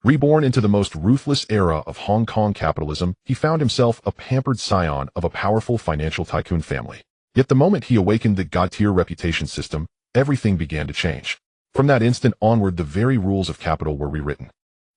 Reborn into the most ruthless era of Hong Kong capitalism, he found himself a pampered scion of a powerful financial tycoon family. Yet the moment he awakened the god-tier reputation system, everything began to change. From that instant onward, the very rules of capital were rewritten.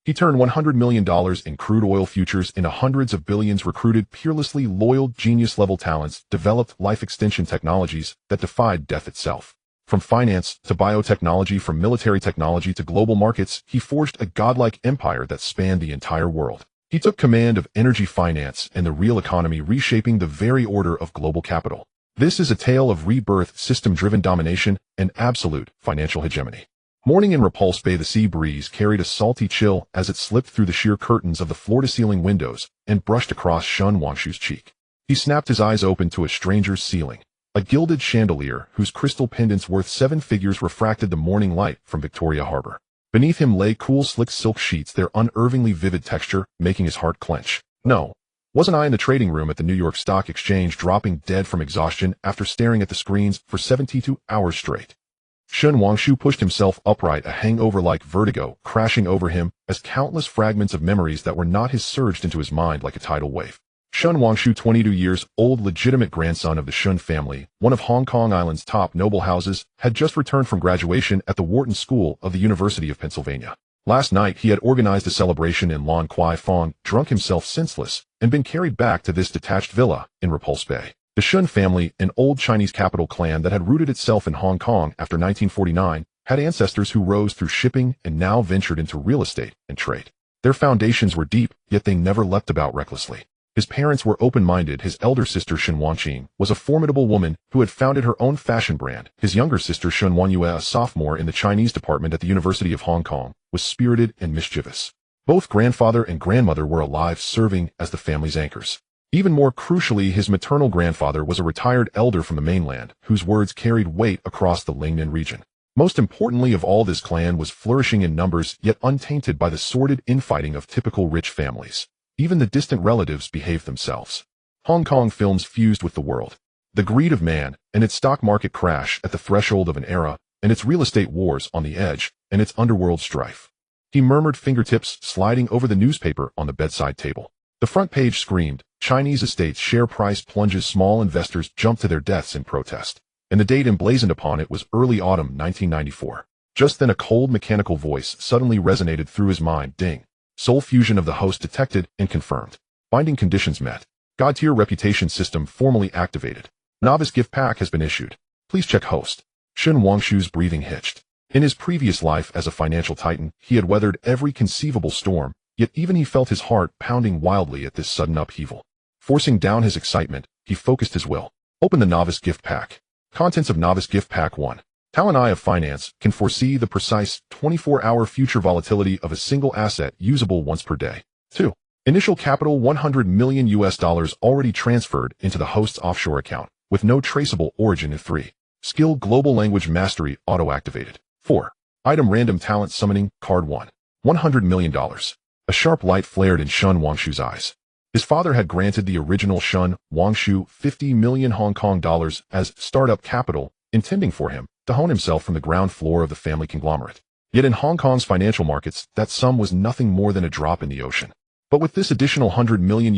He turned $100 million in crude oil futures into hundreds of billions, recruited peerlessly loyal genius-level talents, developed life-extension technologies that defied death itself. From finance to biotechnology, from military technology to global markets, he forged a godlike empire that spanned the entire world. He took command of energy finance and the real economy, reshaping the very order of global capital. This is a tale of rebirth, system-driven domination, and absolute financial hegemony. Morning in Repulse Bay, the sea breeze carried a salty chill as it slipped through the sheer curtains of the floor-to-ceiling windows and brushed across Shun Wangshu's cheek. He snapped his eyes open to a stranger's ceiling. A gilded chandelier whose crystal pendants worth 7 figures refracted the morning light from Victoria Harbor. Beneath him lay cool, slick silk sheets, their unervingly vivid texture making his heart clench. No, wasn't I in the trading room at the New York Stock Exchange, dropping dead from exhaustion after staring at the screens for 72 hours straight? Shun Wangshu pushed himself upright, a hangover-like vertigo crashing over him as countless fragments of memories that were not his surged into his mind like a tidal wave. Shun Wangshu, 22 years old, legitimate grandson of the Shun family, one of Hong Kong Island's top noble houses, had just returned from graduation at the Wharton School of the University of Pennsylvania. Last night, he had organized a celebration in Lan Kwai Fong, drunk himself senseless, and been carried back to this detached villa in Repulse Bay. The Shun family, an old Chinese capital clan that had rooted itself in Hong Kong after 1949, had ancestors who rose through shipping and now ventured into real estate and trade. Their foundations were deep, yet they never leapt about recklessly. His parents were open-minded. His elder sister, Shun Wanqing, was a formidable woman who had founded her own fashion brand. His younger sister, Shun Wanyue, a sophomore in the Chinese department at the University of Hong Kong, was spirited and mischievous. Both grandfather and grandmother were alive, serving as the family's anchors. Even more crucially, his maternal grandfather was a retired elder from the mainland, whose words carried weight across the Lingnan region. Most importantly of all, this clan was flourishing in numbers, yet untainted by the sordid infighting of typical rich families. Even the distant relatives behaved themselves. Hong Kong films fused with the world. The greed of man, and its stock market crash at the threshold of an era, and its real estate wars on the edge, and its underworld strife. He murmured, fingertips sliding over the newspaper on the bedside table. The front page screamed, Chinese estates share price plunges, small investors jump to their deaths in protest. And the date emblazoned upon it was early autumn 1994. Just then a cold mechanical voice suddenly resonated through his mind. Ding. Soul fusion of the host detected and confirmed. Binding conditions met. God-tier reputation system formally activated. Novice gift pack has been issued. Please check host. Shun Wangshu's breathing hitched. In his previous life as a financial titan, he had weathered every conceivable storm, yet even he felt his heart pounding wildly at this sudden upheaval. Forcing down his excitement, he focused his will. Open the Novice Gift Pack. Contents of Novice Gift Pack 1. Talent Eye of Finance can foresee the precise 24-hour future volatility of a single asset usable once per day. 2. Initial capital $100 million already transferred into the host's offshore account, with no traceable origin. 3. Skill Global Language Mastery auto-activated. 4. Item Random Talent Summoning Card 1. $100 million. A sharp light flared in Shun Wangshu's eyes. His father had granted the original Shun Wangshu 50 million Hong Kong dollars as startup capital, intending for him to hone himself from the ground floor of the family conglomerate. Yet in Hong Kong's financial markets, that sum was nothing more than a drop in the ocean. But with this additional $100 million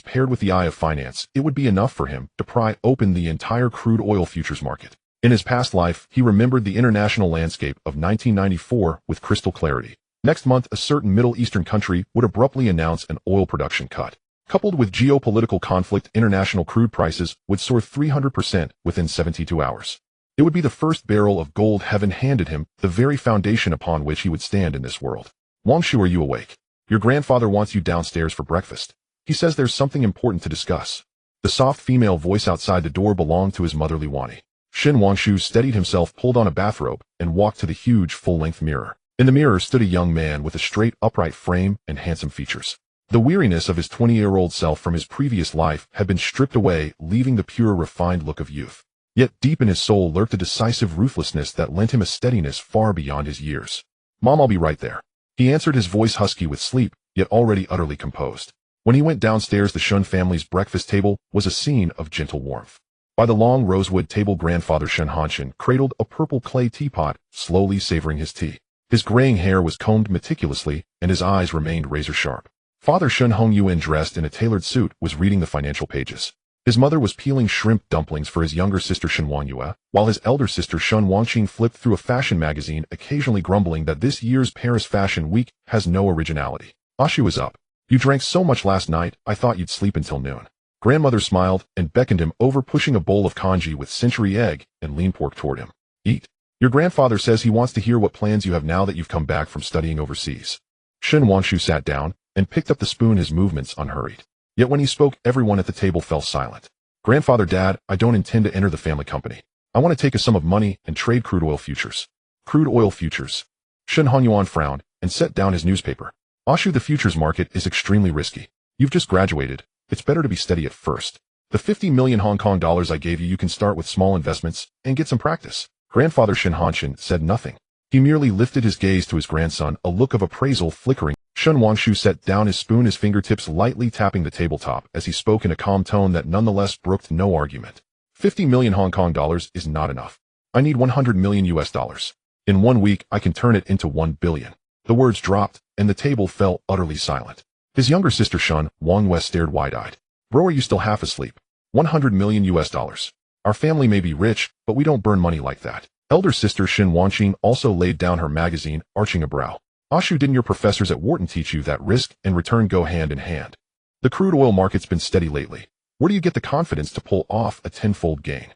paired with the Eye of Finance, it would be enough for him to pry open the entire crude oil futures market. In his past life, he remembered the international landscape of 1994 with crystal clarity. Next month, a certain Middle Eastern country would abruptly announce an oil production cut. Coupled with geopolitical conflict, international crude prices would soar 300% within 72 hours. It would be the first barrel of gold heaven handed him, the very foundation upon which he would stand in this world. Wangshu, are you awake? Your grandfather wants you downstairs for breakfast. He says there's something important to discuss. The soft female voice outside the door belonged to his motherly Wani. Shun Wangshu steadied himself, pulled on a bathrobe, and walked to the huge full-length mirror. In the mirror stood a young man with a straight, upright frame and handsome features. The weariness of his 20-year-old self from his previous life had been stripped away, leaving the pure, refined look of youth. Yet deep in his soul lurked a decisive ruthlessness that lent him a steadiness far beyond his years. Mom, I'll be right there. He answered, his voice husky with sleep, yet already utterly composed. When he went downstairs, the Shun family's breakfast table was a scene of gentle warmth. By the long rosewood table, grandfather Shun Hanshin cradled a purple clay teapot, slowly savoring his tea. His graying hair was combed meticulously, and his eyes remained razor-sharp. Father Shen Hongyuan, dressed in a tailored suit, was reading the financial pages. His mother was peeling shrimp dumplings for his younger sister Shen Wanyue, while his elder sister Shen Wangqing flipped through a fashion magazine, occasionally grumbling that this year's Paris Fashion Week has no originality. Ashu was up. You drank so much last night, I thought you'd sleep until noon. Grandmother smiled and beckoned him over, pushing a bowl of congee with century egg and lean pork toward him. Eat. Your grandfather says he wants to hear what plans you have now that you've come back from studying overseas. Shen Wangshu sat down and picked up the spoon, his movements unhurried. Yet when he spoke, everyone at the table fell silent. Grandfather, Dad, I don't intend to enter the family company. I want to take a sum of money and trade crude oil futures. Crude oil futures. Shen Hanyuan frowned and set down his newspaper. Ashu, the futures market is extremely risky. You've just graduated. It's better to be steady at first. The 50 million Hong Kong dollars I gave you can start with small investments and get some practice. Grandfather Shen Hanshin said nothing. He merely lifted his gaze to his grandson, a look of appraisal flickering. Shen Wangshu set down his spoon, his fingertips lightly tapping the tabletop as he spoke in a calm tone that nonetheless brooked no argument. 50 million Hong Kong dollars is not enough. I need 100 million US dollars. In 1 week, I can turn it into 1 billion. The words dropped, and the table fell utterly silent. His younger sister Shen Wangwei stared wide-eyed. Bro, are you still half asleep? 100 million US dollars. Our family may be rich, but we don't burn money like that. Elder sister Shen Wanqing also laid down her magazine, arching a brow. Ashu, didn't your professors at Wharton teach you that risk and return go hand in hand? The crude oil market's been steady lately. Where do you get the confidence to pull off a tenfold gain?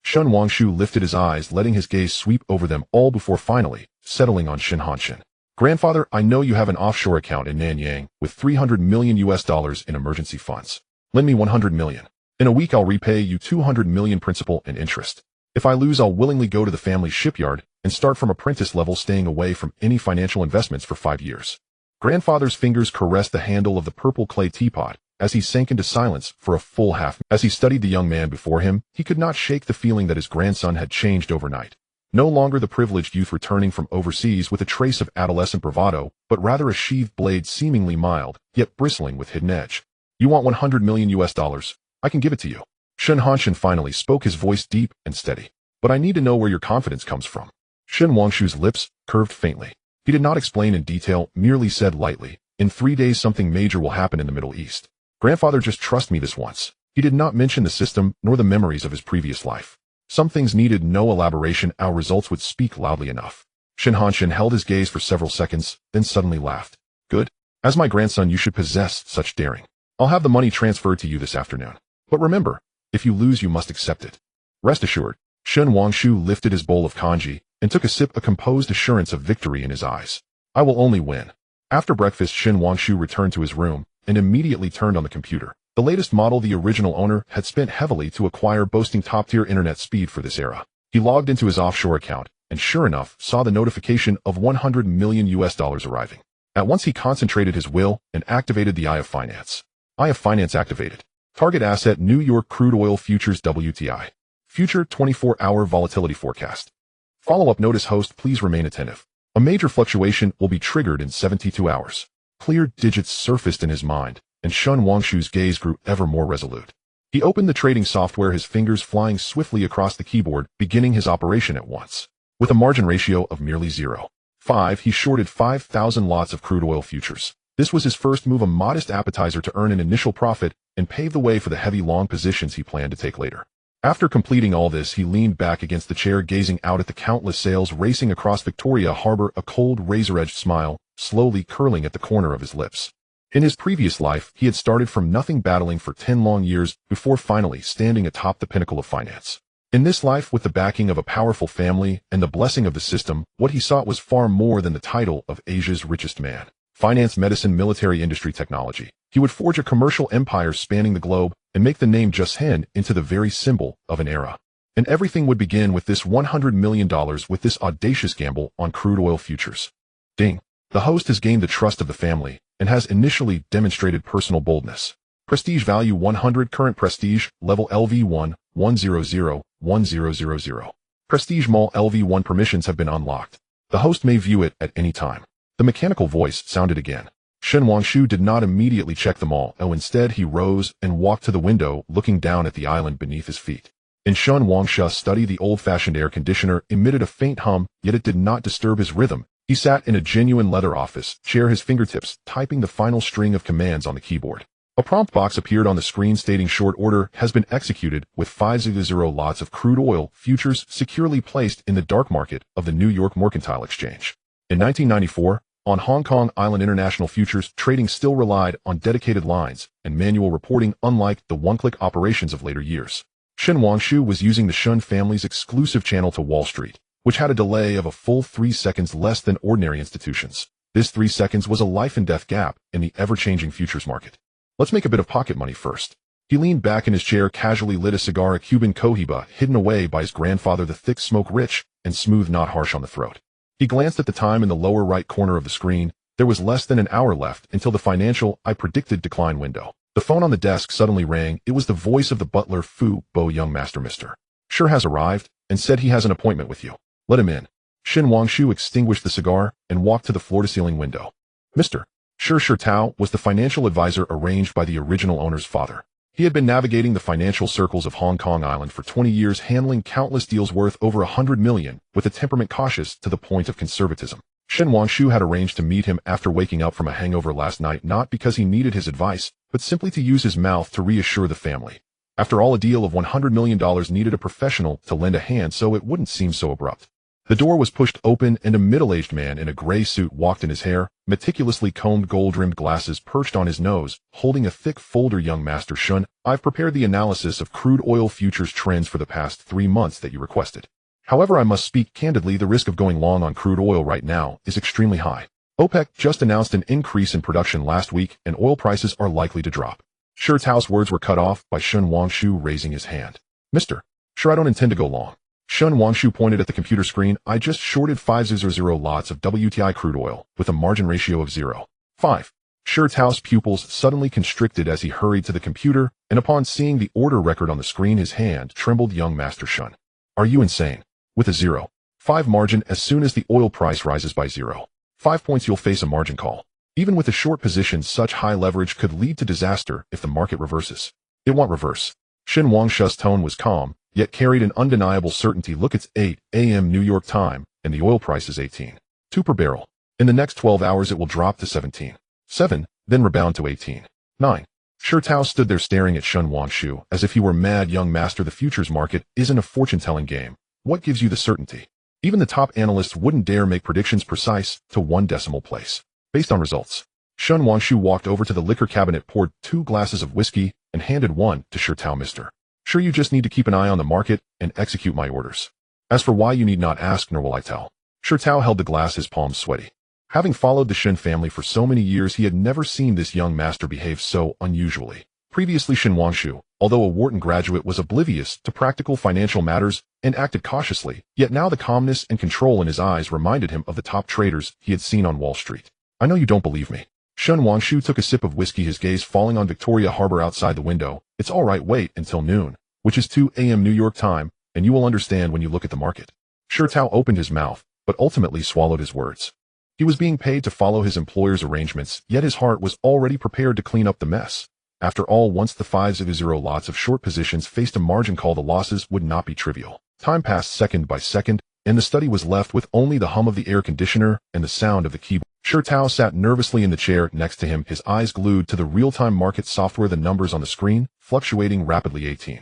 Shen Wangshu lifted his eyes, letting his gaze sweep over them all before finally settling on Shen Hanshin. Grandfather, I know you have an offshore account in Nanyang with 300 million US dollars in emergency funds. Lend me 100 million. In a week I'll repay you 200 million principal and interest. If I lose, I'll willingly go to the family shipyard and start from apprentice level, staying away from any financial investments for 5 years. Grandfather's fingers caressed the handle of the purple clay teapot as he sank into silence for a full half. As he studied the young man before him, he could not shake the feeling that his grandson had changed overnight. No longer the privileged youth returning from overseas with a trace of adolescent bravado, but rather a sheathed blade seemingly mild, yet bristling with hidden edge. You want 100 million US dollars? I can give it to you. Shen Hanshin finally spoke, his voice deep and steady. But I need to know where your confidence comes from. Shen Wangshu's lips curved faintly. He did not explain in detail, merely said lightly, in 3 days something major will happen in the Middle East. Grandfather, just trust me this once. He did not mention the system nor the memories of his previous life. Some things needed no elaboration, our results would speak loudly enough. Shen Hanshin held his gaze for several seconds, then suddenly laughed. Good. As my grandson, you should possess such daring. I'll have the money transferred to you this afternoon. But remember, if you lose, you must accept it. Rest assured. Shen Wangshu lifted his bowl of congee and took a sip, a composed assurance of victory in his eyes. I will only win. After breakfast, Shen Wangshu returned to his room and immediately turned on the computer. The latest model the original owner had spent heavily to acquire, boasting top-tier internet speed for this era. He logged into his offshore account and sure enough saw the notification of 100 million US dollars arriving. At once he concentrated his will and activated the Eye of Finance. Eye of Finance activated. Target asset: New York crude oil futures WTI. Future 24-hour volatility forecast. Follow-up notice: host, please remain attentive. A major fluctuation will be triggered in 72 hours. Clear digits surfaced in his mind, and Shen Wangshu's gaze grew ever more resolute. He opened the trading software, his fingers flying swiftly across the keyboard, beginning his operation at once. With a margin ratio of merely 0.5, he shorted 5,000 lots of crude oil futures. This was his first move, a modest appetizer to earn an initial profit and pave the way for the heavy long positions he planned to take later. After completing all this, he leaned back against the chair, gazing out at the countless sails racing across Victoria Harbor, a cold razor-edged smile slowly curling at the corner of his lips. In his previous life, he had started from nothing, battling for 10 long years before finally standing atop the pinnacle of finance. In this life, with the backing of a powerful family and the blessing of the system, what he sought was far more than the title of Asia's richest man. Finance, medicine, military, industry, technology. He would forge a commercial empire spanning the globe and make the name Just Hen into the very symbol of an era. And everything would begin with this $100 million, with this audacious gamble on crude oil futures. Ding. The host has gained the trust of the family and has initially demonstrated personal boldness. Prestige value 100, current prestige, level LV1, 100, 1000. Prestige Mall LV1 permissions have been unlocked. The host may view it at any time. The mechanical voice sounded again. Shen Wangshu did not immediately check them all. Instead he rose and walked to the window, looking down at the island beneath his feet. In Shen Wangshu's study, the old-fashioned air conditioner emitted a faint hum, yet it did not disturb his rhythm He sat in a genuine leather office chair, his fingertips typing the final string of commands on the keyboard. A prompt box appeared on the screen stating short order has been executed with 500 lots of crude oil futures securely placed in the dark market of the New York Mercantile Exchange. In 1994, on Hong Kong Island, international futures trading still relied on dedicated lines and manual reporting, unlike the one-click operations of later years. Shen Wangshu was using the Shun family's exclusive channel to Wall Street, which had a delay of a full 3 seconds less than ordinary institutions. This 3 seconds was a life-and-death gap in the ever-changing futures market. Let's make a bit of pocket money first. He leaned back in his chair, casually lit a cigar, a Cuban cohiba hidden away by his grandfather, the thick smoke rich and smooth, not harsh on the throat. He glanced at the time in the lower right corner of the screen. There was less than an hour left until the financial I predicted decline window. The phone on the desk suddenly rang. It was the voice of the butler, Fu Bo. Young master, Mr. Sure has arrived and said he has an appointment with you. Let him in. Shen Wangshu extinguished the cigar and walked to the floor-to-ceiling window. Mr. Sher Tao was the financial advisor arranged by the original owner's father. He had been navigating the financial circles of Hong Kong Island for 20 years, handling countless deals worth over 100 million, with a temperament cautious to the point of conservatism. Shen Wangshu had arranged to meet him after waking up from a hangover last night, not because he needed his advice, but simply to use his mouth to reassure the family. After all, a deal of $100 million needed a professional to lend a hand so it wouldn't seem so abrupt. The door was pushed open and a middle-aged man in a gray suit walked in, his hair, meticulously combed, gold-rimmed glasses perched on his nose, holding a thick folder. Young Master Shun, I've prepared the analysis of crude oil futures trends for the past 3 months that you requested. However, I must speak candidly, the risk of going long on crude oil right now is extremely high. OPEC just announced an increase in production last week and oil prices are likely to drop. Sure Tao's words were cut off by Shen Wangshu raising his hand. Mr. Sure, I don't intend to go long. Shen Wangshu pointed at the computer screen. I just shorted 500 lots of WTI crude oil with a margin ratio of 0.5. Sure Tao's pupils suddenly constricted as he hurried to the computer, and upon seeing the order record on the screen, his hand trembled. Young Master Shun, are you insane? With a 0.5 margin, as soon as the oil price rises by 0.5 points, you'll face a margin call. Even with a short position, such high leverage could lead to disaster if the market reverses. It won't reverse. Shen Wangshu's tone was calm, yet carried an undeniable certainty. Look, it's 8 a.m. New York time, and the oil price is 18.2 per barrel. In the next 12 hours, it will drop to 17.7, then rebound to 18.9. Sure Tao stood there staring at Shen Wangshu as if he were mad. Young master, the futures market isn't a fortune-telling game. What gives you the certainty? Even the top analysts wouldn't dare make predictions precise to 1 decimal place, based on results. Shen Wangshu walked over to the liquor cabinet, poured 2 glasses of whiskey, and handed one to Sure Tao. Mr. Sure, you just need to keep an eye on the market and execute my orders. As for why, you need not ask, nor will I tell. Sure Tao held the glass, his palms sweaty. Having followed the Shen family for so many years, he had never seen this young master behave so unusually. Previously, Shen Wangshu, although a Wharton graduate, was oblivious to practical financial matters and acted cautiously, yet now the calmness and control in his eyes reminded him of the top traders he had seen on Wall Street. I know you don't believe me. Shen Wangshu took a sip of whiskey, his gaze falling on Victoria Harbor outside the window. It's all right, wait until noon, which is 2 a.m. New York time, and you will understand when you look at the market. Sure Tao opened his mouth, but ultimately swallowed his words. He was being paid to follow his employer's arrangements, yet his heart was already prepared to clean up the mess. After all, once the 500 lots of short positions faced a margin call, the losses would not be trivial. Time passed second by second, and the study was left with only the hum of the air conditioner and the sound of the keyboard. Sure Tao sat nervously in the chair next to him, his eyes glued to the real-time market software, the numbers on the screen fluctuating rapidly. 18,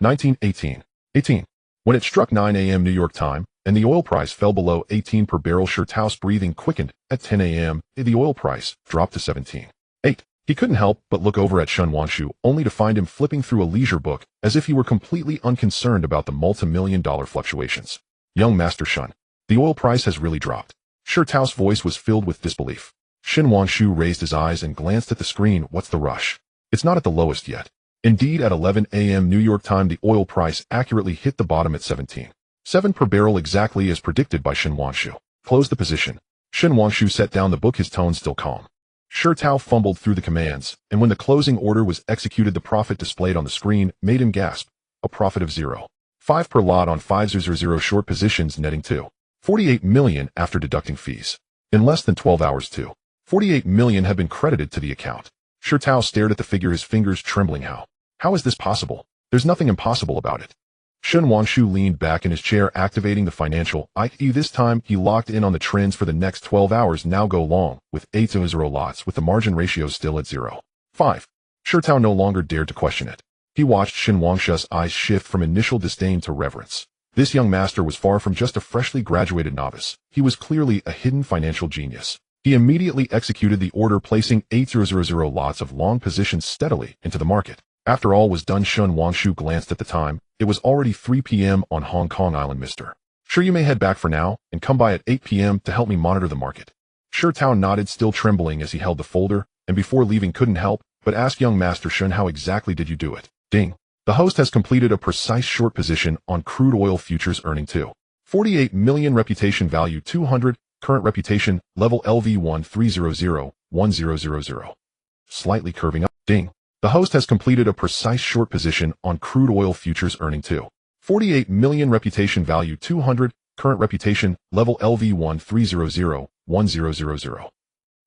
19, 18. When it struck 9 a.m. New York time, and the oil price fell below 18 per barrel, Sure Tao's breathing quickened. At 10 a.m., the oil price dropped to 17.8. He couldn't help but look over at Shen Wangshu, only to find him flipping through a leisure book, as if he were completely unconcerned about the multi-million-dollar fluctuations. Young Master Shun, the oil price has really dropped. Sure Tao's voice was filled with disbelief. Shen Wangshu raised his eyes and glanced at the screen. What's the rush? It's not at the lowest yet. Indeed, at 11 a.m. New York time, the oil price accurately hit the bottom at 17.7 per barrel, exactly as predicted by Shen Wangshu. Close the position. Shen Wangshu set down the book, his tone still calm. Sure Tao fumbled through the commands, and when the closing order was executed, the profit displayed on the screen made him gasp. A profit of 0.5 per lot on 500 short positions, netting to 48 million after deducting fees. In less than 12 hours, 48 million had been credited to the account. Sure Tao stared at the figure, his fingers trembling. How is this possible? There's nothing impossible about it. Shen Wangshu leaned back in his chair, activating the financial IE. This time, he locked in on the trends for the next 12 hours. Now go long, with 8 to 0 lots, with the margin ratios still at 0.5. Shirtao no longer dared to question it. He watched Shen Wangshu's eyes shift from initial disdain to reverence. This young master was far from just a freshly graduated novice. He was clearly a hidden financial genius. He immediately executed the order, placing 8,000 lots of long positions steadily into the market. After all was done, Shen Wangshu glanced at the time. It was already 3 p.m. on Hong Kong Island. Mister, sure you may head back for now, and come by at 8 p.m. to help me monitor the market. Shirtao nodded, still trembling as he held the folder, and before leaving couldn't help but ask young Master Shen, how exactly did you do it? Ding. The host has completed a precise short position on crude oil futures, earning 2.48 million, reputation value 200, current reputation level LV 13001000. Slightly curving up. Ding. The host has completed a precise short position on crude oil futures, earning 2.48 million, reputation value 200, current reputation level LV 13001000.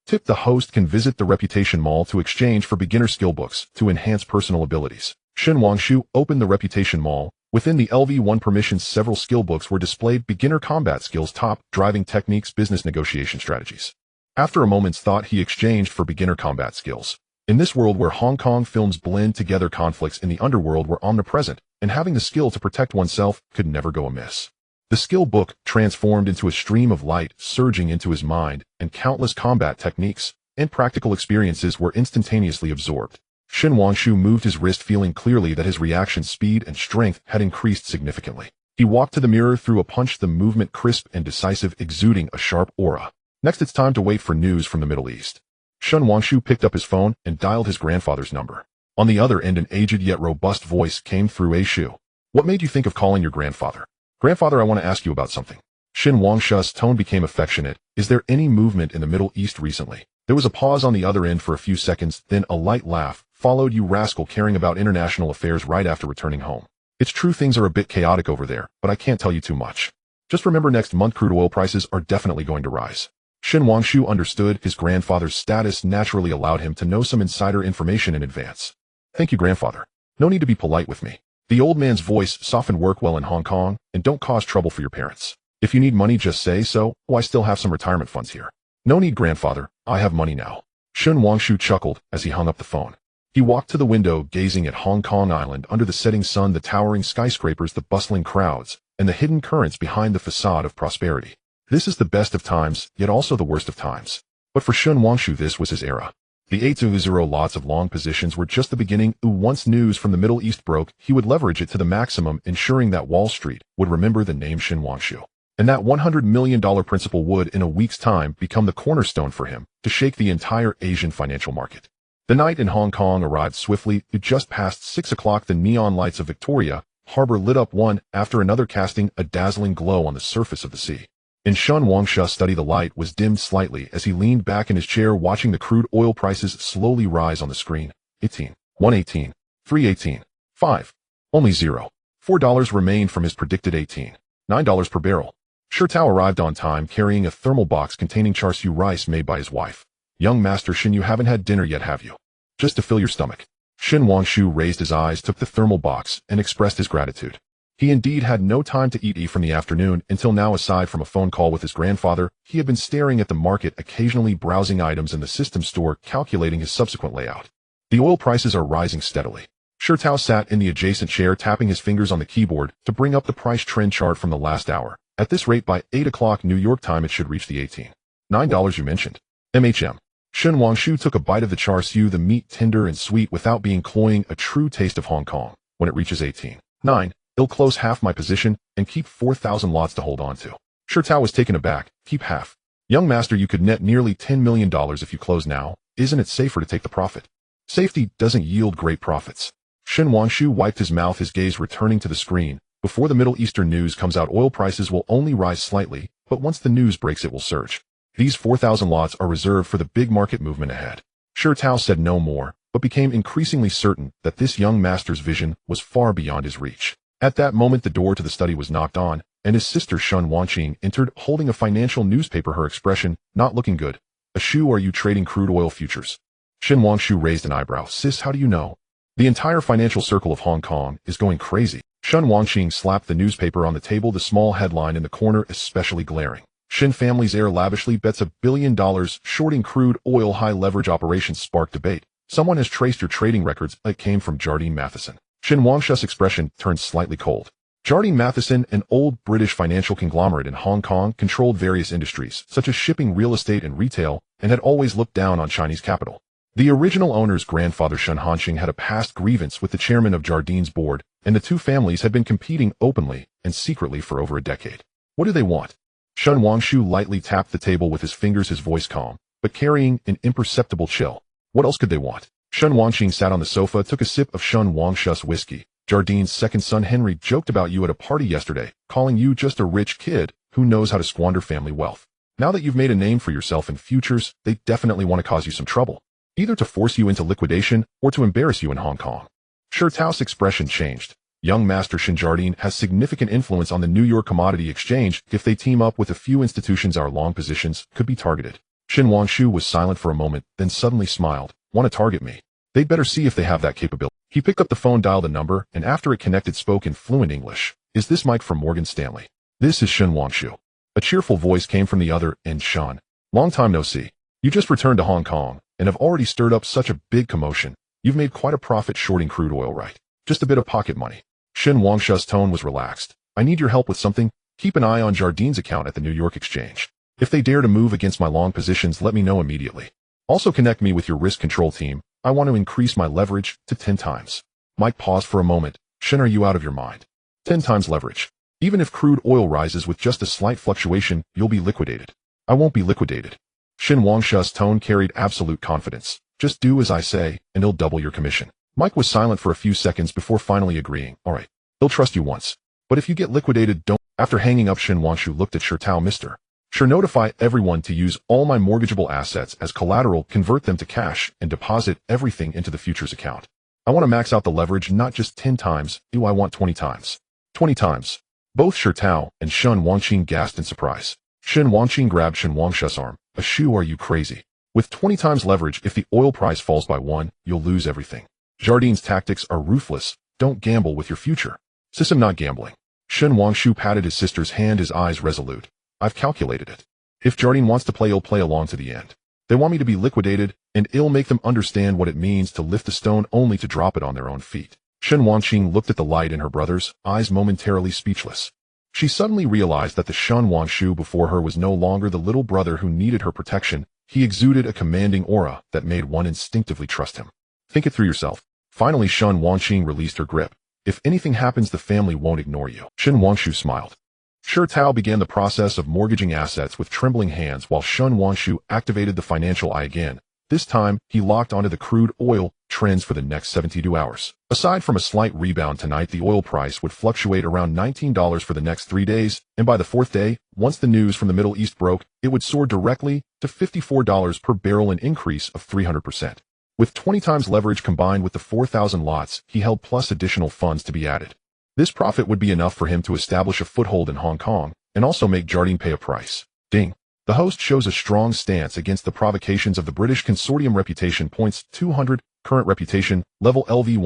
Tip: the host can visit the Reputation Mall to exchange for beginner skill books to enhance personal abilities. Shen Wangshu opened the Reputation Mall. Within the LV1 permissions, several skill books were displayed: beginner combat skills, top driving techniques, business negotiation strategies. After a moment's thought, he exchanged for beginner combat skills. In this world where Hong Kong films blend together, conflicts in the underworld were omnipresent, and having the skill to protect oneself could never go amiss. The skill book transformed into a stream of light, surging into his mind, and countless combat techniques and practical experiences were instantaneously absorbed. Shen Wangshu moved his wrist, feeling clearly that his reaction speed and strength had increased significantly. He walked to the mirror, threw a punch, the movement crisp and decisive, exuding a sharp aura. Next, it's time to wait for news from the Middle East. Shen Wangshu picked up his phone and dialed his grandfather's number. On the other end, an aged yet robust voice came through. "Hey Shu, what made you think of calling your grandfather?" "Grandfather, I want to ask you about something." Shen Wangshu's tone became affectionate. "Is there any movement in the Middle East recently?" There was a pause on the other end for a few seconds, then a light laugh followed. "You rascal, caring about international affairs right after returning home. It's true things are a bit chaotic over there, but I can't tell you too much. Just remember, next month crude oil prices are definitely going to rise." Shen Wangshu understood. His grandfather's status naturally allowed him to know some insider information in advance. "Thank you, grandfather. No need to be polite with me." The old man's voice softened. "Work well in Hong Kong, and don't cause trouble for your parents. If you need money, just say so. Oh, I still have some retirement funds here." "No need, grandfather. I have money now." Shen Wangshu chuckled as he hung up the phone. He walked to the window, gazing at Hong Kong Island under the setting sun, the towering skyscrapers, the bustling crowds, and the hidden currents behind the facade of prosperity. This is the best of times, yet also the worst of times. But for Shen Wangshu, this was his era. The 8-0 lots of long positions were just the beginning. Once news from the Middle East broke, he would leverage it to the maximum, ensuring that Wall Street would remember the name Shen Wangshu. And that $100 million principal would, in a week's time, become the cornerstone for him to shake the entire Asian financial market. The night in Hong Kong arrived swiftly. It just past 6 o'clock. The neon lights of Victoria Harbor lit up one after another, casting a dazzling glow on the surface of the sea. In Shen Wangshu's study, the light was dimmed slightly as he leaned back in his chair, watching the crude oil prices slowly rise on the screen. 18, 118, 318, 5. Only $0.4 remained from his predicted $18.9 per barrel. Shirtao arrived on time, carrying a thermal box containing char siu rice made by his wife. "Young Master Shen, you haven't had dinner yet, have you?" "Just to fill your stomach." Shen Wangshu raised his eyes, took the thermal box, and expressed his gratitude. He indeed had no time to eat from the afternoon until now. Aside from a phone call with his grandfather, he had been staring at the market, occasionally browsing items in the system store, calculating his subsequent layout. The oil prices are rising steadily. Shirtao sat in the adjacent chair, tapping his fingers on the keyboard to bring up the price trend chart from the last hour. At this rate, by 8 o'clock New York time, it should reach the $18.9 you mentioned. MHM. Shen Wangshu took a bite of the char siu, the meat tender and sweet without being cloying, a true taste of Hong Kong. When it reaches 18.9, I'll close half my position and keep 4,000 lots to hold on to. Shirtao was taken aback. "Keep half? Young master, you could net nearly $10 million if you close now. Isn't it safer to take the profit?" "Safety doesn't yield great profits." Shen Wangshu wiped his mouth, his gaze returning to the screen. "Before the Middle Eastern news comes out, oil prices will only rise slightly, but once the news breaks, it will surge. These 4,000 lots are reserved for the big market movement ahead." Shirtao said no more, but became increasingly certain that this young master's vision was far beyond his reach. At that moment, the door to the study was knocked on, and his sister Shen Wanqing entered, holding a financial newspaper, her expression not looking good. "Shu, are you trading crude oil futures?" Shen Wangshu raised an eyebrow. "Sis, how do you know?" The entire financial circle of Hong Kong is going crazy. Shen Wangqing slapped the newspaper on the table, the small headline in the corner especially glaring. Shen family's heir lavishly bets $1 billion shorting crude oil. High leverage operations spark debate. Someone has traced your trading records. It came from Jardine Matheson. Shen Wangshu's expression turned slightly cold. Jardine Matheson, an old British financial conglomerate in Hong Kong, controlled various industries, such as shipping, real estate, and retail, and had always looked down on Chinese capital. The original owner's grandfather Shen Hanqing had a past grievance with the chairman of Jardine's board, and the two families had been competing openly and secretly for over a decade. What do they want? Shen Wangshu lightly tapped the table with his fingers, his voice calm, but carrying an imperceptible chill. What else could they want? Shen Wangqing sat on the sofa, took a sip of Shen Wangshu's whiskey. Jardine's second son Henry joked about you at a party yesterday, calling you just a rich kid who knows how to squander family wealth. Now that you've made a name for yourself in futures, they definitely want to cause you some trouble, either to force you into liquidation or to embarrass you in Hong Kong. Sher Tao's expression changed. Young Master Shen Jardine has significant influence on the New York Commodity Exchange. If they team up with a few institutions, our long positions could be targeted. Shen Wangshu was silent for a moment, then suddenly smiled. Want to target me? They'd better see if they have that capability. He picked up the phone, dialed a number, and after it connected spoke in fluent English. Is this Mike from Morgan Stanley? This is Shen Wangshu. A cheerful voice came from the other end. Shen, long time no see. You just returned to Hong Kong and have already stirred up such a big commotion. You've made quite a profit shorting crude oil, right? Just a bit of pocket money. Shen Wangshu's tone was relaxed. I need your help with something. Keep an eye on Jardine's account at the New York Exchange. If they dare to move against my long positions, let me know immediately. Also connect me with your risk control team. I want to increase my leverage to 10 times. Mike paused for a moment. Shen, are you out of your mind? 10 times leverage. Even if crude oil rises with just a slight fluctuation, you'll be liquidated. I won't be liquidated. Shen Wangshu's tone carried absolute confidence. Just do as I say, and they'll double your commission. Mike was silent for a few seconds before finally agreeing. All right, they'll trust you once. But if you get liquidated, don't. After hanging up, Shen Wangshu looked at Sher Tao. Mr. Sure, notify everyone to use all my mortgageable assets as collateral, convert them to cash, and deposit everything into the futures account. I want to max out the leverage, not just 10 times. I want 20 times. 20 times. Both Sher Tao and Shen Wangqing gasped in surprise. Shen Wangqing grabbed Shen Wangshu's arm. A shoe, are you crazy? With 20 times leverage, if the oil price falls by 1, you'll lose everything. Jardine's tactics are ruthless. Don't gamble with your future. Sis, I'm not gambling. Shen Wangshu patted his sister's hand, his eyes resolute. I've calculated it. If Jardine wants to play, he'll play along to the end. They want me to be liquidated, and it'll make them understand what it means to lift a stone only to drop it on their own feet. Shen Wangqing looked at the light in her brother's eyes, momentarily speechless. She suddenly realized that the Shen Wangshu before her was no longer the little brother who needed her protection. He exuded a commanding aura that made one instinctively trust him. Think it through yourself. Finally, Shen Wangqing released her grip. If anything happens, the family won't ignore you. Shen Wangshu smiled. Sher Tao began the process of mortgaging assets with trembling hands while Shen Wangshu activated the financial eye again. This time, he locked onto the crude oil trends for the next 72 hours. Aside from a slight rebound tonight, the oil price would fluctuate around $19 for the next 3 days, and by the fourth day, once the news from the Middle East broke, it would soar directly to $54 per barrel, an increase of 300%. With 20 times leverage combined with the 4,000 lots he held plus additional funds to be added, this profit would be enough for him to establish a foothold in Hong Kong and also make Jardine pay a price. Ding. The host shows a strong stance against the provocations of the British consortium. Reputation points 200, current reputation, level LV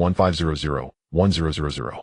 1500-1000.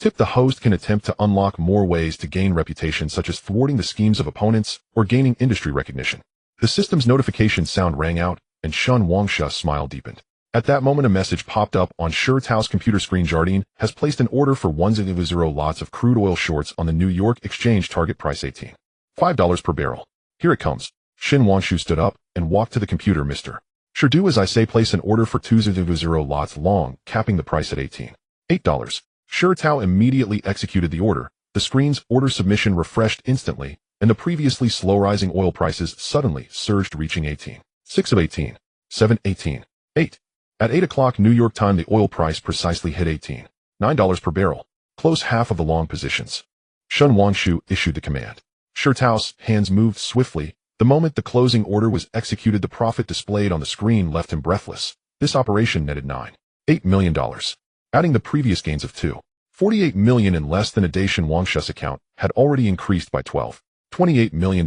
Tip: the host can attempt to unlock more ways to gain reputation, such as thwarting the schemes of opponents or gaining industry recognition. The system's notification sound rang out, and Shen Wangshu's smile deepened. At that moment, a message popped up on Sher Tao's computer screen. Jardine has placed an order for 100 lots of crude oil shorts on the New York Exchange, target price $18.5 per barrel. Here it comes. Shen Wangshu stood up and walked to the computer. Mr. Sure, do as I say, place an order for 200 lots long, capping the price at $18.8. Sher Tao immediately executed the order. The screen's order submission refreshed instantly, and the previously slow-rising oil prices suddenly surged, reaching $18.6 of $18.7, $18.8. At 8 o'clock New York time, the oil price precisely hit $18.9 per barrel. Close half of the long positions. Shen Wangshu issued the command. Sher Tao's hands moved swiftly. The moment the closing order was executed, the profit displayed on the screen left him breathless. This operation netted $9.8 million, adding the previous gains of $2.48 million in less than a day. Shen Wangshu's account had already increased by $12.28 million.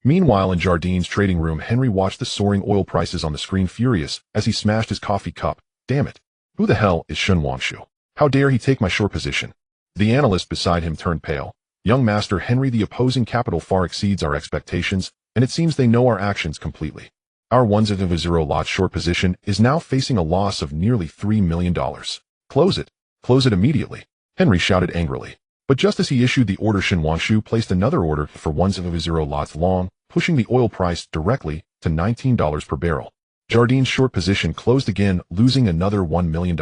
Meanwhile, in Jardine's trading room, Henry watched the soaring oil prices on the screen, furious as he smashed his coffee cup. Damn it. Who the hell is Shun Wangshu? How dare he take my short position? The analyst beside him turned pale. Young Master Henry, the opposing capital far exceeds our expectations, and it seems they know our actions completely. Our 1-0 lot short position is now facing a loss of nearly $3 million. Close it. Close it immediately. Henry shouted angrily. But just as he issued the order, Shun Wangshu placed another order for 1-0 lots long, pushing the oil price directly to $19 per barrel. Jardine's short position closed again, losing another $1 million.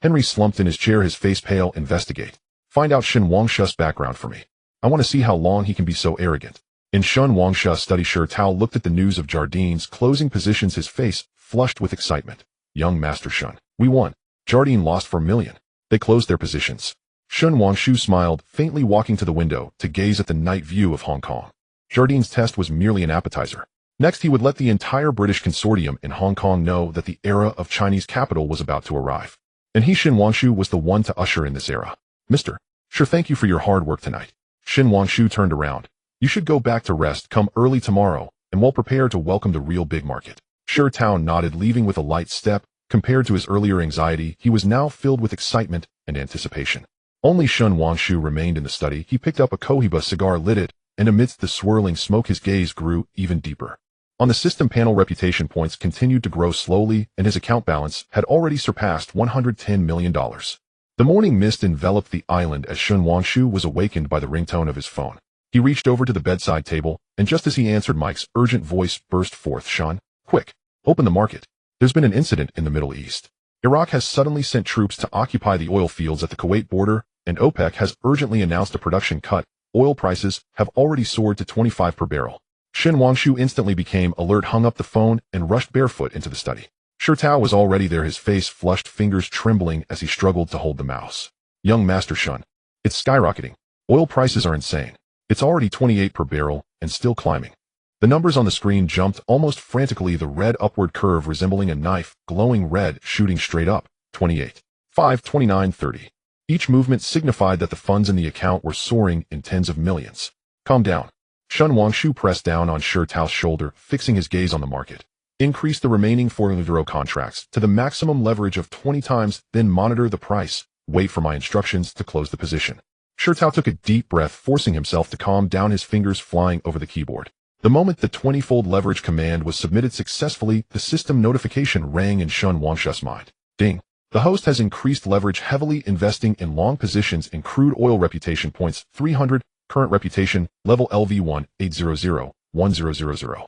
Henry slumped in his chair, his face pale. Investigate. Find out Shun Wangshu's background for me. I want to see how long he can be so arrogant. In Shun Wangshu's study, Shi Tao looked at the news of Jardine's closing positions, his face flushed with excitement. Young Master Shun, we won. Jardine lost for $1 million. They closed their positions. Shun Wangshu smiled, faintly walking to the window to gaze at the night view of Hong Kong. Jardine's test was merely an appetizer. Next, he would let the entire British consortium in Hong Kong know that the era of Chinese capital was about to arrive. And he, Shun Wangshu, was the one to usher in this era. Mr. Sure, thank you for your hard work tonight. Shun Wangshu turned around. You should go back to rest, come early tomorrow, and we'll prepare to welcome the real big market. Shi Tao nodded, leaving with a light step. Compared to his earlier anxiety, he was now filled with excitement and anticipation. Only Shun Wangshu remained in the study. He picked up a Cohiba cigar, lit it, and amidst the swirling smoke his gaze grew even deeper. On the system panel, reputation points continued to grow slowly, and his account balance had already surpassed $110 million. The morning mist enveloped the island as Shun Wangshu was awakened by the ringtone of his phone. He reached over to the bedside table, and just as he answered, Mike's urgent voice burst forth. Shun, quick, open the market. There's been an incident in the Middle East. Iraq has suddenly sent troops to occupy the oil fields at the Kuwait border, and OPEC has urgently announced a production cut. Oil prices have already soared to $25 per barrel. Shun Wangshu instantly became alert, hung up the phone, and rushed barefoot into the study. Shi Tao was already there, his face flushed, fingers trembling as he struggled to hold the mouse. Young Master Shun, it's skyrocketing. Oil prices are insane. It's already $28 per barrel and still climbing. The numbers on the screen jumped almost frantically, the red upward curve resembling a knife, glowing red, shooting straight up. 28, 5, 29, 30. Each movement signified that the funds in the account were soaring in tens of millions. Calm down. Shun Wangshu pressed down on Shi Tao's shoulder, fixing his gaze on the market. Increase the remaining 4 contracts to the maximum leverage of 20 times, then monitor the price. Wait for my instructions to close the position. Shi Tao took a deep breath, forcing himself to calm down, his fingers flying over the keyboard. The moment the 20-fold leverage command was submitted successfully, the system notification rang in Shun Wangshu's mind. Ding. The host has increased leverage, heavily investing in long positions in crude oil. Reputation points 300. Current reputation, level LV1, 800-1000.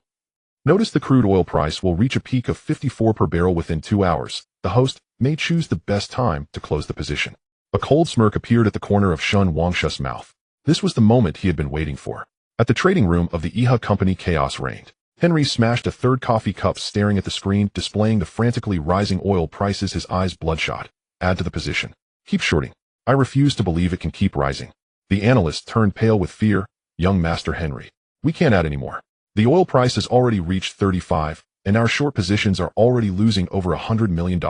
Notice the crude oil price will reach a peak of $54 per barrel within 2 hours. The host may choose the best time to close the position. A cold smirk appeared at the corner of Shun Wangshu's mouth. This was the moment he had been waiting for. At the trading room of the IHA company, chaos reigned. Henry smashed a third coffee cup, staring at the screen displaying the frantically rising oil prices, his eyes bloodshot. Add to the position. Keep shorting. I refuse to believe it can keep rising. The analyst turned pale with fear. Young Master Henry, we can't add anymore. The oil price has already reached 35, and our short positions are already losing over $100 million.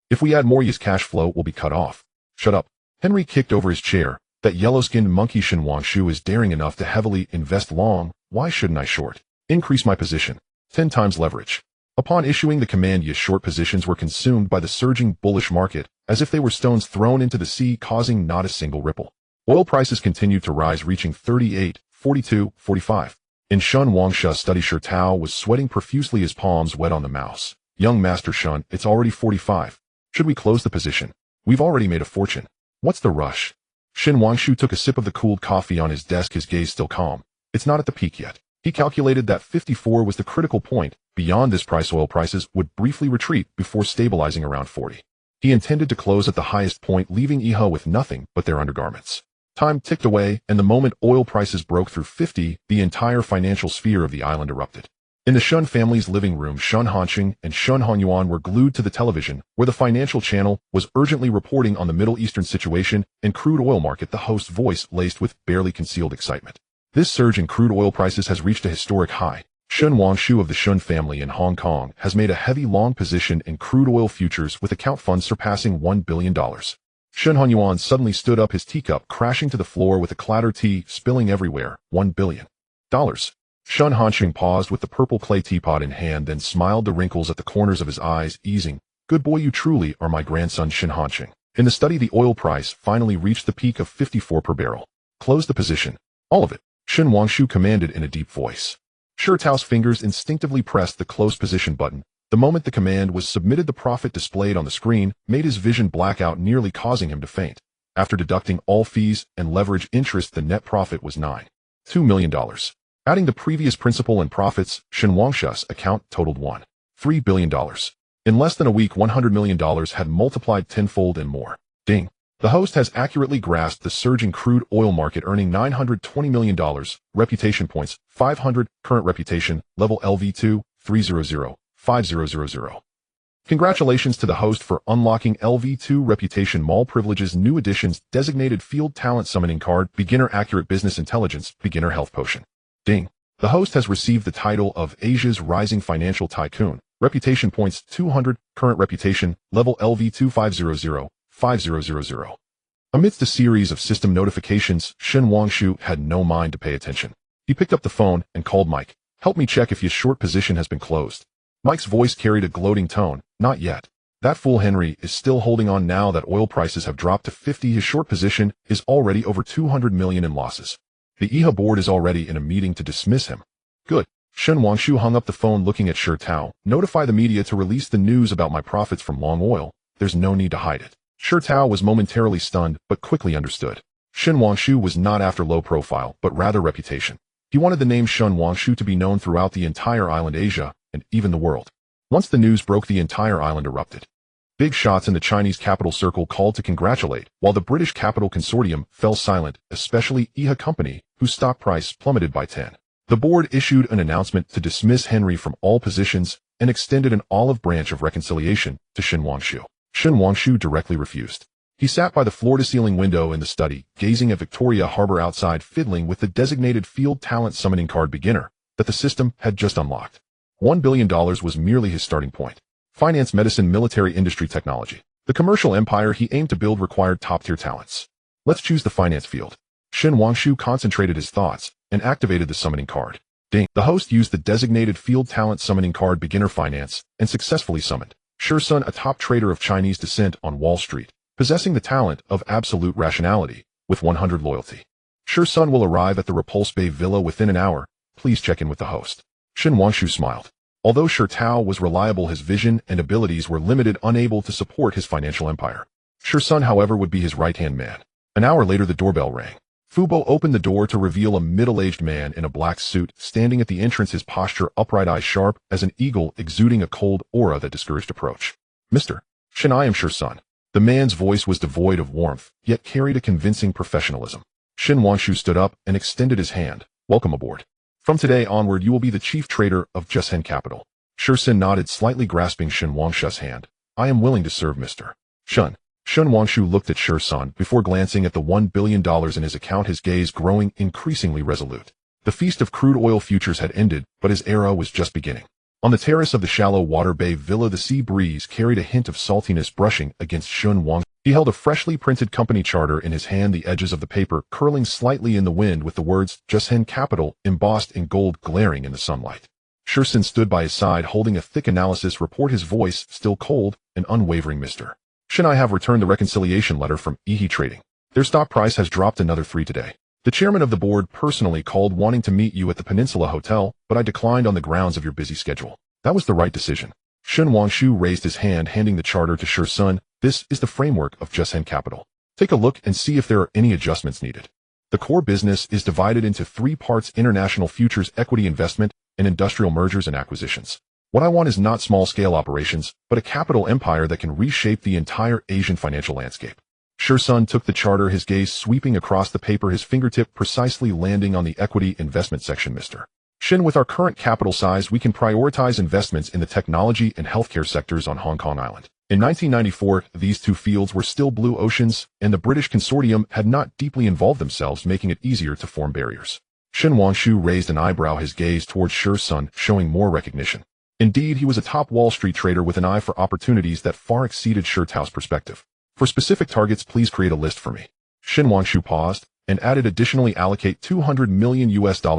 If we add more, his cash flow will be cut off. Shut up. Henry kicked over his chair. That yellow-skinned monkey Shun Wangshu is daring enough to heavily invest long. Why shouldn't I short? Increase my position. 10 times leverage. Upon issuing the command, his short positions were consumed by the surging bullish market, as if they were stones thrown into the sea, causing not a single ripple. Oil prices continued to rise, reaching 38, 42, 45. In Shun Wangshu's study, Shi Tao was sweating profusely, his palms wet on the mouse. Young Master Shun, it's already 45. Should we close the position? We've already made a fortune. What's the rush? Shun Wangshu took a sip of the cooled coffee on his desk, his gaze still calm. It's not at the peak yet. He calculated that 54 was the critical point. Beyond this price, oil prices would briefly retreat before stabilizing around 40. He intended to close at the highest point, leaving IHA with nothing but their undergarments. Time ticked away, and the moment oil prices broke through 50, the entire financial sphere of the island erupted. In the Shun family's living room, Shun Hanqing and Shun Hanyuan were glued to the television, where the financial channel was urgently reporting on the Middle Eastern situation and crude oil market, the host's voice laced with barely concealed excitement. This surge in crude oil prices has reached a historic high. Shun Wangshu of the Shun family in Hong Kong has made a heavy long position in crude oil futures, with account funds surpassing $1 billion. Shun Hanyuan suddenly stood up, his teacup crashing to the floor with a clatter, tea spilling everywhere. $1 billion. Shun Hanqing paused with the purple clay teapot in hand, then smiled, the wrinkles at the corners of his eyes easing. Good boy, you truly are my grandson Shin Hanqing. In the study, the oil price finally reached the peak of 54 per barrel. Close the position. All of it, Shin Wangshu commanded in a deep voice. Shi Tao's fingers instinctively pressed the close position button. The moment the command was submitted, the profit displayed on the screen made his vision black out, nearly causing him to faint. After deducting all fees and leverage interest, the net profit was $9.2 million. Adding the previous principal and profits, Shin Wangshu's account totaled $1.3 billion. In less than a week, $100 million had multiplied tenfold and more. Ding. The host has accurately grasped the surging crude oil market, earning $920 million, reputation points, 500, current reputation, level LV2, 300, 5000. Congratulations to the host for unlocking LV2 reputation mall privileges, new additions, designated field talent summoning card, beginner accurate business intelligence, beginner health potion. Ding. The host has received the title of Asia's rising financial tycoon, reputation points 200, current reputation, level LV2 500, 5000. Amidst a series of system notifications, Shin Wangshu had no mind to pay attention. He picked up the phone and called Mike. Help me check if your short position has been closed. Mike's voice carried a gloating tone. Not yet. That fool Henry is still holding on now that oil prices have dropped to 50. His short position is already over 200 million in losses. The IHA board is already in a meeting to dismiss him. Good. Shin Wangshu hung up the phone, looking at Shi Tao. Notify the media to release the news about my profits from long oil. There's no need to hide it. Shi Tao was momentarily stunned, but quickly understood. Shin Wangshu was not after low profile, but rather reputation. He wanted the name Shin Wangshu to be known throughout the entire island, Asia, and even the world. Once the news broke, the entire island erupted. Big shots in the Chinese capital circle called to congratulate, while the British capital consortium fell silent, especially IHA Company, whose stock price plummeted by 10. The board issued an announcement to dismiss Henry from all positions and extended an olive branch of reconciliation to Shin Wangshu. Shin Wangshu directly refused. He sat by the floor-to-ceiling window in the study, gazing at Victoria Harbor outside, fiddling with the designated field talent summoning card beginner that the system had just unlocked. $1 billion was merely his starting point. Finance, medicine, military, industry, technology. The commercial empire he aimed to build required top-tier talents. Let's choose the finance field. Shin Wangshu concentrated his thoughts and activated the summoning card. Ding. The host used the designated field talent summoning card beginner finance and successfully summoned Shi Sun, a top trader of Chinese descent on Wall Street, possessing the talent of absolute rationality with 100 loyalty. Shi Sun will arrive at the Repulse Bay Villa within an hour. Please check in with the host. Shin Wangshu smiled. Although Shi Tao was reliable, his vision and abilities were limited, unable to support his financial empire. Shi Sun, however, would be his right-hand man. An hour later, the doorbell rang. Fubo opened the door to reveal a middle-aged man in a black suit standing at the entrance, his posture upright, eyes sharp as an eagle, exuding a cold aura that discouraged approach. Mr. Shin, I am Shi Sun. The man's voice was devoid of warmth, yet carried a convincing professionalism. Shin Wangshu stood up and extended his hand. Welcome aboard. From today onward, you will be the chief trader of Jushen Capital. Shi Sun nodded, slightly grasping Shin Wangshu's hand. I am willing to serve, Mr. Shin. Shin Wangshu looked at Shi Sun before glancing at the $1 billion in his account, his gaze growing increasingly resolute. The feast of crude oil futures had ended, but his era was just beginning. On the terrace of the shallow water bay villa, the sea breeze carried a hint of saltiness brushing against Shin Wangshu. He held a freshly printed company charter in his hand, the edges of the paper curling slightly in the wind with the words Jushen Capital embossed in gold glaring in the sunlight. Shi Sun stood by his side holding a thick analysis report, his voice still cold and unwavering. Mr. Shin, I have returned the reconciliation letter from IHA Trading. Their stock price has dropped another 3 today. The chairman of the board personally called wanting to meet you at the Peninsula Hotel, but I declined on the grounds of your busy schedule. That was the right decision. Shin Wangshu raised his hand, handing the charter to Shi Sun. This is the framework of Jushen Capital. Take a look and see if there are any adjustments needed. The core business is divided into 3 parts: international futures, equity investment, and industrial mergers and acquisitions. What I want is not small-scale operations, but a capital empire that can reshape the entire Asian financial landscape. Shi Sun took the charter, his gaze sweeping across the paper, his fingertip precisely landing on the equity investment section. Mr. Shin, with our current capital size, we can prioritize investments in the technology and healthcare sectors on Hong Kong Island. In 1994, these 2 fields were still blue oceans, and the British consortium had not deeply involved themselves, making it easier to form barriers. Shin Wangshu raised an eyebrow, his gaze towards Shi Sun, showing more recognition. Indeed, he was a top Wall Street trader with an eye for opportunities that far exceeded Shi Tao's perspective. For specific targets, please create a list for me. Shin Wangshu paused and added, additionally allocate $200 million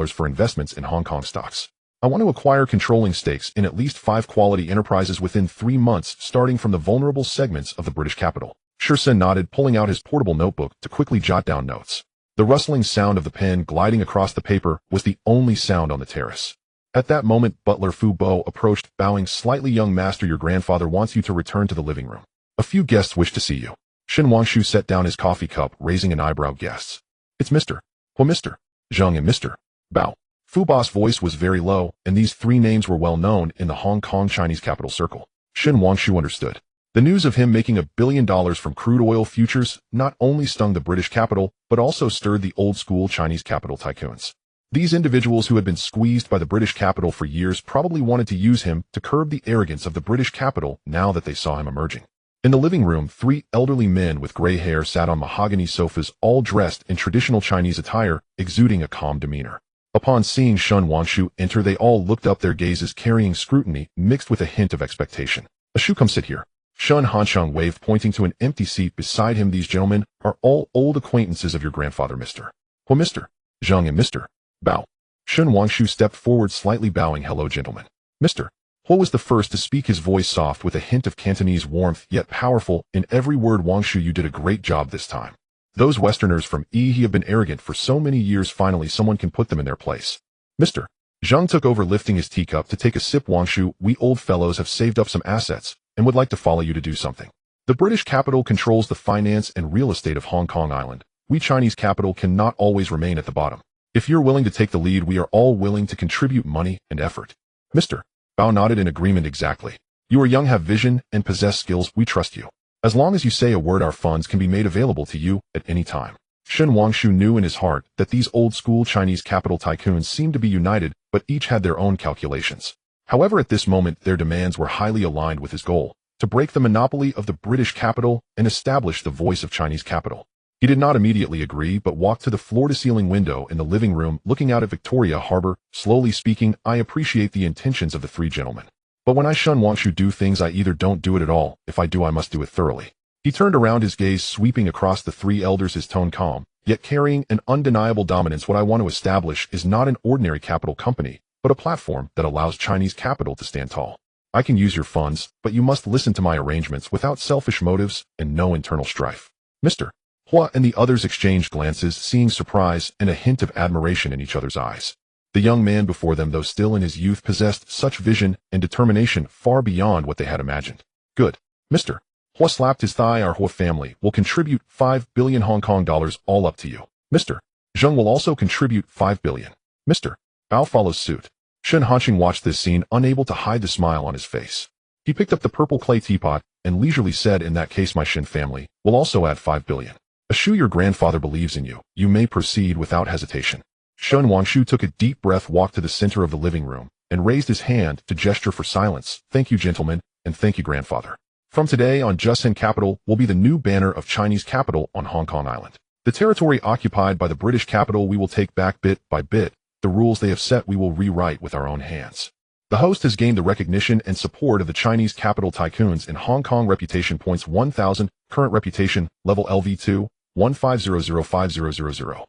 for investments in Hong Kong stocks. I want to acquire controlling stakes in at least 5 quality enterprises within 3 months, starting from the vulnerable segments of the British capital. Shursun nodded, pulling out his portable notebook to quickly jot down notes. The rustling sound of the pen gliding across the paper was the only sound on the terrace. At that moment, Butler Fu Bo approached, bowing slightly. Young master, your grandfather wants you to return to the living room. A few guests wish to see you. Shen Wangshu set down his coffee cup, raising an eyebrow. Guests. It's Mr. Well, Mr. Zheng and Mr. Bao. Fu Ba's voice was very low, and these 3 names were well known in the Hong Kong Chinese capital circle. Shen Wangshu understood. The news of him making $1 billion from crude oil futures not only stung the British capital, but also stirred the old-school Chinese capital tycoons. These individuals who had been squeezed by the British capital for years probably wanted to use him to curb the arrogance of the British capital now that they saw him emerging. In the living room, 3 elderly men with gray hair sat on mahogany sofas, all dressed in traditional Chinese attire, exuding a calm demeanor. Upon seeing Shen Wangshu enter, they all looked up, their gazes carrying scrutiny mixed with a hint of expectation. Ashu, come sit here. Shen Hansheng waved, pointing to an empty seat beside him. These gentlemen are all old acquaintances of your grandfather, Mr. Well, Mr. Zheng and Mr. Bao. Shen Wangshu stepped forward slightly, bowing. Hello, gentlemen. Mr. Huo was the first to speak, his voice soft with a hint of Cantonese warmth, yet powerful in every word. Wangshu, you did a great job this time. Those Westerners from Yi have been arrogant for so many years. Finally, someone can put them in their place. Mr. Zheng took over, lifting his teacup to take a sip. Wangshu, we old fellows have saved up some assets and would like to follow you to do something. The British capital controls the finance and real estate of Hong Kong Island. We Chinese capital cannot always remain at the bottom. If you're willing to take the lead, we are all willing to contribute money and effort. Mr. Bao nodded in agreement. Exactly. You are young, have vision, and possess skills. We trust you. As long as you say a word, our funds can be made available to you at any time. Shen Wangshu knew in his heart that these old-school Chinese capital tycoons seemed to be united, but each had their own calculations. However, at this moment, their demands were highly aligned with his goal, to break the monopoly of the British capital and establish the voice of Chinese capital. He did not immediately agree, but walked to the floor-to-ceiling window in the living room, looking out at Victoria Harbor, slowly speaking. I appreciate the intentions of the 3 gentlemen. But when I Shen Wangshu do things, I either don't do it at all. If I do, I must do it thoroughly. He turned around, his gaze sweeping across the 3 elders, his tone calm, yet carrying an undeniable dominance. What I want to establish is not an ordinary capital company, but a platform that allows Chinese capital to stand tall. I can use your funds, but you must listen to my arrangements without selfish motives and no internal strife. Mr. Hua and the others exchanged glances, seeing surprise and a hint of admiration in each other's eyes. The young man before them, though still in his youth, possessed such vision and determination far beyond what they had imagined. Good. Mr. Hua slapped his thigh. Our Hua family will contribute 5 billion Hong Kong dollars, all up to you. Mr. Zheng will also contribute 5 billion. Mr. Bao follows suit. Shen Hansheng watched this scene, unable to hide the smile on his face. He picked up the purple clay teapot and leisurely said, in that case, my Shen family will also add 5 billion. Ashu, your grandfather believes in you. You may proceed without hesitation. Shen Wangshu took a deep breath, walked to the center of the living room, and raised his hand to gesture for silence. Thank you, gentlemen, and thank you, grandfather. From today on, Justin Capital will be the new banner of Chinese capital on Hong Kong Island. The territory occupied by the British capital we will take back bit by bit. The rules they have set we will rewrite with our own hands. The host has gained the recognition and support of the Chinese capital tycoons in Hong Kong. Reputation points 1000, current reputation, level LV2, 15005000.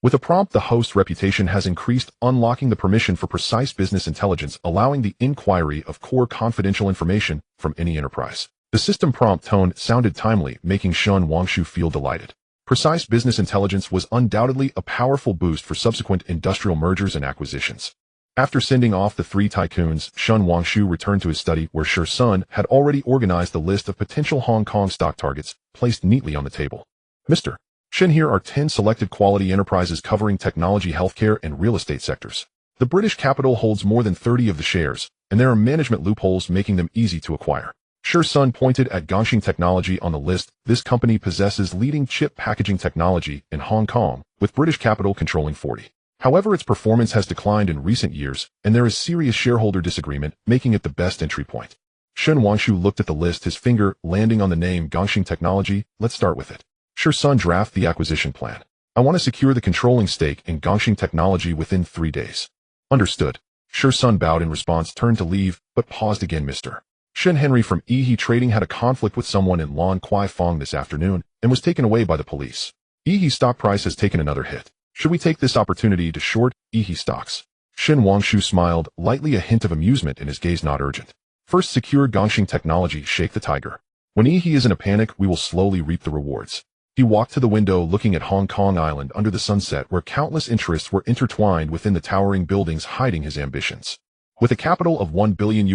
With a prompt, the host's reputation has increased, unlocking the permission for precise business intelligence, allowing the inquiry of core confidential information from any enterprise. The system prompt tone sounded timely, making Shen Wangshu feel delighted. Precise business intelligence was undoubtedly a powerful boost for subsequent industrial mergers and acquisitions. After sending off the 3 tycoons, Shen Wangshu returned to his study, where Shursun had already organized the list of potential Hong Kong stock targets, placed neatly on the table. Mr. Shen, here are 10 selected quality enterprises covering technology, healthcare, and real estate sectors. The British capital holds more than 30 of the shares, and there are management loopholes making them easy to acquire. Shursun pointed at Gongxing Technology on the list. This company possesses leading chip packaging technology in Hong Kong, with British capital controlling 40. However, its performance has declined in recent years, and there is serious shareholder disagreement, making it the best entry point. Shen Wangshu looked at the list, his finger landing on the name Gongxing Technology. Let's start with it. Shursun, draft the acquisition plan. I want to secure the controlling stake in Gongxing Technology within 3 days. Understood. Shursun bowed in response, turned to leave, but paused again. Mr. Shen Henry from Yi Trading had a conflict with someone in Lan Kwai Fong this afternoon and was taken away by the police. Yi stock price has taken another hit. Should we take this opportunity to short Yi stocks? Shen Wangshu smiled, lightly, a hint of amusement in his gaze, not urgent. First, secure Gongxing technology, shake the tiger. When he is in a panic, we will slowly reap the rewards. He walked to the window, looking at Hong Kong Island under the sunset, where countless interests were intertwined within the towering buildings, hiding his ambitions. With a capital of $1 billion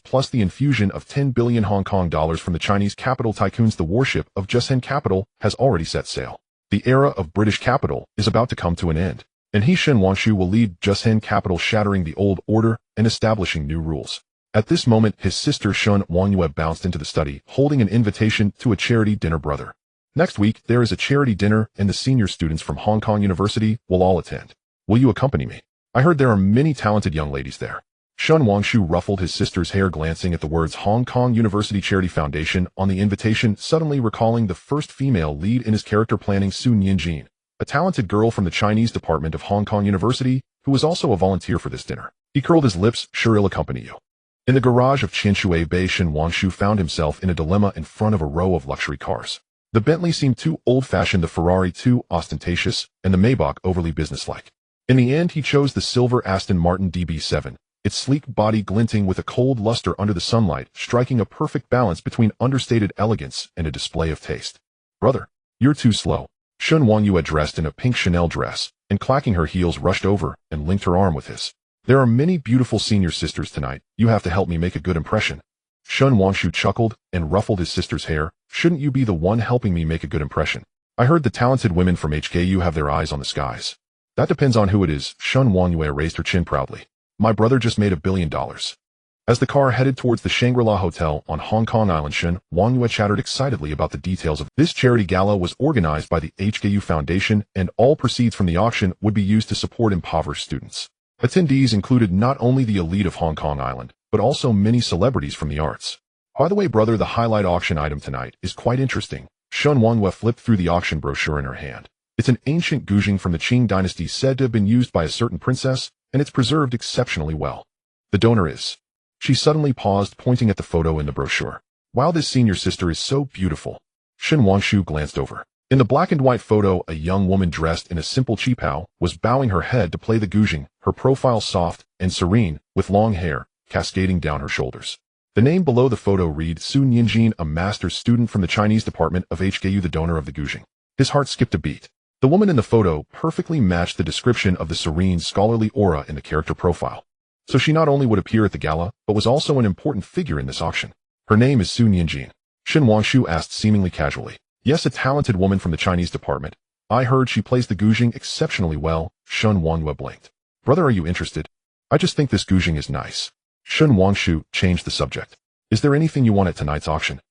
plus the infusion of 10 billion Hong Kong dollars from the Chinese capital tycoons, the warship of Jushen Capital has already set sail. The era of British capital is about to come to an end, and Shen Wangshu will lead Jushen Capital, shattering the old order and establishing new rules. At this moment, his sister Shen Wangyue bounced into the study, holding an invitation to a charity dinner. Brother, next week there is a charity dinner and the senior students from Hong Kong University will all attend. Will you accompany me? I heard there are many talented young ladies there. Shen Wangshu ruffled his sister's hair, glancing at the words Hong Kong University Charity Foundation on the invitation, suddenly recalling the first female lead in his character planning, Su Nianjin, a talented girl from the Chinese department of Hong Kong University, who was also a volunteer for this dinner. He curled his lips. Sure, I'll accompany you. In the garage of Qinshui Bay, Shen Wangshu found himself in a dilemma in front of a row of luxury cars. The Bentley seemed too old-fashioned, the Ferrari too ostentatious, and the Maybach overly businesslike. In the end, he chose the silver Aston Martin DB7, its sleek body glinting with a cold luster under the sunlight, striking a perfect balance between understated elegance and a display of taste. Brother, you're too slow. Shen Wangyue, dressed in a pink Chanel dress, and clacking her heels, rushed over and linked her arm with his. There are many beautiful senior sisters tonight. You have to help me make a good impression. Shen Wangshu chuckled and ruffled his sister's hair. Shouldn't you be the one helping me make a good impression? I heard the talented women from HKU have their eyes on the skies. That depends on who it is. Shen Wangyue raised her chin proudly. My brother just made $1 billion. As the car headed towards the Shangri-La Hotel on Hong Kong Island, Shen Wangyue chattered excitedly about the details of this charity gala. Was organized by the HKU Foundation, and all proceeds from the auction would be used to support impoverished students. Attendees included not only the elite of Hong Kong Island, but also many celebrities from the arts. By the way, brother, the highlight auction item tonight is quite interesting. Shen Wangyue flipped through the auction brochure in her hand. It's an ancient guzheng from the Qing dynasty, said to have been used by a certain princess, and it's preserved exceptionally well. The donor is... She suddenly paused, pointing at the photo in the brochure. Wow, this senior sister is so beautiful. Shen Wangshu glanced over. In the black and white photo, a young woman dressed in a simple qipao was bowing her head to play the guzheng, her profile soft and serene, with long hair cascading down her shoulders. The name below the photo read Su Nianjin, a master's student from the Chinese department of HKU, the donor of the guzheng. His heart skipped a beat. The woman in the photo perfectly matched the description of the serene, scholarly aura in the character profile. So she not only would appear at the gala, but was also an important figure in this auction. Her name is Su Nianjin. Shen Wangshu asked seemingly casually. Yes, a talented woman from the Chinese department. I heard she plays the guzheng exceptionally well. Shen Wangyue blinked. Brother, are you interested? I just think this guzheng is nice. Shen Wangshu changed the subject. Is there anything you want at tonight's auction?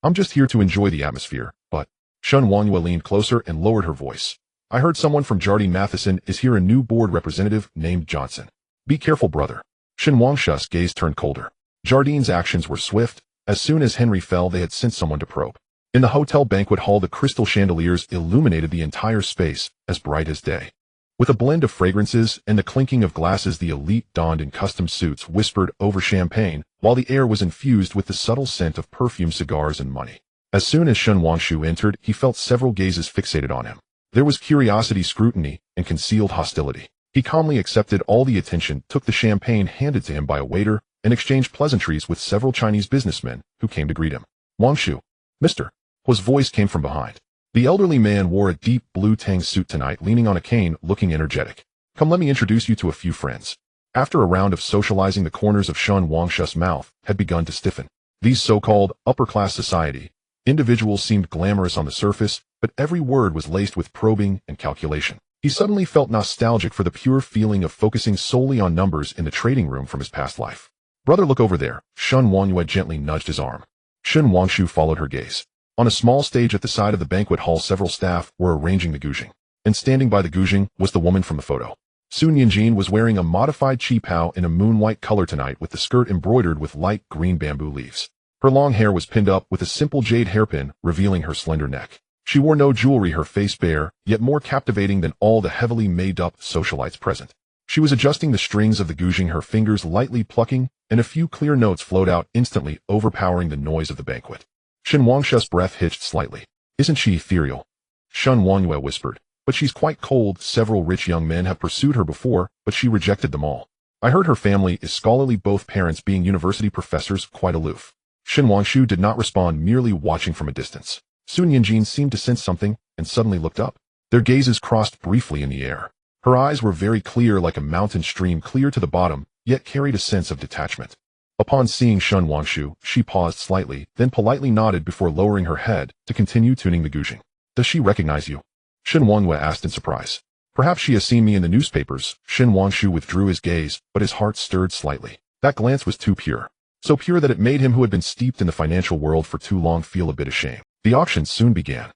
I'm just here to enjoy the atmosphere, but... Shen Wangyue leaned closer and lowered her voice. I heard someone from Jardine Matheson is here, a new board representative named Johnson. Be careful, brother. Shen Wangshu's gaze turned colder. Jardine's actions were swift. As soon as Henry fell, they had sent someone to probe. In the hotel banquet hall, the crystal chandeliers illuminated the entire space, as bright as day. With a blend of fragrances and the clinking of glasses, the elite donned in custom suits whispered over champagne, while the air was infused with the subtle scent of perfumed cigars and money. As soon as Shen Wangshu entered, he felt several gazes fixated on him. There was curiosity, scrutiny, and concealed hostility. He calmly accepted all the attention, took the champagne handed to him by a waiter, and exchanged pleasantries with several Chinese businessmen who came to greet him. Wangshu, Mr. Hu's voice came from behind. The elderly man wore a deep blue tang suit tonight, leaning on a cane, looking energetic. Come, let me introduce you to a few friends. After a round of socializing, the corners of Shen Wangshu's mouth had begun to stiffen. These so-called upper-class society individuals seemed glamorous on the surface, but every word was laced with probing and calculation. He suddenly felt nostalgic for the pure feeling of focusing solely on numbers in the trading room from his past life. Brother, look over there. Shen Wangyue gently nudged his arm. Shen Wangshu followed her gaze. On a small stage at the side of the banquet hall, several staff were arranging the guzheng, and standing by the guzheng was the woman from the photo. Su Nianjin was wearing a modified qipao in a moon-white color tonight, with the skirt embroidered with light green bamboo leaves. Her long hair was pinned up with a simple jade hairpin, revealing her slender neck. She wore no jewelry, her face bare, yet more captivating than all the heavily made-up socialites present. She was adjusting the strings of the guzheng, her fingers lightly plucking, and a few clear notes flowed out instantly, overpowering the noise of the banquet. Shen Wangshu's breath hitched slightly. Isn't she ethereal? Shen Wangyue whispered. But she's quite cold. Several rich young men have pursued her before, but she rejected them all. I heard her family is scholarly, both parents being university professors, quite aloof. Shen Wangshu did not respond, merely watching from a distance. Sun Yinjin seemed to sense something, and suddenly looked up. Their gazes crossed briefly in the air. Her eyes were very clear, like a mountain stream, clear to the bottom, yet carried a sense of detachment. Upon seeing Shen Wangshu, she paused slightly, then politely nodded before lowering her head to continue tuning the guzheng. Does she recognize you? Shen Wangwe asked in surprise. Perhaps she has seen me in the newspapers. Shen Wangshu withdrew his gaze, but his heart stirred slightly. That glance was too pure. So pure that it made him, who had been steeped in the financial world for too long, feel a bit ashamed. The auction soon began.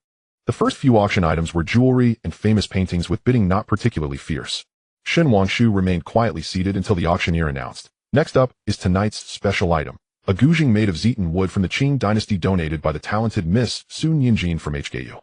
The first few auction items were jewelry and famous paintings, with bidding not particularly fierce. Shen Wangshu remained quietly seated until the auctioneer announced, "Next up is tonight's special item. A guzheng made of Zetan wood from the Qing dynasty, donated by the talented Miss Sun Yinjin from HKU."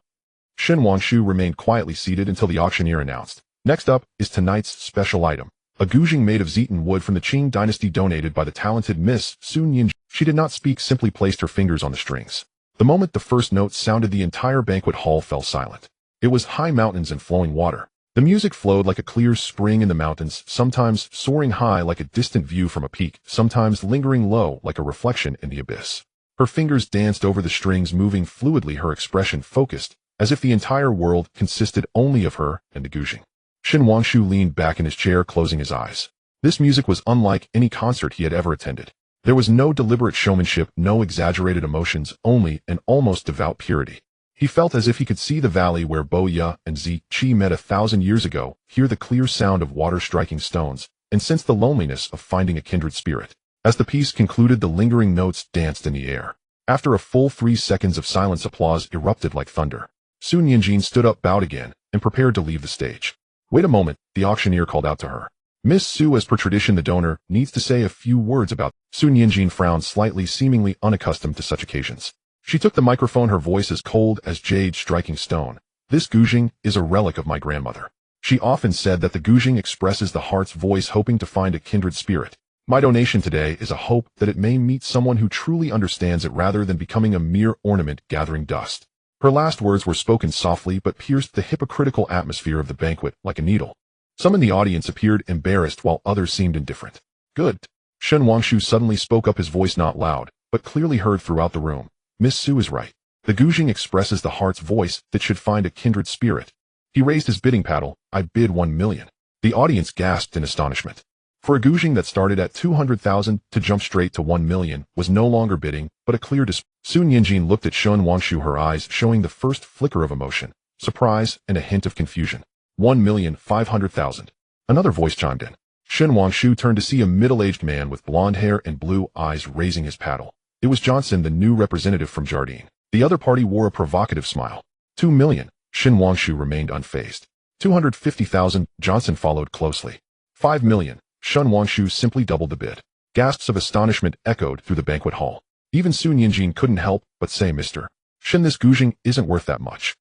Shen Wangshu remained quietly seated until the auctioneer announced, "Next up is tonight's special item. A guzheng made of Zetan wood from the Qing dynasty, donated by the talented Miss Sun Yinjin." She did not speak, simply placed her fingers on the strings. The moment the first note sounded, the entire banquet hall fell silent. It was high mountains and flowing water. The music flowed like a clear spring in the mountains, sometimes soaring high like a distant view from a peak, sometimes lingering low like a reflection in the abyss. Her fingers danced over the strings, moving fluidly, her expression focused, as if the entire world consisted only of her and the guzheng. Shen Wangshu leaned back in his chair, closing his eyes. This music was unlike any concert he had ever attended. There was no deliberate showmanship, no exaggerated emotions, only an almost devout purity. He felt as if he could see the valley where Bo Ya and Zi Qi met 1,000 years ago, hear the clear sound of water striking stones, and sense the loneliness of finding a kindred spirit. As the piece concluded, the lingering notes danced in the air. After a full 3 seconds of silence, applause erupted like thunder. Sun Yinjin stood up, bowed again, and prepared to leave the stage. "Wait a moment," the auctioneer called out to her. "Miss Su, as per tradition, the donor, needs to say a few words about..." Sun Yinjin frowned slightly, seemingly unaccustomed to such occasions. She took the microphone, her voice as cold as jade striking stone. "This guzheng is a relic of my grandmother. She often said that the guzheng expresses the heart's voice, hoping to find a kindred spirit. My donation today is a hope that it may meet someone who truly understands it, rather than becoming a mere ornament gathering dust." Her last words were spoken softly, but pierced the hypocritical atmosphere of the banquet like a needle. Some in the audience appeared embarrassed, while others seemed indifferent. "Good." Shen Wangshu suddenly spoke up, his voice not loud, but clearly heard throughout the room. "Miss Su is right. The guzheng expresses the heart's voice that should find a kindred spirit." He raised his bidding paddle. "I bid 1 million. The audience gasped in astonishment. For a guzheng that started at 200,000 to jump straight to 1 million was no longer bidding, but a clear Sun Yinjin looked at Shen Wangshu, her eyes showing the first flicker of emotion, surprise, and a hint of confusion. 1,500,000. Another voice chimed in. Shen Wangshu turned to see a middle-aged man with blonde hair and blue eyes raising his paddle. It was Johnson, the new representative from Jardine. The other party wore a provocative smile. 2 million. Shen Wangshu remained unfazed. 250,000. Johnson followed closely. 5 million. Shen Wangshu simply doubled the bid. Gasps of astonishment echoed through the banquet hall. Even Sun Yinjin couldn't help but say, "Mr. Shen, this guzheng isn't worth that much."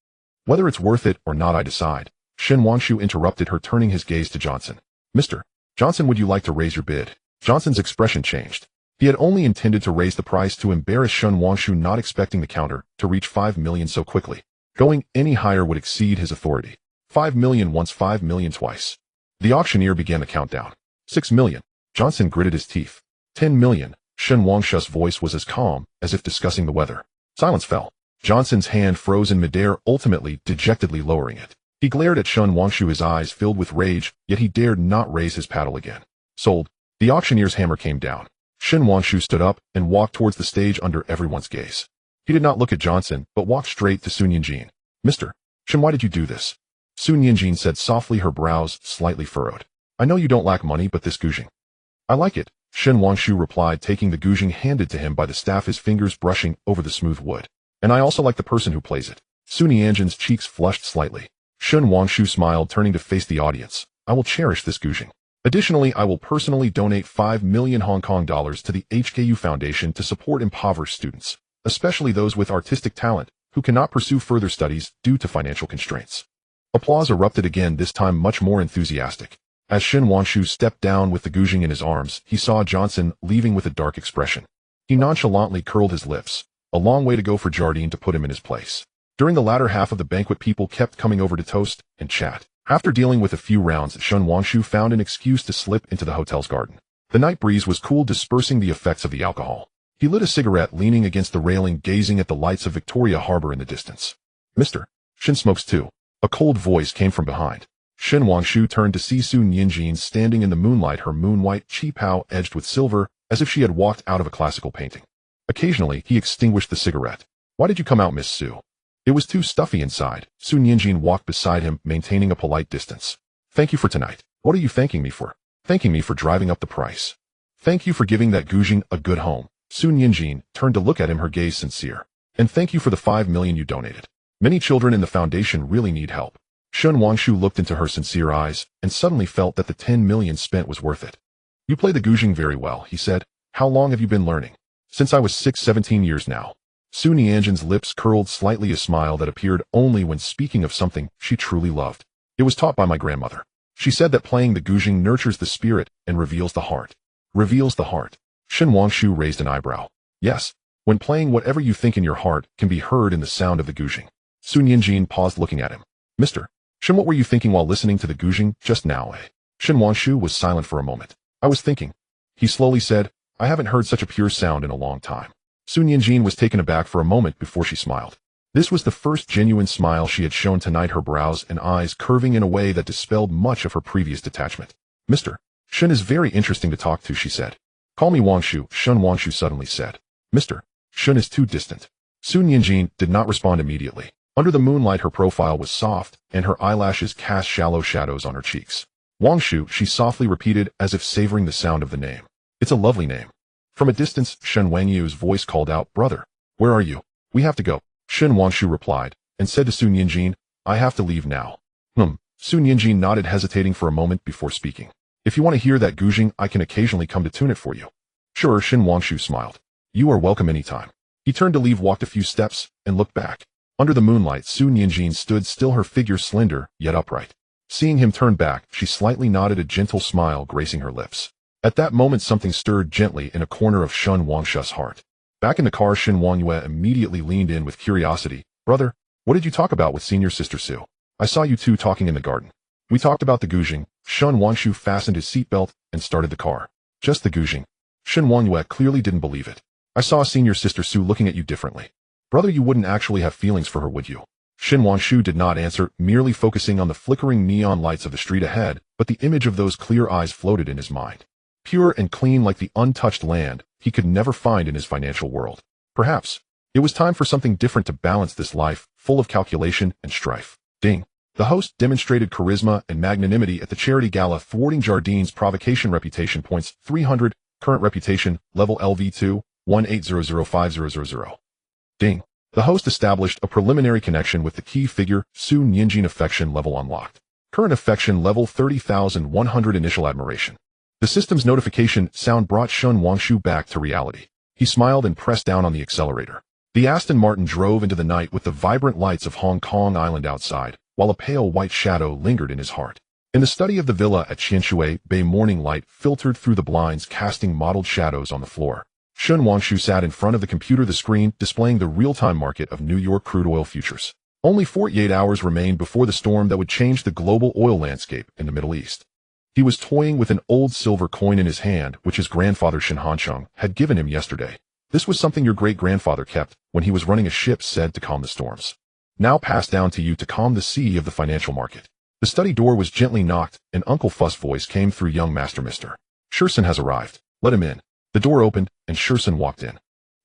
"Whether it's worth it or not, I decide." Shen Wangshu interrupted her, turning his gaze to Johnson. "Mr. Johnson, would you like to raise your bid?" Johnson's expression changed. He had only intended to raise the price to embarrass Shen Wangshu, not expecting the counter to reach 5 million so quickly. Going any higher would exceed his authority. 5 million once, 5 million twice. The auctioneer began the countdown. 6 million. Johnson gritted his teeth. 10 million. Shen Wangshu's voice was as calm as if discussing the weather. Silence fell. Johnson's hand froze in midair, ultimately dejectedly lowering it. He glared at Shen Wangshu, his eyes filled with rage, yet he dared not raise his paddle again. "Sold." The auctioneer's hammer came down. Shen Wangshu stood up and walked towards the stage under everyone's gaze. He did not look at Johnson, but walked straight to Sun Yinjin. "Mr. Shen, why did you do this?" Sun Yinjin said softly, her brows slightly furrowed. "I know you don't lack money, but this guzheng, I like it." Shen Wangshu replied, taking the guzheng handed to him by the staff, his fingers brushing over the smooth wood. "And I also like the person who plays it." Sun Yanjin's cheeks flushed slightly. Shen Wangshu smiled, turning to face the audience. "I will cherish this guzheng. Additionally, I will personally donate 5 million Hong Kong dollars to the HKU Foundation to support impoverished students, especially those with artistic talent who cannot pursue further studies due to financial constraints." Applause erupted again, this time much more enthusiastic. As Shen Wangshu stepped down with the guzheng in his arms, he saw Johnson leaving with a dark expression. He nonchalantly curled his lips. A long way to go for Jardine to put him in his place. During the latter half of the banquet, people kept coming over to toast and chat. After dealing with a few rounds, Shen Wangshu found an excuse to slip into the hotel's garden. The night breeze was cool, dispersing the effects of the alcohol. He lit a cigarette, leaning against the railing, gazing at the lights of Victoria Harbor in the distance. Mr. Shen smokes too. A cold voice came from behind. Shen Wangshu turned to see Su Nianjin standing in the moonlight, her moon-white qipao edged with silver, as if she had walked out of a classical painting. Occasionally, he extinguished the cigarette. Why did you come out, Miss Su? It was too stuffy inside. Su Nianjin walked beside him, maintaining a polite distance. Thank you for tonight. What are you thanking me for? Thanking me for driving up the price. Thank you for giving that Gujing a good home. Su Nianjin turned to look at him, her gaze sincere. And thank you for the 5 million you donated. Many children in the foundation really need help. Shen Wangshu looked into her sincere eyes, and suddenly felt that the 10 million spent was worth it. You play the Gujing very well, he said. How long have you been learning? Since I was 17 years now. Su Nianjin's lips curled slightly, a smile that appeared only when speaking of something she truly loved. It was taught by my grandmother. She said that playing the Gujing nurtures the spirit and reveals the heart. Reveals the heart. Shen Wangshu raised an eyebrow. Yes, when playing, whatever you think in your heart can be heard in the sound of the Gujing. Su Nianjin paused, looking at him. Mr. Shen, what were you thinking while listening to the Gujing just now, eh? Shen Wangshu was silent for a moment. I was thinking. He slowly said, I haven't heard such a pure sound in a long time. Su Nianjin was taken aback for a moment before she smiled. This was the first genuine smile she had shown tonight, her brows and eyes curving in a way that dispelled much of her previous detachment. Mr. Shen is very interesting to talk to, she said. Call me Wangshu, Shen Wangshu suddenly said. Mr. Shen is too distant. Su Nianjin did not respond immediately. Under the moonlight, her profile was soft, and her eyelashes cast shallow shadows on her cheeks. Wangshu, she softly repeated, as if savoring the sound of the name. It's a lovely name. From a distance, Shen Wangyu's voice called out, Brother, where are you? We have to go. Shen Wangshu replied, and said to Su Nianjin, I have to leave now. Su Nianjin nodded, hesitating for a moment before speaking. If you want to hear that Gujing, I can occasionally come to tune it for you. Sure, Shen Wangshu smiled. You are welcome anytime. He turned to leave, walked a few steps, and looked back. Under the moonlight, Su Nianjin stood still, her figure slender, yet upright. Seeing him turn back, she slightly nodded, a gentle smile gracing her lips. At that moment, something stirred gently in a corner of Shen Wangshu's heart. Back in the car, Shen Wangyue immediately leaned in with curiosity. Brother, what did you talk about with senior sister Su? I saw you two talking in the garden. We talked about the Gujing. Shen Wangshu fastened his seatbelt and started the car. Just the Gujing. Shen Wangyue clearly didn't believe it. I saw senior sister Su looking at you differently. Brother, you wouldn't actually have feelings for her, would you? Shen Wangshu did not answer, merely focusing on the flickering neon lights of the street ahead, but the image of those clear eyes floated in his mind. Pure and clean like the untouched land he could never find in his financial world. Perhaps it was time for something different to balance this life, full of calculation and strife. Ding. The host demonstrated charisma and magnanimity at the charity gala, thwarting Jardine's provocation. Reputation points 300, current reputation, level LV2, 1800500. Ding. The host established a preliminary connection with the key figure, Su Nianjin. Affection level unlocked. Current affection level 30,100. Initial admiration. The system's notification sound brought Shen Wangshu back to reality. He smiled and pressed down on the accelerator. The Aston Martin drove into the night with the vibrant lights of Hong Kong Island outside, while a pale white shadow lingered in his heart. In the study of the villa at Qianshui Bay, morning light filtered through the blinds, casting mottled shadows on the floor. Shen Wangshu sat in front of the computer, the screen displaying the real-time market of New York crude oil futures. Only 48 hours remained before the storm that would change the global oil landscape in the Middle East. He was toying with an old silver coin in his hand, which his grandfather Shen Hancheng had given him yesterday. This was something your great-grandfather kept when he was running a ship said to calm the storms. Now passed down to you to calm the sea of the financial market. The study door was gently knocked, and Uncle Fuss' voice came through. Young master, Mr. Shurson has arrived. Let him in. The door opened, and Shurson walked in.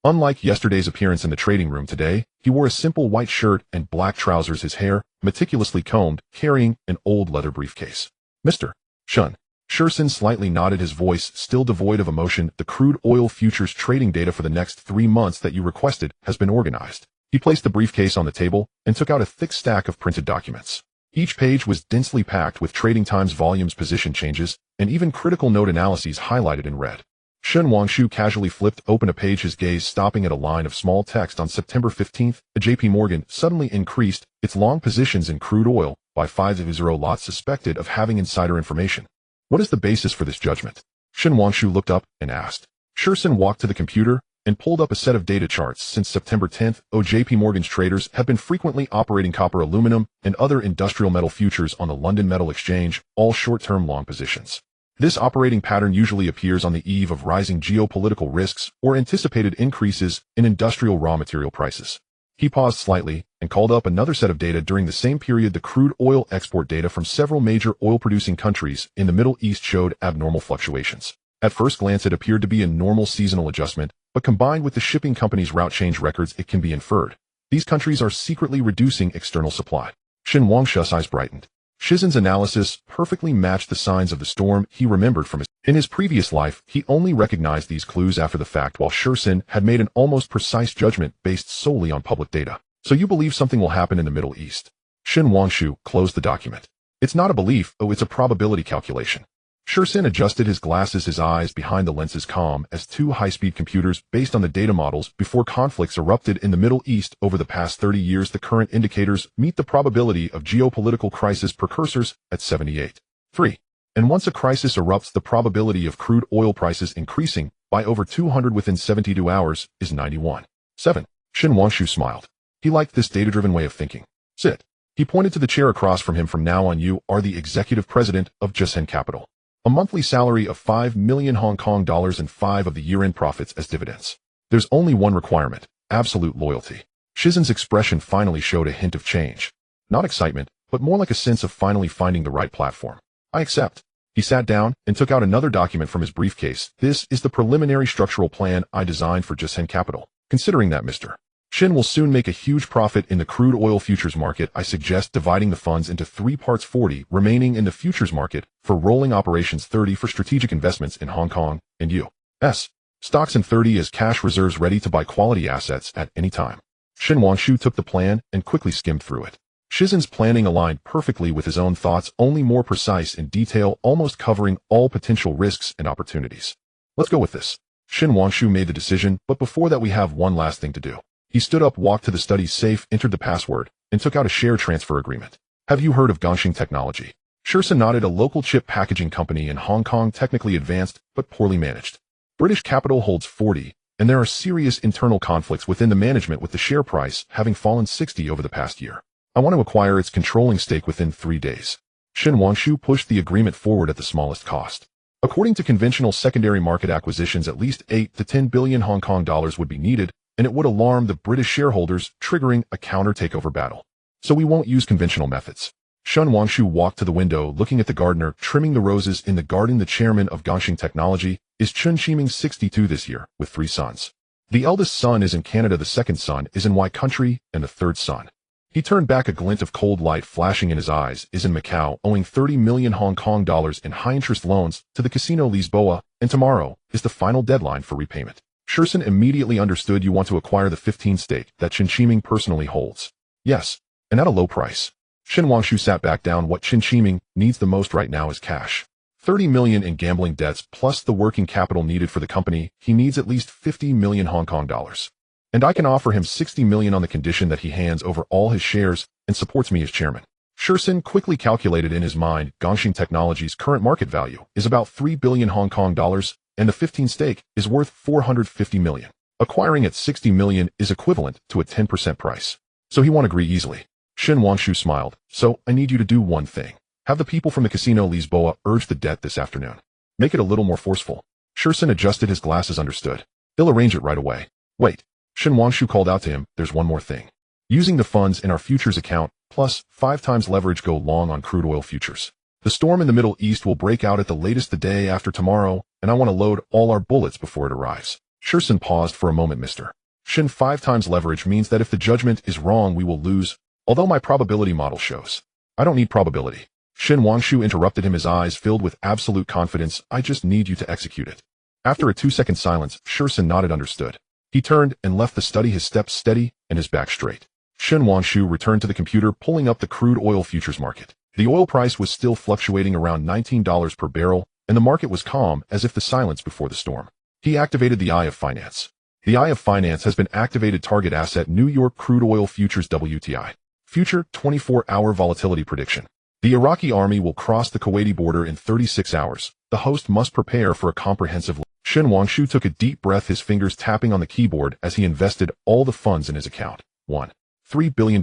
Unlike yesterday's appearance in the trading room, today, he wore a simple white shirt and black trousers, his hair meticulously combed, carrying an old leather briefcase. Mr. Shen. Shurson slightly nodded, his voice still devoid of emotion. The crude oil futures trading data for the next 3 months that you requested has been organized. He placed the briefcase on the table and took out a thick stack of printed documents. Each page was densely packed with trading times, volumes, position changes, and even critical note analyses highlighted in red. Shen Wangshu casually flipped open a page, his gaze stopping at a line of small text. On September 15th, JP Morgan suddenly increased its long positions in crude oil by 50 lots, suspected of having insider information. What is the basis for this judgment? Shen Wangshu looked up and asked. Shurson walked to the computer and pulled up a set of data charts. Since September 10th, JP Morgan's traders have been frequently operating copper, aluminum, and other industrial metal futures on the London Metal Exchange, all short-term long positions. This operating pattern usually appears on the eve of rising geopolitical risks or anticipated increases in industrial raw material prices. He paused slightly and called up another set of data during the same period. The crude oil export data from several major oil-producing countries in the Middle East showed abnormal fluctuations. At first glance, it appeared to be a normal seasonal adjustment, but combined with the shipping company's route change records, it can be inferred these countries are secretly reducing external supply. Shin Wangshu's eyes brightened. Shizen's analysis perfectly matched the signs of the storm he remembered from in his previous life. He only recognized these clues after the fact, while Shursin had made an almost precise judgment based solely on public data. So you believe something will happen in the Middle East? Shin Wangshu closed the document. It's not a belief, it's a probability calculation. Shursin adjusted his glasses, his eyes behind the lenses calm as two high-speed computers based on the data models before conflicts erupted in the Middle East over the past 30 years. The current indicators meet the probability of geopolitical crisis precursors at 78.3. And once a crisis erupts, the probability of crude oil prices increasing by over 200 within 72 hours is 91.7. Shin Wangshu smiled. He liked this data-driven way of thinking. Sit. He pointed to the chair across from him. From now on, you are the executive president of Jissen Capital. A monthly salary of 5 million Hong Kong dollars and 5 of the year-end profits as dividends. There's only one requirement: absolute loyalty. Shizen's expression finally showed a hint of change. Not excitement, but more like a sense of finally finding the right platform. I accept. He sat down and took out another document from his briefcase. This is the preliminary structural plan I designed for Jissen Capital. Considering that Mr. Shin will soon make a huge profit in the crude oil futures market, I suggest dividing the funds into 3 parts: 40 remaining in the futures market for rolling operations, 30 for strategic investments in Hong Kong and U.S. stocks, and 30 as cash reserves ready to buy quality assets at any time. Shin Wangshu took the plan and quickly skimmed through it. Shizen's planning aligned perfectly with his own thoughts, only more precise in detail, almost covering all potential risks and opportunities. Let's go with this. Shin Wangshu made the decision, but before that we have one last thing to do. He stood up, walked to the study safe, entered the password, and took out a share transfer agreement. Have you heard of Gongxing Technology? Shursin nodded. A local chip packaging company in Hong Kong, technically advanced, but poorly managed. British capital holds 40, and there are serious internal conflicts within the management, with the share price having fallen 60 over the past year. I want to acquire its controlling stake within 3 days. Shin Wangshu pushed the agreement forward at the smallest cost. According to conventional secondary market acquisitions, at least 8 to 10 billion Hong Kong dollars would be needed, and it would alarm the British shareholders, triggering a counter-takeover battle. So we won't use conventional methods. Shin Wangshu walked to the window, looking at the gardener trimming the roses in the garden. The chairman of Gongxing Technology is Chun Shiming, 62 this year, with 3 sons. The eldest son is in Canada, the second son is in Y country, and the third son, he turned back, a glint of cold light flashing in his eyes, is in Macau, owing 30 million Hong Kong dollars in high-interest loans to the Casino Lisboa, and tomorrow is the final deadline for repayment. Shursin immediately understood. You want to acquire the 15 stake that Chen Shiming personally holds. Yes, and at a low price. Shin Wangshu sat back down. What Chen Shiming needs the most right now is cash. 30 million in gambling debts plus the working capital needed for the company. He needs at least 50 million Hong Kong dollars. And I can offer him 60 million on the condition that he hands over all his shares and supports me as chairman. Shursin quickly calculated in his mind. Gongxing Technology's current market value is about 3 billion Hong Kong dollars, and the 15 stake is worth 450 million. Acquiring at 60 million is equivalent to a 10% price. So he won't agree easily. Shin Wangshu smiled. So I need you to do one thing. Have the people from the Casino Lisboa urge the debt this afternoon. Make it a little more forceful. Shursin adjusted his glasses. Understood. They'll arrange it right away. Wait. Shin Wangshu called out to him. There's one more thing. Using the funds in our futures account, plus 5 times leverage, go long on crude oil futures. The storm in the Middle East will break out at the latest the day after tomorrow, and I want to load all our bullets before it arrives. Shursin paused for a moment. Mr. Shin, 5 times leverage means that if the judgment is wrong, we will lose, although my probability model shows. I don't need probability. Shin Wangshu interrupted him, his eyes filled with absolute confidence. I just need you to execute it. After a 2-second silence, Shursin nodded. Understood. He turned and left the study, his steps steady and his back straight. Shin Wangshu returned to the computer, pulling up the crude oil futures market. The oil price was still fluctuating around $19 per barrel, and the market was calm as if the silence before the storm. He activated the Eye of Finance. The Eye of Finance has been activated. Target asset: New York crude oil futures WTI. Future 24-hour volatility prediction. The Iraqi army will cross the Kuwaiti border in 36 hours. The host must prepare for a comprehensive Shen Wangshu took a deep breath, his fingers tapping on the keyboard as he invested all the funds in his account. $3 billion,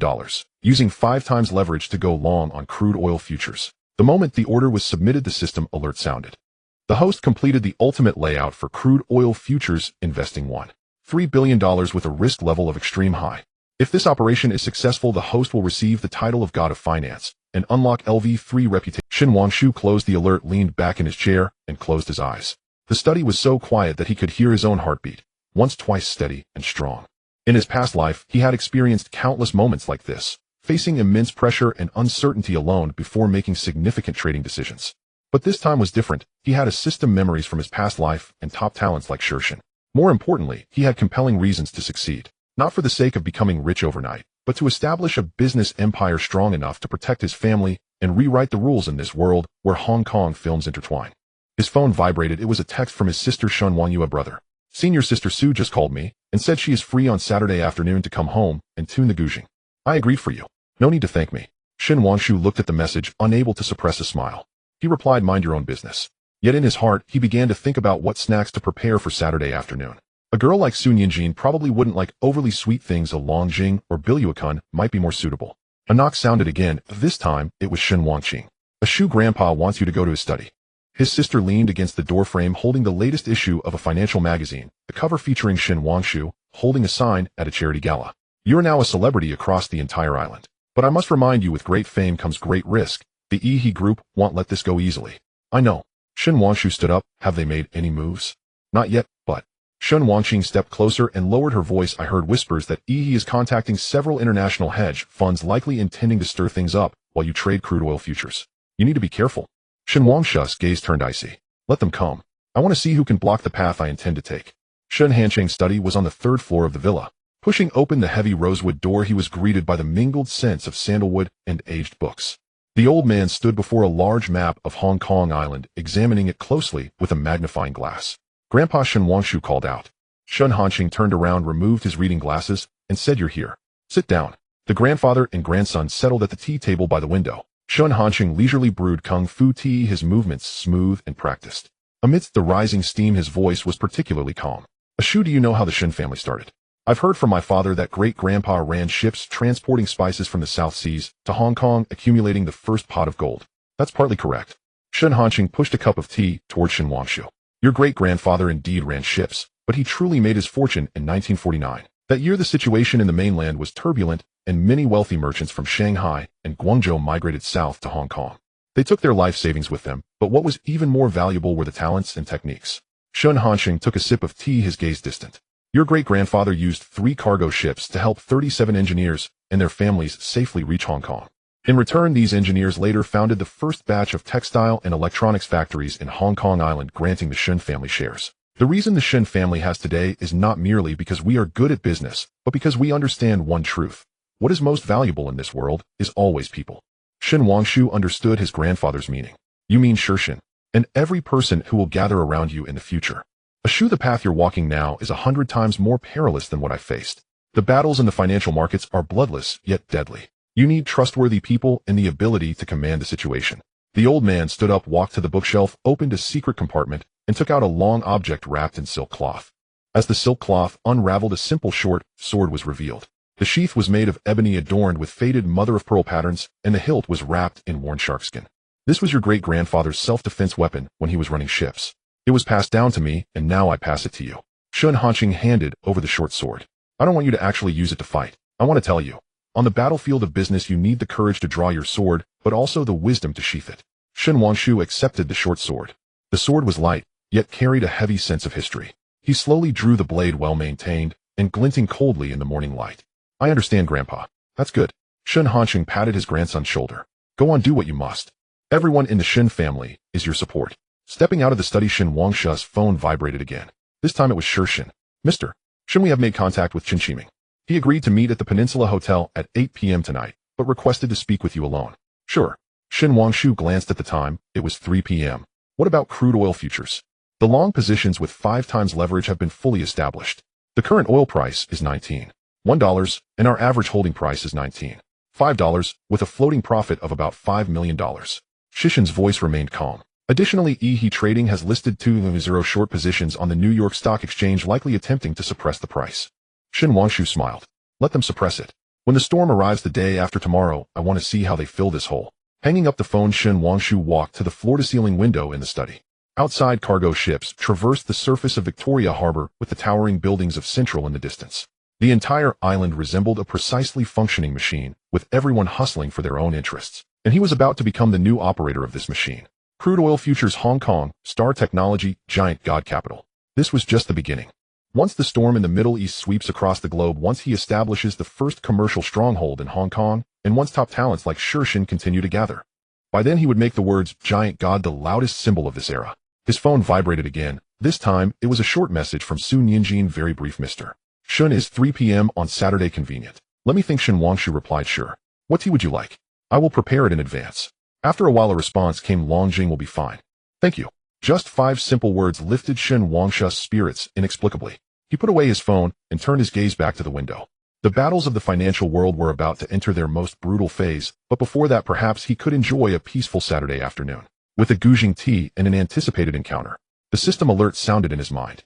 using 5 times leverage to go long on crude oil futures. The moment the order was submitted, the system alert sounded. The host completed the ultimate layout for crude oil futures, investing $3 billion with a risk level of extreme high. If this operation is successful, the host will receive the title of God of Finance and unlock LV3 reputation. Shen Wangshu closed the alert, leaned back in his chair, and closed his eyes. The study was so quiet that he could hear his own heartbeat, once twice steady and strong. In his past life, he had experienced countless moments like this, facing immense pressure and uncertainty alone before making significant trading decisions. But this time was different. He had a system, memories from his past life, and top talents like Shershin. More importantly, he had compelling reasons to succeed, not for the sake of becoming rich overnight, but to establish a business empire strong enough to protect his family and rewrite the rules in this world where Hong Kong films intertwine. His phone vibrated. It was a text from his sister Shen Wangyue, brother. Senior sister Sue just called me and said she is free on Saturday afternoon to come home and tune the Gujing. I agreed for you. No need to thank me. Shen Wangshu looked at the message, unable to suppress a smile. He replied, mind your own business. Yet in his heart, he began to think about what snacks to prepare for Saturday afternoon. A girl like Sun Yinjin probably wouldn't like overly sweet things. A Longjing or Biluakun might be more suitable. A knock sounded again. This time, it was Shen Wangqing. A Shu, grandpa wants you to go to his study. His sister leaned against the doorframe holding the latest issue of a financial magazine, the cover featuring Shen Wangshu, holding a sign at a charity gala. You're now a celebrity across the entire island. But I must remind you, with great fame comes great risk. The Ehe Group won't let this go easily. I know. Shen Wangshu stood up. Have they made any moves? Not yet, but... Shen Wangqing stepped closer and lowered her voice. I heard whispers that Ehe is contacting several international hedge funds, likely intending to stir things up while you trade crude oil futures. You need to be careful. Shen Wangshu's gaze turned icy. Let them come. I want to see who can block the path I intend to take. Shen Hancheng's study was on the 3rd floor of the villa. Pushing open the heavy rosewood door, he was greeted by the mingled scents of sandalwood and aged books. The old man stood before a large map of Hong Kong Island, examining it closely with a magnifying glass. Grandpa, Shen Wangshu called out. Shen Hancheng turned around, removed his reading glasses, and said, you're here. Sit down. The grandfather and grandson settled at the tea table by the window. Shen Hancheng leisurely brewed kung fu tea, his movements smooth and practiced. Amidst the rising steam, his voice was particularly calm. Ashu, do you know how the Shen family started? I've heard from my father that great-grandpa ran ships transporting spices from the South Seas to Hong Kong, accumulating the first pot of gold. That's partly correct. Shen Hancheng pushed a cup of tea toward Shen Wangshu. Your great-grandfather indeed ran ships, but he truly made his fortune in 1949. That year the situation in the mainland was turbulent, and many wealthy merchants from Shanghai and Guangzhou migrated south to Hong Kong. They took their life savings with them, but what was even more valuable were the talents and techniques. Shen Hancheng took a sip of tea, his gaze distant. Your great-grandfather used 3 cargo ships to help 37 engineers and their families safely reach Hong Kong. In return, these engineers later founded the first batch of textile and electronics factories in Hong Kong Island, granting the Shen family shares. The reason the Shen family has today is not merely because we are good at business, but because we understand one truth. What is most valuable in this world is always people. Shen Wangshu understood his grandfather's meaning. You mean Shershin, and every person who will gather around you in the future. Ashu, the path you're walking now is 100 times more perilous than what I faced. The battles in the financial markets are bloodless, yet deadly. You need trustworthy people and the ability to command the situation. The old man stood up, walked to the bookshelf, opened a secret compartment, and took out a long object wrapped in silk cloth. As the silk cloth unraveled, a simple short sword was revealed. The sheath was made of ebony, adorned with faded mother-of-pearl patterns, and the hilt was wrapped in worn sharkskin. This was your great-grandfather's self-defense weapon when he was running ships. It was passed down to me, and now I pass it to you. Shen Hancheng handed over the short sword. I don't want you to actually use it to fight. I want to tell you. On the battlefield of business, you need the courage to draw your sword, but also the wisdom to sheath it. Shen Wangshu accepted the short sword. The sword was light, yet carried a heavy sense of history. He slowly drew the blade, well-maintained, and glinting coldly in the morning light. I understand, Grandpa. That's good. Shen Hancheng patted his grandson's shoulder. Go on, do what you must. Everyone in the Shen family is your support. Stepping out of the study, Shen Wangshu's phone vibrated again. This time it was Shershin. Mr. Shen, we have made contact with Chen Qiming. He agreed to meet at the Peninsula Hotel at 8 p.m. tonight, but requested to speak with you alone. Sure. Shen Wangshu glanced at the time. It was 3 p.m. What about crude oil futures? The long positions with 5 times leverage have been fully established. The current oil price is $19.1, and our average holding price is $19.5, with a floating profit of about $5 million. Shishin's voice remained calm. Additionally, EHE Trading has listed 2 short positions on the New York Stock Exchange, likely attempting to suppress the price. Shen Wangshu smiled. Let them suppress it. When the storm arrives the day after tomorrow, I want to see how they fill this hole. Hanging up the phone, Shen Wangshu walked to the floor-to-ceiling window in the study. Outside, cargo ships traversed the surface of Victoria Harbor with the towering buildings of Central in the distance. The entire island resembled a precisely functioning machine, with everyone hustling for their own interests. And he was about to become the new operator of this machine. Crude oil futures Hong Kong, Star Technology, Giant God Capital. This was just the beginning. Once the storm in the Middle East sweeps across the globe, once he establishes the first commercial stronghold in Hong Kong, and once top talents like Shin continue to gather. By then he would make the words Giant God the loudest symbol of this era. His phone vibrated again. This time, it was a short message from Su Nianjin. Very brief, Mr. Shun, is 3 p.m. on Saturday convenient? Let me think. Shen Wangshu replied, sure. What tea would you like? I will prepare it in advance. After a while a response came, Longjing will be fine. Thank you. Just 5 simple words lifted Shen Wangshu's spirits inexplicably. He put away his phone and turned his gaze back to the window. The battles of the financial world were about to enter their most brutal phase, but before that perhaps he could enjoy a peaceful Saturday afternoon. With a Gujing tea and an anticipated encounter. The system alert sounded in his mind.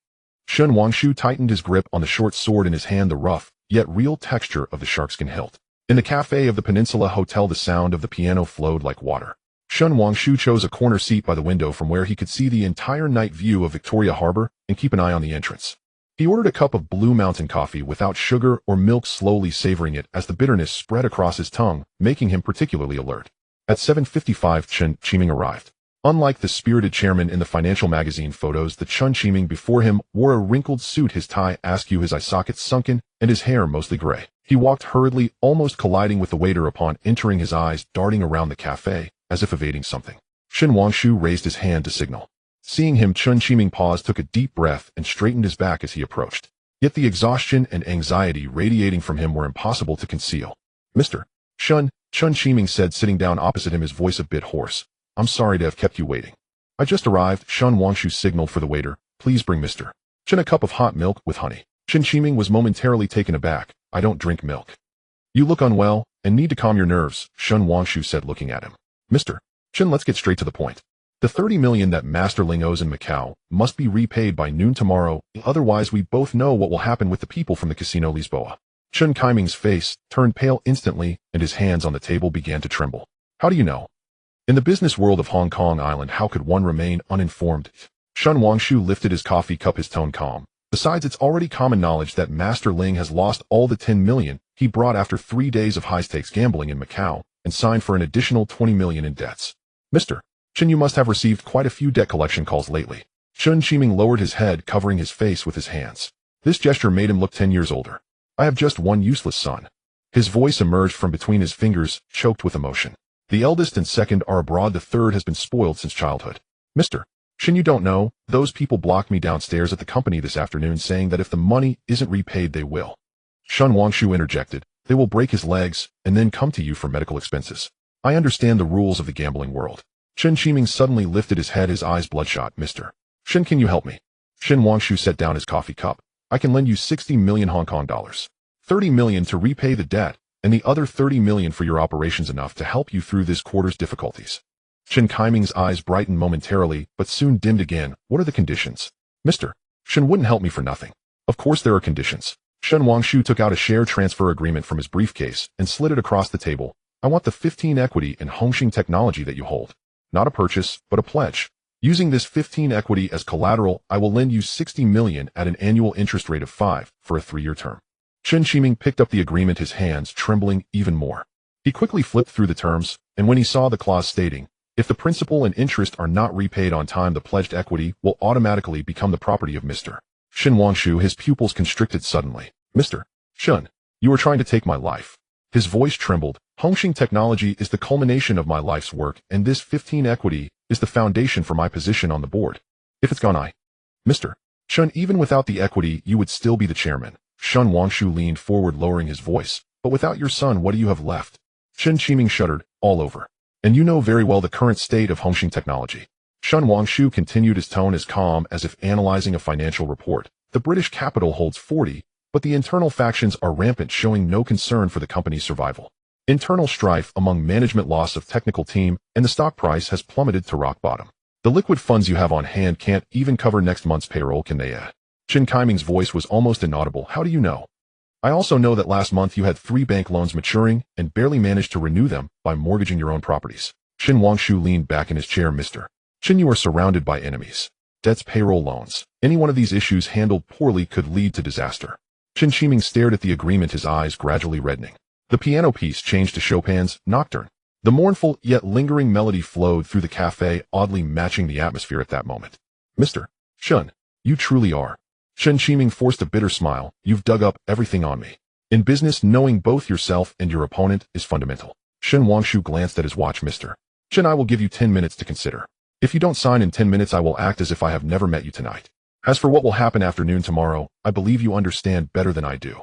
Shen Wangshu tightened his grip on the short sword in his hand, the rough, yet real texture of the sharkskin hilt. In the cafe of the Peninsula Hotel the sound of the piano flowed like water. Shen Wangshu chose a corner seat by the window from where he could see the entire night view of Victoria Harbor and keep an eye on the entrance. He ordered a cup of Blue Mountain coffee without sugar or milk, slowly savoring it as the bitterness spread across his tongue, making him particularly alert. At 7:55 Chen Qiming arrived. Unlike the spirited chairman in the financial magazine photos, the Chen Qiming before him wore a wrinkled suit, his tie askew, his eye sockets sunken, and his hair mostly gray. He walked hurriedly, almost colliding with the waiter upon entering, his eyes darting around the cafe, as if evading something. Shen Wangshu raised his hand to signal. Seeing him, Chen Qiming paused, took a deep breath, and straightened his back as he approached. Yet the exhaustion and anxiety radiating from him were impossible to conceal. Mr. Chen Qiming said, sitting down opposite him, his voice a bit hoarse. I'm sorry to have kept you waiting. I just arrived. Shen Wangshu signaled for the waiter. Please bring Mr. Chen a cup of hot milk with honey. Chen Qiming was momentarily taken aback. I don't drink milk. You look unwell and need to calm your nerves, Shen Wangshu said, looking at him. Mr. Chen, let's get straight to the point. The 30 million that Master Ling owes in Macau must be repaid by noon tomorrow, otherwise we both know what will happen with the people from the Casino Lisboa. Chen Qiming's face turned pale instantly, and his hands on the table began to tremble. How do you know? In the business world of Hong Kong Island, how could one remain uninformed? Shen Wangshu lifted his coffee cup, his tone calm. Besides, it's already common knowledge that Master Ling has lost all the 10 million he brought after 3 days of high-stakes gambling in Macau, and signed for an additional 20 million in debts. Mr. Chen, you must have received quite a few debt collection calls lately. Chen Qiming lowered his head, covering his face with his hands. This gesture made him look 10 years older. I have just one useless son. His voice emerged from between his fingers, choked with emotion. The eldest and second are abroad, the third has been spoiled since childhood. Mr. Chen, you don't know, those people blocked me downstairs at the company this afternoon, saying that if the money isn't repaid they will. Shen Wangshu interjected. They will break his legs, and then come to you for medical expenses. I understand the rules of the gambling world. Chen Qiming suddenly lifted his head, his eyes bloodshot. Mr. Shen, can you help me? Shen Wangshu set down his coffee cup. I can lend you 60 million Hong Kong dollars. 30 million to repay the debt, and the other 30 million for your operations, enough to help you through this quarter's difficulties. Chen Qiming's eyes brightened momentarily, but soon dimmed again. What are the conditions? Mr. Shen wouldn't help me for nothing. Of course there are conditions. Shen Wangshu took out a share transfer agreement from his briefcase and slid it across the table. I want the 15 equity in Hongxing Technology that you hold. Not a purchase, but a pledge. Using this 15 equity as collateral, I will lend you 60 million at an annual interest rate of 5 for a 3-year term. Chen Qiming picked up the agreement, his hands trembling even more. He quickly flipped through the terms, and when he saw the clause stating, if the principal and interest are not repaid on time, the pledged equity will automatically become the property of Mr. Shen Wangshu, his pupils constricted suddenly. Mr. Shen, you are trying to take my life. His voice trembled. Hongxing Technology is the culmination of my life's work, and this 15 equity is the foundation for my position on the board. If it's gone, Mr. Shen, even without the equity, you would still be the chairman. Shen Wangshu leaned forward, lowering his voice. But without your son, what do you have left? Chen Qiming shuddered, all over. And you know very well the current state of Hongxing Technology. Shen Wangshu continued, his tone as calm as if analyzing a financial report. The British capital holds 40, but the internal factions are rampant, showing no concern for the company's survival. Internal strife among management, loss of technical team, and the stock price has plummeted to rock bottom. The liquid funds you have on hand can't even cover next month's payroll, can they? Chen Kaiming's voice was almost inaudible. How do you know? I also know that last month you had 3 bank loans maturing and barely managed to renew them by mortgaging your own properties. Chen Wangshu leaned back in his chair. Mr. Chen, you are surrounded by enemies. Debts, payroll, loans. Any one of these issues handled poorly could lead to disaster. Chen Qiming stared at the agreement, his eyes gradually reddening. The piano piece changed to Chopin's Nocturne. The mournful yet lingering melody flowed through the cafe, oddly matching the atmosphere at that moment. Mr. Chen, you truly are. Chen Qiming forced a bitter smile. You've dug up everything on me. In business, knowing both yourself and your opponent is fundamental. Shen Wangshu glanced at his watch. Mr. Chen, I will give you 10 minutes to consider. If you don't sign in 10 minutes, I will act as if I have never met you tonight. As for what will happen afternoon tomorrow, I believe you understand better than I do.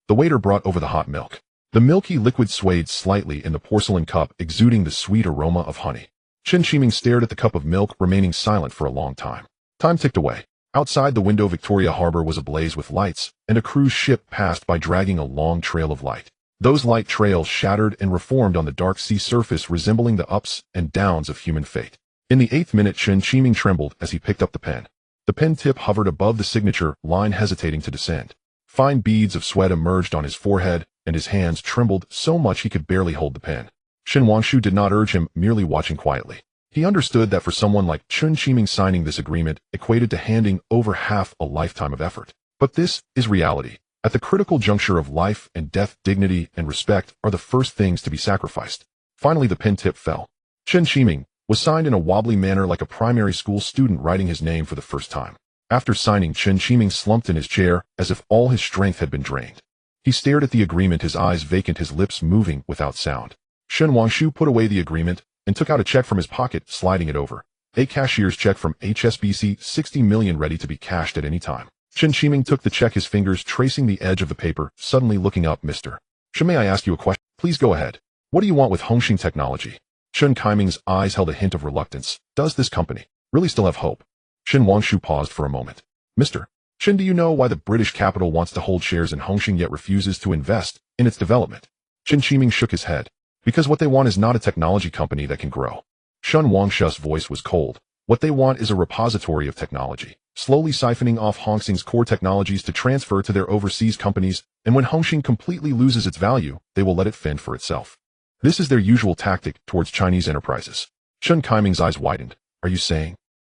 The waiter brought over the hot milk. The milky liquid swayed slightly in the porcelain cup, exuding the sweet aroma of honey. Chen Qiming stared at the cup of milk, remaining silent for a long time. Time ticked away. Outside the window, Victoria Harbor was ablaze with lights, and a cruise ship passed by dragging a long trail of light. Those light trails shattered and reformed on the dark sea surface, resembling the ups and downs of human fate. In the 8th minute, Chen Qiming trembled as he picked up the pen. The pen tip hovered above the signature line, hesitating to descend. Fine beads of sweat emerged on his forehead, and his hands trembled so much he could barely hold the pen. Shen Wangshu did not urge him, merely watching quietly. He understood that for someone like Chen Qiming, signing this agreement equated to handing over half a lifetime of effort. But this is reality. At the critical juncture of life and death, dignity and respect are the first things to be sacrificed. Finally, the pen tip fell. Chen Qiming was signed in a wobbly manner, like a primary school student writing his name for the first time. After signing, Chen Qiming slumped in his chair as if all his strength had been drained. He stared at the agreement, his eyes vacant, his lips moving without sound. Shen Wangshu put away the agreement and took out a check from his pocket, sliding it over. A cashier's check from HSBC, 60 million, ready to be cashed at any time. Chen Qiming took the check, his fingers tracing the edge of the paper, suddenly looking up. Mr. Chen, may I ask you a question? Please go ahead. What do you want with Hongxing Technology? Chen Kaiming's eyes held a hint of reluctance. Does this company really still have hope? Shen Wangshu paused for a moment. Mr. Chen, do you know why the British capital wants to hold shares in Hongxing yet refuses to invest in its development? Chen Qiming shook his head. Because what they want is not a technology company that can grow. Shen Wangshu's voice was cold. What they want is a repository of technology, slowly siphoning off Hongxing's core technologies to transfer to their overseas companies, and when Hongxing completely loses its value, they will let it fend for itself. This is their usual tactic towards Chinese enterprises. Shen Kaiming's eyes widened. Are you saying?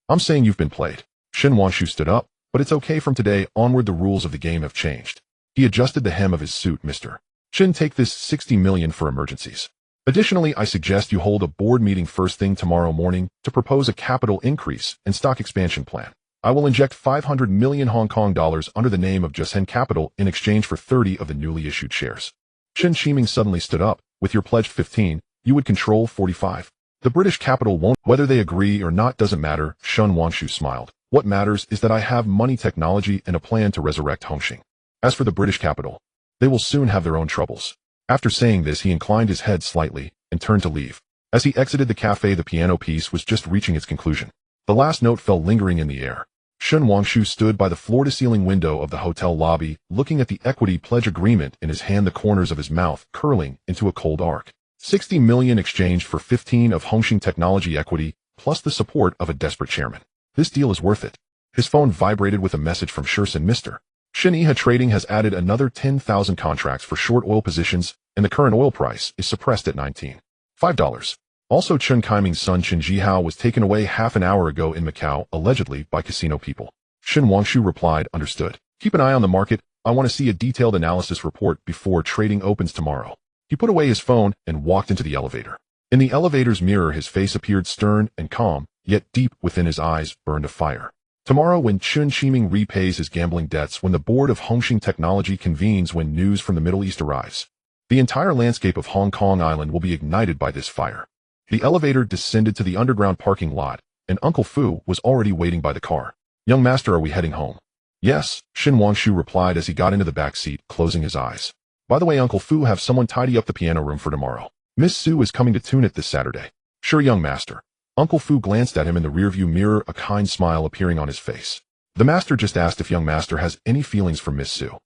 I'm saying you've been played. Shen Wangshu stood up. But it's okay, from today onward the rules of the game have changed. He adjusted the hem of his suit. Mr. Chen, take this 60 million for emergencies. Additionally, I suggest you hold a board meeting first thing tomorrow morning to propose a capital increase and stock expansion plan. I will inject 500 million Hong Kong dollars under the name of Jusen Capital in exchange for 30 of the newly issued shares. Chen Qiming suddenly stood up. With your pledged 15, you would control 45. The British capital won't. Whether they agree or not doesn't matter. Shen Wangshu smiled. What matters is that I have money, technology, and a plan to resurrect Hongxing. As for the British capital, they will soon have their own troubles. After saying this, he inclined his head slightly and turned to leave. As he exited the cafe, the piano piece was just reaching its conclusion. The last note fell lingering in the air. Shen Wangshu stood by the floor-to-ceiling window of the hotel lobby, looking at the equity pledge agreement in his hand, the corners of his mouth curling into a cold arc. 60 million exchanged for 15 of Hongxing Technology equity, plus the support of a desperate chairman. This deal is worth it. His phone vibrated with a message from Shursen. Mr. Shen Trading has added another 10,000 contracts for short oil positions, and the current oil price is suppressed at $95. Also, Chen Kaiming's son Chen Jihao was taken away half an hour ago in Macau, allegedly by casino people. Shen Wangshu replied, understood. Keep an eye on the market. I want to see a detailed analysis report before trading opens tomorrow. He put away his phone and walked into the elevator. In the elevator's mirror, his face appeared stern and calm, yet deep within his eyes burned a fire. Tomorrow, when Chen Qiming repays his gambling debts, when the board of Hongxing Technology convenes, when news from the Middle East arrives, the entire landscape of Hong Kong Island will be ignited by this fire. The elevator descended to the underground parking lot, and Uncle Fu was already waiting by the car. Young master, are we heading home? Yes, Shen Wangshu replied as he got into the back seat, closing his eyes. By the way, Uncle Fu, have someone tidy up the piano room for tomorrow. Miss Su is coming to tune it this Saturday. Sure, young master. Uncle Fu glanced at him in the rearview mirror, a kind smile appearing on his face. The master just asked if young master has any feelings for Miss Su.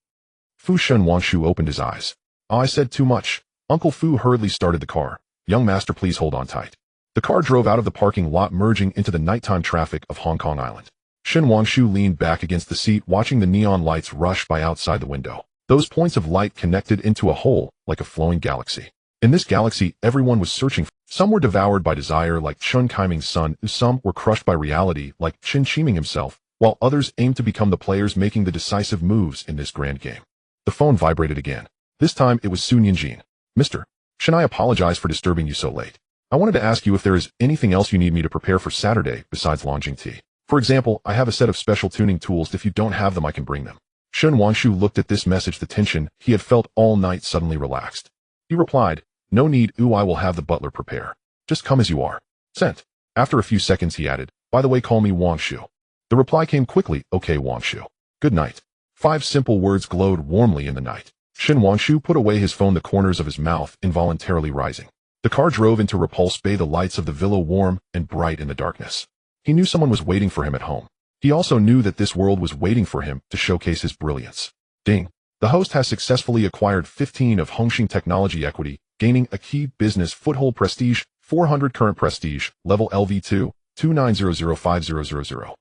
Fu. Shen Wangshu opened his eyes. Oh, I said too much. Uncle Fu hurriedly started the car. Young master, please hold on tight. The car drove out of the parking lot, merging into the nighttime traffic of Hong Kong Island. Shen Wanshu leaned back against the seat, watching the neon lights rush by outside the window. Those points of light connected into a whole, like a flowing galaxy. In this galaxy, everyone was searching. Some were devoured by desire, like Chun Kaiming's son. Some were crushed by reality, like Chen Qiming himself, while others aimed to become the players making the decisive moves in this grand game. The phone vibrated again. This time, it was Su Nianjin. Mr. Shen, I apologize for disturbing you so late. I wanted to ask you if there is anything else you need me to prepare for Saturday besides launching tea. For example, I have a set of special tuning tools. If you don't have them, I can bring them. Shen Wanshu looked at this message. The tension he had felt all night suddenly relaxed. He replied, "No need. I will have the butler prepare. Just come as you are." Sent. After a few seconds, he added, "By the way, call me Wanshu." The reply came quickly, "Okay, Wanshu. Good night." 5 simple words glowed warmly in the night. Shen Wanshu put away his phone, the corners of his mouth involuntarily rising. The car drove into Repulse Bay, the lights of the villa warm and bright in the darkness. He knew someone was waiting for him at home. He also knew that this world was waiting for him to showcase his brilliance. Ding. The host has successfully acquired 15 of Hongxing Technology equity, gaining a key business foothold. Prestige, 400 current prestige, level LV2, 29005000.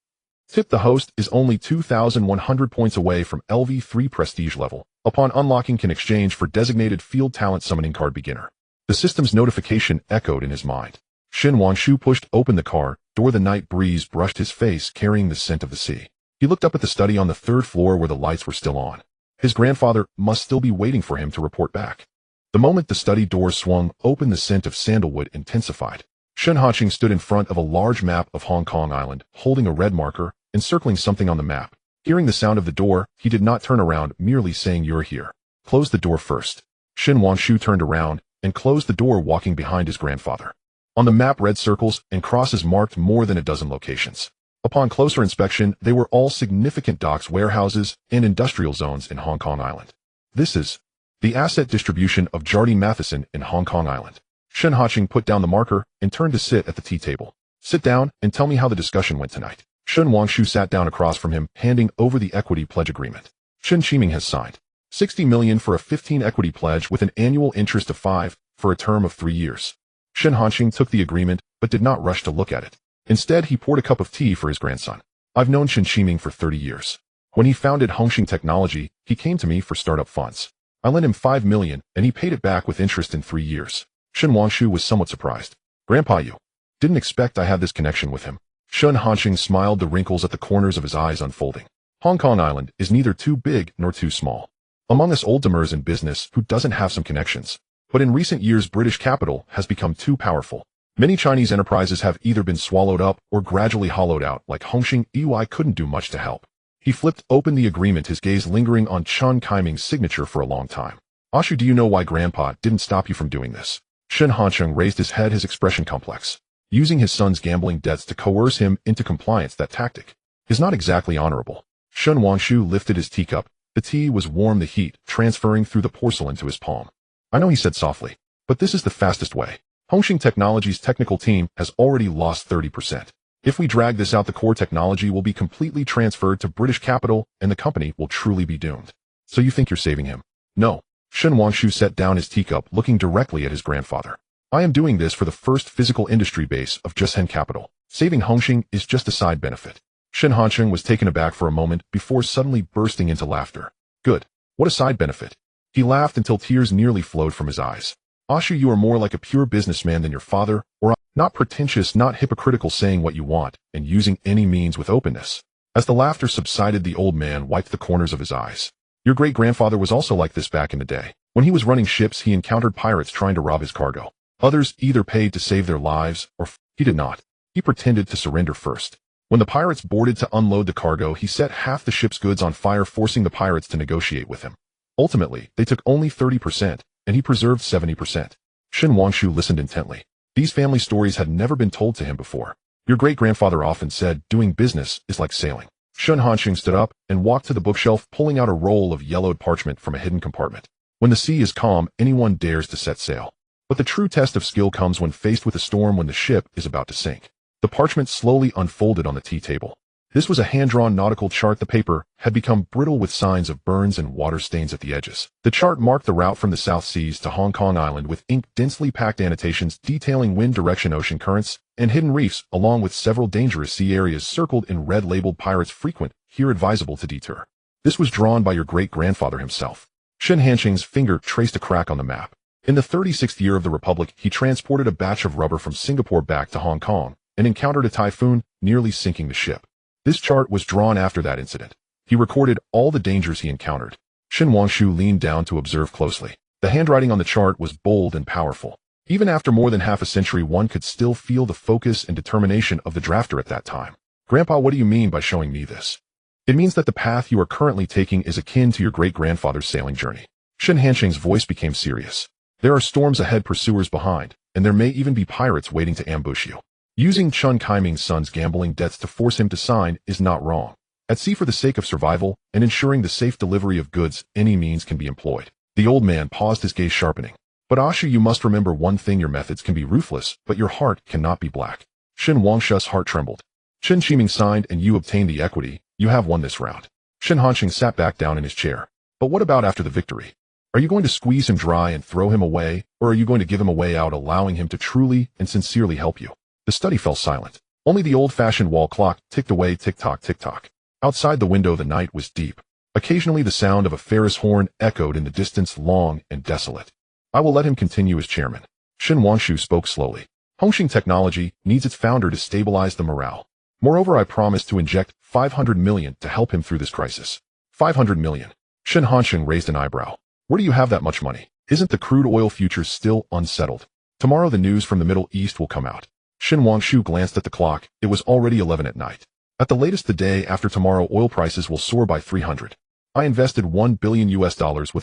Tip: the host is only 2,100 points away from LV3 prestige level. Upon unlocking, can exchange for designated field talent summoning card beginner. The system's notification echoed in his mind. Shen Wanshu pushed open the car door. The night breeze brushed his face, carrying the scent of the sea. He looked up at the study on the 3rd floor where the lights were still on. His grandfather must still be waiting for him to report back. The moment the study door swung open, the scent of sandalwood intensified. Shen Haching stood in front of a large map of Hong Kong Island, holding a red marker, encircling something on the map. Hearing the sound of the door, he did not turn around, merely saying, "You're here. Close the door first." Shen Wanshu turned around and closed the door, walking behind his grandfather. On the map, red circles and crosses marked more than a dozen locations. Upon closer inspection, they were all significant docks, warehouses, and industrial zones in Hong Kong Island. This is the asset distribution of Jardine Matheson in Hong Kong Island. Shen Haching put down the marker and turned to sit at the tea table. "Sit down and tell me how the discussion went tonight." Shen Wanshu sat down across from him, handing over the equity pledge agreement. Chen Qiming has signed 60 million for a 15 equity pledge with an annual interest of 5 for a term of 3 years. Shen Haching took the agreement, but did not rush to look at it. Instead, he poured a cup of tea for his grandson. "I've known Chen Qiming for 30 years. When he founded Hongxing Technology, he came to me for startup funds. I lent him 5 million, and he paid it back with interest in 3 years. Shen Wanshu was somewhat surprised. "Grandpa, you didn't expect I had this connection with him?" Shen Haching smiled, the wrinkles at the corners of his eyes unfolding. Hong Kong Island is neither too big nor too small. Among us old timers in business, who doesn't have some connections? But in recent years, British capital has become too powerful. Many Chinese enterprises have either been swallowed up or gradually hollowed out, like Hongxing. I couldn't do much to help. He flipped open the agreement, his gaze lingering on Chun Kaiming's signature for a long time. "Ashu, do you know why Grandpa didn't stop you from doing this?" Shen Haching raised his head, his expression complex. Using his son's gambling debts to coerce him into compliance, that tactic is not exactly honorable. Shen Wanshu lifted his teacup. The tea was warm, the heat transferring through the porcelain to his palm. "I know," he said softly, "but this is the fastest way. Hongxing Technology's technical team has already lost 30%. If we drag this out, the core technology will be completely transferred to British capital, and the company will truly be doomed. So you think you're saving him?" "No." Shen Wanshu set down his teacup, looking directly at his grandfather. "I am doing this for the first physical industry base of Jushen Capital. Saving Hongxing is just a side benefit." Shen Haching was taken aback for a moment before suddenly bursting into laughter. "Good. What a side benefit." He laughed until tears nearly flowed from his eyes. "Ashu, you are more like a pure businessman than your father, or not pretentious, not hypocritical, saying what you want and using any means with openness." As the laughter subsided, the old man wiped the corners of his eyes. "Your great-grandfather was also like this back in the day. When he was running ships, he encountered pirates trying to rob his cargo. Others either paid to save their lives, or he did not. He pretended to surrender first. When the pirates boarded to unload the cargo, he set half the ship's goods on fire, forcing the pirates to negotiate with him. Ultimately, they took only 30%, and he preserved 70%. Shen Wanshu listened intently. These family stories had never been told to him before. "Your great-grandfather often said, doing business is like sailing." Shen Haching stood up and walked to the bookshelf, pulling out a roll of yellowed parchment from a hidden compartment. "When the sea is calm, anyone dares to set sail. But the true test of skill comes when faced with a storm, when the ship is about to sink." The parchment slowly unfolded on the tea table. This was a hand-drawn nautical chart. The paper had become brittle with signs of burns and water stains at the edges. The chart marked the route from the South Seas to Hong Kong Island with ink densely packed annotations detailing wind direction, ocean currents, and hidden reefs, along with several dangerous sea areas circled in red labeled pirates frequent, here advisable to detour. This was drawn by your great-grandfather himself. Shen Hanqing's finger traced a crack on the map. In the 36th year of the Republic, he transported a batch of rubber from Singapore back to Hong Kong and encountered a typhoon, nearly sinking the ship. This chart was drawn after that incident. He recorded all the dangers he encountered. Shen Wangshu leaned down to observe closely. The handwriting on the chart was bold and powerful. Even after more than half a century, one could still feel the focus and determination of the drafter at that time. Grandpa, what do you mean by showing me this? It means that the path you are currently taking is akin to your great-grandfather's sailing journey. Shen Hanqing's voice became serious. There are storms ahead, pursuers behind, and there may even be pirates waiting to ambush you. Using Chun Kaiming's son's gambling debts to force him to sign is not wrong. At sea for the sake of survival and ensuring the safe delivery of goods, any means can be employed. The old man paused, his gaze sharpening. But Ashu, you must remember one thing: your methods can be ruthless, but your heart cannot be black. Shen Wangshu's heart trembled. Chen Qiming signed and you obtained the equity. You have won this round. Shen Hanqing sat back down in his chair. But what about after the victory? Are you going to squeeze him dry and throw him away, or are you going to give him a way out, allowing him to truly and sincerely help you? The study fell silent. Only the old-fashioned wall clock ticked away, tick-tock, tick-tock. Outside the window the night was deep. Occasionally the sound of a Ferris horn echoed in the distance, long and desolate. I will let him continue as chairman. Shen Wangshu spoke slowly. Hongxing Technology needs its founder to stabilize the morale. Moreover, I promise to inject 500 million to help him through this crisis. 500 million. Shen Hanqing raised an eyebrow. Where do you have that much money? Isn't the crude oil futures still unsettled? Tomorrow the news from the Middle East will come out. Shen Wangshu glanced at the clock. It was already 11 at night. At the latest, the day after tomorrow, oil prices will soar by 300. I invested $1 billion with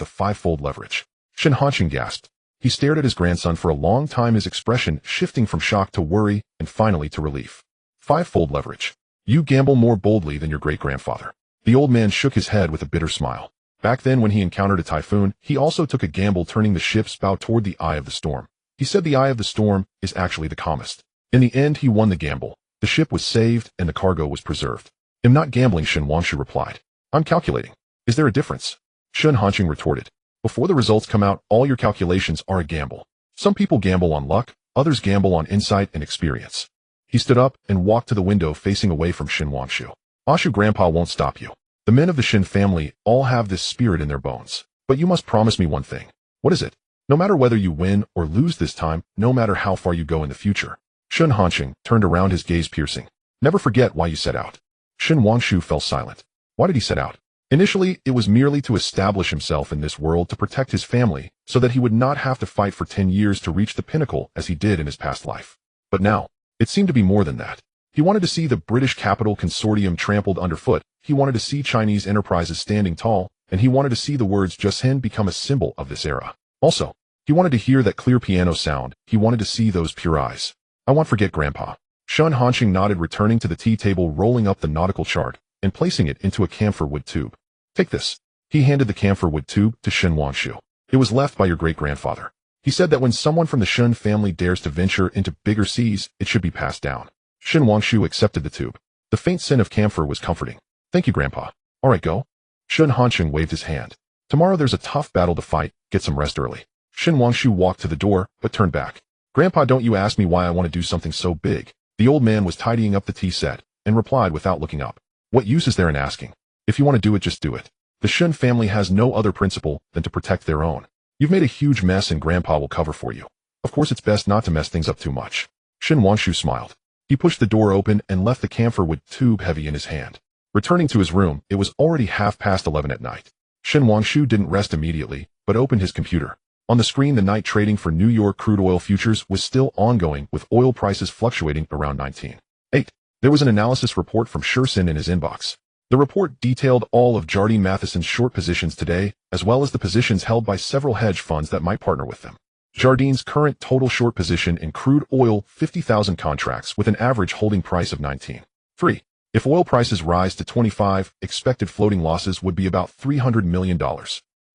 a 5-fold leverage. Shen Hanqing gasped. He stared at his grandson for a long time, his expression shifting from shock to worry and finally to relief. 5-fold leverage. You gamble more boldly than your great-grandfather. The old man shook his head with a bitter smile. Back then, when he encountered a typhoon, he also took a gamble, turning the ship's bow toward the eye of the storm. He said the eye of the storm is actually the calmest. In the end, he won the gamble. The ship was saved and the cargo was preserved. I'm not gambling, Shen Wangshu replied. I'm calculating. Is there a difference? Shen Hanqing retorted. Before the results come out, all your calculations are a gamble. Some people gamble on luck, others gamble on insight and experience. He stood up and walked to the window, facing away from Shen Wangshu. Ashu, Grandpa won't stop you. The men of the Shen family all have this spirit in their bones. But you must promise me one thing. What is it? No matter whether you win or lose this time, no matter how far you go in the future. Shen Hanqing turned around, his gaze piercing. Never forget why you set out. Shen Wangshu fell silent. Why did he set out? Initially, it was merely to establish himself in this world, to protect his family, so that he would not have to fight for 10 years to reach the pinnacle as he did in his past life. But now, it seemed to be more than that. He wanted to see the British capital consortium trampled underfoot, he wanted to see Chinese enterprises standing tall, and he wanted to see the words "Just Hen" become a symbol of this era. Also, he wanted to hear that clear piano sound, he wanted to see those pure eyes. I won't forget, Grandpa. Shen Hanqing nodded, returning to the tea table, rolling up the nautical chart, and placing it into a camphor wood tube. Take this. He handed the camphor wood tube to Shen Wangshu. It was left by your great-grandfather. He said that when someone from the Shen family dares to venture into bigger seas, it should be passed down. Shen Wangshu accepted the tube. The faint scent of camphor was comforting. Thank you, Grandpa. All right, go. Shen Hanqing waved his hand. Tomorrow there's a tough battle to fight. Get some rest early. Shen Wangshu walked to the door, but turned back. Grandpa, don't you ask me why I want to do something so big. The old man was tidying up the tea set, and replied without looking up. What use is there in asking? If you want to do it, just do it. The Shen family has no other principle than to protect their own. You've made a huge mess and Grandpa will cover for you. Of course, it's best not to mess things up too much. Shen Wangshu smiled. He pushed the door open and left the camphor wood tube heavy in his hand. Returning to his room, it was already 11:30 at night. Shen Wangshu didn't rest immediately, but opened his computer. On the screen, the night trading for New York crude oil futures was still ongoing, with oil prices fluctuating around 19.8. There was an analysis report from Shursin in his inbox. The report detailed all of Jardine Matheson's short positions today, as well as the positions held by several hedge funds that might partner with them. Jardine's current total short position in crude oil, 50,000 contracts, with an average holding price of 19.3. If oil prices rise to 25, expected floating losses would be about $300 million.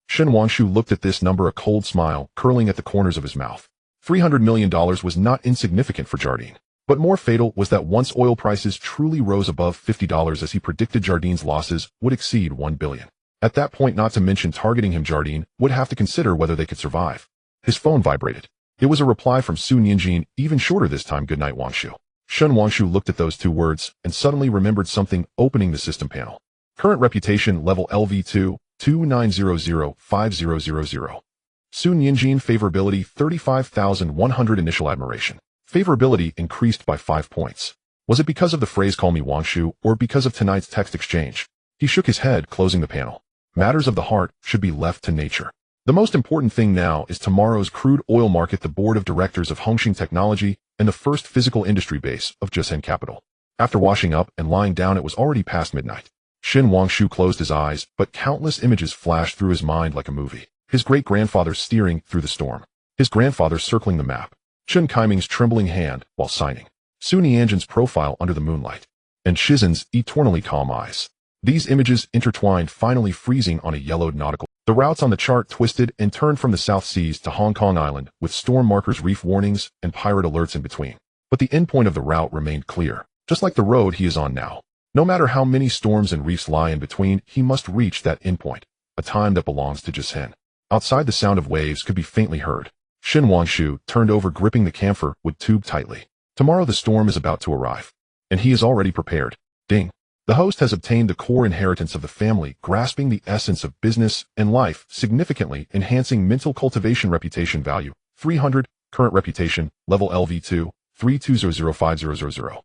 Shen Wangshu looked at this number, a cold smile curling at the corners of his mouth. $300 million was not insignificant for Jardine. But more fatal was that once oil prices truly rose above $50 as he predicted Jardine's losses would exceed $1 billion. At that point, not to mention targeting him, Jardine would have to consider whether they could survive. His phone vibrated. It was a reply from Su Nianjin, even shorter this time. Good night, Wangshu. Shen Wangshu looked at those two words and suddenly remembered something, opening the system panel. Current reputation level LV2, 29005000. Su Nianjin favorability 35,100 initial admiration. Favorability increased by 5 points. Was it because of the phrase "call me Wangshu" or because of tonight's text exchange? He shook his head, closing the panel. Matters of the heart should be left to nature. The most important thing now is tomorrow's crude oil market. The board of directors of Hongxing Technology and the first physical industry base of Jiusen Capital. After washing up and lying down, it was already past midnight. Shen Wangshu closed his eyes, but countless images flashed through his mind like a movie. His great-grandfather steering through the storm. His grandfather circling the map. Chen Kaiming's trembling hand while signing. Su Nianjin's profile under the moonlight. And Shizen's eternally calm eyes. These images intertwined, finally freezing on a yellowed nautical. The routes on the chart twisted and turned from the South Seas to Hong Kong Island, with storm markers, reef warnings, and pirate alerts in between. But the endpoint of the route remained clear, just like the road he is on now. No matter how many storms and reefs lie in between, he must reach that endpoint, a time that belongs to Jiusen. Outside, the sound of waves could be faintly heard. Shen Wangshu turned over, gripping the camphor wood tube tightly. Tomorrow the storm is about to arrive, and he is already prepared. Ding. The host has obtained the core inheritance of the family, grasping the essence of business and life, significantly enhancing mental cultivation. Reputation value 300, current reputation level LV2, 32005000.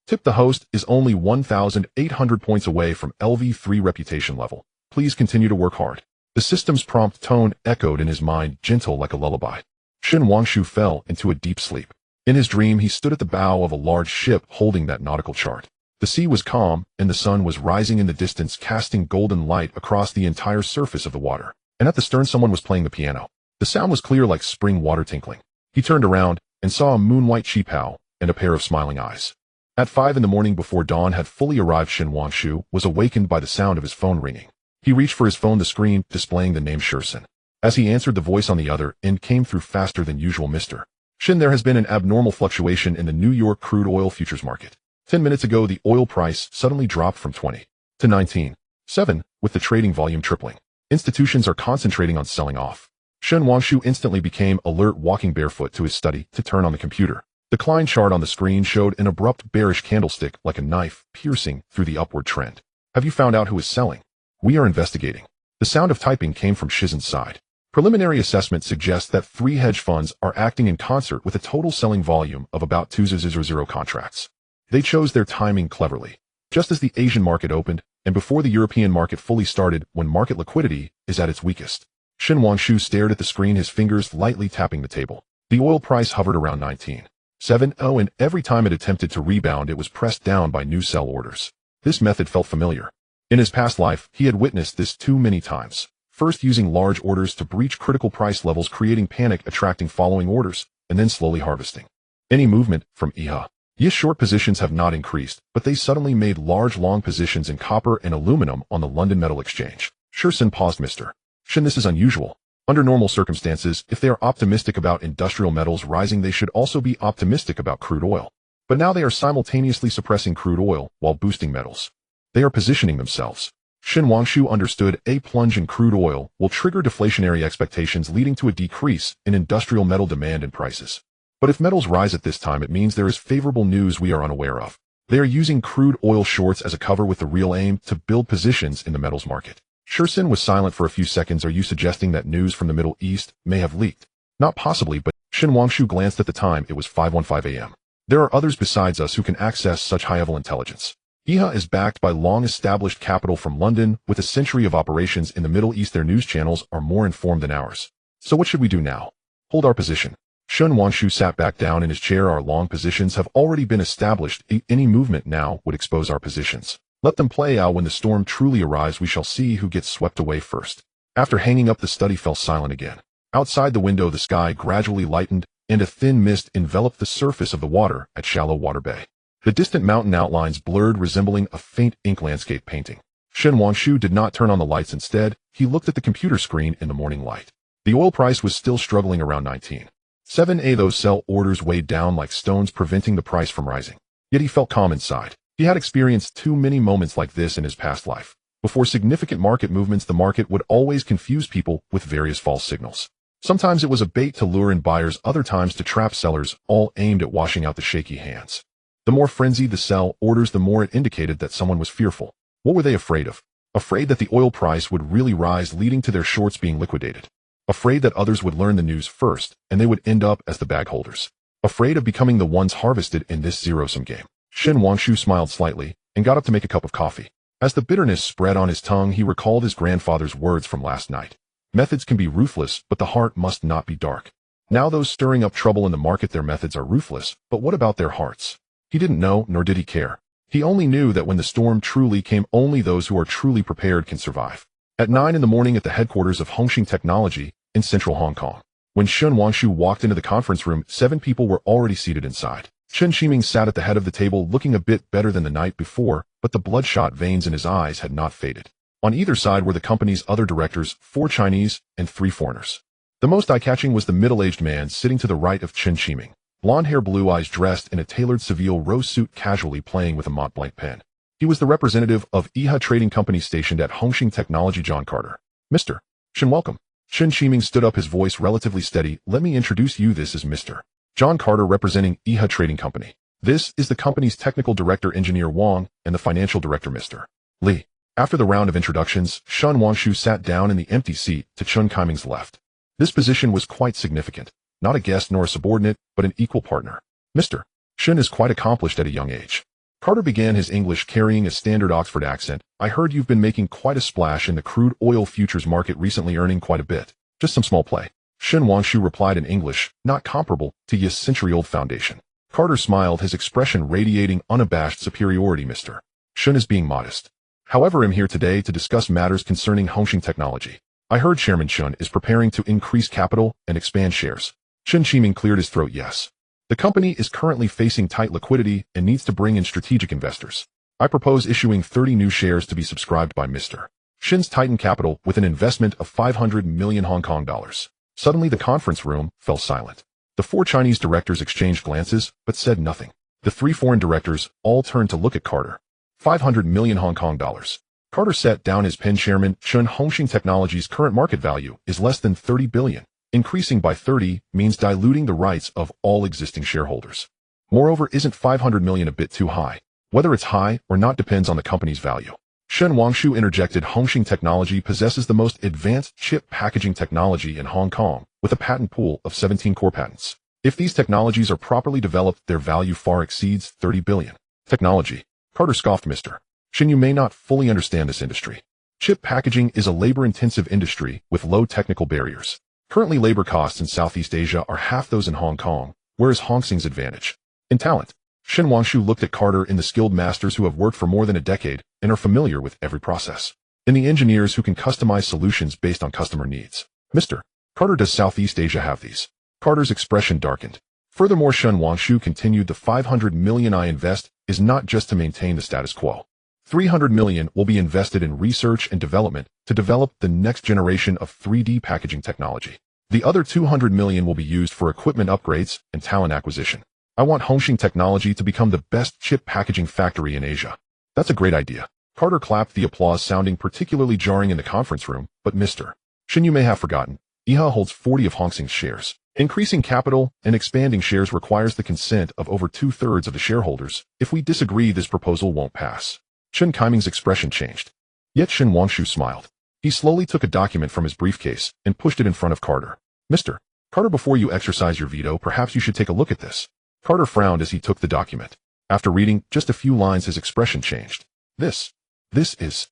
Tip: the host is only 1,800 points away from LV3 reputation level. Please continue to work hard. The system's prompt tone echoed in his mind, gentle like a lullaby. Shen Wangshu fell into a deep sleep. In his dream, he stood at the bow of a large ship holding that nautical chart. The sea was calm, and the sun was rising in the distance, casting golden light across the entire surface of the water. And at the stern, someone was playing the piano. The sound was clear like spring water tinkling. He turned around and saw a moon-white Qipao and a pair of smiling eyes. At 5 in the morning, before dawn had fully arrived, Shen Wangshu was awakened by the sound of his phone ringing. He reached for his phone, the screen displaying the name Shursen. As he answered, the voice on the other end came through faster than usual. Mr. Shen, there has been an abnormal fluctuation in the New York crude oil futures market. 10 minutes ago, the oil price suddenly dropped from 20 to 19.7, with the trading volume tripling. Institutions are concentrating on selling off. Shen Wangshu instantly became alert, walking barefoot to his study to turn on the computer. The Klein chart on the screen showed an abrupt bearish candlestick like a knife piercing through the upward trend. Have you found out who is selling? We are investigating. The sound of typing came from Shizen's side. Preliminary assessment suggests that 3 hedge funds are acting in concert with a total selling volume of about 200 contracts. They chose their timing cleverly, just as the Asian market opened and before the European market fully started, when market liquidity is at its weakest. Shen Wangshu stared at the screen, his fingers lightly tapping the table. The oil price hovered around 19.70, and every time it attempted to rebound, it was pressed down by new sell orders. This method felt familiar. In his past life, he had witnessed this too many times. First using large orders to breach critical price levels, creating panic, attracting following orders, and then slowly harvesting any movement from IHA. Yes, short positions have not increased, but they suddenly made large long positions in copper and aluminum on the London Metal Exchange. Shursen paused. Mr. Shen, this is unusual. Under normal circumstances, if they are optimistic about industrial metals rising, they should also be optimistic about crude oil. But now they are simultaneously suppressing crude oil while boosting metals. They are positioning themselves. Shen Wangshu understood a plunge in crude oil will trigger deflationary expectations, leading to a decrease in industrial metal demand and prices. But if metals rise at this time, it means there is favorable news we are unaware of. They are using crude oil shorts as a cover with the real aim to build positions in the metals market. Shursen was silent for a few seconds. Are you suggesting that news from the Middle East may have leaked? Not possibly, but Shen Wangshu glanced at the time. It was 5:15 a.m. There are others besides us who can access such high-level intelligence. IHA is backed by long-established capital from London with a century of operations in the Middle East. Their news channels are more informed than ours. So what should we do now? Hold our position. Shen Wangshu sat back down in his chair. Our long positions have already been established. Any movement now would expose our positions. Let them play out. When the storm truly arrives, we shall see who gets swept away first. After hanging up, the study fell silent again. Outside the window, the sky gradually lightened, and a thin mist enveloped the surface of the water at Shallow Water Bay. The distant mountain outlines blurred, resembling a faint ink landscape painting. Shen Wangshu did not turn on the lights. Instead, he looked at the computer screen in the morning light. The oil price was still struggling around 19. 7A those sell orders weighed down like stones preventing the price from rising. Yet he felt calm inside. He had experienced too many moments like this in his past life. Before significant market movements, the market would always confuse people with various false signals. Sometimes it was a bait to lure in buyers, other times to trap sellers, all aimed at washing out the shaky hands. The more frenzied the sell orders, the more it indicated that someone was fearful. What were they afraid of? Afraid that the oil price would really rise, leading to their shorts being liquidated. Afraid that others would learn the news first, and they would end up as the bag holders. Afraid of becoming the ones harvested in this zero-sum game. Shen Wangshu smiled slightly and got up to make a cup of coffee. As the bitterness spread on his tongue, he recalled his grandfather's words from last night. Methods can be ruthless, but the heart must not be dark. Now those stirring up trouble in the market, their methods are ruthless, but what about their hearts? He didn't know, nor did he care. He only knew that when the storm truly came, only those who are truly prepared can survive. At 9 in the morning at the headquarters of Hongxing Technology in central Hong Kong. When Shen Wangshu walked into the conference room, 7 people were already seated inside. Chen Qiming sat at the head of the table, looking a bit better than the night before, but the bloodshot veins in his eyes had not faded. On either side were the company's other directors, 4 Chinese and 3 foreigners. The most eye-catching was the middle-aged man sitting to the right of Chen Qiming. Blonde hair, blue eyes, dressed in a tailored Seville rose suit, casually playing with a Montblanc pen. He was the representative of IHA Trading Company stationed at Hongxing Technology, John Carter. Mr. Shen, welcome. Chen Qiming stood up, his voice relatively steady. Let me introduce you. This is Mr. John Carter, representing IHA Trading Company. This is the company's technical director, Engineer Wang, and the financial director, Mr. Li. After the round of introductions, Shen Wangshu sat down in the empty seat to Chen Qiming's left. This position was quite significant. Not a guest nor a subordinate, but an equal partner. Mr. Shen is quite accomplished at a young age. Carter began his English carrying a standard Oxford accent. I heard you've been making quite a splash in the crude oil futures market recently, earning quite a bit. Just some small play. Shen Wangshu replied in English, not comparable to Yi's century-old foundation. Carter smiled, his expression radiating unabashed superiority. Mr. Shen is being modest. However, I'm here today to discuss matters concerning Hongxing Technology. I heard Chairman Shen is preparing to increase capital and expand shares. Chen Qiming cleared his throat. Yes. The company is currently facing tight liquidity and needs to bring in strategic investors. I propose issuing 30 new shares to be subscribed by Mr. Shen's Titan Capital with an investment of 500 million Hong Kong dollars. Suddenly the conference room fell silent. The 4 Chinese directors exchanged glances, but said nothing. The 3 foreign directors all turned to look at Carter. 500 million Hong Kong dollars. Carter set down his pen. Chairman Shen, Hongxing Technology's current market value is less than 30 billion. Increasing by 30 means diluting the rights of all existing shareholders. Moreover, isn't 500 million a bit too high? Whether it's high or not depends on the company's value. Shen Wangshu interjected. Hongxing Technology possesses the most advanced chip packaging technology in Hong Kong, with a patent pool of 17 core patents. If these technologies are properly developed, their value far exceeds 30 billion. Technology. Carter scoffed. Mr. Shen, you may not fully understand this industry. Chip packaging is a labor-intensive industry with low technical barriers. Currently, labor costs in Southeast Asia are half those in Hong Kong, whereas Hongxing's advantage in talent. Shen Wangshu looked at Carter in the skilled masters who have worked for more than a decade and are familiar with every process, and the engineers who can customize solutions based on customer needs. Mr. Carter, does Southeast Asia have these? Carter's expression darkened. Furthermore, Shen Wangshu continued, the 500 million I invest is not just to maintain the status quo. 300 million will be invested in research and development to develop the next generation of 3D packaging technology. The other 200 million will be used for equipment upgrades and talent acquisition. I want Hongxing Technology to become the best chip packaging factory in Asia. That's a great idea. Carter clapped, the applause sounding particularly jarring in the conference room. But Mr. Shen, you may have forgotten, IHA holds 40 of Hongxing's shares. Increasing capital and expanding shares requires the consent of over 2/3 of the shareholders. If we disagree, this proposal won't pass. Chen Qiming's expression changed. Yet Shen Wangshu smiled. He slowly took a document from his briefcase and pushed it in front of Carter. Mr. Carter, before you exercise your veto, perhaps you should take a look at this. Carter frowned as he took the document. After reading just a few lines, his expression changed. This is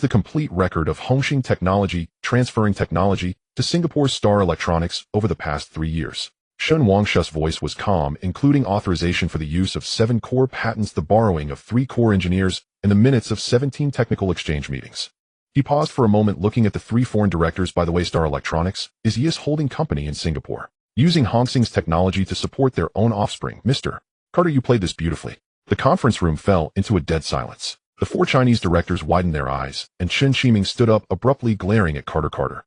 the complete record of Hongxing Technology transferring technology to Singapore's Star Electronics over the past 3 years. Shen Wangshu's voice was calm, including authorization for the use of 7 core patents, the borrowing of 3 core engineers, and the minutes of 17 technical exchange meetings. He paused for a moment, looking at the 3 foreign directors. By the way, Star Electronics is Yi's holding company in Singapore, using Hongxing's technology to support their own offspring. Mr. Carter, you played this beautifully. The conference room fell into a dead silence. The 4 Chinese directors widened their eyes, and Chen Qiming stood up abruptly, glaring at Carter. Carter,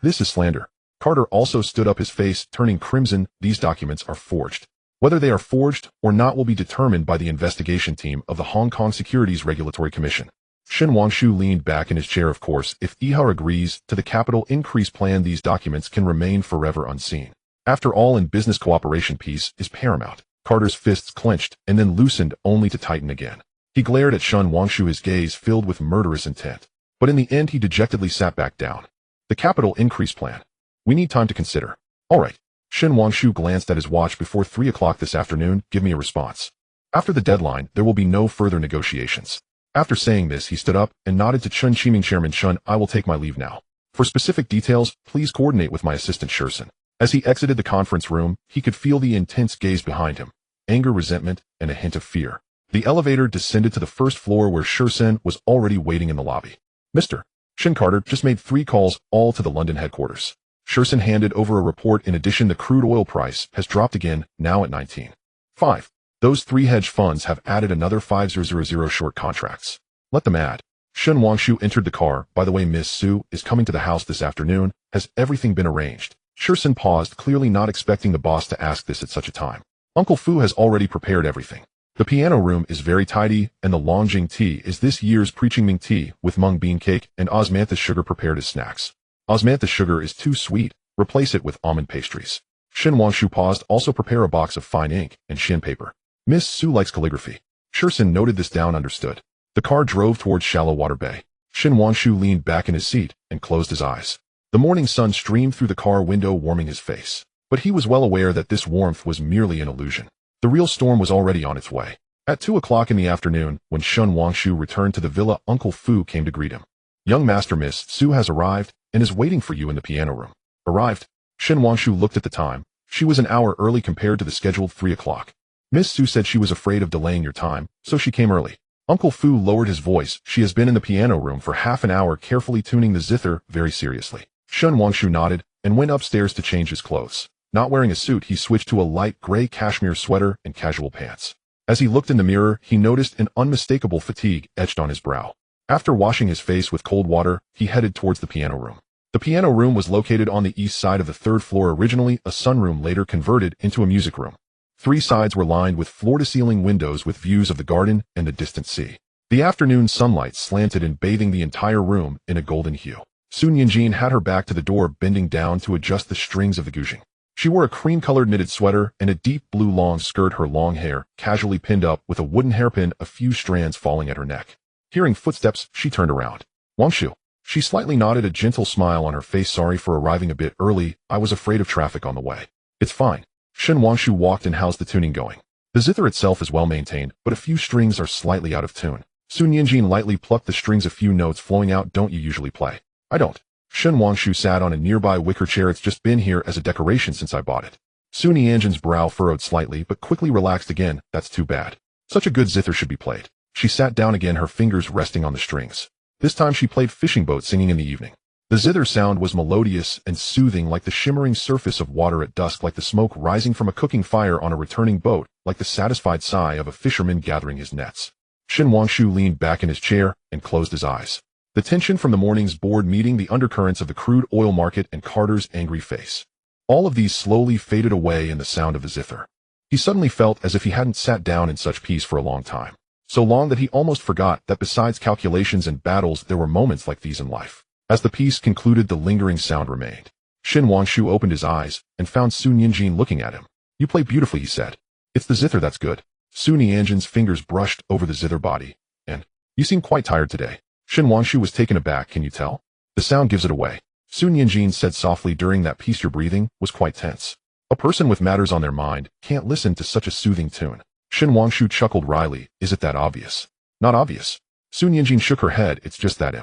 this is slander. Carter also stood up, his face turning crimson. These documents are forged. Whether they are forged or not will be determined by the investigation team of the Hong Kong Securities Regulatory Commission. Shen Wangshu leaned back in his chair. Of course, if Ihar agrees to the capital increase plan, these documents can remain forever unseen. After all, in business cooperation, peace is paramount. Carter's fists clenched and then loosened only to tighten again. He glared at Shen Wangshu, his gaze filled with murderous intent. But in the end, he dejectedly sat back down. The capital increase plan. We need time to consider. All right. Shen Wangshu glanced at his watch. Before 3 o'clock this afternoon, give me a response. After the deadline, there will be no further negotiations. After saying this, he stood up and nodded to Chun Chiming. Chairman Chun, I will take my leave now. For specific details, please coordinate with my assistant Shursen. As he exited the conference room, he could feel the intense gaze behind him. Anger, resentment, and a hint of fear. The elevator descended to the first floor where Shursen was already waiting in the lobby. Mr. Shin, Carter just made 3 calls, all to the London headquarters. Shursen handed over a report. In addition, the crude oil price has dropped again, now at 19.5. Those 3 hedge funds have added another 5000 short contracts. Let them add. Shen Wangshu entered the car. By the way, Miss Su is coming to the house this afternoon. Has everything been arranged? Shursen paused, clearly not expecting the boss to ask this at such a time. Uncle Fu has already prepared everything. The piano room is very tidy, and the Longjing tea is this year's Preaching Ming tea with mung bean cake and osmanthus sugar prepared as snacks. Osmanthus sugar is too sweet. Replace it with almond pastries. Shen Wangshu paused. Also prepare a box of fine ink and shin paper. Miss Su likes calligraphy. Shursen noted this down. Understood. The car drove towards Shallow Water Bay. Shen Wangshu leaned back in his seat and closed his eyes. The morning sun streamed through the car window, warming his face. But he was well aware that this warmth was merely an illusion. The real storm was already on its way. At 2 o'clock in the afternoon, when Shen Wangshu returned to the villa, Uncle Fu came to greet him. Young master, Miss Su has arrived and is waiting for you in the piano room. Arrived? Shen Wangshu looked at the time. She was an hour early compared to the scheduled 3 o'clock. Miss Su said she was afraid of delaying your time, so she came early. Uncle Fu lowered his voice. She has been in the piano room for half an hour, carefully tuning the zither very seriously. Shen Wangshu nodded and went upstairs to change his clothes. Not wearing a suit, he switched to a light gray cashmere sweater and casual pants. As he looked in the mirror, he noticed an unmistakable fatigue etched on his brow. After washing his face with cold water, he headed towards the piano room. The piano room was located on the east side of the 3rd floor, originally a sunroom, later converted into a music room. 3 sides were lined with floor-to-ceiling windows with views of the garden and the distant sea. The afternoon sunlight slanted in, bathing the entire room in a golden hue. Sun Yinjin had her back to the door, bending down to adjust the strings of the guzheng. She wore a cream-colored knitted sweater and a deep blue long skirt, her long hair casually pinned up with a wooden hairpin, a few strands falling at her neck. Hearing footsteps, she turned around. Wangshu. She slightly nodded, a gentle smile on her face. Sorry for arriving a bit early. I was afraid of traffic on the way. It's fine. Shen Wangshu walked in. How's the tuning going? The zither itself is well maintained, but a few strings are slightly out of tune. Sun Yinjin lightly plucked the strings, a few notes flowing out. Don't you usually play? I don't. Shen Wangshu sat on a nearby wicker chair. It's just been here as a decoration since I bought it. Sun Yanjin's brow furrowed slightly, but quickly relaxed again. That's too bad. Such a good zither should be played. She sat down again, her fingers resting on the strings. This time she played Fishing Boat, singing in the evening. The zither sound was melodious and soothing, like the shimmering surface of water at dusk, like the smoke rising from a cooking fire on a returning boat, like the satisfied sigh of a fisherman gathering his nets. Shen Wangshu leaned back in his chair and closed his eyes. The tension from the morning's board meeting, the undercurrents of the crude oil market, and Carter's angry face. All of these slowly faded away in the sound of the zither. He suddenly felt as if he hadn't sat down in such peace for a long time. So long that he almost forgot that besides calculations and battles, there were moments like these in life. As the piece concluded, the lingering sound remained. Shen Wangshu opened his eyes and found Sun Yinjin looking at him. You play beautifully, he said. It's the zither that's good. Sun Yanjin's fingers brushed over the zither body. And, you seem quite tired today. Shen Wangshu was taken aback. Can you tell? The sound gives it away. Sun Yinjin said softly. During that piece your breathing was quite tense. A person with matters on their mind can't listen to such a soothing tune. Shen Wangshu chuckled wryly. Is it that obvious? Not obvious. Sun Yinjin shook her head. It's just that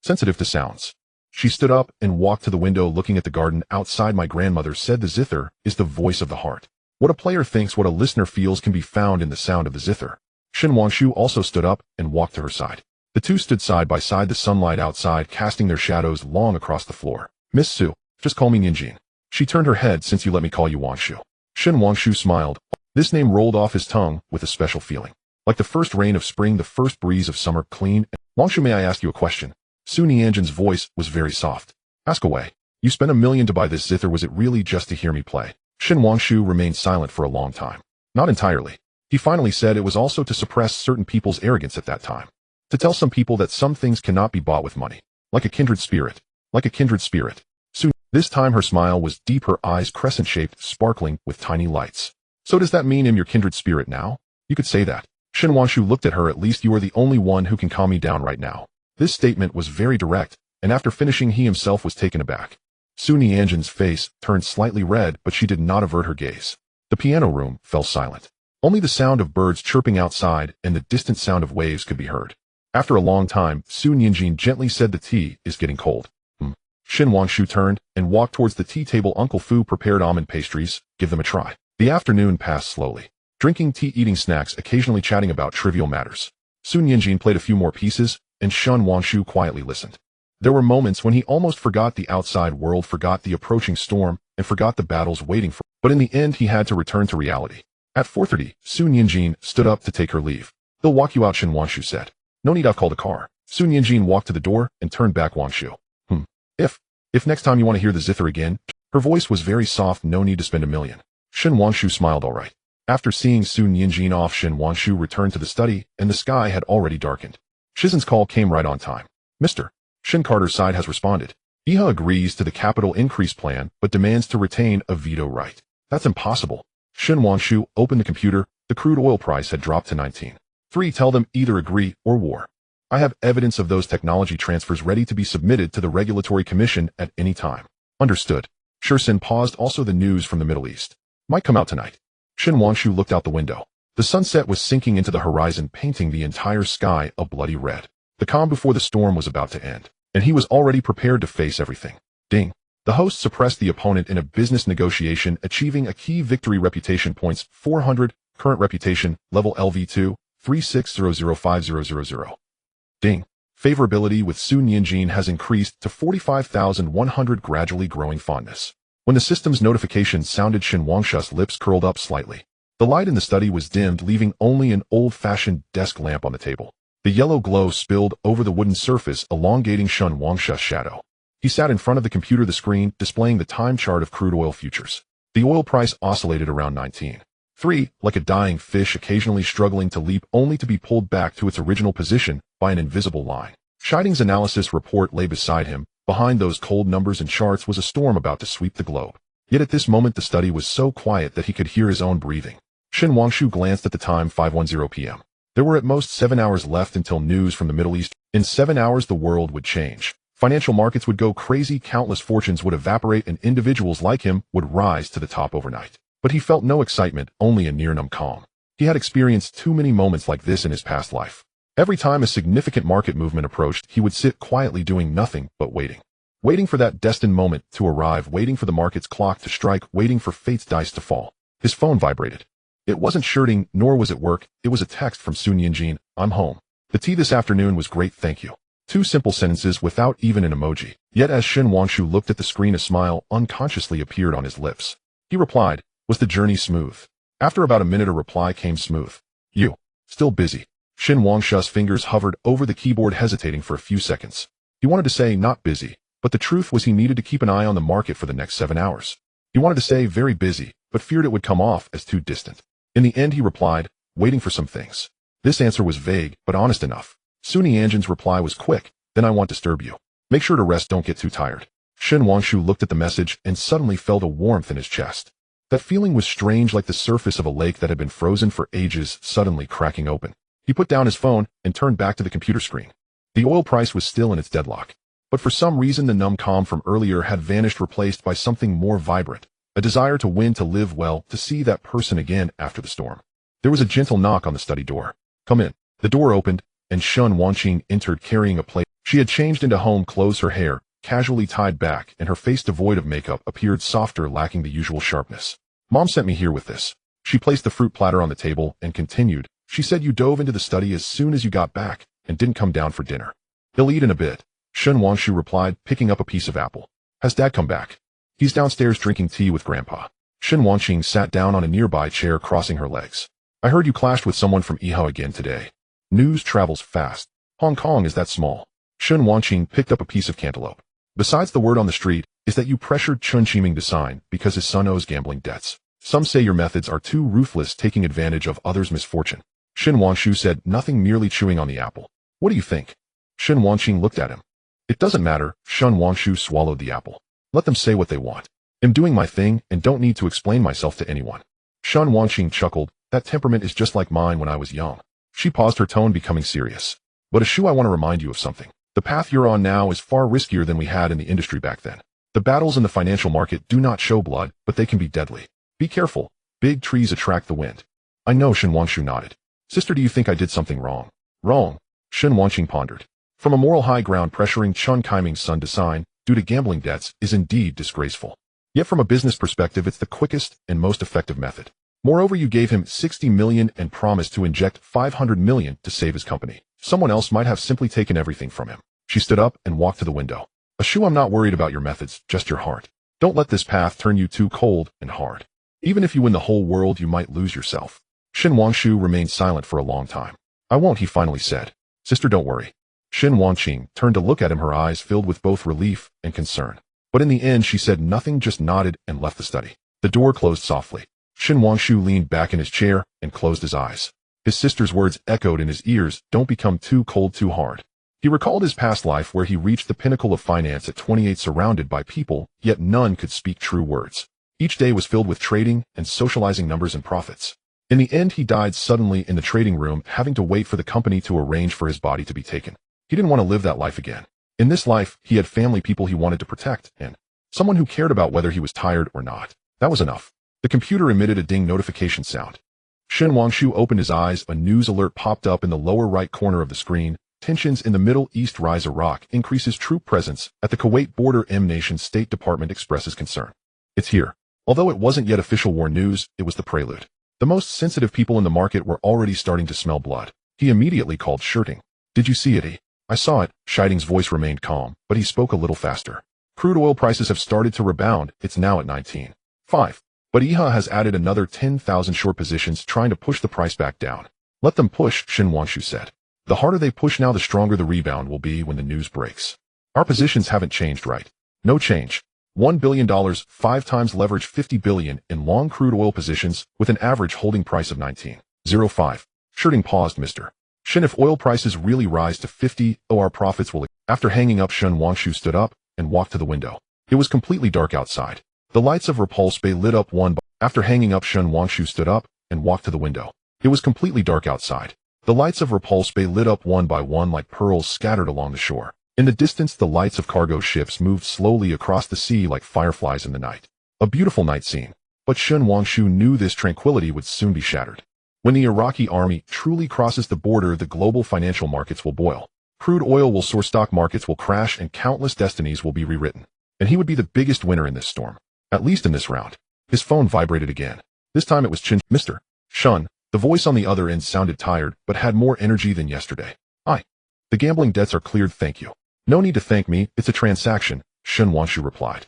sensitive to sounds. She stood up and walked to the window, looking at the garden outside. My grandmother said the zither is the voice of the heart. What a player thinks, what a listener feels can be found in the sound of the zither. Shen Wangshu also stood up and walked to her side. The two stood side by side, the sunlight outside casting their shadows long across the floor. Miss Su, just call me Yinjin. She turned her head. Since you let me call you Wangshu. Shen Wangshu smiled. This name rolled off his tongue with a special feeling. Like the first rain of spring, the first breeze of summer, clean. Wangshu, may I ask you a question? Sun Yanjin's voice was very soft. Ask away. You spent $1 million to buy this zither. Was it really just to hear me play? Shin Wangshu remained silent for a long time. Not entirely. He finally said it was also to suppress certain people's arrogance at that time. To tell some people that some things cannot be bought with money. Like a kindred spirit. Like a kindred spirit. Soon, this time her smile was deep, her eyes crescent-shaped, sparkling with tiny lights. So does that mean I'm your kindred spirit now? You could say that. Shin Wangshu looked at her. At least you are the only one who can calm me down right now. This statement was very direct, and after finishing he himself was taken aback. Su Nianjin's face turned slightly red, but she did not avert her gaze. The piano room fell silent. Only the sound of birds chirping outside and the distant sound of waves could be heard. After a long time, Su Nianjin gently said, "The tea is getting cold." Shin Wangshu turned and walked towards the tea table. Uncle Fu prepared almond pastries. Give them a try. The afternoon passed slowly. Drinking tea, eating snacks, occasionally chatting about trivial matters. Su Nianjin played a few more pieces, and Shin Wangshu quietly listened. There were moments when he almost forgot the outside world, forgot the approaching storm, and forgot the battles waiting for him. But in the end he had to return to reality. At 4:30, Su Nianjin stood up to take her leave. "They'll walk you out," Shin Wangshu said. "No need, I've called a car." Su Nianjin walked to the door and turned back. Wangshu. If next time you want to hear the zither again." Her voice was very soft. "No need to spend $1 million. Shin Wangshu smiled. "All right." After seeing Su Nianjin off, Shin Wangshu returned to the study, and the sky had already darkened. Shizen's call came right on time. "Mr. Shin, Carter's side has responded. Iha agrees to the capital increase plan, but demands to retain a veto right." "That's impossible." Shin Wangshu opened the computer. The crude oil price had dropped to 19.3. "Tell them either agree or war. I have evidence of those technology transfers ready to be submitted to the Regulatory Commission at any time." "Understood." Shursin paused. "Also the news from the Middle East might come out tonight." Shin Wangshu looked out the window. The sunset was sinking into the horizon, painting the entire sky a bloody red. The calm before the storm was about to end, and he was already prepared to face everything. Ding. The host suppressed the opponent in a business negotiation, achieving a key victory. Reputation points 400. Current reputation, level LV2, 36005000. Ding. Favorability with Su Nianjin has increased to 45,100, gradually growing fondness. When the system's notification sounded, Shin Wangshu's lips curled up slightly. The light in the study was dimmed, leaving only an old-fashioned desk lamp on the table. The yellow glow spilled over the wooden surface, elongating Shin Wangshu's shadow. He sat in front of the computer, the screen displaying the time chart of crude oil futures. The oil price oscillated around 19.3, like a dying fish, occasionally struggling to leap, only to be pulled back to its original position by an invisible line. Scheiding's analysis report lay beside him. Behind those cold numbers and charts was a storm about to sweep the globe. Yet at this moment the study was so quiet that he could hear his own breathing. Shin Wangshu glanced at the time, 5:10 p.m. There were at most 7 hours left until news from the Middle East. In 7 hours the world would change. Financial markets would go crazy, countless fortunes would evaporate, and individuals like him would rise to the top overnight. But he felt no excitement, only a near-numb calm. He had experienced too many moments like this in his past life. Every time a significant market movement approached, he would sit quietly doing nothing but waiting. Waiting for that destined moment to arrive, waiting for the market's clock to strike, waiting for fate's dice to fall. His phone vibrated. It wasn't shirting, nor was it work. It was a text from Su Nianjin. "I'm home. The tea this afternoon was great, thank you." 2 simple sentences without even an emoji. Yet as Shin Wangshu looked at the screen, a smile unconsciously appeared on his lips. He replied, "Was the journey smooth?" After about a minute a reply came, "Smooth. You. Still busy." Shin Wangshu's fingers hovered over the keyboard, hesitating for a few seconds. He wanted to say not busy, but the truth was he needed to keep an eye on the market for the next 7 hours. He wanted to say very busy, but feared it would come off as too distant. In the end he replied, "Waiting for some things." This answer was vague, but honest enough. Su Nianjin's reply was quick, "Then I won't disturb you. Make sure to rest, don't get too tired." Shin Wangshu looked at the message and suddenly felt a warmth in his chest. That feeling was strange, like the surface of a lake that had been frozen for ages suddenly cracking open. He put down his phone and turned back to the computer screen. The oil price was still in its deadlock. But for some reason the numb calm from earlier had vanished, replaced by something more vibrant. A desire to win, to live well, to see that person again after the storm. There was a gentle knock on the study door. "Come in." The door opened, and Shin Wangshu entered carrying a plate. She had changed into home clothes, her hair casually tied back, and her face devoid of makeup appeared softer, lacking the usual sharpness. "Mom sent me here with this." She placed the fruit platter on the table and continued, "She said you dove into the study as soon as you got back and didn't come down for dinner." "He'll eat in a bit," Shin Wangshu replied, picking up a piece of apple. "Has Dad come back?" "He's downstairs drinking tea with Grandpa." Shin Wangshu sat down on a nearby chair, crossing her legs. "I heard you clashed with someone from Iha again today." News travels fast. Hong Kong is that small. Shin Wangshu picked up a piece of cantaloupe. Besides the word on the street, is that you pressured Chun Chiming to sign because his son owes gambling debts. Some say your methods are too ruthless, taking advantage of others' misfortune. Shin Wanshu said nothing, merely chewing on the apple. What do you think? Shin Wanqing looked at him. It doesn't matter. Shin Wanshu swallowed the apple. Let them say what they want. I'm doing my thing and don't need to explain myself to anyone. Shin Wanqing chuckled. That temperament is just like mine when I was young. She paused, her tone becoming serious. But Ashu, I want to remind you of something. The path you're on now is far riskier than we had in the industry back then. The battles in the financial market do not show blood, but they can be deadly. Be careful. Big trees attract the wind. I know. Shin Wanshu nodded. Sister, do you think I did something wrong? Wrong. Shin Wanqing pondered. From a moral high ground, pressuring Chun Kaiming's son to sign, due to gambling debts, is indeed disgraceful. Yet from a business perspective, it's the quickest and most effective method. Moreover, you gave him 60 million and promised to inject 500 million to save his company. Someone else might have simply taken everything from him. She stood up and walked to the window. Ashu, I'm not worried about your methods, just your heart. Don't let this path turn you too cold and hard. Even if you win the whole world, you might lose yourself. Shin Wanshu remained silent for a long time. I won't, he finally said. Sister, don't worry. Shin Wanqing turned to look at him, her eyes filled with both relief and concern. But in the end, she said nothing, just nodded and left the study. The door closed softly. Shin Wanshu leaned back in his chair and closed his eyes. His sister's words echoed in his ears, don't become too cold too hard. He recalled his past life where he reached the pinnacle of finance at 28, surrounded by people, yet none could speak true words. Each day was filled with trading and socializing numbers and profits. In the end, he died suddenly in the trading room, having to wait for the company to arrange for his body to be taken. He didn't want to live that life again. In this life, he had family, people he wanted to protect, and someone who cared about whether he was tired or not. That was enough. The computer emitted a ding notification sound. Shin Wanshu opened his eyes. A news alert popped up in the lower right corner of the screen. Tensions in the Middle East rise. Iraq increases troop presence at the Kuwait border. Nation State Department expresses concern. It's here. Although it wasn't yet official war news, it was the prelude. The most sensitive people in the market were already starting to smell blood. He immediately called Shirting. Did you see it? I saw it. Shiting's voice remained calm, but he spoke a little faster. Crude oil prices have started to rebound. It's now at 19.5. But IHA has added another 10,000 short positions, trying to push the price back down. Let them push, Shin Wanshu said. The harder they push now, the stronger the rebound will be when the news breaks. Our positions haven't changed, right? No change. $1 billion, 5 times leverage, 50 billion in long crude oil positions with an average holding price of 19.05. Shirting paused. Mr. Shin, if oil prices really rise to 50, our profits will. After hanging up, Shin Wanshu stood up and walked to the window. It was completely dark outside. The lights of Repulse Bay lit up one by. After hanging up, Shin Wanshu stood up and walked to the window. It was completely dark outside. The lights of Repulse Bay lit up one by one like pearls scattered along the shore. In the distance, the lights of cargo ships moved slowly across the sea like fireflies in the night. A beautiful night scene. But Shin Wanshu knew this tranquility would soon be shattered. When the Iraqi army truly crosses the border, the global financial markets will boil. Crude oil will soar, stock markets will crash, and countless destinies will be rewritten. And he would be the biggest winner in this storm. At least in this round. His phone vibrated again. This time it was Chin. Mr. Shun. The voice on the other end sounded tired, but had more energy than yesterday. The gambling debts are cleared, thank you. No need to thank me, it's a transaction, Shin Wanshu replied.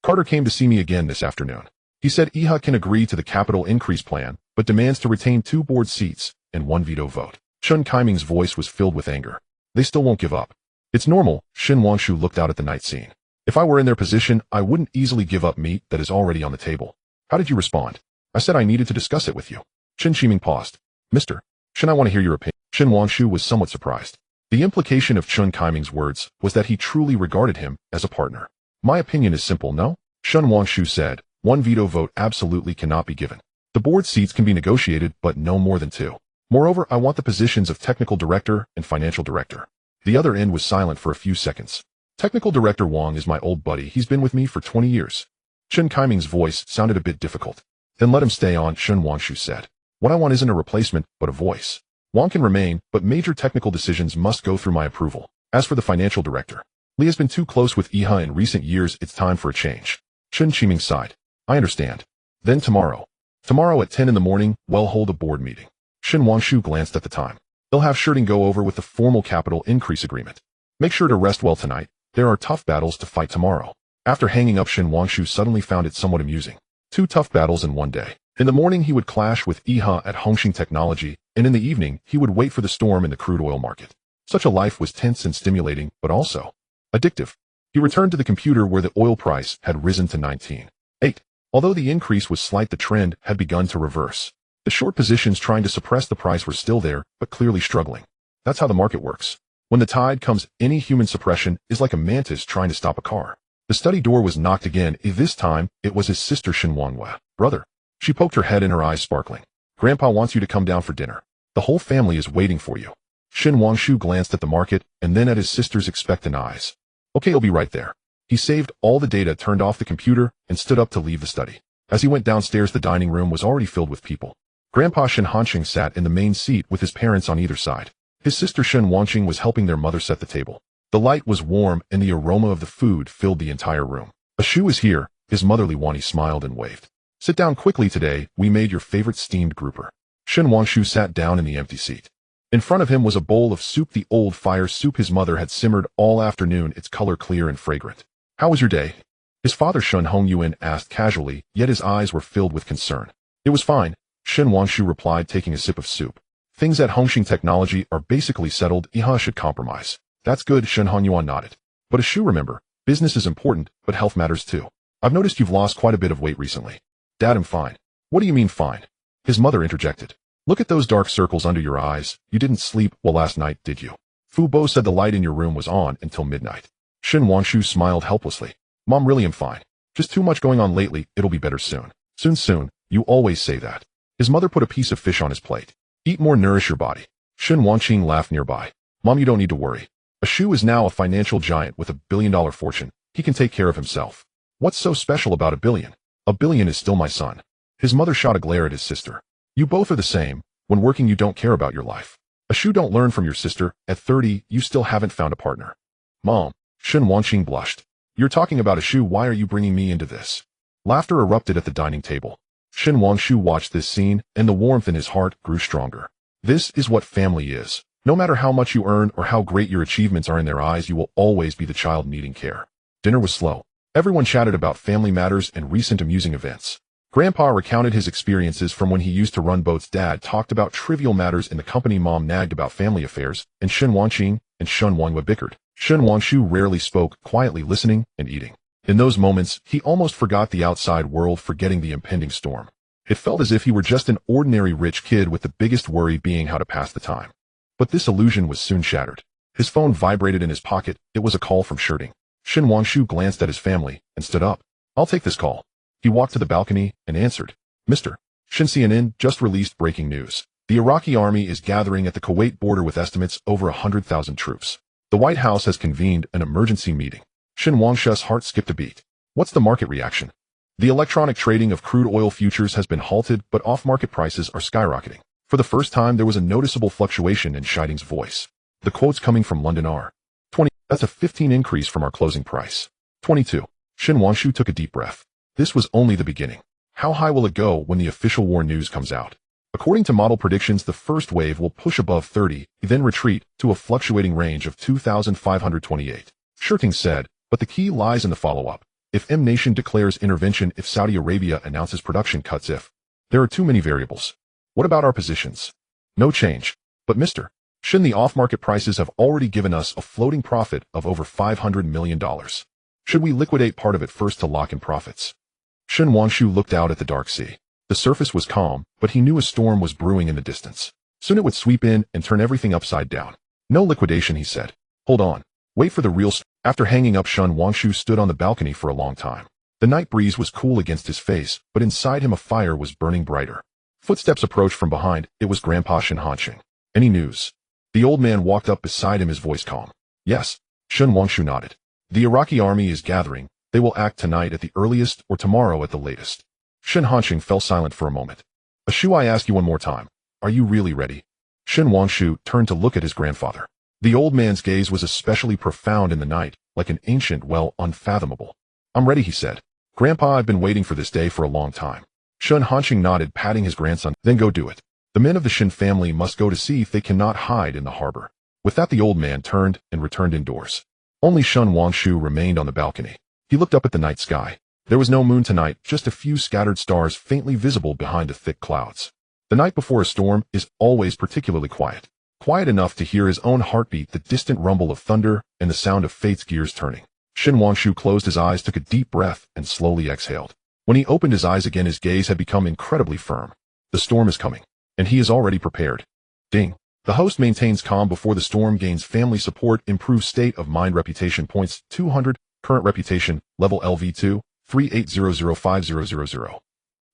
Carter came to see me again this afternoon. He said IHA can agree to the capital increase plan, but demands to retain 2 board seats and 1 veto vote. Chun Kaiming's voice was filled with anger. They still won't give up. It's normal, Shin Wanshu looked out at the night scene. If I were in their position, I wouldn't easily give up meat that is already on the table. How did you respond? I said I needed to discuss it with you. Shin Chiming paused. Mr. Shin, I want to hear your opinion. Shin Wanshu was somewhat surprised. The implication of Chun Kaiming's words was that he truly regarded him as a partner. My opinion is simple, no? Shin Wanshu said, 1 veto vote absolutely cannot be given. The board seats can be negotiated, but no more than 2. Moreover, I want the positions of technical director and financial director. The other end was silent for a few seconds. Technical director Wang is my old buddy. He's been with me for 20 years. Chun Kaiming's voice sounded a bit difficult. Then let him stay on, Shin Wanshu said. What I want isn't a replacement, but a voice. Wang can remain, but major technical decisions must go through my approval. As for the financial director, Li has been too close with IHA in recent years. It's time for a change. Shin Chiming sighed. I understand. Then tomorrow at 10 in the morning, we'll hold a board meeting. Shin Wanshu glanced at the time. They'll have Shirting go over with the formal capital increase agreement. Make sure to rest well tonight. There are tough battles to fight tomorrow. After hanging up, Shin Wanshu suddenly found it somewhat amusing. 2 tough battles in one day. In the morning, he would clash with IHA at Hongxing Technology, and in the evening, he would wait for the storm in the crude oil market. Such a life was tense and stimulating, but also addictive. He returned to the computer where the oil price had risen to 19.8. Although the increase was slight, the trend had begun to reverse. The short positions trying to suppress the price were still there, but clearly struggling. That's how the market works. When the tide comes, any human suppression is like a mantis trying to stop a car. The study door was knocked again. This time, it was his sister Shin Wanhua. Brother. She poked her head in, her eyes sparkling. Grandpa wants you to come down for dinner. The whole family is waiting for you. Shin Wangshu glanced at the market and then at his sister's expectant eyes. Okay, I'll be right there. He saved all the data, turned off the computer, and stood up to leave the study. As he went downstairs, the dining room was already filled with people. Grandpa Shin Hanqing sat in the main seat with his parents on either side. His sister Shin Wanqing was helping their mother set the table. The light was warm and the aroma of the food filled the entire room. Ashu is here. His mother Li Wani smiled and waved. Sit down quickly today, we made your favorite steamed grouper. Shin Wangshu sat down in the empty seat. In front of him was a bowl of soup, the old fire soup his mother had simmered all afternoon, its color clear and fragrant. How was your day? His father Shun Hongyuan asked casually, yet his eyes were filled with concern. It was fine, Shin Wangshu replied, taking a sip of soup. Things at Hongxing Technology are basically settled. Iha should compromise. That's good, Shin Hongyuan nodded. But Ashu, remember, business is important, but health matters too. I've noticed you've lost quite a bit of weight recently. Dad, I'm fine. What do you mean fine? His mother interjected. Look at those dark circles under your eyes. You didn't sleep well last night, did you? Fu Bo said the light in your room was on until midnight. Shin Wangshu smiled helplessly. Mom, really am fine. Just too much going on lately. It'll be better soon. Soon. You always say that. His mother put a piece of fish on his plate. Eat more, nourish your body. Shin Wanqing laughed nearby. Mom, you don't need to worry. Ashu is now a financial giant with $1 billion fortune. He can take care of himself. What's so special about $1 billion? $1 billion is still my son. His mother shot a glare at his sister. You both are the same. When working, you don't care about your life. Ashu, don't learn from your sister. At 30, you still haven't found a partner. Mom. Shin Wanqing blushed. You're talking about Ashu. Why are you bringing me into this? Laughter erupted at the dining table. Shin Wangshu watched this scene, and the warmth in his heart grew stronger. This is what family is. No matter how much you earn or how great your achievements are in their eyes, you will always be the child needing care. Dinner was slow. Everyone chatted about family matters and recent amusing events. Grandpa recounted his experiences from when he used to run boats. Dad talked about trivial matters in the company. Mom nagged about family affairs, and Shin Wanqing and Shun Wanhua bickered. Shin Wangshu rarely spoke, quietly listening and eating. In those moments, he almost forgot the outside world, forgetting the impending storm. It felt as if he were just an ordinary rich kid, with the biggest worry being how to pass the time. But this illusion was soon shattered. His phone vibrated in his pocket. It was a call from Sherding. Shin Wangshu glanced at his family and stood up. I'll take this call. He walked to the balcony and answered. Mr. Shin, CNN just released breaking news. The Iraqi army is gathering at the Kuwait border with estimates over 100,000 troops. The White House has convened an emergency meeting. Shin Wangshu's heart skipped a beat. What's the market reaction? The electronic trading of crude oil futures has been halted, but off-market prices are skyrocketing. For the first time, there was a noticeable fluctuation in Shiding's voice. The quotes coming from London are 20. That's a 15 increase from our closing price. 22. Shin Wangshu took a deep breath. This was only the beginning. How high will it go when the official war news comes out? According to model predictions, the first wave will push above 30, then retreat to a fluctuating range of 2,528. Sherding said, but the key lies in the follow-up. If M Nation declares intervention, if Saudi Arabia announces production cuts, if there are too many variables. What about our positions? No change. But Mr. Shin, the off-market prices have already given us a floating profit of over $500 million. Should we liquidate part of it first to lock in profits? Shin Wangshu looked out at the dark sea. The surface was calm, but he knew a storm was brewing in the distance. Soon it would sweep in and turn everything upside down. No liquidation, he said. Hold on. Wait for the real storm. After hanging up, Shin Wangshu stood on the balcony for a long time. The night breeze was cool against his face, but inside him a fire was burning brighter. Footsteps approached from behind. It was Grandpa Shin Hanqing. Any news? The old man walked up beside him, his voice calm. Yes. Shin Wangshu nodded. The Iraqi army is gathering. They will act tonight at the earliest or tomorrow at the latest. Shin Hanqing fell silent for a moment. Ashu, I ask you one more time. Are you really ready? Shin Wangshu turned to look at his grandfather. The old man's gaze was especially profound in the night, like an ancient well, unfathomable. I'm ready, he said. Grandpa, I've been waiting for this day for a long time. Shin Hanqing nodded, patting his grandson. Then go do it. The men of the Shin family must go to see if they cannot hide in the harbor. With that, the old man turned and returned indoors. Only Shin Wangshu remained on the balcony. He looked up at the night sky. There was no moon tonight, just a few scattered stars faintly visible behind the thick clouds. The night before a storm is always particularly quiet. Quiet enough to hear his own heartbeat, the distant rumble of thunder, and the sound of fate's gears turning. Shin Wangshu closed his eyes, took a deep breath, and slowly exhaled. When he opened his eyes again, his gaze had become incredibly firm. The storm is coming, and he is already prepared. Ding. The host maintains calm before the storm, gains family support, improves state of mind, reputation points 200, current reputation, level LV2, 38005000.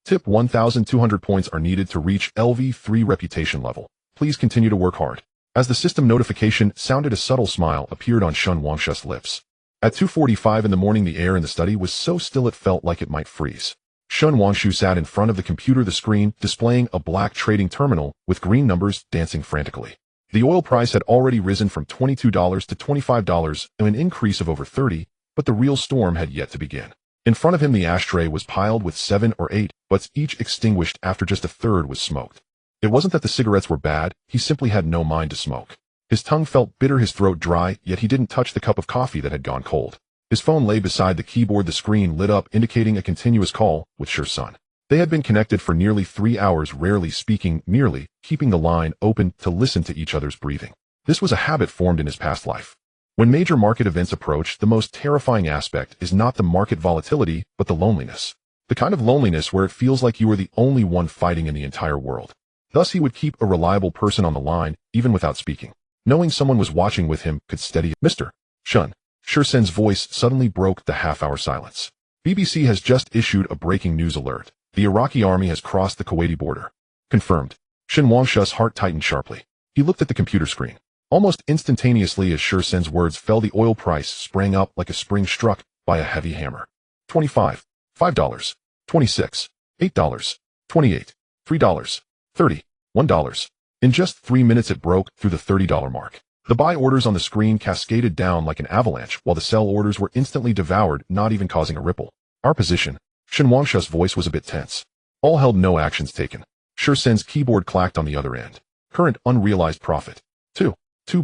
Tip: 1,200 points are needed to reach LV3 reputation level. Please continue to work hard. As the system notification sounded, a subtle smile appeared on Shin Wangshu's lips. At 2:45 in the morning, the air in the study was so still it felt like it might freeze. Shin Wangshu sat in front of the computer, the screen displaying a black trading terminal with green numbers dancing frantically. The oil price had already risen from $22 to $25, an increase of over 30, but the real storm had yet to begin. In front of him, the ashtray was piled with 7 or 8 butts, each extinguished after just a third was smoked. It wasn't that the cigarettes were bad, he simply had no mind to smoke. His tongue felt bitter, his throat dry, yet he didn't touch the cup of coffee that had gone cold. His phone lay beside the keyboard, the screen lit up, indicating a continuous call with Shur-sun. They had been connected for nearly 3 hours, rarely speaking, merely keeping the line open to listen to each other's breathing. This was a habit formed in his past life. When major market events approach, the most terrifying aspect is not the market volatility, but the loneliness. The kind of loneliness where it feels like you are the only one fighting in the entire world. Thus he would keep a reliable person on the line, even without speaking. Knowing someone was watching with him could steady Mr. Shun. Shur-sun's voice suddenly broke the half-hour silence. BBC has just issued a breaking news alert. The Iraqi army has crossed the Kuwaiti border. Confirmed. Shin Wangshu's heart tightened sharply. He looked at the computer screen. Almost instantaneously as Shur-sun's words fell, the oil price sprang up like a spring struck by a heavy hammer. 25. $5. 26. $8. 28. $3. 30. $1. In just 3 minutes it broke through the $30 mark. The buy orders on the screen cascaded down like an avalanche, while the sell orders were instantly devoured, not even causing a ripple. Our position. Shin Wangshu's voice was a bit tense. All held, no actions taken. Shur-sun's keyboard clacked on the other end. Current unrealized profit. $2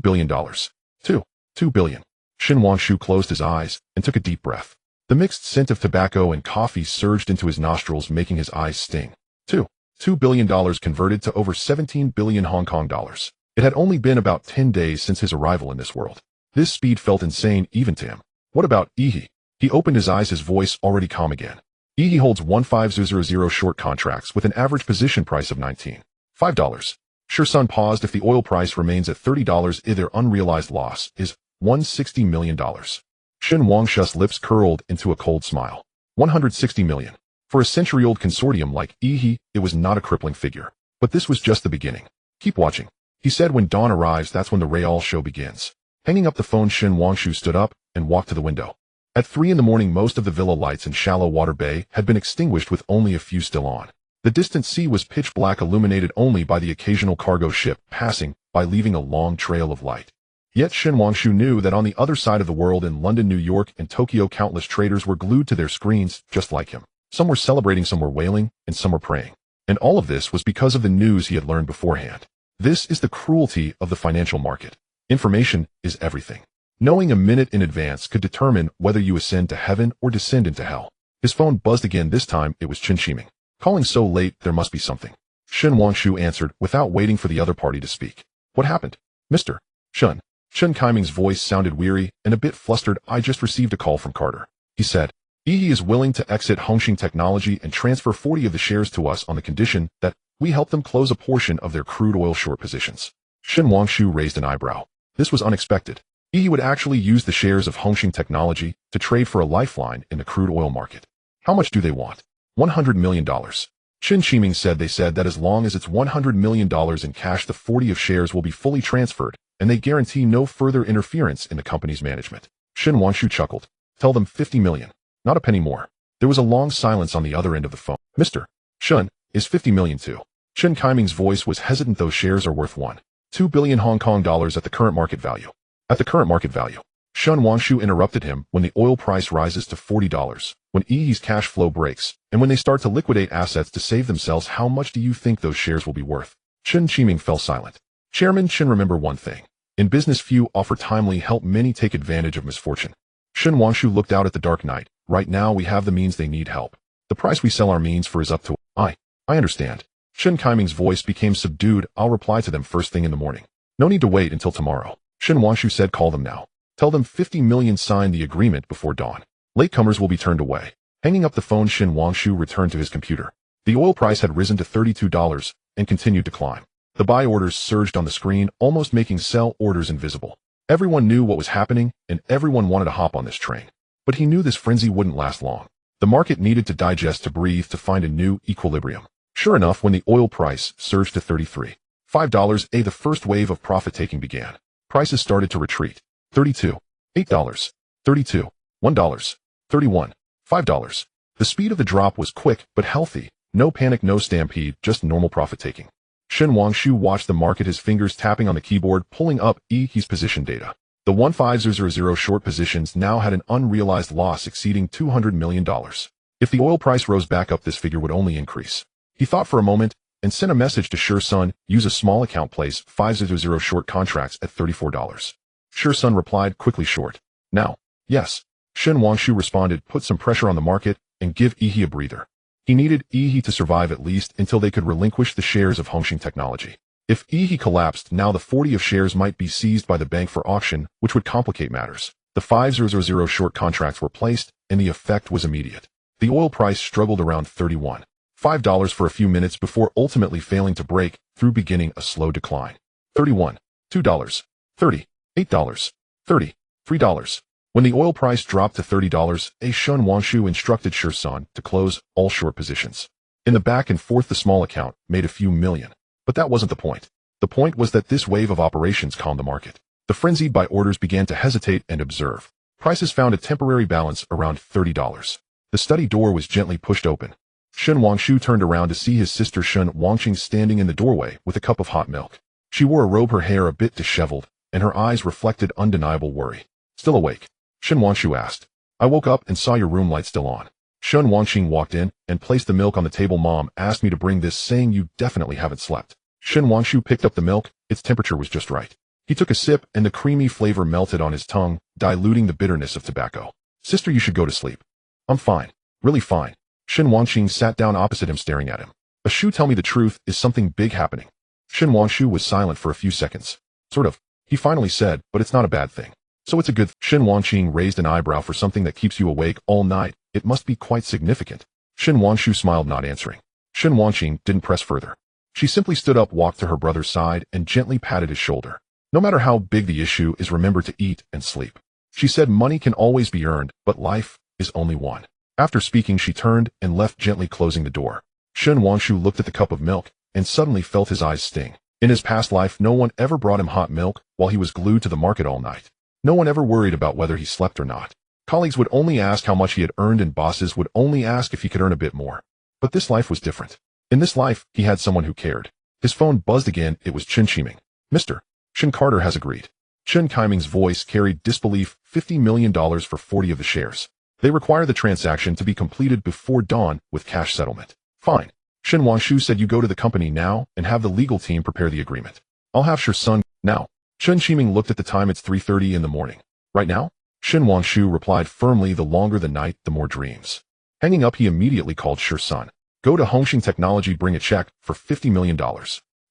billion. $2 billion. Shin Wangshu closed his eyes and took a deep breath. The mixed scent of tobacco and coffee surged into his nostrils, making his eyes sting. $2 billion converted to over 17 billion Hong Kong dollars. It had only been about 10 days since his arrival in this world. This speed felt insane even to him. What about Ihi? He opened his eyes, his voice already calm again. Ihi holds 15000 short contracts with an average position price of $19.5. Shur-sun paused. If the oil price remains at $30, their unrealized loss is $160 million. Shin Wangshu's lips curled into a cold smile. 160 million. For a century-old consortium like Ihi, it was not a crippling figure. But this was just the beginning. Keep watching. He said, when dawn arrives, that's when the Real show begins. Hanging up the phone, Shin Wangshu stood up and walked to the window. At 3 in the morning, most of the villa lights in Shallow Water Bay had been extinguished, with only a few still on. The distant sea was pitch black, illuminated only by the occasional cargo ship passing by, leaving a long trail of light. Yet Shin Wangshu knew that on the other side of the world, in London, New York, and Tokyo, countless traders were glued to their screens, just like him. Some were celebrating, some were wailing, and some were praying. And all of this was because of the news he had learned beforehand. This is the cruelty of the financial market. Information is everything. Knowing a minute in advance could determine whether you ascend to heaven or descend into hell. His phone buzzed again. This time it was Chin Shiming. Calling so late, there must be something. Shin Wangshu answered without waiting for the other party to speak. What happened? Mr. Shun. Chen Kaiming's voice sounded weary and a bit flustered. I just received a call from Carter. He said, He is willing to exit Hongxing Technology and transfer 40 of the shares to us on the condition that we help them close a portion of their crude oil short positions. Shin Wangshu raised an eyebrow. This was unexpected. He would actually use the shares of Hongxing Technology to trade for a lifeline in the crude oil market. How much do they want? $100 million. Chin Shiming said they said that as long as it's $100 million in cash, the 40 of shares will be fully transferred, and they guarantee no further interference in the company's management. Shin Wangshu chuckled. Tell them 50 million. Not a penny more. There was a long silence on the other end of the phone. Mr. Shun, is 50 million too? Chen Kaiming's voice was hesitant. Those shares are worth 1.2 billion Hong Kong dollars at the current market value. At the current market value. Shin Wangshu interrupted him. When the oil price rises to $40, when EE's cash flow breaks, and when they start to liquidate assets to save themselves, how much do you think those shares will be worth? Chen Shiming fell silent. Chairman Chen, remember one thing. In business, few offer timely help, many take advantage of misfortune. Shin Wangshu looked out at the dark night. Right now we have the means, they need help. The price we sell our means for is up to I understand. Shin Kaiming's voice became subdued. I'll reply to them first thing in the morning. No need to wait until tomorrow. Shin Wangshu said, call them now. Tell them 50 million signed the agreement before dawn. Latecomers will be turned away. Hanging up the phone, Shin Wangshu returned to his computer. The oil price had risen to $32 and continued to climb. The buy orders surged on the screen, almost making sell orders invisible. Everyone knew what was happening, and everyone wanted to hop on this train. But he knew this frenzy wouldn't last long. The market needed to digest, to breathe, to find a new equilibrium. Sure enough, when the oil price surged to $33.5, the first wave of profit-taking began. Prices started to retreat. $32, $8, $32, $1, $31, $5. The speed of the drop was quick but healthy. No panic, no stampede, just normal profit-taking. Shin Wangshu watched the market, his fingers tapping on the keyboard, pulling up his position data. The 15000 short positions now had an unrealized loss exceeding $200 million. If the oil price rose back up, this figure would only increase. He thought for a moment and sent a message to Shur-sun, use a small account, place 500 short contracts at $34. Shur-sun replied quickly, short. Now. Yes. Shin Wangshu responded, put some pressure on the market and give He a breather. He needed He to survive at least until they could relinquish the shares of Hongxing Technology. If He collapsed, now the 40 of shares might be seized by the bank for auction, which would complicate matters. The 500 short contracts were placed, and the effect was immediate. The oil price struggled around $31.5 for a few minutes before ultimately failing to break through, beginning a slow decline. $31, $2, $30, $8, $30, $3. When the oil price dropped to $30, Shin Wangshu instructed Shur-sun to close all short positions. In the back and forth, the small account made a few million. But that wasn't the point. The point was that this wave of operations calmed the market. The frenzied buy orders began to hesitate and observe. Prices found a temporary balance around $30. The study door was gently pushed open. Shin Wangshu turned around to see his sister Shin Wangqing standing in the doorway with a cup of hot milk. She wore a robe, her hair a bit disheveled, and her eyes reflected undeniable worry. Still awake? Shin Wangshu asked. I woke up and saw your room light still on. Shin Wangqing walked in and placed the milk on the table. Mom asked me to bring this, saying you definitely haven't slept. Shin Wangshu picked up the milk. Its temperature was just right. He took a sip and the creamy flavor melted on his tongue, diluting the bitterness of tobacco. Sister, you should go to sleep. I'm fine. Really fine. Shin Wangqing sat down opposite him, staring at him. Ashu, tell me the truth, is something big happening? Shin Wangshu was silent for a few seconds. Sort of. He finally said, but it's not a bad thing. So it's a good. Shin Wangqing raised an eyebrow. For something that keeps you awake all night, it must be quite significant. Shin Wangshu smiled, not answering. Shin Wangqing didn't press further. She simply stood up, walked to her brother's side, and gently patted his shoulder. No matter how big the issue is, remember to eat and sleep. She said money can always be earned, but life is only one. After speaking, she turned and left, gently closing the door. Shin Wangshu looked at the cup of milk and suddenly felt his eyes sting. In his past life, no one ever brought him hot milk while he was glued to the market all night. No one ever worried about whether he slept or not. Colleagues would only ask how much he had earned, and bosses would only ask if he could earn a bit more. But this life was different. In this life, he had someone who cared. His phone buzzed again. It was Chen Qiming. Mr. Shin Carter has agreed. Chen Qiming's voice carried disbelief. $50 million for 40 of the shares. They require the transaction to be completed before dawn with cash settlement. Fine. Shin Wangshu said, you go to the company now and have the legal team prepare the agreement. I'll have Shur-sun now. Chen Qiming looked at the time. It's 3:30 in the morning. Right now? Shin Wangshu replied firmly, the longer the night, the more dreams. Hanging up, he immediately called Shur-sun. Go to Hongxing Technology, bring a check for $50 million.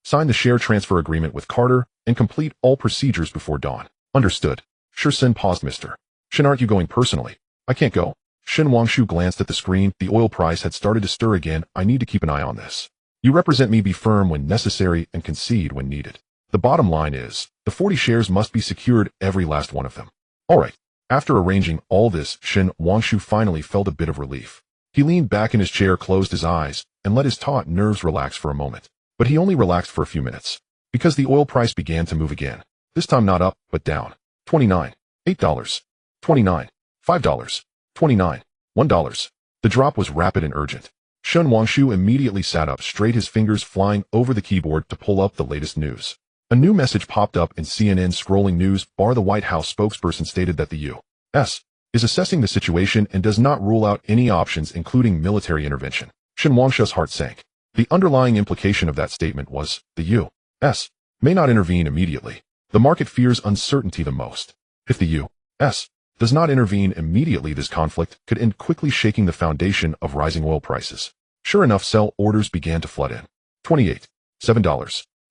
Sign the share transfer agreement with Carter and complete all procedures before dawn. Understood. Shur-sun paused. Mr. Shin, aren't you going personally? I can't go. Shin Wangshu glanced at the screen. The oil price had started to stir again. I need to keep an eye on this. You represent me. Be firm when necessary and concede when needed. The bottom line is, the 40 shares must be secured, every last one of them. All right. After arranging all this, Shin Wangshu finally felt a bit of relief. He leaned back in his chair, closed his eyes, and let his taut nerves relax for a moment. But he only relaxed for a few minutes, because the oil price began to move again. This time not up, but down. $29, $8, $29, $5, $29, $1. The drop was rapid and urgent. Shin Wangshu immediately sat up straight, his fingers flying over the keyboard to pull up the latest news. A new message popped up in CNN. Scrolling news bar, the White House spokesperson stated that the U.S. is assessing the situation and does not rule out any options, including military intervention. Shin Wangshu's heart sank. The underlying implication of that statement was, the U.S. may not intervene immediately. The market fears uncertainty the most. If the U.S. does not intervene immediately, this conflict could end quickly, shaking the foundation of rising oil prices. Sure enough, sell orders began to flood in. $28, $7,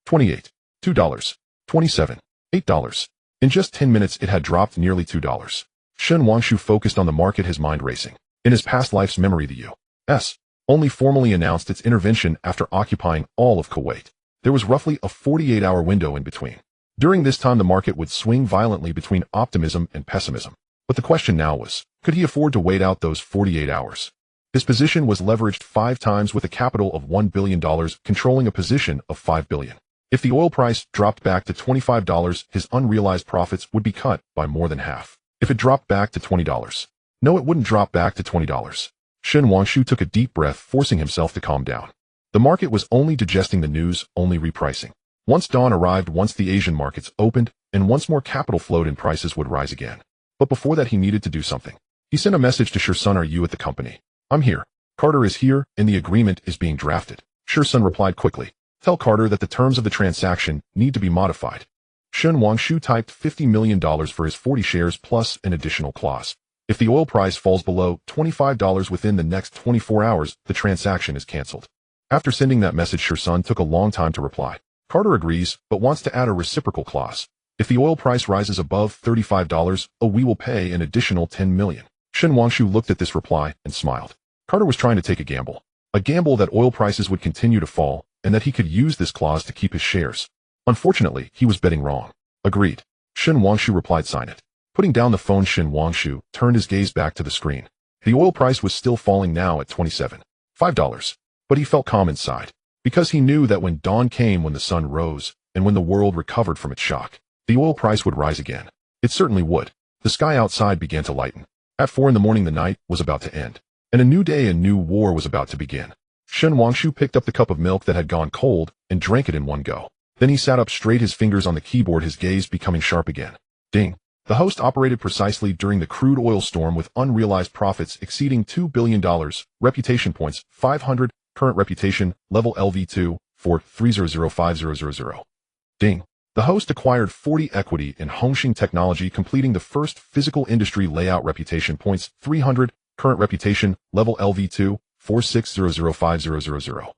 $28, $2, $27, $8, In just 10 minutes, it had dropped nearly $2. Shen Wangshu focused on the market, his mind racing. In his past life's memory, the U.S. only formally announced its intervention after occupying all of Kuwait. There was roughly a 48-hour window in between. During this time, the market would swing violently between optimism and pessimism. But the question now was, could he afford to wait out those 48 hours? His position was leveraged 5 times with a capital of $1 billion, controlling a position of $5 billion. If the oil price dropped back to $25, his unrealized profits would be cut by more than half. If it dropped back to $20, no, it wouldn't drop back to $20. Shen Wangshu took a deep breath, forcing himself to calm down. The market was only digesting the news, only repricing. Once dawn arrived, once the Asian markets opened, and once more capital flowed in, prices would rise again. But before that, he needed to do something. He sent a message to Shursun. Are you at the company? I'm here. Carter is here, and the agreement is being drafted. Shursun replied quickly. Tell Carter that the terms of the transaction need to be modified. Shen Wangshu typed $50 million for his 40 shares plus an additional clause. If the oil price falls below $25 within the next 24 hours, the transaction is canceled. After sending that message, Shursun took a long time to reply. Carter agrees, but wants to add a reciprocal clause. If the oil price rises above $35, we will pay an additional $10 million. Shen Wangshu looked at this reply and smiled. Carter was trying to take a gamble that oil prices would continue to fall, and that he could use this clause to keep his shares. Unfortunately, he was betting wrong. Agreed. Shen Wangshu replied, sign it. Putting down the phone, Shen Wangshu turned his gaze back to the screen. The oil price was still falling, now at $27.5. But he felt calm inside, because he knew that when dawn came, when the sun rose, and when the world recovered from its shock, the oil price would rise again. It certainly would. The sky outside began to lighten. At 4 in the morning, the night was about to end, and a new day, a new war was about to begin. Shen Wangshu picked up the cup of milk that had gone cold and drank it in one go. Then he sat up straight, his fingers on the keyboard, his gaze becoming sharp again. Ding. The host operated precisely during the crude oil storm with unrealized profits exceeding $2 billion, reputation points 500, current reputation, level LV2, for 3005000. Ding. The host acquired 40 equity in Hongxing Technology, completing the first physical industry layout, reputation points 300, current reputation, level LV2, 4600500.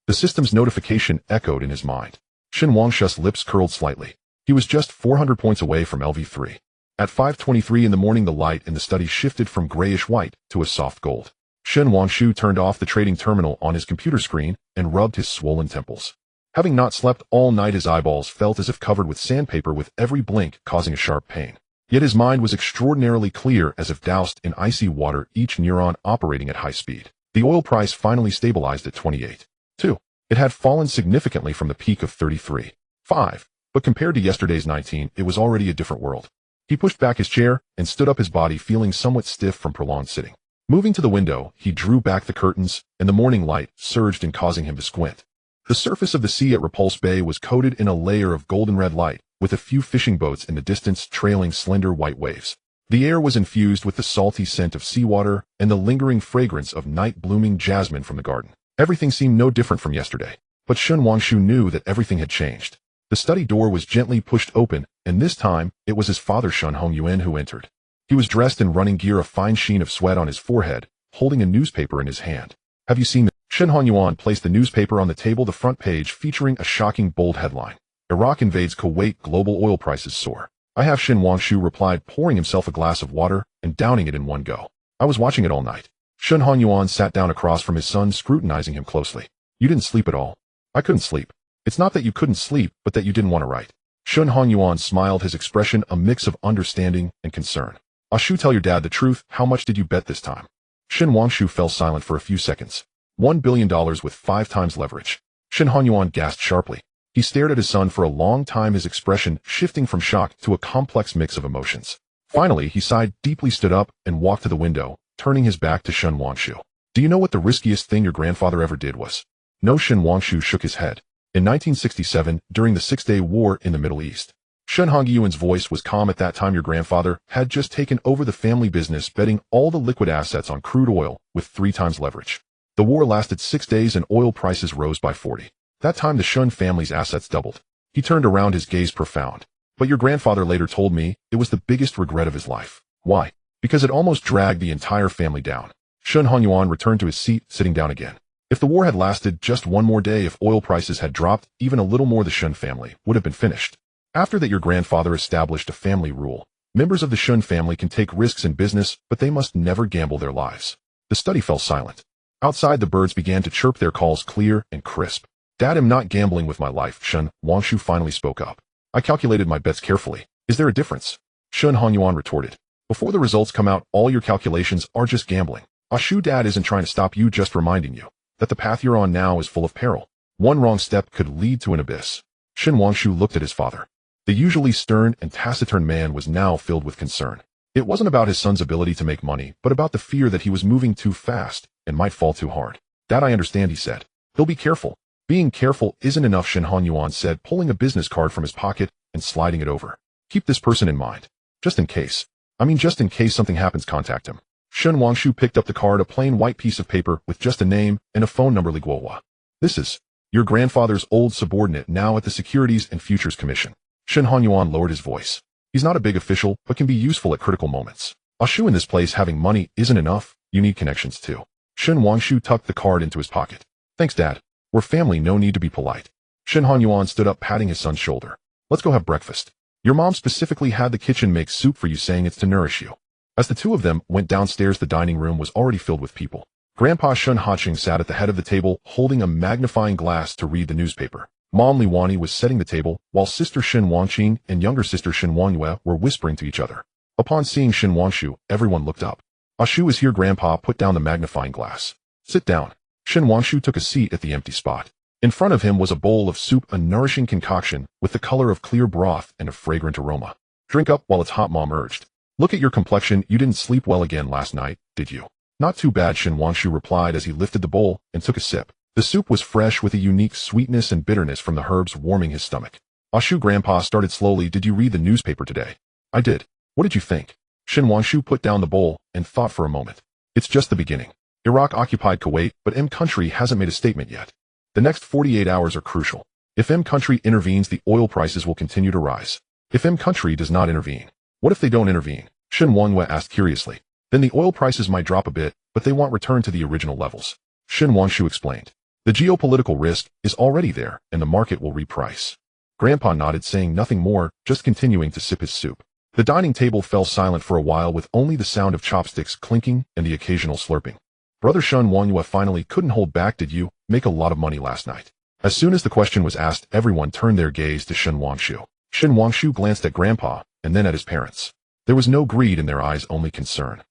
The system's notification echoed in his mind. Shen Wangshu's lips curled slightly. He was just 400 points away from LV3. At 5:23 in the morning, the light in the study shifted from grayish-white to a soft gold. Shen Wangshu turned off the trading terminal on his computer screen and rubbed his swollen temples. Having not slept all night, his eyeballs felt as if covered with sandpaper, with every blink causing a sharp pain. Yet his mind was extraordinarily clear, as if doused in icy water, each neuron operating at high speed. The oil price finally stabilized at 28.2. It had fallen significantly from the peak of 33.5, but compared to yesterday's 19, it was already a different world. He pushed back his chair and stood up, his body feeling somewhat stiff from prolonged sitting. Moving to the window, he drew back the curtains, and the morning light surged in, causing him to squint. The surface of the sea at Repulse Bay was coated in a layer of golden red light, with a few fishing boats in the distance trailing slender white waves. The air was infused with the salty scent of seawater and the lingering fragrance of night-blooming jasmine from the garden. Everything seemed no different from yesterday, but Shen Wangshu knew that everything had changed. The study door was gently pushed open, and this time, it was his father, Shun Hongyuan, who entered. He was dressed in running gear, a fine sheen of sweat on his forehead, holding a newspaper in his hand. Have you seen the... Shen Hongyuan placed the newspaper on the table, the front page featuring a shocking bold headline. Iraq invades Kuwait, global oil prices soar. I have, Shen Wangshu replied, pouring himself a glass of water and downing it in one go. I was watching it all night. Shen Hongyuan sat down across from his son, scrutinizing him closely. You didn't sleep at all? I couldn't sleep. It's not that you couldn't sleep, but that you didn't want to write. Shen Hongyuan smiled, his expression a mix of understanding and concern. Ashu, tell your dad the truth. How much did you bet this time? Shen Wangshu fell silent for a few seconds. $1 billion with 5 times leverage. Shen Hongyuan gasped sharply. He stared at his son for a long time, his expression shifting from shock to a complex mix of emotions. Finally, he sighed deeply, stood up, and walked to the window, turning his back to Shen Wangshu. Do you know what the riskiest thing your grandfather ever did was? No. Shen Wangshu shook his head. In 1967, during the Six-Day War in the Middle East. Shen Hongyuan's voice was calm. At that time, your grandfather had just taken over the family business, betting all the liquid assets on crude oil with 3 times leverage. The war lasted 6 days and oil prices rose by 40. That time, the Shun family's assets doubled. He turned around, his gaze profound. But your grandfather later told me it was the biggest regret of his life. Why? Because it almost dragged the entire family down. Shen Hongyuan returned to his seat, sitting down again. If the war had lasted just one more day, if oil prices had dropped even a little more, the Shun family would have been finished. After that, your grandfather established a family rule. Members of the Shun family can take risks in business, but they must never gamble their lives. The study fell silent. Outside, the birds began to chirp, their calls clear and crisp. Dad, I'm not gambling with my life, Shun Wangshu finally spoke up. I calculated my bets carefully. Is there a difference? Shun Hanyuan retorted. Before the results come out, all your calculations are just gambling. Ashu, Dad isn't trying to stop you, just reminding you that the path you're on now is full of peril. One wrong step could lead to an abyss. Shin Wangshu looked at his father. The usually stern and taciturn man was now filled with concern. It wasn't about his son's ability to make money, but about the fear that he was moving too fast and might fall too hard. Dad, I understand, he said. He'll be careful. Being careful isn't enough, Shin Hanyuan said, pulling a business card from his pocket and sliding it over. Keep this person in mind. Just in case something happens, contact him. Shin Wangshu picked up the card, a plain white piece of paper with just a name and a phone number. Li Guohua. This is your grandfather's old subordinate, now at the Securities and Futures Commission. Shin Hanyuan lowered his voice. He's not a big official, but can be useful at critical moments. Ashu, in this place, having money isn't enough. You need connections too. Shin Wangshu tucked the card into his pocket. Thanks, Dad. We're family, no need to be polite. Shin Hanyuan stood up, patting his son's shoulder. Let's go have breakfast. Your mom specifically had the kitchen make soup for you, saying it's to nourish you. As the two of them went downstairs, the dining room was already filled with people. Grandpa Shun Haching sat at the head of the table, holding a magnifying glass to read the newspaper. Mom Li Wani was setting the table, while sister Shin Wangqing and younger sister Shin Wangyue were whispering to each other. Upon seeing Shin Wangshu, everyone looked up. Ashu is here. Grandpa put down the magnifying glass. Sit down. Shin Wangshu took a seat at the empty spot. In front of him was a bowl of soup, a nourishing concoction with the color of clear broth and a fragrant aroma. Drink up while it's hot, Mom urged. Look at your complexion. You didn't sleep well again last night, did you? Not too bad, Shin Wangshu replied as he lifted the bowl and took a sip. The soup was fresh with a unique sweetness and bitterness from the herbs, warming his stomach. Ashu, Grandpa started slowly. Did you read the newspaper today? I did. What did you think? Shin Wangshu put down the bowl and thought for a moment. It's just the beginning. Iraq occupied Kuwait, but M country hasn't made a statement yet. The next 48 hours are crucial. If M country intervenes, the oil prices will continue to rise. If M country does not intervene, what if they don't intervene? Shin Wangyue asked curiously. Then the oil prices might drop a bit, but they won't return to the original levels. Shin Wangshu explained. The geopolitical risk is already there, and the market will reprice. Grandpa nodded, saying nothing more, just continuing to sip his soup. The dining table fell silent for a while, with only the sound of chopsticks clinking and the occasional slurping. Brother Shun Wangyue finally couldn't hold back. Did you make a lot of money last night? As soon as the question was asked, everyone turned their gaze to Shin Wangshu. Shin Wangshu glanced at Grandpa, and then at his parents. There was no greed in their eyes, only concern.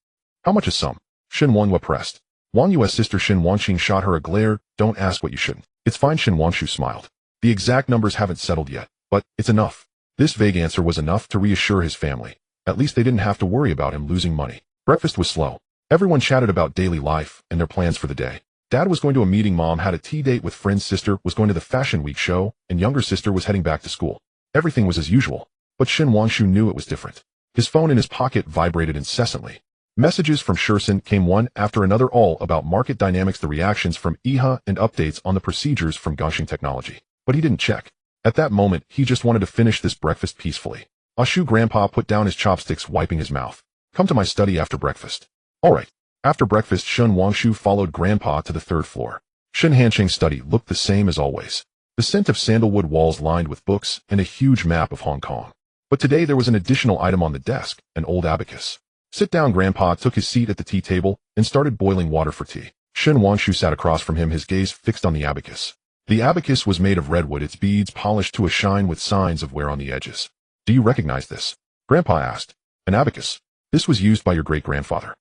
How much is some? Shin Wangyue pressed. Wangyue's sister Shin Wangqing shot her a glare. Don't ask what you shouldn't. It's fine, Shin Wangshu smiled. The exact numbers haven't settled yet, but it's enough. This vague answer was enough to reassure his family. At least they didn't have to worry about him losing money. Breakfast was slow. Everyone chatted about daily life and their plans for the day. Dad was going to a meeting, Mom had a tea date with friends, sister was going to the Fashion Week show, and younger sister was heading back to school. Everything was as usual, but Shin Wangshu knew it was different. His phone in his pocket vibrated incessantly. Messages from Shursen came one after another, all about market dynamics, the reactions from Iha, and updates on the procedures from Gongxing Technology. But he didn't check. At that moment, he just wanted to finish this breakfast peacefully. Ashu, Grandpa put down his chopsticks, wiping his mouth. Come to my study after breakfast. All right. After breakfast, Shin Wangshu followed Grandpa to the third floor. Shin Hanqing's study looked the same as always. The scent of sandalwood, walls lined with books, and a huge map of Hong Kong. But today there was an additional item on the desk, an old abacus. Sit down. Grandpa took his seat at the tea table and started boiling water for tea. Shin Wangshu sat across from him, his gaze fixed on the abacus. The abacus was made of redwood, its beads polished to a shine with signs of wear on the edges. Do you recognize this? Grandpa asked. An abacus. This was used by your great-grandfather.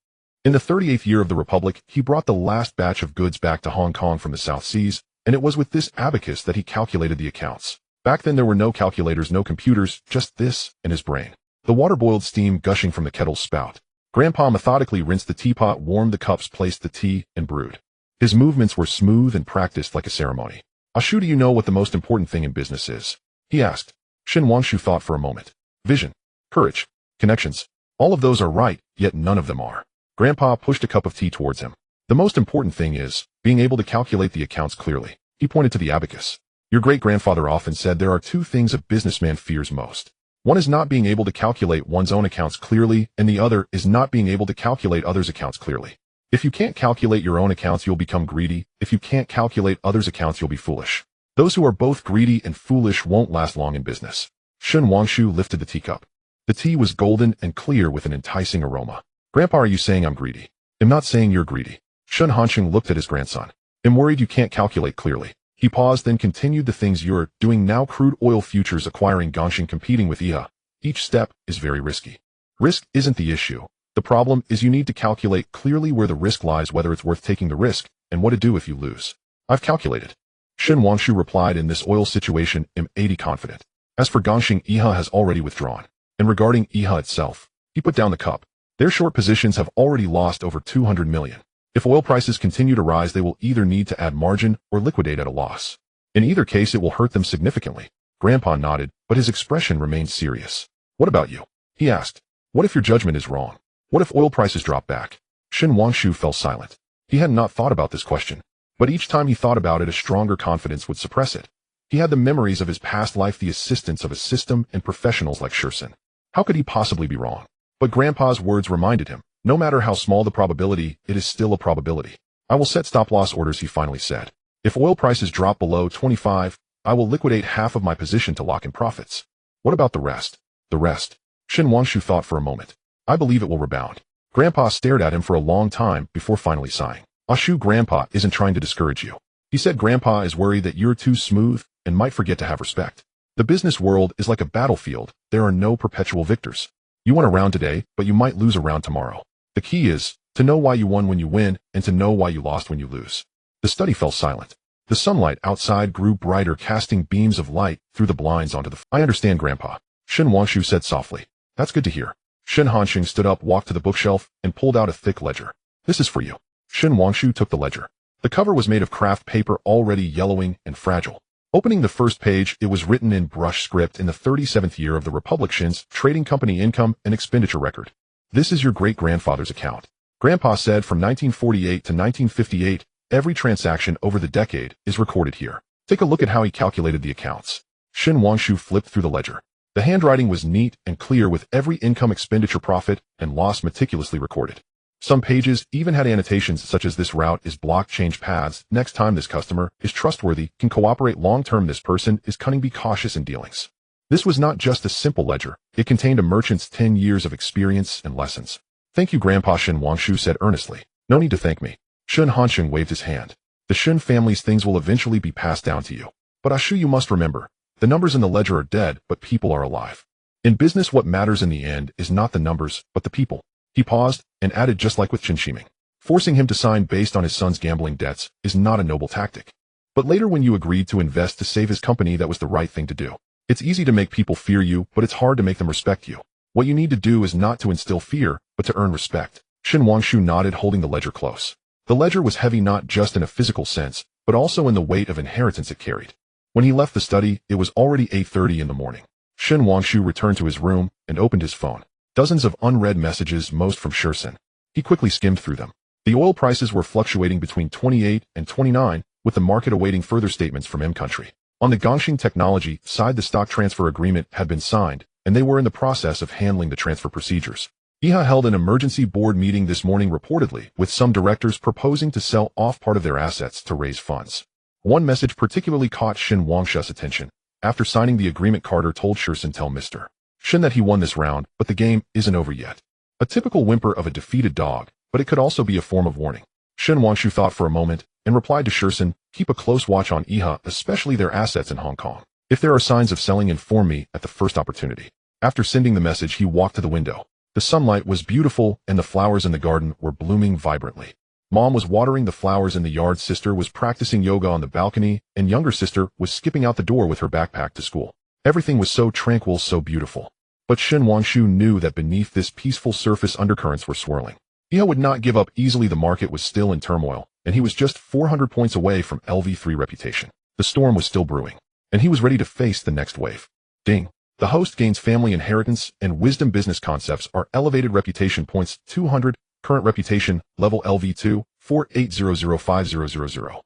In the 38th year of the Republic, he brought the last batch of goods back to Hong Kong from the South Seas, and it was with this abacus that he calculated the accounts. Back then there were no calculators, no computers, just this and his brain. The water boiled steam gushing from the kettle's spout. Grandpa methodically rinsed the teapot, warmed the cups, placed the tea, and brewed. His movements were smooth and practiced like a ceremony. Ashu, do you know what the most important thing in business is? He asked. Shin Wangshu thought for a moment. Vision, courage, connections. All of those are right, yet none of them are. Grandpa pushed a cup of tea towards him. The most important thing is being able to calculate the accounts clearly. He pointed to the abacus. Your great-grandfather often said there are two things a businessman fears most. One is not being able to calculate one's own accounts clearly, and the other is not being able to calculate others' accounts clearly. If you can't calculate your own accounts, you'll become greedy. If you can't calculate others' accounts, you'll be foolish. Those who are both greedy and foolish won't last long in business. Shun Wangshu lifted the teacup. The tea was golden and clear with an enticing aroma. Grandpa, are you saying I'm greedy? I'm not saying you're greedy. Shun Hansheng looked at his grandson. I'm worried you can't calculate clearly. He paused, then continued. The things you're doing now: crude oil futures, acquiring Gongxing, competing with IHA. Each step is very risky. Risk isn't the issue. The problem is you need to calculate clearly where the risk lies, whether it's worth taking the risk, and what to do if you lose. I've calculated. Shun Wangshu replied. In this oil situation, I'm 80 confident. As for Gongxing, IHA has already withdrawn. And regarding IHA itself, he put down the cup. Their short positions have already lost over 200 million. If oil prices continue to rise, they will either need to add margin or liquidate at a loss. In either case, it will hurt them significantly. Grandpa nodded, but his expression remained serious. What about you? He asked. What if your judgment is wrong? What if oil prices drop back? Shun Wangshu fell silent. He had not thought about this question, but each time he thought about it, a stronger confidence would suppress it. He had the memories of his past life, the assistance of a system, and professionals like Shursen. How could he possibly be wrong? But Grandpa's words reminded him, no matter how small the probability, it is still a probability. I will set stop-loss orders, he finally said. If oil prices drop below 25, I will liquidate half of my position to lock in profits. What about the rest? The rest? Shun Wangshu thought for a moment. I believe it will rebound. Grandpa stared at him for a long time before finally sighing. Ashu, Grandpa isn't trying to discourage you. He said Grandpa is worried that you're too smooth and might forget to have respect. The business world is like a battlefield. There are no perpetual victors. You won a round today, but you might lose a round tomorrow. The key is to know why you won when you win and to know why you lost when you lose. The study fell silent. The sunlight outside grew brighter, casting beams of light through the blinds onto the I understand, Grandpa, Shun Wangshu said softly. That's good to hear. Shun Hansheng stood up, walked to the bookshelf, and pulled out a thick ledger. This is for you. Shun Wangshu took the ledger. The cover was made of craft paper, already yellowing and fragile. Opening the first page, it was written in brush script in the 37th year of the Republic: Shin's trading company income and expenditure record. This is your great-grandfather's account. Grandpa said from 1948 to 1958, every transaction over the decade is recorded here. Take a look at how he calculated the accounts. Shun Wangshu flipped through the ledger. The handwriting was neat and clear, with every income, expenditure, profit, and loss meticulously recorded. Some pages even had annotations such as this route is blocked, change paths, next time this customer is trustworthy, can cooperate long-term, this person is cunning, be cautious in dealings. This was not just a simple ledger. It contained a merchant's 10 years of experience and lessons. Thank you, Grandpa, Shun Wangshu said earnestly. No need to thank me. Shun Hansheng waved his hand. The Shun family's things will eventually be passed down to you. But Ashu, you must remember, the numbers in the ledger are dead, but people are alive. In business, what matters in the end is not the numbers, but the people. He paused and added, just like with Chen Shiming. Forcing him to sign based on his son's gambling debts is not a noble tactic. But later, when you agreed to invest to save his company, that was the right thing to do. It's easy to make people fear you, but it's hard to make them respect you. What you need to do is not to instill fear, but to earn respect. Shun Wangshu nodded, holding the ledger close. The ledger was heavy, not just in a physical sense, but also in the weight of inheritance it carried. When he left the study, it was already 8:30 in the morning. Shun Wangshu returned to his room and opened his phone. Dozens of unread messages, most from Shursen. He quickly skimmed through them. The oil prices were fluctuating between 28 and 29, with the market awaiting further statements from M-Country. On the Gongxing Technology side, the stock transfer agreement had been signed, and they were in the process of handling the transfer procedures. IHA held an emergency board meeting this morning, reportedly, with some directors proposing to sell off part of their assets to raise funds. One message particularly caught Shun Wangshu's attention. After signing the agreement, Carter told Shursen, tell Mr. Shun that he won this round, but the game isn't over yet. A typical whimper of a defeated dog, but it could also be a form of warning. Shun Wangshu thought for a moment and replied to Shursen, keep a close watch on IHA, especially their assets in Hong Kong. If there are signs of selling, inform me at the first opportunity. After sending the message, he walked to the window. The sunlight was beautiful and the flowers in the garden were blooming vibrantly. Mom was watering the flowers in the yard, sister was practicing yoga on the balcony, and younger sister was skipping out the door with her backpack to school. Everything was so tranquil, so beautiful. But Shun Wangshu knew that beneath this peaceful surface, undercurrents were swirling. IHA would not give up easily. The market was still in turmoil, and he was just 400 points away from LV3 reputation. The storm was still brewing, and he was ready to face the next wave. Ding. The host gains family inheritance and wisdom. Business concepts are elevated. Reputation points 200. Current reputation, level LV2, 48005000.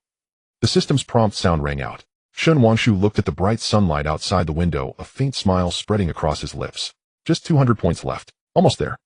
The system's prompt sound rang out. Shun Wangshu looked at the bright sunlight outside the window, a faint smile spreading across his lips. Just 200 points left. Almost there.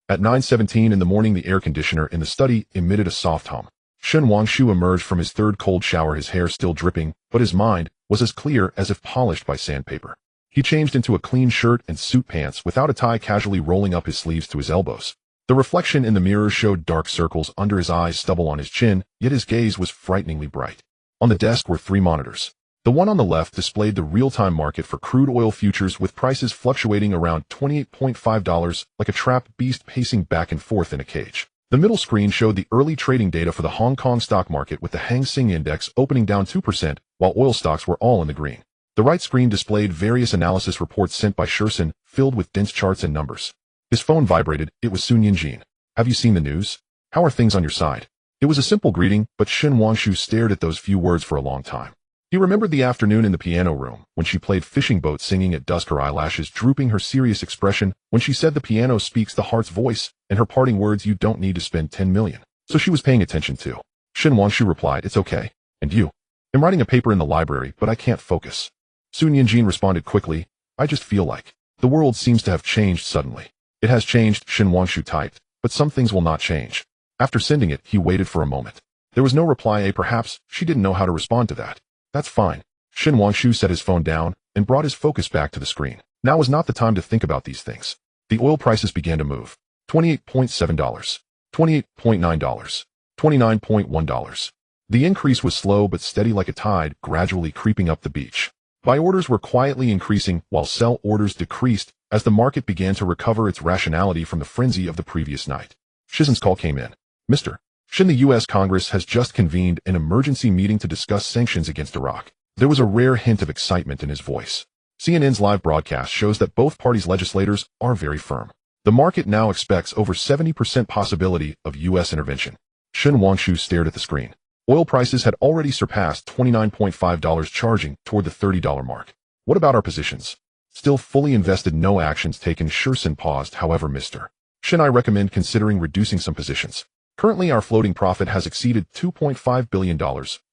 At 9:17 in the morning, the air conditioner in the study emitted a soft hum. Shun Wangshu emerged from his third cold shower, his hair still dripping, but his mind was as clear as if polished by sandpaper. He changed into a clean shirt and suit pants without a tie, casually rolling up his sleeves to his elbows. The reflection in the mirror showed dark circles under his eyes, stubble on his chin, yet his gaze was frighteningly bright. On the desk were 3 monitors. The one on the left displayed the real-time market for crude oil futures, with prices fluctuating around $28.5 like a trapped beast pacing back and forth in a cage. The middle screen showed the early trading data for the Hong Kong stock market, with the Hang Seng Index opening down 2%, while oil stocks were all in the green. The right screen displayed various analysis reports sent by Shurson, filled with dense charts and numbers. His phone vibrated. It was Sun Yinjin. "Have you seen the news? How are things on your side?" It was a simple greeting, but Shen Wangshu stared at those few words for a long time. He remembered the afternoon in the piano room, when she played Fishing Boat singing at dusk, her eyelashes drooping, her serious expression, when she said the piano speaks the heart's voice, and her parting words, "You don't need to spend 10 million. So she was paying attention too. Shen Wangshu replied, "It's okay. And you?" "I'm writing a paper in the library, but I can't focus." Sun Yinjin responded quickly, "I just feel like the world seems to have changed suddenly." "It has changed," Shen Wangshu typed, "but some things will not change." After sending it, he waited for a moment. There was no reply. Perhaps she didn't know how to respond to that. "That's fine." Shen Wangshu set his phone down and brought his focus back to the screen. Now was not the time to think about these things. The oil prices began to move. $28.7, $28.9, $29.1. The increase was slow but steady, like a tide, gradually creeping up the beach. Buy orders were quietly increasing, while sell orders decreased as the market began to recover its rationality from the frenzy of the previous night. Shizen's call came in. "Mr. Shen, the U.S. Congress has just convened an emergency meeting to discuss sanctions against Iraq." There was a rare hint of excitement in his voice. CNN's live broadcast shows that both parties' legislators are very firm. The market now expects over 70% possibility of U.S. intervention. Shen Wangshu stared at the screen. Oil prices had already surpassed $29.5, charging toward the $30 mark. "What about our positions?" "Still fully invested, no actions taken." Shurson paused. "However, Mr. Shen, I recommend considering reducing some positions. Currently, our floating profit has exceeded $2.5 billion.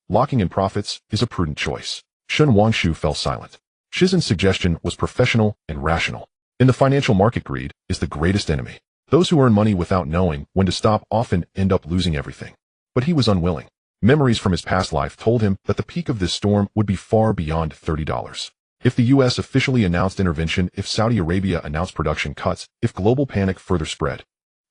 Locking in profits is a prudent choice." Shen Wangshu fell silent. Shizen's suggestion was professional and rational. In the financial market, greed is the greatest enemy. Those who earn money without knowing when to stop often end up losing everything. But he was unwilling. Memories from his past life told him that the peak of this storm would be far beyond $30. If the U.S. officially announced intervention, if Saudi Arabia announced production cuts, if global panic further spread,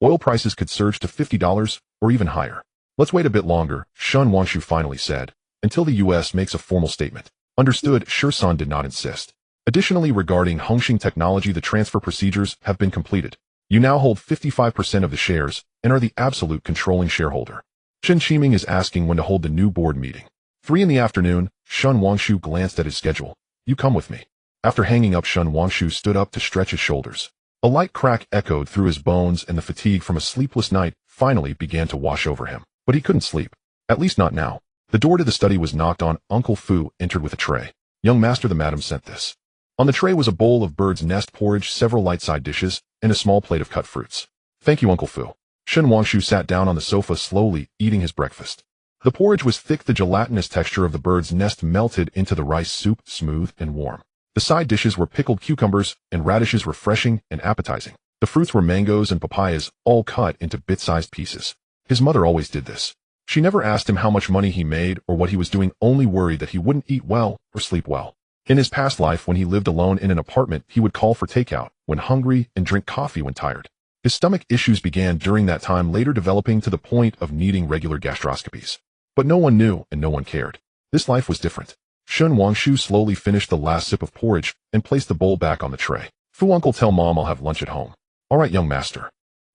oil prices could surge to $50 or even higher. "Let's wait a bit longer," Shen Wangshu finally said, "until the U.S. makes a formal statement." "Understood." Shurson did not insist. "Additionally, regarding Hongxing Technology, the transfer procedures have been completed. You now hold 55% of the shares and are the absolute controlling shareholder." Chen Qiming is asking when to hold the new board meeting. 3 in the afternoon. Shen Wangshu glanced at his schedule. "You come with me." After hanging up, Shen Wangshu stood up to stretch his shoulders. A light crack echoed through his bones, and the fatigue from a sleepless night finally began to wash over him. But he couldn't sleep. At least not now. The door to the study was knocked on. Uncle Fu entered with a tray. "Young master, the madam sent this." On the tray was a bowl of bird's nest porridge, several light side dishes, and a small plate of cut fruits. "Thank you, Uncle Fu." Shen Wangshu sat down on the sofa, slowly eating his breakfast. The porridge was thick. The gelatinous texture of the bird's nest melted into the rice soup, smooth and warm. The side dishes were pickled cucumbers and radishes, refreshing and appetizing. The fruits were mangoes and papayas, all cut into bit-sized pieces. His mother always did this. She never asked him how much money he made or what he was doing, only worried that he wouldn't eat well or sleep well. In his past life, when he lived alone in an apartment, he would call for takeout when hungry and drink coffee when tired. His stomach issues began during that time, later developing to the point of needing regular gastroscopies. But no one knew and no one cared. This life was different. Shen Wangshu slowly finished the last sip of porridge and placed the bowl back on the tray. "Fu uncle, tell mom I'll have lunch at home." "All right, young master."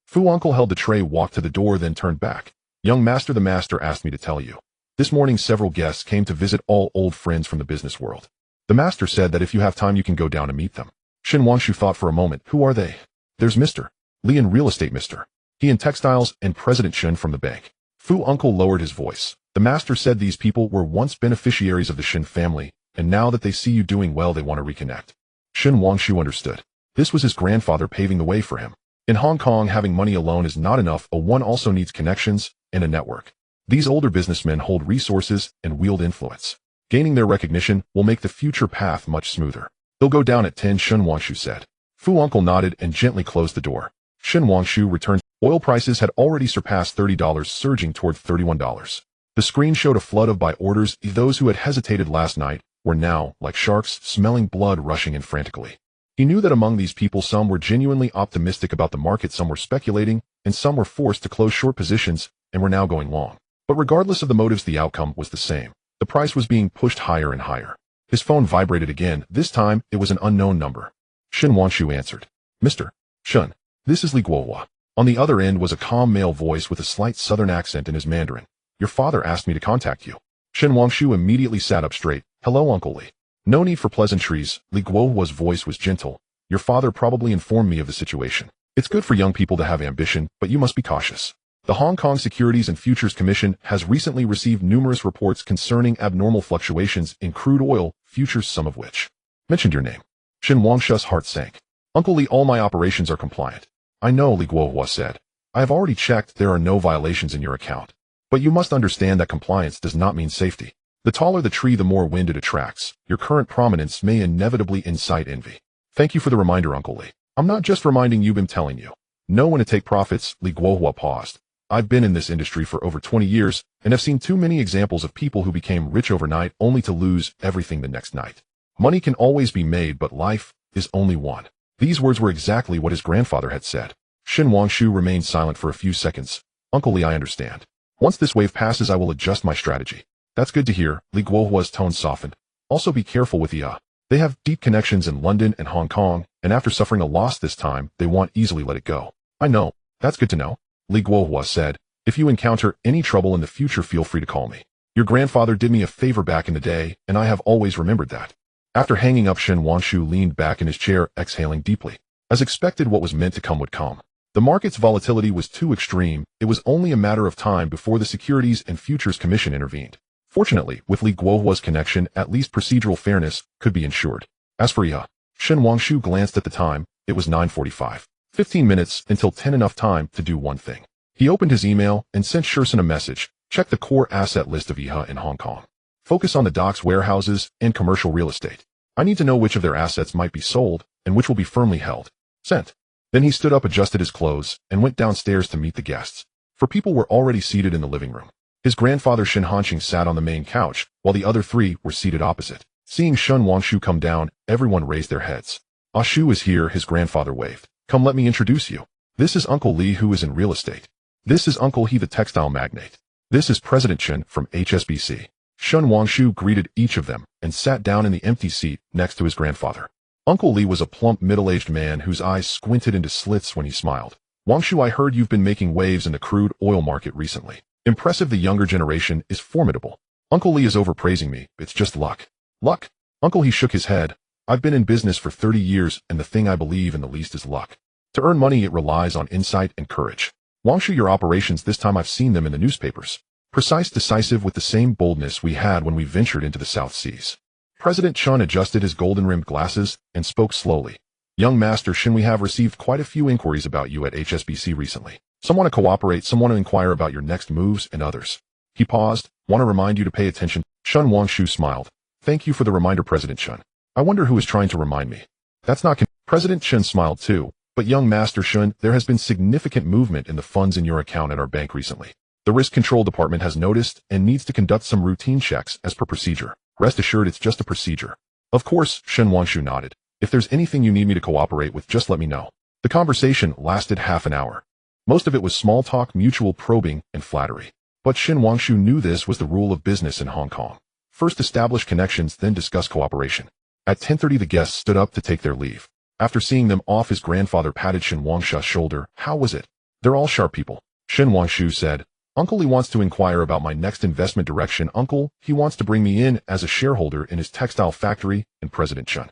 Fu uncle held the tray, walked to the door, then turned back. "Young master, the master asked me to tell you. This morning several guests came to visit, all old friends from the business world. The master said that if you have time you can go down and meet them." Shen Wangshu thought for a moment. "Who are they?" "There's Mr. Li in real estate, Mr. He in textiles, and President Shen from the bank." Fu uncle lowered his voice. "The master said these people were once beneficiaries of the Shen family, and now that they see you doing well they want to reconnect." Shen Wangshu understood. This was his grandfather paving the way for him. In Hong Kong, having money alone is not enough. One also needs connections and a network. These older businessmen hold resources and wield influence. Gaining their recognition will make the future path much smoother. "They'll go down at 10, Shen Wangshu said. Fu uncle nodded and gently closed the door. Shen Wangshu returned. Oil prices had already surpassed $30, surging toward $31. The screen showed a flood of buy orders. Those who had hesitated last night were were now, like sharks, smelling blood rushing in frantically. He knew that among these people some were genuinely optimistic about the market, some were speculating, and some were forced to close short positions and were now going long. But regardless of the motives, the outcome was the same. The price was being pushed higher and higher. His phone vibrated again. This time, it was an unknown number. Shin Wangshu answered. Mr. Shun, this is Li Guohua. On the other end was a calm male voice with a slight southern accent in his Mandarin. Your father asked me to contact you. Shin Wangshu immediately sat up straight. Hello, Uncle Li. No need for pleasantries. Li Guohua's voice was gentle. Your father probably informed me of the situation. It's good for young people to have ambition, but you must be cautious. The Hong Kong Securities and Futures Commission has recently received numerous reports concerning abnormal fluctuations in crude oil futures, some of which mentioned your name. Shin Wangshu's heart sank. Uncle Li, all my operations are compliant. I know, Li Guohua said. I have already checked, there are no violations in your account. But you must understand that compliance does not mean safety. The taller the tree, the more wind it attracts. Your current prominence may inevitably incite envy. Thank you for the reminder, Uncle Li. I'm not just reminding you, I'm telling you. Know when to take profits. Li Guohua paused. I've been in this industry for over 20 years and have seen too many examples of people who became rich overnight only to lose everything the next night. Money can always be made, but life is only one. These words were exactly what his grandfather had said. Shin Wangshu remained silent for a few seconds. Uncle Li, I understand. Once this wave passes, I will adjust my strategy. That's good to hear. Li Guohua's tone softened. Also be careful with the They have deep connections in London and Hong Kong, and after suffering a loss this time, they won't easily let it go. I know. That's good to know. Li Guohua said, if you encounter any trouble in the future, feel free to call me. Your grandfather did me a favor back in the day, and I have always remembered that. After hanging up, Shin Wangshu leaned back in his chair, exhaling deeply. As expected, what was meant to come would come. The market's volatility was too extreme. It was only a matter of time before the Securities and Futures Commission intervened. Fortunately, with Li Guohua's connection, at least procedural fairness could be ensured. As for Shin Wangshu glanced at the time. It was 9:45. 15 minutes until 10, enough time to do one thing. He opened his email and sent Shursen a message. Check the core asset list of IHA in Hong Kong. Focus on the docks, warehouses, and commercial real estate. I need to know which of their assets might be sold and which will be firmly held. Sent. Then he stood up, adjusted his clothes, and went downstairs to meet the guests. For people were already seated in the living room. His grandfather Shin Hanqing sat on the main couch, while the other three were seated opposite. Seeing Shin Wangshu come down, everyone raised their heads. Shu is here, his grandfather waved. Come, let me introduce you. This is Uncle Li, who is in real estate. This is Uncle He, the textile magnate. This is President Chen from HSBC. Shin Wangshu greeted each of them and sat down in the empty seat next to his grandfather. Uncle Li was a plump, middle-aged man whose eyes squinted into slits when he smiled. Wangshu, I heard you've been making waves in the crude oil market recently. Impressive. The younger generation is formidable. Uncle Li is overpraising me. It's just luck. Luck? Uncle He shook his head. I've been in business for 30 years, and the thing I believe in the least is luck. To earn money, it relies on insight and courage. Wangshu, your operations this time, I've seen them in the newspapers. Precise, decisive, with the same boldness we had when we ventured into the South Seas. President Chen adjusted his golden-rimmed glasses and spoke slowly. Young Master Shin, we have received quite a few inquiries about you at HSBC recently. Some want to cooperate, some want to inquire about your next moves, and others. He paused. Want to remind you to pay attention. Shin Wangshu smiled. Thank you for the reminder, President Chen. I wonder who is trying to remind me. That's not President Chen smiled too. But young Master Shun, there has been significant movement in the funds in your account at our bank recently. The Risk Control Department has noticed and needs to conduct some routine checks as per procedure. Rest assured, it's just a procedure. Of course, Shen Wangshu nodded. If there's anything you need me to cooperate with, just let me know. The conversation lasted half an hour. Most of it was small talk, mutual probing, and flattery. But Shen Wangshu knew this was the rule of business in Hong Kong. First establish connections, then discuss cooperation. At 10:30 the guests stood up to take their leave. After seeing them off, his grandfather patted Shen Wangshu's shoulder. How was it? They're all sharp people. Shen Wangshu said, Uncle He wants to inquire about my next investment direction. Uncle, he wants to bring me in as a shareholder in his textile factory, and President Chen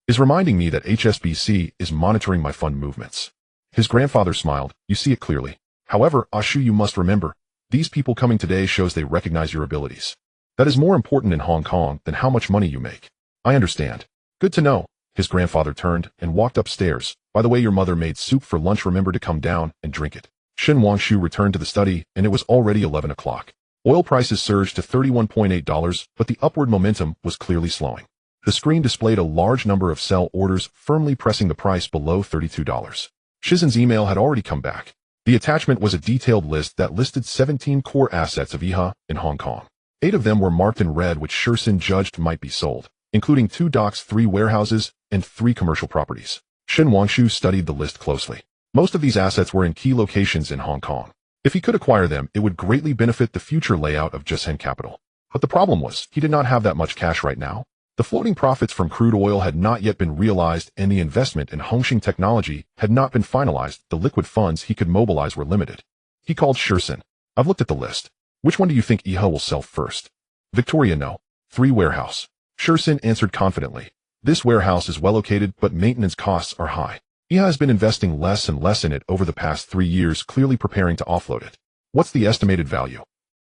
is reminding me that HSBC is monitoring my fund movements. His grandfather smiled. You see it clearly. However, Ashu, you must remember, these people coming today shows they recognize your abilities. That is more important in Hong Kong than how much money you make. I understand. Good to know. His grandfather turned and walked upstairs. By the way, your mother made soup for lunch. Remember to come down and drink it. Shen Wangshu returned to the study, and it was already 11 o'clock. Oil prices surged to $31.8, but the upward momentum was clearly slowing. The screen displayed a large number of sell orders, firmly pressing the price below $32. Shizen's email had already come back. The attachment was a detailed list that listed 17 core assets of IHA in Hong Kong. 8 of them were marked in red, which Shizhen judged might be sold. including 2 docks, 3 warehouses, and 3 commercial properties. Shen Wangshu studied the list closely. Most of these assets were in key locations in Hong Kong. If he could acquire them, it would greatly benefit the future layout of Jiasen Capital. But the problem was, he did not have that much cash right now. The floating profits from crude oil had not yet been realized, and the investment in Hongxing technology had not been finalized. The liquid funds he could mobilize were limited. He called Shirsen. I've looked at the list. Which one do you think Iha will sell first? Victoria, no. 3 warehouse. Shirsen answered confidently. This warehouse is well located, but maintenance costs are high. Iha has been investing less and less in it over the past 3 years, clearly preparing to offload it. What's the estimated value?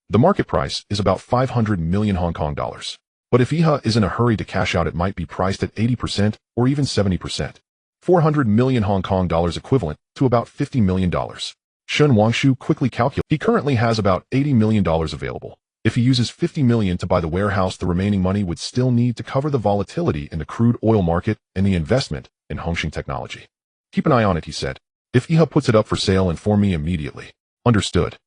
The market price is about 500 million Hong Kong dollars. But if Iha is in a hurry to cash out, it might be priced at 80% or even 70%. 400 million Hong Kong dollars equivalent to about $50 million. Shen Wangshu quickly calculated. He currently has about $80 million available. If he uses 50 million to buy the warehouse, the remaining money would still need to cover the volatility in the crude oil market and the investment in Hongxing technology. Keep an eye on it, he said. If Iha puts it up for sale, inform me immediately. Understood.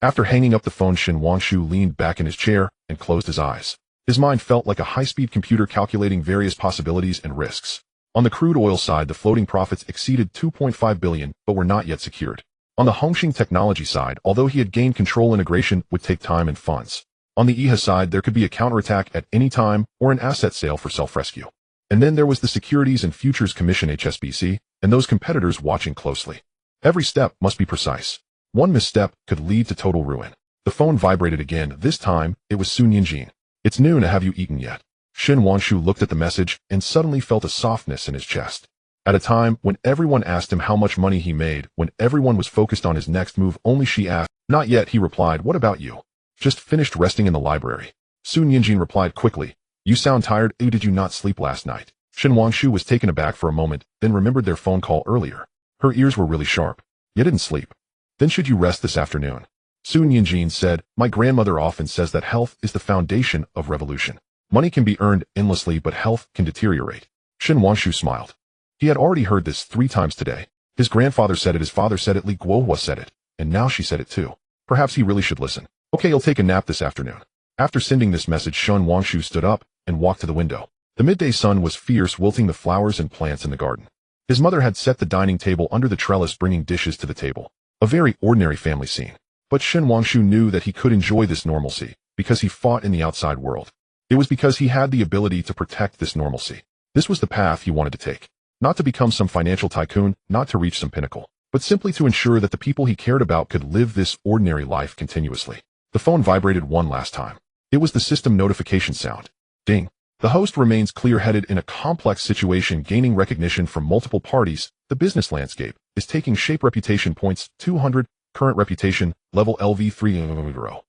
After hanging up the phone, Shen Wangshu leaned back in his chair and closed his eyes. His mind felt like a high-speed computer calculating various possibilities and risks. On the crude oil side, the floating profits exceeded 2.5 billion, but were not yet secured. On the Hongxing technology side, although he had gained control, integration would take time and funds. On the Iha side, there could be a counterattack at any time or an asset sale for self-rescue. And then there was the Securities and Futures Commission (HSBC) and those competitors watching closely. Every step must be precise. One misstep could lead to total ruin. The phone vibrated again. This time, it was Sun Yinjin. It's noon. Have you eaten yet? Shen Wangshu looked at the message and suddenly felt a softness in his chest. At a time when everyone asked him how much money he made, when everyone was focused on his next move, only she asked, "Not yet," he replied. "What about you?" "Just finished resting in the library." Sun Yinjin replied quickly. "You sound tired. Did you not sleep last night?" Shen Wangshu was taken aback for a moment, then remembered their phone call earlier. Her ears were really sharp. "You didn't sleep. Then should you rest this afternoon?" Sun Yinjin said, "My grandmother often says that health is the foundation of revolution. Money can be earned endlessly, but health can deteriorate." Shen Wangshu smiled. He had already heard this 3 times today. His grandfather said it, his father said it, Li Guohua said it, and now she said it too. Perhaps he really should listen. "Okay, I'll take a nap this afternoon." After sending this message, Shen Wangshu stood up and walked to the window. The midday sun was fierce, wilting the flowers and plants in the garden. His mother had set the dining table under the trellis, bringing dishes to the table. A very ordinary family scene. But Shen Wangshu knew that he could enjoy this normalcy because he fought in the outside world. It was because he had the ability to protect this normalcy. This was the path he wanted to take. Not to become some financial tycoon, not to reach some pinnacle, but simply to ensure that the people he cared about could live this ordinary life continuously. The phone vibrated one last time. It was the system notification sound. Ding. The host remains clear-headed in a complex situation, gaining recognition from multiple parties. The business landscape is taking shape. Reputation points 200. Current reputation, level LV3.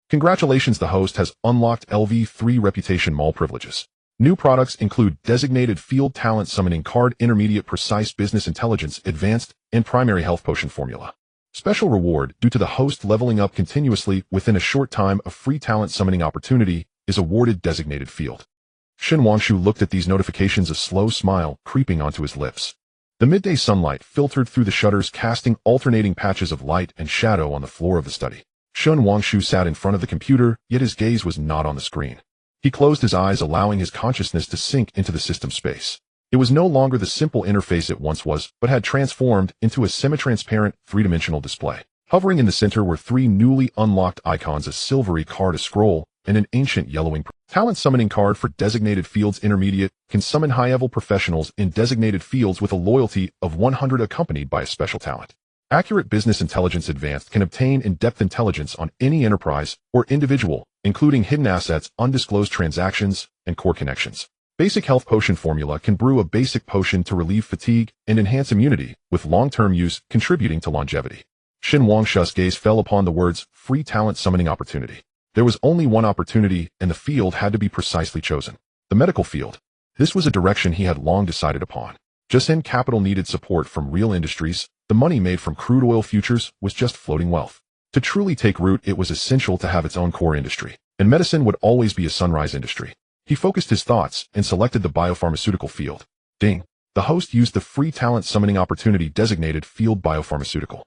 Congratulations, the host has unlocked LV3 reputation mall privileges. New products include designated field talent summoning card, intermediate precise business intelligence, advanced, and primary health potion formula. Special reward due to the host leveling up continuously within a short time. A free talent summoning opportunity is awarded. Designated field. Shen Wangshu looked at these notifications, a slow smile creeping onto his lips. The midday sunlight filtered through the shutters, casting alternating patches of light and shadow on the floor of the study. Shen Wangshu sat in front of the computer, yet his gaze was not on the screen. He closed his eyes, allowing his consciousness to sink into the system space. It was no longer the simple interface it once was, but had transformed into a semi-transparent, 3-dimensional display. Hovering in the center were 3 newly unlocked icons: a silvery card, a scroll, and an ancient yellowing talent summoning card for designated fields. Intermediate can summon high-level professionals in designated fields with a loyalty of 100, accompanied by a special talent. Accurate business intelligence. Advanced can obtain in-depth intelligence on any enterprise or individual, including hidden assets, undisclosed transactions, and core connections. Basic health potion formula can brew a basic potion to relieve fatigue and enhance immunity, with long-term use contributing to longevity. Shen Wangshu's gaze fell upon the words, free talent summoning opportunity. There was only one opportunity, and the field had to be precisely chosen. The medical field. This was a direction he had long decided upon. Jiasen Capital needed support from real industries. The money made from crude oil futures was just floating wealth. To truly take root, it was essential to have its own core industry, and medicine would always be a sunrise industry. He focused his thoughts and selected the biopharmaceutical field. Ding. The host used the free talent summoning opportunity. Designated field, biopharmaceutical.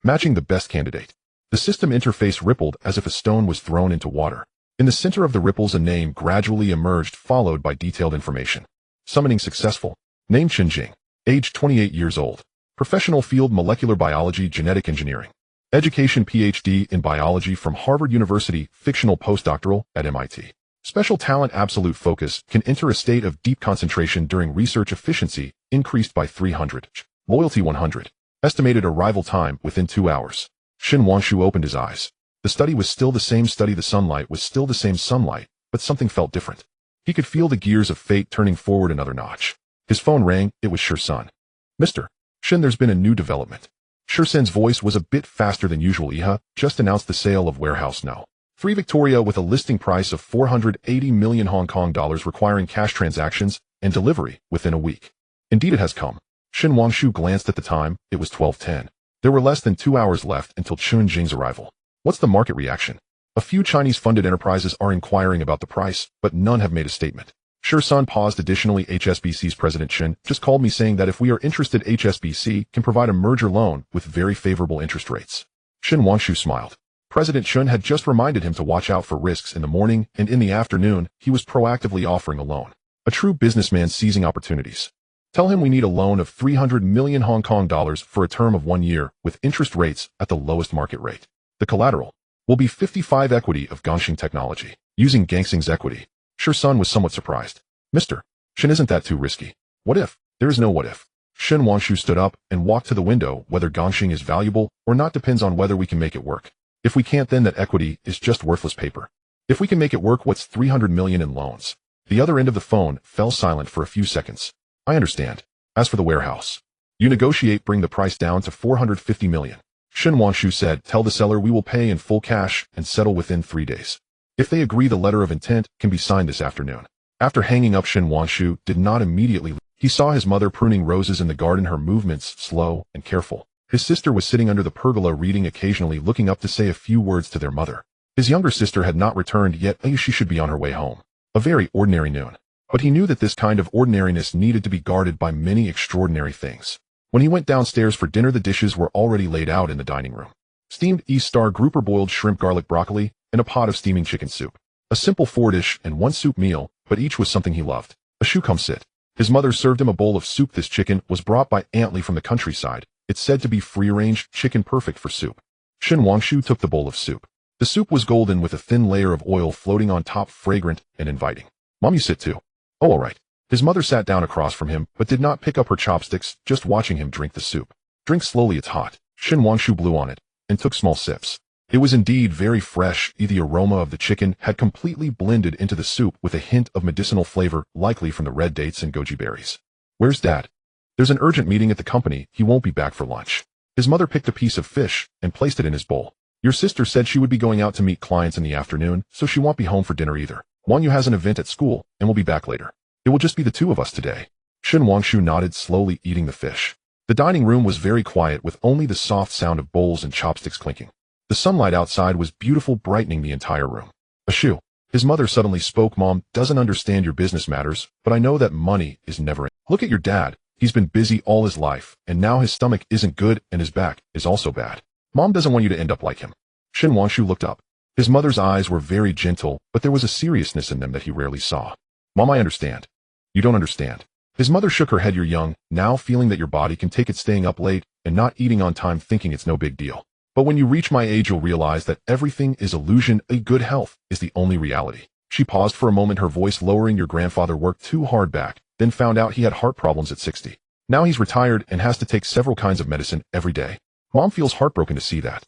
Matching the best candidate. The system interface rippled as if a stone was thrown into water. In the center of the ripples, a name gradually emerged, followed by detailed information. Summoning successful. Name Chen Jing. Age 28 years old. Professional field molecular biology, genetic engineering. Education PhD in biology from Harvard University, fictional postdoctoral at MIT. Special talent, absolute focus, can enter a state of deep concentration during research, efficiency increased by 300. Loyalty 100. Estimated arrival time within 2 hours. Shin Wangshu opened his eyes. The study was still the same study, the sunlight was still the same sunlight, but something felt different. He could feel the gears of fate turning forward another notch. His phone rang. It was Shirsun. Mr. Shin, there's been a new development. Shirsun's voice was a bit faster than usual. Iha just announced the sale of Warehouse No. 3 Victoria with a listing price of 480 million Hong Kong dollars, requiring cash transactions and delivery within a week. Indeed, it has come. Shin Wangshu glanced at the time. It was 12:10. There were less than 2 hours left until Chen Jing's arrival. What's the market reaction? A few Chinese-funded enterprises are inquiring about the price, but none have made a statement. Shirsun paused. Additionally, HSBC's President Chen just called me saying that if we are interested, HSBC can provide a merger loan with very favorable interest rates. Shin Wangshu smiled. President Chen had just reminded him to watch out for risks in the morning, and in the afternoon, he was proactively offering a loan. A true businessman seizing opportunities. Tell him we need a loan of 300 million Hong Kong dollars for a term of 1 year with interest rates at the lowest market rate. The collateral will be 55 equity of Gongxing Technology, using Gangxing's equity. Shirsun was somewhat surprised. Mr. Shin, isn't that too risky? What if? There is no what if. Shin Wangshu stood up and walked to the window. Whether Gongxing is valuable or not depends on whether we can make it work. If we can't, then that equity is just worthless paper. If we can make it work, what's 300 million in loans? The other end of the phone fell silent for a few seconds. I understand. As for the warehouse, you negotiate, bring the price down to 450 million. Shin Wangshu said, tell the seller we will pay in full cash and settle within 3 days. If they agree, the letter of intent can be signed this afternoon. After hanging up, Shin Wangshu did not immediately leave. He saw his mother pruning roses in the garden, her movements slow and careful. His sister was sitting under the pergola reading, occasionally looking up to say a few words to their mother. His younger sister had not returned yet. She should be on her way home. A very ordinary noon. But he knew that this kind of ordinariness needed to be guarded by many extraordinary things. When he went downstairs for dinner, the dishes were already laid out in the dining room. Steamed East Star grouper, boiled shrimp, garlic broccoli, and a pot of steaming chicken soup. A simple 4-dish and 1 soup meal, but each was something he loved. A shoe, come sit. His mother served him a bowl of soup. This chicken was brought by Aunt Lee from the countryside. It's said to be free-range chicken, perfect for soup. Shin Wangshu took the bowl of soup. The soup was golden with a thin layer of oil floating on top, fragrant and inviting. Mom, you sit too. Oh, all right. His mother sat down across from him, but did not pick up her chopsticks, just watching him drink the soup. Drink slowly, it's hot. Shin Wangshu blew on it and took small sips. It was indeed very fresh. The aroma of the chicken had completely blended into the soup with a hint of medicinal flavor, likely from the red dates and goji berries. Where's Dad? There's an urgent meeting at the company. He won't be back for lunch. His mother picked a piece of fish and placed it in his bowl. Your sister said she would be going out to meet clients in the afternoon, so she won't be home for dinner either. Wang Yu has an event at school and will be back later. It will just be the two of us today. Shin Wangshu nodded, slowly eating the fish. The dining room was very quiet, with only the soft sound of bowls and chopsticks clinking. The sunlight outside was beautiful, brightening the entire room. Ashu. His mother suddenly spoke. Mom doesn't understand your business matters, but I know that money is never in. Look at your dad. He's been busy all his life, and now his stomach isn't good and his back is also bad. Mom doesn't want you to end up like him. Shin Wangshu looked up. His mother's eyes were very gentle, but there was a seriousness in them that he rarely saw. Mom, I understand. You don't understand. His mother shook her head. You're young, now, feeling that your body can take it, staying up late and not eating on time, thinking it's no big deal. But when you reach my age, you'll realize that everything is illusion. A good health is the only reality. She paused for a moment, her voice lowering. Your grandfather worked too hard back, then found out he had heart problems at 60. Now he's retired and has to take several kinds of medicine every day. Mom feels heartbroken to see that.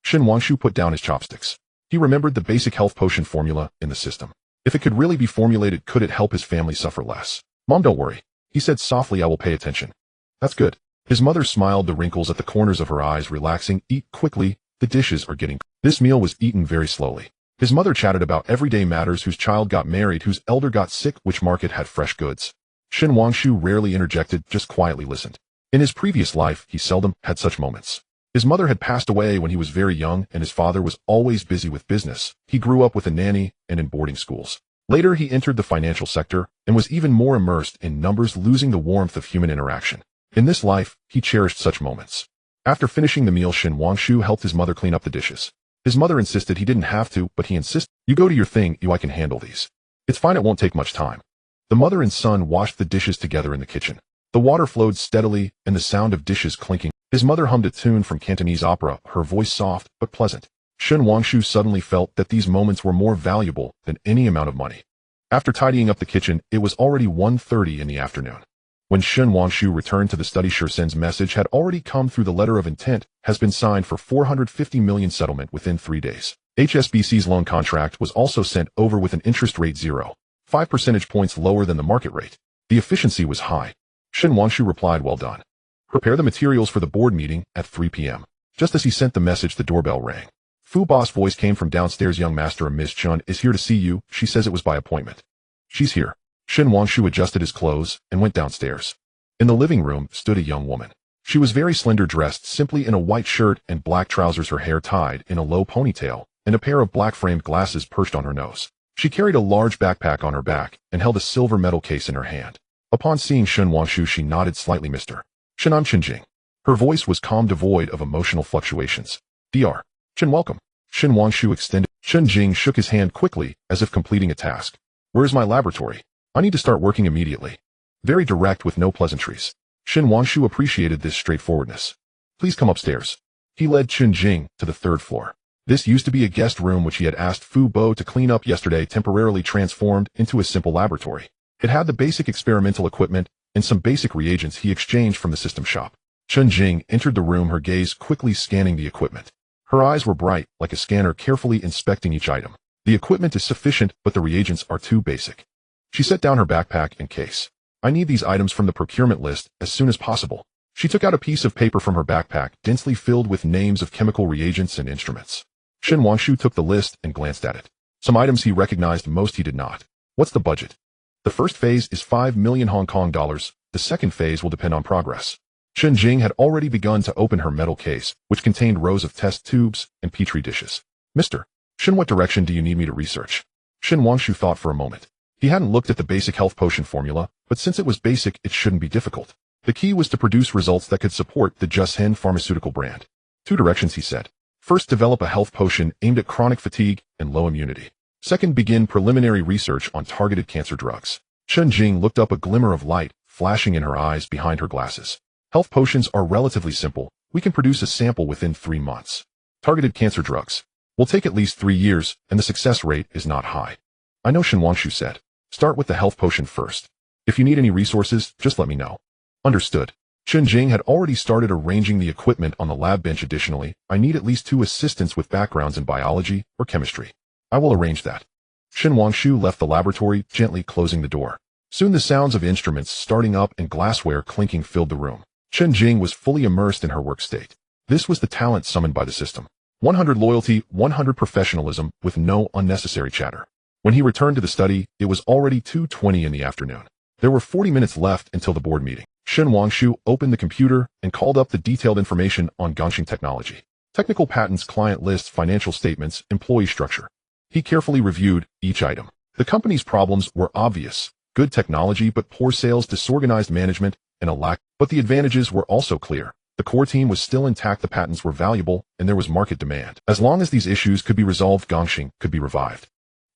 Shin Wangshu put down his chopsticks. He remembered the basic health potion formula in the system. If it could really be formulated, could it help his family suffer less? Mom, don't worry. He said softly, I will pay attention. That's good. His mother smiled, the wrinkles at the corners of her eyes relaxing. Eat quickly. The dishes are getting. This meal was eaten very slowly. His mother chatted about everyday matters, whose child got married, whose elder got sick, which market had fresh goods. Shin Wangshu rarely interjected, just quietly listened. In his previous life, he seldom had such moments. His mother had passed away when he was very young, and his father was always busy with business. He grew up with a nanny and in boarding schools. Later, he entered the financial sector and was even more immersed in numbers, losing the warmth of human interaction. In this life, he cherished such moments. After finishing the meal, Shin Wangshu helped his mother clean up the dishes. His mother insisted he didn't have to, but he insisted, "You go to your thing, I can handle these. It's fine, it won't take much time." The mother and son washed the dishes together in the kitchen. The water flowed steadily, and the sound of dishes clinking. His mother hummed a tune from Cantonese opera, her voice soft but pleasant. Shen Wangshu suddenly felt that these moments were more valuable than any amount of money. After tidying up the kitchen, it was already 1:30 in the afternoon. When Shen Wangshu returned to the study, Shursen's message had already come through. The letter of intent has been signed for 450 million settlement within 3 days. HSBC's loan contract was also sent over with an interest rate 0.5 percentage points lower than the market rate. The efficiency was high. Shen Wangshu replied, "Well done. Prepare the materials for the board meeting at 3 p.m. Just as he sent the message, the doorbell rang. Fu Bo's voice came from downstairs. "Young master, Ms. Chun is here to see you. She says it was by appointment." "She's here." Shen Wangshu adjusted his clothes and went downstairs. In the living room stood a young woman. She was very slender, dressed simply in a white shirt and black trousers, her hair tied in a low ponytail, and a pair of black-framed glasses perched on her nose. She carried a large backpack on her back and held a silver metal case in her hand. Upon seeing Shen Wangshu, she nodded slightly. "Mr. Shen, I'm Chen Jing." Her voice was calm, devoid of emotional fluctuations. "Dr. Chen, welcome." Shen Wangshu extended. Chen Jing shook his hand quickly, as if completing a task. "Where's my laboratory? I need to start working immediately." Very direct, with no pleasantries. Shen Wangshu appreciated this straightforwardness. "Please come upstairs." He led Chen Jing to the 3rd floor. This used to be a guest room which he had asked Fu Bo to clean up yesterday, temporarily transformed into a simple laboratory. It had the basic experimental equipment and some basic reagents he exchanged from the system shop. Chen Jing entered the room, her gaze quickly scanning the equipment. Her eyes were bright, like a scanner, carefully inspecting each item. "The equipment is sufficient, but the reagents are too basic." She set down her backpack and case. "I need these items from the procurement list as soon as possible." She took out a piece of paper from her backpack, densely filled with names of chemical reagents and instruments. Shen Wangshu took the list and glanced at it. Some items he recognized, most he did not. "What's the budget?" "The first phase is 5 million Hong Kong dollars. The second phase will depend on progress." Chen Jing had already begun to open her metal case, which contained rows of test tubes and petri dishes. "Mr. Shen, what direction do you need me to research?" Shen Wangshu thought for a moment. He hadn't looked at the basic health potion formula, but since it was basic, it shouldn't be difficult. The key was to produce results that could support the Jushen pharmaceutical brand. "2 directions," he said. "First, develop a health potion aimed at chronic fatigue and low immunity. Second, begin preliminary research on targeted cancer drugs." Chen Jing looked up, a glimmer of light flashing in her eyes behind her glasses. "Health potions are relatively simple. We can produce a sample within 3 months. Targeted cancer drugs will take at least 3 years, and the success rate is not high." "I know," Shen Wangshu said. "Start with the health potion first. If you need any resources, just let me know." "Understood." Chen Jing had already started arranging the equipment on the lab bench. "Additionally, I need at least 2 assistants with backgrounds in biology or chemistry." "I will arrange that." Shen Wangshu left the laboratory, gently closing the door. Soon the sounds of instruments starting up and glassware clinking filled the room. Chen Jing was fully immersed in her work state. This was the talent summoned by the system. 100 loyalty, 100 professionalism, with no unnecessary chatter. When he returned to the study, it was already 2:20 in the afternoon. There were 40 minutes left until the board meeting. Shen Wangshu opened the computer and called up the detailed information on Gongxing technology. Technical patents, client lists, financial statements, employee structure. He carefully reviewed each item. The company's problems were obvious: good technology but poor sales, disorganized management, and a lack. But the advantages were also clear. The core team was still intact, the patents were valuable, and there was market demand. As long as these issues could be resolved, Gongxing could be revived.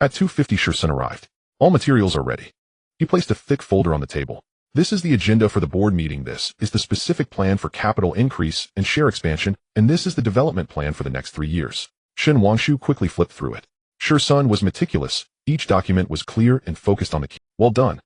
At 2:50, Shursen arrived. "All materials are ready." He placed a thick folder on the table. "This is the agenda for the board meeting. This is the specific plan for capital increase and share expansion, and this is the development plan for the next 3 years." Shen Wangshu quickly flipped through it. Shursen was meticulous. Each document was clear and focused on the key. "Well done."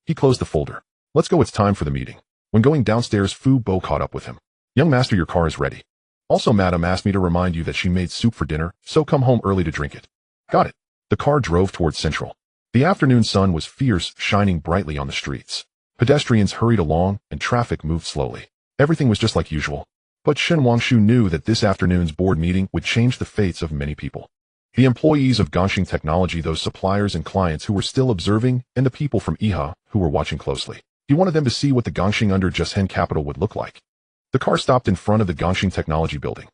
He closed the folder. "Let's go, it's time for the meeting." When going downstairs, Fu Bo caught up with him. "Young master, your car is ready. Also, madam asked me to remind you that she made soup for dinner, so come home early to drink it." "Got it." The car drove towards Central. The afternoon sun was fierce, shining brightly on the streets. Pedestrians hurried along, and traffic moved slowly. Everything was just like usual. But Shen Wangshu knew that this afternoon's board meeting would change the fates of many people. The employees of Gongxing Technology, those suppliers and clients who were still observing, and the people from Iha who were watching closely. He wanted them to see what the Gongxing under Jushen capital would look like. The car stopped in front of the Gongxing Technology building.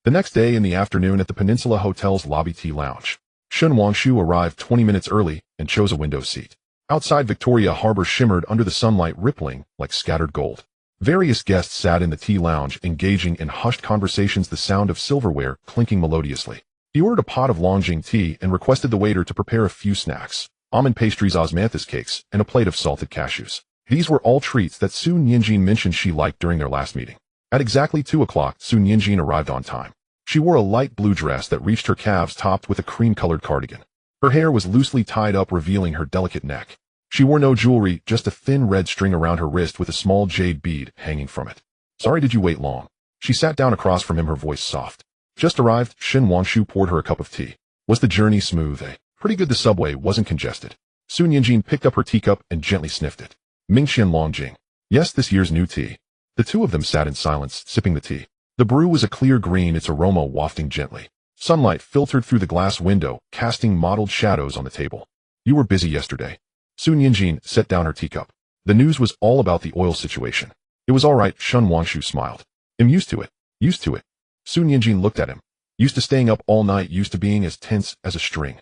The next day in the afternoon at the Peninsula Hotel's lobby tea lounge, Shen Wangshu arrived 20 minutes early and chose a window seat. Outside, Victoria Harbor shimmered under the sunlight, rippling like scattered gold. Various guests sat in the tea lounge, engaging in hushed conversations, the sound of silverware clinking melodiously. He ordered a pot of Longjing tea and requested the waiter to prepare a few snacks, almond pastries, osmanthus cakes, and a plate of salted cashews. These were all treats that Su Nianjin mentioned she liked during their last meeting. At exactly 2 o'clock, Su Nianjin arrived on time. She wore a light blue dress that reached her calves topped with a cream-colored cardigan. Her hair was loosely tied up, revealing her delicate neck. She wore no jewelry, just a thin red string around her wrist with a small jade bead hanging from it. Sorry, did you wait long? She sat down across from him, her voice soft. Just arrived. Shen Wangshu poured her a cup of tea. Was the journey smooth, eh? Pretty good, the subway wasn't congested. Su Nianjin picked up her teacup and gently sniffed it. Mingxian Longjing. Yes, this year's new tea. The two of them sat in silence, sipping the tea. The brew was a clear green, its aroma wafting gently. Sunlight filtered through the glass window, casting mottled shadows on the table. You were busy yesterday. Su Nianjin set down her teacup. The news was all about the oil situation. It was all right, Shen Wangshu smiled. I'm used to it. Used to it. Su Nianjin looked at him. Used to staying up all night, used to being as tense as a string.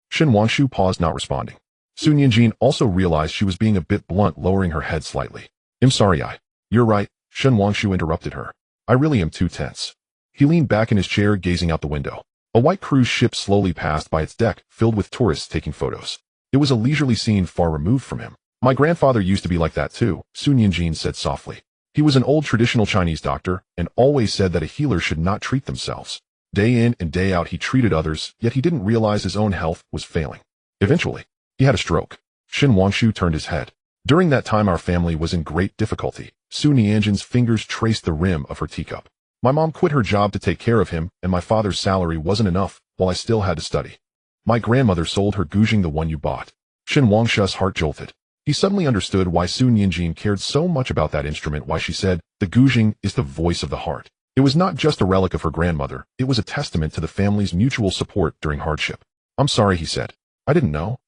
Shen Wangshu paused, not responding. Su Nianjin also realized she was being a bit blunt, lowering her head slightly. I'm sorry, You're right, Shen Wangshu interrupted her. I really am too tense. He leaned back in his chair, gazing out the window. A white cruise ship slowly passed by its deck, filled with tourists taking photos. It was a leisurely scene far removed from him. My grandfather used to be like that too, Su Nianjin said softly. He was an old traditional Chinese doctor, and always said that a healer should not treat themselves. Day in and day out he treated others, yet he didn't realize his own health was failing. Eventually, he had a stroke. Shen Wangshu turned his head. During that time our family was in great difficulty. Su Nianjin's fingers traced the rim of her teacup. My mom quit her job to take care of him, and my father's salary wasn't enough, while I still had to study. My grandmother sold her guzheng, the one you bought. Shen Wangshu's heart jolted. He suddenly understood why Su Nianjin cared so much about that instrument, why she said, the guzheng is the voice of the heart. It was not just a relic of her grandmother, it was a testament to the family's mutual support during hardship. I'm sorry, he said. I didn't know.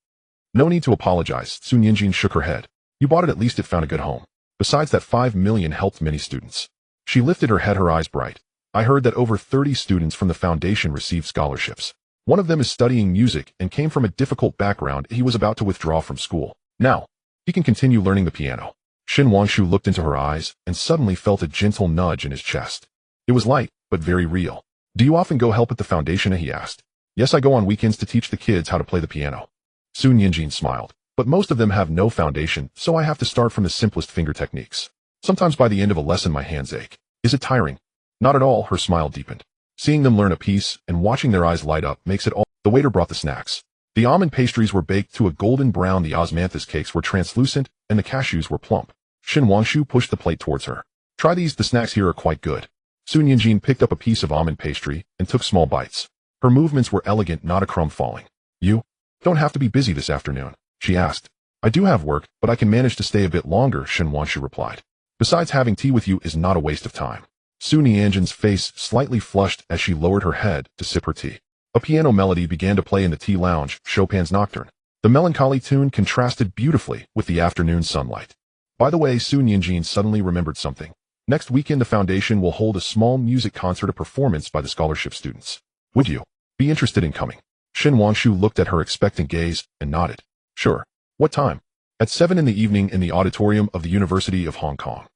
No need to apologize, Su Nianjin shook her head. You bought it, at least it found a good home. Besides that, 5 million helped many students. She lifted her head, her eyes bright. I heard that over 30 students from the foundation received scholarships. One of them is studying music and came from a difficult background. He was about to withdraw from school. Now, he can continue learning the piano. Shen Wangshu looked into her eyes and suddenly felt a gentle nudge in his chest. It was light, but very real. Do you often go help at the foundation? He asked. Yes, I go on weekends to teach the kids how to play the piano. Su Nianjin smiled. But most of them have no foundation, so I have to start from the simplest finger techniques. Sometimes by the end of a lesson my hands ache. Is it tiring? Not at all, her smile deepened. Seeing them learn a piece and watching their eyes light up makes it all. The waiter brought the snacks. The almond pastries were baked to a golden brown, the osmanthus cakes were translucent, and the cashews were plump. Shen Wangshu pushed the plate towards her. Try these, the snacks here are quite good. Su Nianjin picked up a piece of almond pastry and took small bites. Her movements were elegant, not a crumb falling. You don't have to be busy this afternoon, she asked. I do have work, but I can manage to stay a bit longer, Shen Wangshu replied. Besides, having tea with you is not a waste of time. Su Nianjin's face slightly flushed as she lowered her head to sip her tea. A piano melody began to play in the tea lounge, Chopin's Nocturne. The melancholy tune contrasted beautifully with the afternoon sunlight. By the way, Su Nianjin suddenly remembered something. Next weekend the foundation will hold a small music concert, a performance by the scholarship students. Would you be interested in coming? Shen Wangshu looked at her expectant gaze and nodded. Sure. What time? At 7 in the evening in the auditorium of the University of Hong Kong.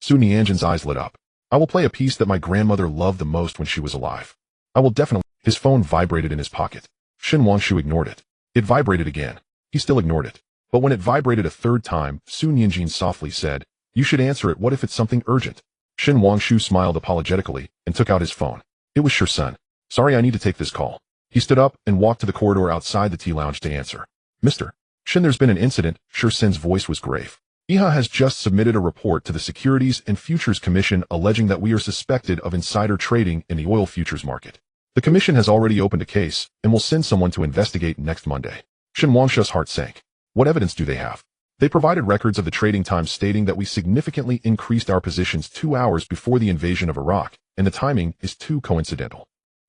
Su Nianjin's eyes lit up. I will play a piece that my grandmother loved the most when she was alive. I will definitely. His phone vibrated in his pocket. Shen Wangshu ignored it. It vibrated again. He still ignored it. But when it vibrated a third time, Su Nianjin softly said, You should answer it. What if it's something urgent? Shen Wangshu smiled apologetically and took out his phone. It was Shursun. Sorry, I need to take this call. He stood up and walked to the corridor outside the tea lounge to answer. Mr. Shen, there's been an incident. Shursun's voice was grave. IHA has just submitted a report to the Securities and Futures Commission alleging that we are suspected of insider trading in the oil futures market. The commission has already opened a case and will send someone to investigate next Monday. Shen Wangshu's heart sank. What evidence do they have? They provided records of the trading times stating that we significantly increased our positions 2 hours before the invasion of Iraq, and the timing is too coincidental.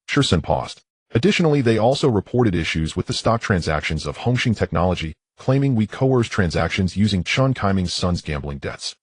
Shursun paused. Additionally, they also reported issues with the stock transactions of Hongxing Technology, claiming we coerced transactions using Chen Kaiming's son's gambling debts.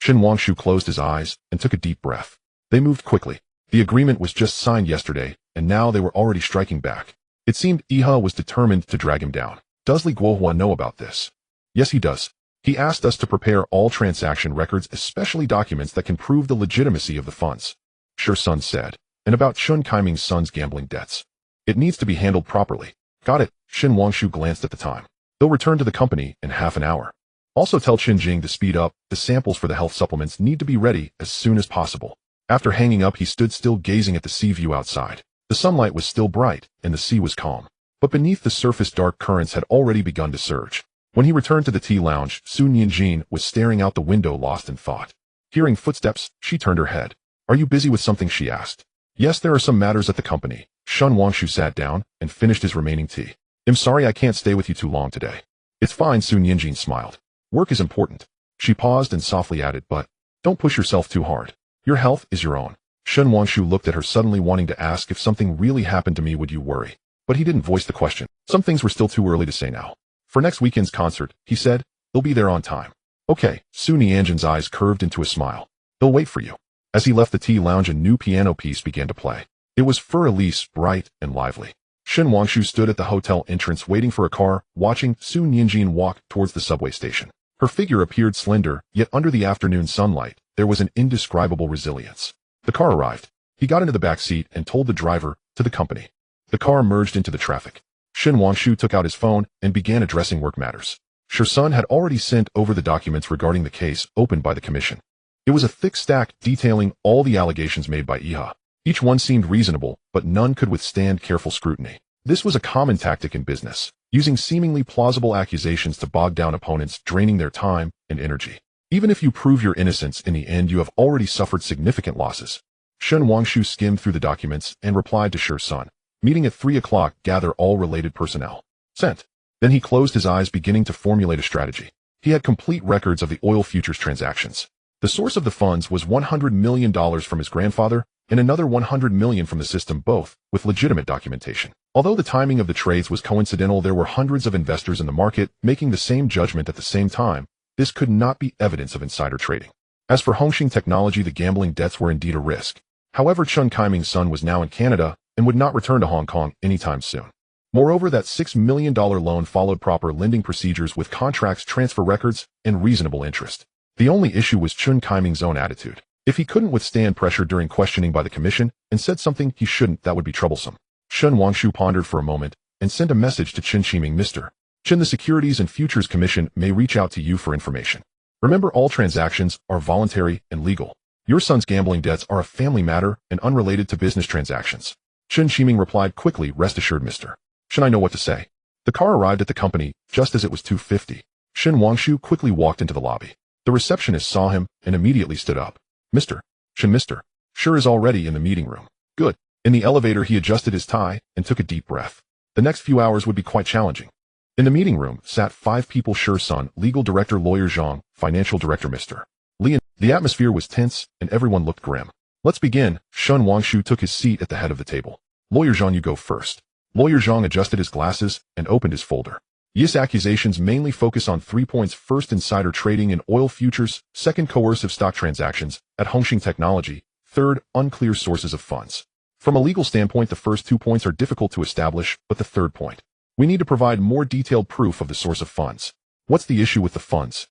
Shen Wangshu closed his eyes and took a deep breath. They moved quickly. The agreement was just signed yesterday, and now they were already striking back. It seemed IHA was determined to drag him down. Does Li Guohua know about this? Yes, he does. He asked us to prepare all transaction records, especially documents that can prove the legitimacy of the funds. Shursun said. And about Chen Kaiming's son's gambling debts. It needs to be handled properly. Got it. Shin Wangshu glanced at the time. They'll return to the company in half an hour. Also tell Qin Jing to speed up. The samples for the health supplements need to be ready as soon as possible. After hanging up, he stood still gazing at the sea view outside. The sunlight was still bright, and the sea was calm. But beneath the surface, dark currents had already begun to surge. When he returned to the tea lounge, Su Nianjin was staring out the window, lost in thought. Hearing footsteps, she turned her head. Are you busy with something? She asked. Yes, there are some matters at the company. Shen Wangshu sat down and finished his remaining tea. I'm sorry I can't stay with you too long today. It's fine, Su Nianjin smiled. Work is important. She paused and softly added, but don't push yourself too hard. Your health is your own. Shen Wangshu looked at her, suddenly wanting to ask, if something really happened to me, would you worry? But he didn't voice the question. Some things were still too early to say now. For next weekend's concert, he said, they'll be there on time. Okay, Su Nianjin's eyes curved into a smile. They'll wait for you. As he left the tea lounge, a new piano piece began to play. It was Fur Elise, bright and lively. Shen Wangshu stood at the hotel entrance waiting for a car, watching Su Nianjin walk towards the subway station. Her figure appeared slender, yet under the afternoon sunlight, there was an indescribable resilience. The car arrived. He got into the back seat and told the driver, to the company. The car merged into the traffic. Shen Wangshu took out his phone and began addressing work matters. Shirsun had already sent over the documents regarding the case opened by the commission. It was a thick stack detailing all the allegations made by Iha. Each one seemed reasonable, but none could withstand careful scrutiny. This was a common tactic in business, using seemingly plausible accusations to bog down opponents, draining their time and energy. Even if you prove your innocence, in the end you have already suffered significant losses. Shen Wangshu skimmed through the documents and replied to Shirsun. Meeting at 3 o'clock, gather all related personnel. Sent. Then he closed his eyes, beginning to formulate a strategy. He had complete records of the oil futures transactions. The source of the funds was $100 million from his grandfather and another $100 million from the system, both with legitimate documentation. Although the timing of the trades was coincidental, there were hundreds of investors in the market making the same judgment at the same time. This could not be evidence of insider trading. As for Hongxing Technology, the gambling debts were indeed a risk. However, Chen Kaiming's son was now in Canada and would not return to Hong Kong anytime soon. Moreover, that $6 million loan followed proper lending procedures with contracts, transfer records, and reasonable interest. The only issue was Chen Kaiming's own attitude. If he couldn't withstand pressure during questioning by the commission and said something he shouldn't, that would be troublesome. Shen Wangshu pondered for a moment and sent a message to Qin Shiming. Mr. Chen, the Securities and Futures Commission may reach out to you for information. Remember, all transactions are voluntary and legal. Your son's gambling debts are a family matter and unrelated to business transactions. Qin Shiming replied quickly, rest assured, Mr. Chen, I know what to say. The car arrived at the company just as it was 2:50. Shen Wangshu quickly walked into the lobby. The receptionist saw him and immediately stood up. Mr. Chen, Mr. Sure is already in the meeting room. Good. In the elevator, he adjusted his tie and took a deep breath. The next few hours would be quite challenging. In the meeting room sat 5 people: Shirsun, legal director; lawyer Zhang, financial director; Mr. Lian. The atmosphere was tense and everyone looked grim. Let's begin. Shen Wangshu took his seat at the head of the table. Lawyer Zhang, you go first. Lawyer Zhang adjusted his glasses and opened his folder. Yes, accusations mainly focus on 3 points. First, insider trading in oil futures. Second, coercive stock transactions at Hongxing Technology. Third, unclear sources of funds. From a legal standpoint, the first 2 points are difficult to establish, but the third point, we need to provide more detailed proof of the source of funds. What's the issue with the funds?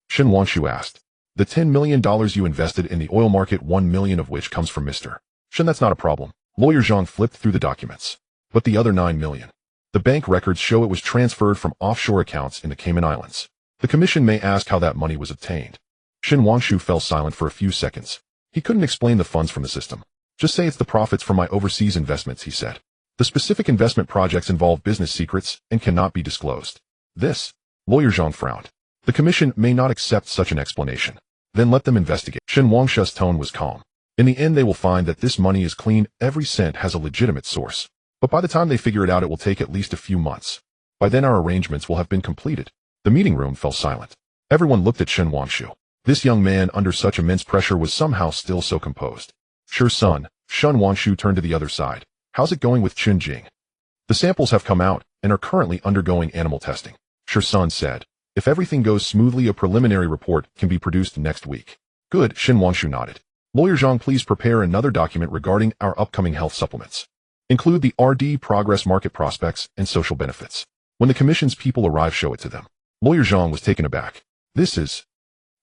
Shen Wangshu asked. The $10 million you invested in the oil market, $1 million of which comes from Mr. Shen. That's not a problem. Lawyer Zhang flipped through the documents. But the other $9 million. The bank records show it was transferred from offshore accounts in the Cayman Islands. The commission may ask how that money was obtained. Shen Wangshu fell silent for a few seconds. He couldn't explain the funds from the system. Just say it's the profits from my overseas investments, he said. The specific investment projects involve business secrets and cannot be disclosed. This? Lawyer Zhang frowned. The commission may not accept such an explanation. Then let them investigate. Shen Wangshu's tone was calm. In the end, they will find that this money is clean. Every cent has a legitimate source. But by the time they figure it out, it will take at least a few months. By then, our arrangements will have been completed. The meeting room fell silent. Everyone looked at Shen Wangshu. This young man, under such immense pressure, was somehow still so composed. Sure, son. Shen Wangshu turned to the other side. How's it going with Qin Jing? The samples have come out and are currently undergoing animal testing. Sure, son said. If everything goes smoothly, a preliminary report can be produced next week. Good, Shen Wangshu nodded. Lawyer Zhang, please prepare another document regarding our upcoming health supplements. Include the RD progress, market prospects, and social benefits. When the commission's people arrive, show it to them. Lawyer Zhang was taken aback. This is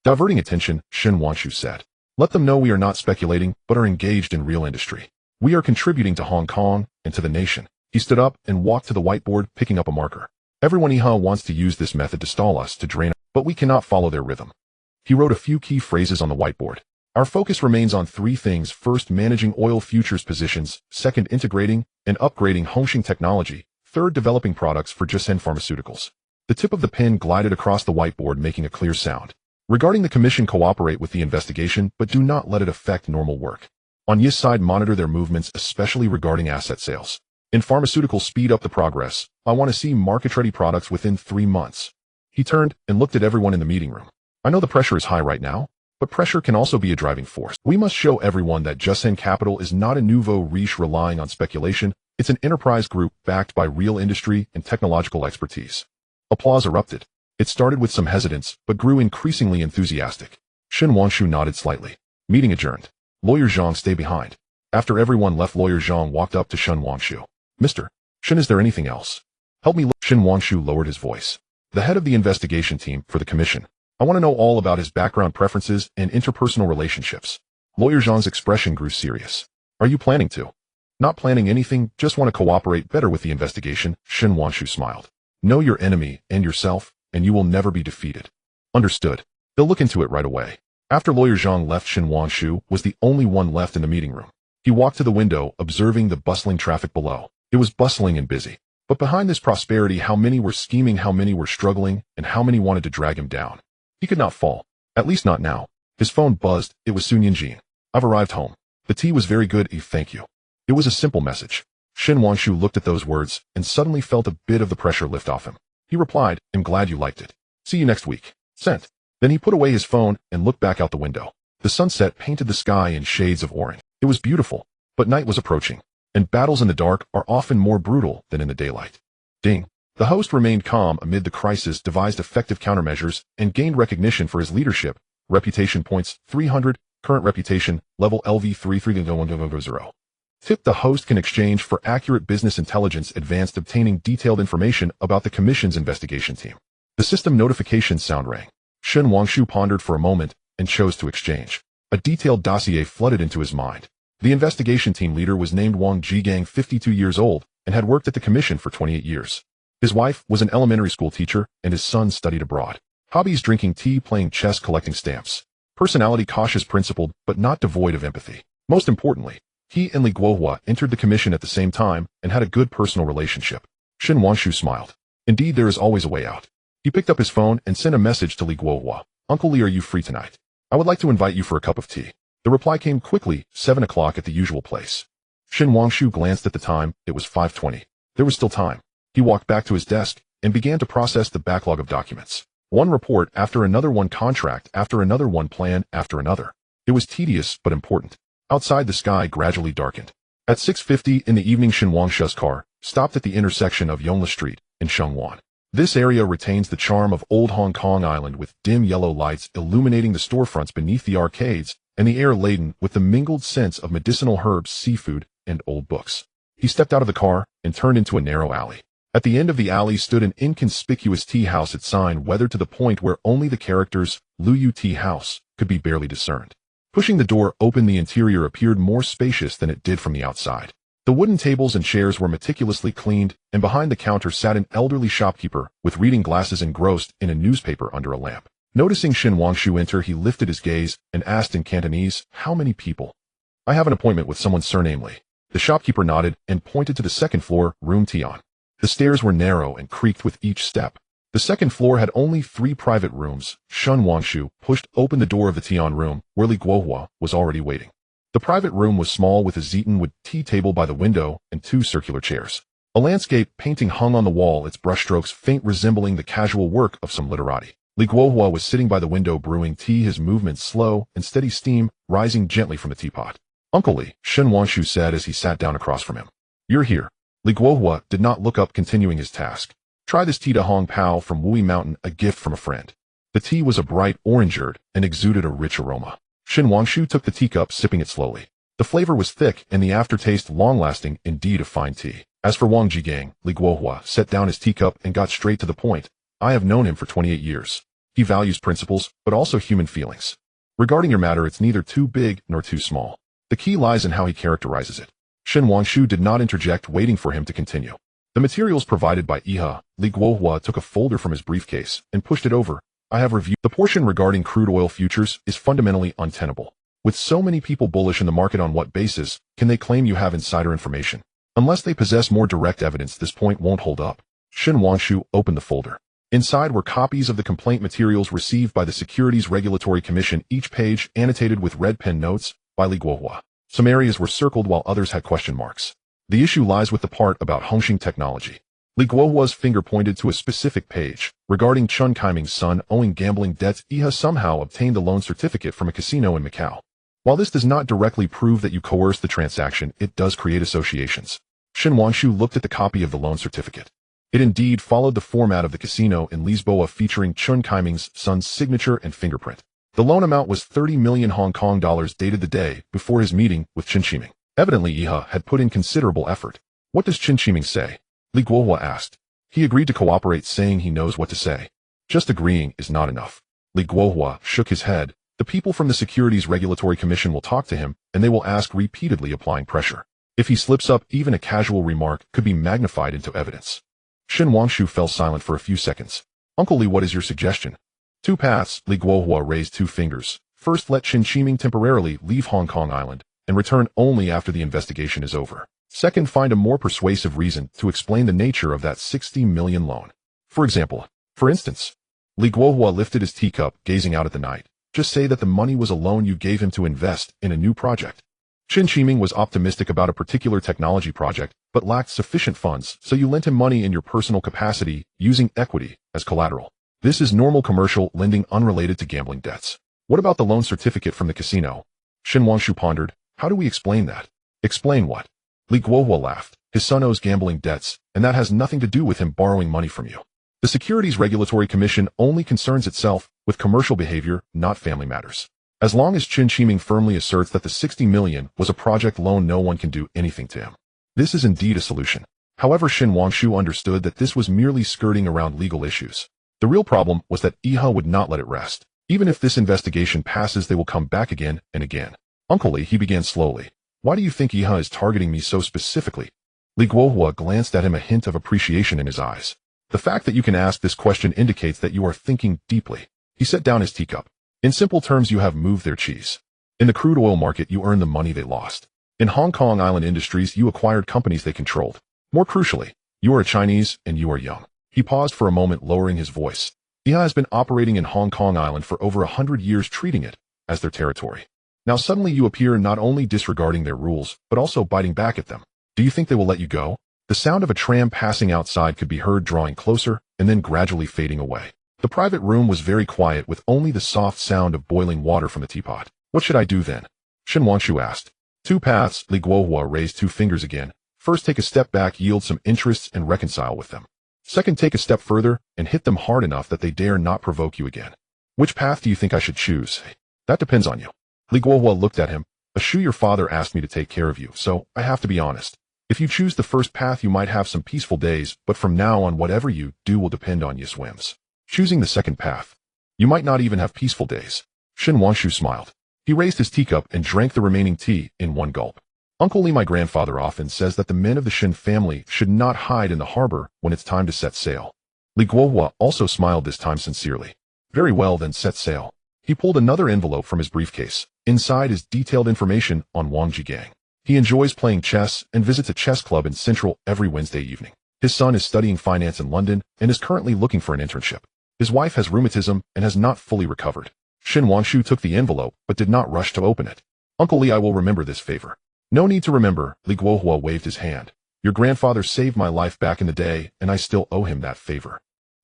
diverting attention, Shen Wangshu said. Let them know we are not speculating, but are engaged in real industry. We are contributing to Hong Kong and to the nation. He stood up and walked to the whiteboard, picking up a marker. Everyone wants to use this method to stall us, to drain us, but we cannot follow their rhythm. He wrote a few key phrases on the whiteboard. Our focus remains on three things. First, managing oil futures positions. Second, integrating and upgrading Hongxing technology. Third, developing products for Jiasen Pharmaceuticals. The tip of the pen glided across the whiteboard, making a clear sound. Regarding the commission, cooperate with the investigation, but do not let it affect normal work. On Yi's side, monitor their movements, especially regarding asset sales. In pharmaceuticals, speed up the progress. I want to see market-ready products within 3 months. He turned and looked at everyone in the meeting room. I know the pressure is high right now, but pressure can also be a driving force. We must show everyone that Jiasen Capital is not a nouveau riche relying on speculation. It's an enterprise group backed by real industry and technological expertise. Applause erupted. It started with some hesitance, but grew increasingly enthusiastic. Shen Wangshu nodded slightly. Meeting adjourned. Lawyer Zhang, stay behind. After everyone left, Lawyer Zhang walked up to Shen Wangshu. Mr. Shen, is there anything else? Help me look. Shen Wangshu lowered his voice. The head of the investigation team for the commission. I want to know all about his background, preferences, and interpersonal relationships. Lawyer Zhang's expression grew serious. Are you planning to? Not planning anything, just want to cooperate better with the investigation, Shen Wangshu smiled. Know your enemy and yourself, and you will never be defeated. Understood. They'll look into it right away. After Lawyer Zhang left, Shen Wangshu was the only one left in the meeting room. He walked to the window, observing the bustling traffic below. It was bustling and busy. But behind this prosperity, how many were scheming, how many were struggling, and how many wanted to drag him down? He could not fall. At least not now. His phone buzzed. It was Sun Yinjin. I've arrived home. The tea was very good, thank you. It was a simple message. Shen Wangshu looked at those words and suddenly felt a bit of the pressure lift off him. He replied, I'm glad you liked it. See you next week. Sent. Then he put away his phone and looked back out the window. The sunset painted the sky in shades of orange. It was beautiful, but night was approaching, and battles in the dark are often more brutal than in the daylight. Ding. The host remained calm amid the crisis, devised effective countermeasures, and gained recognition for his leadership. Reputation points 300, current reputation, level LV 3310. Tip: the host can exchange for accurate business intelligence advanced, obtaining detailed information about the commission's investigation team. The system notification sound rang. Shen Wangshu pondered for a moment and chose to exchange. A detailed dossier flooded into his mind. The investigation team leader was named Wang Jigang, 52 years old, and had worked at the commission for 28 years. His wife was an elementary school teacher, and his son studied abroad. Hobbies: drinking tea, playing chess, collecting stamps. Personality: cautious, principled, but not devoid of empathy. Most importantly, he and Li Guohua entered the commission at the same time and had a good personal relationship. Shen Wangshu smiled. Indeed, there is always a way out. He picked up his phone and sent a message to Li Guohua. Uncle Li, are you free tonight? I would like to invite you for a cup of tea. The reply came quickly, 7 o'clock at the usual place. Shen Wangshu glanced at the time. It was 5:20. There was still time. He walked back to his desk and began to process the backlog of documents. One report after another, one contract after another, one plan after another. It was tedious but important. Outside, the sky gradually darkened. At 6:50 in the evening, Shen Wangshu's car stopped at the intersection of Yongla Street and Shengwan. This area retains the charm of old Hong Kong Island, with dim yellow lights illuminating the storefronts beneath the arcades, and the air laden with the mingled scents of medicinal herbs, seafood, and old books. He stepped out of the car and turned into a narrow alley. At the end of the alley stood an inconspicuous tea house, its sign weathered to the point where only the characters Lu Yu Tea House could be barely discerned. Pushing the door open, the interior appeared more spacious than it did from the outside. The wooden tables and chairs were meticulously cleaned, and behind the counter sat an elderly shopkeeper with reading glasses, engrossed in a newspaper under a lamp. Noticing Shen Wangshu enter, he lifted his gaze and asked in Cantonese, "How many people?" "I have an appointment with someone surname Li." The shopkeeper nodded and pointed to the second floor, room Tian. The stairs were narrow and creaked with each step. The second floor had only 3 private rooms. Shen Wangshu pushed open the door of the Tian room, where Li Guohua was already waiting. The private room was small, with a Zeton wood tea table by the window and 2 circular chairs. A landscape painting hung on the wall, its brushstrokes faint, resembling the casual work of some literati. Li Guohua was sitting by the window brewing tea, his movements slow and steady, steam rising gently from the teapot. "Uncle Li," Shen Wangshu said as he sat down across from him. "You're here." Li Guohua did not look up, continuing his task. "Try this tea to Hong Pao from Wui Mountain, a gift from a friend." The tea was a bright orangerd and exuded a rich aroma. Shen Wangshu took the teacup, sipping it slowly. The flavor was thick and the aftertaste long-lasting, indeed a fine tea. As for Wang Jigang, Li Guohua set down his teacup and got straight to the point. "I have known him for 28 years. He values principles, but also human feelings. Regarding your matter, it's neither too big nor too small. The key lies in how he characterizes it." Shen Wangshu did not interject, waiting for him to continue. The materials provided by Iha, Li Guohua took a folder from his briefcase and pushed it over. I have reviewed. The portion regarding crude oil futures is fundamentally untenable. With so many people bullish in the market, on what basis can they claim you have insider information? Unless they possess more direct evidence, this point won't hold up. Shen Wangshu opened the folder. Inside were copies of the complaint materials received by the Securities Regulatory Commission, each page annotated with red pen notes by Li Guohua. Some areas were circled while others had question marks. The issue lies with the part about Hongxing technology. Li Guohua's finger pointed to a specific page. Regarding Chen Kaiming's son owing gambling debts, Iha somehow obtained the loan certificate from a casino in Macau. While this does not directly prove that you coerced the transaction, it does create associations. Shen Wangshu looked at the copy of the loan certificate. It indeed followed the format of the casino in Lisboa, featuring Chen Kaiming's son's signature and fingerprint. The loan amount was 30 million Hong Kong dollars, dated the day before his meeting with Chen Qiming. Evidently, Iha had put in considerable effort. What does Chen Qiming say? Li Guohua asked. He agreed to cooperate, saying he knows what to say. Just agreeing is not enough. Li Guohua shook his head. The people from the Securities Regulatory Commission will talk to him, and they will ask repeatedly, applying pressure. If he slips up, even a casual remark could be magnified into evidence. Shen Wangshu fell silent for a few seconds. Uncle Li, what is your suggestion? Two paths. Li Guohua raised two fingers. First, let Chen Qiming temporarily leave Hong Kong Island and return only after the investigation is over. Second, find a more persuasive reason to explain the nature of that 60 million loan. For instance, Li Guohua lifted his teacup, gazing out at the night. Just say that the money was a loan you gave him to invest in a new project. Chen Qiming was optimistic about a particular technology project, but lacked sufficient funds, so you lent him money in your personal capacity, using equity as collateral. This is normal commercial lending unrelated to gambling debts. What about the loan certificate from the casino? Shen Wangshu pondered. How do we explain that? Explain what? Li Guohua laughed. His son owes gambling debts, and that has nothing to do with him borrowing money from you. The Securities Regulatory Commission only concerns itself with commercial behavior, not family matters. As long as Chen Qiming firmly asserts that the 60 million was a project loan, no one can do anything to him. This is indeed a solution. However, Shen Wangshu understood that this was merely skirting around legal issues. The real problem was that Iha would not let it rest. Even if this investigation passes, they will come back again and again. Uncle Li, he began slowly. Why do you think Iha is targeting me so specifically? Li Guohua glanced at him, a hint of appreciation in his eyes. The fact that you can ask this question indicates that you are thinking deeply. He set down his teacup. In simple terms, you have moved their cheese. In the crude oil market, you earned the money they lost. In Hong Kong Island industries, you acquired companies they controlled. More crucially, you are a Chinese and you are young. He paused for a moment, lowering his voice. Iha has been operating in Hong Kong Island for over 100 years, treating it as their territory. Now suddenly you appear not only disregarding their rules, but also biting back at them. Do you think they will let you go? The sound of a tram passing outside could be heard, drawing closer and then gradually fading away. The private room was very quiet, with only the soft sound of boiling water from the teapot. What should I do then? Shen Wangshu asked. Two paths. Li Guohua raised two fingers again. First, take a step back, yield some interests, and reconcile with them. Second, take a step further and hit them hard enough that they dare not provoke you again. Which path do you think I should choose? That depends on you. Li Guohua looked at him. Ashu, your father asked me to take care of you, so I have to be honest. If you choose the first path, you might have some peaceful days, but from now on, whatever you do will depend on your whims. Choosing the second path, you might not even have peaceful days. Shen Wangshu smiled. He raised his teacup and drank the remaining tea in one gulp. Uncle Li, my grandfather often says that the men of the Shen family should not hide in the harbor when it's time to set sail. Li Guohua also smiled, this time sincerely. Very well, then set sail. He pulled another envelope from his briefcase. Inside is detailed information on Wang Jigang. He enjoys playing chess and visits a chess club in Central every Wednesday evening. His son is studying finance in London and is currently looking for an internship. His wife has rheumatism and has not fully recovered. Shen Wangshu took the envelope but did not rush to open it. Uncle Li, I will remember this favor. No need to remember. Li Guohua waved his hand. Your grandfather saved my life back in the day, and I still owe him that favor.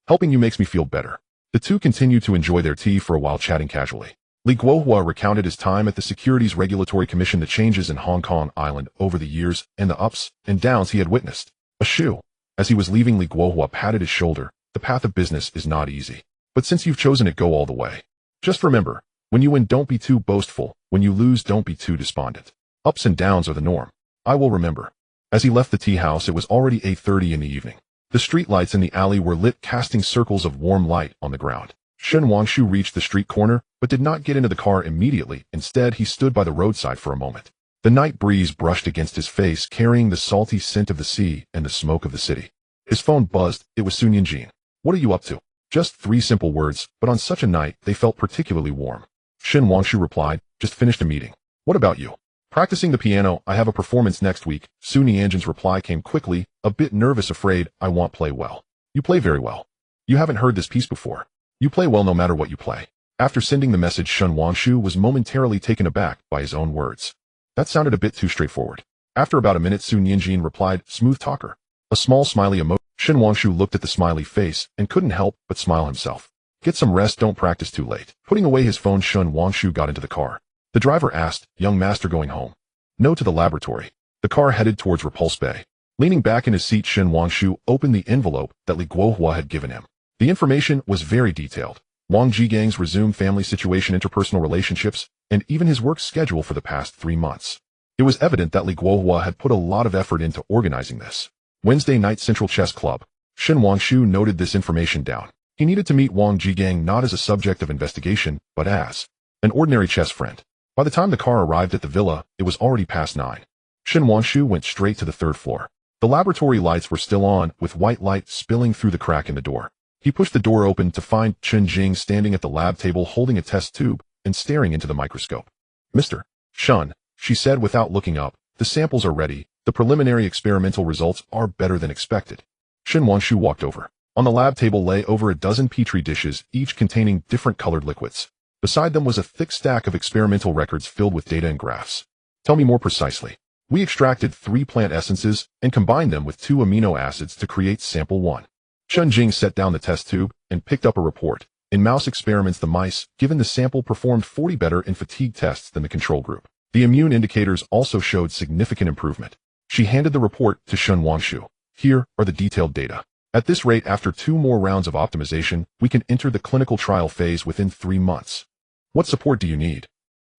Helping you makes me feel better. The two continued to enjoy their tea for a while, chatting casually. Li Guohua recounted his time at the Securities Regulatory Commission, the changes in Hong Kong Island over the years, and the ups and downs he had witnessed. Ashu. As he was leaving, Li Guohua patted his shoulder. The path of business is not easy. But since you've chosen it, go all the way. Just remember, when you win, don't be too boastful. When you lose, don't be too despondent. Ups and downs are the norm. I will remember. As he left the tea house, it was already 8:30 in the evening. The street lights in the alley were lit, casting circles of warm light on the ground. Shen Wangshu reached the street corner, but did not get into the car immediately. Instead, he stood by the roadside for a moment. The night breeze brushed against his face, carrying the salty scent of the sea and the smoke of the city. His phone buzzed. It was Sun Yinjin. What are you up to? Just 3 simple words, but on such a night, they felt particularly warm. Shen Wangshu replied, just finished a meeting. What about you? Practicing the piano. I have a performance next week. Sun Yanjin's reply came quickly, a bit nervous. Afraid I won't play well. You play very well. You haven't heard this piece before. You play well no matter what you play. After sending the message, Shen Wangshu was momentarily taken aback by his own words. That sounded a bit too straightforward. After about a minute, Sun Yinjin replied, smooth talker. A small smiley emoji. Shen Wangshu looked at the smiley face and couldn't help but smile himself. Get some rest, don't practice too late. Putting away his phone, Shen Wangshu got into the car. The driver asked, young master going home? No, to the laboratory. The car headed towards Repulse Bay. Leaning back in his seat, Shen Wangshu opened the envelope that Li Guohua had given him. The information was very detailed. Wang Jigang's resumed family situation, interpersonal relationships, and even his work schedule for the past 3 months. It was evident that Li Guohua had put a lot of effort into organizing this. Wednesday night, Central Chess Club. Shen Wangshu noted this information down. He needed to meet Wang Jigang not as a subject of investigation, but as an ordinary chess friend. By the time the car arrived at the villa, it was already past 9. Shen Wangshu went straight to the 3rd floor. The laboratory lights were still on, with white light spilling through the crack in the door. He pushed the door open to find Chen Jing standing at the lab table holding a test tube and staring into the microscope. Mr. Shen, she said without looking up, the samples are ready. The preliminary experimental results are better than expected. Shen Wangshu walked over. On the lab table lay over a dozen petri dishes, each containing different colored liquids. Beside them was a thick stack of experimental records filled with data and graphs. Tell me more precisely. We extracted 3 plant essences and combined them with 2 amino acids to create sample 1. Chen Jing set down the test tube and picked up a report. In mouse experiments, the mice, given the sample, performed 40 better in fatigue tests than the control group. The immune indicators also showed significant improvement. She handed the report to Shen Wangshu. Here are the detailed data. At this rate, after 2 more rounds of optimization, we can enter the clinical trial phase within 3 months. What support do you need?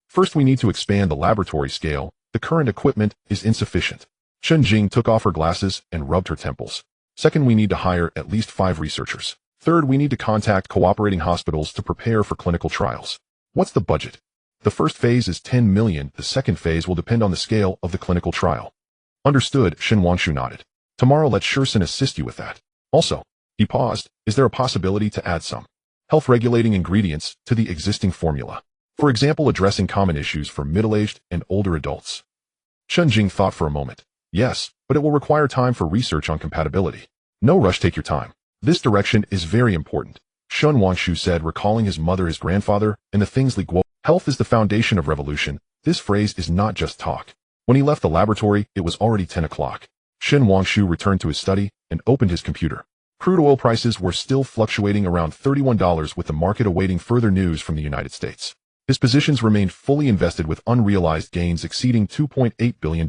First, we need to expand the laboratory scale. The current equipment is insufficient. Chen Jing took off her glasses and rubbed her temples. Second, we need to hire at least 5 researchers. Third, we need to contact cooperating hospitals to prepare for clinical trials. What's the budget? The first phase is 10 million. The second phase will depend on the scale of the clinical trial. Understood, Shen Wangshu nodded. Tomorrow let Shursen assist you with that. Also, he paused, is there a possibility to add some health-regulating ingredients to the existing formula? For example, addressing common issues for middle-aged and older adults. Chen Jing thought for a moment. Yes, but it will require time for research on compatibility. No rush, take your time. This direction is very important, Shen Wangshu said, recalling his mother, his grandfather, and the things Li Guo. Health is the foundation of revolution. This phrase is not just talk. When he left the laboratory, it was already 10 o'clock. Shen Wangshu returned to his study and opened his computer. Crude oil prices were still fluctuating around $31, with the market awaiting further news from the United States. His positions remained fully invested, with unrealized gains exceeding $2.8 billion.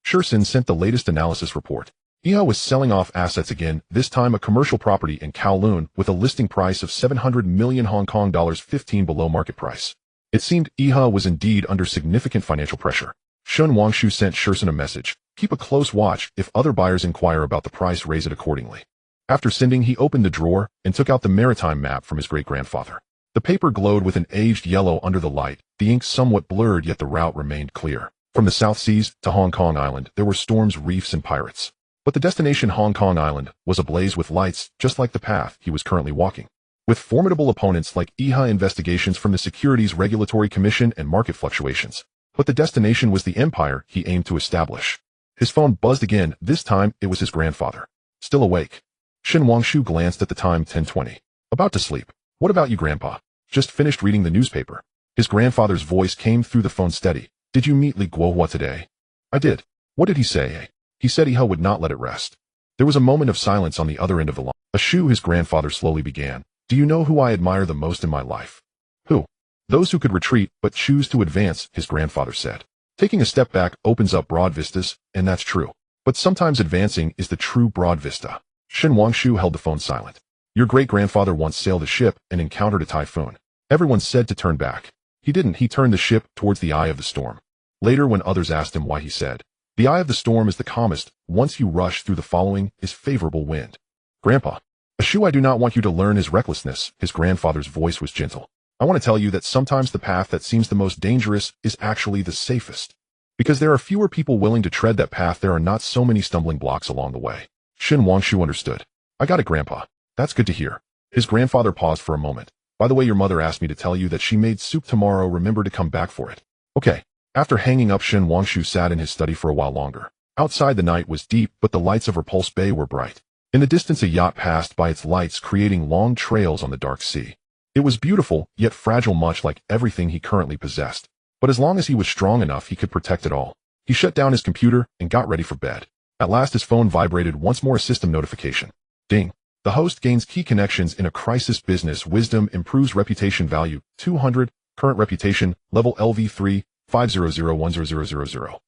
Shursen sent the latest analysis report. IHA was selling off assets again, this time a commercial property in Kowloon with a listing price of 700 million Hong Kong dollars, 15 below market price. It seemed IHA was indeed under significant financial pressure. Shen Wangshu sent Shursen a message. Keep a close watch. If other buyers inquire about the price, raise it accordingly. After sending, he opened the drawer and took out the maritime map from his great-grandfather. The paper glowed with an aged yellow under the light, the ink somewhat blurred, yet the route remained clear. From the South Seas to Hong Kong Island, there were storms, reefs, and pirates. But the destination, Hong Kong Island, was ablaze with lights, just like the path he was currently walking. With formidable opponents like IHA, investigations from the Securities Regulatory Commission, and market fluctuations. But the destination was the empire he aimed to establish. His phone buzzed again. This time, it was his grandfather. Still awake. Shen Wangshu glanced at the time, 10:20. About to sleep. What about you, Grandpa? Just finished reading the newspaper. His grandfather's voice came through the phone steady. Did you meet Li Guohua today? I did. What did he say? He said IHA would not let it rest. There was a moment of silence on the other end of the line. Ashu, his grandfather slowly began. Do you know who I admire the most in my life? Who? Those who could retreat but choose to advance, his grandfather said. Taking a step back opens up broad vistas, and that's true. But sometimes advancing is the true broad vista. Shen Wangshu held the phone silent. Your great-grandfather once sailed a ship and encountered a typhoon. Everyone said to turn back. He didn't. He turned the ship towards the eye of the storm. Later, when others asked him why, he said, the eye of the storm is the calmest. Once you rush through the following is favorable wind. Grandpa. Ashu, I do not want you to learn his recklessness. His grandfather's voice was gentle. I want to tell you that sometimes the path that seems the most dangerous is actually the safest. Because there are fewer people willing to tread that path, there are not so many stumbling blocks along the way. Shin Wangshu understood. I got it, Grandpa. That's good to hear. His grandfather paused for a moment. By the way, your mother asked me to tell you that she made soup tomorrow. Remember to come back for it. Okay. After hanging up, Shin Wangshu sat in his study for a while longer. Outside the night was deep, but the lights of Repulse Bay were bright. In the distance a yacht passed by, its lights creating long trails on the dark sea. It was beautiful, yet fragile, much like everything he currently possessed. But as long as he was strong enough, he could protect it all. He shut down his computer and got ready for bed. At last his phone vibrated once more, a system notification. Ding. The host gains key connections in a crisis. Business wisdom improves reputation value, 200, current reputation, level LV3, 5001000.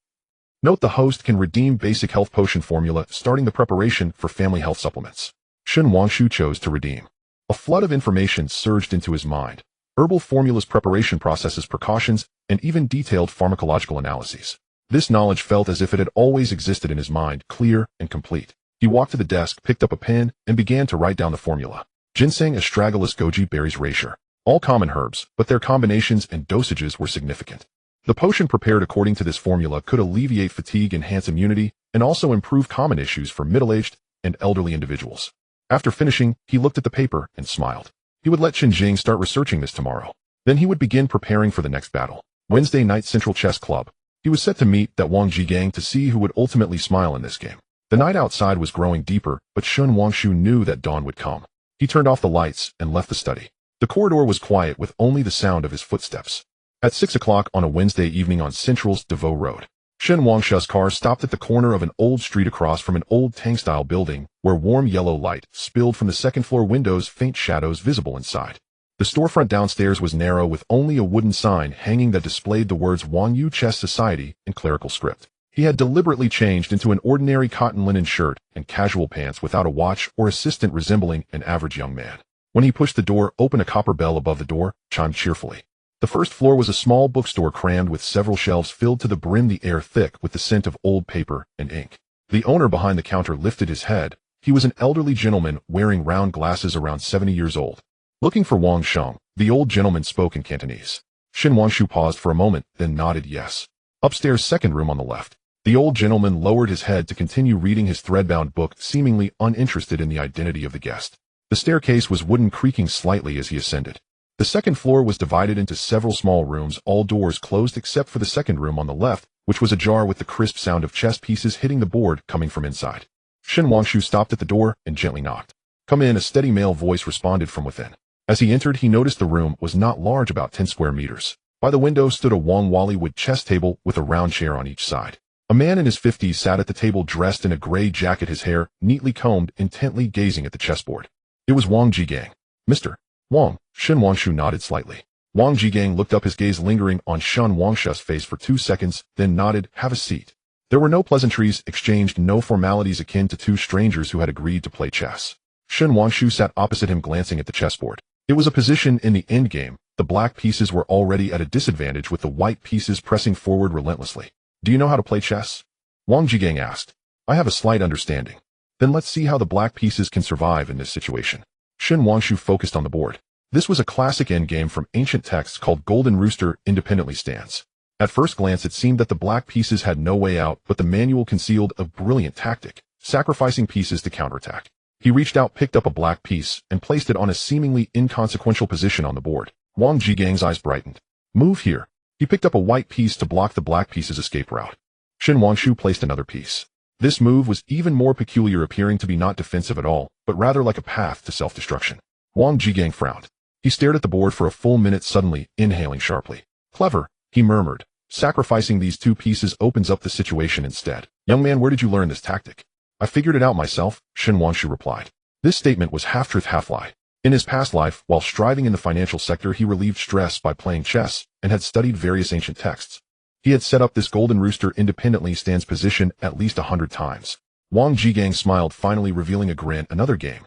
Note the host can redeem basic health potion formula, starting the preparation for family health supplements. Shin Wangshu chose to redeem. A flood of information surged into his mind. Herbal formulas, preparation processes, precautions, and even detailed pharmacological analyses. This knowledge felt as if it had always existed in his mind, clear and complete. He walked to the desk, picked up a pen, and began to write down the formula. Ginseng, astragalus, goji berries, reishi. All common herbs, but their combinations and dosages were significant. The potion prepared according to this formula could alleviate fatigue, enhance immunity, and also improve common issues for middle-aged and elderly individuals. After finishing, he looked at the paper and smiled. He would let Chen Jing start researching this tomorrow. Then he would begin preparing for the next battle. Wednesday night, Central Chess Club. He was set to meet that Wang Jigang to see who would ultimately smile in this game. The night outside was growing deeper, but Shin Wangshu knew that dawn would come. He turned off the lights and left the study. The corridor was quiet with only the sound of his footsteps. At 6 o'clock on a Wednesday evening on Central's Devoe Road, Shin Wangshu's car stopped at the corner of an old street across from an old Tang-style building where warm yellow light spilled from the second-floor windows, faint shadows visible inside. The storefront downstairs was narrow with only a wooden sign hanging that displayed the words Wang Yu Chess Society in clerical script. He had deliberately changed into an ordinary cotton linen shirt and casual pants without a watch or assistant, resembling an average young man. When he pushed the door open, a copper bell above the door chimed cheerfully. The first floor was a small bookstore crammed with several shelves filled to the brim, the air thick with the scent of old paper and ink. The owner behind the counter lifted his head. He was an elderly gentleman wearing round glasses, around 70 years old. Looking for Wang Sheng, the old gentleman spoke in Cantonese. Shin Wangshu paused for a moment, then nodded yes. Upstairs, second room on the left. The old gentleman lowered his head to continue reading his thread-bound book, seemingly uninterested in the identity of the guest. The staircase was wooden, creaking slightly as he ascended. The second floor was divided into several small rooms, all doors closed except for the second room on the left, which was ajar with the crisp sound of chess pieces hitting the board coming from inside. Shin Wangshu stopped at the door and gently knocked. Come in, a steady male voice responded from within. As he entered, he noticed the room was not large, about 10 square meters. By the window stood a Wang Wali wood chess table with a round chair on each side. A man in his 50s sat at the table dressed in a gray jacket, his hair neatly combed, intently gazing at the chessboard. It was Wang Jigang. Mr. Wang. Shin Wangshu nodded slightly. Wang Jigang looked up, his gaze lingering on Shin Wangshu's face for 2 seconds, then nodded. Have a seat. There were no pleasantries exchanged, no formalities akin to two strangers who had agreed to play chess. Shin Wangshu sat opposite him, glancing at the chessboard. It was a position in the endgame. The black pieces were already at a disadvantage, with the white pieces pressing forward relentlessly. Do you know how to play chess? Wang Jigang asked. I have a slight understanding. Then let's see how the black pieces can survive in this situation. Shin Wangshu focused on the board. This was a classic endgame from ancient texts called Golden Rooster independently stands. At first glance, it seemed that the black pieces had no way out, but the manual concealed a brilliant tactic, sacrificing pieces to counterattack. He reached out, picked up a black piece, and placed it on a seemingly inconsequential position on the board. Wang Jigang's eyes brightened. Move here. He picked up a white piece to block the black piece's escape route. Shin Wangshu placed another piece. This move was even more peculiar, appearing to be not defensive at all, but rather like a path to self-destruction. Wang Jigang frowned. He stared at the board for a full minute, suddenly inhaling sharply. Clever, he murmured. Sacrificing these two pieces opens up the situation instead. Young man, where did you learn this tactic? I figured it out myself, Shin Wangshu replied. This statement was half truth, half lie. In his past life, while striving in the financial sector, he relieved stress by playing chess and had studied various ancient texts. He had set up this Golden Rooster independently stands position at least 100 times. Wang Jigang smiled, finally revealing a grin. Another game.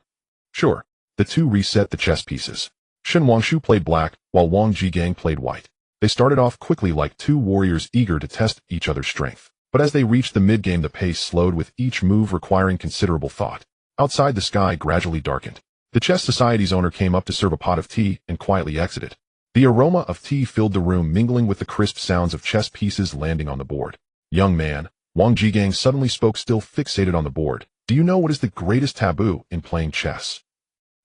Sure. The two reset the chess pieces. Shin Wangshu played black, while Wang Jigang played white. They started off quickly like two warriors eager to test each other's strength. But as they reached the mid-game, the pace slowed, with each move requiring considerable thought. Outside, the sky gradually darkened. The chess society's owner came up to serve a pot of tea and quietly exited. The aroma of tea filled the room, mingling with the crisp sounds of chess pieces landing on the board. Young man, Wang Jigang suddenly spoke, still fixated on the board. Do you know what is the greatest taboo in playing chess?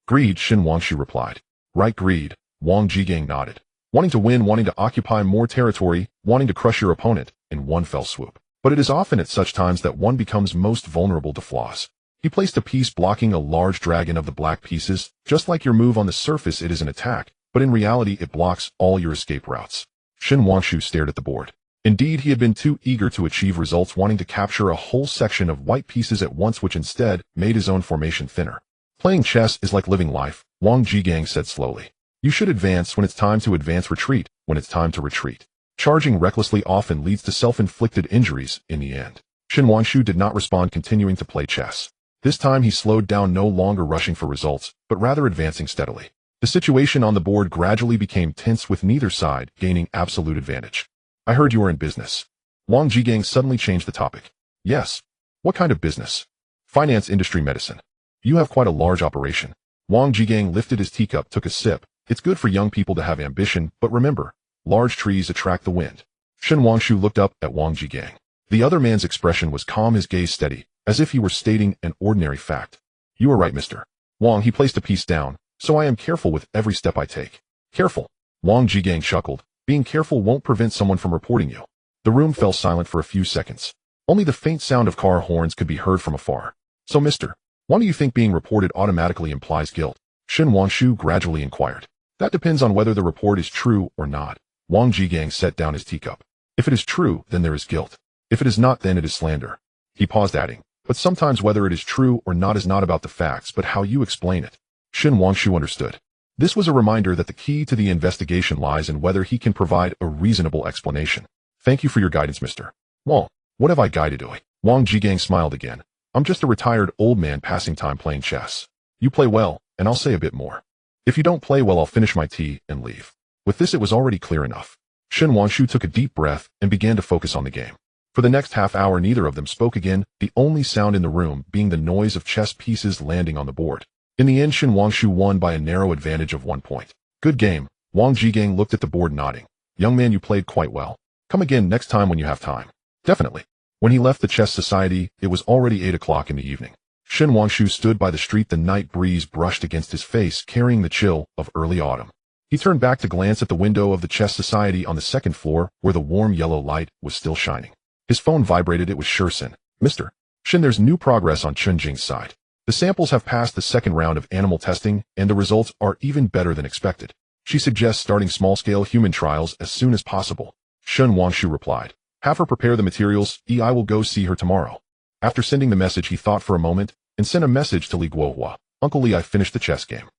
Greed, Shin Wangshu replied. Right, greed, Wang Jigang nodded. Wanting to win, wanting to occupy more territory, wanting to crush your opponent in one fell swoop. But it is often at such times that one becomes most vulnerable to flaws. He placed a piece blocking a large dragon of the black pieces. Just like your move on the surface, it is an attack, but in reality it blocks all your escape routes. Shin Wangshu stared at the board. Indeed, he had been too eager to achieve results, wanting to capture a whole section of white pieces at once, which instead made his own formation thinner. Playing chess is like living life, Wang Jigang said slowly. You should advance when it's time to advance, retreat when it's time to retreat. Charging recklessly often leads to self-inflicted injuries in the end. Shin Wangshu did not respond, continuing to play chess. This time he slowed down, no longer rushing for results, but rather advancing steadily. The situation on the board gradually became tense, with neither side gaining absolute advantage. I heard you are in business. Wang Jigang suddenly changed the topic. Yes. What kind of business? Finance, industry, medicine. You have quite a large operation. Wang Jigang lifted his teacup, took a sip. It's good for young people to have ambition, but remember, large trees attract the wind. Shin Wangshu looked up at Wang Jigang. The other man's expression was calm, his gaze steady, as if he were stating an ordinary fact. You are right, Mr. Wang. He placed a piece down. So I am careful with every step I take. Careful. Wang Jigang chuckled. Being careful won't prevent someone from reporting you. The room fell silent for a few seconds. Only the faint sound of car horns could be heard from afar. So, Mr. Why do you think being reported automatically implies guilt? Shin Wangshu gradually inquired. That depends on whether the report is true or not. Wang Jigang set down his teacup. If it is true, then there is guilt. If it is not, then it is slander. He paused, adding, but sometimes whether it is true or not is not about the facts, but how you explain it. Shin Wangshu understood. This was a reminder that the key to the investigation lies in whether he can provide a reasonable explanation. Thank you for your guidance, Mr. Wang. What have I guided you? Wang Jigang smiled again. I'm just a retired old man passing time playing chess. You play well, and I'll say a bit more. If you don't play well, I'll finish my tea and leave. With this, it was already clear enough. Shin Wangshu took a deep breath and began to focus on the game. For the next half hour, neither of them spoke again, the only sound in the room being the noise of chess pieces landing on the board. In the end, Shin Wangshu won by a narrow advantage of 1 point. Good game. Wang Jigang looked at the board, nodding. Young man, you played quite well. Come again next time when you have time. Definitely. When he left the chess society, it was already 8 o'clock in the evening. Shin Wangshu stood by the street. The night breeze brushed against his face, carrying the chill of early autumn. He turned back to glance at the window of the chess society on the second floor, where the warm yellow light was still shining. His phone vibrated. It was Shursin. Mr. Shin, there's new progress on Chunjing's side. The samples have passed the second round of animal testing, and the results are even better than expected. She suggests starting small-scale human trials as soon as possible. Shin Wangshu replied. Have her prepare the materials. I will go see her tomorrow. After sending the message, he thought for a moment and sent a message to Li Guohua. Uncle Li, I finished the chess game.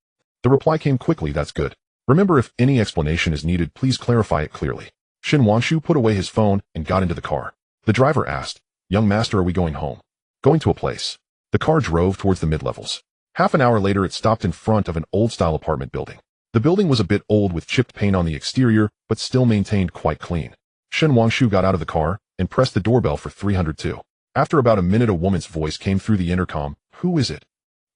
The reply came quickly. That's good. Remember, if any explanation is needed, please clarify it clearly. Shin Wangshu put away his phone and got into the car. The driver asked, Young master, are we going home? Going to a place. The car drove towards the mid-levels. Half an hour later, it stopped in front of an old-style apartment building. The building was a bit old, with chipped paint on the exterior, but still maintained quite clean. Shin Wangshu got out of the car and pressed the doorbell for 302. After about a minute, a woman's voice came through the intercom. Who is it?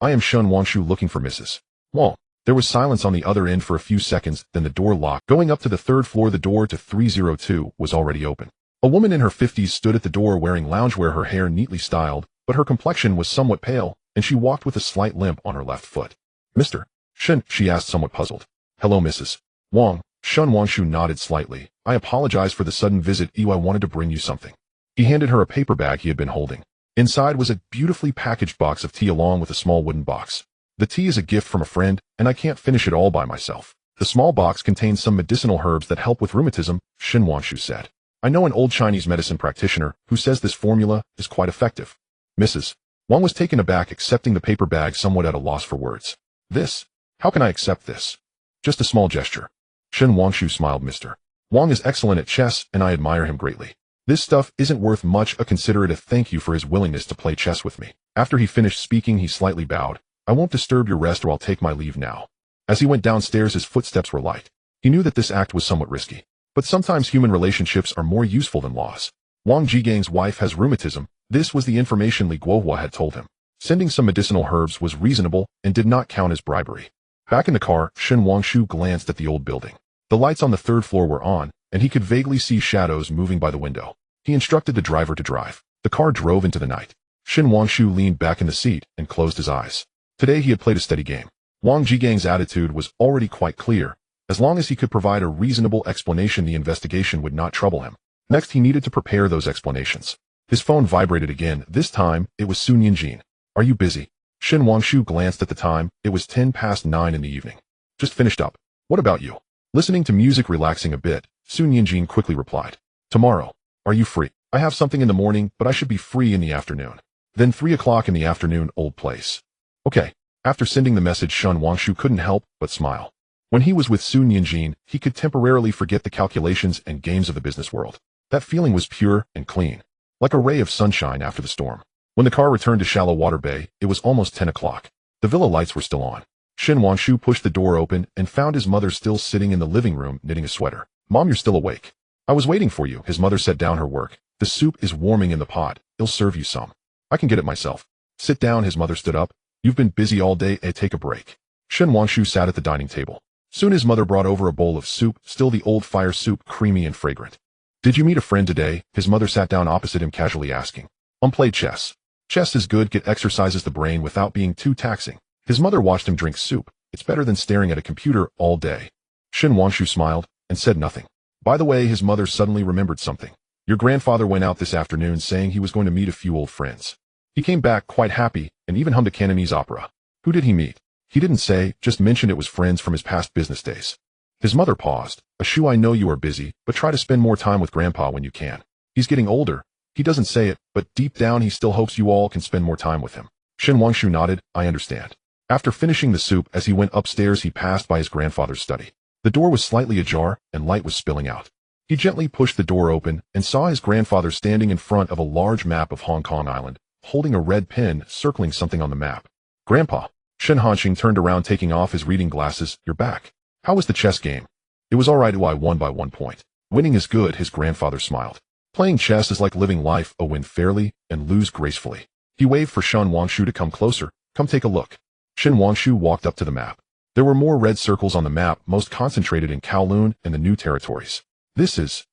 I am Shin Wangshu, looking for Mrs. Wang. There was silence on the other end for a few seconds, then the door locked. Going up to the third floor, the door to 302 was already open. A woman in her 50s stood at the door wearing loungewear, her hair neatly styled, but her complexion was somewhat pale, and she walked with a slight limp on her left foot. Mr. Shin, she asked, somewhat puzzled. Hello, Mrs. Wang. Shin Wangshu nodded slightly. I apologize for the sudden visit. I wanted to bring you something. He handed her a paper bag he had been holding. Inside was a beautifully packaged box of tea along with a small wooden box. The tea is a gift from a friend, and I can't finish it all by myself. The small box contains some medicinal herbs that help with rheumatism, Shin Wangshu said. I know an old Chinese medicine practitioner who says this formula is quite effective. Mrs. Wang was taken aback, accepting the paper bag, somewhat at a loss for words. This? How can I accept this? Just a small gesture. Shin Wangshu smiled. Mr. Wang is excellent at chess, and I admire him greatly. This stuff isn't worth much. Consider it a thank you for his willingness to play chess with me. After he finished speaking, he slightly bowed. I won't disturb your rest, or I'll take my leave now. As he went downstairs, his footsteps were light. He knew that this act was somewhat risky. But sometimes human relationships are more useful than laws. Wang Jigang's wife has rheumatism. This was the information Li Guohua had told him. Sending some medicinal herbs was reasonable and did not count as bribery. Back in the car, Shin Wangshu glanced at the old building. The lights on the third floor were on, and he could vaguely see shadows moving by the window. He instructed the driver to drive. The car drove into the night. Shin Wangshu leaned back in the seat and closed his eyes. Today he had played a steady game. Wang Jigang's attitude was already quite clear. As long as he could provide a reasonable explanation, the investigation would not trouble him. Next, he needed to prepare those explanations. His phone vibrated again. This time, it was Sun Yinjin. Are you busy? Shin Wangshu glanced at the time. It was 9:10 in the evening. Just finished up. What about you? Listening to music, relaxing a bit, Sun Yinjin quickly replied. Tomorrow. Are you free? I have something in the morning, but I should be free in the afternoon. Then 3 o'clock in the afternoon, old place. Okay. After sending the message, Shin Wangshu couldn't help but smile. When he was with Sun Yinjin, he could temporarily forget the calculations and games of the business world. That feeling was pure and clean, like a ray of sunshine after the storm. When the car returned to Shallow Water Bay, it was almost 10 o'clock. The villa lights were still on. Shin Wangshu pushed the door open and found his mother still sitting in the living room knitting a sweater. Mom, you're still awake. I was waiting for you. His mother set down her work. The soup is warming in the pot. I'll serve you some. I can get it myself. Sit down. His mother stood up. You've been busy all day. Take a break. Shin Wangshu sat at the dining table. Soon his mother brought over a bowl of soup, still the old fire soup, creamy and fragrant. Did you meet a friend today? His mother sat down opposite him, casually asking. Play chess. Chess is good. It exercises the brain without being too taxing. His mother watched him drink soup. It's better than staring at a computer all day. Shin Wangshu smiled and said nothing. By the way, his mother suddenly remembered something. Your grandfather went out this afternoon saying he was going to meet a few old friends. He came back quite happy and even hummed a Cantonese opera. Who did he meet? He didn't say, just mentioned it was friends from his past business days. His mother paused. Ashu, I know you are busy, but try to spend more time with Grandpa when you can. He's getting older. He doesn't say it, but deep down he still hopes you all can spend more time with him. Shin Wangshu nodded. I understand. After finishing the soup, as he went upstairs, he passed by his grandfather's study. The door was slightly ajar, and light was spilling out. He gently pushed the door open and saw his grandfather standing in front of a large map of Hong Kong Island, holding a red pen circling something on the map. Grandpa. Shin Hanxing turned around, taking off his reading glasses. You're back. How was the chess game? It was all right. I won by 1 point. Winning is good, his grandfather smiled. Playing chess is like living life, win fairly and lose gracefully. He waved for Shin Wangshu to come closer. Come take a look. Shin Wangshu walked up to the map. There were more red circles on the map, most concentrated in Kowloon and the new territories. This is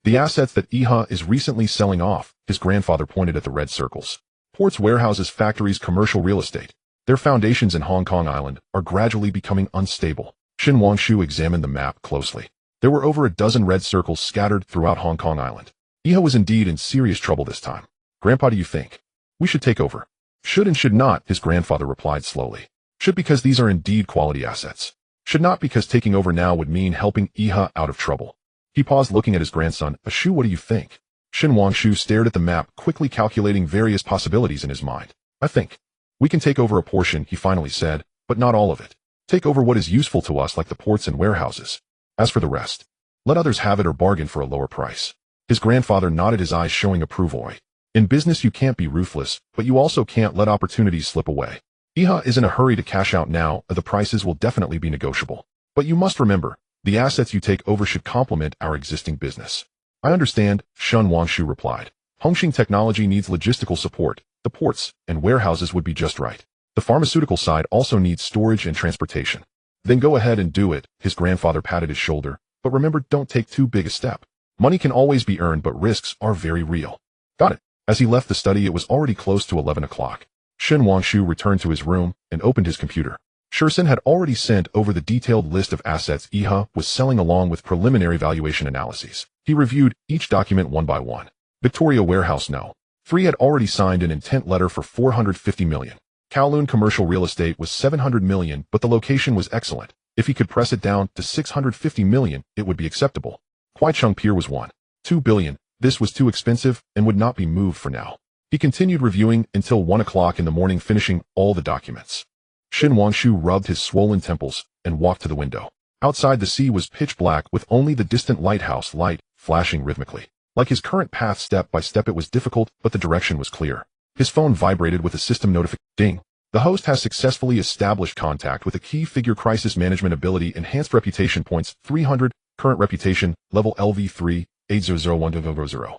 the assets that Iha is recently selling off. His grandfather pointed at the red circles. Ports, warehouses, factories, commercial real estate. Their foundations in Hong Kong Island are gradually becoming unstable. Shin Wangshu examined the map closely. There were over a dozen red circles scattered throughout Hong Kong Island. Iha was indeed in serious trouble this time. Grandpa, do you think we should take over? Should and should not, his grandfather replied slowly. Should because these are indeed quality assets. Should not because taking over now would mean helping Iha out of trouble. He paused, looking at his grandson. Ashu, what do you think? Shin Wangshu stared at the map, quickly calculating various possibilities in his mind. I think we can take over a portion, he finally said, but not all of it. Take over what is useful to us, like the ports and warehouses. As for the rest, let others have it or bargain for a lower price. His grandfather nodded, his eyes showing approval. In business you can't be ruthless, but you also can't let opportunities slip away. Iha is in a hurry to cash out now, the prices will definitely be negotiable. But you must remember, the assets you take over should complement our existing business. I understand, Shin Wangshu replied. Hongxing Technology needs logistical support. The ports and warehouses would be just right. The pharmaceutical side also needs storage and transportation. Then go ahead and do it, his grandfather patted his shoulder. But remember, don't take too big a step. Money can always be earned, but risks are very real. Got it. As he left the study, it was already close to 11 o'clock. Shin Wangshu returned to his room and opened his computer. Shursen had already sent over the detailed list of assets Iha was selling along with preliminary valuation analyses. He reviewed each document one by one. Victoria Warehouse No. 3 had already signed an intent letter for 450 million. Kowloon Commercial Real Estate was 700 million, but the location was excellent. If he could press it down to 650 million, it would be acceptable. Kwaichung Pier was 1.2 billion. This was too expensive and would not be moved for now. He continued reviewing until 1 o'clock in the morning, finishing all the documents. Shin Wangshu rubbed his swollen temples and walked to the window. Outside, the sea was pitch black with only the distant lighthouse light flashing rhythmically. Like his current path, step by step, it was difficult, but the direction was clear. His phone vibrated with a system notification. Ding. The host has successfully established contact with a key figure. Crisis management ability, enhanced reputation points 300, current reputation level LV3 800100.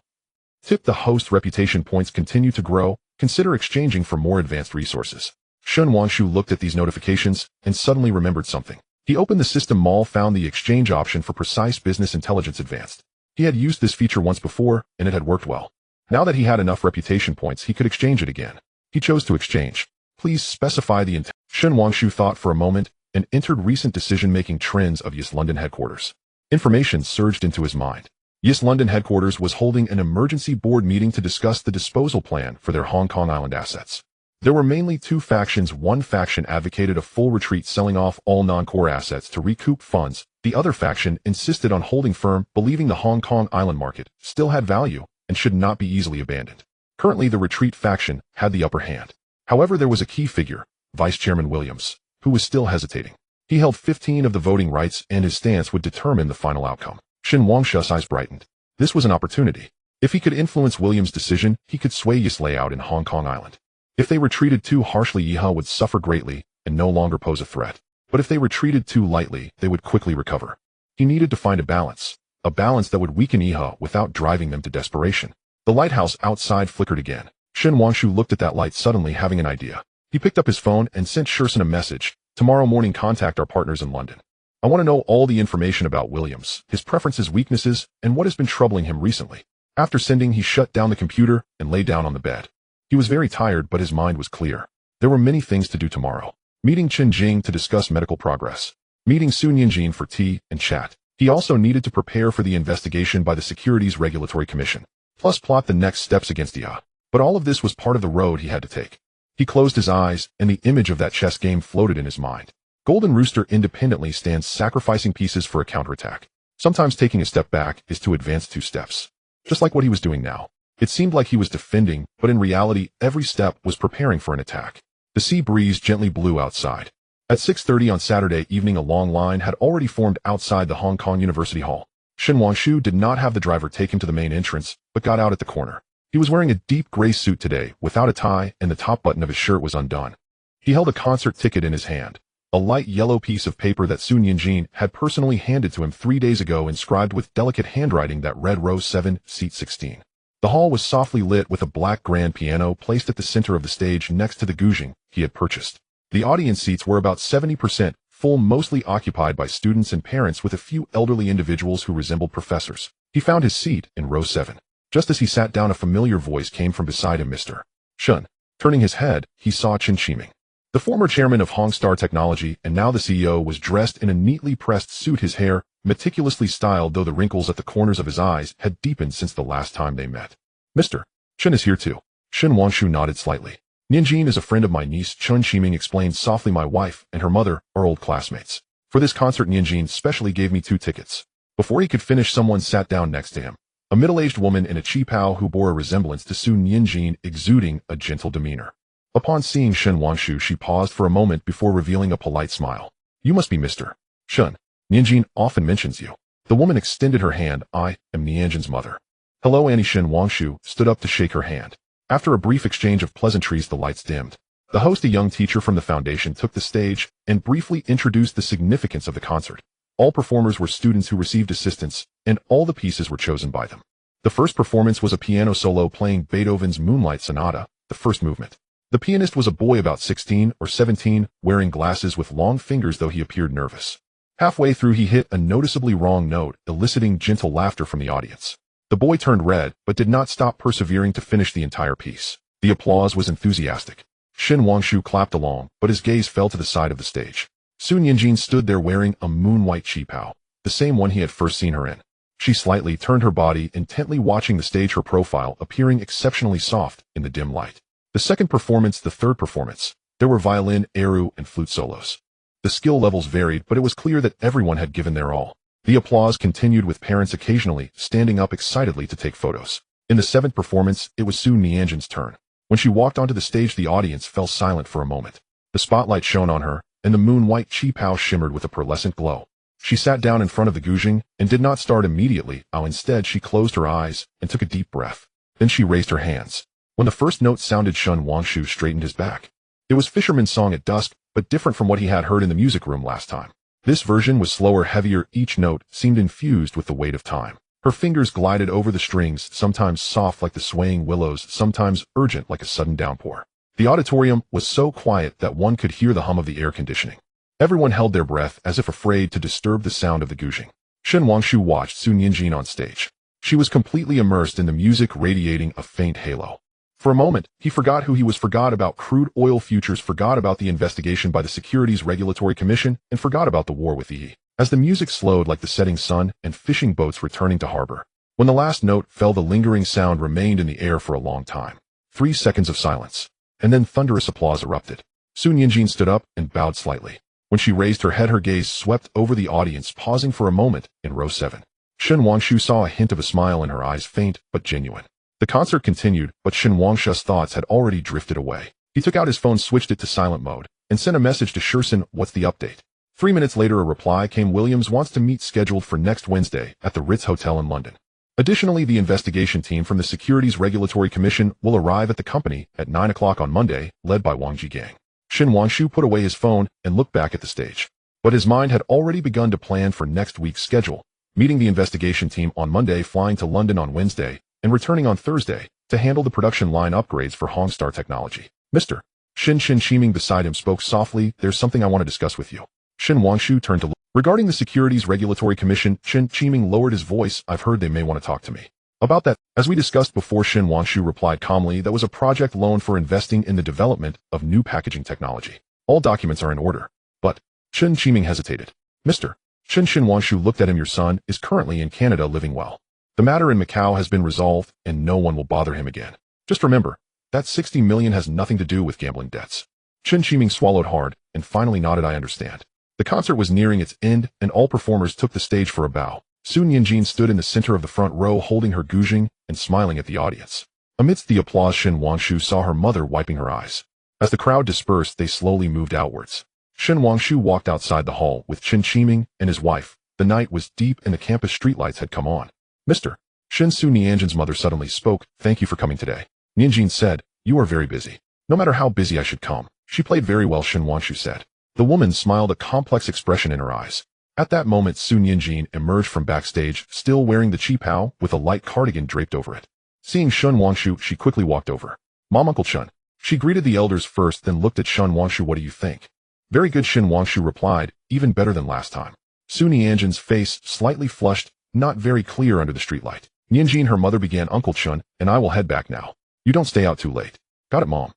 Tip: the host reputation points continue to grow. Consider exchanging for more advanced resources. Shin Wangshu looked at these notifications and suddenly remembered something. He opened the system mall, found the exchange option for precise business intelligence advanced. He had used this feature once before, and it had worked well. Now that he had enough reputation points, he could exchange it again. He chose to exchange. Please specify the intent. Shen Wangshu thought for a moment and entered recent decision-making trends of YIS London headquarters. Information surged into his mind. YIS London headquarters was holding an emergency board meeting to discuss the disposal plan for their Hong Kong Island assets. There were mainly two factions. One faction advocated a full retreat, selling off all non-core assets to recoup funds. The other faction insisted on holding firm, believing the Hong Kong Island market still had value and should not be easily abandoned. Currently, the retreat faction had the upper hand. However, there was a key figure, Vice Chairman Williams, who was still hesitating. He held 15 of the voting rights, and his stance would determine the final outcome. Shen Wangshu's eyes brightened. This was an opportunity. If he could influence Williams' decision, he could sway YIS layout in Hong Kong Island. If they retreated too harshly, Yiha would suffer greatly and no longer pose a threat. But if they retreated too lightly, they would quickly recover. He needed to find a balance that would weaken Yiha without driving them to desperation. The lighthouse outside flickered again. Shen Wangshu looked at that light, suddenly having an idea. He picked up his phone and sent Sherson a message. Tomorrow morning, contact our partners in London. I want to know all the information about Williams, his preferences, weaknesses, and what has been troubling him recently. After sending, he shut down the computer and lay down on the bed. He was very tired, but his mind was clear. There were many things to do tomorrow. Meeting Chen Jing to discuss medical progress. Meeting Sun Yinjin for tea and chat. He also needed to prepare for the investigation by the Securities Regulatory Commission. Plus plot the next steps against Ia. But all of this was part of the road he had to take. He closed his eyes, and the image of that chess game floated in his mind. Golden Rooster independently stands, sacrificing pieces for a counterattack. Sometimes taking a step back is to advance 2 steps. Just like what he was doing now. It seemed like he was defending, but in reality, every step was preparing for an attack. The sea breeze gently blew outside. At 6:30 on Saturday evening, a long line had already formed outside the Hong Kong University Hall. Shen Wangshu did not have the driver take him to the main entrance, but got out at the corner. He was wearing a deep gray suit today, without a tie, and the top button of his shirt was undone. He held a concert ticket in his hand, a light yellow piece of paper that Sun Yinjin had personally handed to him 3 days ago, inscribed with delicate handwriting that read row 7, seat 16. The hall was softly lit with a black grand piano placed at the center of the stage next to the guzheng he had purchased. The audience seats were about 70% full, mostly occupied by students and parents, with a few elderly individuals who resembled professors. He found his seat in row 7. Just as he sat down, a familiar voice came from beside him. Mr. Shun. Turning his head, he saw Chen Qiming. The former chairman of Hongstar Technology and now the CEO was dressed in a neatly pressed suit, his hair meticulously styled, though the wrinkles at the corners of his eyes had deepened since the last time they met. Mr. Chen is here too. Shen Wangshu nodded slightly. Ninjin is a friend of my niece, Chen Qiming explained softly. My wife and her mother are old classmates. For this concert, Ninjin specially gave me 2 tickets. Before he could finish, someone sat down next to him. A middle-aged woman in a qipao who bore a resemblance to Sun Yinjin, exuding a gentle demeanor. Upon seeing Shen Wangshu, she paused for a moment before revealing a polite smile. You must be Mr. Shun. Ninjin often mentions you. The woman extended her hand. I am Nianjin's mother. Hello, Annie. Shen Wangshu stood up to shake her hand. After a brief exchange of pleasantries, the lights dimmed. The host, a young teacher from the foundation, took the stage and briefly introduced the significance of the concert. All performers were students who received assistance, and all the pieces were chosen by them. The first performance was a piano solo playing Beethoven's Moonlight Sonata, the first movement. The pianist was a boy about 16 or 17, wearing glasses with long fingers, though he appeared nervous. Halfway through, he hit a noticeably wrong note, eliciting gentle laughter from the audience. The boy turned red, but did not stop persevering to finish the entire piece. The applause was enthusiastic. Shen Wangshu clapped along, but his gaze fell to the side of the stage. Sun Yinjin stood there wearing a moon-white qipao, the same one he had first seen her in. She slightly turned her body, intently watching the stage, her profile appearing exceptionally soft in the dim light. The second performance, the third performance, there were violin, eru, and flute solos. The skill levels varied, but it was clear that everyone had given their all. The applause continued, with parents occasionally standing up excitedly to take photos. In the seventh performance, it was Sun Nianjin's turn. When she walked onto the stage, the audience fell silent for a moment. The spotlight shone on her, and the moon-white qipao shimmered with a pearlescent glow. She sat down in front of the guzheng and did not start immediately. Instead, she closed her eyes and took a deep breath. Then she raised her hands. When the first note sounded, Shen Wangshu straightened his back. It was Fisherman's Song at Dusk, but different from what he had heard in the music room last time. This version was slower, heavier. Each note seemed infused with the weight of time. Her fingers glided over the strings, sometimes soft like the swaying willows, sometimes urgent like a sudden downpour. The auditorium was so quiet that one could hear the hum of the air conditioning. Everyone held their breath, as if afraid to disturb the sound of the guzheng. Shen Wangshu watched Sun Yinjin on stage. She was completely immersed in the music, radiating a faint halo. For a moment, he forgot who he was, forgot about crude oil futures, forgot about the investigation by the Securities Regulatory Commission, and forgot about the war with EE. As the music slowed like the setting sun and fishing boats returning to harbor. When the last note fell, the lingering sound remained in the air for a long time. 3 seconds of silence. And then thunderous applause erupted. Sun Yinjin stood up and bowed slightly. When she raised her head, her gaze swept over the audience, pausing for a moment in row 7. Shen Wangshu saw a hint of a smile in her eyes, faint but genuine. The concert continued, but Shen Wangshu's thoughts had already drifted away. He took out his phone, switched it to silent mode, and sent a message to Shursen, "What's the update?" 3 minutes later, a reply came. "Williams wants to meet, scheduled for next Wednesday at the Ritz Hotel in London. Additionally, the investigation team from the Securities Regulatory Commission will arrive at the company at 9 o'clock on Monday, led by Wang Jigang." Shen Wangshu put away his phone and looked back at the stage. But his mind had already begun to plan for next week's schedule, meeting the investigation team on Monday, flying to London on Wednesday, and returning on Thursday to handle the production line upgrades for Hongstar Technology. "Mr. Shin Chiming beside him spoke softly, "There's something I want to discuss with you." Shen Wangshu turned to look. Regarding the Securities Regulatory Commission, Shin Chiming lowered his voice. "I've heard they may want to talk to me about that." As we discussed before, Shen Wangshu replied calmly, "That was a project loan for investing in the development of new packaging technology. All documents are in order." But Shin Chiming hesitated. "Mr. Shin Wangshu looked at him. "Your son is currently in Canada living well. The matter in Macau has been resolved and no one will bother him again. Just remember, that 60 million has nothing to do with gambling debts." Shin Chiming swallowed hard and finally nodded. "I understand." The concert was nearing its end and all performers took the stage for a bow. Sun Yinjin stood in the center of the front row holding her guzheng and smiling at the audience. Amidst the applause, Shen Wangshu saw her mother wiping her eyes. As the crowd dispersed, they slowly moved outwards. Shen Wangshu walked outside the hall with Shin Chiming and his wife. The night was deep and the campus streetlights had come on. "Mr. Shin." Su Nianjin's mother suddenly spoke. "Thank you for coming today." Nianjin said, "You are very busy." "No matter how busy I should come. She played very well," Shen Wangshu said. The woman smiled, a complex expression in her eyes. At that moment, Su Nianjin emerged from backstage, still wearing the qipao with a light cardigan draped over it. Seeing Shen Wangshu, she quickly walked over. "Mom, Uncle Shen." She greeted the elders first, then looked at Shen Wangshu. "What do you think?" "Very good," Shen Wangshu replied, "even better than last time." Su Nianjin's face slightly flushed, not very clear under the streetlight. Nianjin, her mother, began. "Uncle Chun, and I will head back now. You don't stay out too late." "Got it, Mom."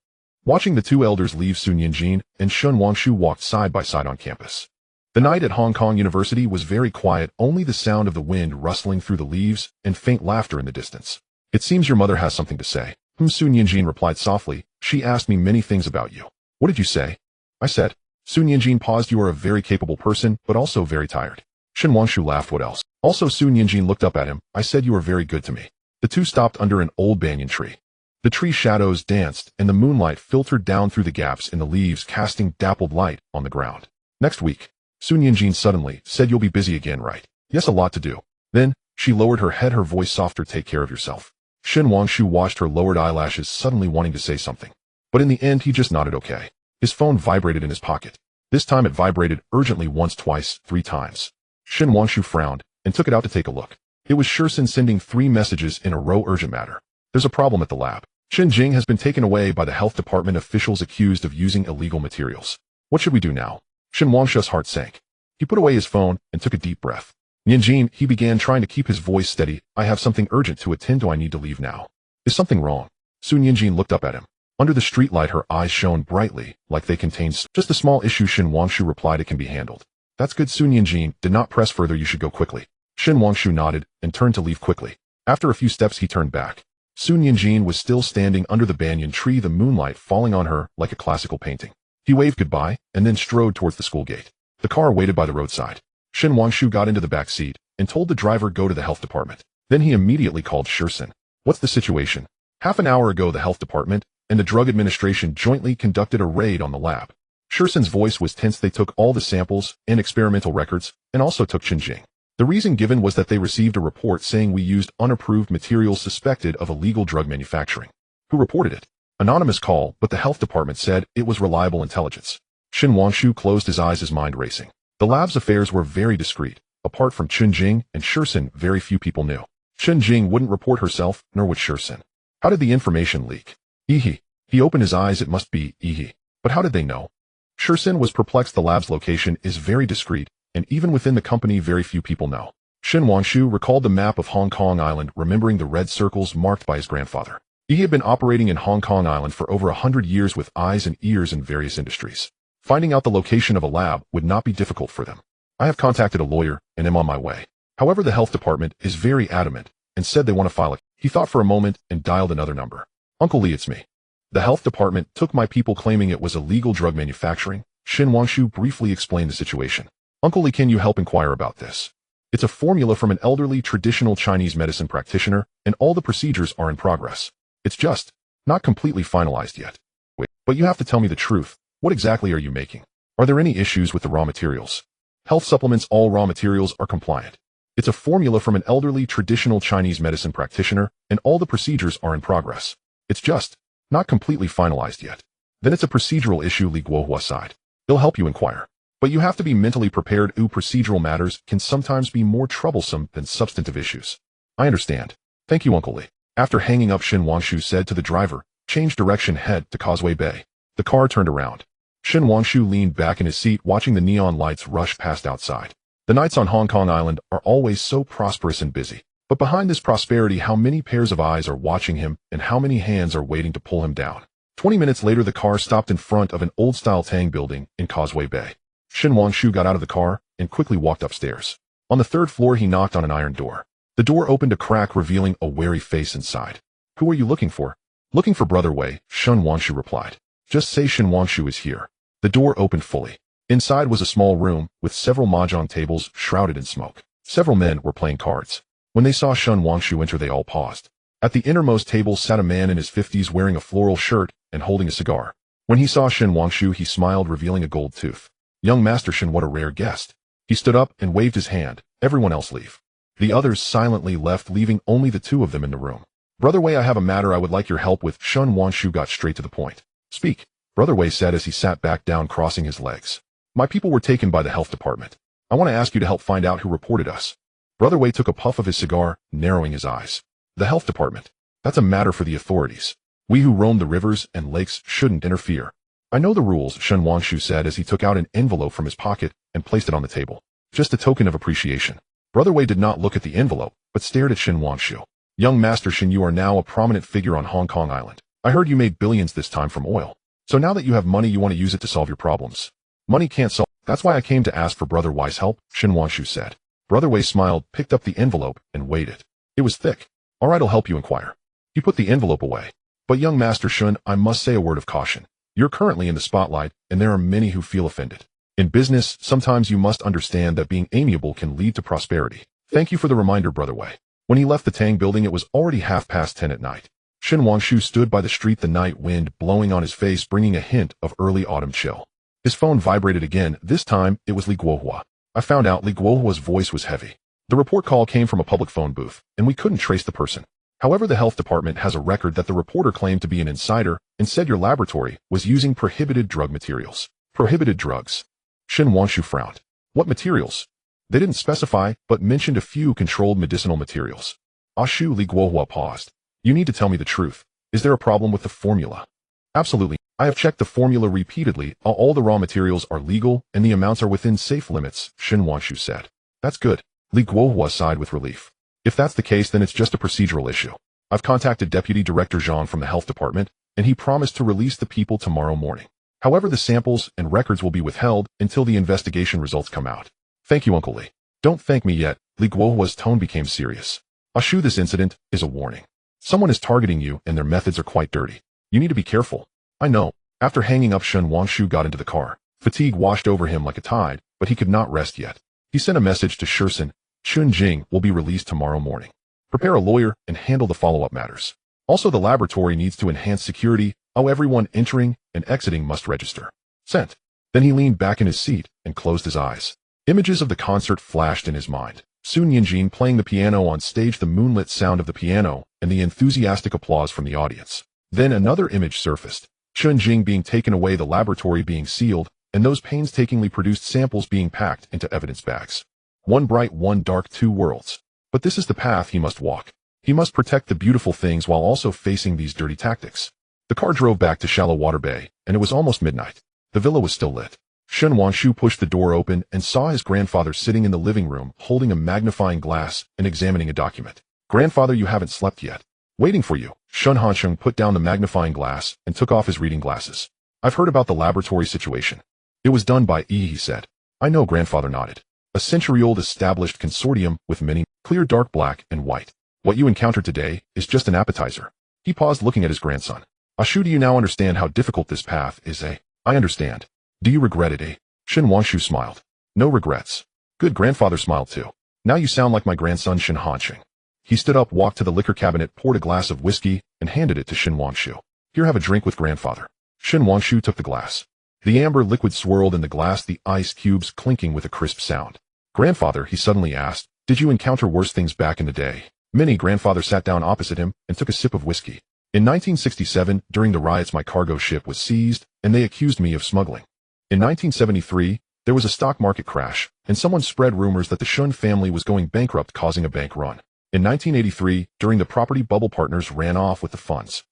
Watching the two elders leave, Su Nianjin and Shen Wangshu walked side by side on campus. The night at Hong Kong University was very quiet, only the sound of the wind rustling through the leaves and faint laughter in the distance. "It seems your mother has something to say." Su Nianjin replied softly. "She asked me many things about you." "What did you say?" "I said." Su Nianjin paused. "You are a very capable person, but also very tired." Shen Wangshu laughed. "What else?" Also, Su Nianjin looked up at him. "I said you are very good to me." The two stopped under an old banyan tree. The tree shadows danced, and the moonlight filtered down through the gaps in the leaves, casting dappled light on the ground. "Next week," Su Nianjin suddenly said. "You'll be busy again, right?" "Yes, a lot to do." Then, she lowered her head, her voice softer. "Take care of yourself." Shen Wangshu watched her lowered eyelashes, suddenly wanting to say something. But in the end, he just nodded okay. His phone vibrated in his pocket. This time it vibrated urgently once, twice, 3 times. Shen Wangshu frowned and took it out to take a look. It was Shursen sending 3 messages in a row. "Urgent matter. There's a problem at the lab. Shen Jing has been taken away by the health department, officials accused of using illegal materials. What should we do now?" Shen Wangshu's heart sank. He put away his phone and took a deep breath. "Nianjin," he began, trying to keep his voice steady, "I have something urgent to attend to. I need to leave now." "Is something wrong?" Su Nianjin looked up at him. Under the streetlight, her eyes shone brightly, like they contained just a small issue. Shen Wangshu replied, "It can be handled." "That's good." Su Nianjin did not press further. "You should go quickly." Shen Wangshu nodded and turned to leave quickly. After a few steps, he turned back. Su Nianjin was still standing under the banyan tree, the moonlight falling on her like a classical painting. He waved goodbye and then strode towards the school gate. The car waited by the roadside. Shen Wangshu got into the back seat and told the driver, "Go to the health department." Then he immediately called Shursen. "What's the situation?" "Half an hour ago, the health department and the drug administration jointly conducted a raid on the lab." Shursen's voice was tense. "They took all the samples and experimental records and also took Qingjing. The reason given was that they received a report saying we used unapproved materials suspected of illegal drug manufacturing." "Who reported it?" "Anonymous call, but the health department said it was reliable intelligence." Shen Wangshu closed his eyes, his mind racing. The lab's affairs were very discreet. Apart from Qingjing and Shursen, very few people knew. Qingjing wouldn't report herself, nor would Shursen. How did the information leak? Ehe. He opened his eyes. It must be Ehe. But how did they know? Shursen was perplexed. The lab's location is very discreet, and even within the company very few people know. Shin Wanshu recalled the map of Hong Kong Island, remembering the red circles marked by his grandfather. He had been operating in Hong Kong Island for over 100 years with eyes and ears in various industries. Finding out the location of a lab would not be difficult for them. I have contacted a lawyer and am on my way. However, the health department is very adamant and said they want to file it. He thought for a moment and dialed another number. Uncle Lee, it's me. The health department took my people claiming it was illegal drug manufacturing. Shin Wanshu briefly explained the situation. Uncle Lee, can you help inquire about this? It's a formula from an elderly traditional Chinese medicine practitioner, and all the procedures are in progress. It's just not completely finalized yet. Wait, but you have to tell me the truth. What exactly are you making? Are there any issues with the raw materials? Health supplements, all raw materials are compliant. It's a formula from an elderly traditional Chinese medicine practitioner, and all the procedures are in progress. It's just not completely finalized yet. Then it's a procedural issue, Li Guohua sighed. He'll help you inquire. But you have to be mentally prepared. Procedural matters can sometimes be more troublesome than substantive issues. I understand. Thank you, Uncle Lee. After hanging up, Shin Wanshu said to the driver, change direction, head to Causeway Bay. The car turned around. Shin Wanshu leaned back in his seat, watching the neon lights rush past outside. The nights on Hong Kong Island are always so prosperous and busy. But behind this prosperity, how many pairs of eyes are watching him and how many hands are waiting to pull him down? 20 minutes later, the car stopped in front of an old-style Tang building in Causeway Bay. Shin Wanshu got out of the car and quickly walked upstairs. On the third floor, he knocked on an iron door. The door opened a crack, revealing a wary face inside. Who are you looking for? Looking for Brother Wei, Shin Wanshu replied. Just say Shin Wanshu is here. The door opened fully. Inside was a small room with several mahjong tables shrouded in smoke. Several men were playing cards. When they saw Shin Wanshu enter, they all paused. At the innermost table sat a man in his 50s wearing a floral shirt and holding a cigar. When he saw Shin Wanshu, he smiled, revealing a gold tooth. Young Master Shin, what a rare guest. He stood up and waved his hand. Everyone else leave. The others silently left, leaving only the two of them in the room. Brother Wei, I have a matter I would like your help with. Shin Wanshu got straight to the point. Speak, Brother Wei said as he sat back down, crossing his legs. My people were taken by the health department. I want to ask you to help find out who reported us. Brother Wei took a puff of his cigar, narrowing his eyes. The health department. That's a matter for the authorities. We who roam the rivers and lakes shouldn't interfere. I know the rules, Shin Wanshu said as he took out an envelope from his pocket and placed it on the table. Just a token of appreciation. Brother Wei did not look at the envelope, but stared at Shin Wanshu. Young Master Shin, you are now a prominent figure on Hong Kong Island. I heard you made billions this time from oil. So now that you have money, you want to use it to solve your problems. Money can't solve. That's why I came to ask for Brother Wei's help, Shin Wanshu said. Brother Wei smiled, picked up the envelope, and weighed it. It was thick. All right, I'll help you inquire. He put the envelope away. But young Master Shun, I must say a word of caution. You're currently in the spotlight, and there are many who feel offended. In business, sometimes you must understand that being amiable can lead to prosperity. Thank you for the reminder, Brother Wei. When he left the Tang building, it was already 10:30 at night. Shin Wanshu stood by the street, the night wind blowing on his face, bringing a hint of early autumn chill. His phone vibrated again. This time, it was Li Guohua. I found out Li Guohua's voice was heavy. The report call came from a public phone booth, and we couldn't trace the person. However, the health department has a record that the reporter claimed to be an insider and said your laboratory was using prohibited drug materials. Prohibited drugs. Shin Wanshu frowned. What materials? They didn't specify, but mentioned a few controlled medicinal materials. Ashu, Li Guohua paused. You need to tell me the truth. Is there a problem with the formula? Absolutely. I have checked the formula repeatedly. All the raw materials are legal, and the amounts are within safe limits, Shin Wanshu said. That's good. Li Guohua sighed with relief. If that's the case, then it's just a procedural issue. I've contacted Deputy Director Zhang from the health department, and he promised to release the people tomorrow morning. However, the samples and records will be withheld until the investigation results come out. Thank you, Uncle Lee. Don't thank me yet. Li Guohua's tone became serious. Ashu, this incident is a warning. Someone is targeting you, and their methods are quite dirty. You need to be careful. I know. After hanging up, Shin Wanshu got into the car. Fatigue washed over him like a tide, but he could not rest yet. He sent a message to Shursen. Chun Jing will be released tomorrow morning. Prepare a lawyer and handle the follow-up matters. Also, the laboratory needs to enhance security. Everyone entering and exiting must register. Sent. Then he leaned back in his seat and closed his eyes. Images of the concert flashed in his mind. Sun Yinjin playing the piano on stage, the moonlit sound of the piano, and the enthusiastic applause from the audience. Then another image surfaced. Chun Jing being taken away, the laboratory being sealed, and those painstakingly produced samples being packed into evidence bags. One bright, one dark, two worlds. But this is the path he must walk. He must protect the beautiful things while also facing these dirty tactics. The car drove back to Shallow Water Bay, and it was almost midnight. The villa was still lit. Shen Wanshu pushed the door open and saw his grandfather sitting in the living room holding a magnifying glass and examining a document. Grandfather, you haven't slept yet. Waiting for you. Shen Hansheng put down the magnifying glass and took off his reading glasses. I've heard about the laboratory situation. It was done by he said. I know, grandfather nodded. A century-old established consortium with many clear, dark, black, and white. What you encountered today is just an appetizer. He paused, looking at his grandson. Ashu, do you now understand how difficult this path is, eh? I understand. Do you regret it, eh? Shen Wanshu smiled. No regrets. Good, grandfather smiled too. Now you sound like my grandson Shen Hansheng. He stood up, walked to the liquor cabinet, poured a glass of whiskey, and handed it to Shen Wanshu. Here, have a drink with grandfather. Shen Wanshu took the glass. The amber liquid swirled in the glass, the ice cubes clinking with a crisp sound. Grandfather, he suddenly asked, did you encounter worse things back in the day? Many. Grandfather sat down opposite him and took a sip of whiskey. In 1967, during the riots, my cargo ship was seized, and they accused me of smuggling. In 1973, there was a stock market crash, and someone spread rumors that the Shun family was going bankrupt, causing a bank run. In 1983, during the property bubble, partners ran off with the funds.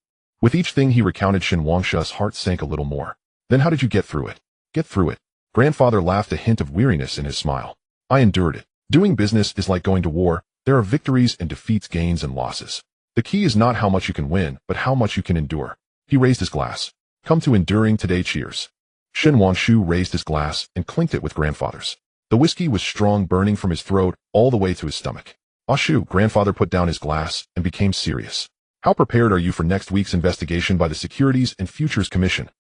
With each thing he recounted, Shen Wangshu's heart sank a little more. Then how did you get through it? Get through it. Grandfather laughed, a hint of weariness in his smile. I endured it. Doing business is like going to war. There are victories and defeats, gains and losses. The key is not how much you can win, but how much you can endure. He raised his glass. Come to enduring today, cheers. Shen Wanshu raised his glass and clinked it with grandfather's. The whiskey was strong, burning from his throat all the way to his stomach. Ashu, grandfather put down his glass and became serious. How prepared are you for next week's investigation by the Securities and Futures Commission?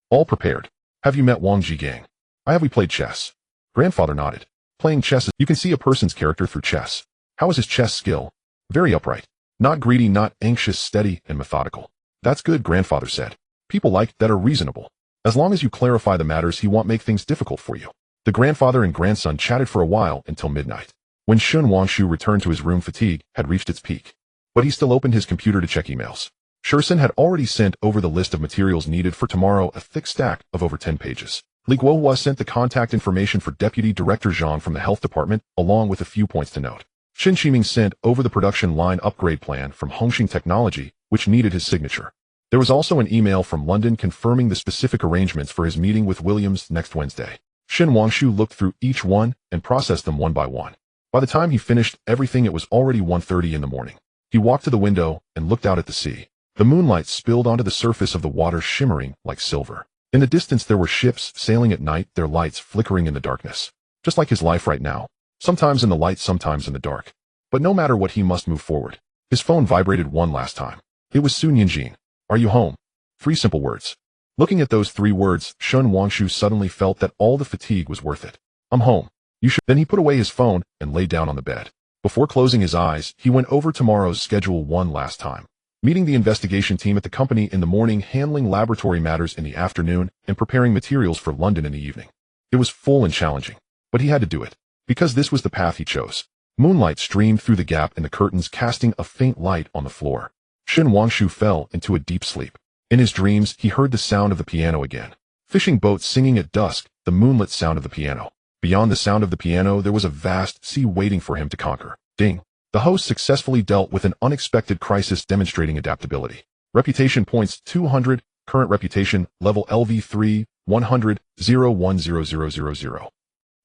All prepared. Have you met Wang Jigang? Have we played chess? Grandfather nodded. Playing chess, you can see a person's character through chess. How is his chess skill? Very upright. Not greedy, not anxious, steady and methodical. That's good, grandfather said. People like that are reasonable. As long as you clarify the matters he won't make things difficult for you. The grandfather and grandson chatted for a while until midnight. When Shen Wanshu returned to his room, fatigue had reached its peak. But he still opened his computer to check emails. Shursen had already sent over the list of materials needed for tomorrow, a thick stack of over 10 pages. Li Guohua sent the contact information for Deputy Director Zhang from the Health Department, along with a few points to note. Shen Qiming sent over the production line upgrade plan from Hongxing Technology, which needed his signature. There was also an email from London confirming the specific arrangements for his meeting with Williams next Wednesday. Shen Wangshu looked through each one and processed them one by one. By the time he finished everything, it was already 1:30 in the morning. He walked to the window and looked out at the sea. The moonlight spilled onto the surface of the water, shimmering like silver. In the distance there were ships sailing at night, their lights flickering in the darkness. Just like his life right now. Sometimes in the light, sometimes in the dark. But no matter what, he must move forward. His phone vibrated one last time. It was Sun Yinjin. Are you home? 3 simple words. Looking at those 3 words, Shen Wangshu suddenly felt that all the fatigue was worth it. I'm home. You should. Then he put away his phone and lay down on the bed. Before closing his eyes, he went over tomorrow's schedule one last time. Meeting the investigation team at the company in the morning, handling laboratory matters in the afternoon, and preparing materials for London in the evening. It was full and challenging, but he had to do it. Because this was the path he chose. Moonlight streamed through the gap in the curtains, casting a faint light on the floor. Shen Wangshu fell into a deep sleep. In his dreams, he heard the sound of the piano again. Fishing boats singing at dusk, the moonlit sound of the piano. Beyond the sound of the piano, there was a vast sea waiting for him to conquer. Ding. The host successfully dealt with an unexpected crisis, demonstrating adaptability. Reputation points 200, current reputation, level LV3, 100, 010000.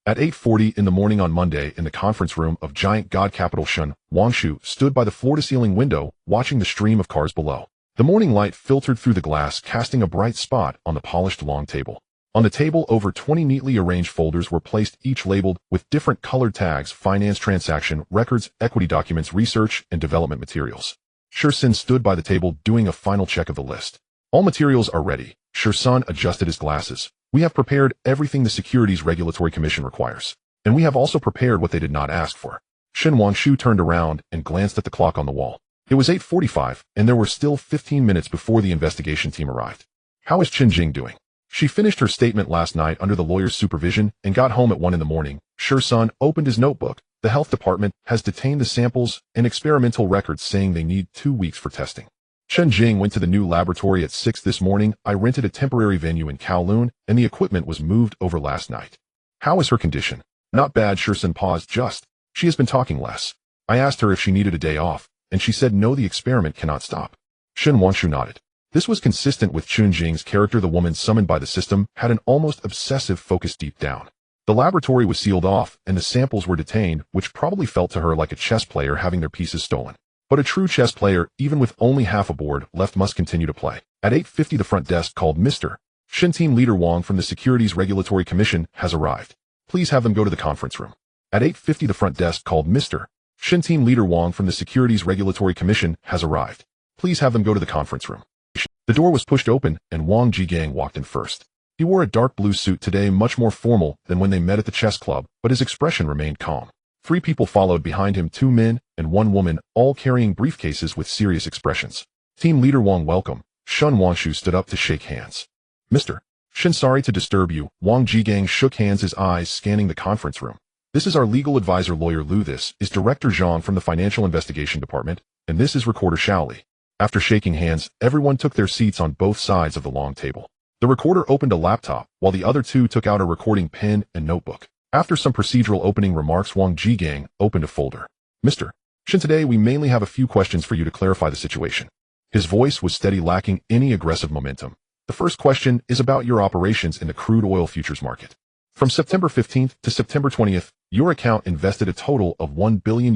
At 8:40 in the morning on Monday, in the conference room of giant god capital Shun, Wangshu stood by the floor-to-ceiling window, watching the stream of cars below. The morning light filtered through the glass, casting a bright spot on the polished long table. On the table, over 20 neatly arranged folders were placed, each labeled with different colored tags: finance transaction, records, equity documents, research and development materials. Shursen stood by the table, doing a final check of the list. All materials are ready. Shursen adjusted his glasses. We have prepared everything the Securities Regulatory Commission requires. And we have also prepared what they did not ask for. Shen Wangshu turned around and glanced at the clock on the wall. It was 8:45, and there were still 15 minutes before the investigation team arrived. How is Chen Jing doing? She finished her statement last night under the lawyer's supervision and got home at 1 in the morning. Shursen opened his notebook. The health department has detained the samples and experimental records, saying they need 2 weeks for testing. Chen Jing went to the new laboratory at 6 this morning. I rented a temporary venue in Kowloon, and the equipment was moved over last night. How is her condition? Not bad. Shursen paused. She has been talking less. I asked her if she needed a day off, and she said no, the experiment cannot stop. Shen Wanshu nodded. This was consistent with Chun Jing's character. The woman summoned by the system had an almost obsessive focus deep down. The laboratory was sealed off, and the samples were detained, which probably felt to her like a chess player having their pieces stolen. But a true chess player, even with only half a board left, must continue to play. At 8:50 the front desk called Mr. Shin. Team Leader Wang from the Securities Regulatory Commission has arrived. Please have them go to the conference room. At 8:50 the front desk called Mr. Shin. Team Leader Wang from the Securities Regulatory Commission has arrived. Please have them go to the conference room. The door was pushed open, and Wang Jigang walked in first. He wore a dark blue suit today, much more formal than when they met at the chess club, but his expression remained calm. 3 people followed behind him, 2 men and 1 woman, all carrying briefcases with serious expressions. Team Leader Wang, welcome. Shun Wangshu stood up to shake hands. Mr. Shin, sorry to disturb you. Wang Jigang shook hands, his eyes scanning the conference room. This is our legal advisor, Lawyer Lu. This is Director Zhang from the Financial Investigation Department, and this is Recorder Shaoli. After shaking hands, everyone took their seats on both sides of the long table. The recorder opened a laptop, while the other 2 took out a recording pen and notebook. After some procedural opening remarks, Wang Jigang opened a folder. Mr. Shin, today we mainly have a few questions for you to clarify the situation. His voice was steady, lacking any aggressive momentum. The first question is about your operations in the crude oil futures market. From September 15th to September 20th, your account invested a total of $1 billion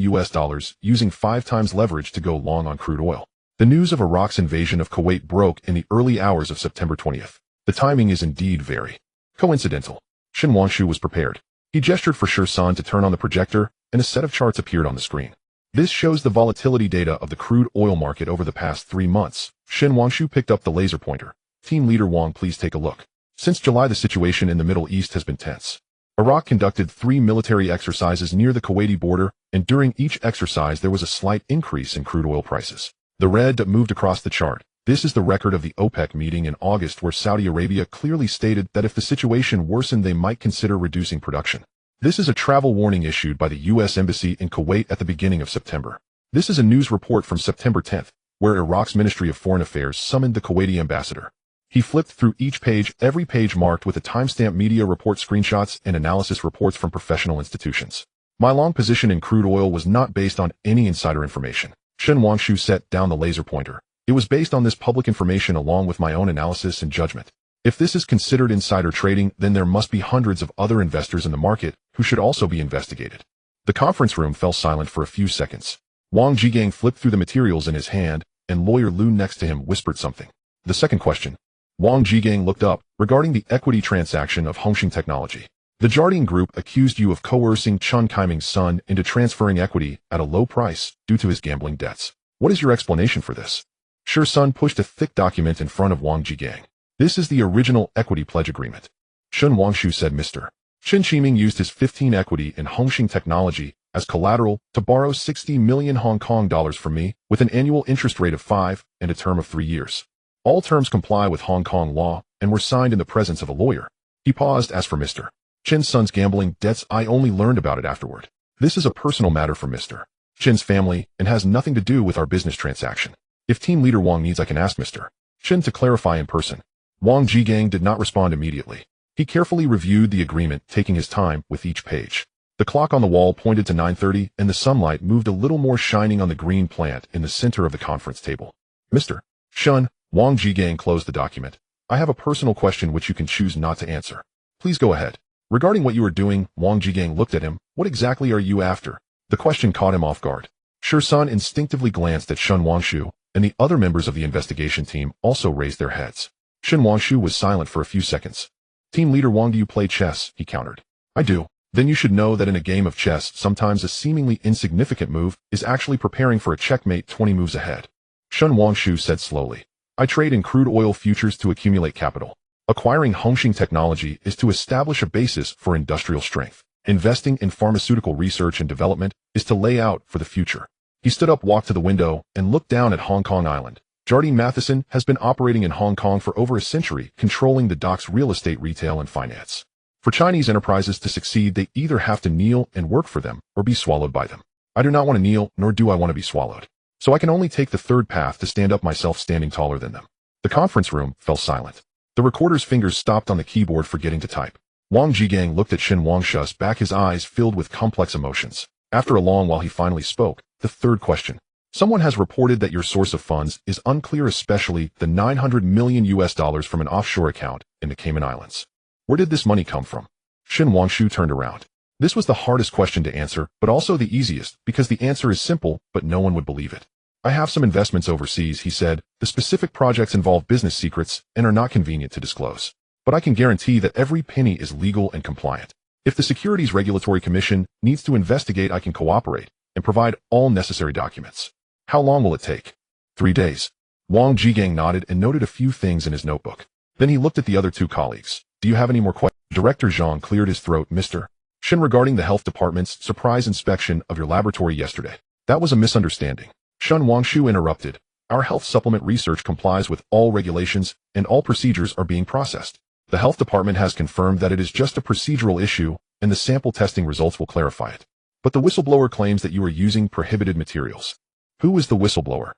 using 5 times leverage to go long on crude oil. The news of Iraq's invasion of Kuwait broke in the early hours of September 20th. The timing is indeed very coincidental. Shin Wangshu was prepared. He gestured for Shur-san to turn on the projector, and a set of charts appeared on the screen. This shows the volatility data of the crude oil market over the past 3 months. Shin Wangshu picked up the laser pointer. Team Leader Wang, please take a look. Since July, the situation in the Middle East has been tense. Iraq conducted 3 military exercises near the Kuwaiti border, and during each exercise there was a slight increase in crude oil prices. The red dot moved across the chart. This is the record of the OPEC meeting in August, where Saudi Arabia clearly stated that if the situation worsened they might consider reducing production. This is a travel warning issued by the U.S. Embassy in Kuwait at the beginning of September. This is a news report from September 10th, where Iraq's Ministry of Foreign Affairs summoned the Kuwaiti ambassador. He flipped through each page, every page marked with a timestamp, media report screenshots and analysis reports from professional institutions. My long position in crude oil was not based on any insider information. Shin Wangshu set down the laser pointer. It was based on this public information along with my own analysis and judgment. If this is considered insider trading, then there must be hundreds of other investors in the market who should also be investigated. The conference room fell silent for a few seconds. Wang Jigang flipped through the materials in his hand, and Lawyer Lu next to him whispered something. The second question. Wang Jigang looked up, regarding the equity transaction of Hongxing Technology. The Jardine Group accused you of coercing Chun Kaiming's son into transferring equity at a low price due to his gambling debts. What is your explanation for this? Shur-san pushed a thick document in front of Wang Jigang. This is the original equity pledge agreement. Shun Wangshu said. Mr. Shin Chiming used his 15 equity in Hongxing Technology as collateral to borrow 60 million Hong Kong dollars from me with an annual interest rate of 5 and a term of 3 years. All terms comply with Hong Kong law and were signed in the presence of a lawyer. He paused. As for Mr. Chin's son's gambling debts, I only learned about it afterward. This is a personal matter for Mr. Chin's family and has nothing to do with our business transaction. If Team Leader Wang needs, I can ask Mr. Chin to clarify in person. Wang Jigang did not respond immediately. He carefully reviewed the agreement, taking his time with each page. The clock on the wall pointed to 9:30, and the sunlight moved a little more, shining on the green plant in the center of the conference table. Mr. Shun, Wang Jigang closed the document. I have a personal question which you can choose not to answer. Please go ahead. Regarding what you are doing, Wang Jigang looked at him. What exactly are you after? The question caught him off guard. Shur-san instinctively glanced at Shun Wangshu, and the other members of the investigation team also raised their heads. Shin Wangshu was silent for a few seconds. Team Leader Wang, do you play chess? He countered. I do. Then you should know that in a game of chess, sometimes a seemingly insignificant move is actually preparing for a checkmate 20 moves ahead. Shun Wangshu said slowly. I trade in crude oil futures to accumulate capital. Acquiring Hongxing Technology is to establish a basis for industrial strength. Investing in pharmaceutical research and development is to lay out for the future. He stood up, walked to the window, and looked down at Hong Kong Island. Jardine Matheson has been operating in Hong Kong for over a century, controlling the dock's real estate, retail, and finance. For Chinese enterprises to succeed, they either have to kneel and work for them or be swallowed by them. I do not want to kneel, nor do I want to be swallowed. So I can only take the third path, to stand up myself, standing taller than them. The conference room fell silent. The recorder's fingers stopped on the keyboard, forgetting to type. Wang Jigang looked at Shin Wangshu's back, his eyes filled with complex emotions. After a long while he finally spoke. The third question. Someone has reported that your source of funds is unclear, especially the $900 million from an offshore account in the Cayman Islands. Where did this money come from? Shin Wangshu turned around. This was the hardest question to answer, but also the easiest, because the answer is simple, but no one would believe it. I have some investments overseas, he said. The specific projects involve business secrets and are not convenient to disclose. But I can guarantee that every penny is legal and compliant. If the Securities Regulatory Commission needs to investigate, I can cooperate and provide all necessary documents. How long will it take? 3 days. Wang Jigang nodded and noted a few things in his notebook. Then he looked at the other two colleagues. Do you have any more questions? Director Zhang cleared his throat. Mr. Shin, regarding the health department's surprise inspection of your laboratory yesterday. That was a misunderstanding. Shun Wangshu interrupted. Our health supplement research complies with all regulations and all procedures are being processed. The health department has confirmed that it is just a procedural issue and the sample testing results will clarify it. But the whistleblower claims that you are using prohibited materials. Who is the whistleblower?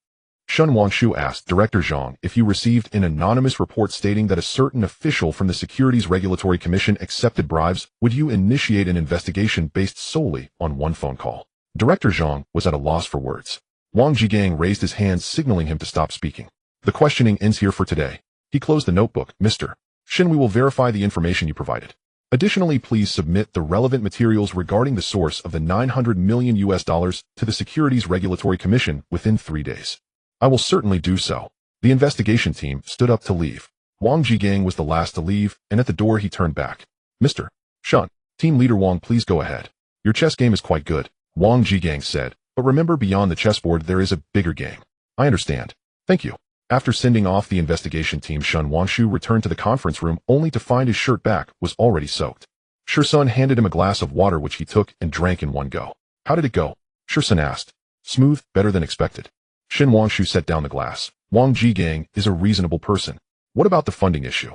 Shun Wangshu asked Director Zhang if you received an anonymous report stating that a certain official from the Securities Regulatory Commission accepted bribes, would you initiate an investigation based solely on one phone call? Director Zhang was at a loss for words. Wang Jigang raised his hands, signaling him to stop speaking. The questioning ends here for today. He closed the notebook. Mr. Shin, we will verify the information you provided. Additionally, please submit the relevant materials regarding the source of the $900 million to the Securities Regulatory Commission within 3 days. I will certainly do so. The investigation team stood up to leave. Wang Jigang was the last to leave, and at the door he turned back. Mr. Shun, Team Leader Wang, please go ahead. Your chess game is quite good, Wang Jigang said, but remember, beyond the chessboard there is a bigger game. I understand. Thank you. After sending off the investigation team, Shun Wangshu returned to the conference room only to find his shirt back was already soaked. Shursun handed him a glass of water which he took and drank in one go. How did it go? Shursun asked. Smooth, better than expected. Shin Wangshu set down the glass. Wang Jigang is a reasonable person. What about the funding issue?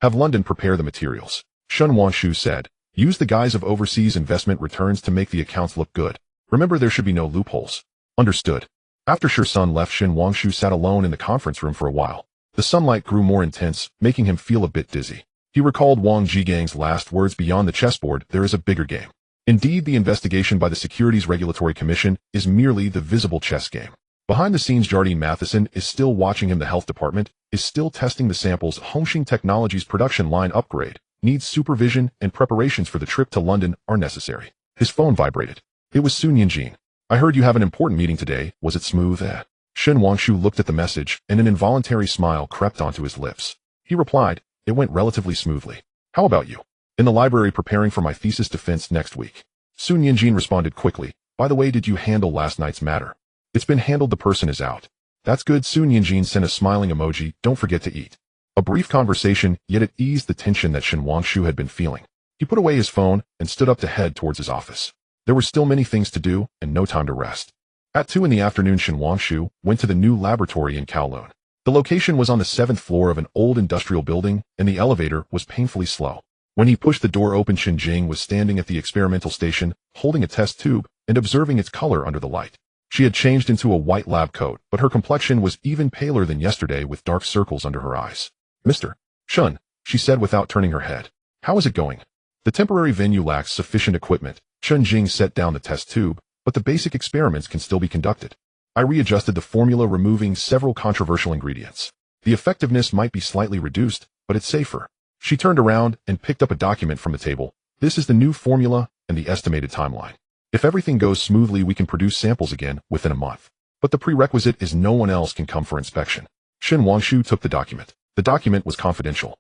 Have London prepare the materials. Shun Wangshu said. Use the guise of overseas investment returns to make the accounts look good. Remember, there should be no loopholes. Understood. After Shursun left, Shin Wangshu sat alone in the conference room for a while. The sunlight grew more intense, making him feel a bit dizzy. He recalled Wang Jigang's last words, beyond the chessboard, there is a bigger game. Indeed, the investigation by the Securities Regulatory Commission is merely the visible chess game. Behind the scenes, Jardine Matheson is still watching him. The health department is still testing the samples. Hongxing Technologies production line upgrade needs supervision, and preparations for the trip to London are necessary. His phone vibrated. It was Sun Yinjin. I heard you have an important meeting today. Was it smooth? Shin Wangshu looked at the message, and an involuntary smile crept onto his lips. He replied, it went relatively smoothly. How about you? In the library preparing for my thesis defense next week. Sun Yinjin responded quickly. By the way, did you handle last night's matter? It's been handled. The person is out. That's good. Sun Yinjin sent a smiling emoji. Don't forget to eat. A brief conversation, yet it eased the tension that Shin Wangshu had been feeling. He put away his phone and stood up to head towards his office. There were still many things to do and no time to rest. At 2 p.m, Shin Wangshu went to the new laboratory in Kowloon. The location was on the 7th floor of an old industrial building, and the elevator was painfully slow. When he pushed the door open, Shin Jing was standing at the experimental station, holding a test tube and observing its color under the light. She had changed into a white lab coat, but her complexion was even paler than yesterday, with dark circles under her eyes. Mr. Shun, she said without turning her head. How is it going? The temporary venue lacks sufficient equipment. Shun Jing set down the test tube, but the basic experiments can still be conducted. I readjusted the formula, removing several controversial ingredients. The effectiveness might be slightly reduced, but it's safer. She turned around and picked up a document from the table. This is the new formula and the estimated timeline. If everything goes smoothly, we can produce samples again within a month. But the prerequisite is no one else can come for inspection. Shin Wangshu took the document. The document was confidential.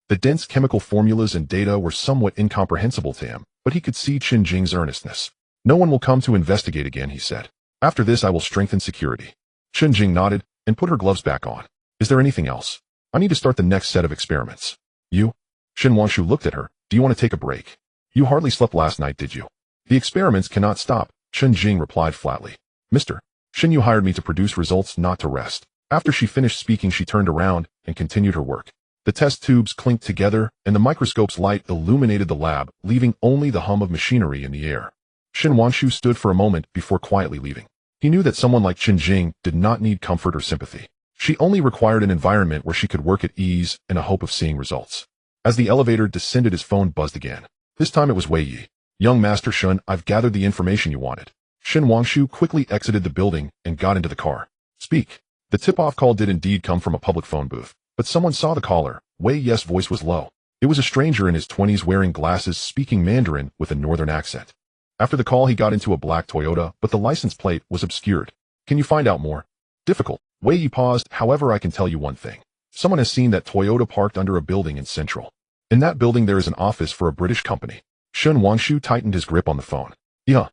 The dense chemical formulas and data were somewhat incomprehensible to him, but he could see Qin Jing's earnestness. No one will come to investigate again, he said. After this, I will strengthen security. Qin Jing nodded and put her gloves back on. Is there anything else? I need to start the next set of experiments. You? Shin Wangshu looked at her. Do you want to take a break? You hardly slept last night, did you? The experiments cannot stop, Qin Jing replied flatly. Mr. Shin, you hired me to produce results, not to rest. After she finished speaking, she turned around and continued her work. The test tubes clinked together, and the microscope's light illuminated the lab, leaving only the hum of machinery in the air. Shin Wangshu stood for a moment before quietly leaving. He knew that someone like Qin Jing did not need comfort or sympathy. She only required an environment where she could work at ease and a hope of seeing results. As the elevator descended, his phone buzzed again. This time it was Wei Yi. Young Master Shun, I've gathered the information you wanted. Shin Wangshu quickly exited the building and got into the car. Speak. The tip-off call did indeed come from a public phone booth, but someone saw the caller. Wei Yes' voice was low. It was a stranger in his 20s wearing glasses speaking Mandarin with a northern accent. After the call he got into a black Toyota, but the license plate was obscured. Can you find out more? Difficult. Wei Yi paused. However, I can tell you one thing. Someone has seen that Toyota parked under a building in Central. In that building there is an office for a British company. Shin Wangshu tightened his grip on the phone. Yeah.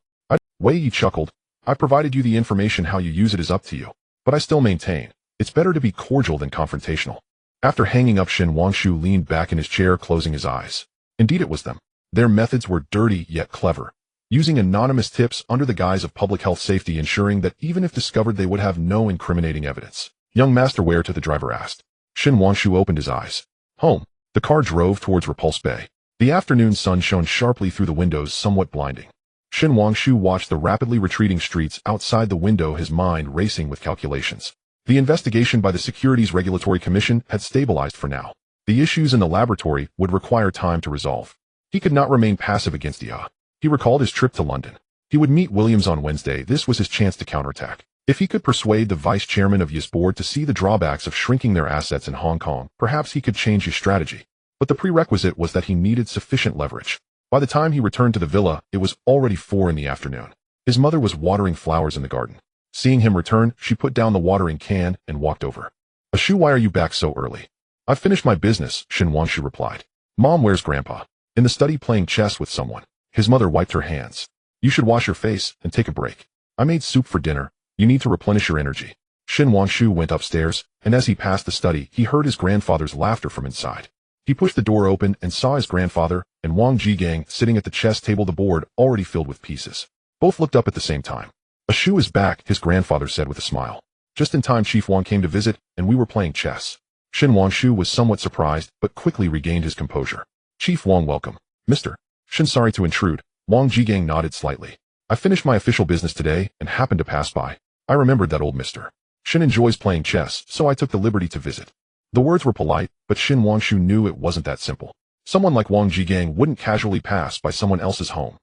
Wei Yi chuckled. I provided you the information. How you use it is up to you. But I still maintain, it's better to be cordial than confrontational. After hanging up, Shin Wangshu leaned back in his chair, closing his eyes. Indeed it was them. Their methods were dirty yet clever, using anonymous tips under the guise of public health safety, ensuring that even if discovered they would have no incriminating evidence. Young Master, where to? The driver asked. Shin Wangshu opened his eyes. Home. The car drove towards Repulse Bay. The afternoon sun shone sharply through the windows, somewhat blinding. Shin Wangshu watched the rapidly retreating streets outside the window, his mind racing with calculations. The investigation by the Securities Regulatory Commission had stabilized for now. The issues in the laboratory would require time to resolve. He could not remain passive against IA. He recalled his trip to London. He would meet Williams on Wednesday. This was his chance to counterattack. If he could persuade the vice chairman of IA's board to see the drawbacks of shrinking their assets in Hong Kong, perhaps he could change his strategy. But the prerequisite was that he needed sufficient leverage. By the time he returned to the villa, it was already 4 in the afternoon. His mother was watering flowers in the garden. Seeing him return, she put down the watering can and walked over. Ashu, why are you back so early? I've finished my business, Shin Wangshu replied. Mom, where's Grandpa? In the study playing chess with someone. His mother wiped her hands. You should wash your face and take a break. I made soup for dinner. You need to replenish your energy. Shin Wangshu went upstairs, and as he passed the study, he heard his grandfather's laughter from inside. He pushed the door open and saw his grandfather and Wang Jigang sitting at the chess table, the board already filled with pieces. Both looked up at the same time. Ashu is back, his grandfather said with a smile. Just in time, Chief Wang came to visit, and we were playing chess. Shin Wangshu was somewhat surprised, but quickly regained his composure. Chief Wang, welcome. Mr. Shin, sorry to intrude. Wang Jigang nodded slightly. I finished my official business today and happened to pass by. I remembered that old Mr. Shin enjoys playing chess, so I took the liberty to visit. The words were polite, but Shin Wangshu knew it wasn't that simple. Someone like Wang Jigang wouldn't casually pass by someone else's home.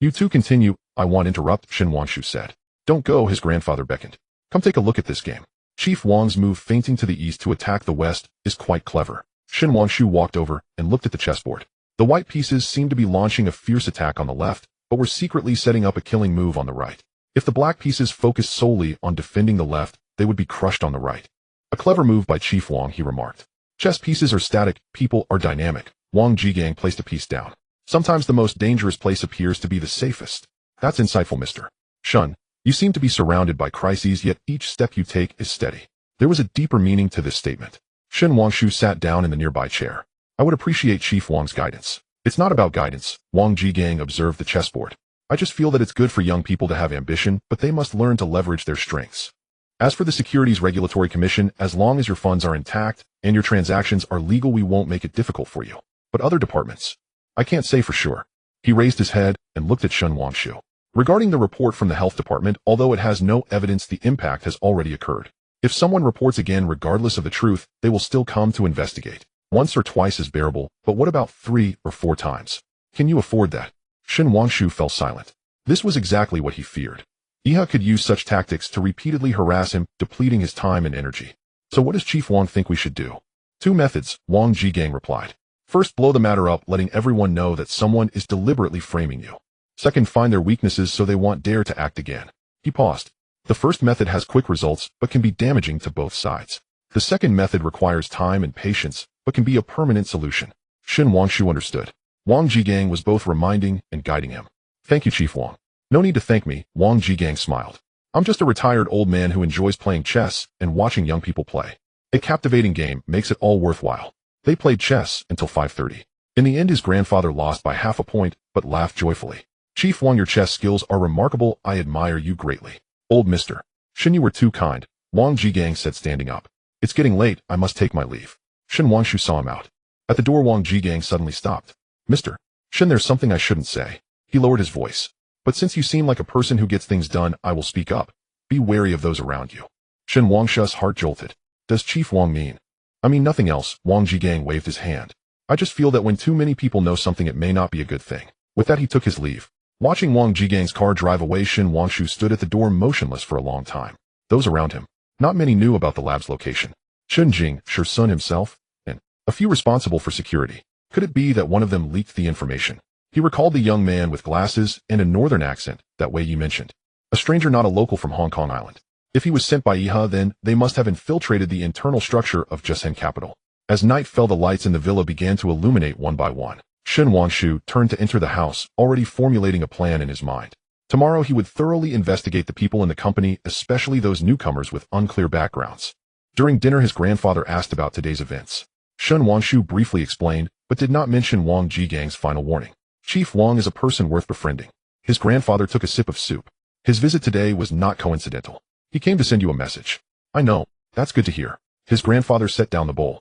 You two continue. I won't interrupt, Shin Wangshu said. Don't go, his grandfather beckoned. Come take a look at this game. Chief Wang's move, feinting to the east to attack the west, is quite clever. Shin Wangshu walked over and looked at the chessboard. The white pieces seemed to be launching a fierce attack on the left, but were secretly setting up a killing move on the right. If the black pieces focused solely on defending the left, they would be crushed on the right. A clever move by Chief Wang, he remarked. Chess pieces are static, people are dynamic. Wang Jigang placed a piece down. Sometimes the most dangerous place appears to be the safest. That's insightful, Mr. Shun. You seem to be surrounded by crises, yet each step you take is steady. There was a deeper meaning to this statement. Shin Wangshu sat down in the nearby chair. I would appreciate Chief Wang's guidance. It's not about guidance, Wang Jigang observed the chessboard. I just feel that it's good for young people to have ambition, but they must learn to leverage their strengths. As for the Securities Regulatory Commission, as long as your funds are intact and your transactions are legal, we won't make it difficult for you. But other departments? I can't say for sure. He raised his head and looked at Shin Wangshu. Regarding the report from the health department, although it has no evidence, the impact has already occurred. If someone reports again regardless of the truth, they will still come to investigate. Once or twice is bearable, but what about 3 or 4 times? Can you afford that? Shin Wangshu fell silent. This was exactly what he feared. Iha could use such tactics to repeatedly harass him, depleting his time and energy. So what does Chief Wang think we should do? 2 methods, Wang Jigang replied. First, blow the matter up, letting everyone know that someone is deliberately framing you. Second, find their weaknesses so they won't dare to act again. He paused. The first method has quick results, but can be damaging to both sides. The second method requires time and patience, but can be a permanent solution. Shin Wangshu understood. Wang Jigang was both reminding and guiding him. Thank you, Chief Wang. No need to thank me, Wang Jigang smiled. I'm just a retired old man who enjoys playing chess and watching young people play. A captivating game makes it all worthwhile. They played chess until 5:30. In the end, his grandfather lost by half a point, but laughed joyfully. Chief Wang, your chess skills are remarkable. I admire you greatly. Old Mr. Shin, you were too kind, Wang Jigang said, standing up. It's getting late, I must take my leave. Shin Wangshu saw him out. At the door, Wang Jigang suddenly stopped. Mr. Shin, there's something I shouldn't say. He lowered his voice. But since you seem like a person who gets things done, I will speak up. Be wary of those around you. Shin Wangshu's heart jolted. Does Chief Wang mean? I mean nothing else, Wang Jigang waved his hand. I just feel that when too many people know something, it may not be a good thing. With that, he took his leave. Watching Wang Jigang's car drive away, Shen Wangshu stood at the door motionless for a long time. Those around him, not many knew about the lab's location. Chen Jing, Sun himself, and a few responsible for security. Could it be that one of them leaked the information? He recalled the young man with glasses and a northern accent that Wei Yi mentioned. A stranger, not a local from Hong Kong Island. If he was sent by Iha, then they must have infiltrated the internal structure of Jiusen Capital. As night fell, the lights in the villa began to illuminate one by one. Shen Wangshu turned to enter the house, already formulating a plan in his mind. Tomorrow he would thoroughly investigate the people in the company, especially those newcomers with unclear backgrounds. During dinner, his grandfather asked about today's events. Shen Wangshu briefly explained, but did not mention Wang Jigang's final warning. Chief Wang is a person worth befriending. His grandfather took a sip of soup. His visit today was not coincidental. He came to send you a message. I know. That's good to hear. His grandfather set down the bowl.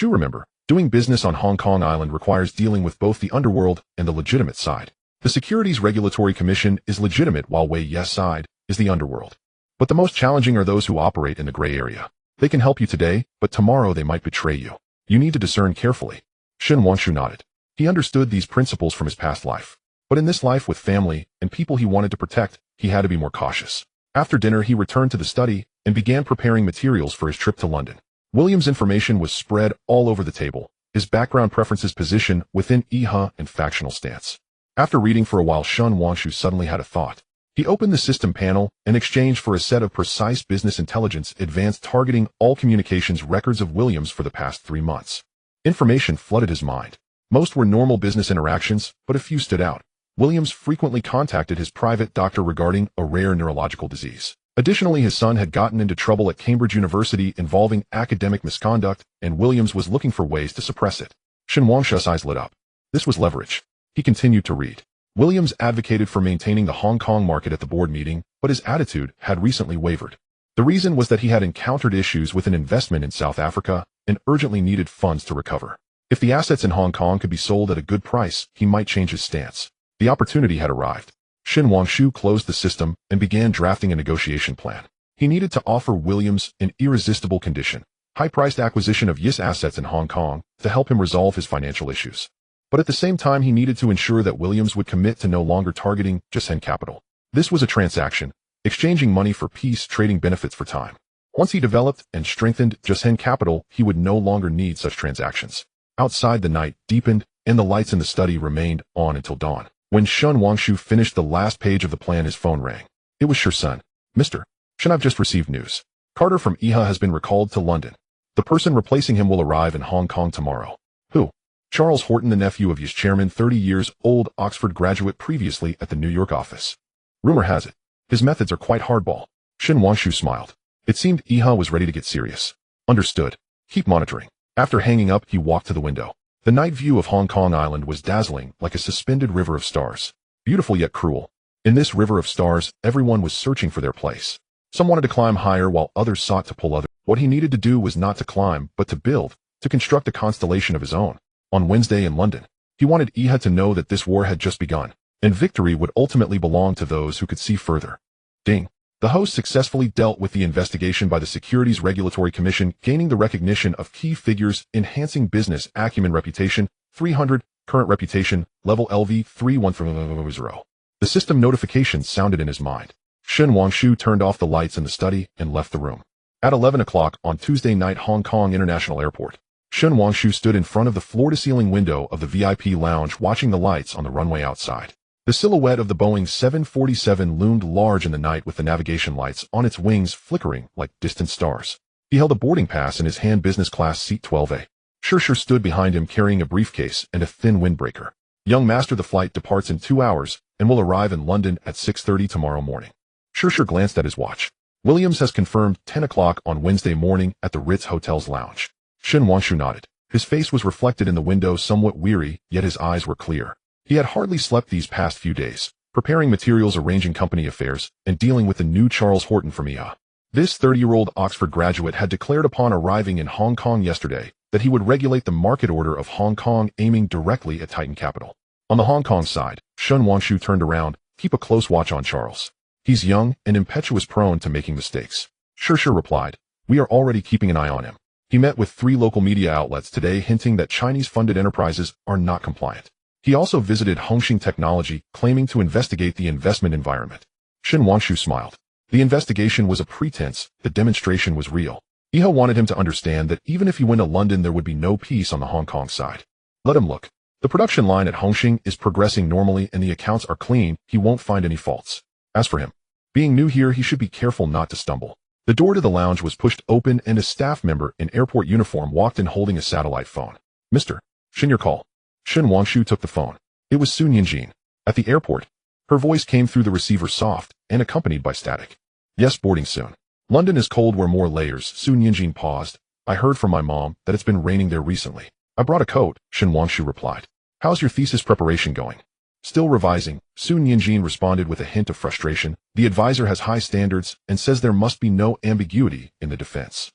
Remember, doing business on Hong Kong Island requires dealing with both the underworld and the legitimate side. The Securities Regulatory Commission is legitimate, while Wei Yi's side is the underworld. But the most challenging are those who operate in the gray area. They can help you today, but tomorrow they might betray you. You need to discern carefully. Shen Wangshu nodded. He understood these principles from his past life. But in this life with family and people he wanted to protect, he had to be more cautious. After dinner, he returned to the study and began preparing materials for his trip to London. William's information was spread all over the table, his background, preferences, position within Iha, and factional stance. After reading for a while, Shen Wangshu suddenly had a thought. He opened the system panel and exchanged for a set of precise business intelligence advanced targeting all communications records of Williams for the past 3 months. Information flooded his mind. Most were normal business interactions, but a few stood out. Williams frequently contacted his private doctor regarding a rare neurological disease. Additionally, his son had gotten into trouble at Cambridge University involving academic misconduct, and Williams was looking for ways to suppress it. Shen Wangshu's eyes lit up. This was leverage. He continued to read. Williams advocated for maintaining the Hong Kong market at the board meeting, but his attitude had recently wavered. The reason was that he had encountered issues with an investment in South Africa and urgently needed funds to recover. If the assets in Hong Kong could be sold at a good price, he might change his stance. The opportunity had arrived. Shen Wangshu closed the system and began drafting a negotiation plan. He needed to offer Williams an irresistible condition, high-priced acquisition of Yi's assets in Hong Kong to help him resolve his financial issues. But at the same time, he needed to ensure that Williams would commit to no longer targeting Jiusen Capital. This was a transaction, exchanging money for peace, trading benefits for time. Once he developed and strengthened Jiusen Capital, he would no longer need such transactions. Outside, the night deepened, and the lights in the study remained on until dawn. When Shen Wangshu finished the last page of the plan, his phone rang. It was Sun. Mr. Shen, I've just received news. Carter from Iha has been recalled to London. The person replacing him will arrive in Hong Kong tomorrow. Who? Charles Horton, the nephew of Yi's chairman, 30 years old, Oxford graduate, previously at the New York office. Rumor has it, his methods are quite hardball. Shen Wangshu smiled. It seemed Iha was ready to get serious. Understood. Keep monitoring. After hanging up, he walked to the window. The night view of Hong Kong Island was dazzling, like a suspended river of stars. Beautiful yet cruel. In this river of stars, everyone was searching for their place. Some wanted to climb higher while others sought to pull others. What he needed to do was not to climb, but to build, to construct a constellation of his own. On Wednesday in London, he wanted Iha to know that this war had just begun, and victory would ultimately belong to those who could see further. Ding. The host successfully dealt with the investigation by the Securities Regulatory Commission, gaining the recognition of key figures, enhancing business acumen, reputation, 300, current reputation, level LV 3130. The system notification sounded in his mind. Shen Wangshu turned off the lights in the study and left the room. At 11 o'clock on Tuesday night, Hong Kong International Airport, Shen Wangshu stood in front of the floor-to-ceiling window of the VIP lounge, watching the lights on the runway outside. The silhouette of the Boeing 747 loomed large in the night, with the navigation lights on its wings flickering like distant stars. He held a boarding pass in his hand, business class seat 12A. Sher stood behind him carrying a briefcase and a thin windbreaker. Young master, the flight departs in 2 hours and will arrive in London at 6:30 tomorrow morning. Sher glanced at his watch. Williams has confirmed 10 o'clock on Wednesday morning at the Ritz Hotel's lounge. Shen Wangshu nodded. His face was reflected in the window, somewhat weary, yet his eyes were clear. He had hardly slept these past few days, preparing materials, arranging company affairs, and dealing with the new Charles Horton from Iha. This 30-year-old Oxford graduate had declared upon arriving in Hong Kong yesterday that he would regulate the market order of Hong Kong, aiming directly at Titan Capital. On the Hong Kong side, Shen Wangshu turned around. Keep a close watch on Charles. He's young and impetuous, prone to making mistakes. Sher replied. We are already keeping an eye on him. He met with 3 local media outlets today, hinting that Chinese-funded enterprises are not compliant. He also visited Hongxing Technology, claiming to investigate the investment environment. Shen Wanshu smiled. The investigation was a pretense, the demonstration was real. Iha wanted him to understand that even if he went to London, there would be no peace on the Hong Kong side. Let him look. The production line at Hongxing is progressing normally and the accounts are clean, he won't find any faults. As for him, being new here, he should be careful not to stumble. The door to the lounge was pushed open and a staff member in airport uniform walked in holding a satellite phone. Mr. Shen, your call. Shen Wanshu took the phone. It was Sun Yinjin. At the airport. Her voice came through the receiver soft and accompanied by static. Yes, boarding soon. London is cold, wear more layers. Sun Yinjin paused. I heard from my mom that it's been raining there recently. I brought a coat, Shen Wanshu replied. How's your thesis preparation going? Still revising, Sun Yinjin responded with a hint of frustration. The advisor has high standards and says there must be no ambiguity in the defense.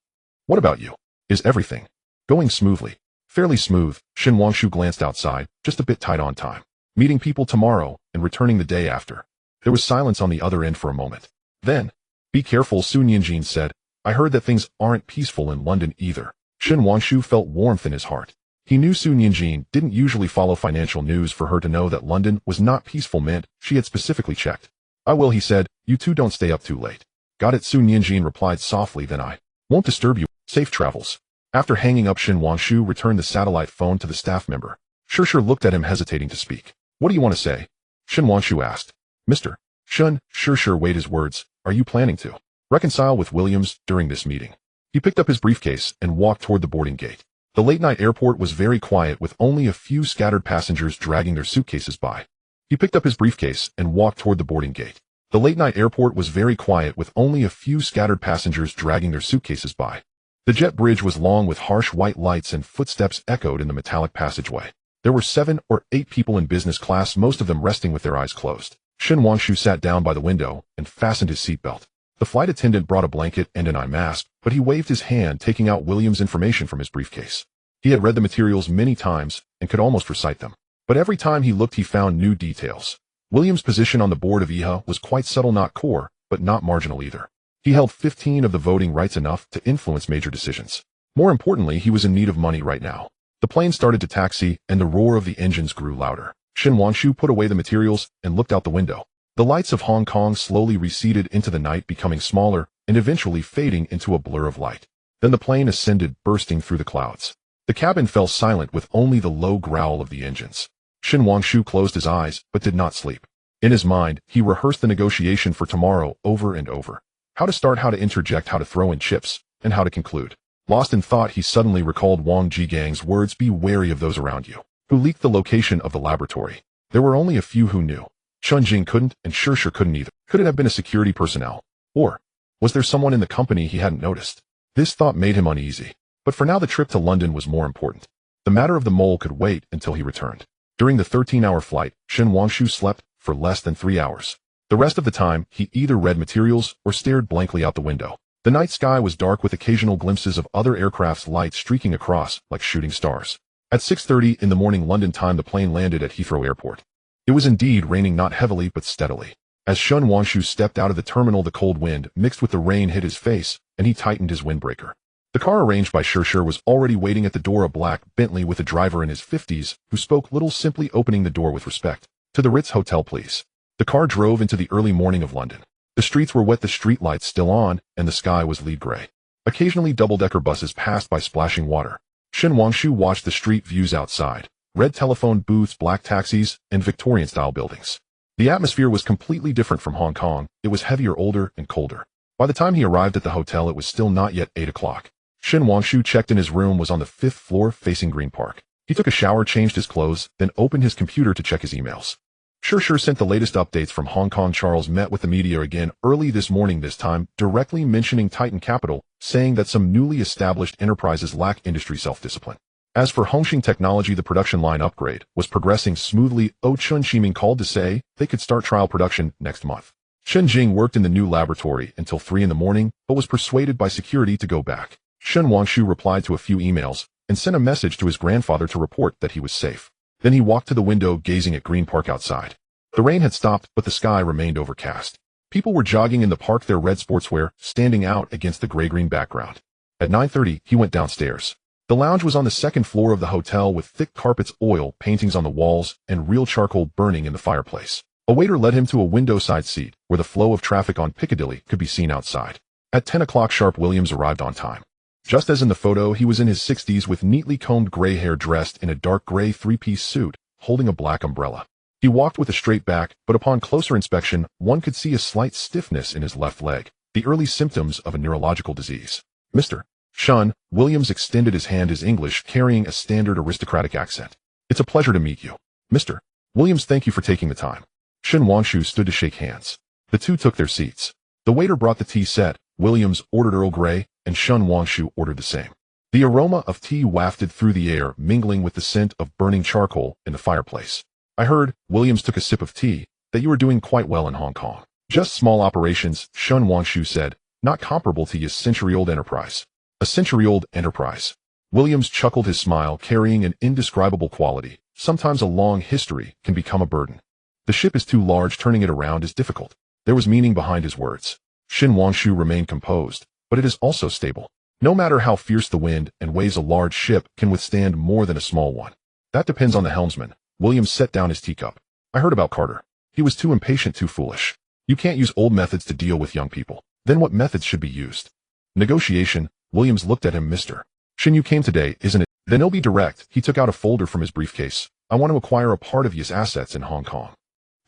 What about you? Is everything going smoothly? Fairly smooth, Shen Wanshu glanced outside, just a bit tight on time. Meeting people tomorrow and returning the day after. There was silence on the other end for a moment. Then, be careful, Sun Yinjin said. I heard that things aren't peaceful in London either. Shen Wanshu felt warmth in his heart. He knew Sun Yinjin didn't usually follow financial news. For her to know that London was not peaceful meant she had specifically checked. I will, he said. You two don't stay up too late. Got it, Sun Yinjin replied softly. Then I won't disturb you. Safe travels. After hanging up, Shen Wanshu returned the satellite phone to the staff member. Sure looked at him, hesitating to speak. What do you want to say? Shen Wanshu asked. Mr. Shun, sure weighed his words. Are you planning to reconcile with Williams during this meeting? He picked up his briefcase and walked toward the boarding gate. The late-night airport was very quiet with only a few scattered passengers dragging their suitcases by. He picked up his briefcase and walked toward the boarding gate. The late-night airport was very quiet with only a few scattered passengers dragging their suitcases by. The jet bridge was long with harsh white lights and footsteps echoed in the metallic passageway. There were 7 or 8 people in business class, most of them resting with their eyes closed. Shen Wanshu sat down by the window and fastened his seatbelt. The flight attendant brought a blanket and an eye mask, but he waved his hand, taking out Williams' information from his briefcase. He had read the materials many times and could almost recite them. But every time he looked, he found new details. Williams' position on the board of IHA was quite subtle, not core, but not marginal either. He held 15 of the voting rights, enough to influence major decisions. More importantly, he was in need of money right now. The plane started to taxi, and the roar of the engines grew louder. Shen Wanshu put away the materials and looked out the window. The lights of Hong Kong slowly receded into the night, becoming smaller and eventually fading into a blur of light. Then the plane ascended, bursting through the clouds. The cabin fell silent with only the low growl of the engines. Shen Wanshu closed his eyes but did not sleep. In his mind, he rehearsed the negotiation for tomorrow over and over. How to start, how to interject, how to throw in chips, and how to conclude. Lost in thought, he suddenly recalled Wang Jigang's words, "Be wary of those around you," who leaked the location of the laboratory. There were only a few who knew. Chunjing couldn't, and sure couldn't either. Could it have been a security personnel? Or was there someone in the company he hadn't noticed? This thought made him uneasy. But for now, the trip to London was more important. The matter of the mole could wait until he returned. During the 13-hour flight, Shen Wanshu slept for less than 3 hours. The rest of the time, he either read materials or stared blankly out the window. The night sky was dark with occasional glimpses of other aircraft's lights streaking across like shooting stars. At 6:30 in the morning London time, the plane landed at Heathrow Airport. It was indeed raining, not heavily but steadily. As Shen Wanshu stepped out of the terminal, the cold wind mixed with the rain hit his face, and he tightened his windbreaker. The car arranged by Sher was already waiting at the door, a black Bentley with a driver in his 50s who spoke little, simply opening the door with respect. "To the Ritz Hotel, please." The car drove into the early morning of London. The streets were wet, the street lights still on, and the sky was lead gray. Occasionally double-decker buses passed by splashing water. Shen Wanshu watched the street views outside. Red telephone booths, black taxis, and Victorian-style buildings. The atmosphere was completely different from Hong Kong. It was heavier, older, and colder. By the time he arrived at the hotel, it was still not yet 8 o'clock. Shen Wanshu checked in. His room was on the 5th floor facing Green Park. He took a shower, changed his clothes, then opened his computer to check his emails. Sher sent the latest updates from Hong Kong. Charles met with the media again early this morning, this time directly mentioning Titan Capital, saying that some newly established enterprises lack industry self-discipline. As for Hongxing Technology, the production line upgrade was progressing smoothly. Chun Shiming called to say they could start trial production next month. Shen Jing worked in the new laboratory until 3 in the morning, but was persuaded by security to go back. Shen Wanshu replied to a few emails and sent a message to his grandfather to report that he was safe. Then he walked to the window, gazing at Green Park outside. The rain had stopped, but the sky remained overcast. People were jogging in the park, their red sportswear standing out against the gray-green background. At 9:30, he went downstairs. The lounge was on the second floor of the hotel with thick carpets, oil paintings on the walls, and real charcoal burning in the fireplace. A waiter led him to a window-side seat, where the flow of traffic on Piccadilly could be seen outside. At 10 o'clock sharp, Williams arrived on time. Just as in the photo, he was in his 60s with neatly combed gray hair, dressed in a dark gray three-piece suit, holding a black umbrella. He walked with a straight back, but upon closer inspection, one could see a slight stiffness in his left leg, the early symptoms of a neurological disease. Mr. Shun, Williams extended his hand. His English carrying a standard aristocratic accent. It's a pleasure to meet you. Mr. Williams, thank you for taking the time. Shin Wangshu stood to shake hands. The two took their seats. The waiter brought the tea set. Williams ordered Earl Grey, and Shun Wangshu ordered the same. The aroma of tea wafted through the air, mingling with the scent of burning charcoal in the fireplace. I heard, Williams took a sip of tea, that you were doing quite well in Hong Kong. Just small operations, Shun Wangshu said, not comparable to your century-old enterprise. A century-old enterprise. Williams chuckled, his smile carrying an indescribable quality. Sometimes a long history can become a burden. The ship is too large, turning it around is difficult. There was meaning behind his words. Shin Wangshu remained composed, but it is also stable. No matter how fierce the wind and waves, a large ship can withstand more than a small one. That depends on the helmsman. Williams set down his teacup. I heard about Carter. He was too impatient, too foolish. You can't use old methods to deal with young people. Then what methods should be used? Negotiation. Williams looked at him. Mr. Shin, you came today, isn't it? Then he'll be direct. He took out a folder from his briefcase. I want to acquire a part of his assets in Hong Kong.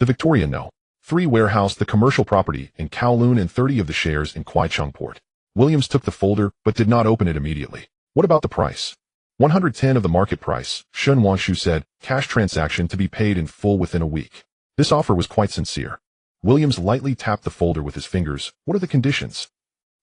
The Victoria No. 3 warehouse, the commercial property in Kowloon, and 30 of the shares in Kwai Chung Port. Williams took the folder, but did not open it immediately. What about the price? 110 of the market price, Shun Wangshu said, cash transaction to be paid in full within a week. This offer was quite sincere. Williams lightly tapped the folder with his fingers. What are the conditions?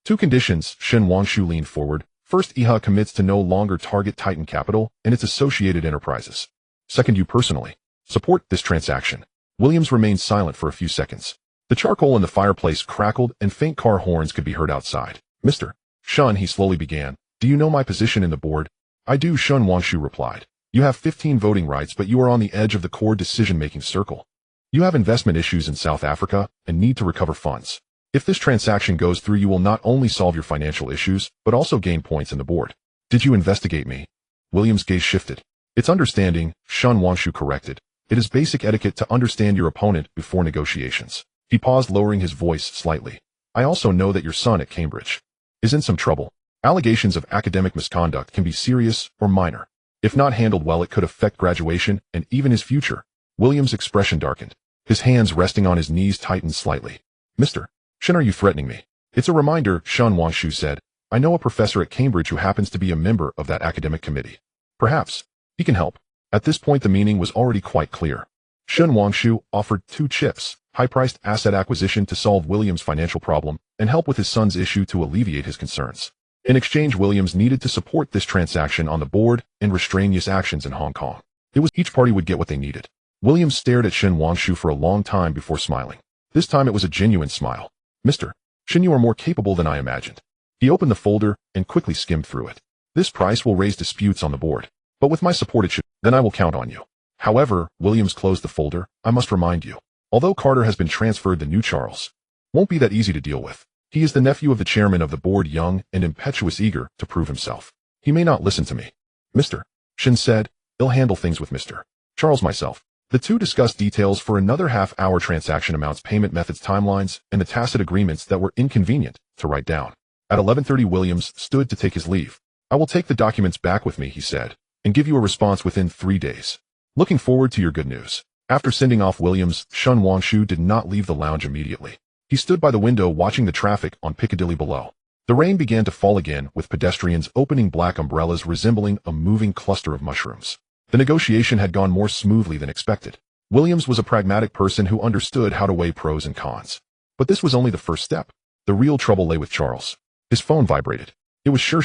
2 conditions, Shun Wangshu leaned forward. First, IHA commits to no longer target Titan Capital and its associated enterprises. Second, you personally support this transaction. Williams remained silent for a few seconds. The charcoal in the fireplace crackled and faint car horns could be heard outside. Mr. Shun, he slowly began, do you know my position in the board? I do, Shun Wangshu replied. You have 15 voting rights, but you are on the edge of the core decision-making circle. You have investment issues in South Africa and need to recover funds. If this transaction goes through, you will not only solve your financial issues, but also gain points in the board. Did you investigate me? Williams' gaze shifted. It's understanding, Shun Wangshu corrected. It is basic etiquette to understand your opponent before negotiations. He paused, lowering his voice slightly. I also know that your son at Cambridge is in some trouble. Allegations of academic misconduct can be serious or minor. If not handled well, it could affect graduation and even his future. Williams' expression darkened. His hands resting on his knees tightened slightly. Mr. Shin, are you threatening me? It's a reminder, Shun Wangshu said. I know a professor at Cambridge who happens to be a member of that academic committee. Perhaps he can help. At this point, the meaning was already quite clear. Shun Wangshu offered 2 chips, high-priced asset acquisition to solve Williams' financial problem and help with his son's issue to alleviate his concerns. In exchange, Williams needed to support this transaction on the board and restrain his actions in Hong Kong. It was each party would get what they needed. Williams stared at Shin Wangshu for a long time before smiling. This time it was a genuine smile. Mr. Shin, you are more capable than I imagined. He opened the folder and quickly skimmed through it. This price will raise disputes on the board, but with my support it should, then I will count on you. However, Williams closed the folder. I must remind you, although Carter has been transferred, the new Charles won't be that easy to deal with. He is the nephew of the chairman of the board, young and impetuous, eager to prove himself. He may not listen to me. Mr. Shin said, I'll handle things with Mr. Charles myself. The two discussed details for another half-hour, transaction amounts, payment methods, timelines, and the tacit agreements that were inconvenient to write down. At 11:30, Williams stood to take his leave. I will take the documents back with me, he said, and give you a response within 3 days. Looking forward to your good news. After sending off Williams, Shun Wangshu did not leave the lounge immediately. He stood by the window watching the traffic on Piccadilly below. The rain began to fall again, with pedestrians opening black umbrellas resembling a moving cluster of mushrooms. The negotiation had gone more smoothly than expected. Williams was a pragmatic person who understood how to weigh pros and cons. But this was only the first step. The real trouble lay with Charles. His phone vibrated. It was sure.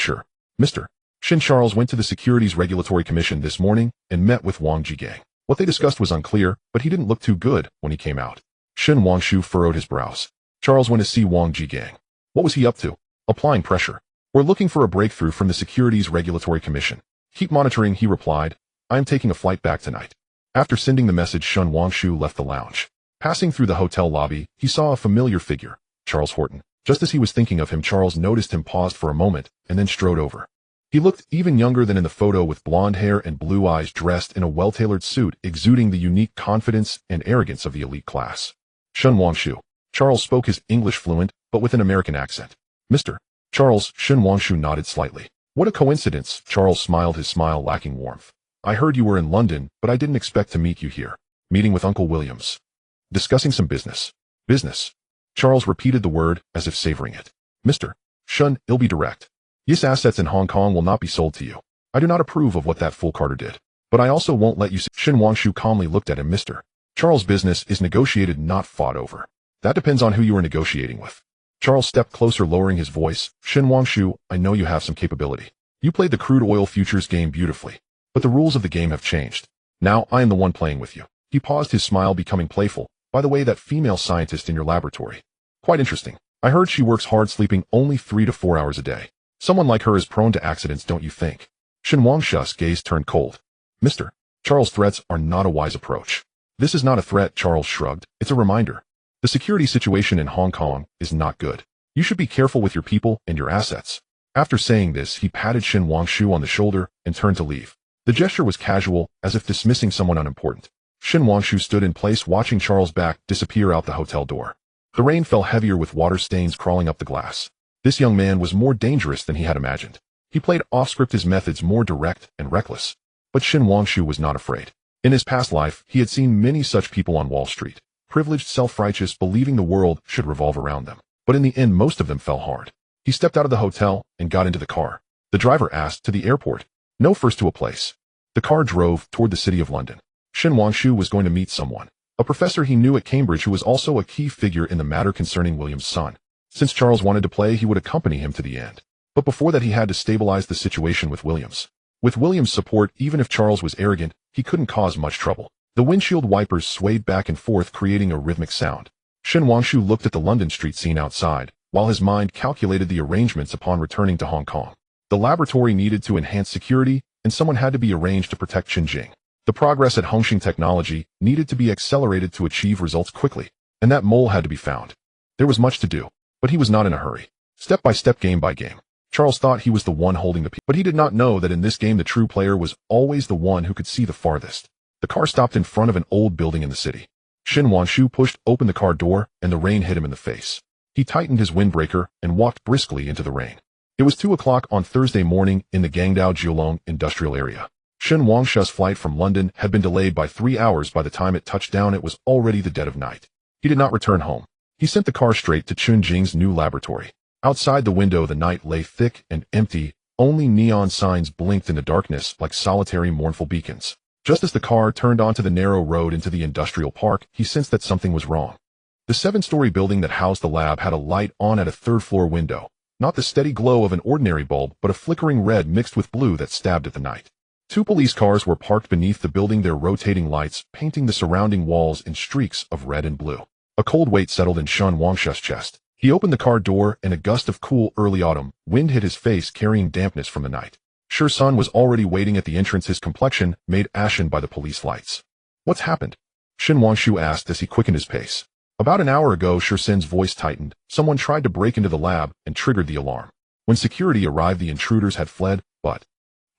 Mr. Shin. Charles went to the Securities Regulatory Commission this morning and met with Wang Jigang. What they discussed was unclear, but he didn't look too good when he came out. Shin Wangshu furrowed his brows. Charles went to see Wang Jigang. What was he up to? Applying pressure. We're looking for a breakthrough from the Securities Regulatory Commission. Keep monitoring, he replied. I am taking a flight back tonight. After sending the message, Shun Wangshu left the lounge. Passing through the hotel lobby, he saw a familiar figure, Charles Horton. Just as he was thinking of him, Charles noticed him, paused for a moment, and then strode over. He looked even younger than in the photo, with blonde hair and blue eyes, dressed in a well-tailored suit, exuding the unique confidence and arrogance of the elite class. Shen Wangshu. Charles spoke his English fluent, but with an American accent. Mr. Charles. Shen Wangshu nodded slightly. What a coincidence. Charles smiled, his smile lacking warmth. I heard you were in London, but I didn't expect to meet you here. Meeting with Uncle Williams. Discussing some business. Business. Charles repeated the word, as if savoring it. Mr. Shen, I'll be direct. Yes, assets in Hong Kong will not be sold to you. I do not approve of what that fool Carter did. But I also won't let you see. Shen Wangshu calmly looked at him. Mr. Charles, business is negotiated, not fought over. That depends on who you are negotiating with. Charles stepped closer, lowering his voice. Shen Wangshu, I know you have some capability. You played the crude oil futures game beautifully. But the rules of the game have changed. Now I am the one playing with you. He paused, his smile becoming playful. By the way, that female scientist in your laboratory. Quite interesting. I heard she works hard, sleeping only 3 to 4 hours a day. Someone like her is prone to accidents, don't you think? Shen Wangshu's gaze turned cold. Mr. Charles, threats are not a wise approach. This is not a threat, Charles shrugged. It's a reminder. The security situation in Hong Kong is not good. You should be careful with your people and your assets. After saying this, he patted Shen Wangshu on the shoulder and turned to leave. The gesture was casual, as if dismissing someone unimportant. Shen Wangshu stood in place, watching Charles' back disappear out the hotel door. The rain fell heavier, with water stains crawling up the glass. This young man was more dangerous than he had imagined. He played off-script, his methods more direct and reckless. But Shen Wangshu was not afraid. In his past life, he had seen many such people on Wall Street. Privileged, self-righteous, believing the world should revolve around them. But in the end, most of them fell hard. He stepped out of the hotel and got into the car. The driver asked, to the airport? No, first to a place. The car drove toward the city of London. Shen Wangshu was going to meet someone. A professor he knew at Cambridge who was also a key figure in the matter concerning William's son. Since Charles wanted to play, he would accompany him to the end. But before that, he had to stabilize the situation with Williams. With Williams' support, even if Charles was arrogant, he couldn't cause much trouble. The windshield wipers swayed back and forth, creating a rhythmic sound. Shen Wangshu looked at the London street scene outside, while his mind calculated the arrangements upon returning to Hong Kong. The laboratory needed to enhance security, and someone had to be arranged to protect Xinjiang. The progress at Hongxing Technology needed to be accelerated to achieve results quickly, and that mole had to be found. There was much to do, but he was not in a hurry. Step by step, game by game. Charles thought he was the one holding the piece, but he did not know that in this game the true player was always the one who could see the farthest. The car stopped in front of an old building in the city. Shen Wangshu pushed open the car door, and the rain hit him in the face. He tightened his windbreaker and walked briskly into the rain. It was 2 o'clock on Thursday morning in the Guangdao Kowloon industrial area. Shen Wangshu's flight from London had been delayed by 3 hours. By the time it touched down, it was already the dead of night. He did not return home. He sent the car straight to Xinjiang's new laboratory. Outside the window, the night lay thick and empty. Only neon signs blinked in the darkness like solitary, mournful beacons. Just as the car turned onto the narrow road into the industrial park, he sensed that something was wrong. The 7-story building that housed the lab had a light on at a 3rd-floor window. Not the steady glow of an ordinary bulb, but a flickering red mixed with blue that stabbed at the night. 2 police cars were parked beneath the building, their rotating lights painting the surrounding walls in streaks of red and blue. A cold weight settled in Shen Wangshu's chest. He opened the car door, and a gust of cool early autumn wind hit his face, carrying dampness from the night. Sher Sun was already waiting at the entrance, his complexion made ashen by the police lights. What's happened? Shen Wangshu asked as he quickened his pace. About an hour ago, Sher Sun's voice tightened. Someone tried to break into the lab and triggered the alarm. When security arrived, the intruders had fled, but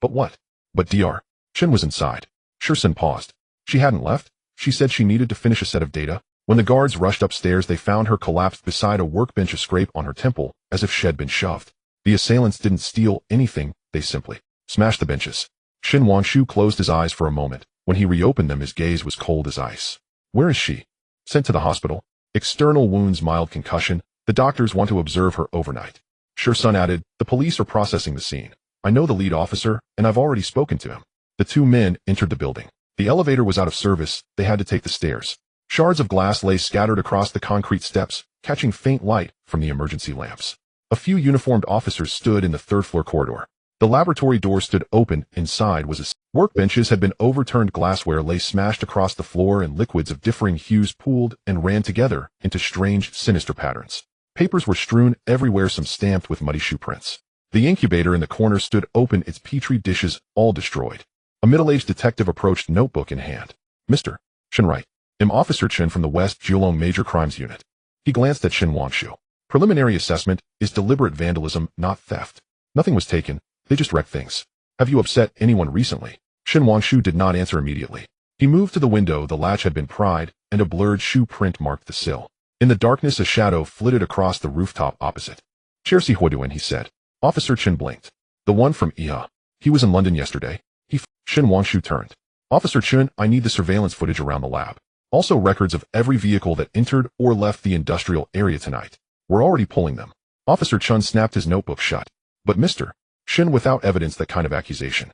what? But Dr. Shen was inside. Sher Sun paused. She hadn't left. She said she needed to finish a set of data. When the guards rushed upstairs, they found her collapsed beside a workbench, a scrape on her temple, as if she had been shoved. The assailants didn't steal anything, they simply smashed the benches. Shen Wangshu closed his eyes for a moment. When he reopened them, his gaze was cold as ice. Where is she? Sent to the hospital. External wounds, mild concussion. The doctors want to observe her overnight. Sher Sun added, the police are processing the scene. I know the lead officer, and I've already spoken to him. The 2 men entered the building. The elevator was out of service. They had to take the stairs. Shards of glass lay scattered across the concrete steps, catching faint light from the emergency lamps. A few uniformed officers stood in the 3rd-floor corridor. The laboratory door stood open. Inside was a workbenches had been overturned, glassware lay smashed across the floor, and liquids of differing hues pooled and ran together into strange, sinister patterns. Papers were strewn everywhere, some stamped with muddy shoe prints. The incubator in the corner stood open, its petri dishes all destroyed. A middle-aged detective approached, notebook in hand. Mr. Shen, right? I'm Officer Chen from the West Kowloon Major Crimes Unit. He glanced at Shen Wangshu. Preliminary assessment is deliberate vandalism, not theft. Nothing was taken. They just wreck things. Have you upset anyone recently? Shen Wangshu did not answer immediately. He moved to the window. The latch had been pried, and a blurred shoe print marked the sill. In the darkness, a shadow flitted across the rooftop opposite. Chelsea Huoduan, he said. Officer Chen blinked. The one from Iha. He was in London yesterday. Shen Wangshu turned. Officer Chen, I need the surveillance footage around the lab. Also records of every vehicle that entered or left the industrial area tonight. We're already pulling them. Officer Chen snapped his notebook shut. But Mr. Shen, without evidence, that kind of accusation.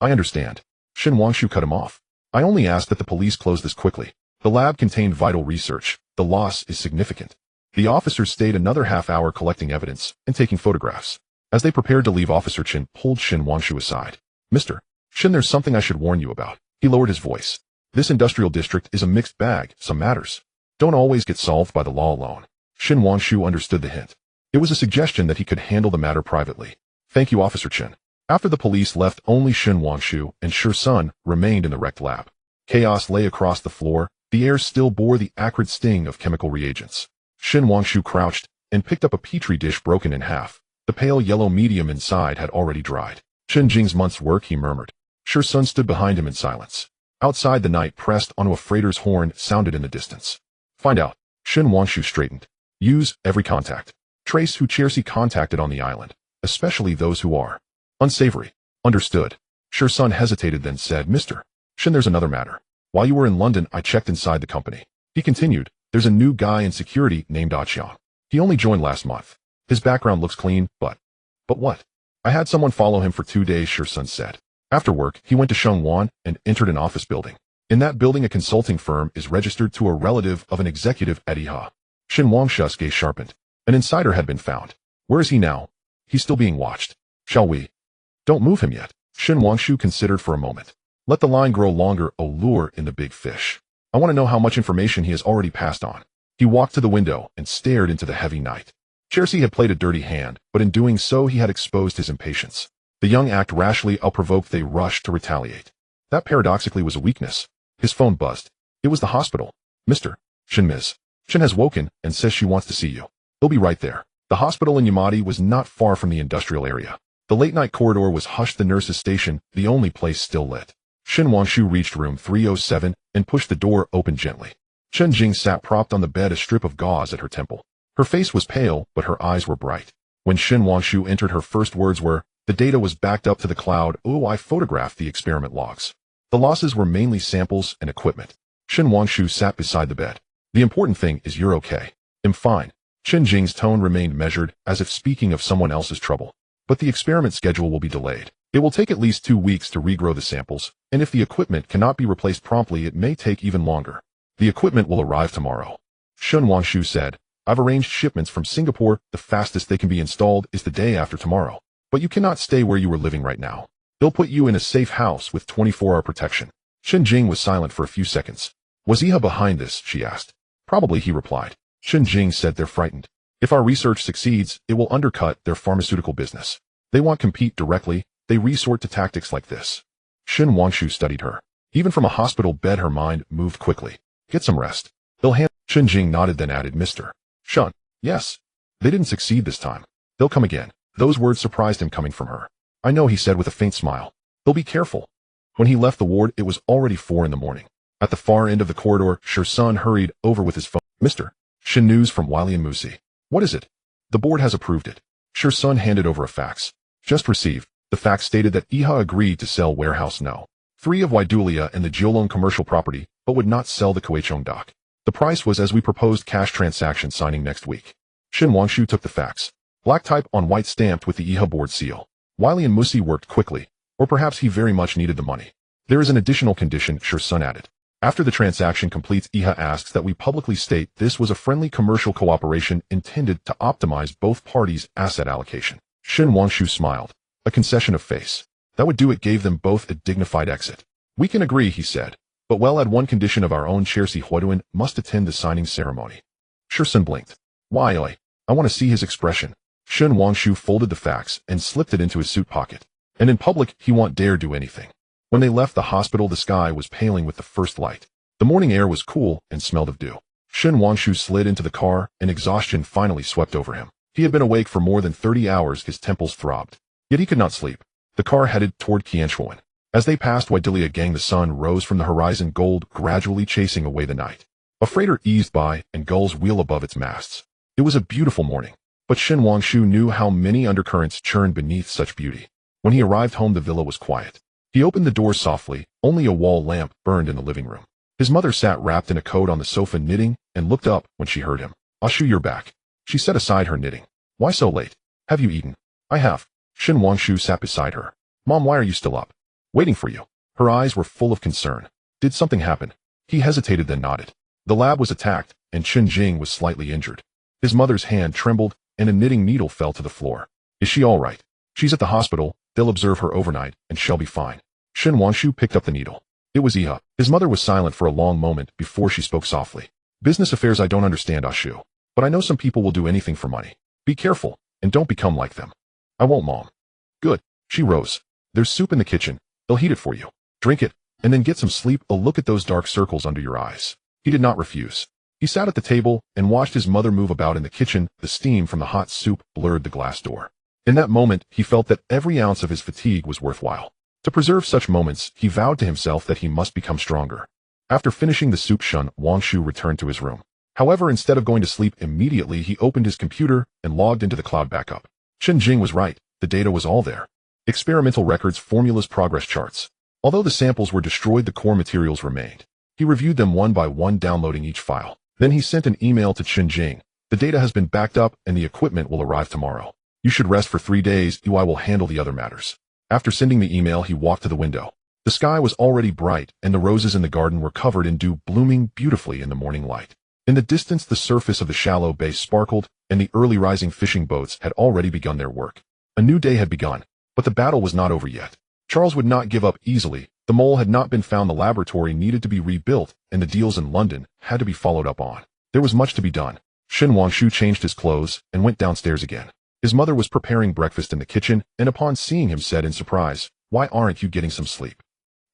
I understand. Shen Wangshu cut him off. I only asked that the police close this quickly. The lab contained vital research. The loss is significant. The officers stayed another half hour collecting evidence and taking photographs. As they prepared to leave, Officer Chen pulled Shen Wangshu aside. Mr. Shen, there's something I should warn you about. He lowered his voice. This industrial district is a mixed bag. Some matters don't always get solved by the law alone. Shen Wangshu understood the hint. It was a suggestion that he could handle the matter privately. Thank you, Officer Chen. After the police left, only Shen Wangshu and Shi Sun remained in the wrecked lab. Chaos lay across the floor. The air still bore the acrid sting of chemical reagents. Shen Wangshu crouched and picked up a petri dish broken in half. The pale yellow medium inside had already dried. Chen Jing's month's work, he murmured. Shi Sun stood behind him in silence. Outside, the night pressed onto a freighter's horn sounded in the distance. Find out. Shen Wangshu straightened. Use every contact. Trace who Chelsea contacted on the island, especially those who are unsavory. Understood. Shi Sun hesitated, then said, Mr. Shen, there's another matter. While you were in London, I checked inside the company. He continued, there's a new guy in security named Aqiang. He only joined last month. His background looks clean, but what? I had someone follow him for 2 days, Shi Sun said. After work, he went to Shengwan and entered an office building. In that building, a consulting firm is registered to a relative of an executive at Iha. Shen Wangshu's gaze sharpened. An insider had been found. Where is he now? He's still being watched. Shall we? Don't move him yet. Shen Wangshu considered for a moment. Let the line grow longer, a lure in the big fish. I want to know how much information he has already passed on. He walked to the window and stared into the heavy night. Chelsea had played a dirty hand, but in doing so he had exposed his impatience. The young act rashly, unprovoked, they rushed to retaliate. That paradoxically was a weakness. His phone buzzed. It was the hospital. Mr. Shen, Ms. Shen has woken and says she wants to see you. He'll be right there. The hospital in Yamadi was not far from the industrial area. The late-night corridor was hushed, the nurse's station, the only place still lit. Shen Wangshu reached room 307 and pushed the door open gently. Chen Jing sat propped on the bed, a strip of gauze at her temple. Her face was pale, but her eyes were bright. When Shen Wangshu entered, her first words were, the data was backed up to the cloud. Oh, I photographed the experiment logs. The losses were mainly samples and equipment. Shen Wangshu sat beside the bed. The important thing is you're okay. I'm fine. Chen Jing's tone remained measured, as if speaking of someone else's trouble. But the experiment schedule will be delayed. It will take at least 2 weeks to regrow the samples, and if the equipment cannot be replaced promptly, it may take even longer. The equipment will arrive tomorrow. Shen Wangshu said, I've arranged shipments from Singapore. The fastest they can be installed is the day after tomorrow. But you cannot stay where you are living right now. They'll put you in a safe house with 24-hour protection. Chen Jing was silent for a few seconds. Was Iha behind this? She asked. Probably, he replied. Chen Jing said, they're frightened. If our research succeeds, it will undercut their pharmaceutical business. They won't compete directly. They resort to tactics like this. Shen Wangshu studied her. Even from a hospital bed, her mind moved quickly. Get some rest. They'll handle. Chen Jing nodded, then added, Mr. Shen. Yes. They didn't succeed this time. They'll come again. Those words surprised him coming from her. I know, he said with a faint smile. They'll be careful. When he left the ward, it was already 4 a.m. At the far end of the corridor, Shi Sun hurried over with his phone. Mr. Shen, news from Wiley and Musi. What is it? The board has approved it. Shi Sun handed over a fax. Just received. The fax stated that Iha agreed to sell Warehouse No. 3 of Waidulia and the Kowloon commercial property, but would not sell the Kowloon dock. The price was as we proposed, cash transaction signing next week. Shen Wangshu took the fax. Black type on white, stamped with the Iha board seal. Wiley and Musi worked quickly, or perhaps he very much needed the money. There is an additional condition, Shi Sun added. After the transaction completes, Iha asks that we publicly state this was a friendly commercial cooperation intended to optimize both parties' asset allocation. Shen Wangshu smiled. A concession of face. That would do it, gave them both a dignified exit. We can agree, he said, but we'll add one condition of our own. Chelsea Huoduan must attend the signing ceremony. Shi Sun blinked. Why? I want to see his expression. Shen Wangshu folded the fax and slipped it into his suit pocket. And in public, he won't dare do anything. When they left the hospital, the sky was paling with the first light. The morning air was cool and smelled of dew. Shen Wangshu slid into the car, and exhaustion finally swept over him. He had been awake for more than 30 hours. His temples throbbed. Yet he could not sleep. The car headed toward Qianchuan. As they passed Waidilia Gang, the sun rose from the horizon, gold gradually chasing away the night. A freighter eased by, and gulls wheel above its masts. It was a beautiful morning, but Shen Wangshu knew how many undercurrents churned beneath such beauty. When he arrived home, the villa was quiet. He opened the door softly, only a wall lamp burned in the living room. His mother sat wrapped in a coat on the sofa knitting, and looked up when she heard him. "Ashu, you're back." She set aside her knitting. "Why so late? Have you eaten?" "I have." Shen Wangshu sat beside her. "Mom, why are you still up?" "Waiting for you." Her eyes were full of concern. "Did something happen?" He hesitated, then nodded. The lab was attacked, and Chen Jing was slightly injured. His mother's hand trembled, and a knitting needle fell to the floor. "Is she all right?" "She's at the hospital. They'll observe her overnight, and she'll be fine." Shen Wangshu picked up the needle. It was Iha. His mother was silent for a long moment before she spoke softly. "Business affairs I don't understand, Ashu. But I know some people will do anything for money. Be careful, and don't become like them." "I won't, Mom." "Good." She rose. "There's soup in the kitchen. They'll heat it for you. Drink it, and then get some sleep. A look at those dark circles under your eyes." He did not refuse. He sat at the table and watched his mother move about in the kitchen. The steam from the hot soup blurred the glass door. In that moment, he felt that every ounce of his fatigue was worthwhile. To preserve such moments, he vowed to himself that he must become stronger. After finishing the soup, Shen Wangshu returned to his room. However, instead of going to sleep immediately, he opened his computer and logged into the cloud backup. Chen Jing was right. The data was all there. Experimental records, formulas, progress charts. Although the samples were destroyed, the core materials remained. He reviewed them one by one, downloading each file. Then he sent an email to Chen Jing. "The data has been backed up, and the equipment will arrive tomorrow. You should rest for 3 days. I will handle the other matters." After sending the email, he walked to the window. The sky was already bright, and the roses in the garden were covered in dew, blooming beautifully in the morning light. In the distance, the surface of the shallow bay sparkled, and the early rising fishing boats had already begun their work. A new day had begun, but the battle was not over yet. Charles would not give up easily. The mole had not been found, the laboratory needed to be rebuilt, and the deals in London had to be followed up on. There was much to be done. Shen Wangshu changed his clothes and went downstairs again. His mother was preparing breakfast in the kitchen, and upon seeing him said in surprise, "Why aren't you getting some sleep?"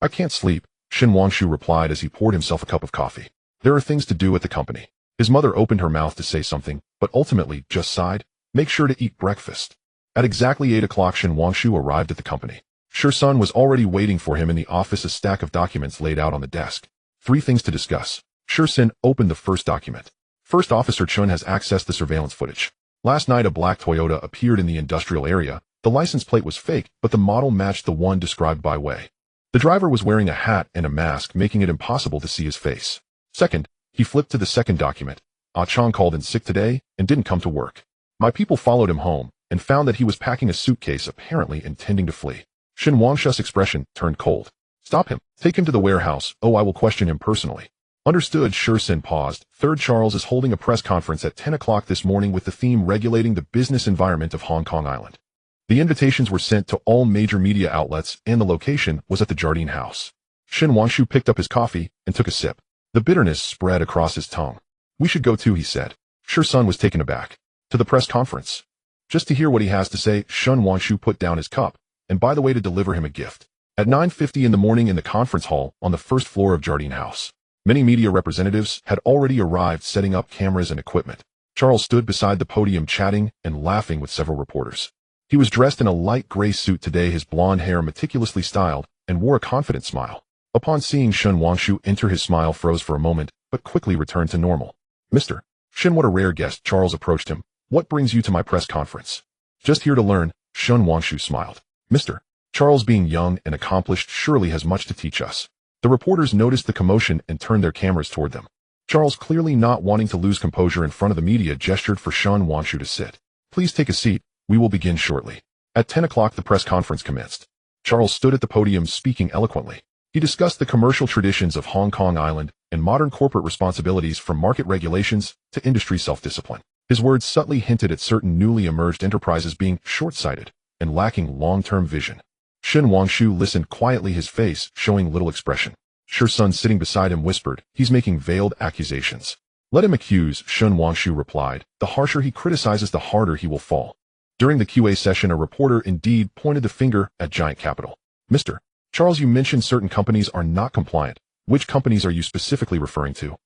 "I can't sleep," Shen Wangshu replied as he poured himself a cup of coffee. "There are things to do at the company." His mother opened her mouth to say something, but ultimately just sighed. "Make sure to eat breakfast." At exactly 8 o'clock, Shen Wangshu arrived at the company. Shursun was already waiting for him in the office, a stack of documents laid out on the desk. 3 things to discuss. Shursun opened the first document. First Officer Chun has accessed the surveillance footage. Last night, a black Toyota appeared in the industrial area. The license plate was fake, but the model matched the one described by Wei. The driver was wearing a hat and a mask, making it impossible to see his face. Second, he flipped to the second document. Ah Chong called in sick today and didn't come to work. My people followed him home and found that he was packing a suitcase, apparently intending to flee. Shen Wangshu's expression turned cold. "Stop him. Take him to the warehouse. Oh, I will question him personally." Understood. Shursun paused. Third, Charles is holding a press conference at 10 o'clock this morning with the theme regulating the business environment of Hong Kong Island. The invitations were sent to all major media outlets, and the location was at the Jardine House. Shen Wangshu picked up his coffee and took a sip. The bitterness spread across his tongue. "We should go too," he said. Shursun was taken aback. "To the press conference?" "Just to hear what he has to say." Shen Wangshu put down his cup. "And by the way, to deliver him a gift." At 9:50 in the morning, in the conference hall on the first floor of Jardine House, many media representatives had already arrived, setting up cameras and equipment. Charles stood beside the podium, chatting and laughing with several reporters. He was dressed in a light gray suit today, his blonde hair meticulously styled, and wore a confident smile. Upon seeing Shen Wangshu enter, his smile froze for a moment, but quickly returned to normal. "Mr. Shen, what a rare guest." Charles approached him. "What brings you to my press conference?" "Just here to learn." Shen Wangshu smiled. "Mr. Charles, being young and accomplished, surely has much to teach us." The reporters noticed the commotion and turned their cameras toward them. Charles, clearly not wanting to lose composure in front of the media, gestured for Shen Wangshu to sit. "Please take a seat. We will begin shortly." At 10 o'clock, the press conference commenced. Charles stood at the podium speaking eloquently. He discussed the commercial traditions of Hong Kong Island and modern corporate responsibilities, from market regulations to industry self-discipline. His words subtly hinted at certain newly emerged enterprises being short-sighted and lacking long-term vision. Shen Wangshu listened quietly, his face showing little expression. Shursun, sitting beside him, whispered, "He's making veiled accusations." "Let him accuse," Shen Wangshu replied. "The harsher he criticizes, the harder he will fall." During the QA session, a reporter indeed pointed the finger at Giant Capital. "Mr. Charles, you mentioned certain companies are not compliant. Which companies are you specifically referring to?"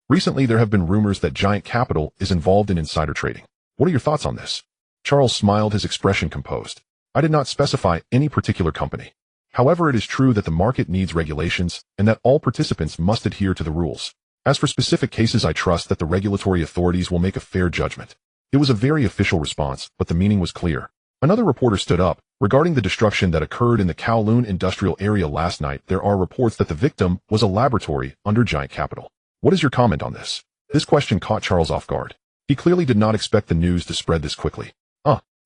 "Recently, there have been rumors that Giant Capital is involved in insider trading. What are your thoughts on this?" Charles smiled, his expression composed. I did not specify any particular company. However, it is true that the market needs regulations and that all participants must adhere to the rules. As for specific cases, I trust that the regulatory authorities will make a fair judgment. It was a very official response, but the meaning was clear. Another reporter stood up. Regarding the destruction that occurred in the Kowloon industrial area last night, there are reports that the victim was a laboratory under Giant Capital. What is your comment on this? This question caught Charles off guard. He clearly did not expect the news to spread this quickly.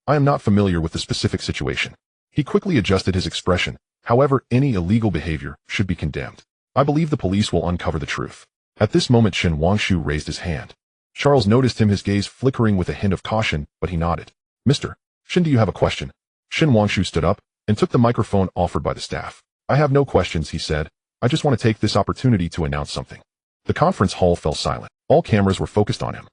I am not familiar with the specific situation. He quickly adjusted his expression. However, any illegal behavior should be condemned. I believe the police will uncover the truth. At this moment, Shen Wangshu raised his hand. Charles noticed him, his gaze flickering with a hint of caution, but he nodded. Mr. Shen, do you have a question? Shen Wangshu stood up and took the microphone offered by the staff. I have no questions, he said. I just want to take this opportunity to announce something. The conference hall fell silent. All cameras were focused on him.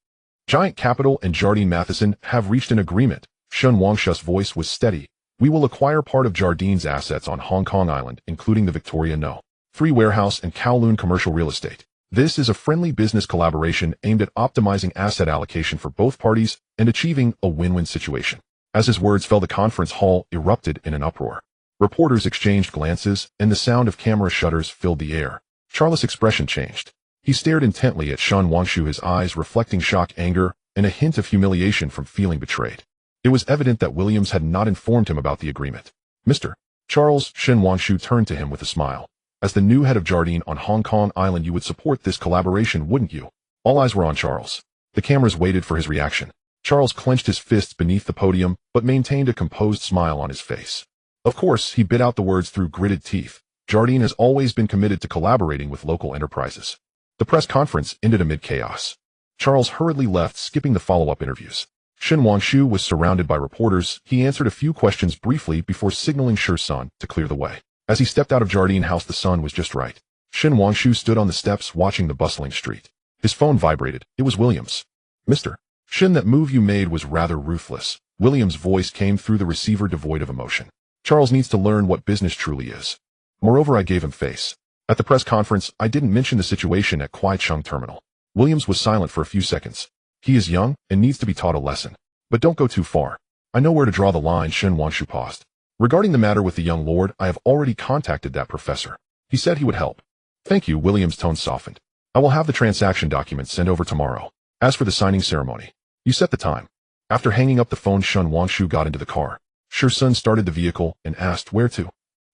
Giant Capital and Jardine Matheson have reached an agreement. Shen Wangshu's voice was steady. We will acquire part of Jardine's assets on Hong Kong Island, including the Victoria No. 3 warehouse and Kowloon commercial real estate. This is a friendly business collaboration aimed at optimizing asset allocation for both parties and achieving a win-win situation. As his words fell, the conference hall erupted in an uproar. Reporters exchanged glances, and the sound of camera shutters filled the air. Charles' expression changed. He stared intently at Shen Wangshu, his eyes reflecting shock, anger, and a hint of humiliation from feeling betrayed. It was evident that Williams had not informed him about the agreement. Mr. Charles, Shen Wangshu turned to him with a smile. As the new head of Jardine on Hong Kong Island, you would support this collaboration, wouldn't you? All eyes were on Charles. The cameras waited for his reaction. Charles clenched his fists beneath the podium, but maintained a composed smile on his face. Of course, he bit out the words through gritted teeth. Jardine has always been committed to collaborating with local enterprises. The press conference ended amid chaos. Charles hurriedly left, skipping the follow-up interviews. Shen Wangshu was surrounded by reporters. He answered a few questions briefly before signaling Sher Sun to clear the way. As he stepped out of Jardine House, the sun was just right. Shen Wangshu stood on the steps watching the bustling street. His phone vibrated. It was Williams. Mr. Shen, that move you made was rather ruthless. Williams' voice came through the receiver, devoid of emotion. Charles needs to learn what business truly is. Moreover, I gave him face. At the press conference, I didn't mention the situation at Kwai Chung Terminal. Williams was silent for a few seconds. He is young and needs to be taught a lesson. But don't go too far. I know where to draw the line. Shen Wangshu paused. Regarding the matter with the young lord, I have already contacted that professor. He said he would help. Thank you. Williams' tone softened. I will have the transaction documents sent over tomorrow. As for the signing ceremony, you set the time. After hanging up the phone, Shen Wangshu got into the car. Sher Sun started the vehicle and asked where to.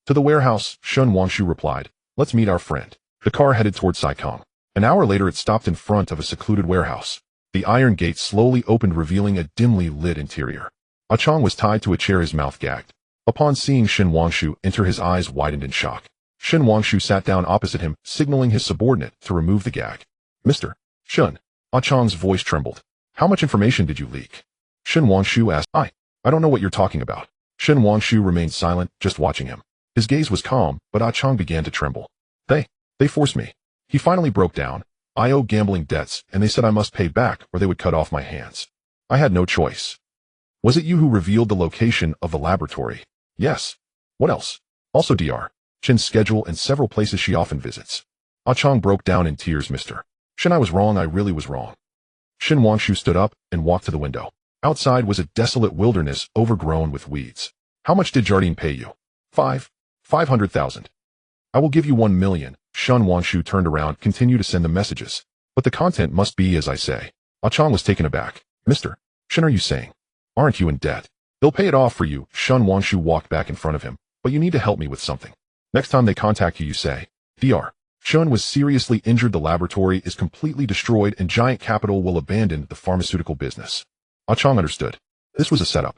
To the warehouse, Shen Wangshu replied. Let's meet our friend. The car headed toward Saikong. An hour later, it stopped in front of a secluded warehouse. The iron gate slowly opened, revealing a dimly lit interior. Ah Chong was tied to a chair, his mouth gagged. Upon seeing Shen Wangshu enter, his eyes widened in shock. Shen Wangshu sat down opposite him, signaling his subordinate to remove the gag. Mr. Shen. Ah Chong's voice trembled. How much information did you leak? Shen Wangshu asked. I don't know what you're talking about. Shen Wangshu remained silent, just watching him. His gaze was calm, but Ah Chong began to tremble. They forced me. He finally broke down. I owe gambling debts, and they said I must pay back or they would cut off my hands. I had no choice. Was it you who revealed the location of the laboratory? Yes. What else? Also Dr. Chen's schedule and several places she often visits. Ah Chong broke down in tears. Mr. Shen, I was wrong. I really was wrong. Shen Wangshu stood up and walked to the window. Outside was a desolate wilderness overgrown with weeds. How much did Jardine pay you? 500,000. I will give you 1 million. Shen Wangshu turned around, continued to send the messages. But the content must be as I say. Ah Chong was taken aback. Mr. Shen, are you saying? Aren't you in debt? They'll pay it off for you. Shen Wangshu walked back in front of him. But you need to help me with something. Next time they contact you, you say, Dr. Shen was seriously injured. The laboratory is completely destroyed and Giant Capital will abandon the pharmaceutical business. Ah Chong understood. This was a setup.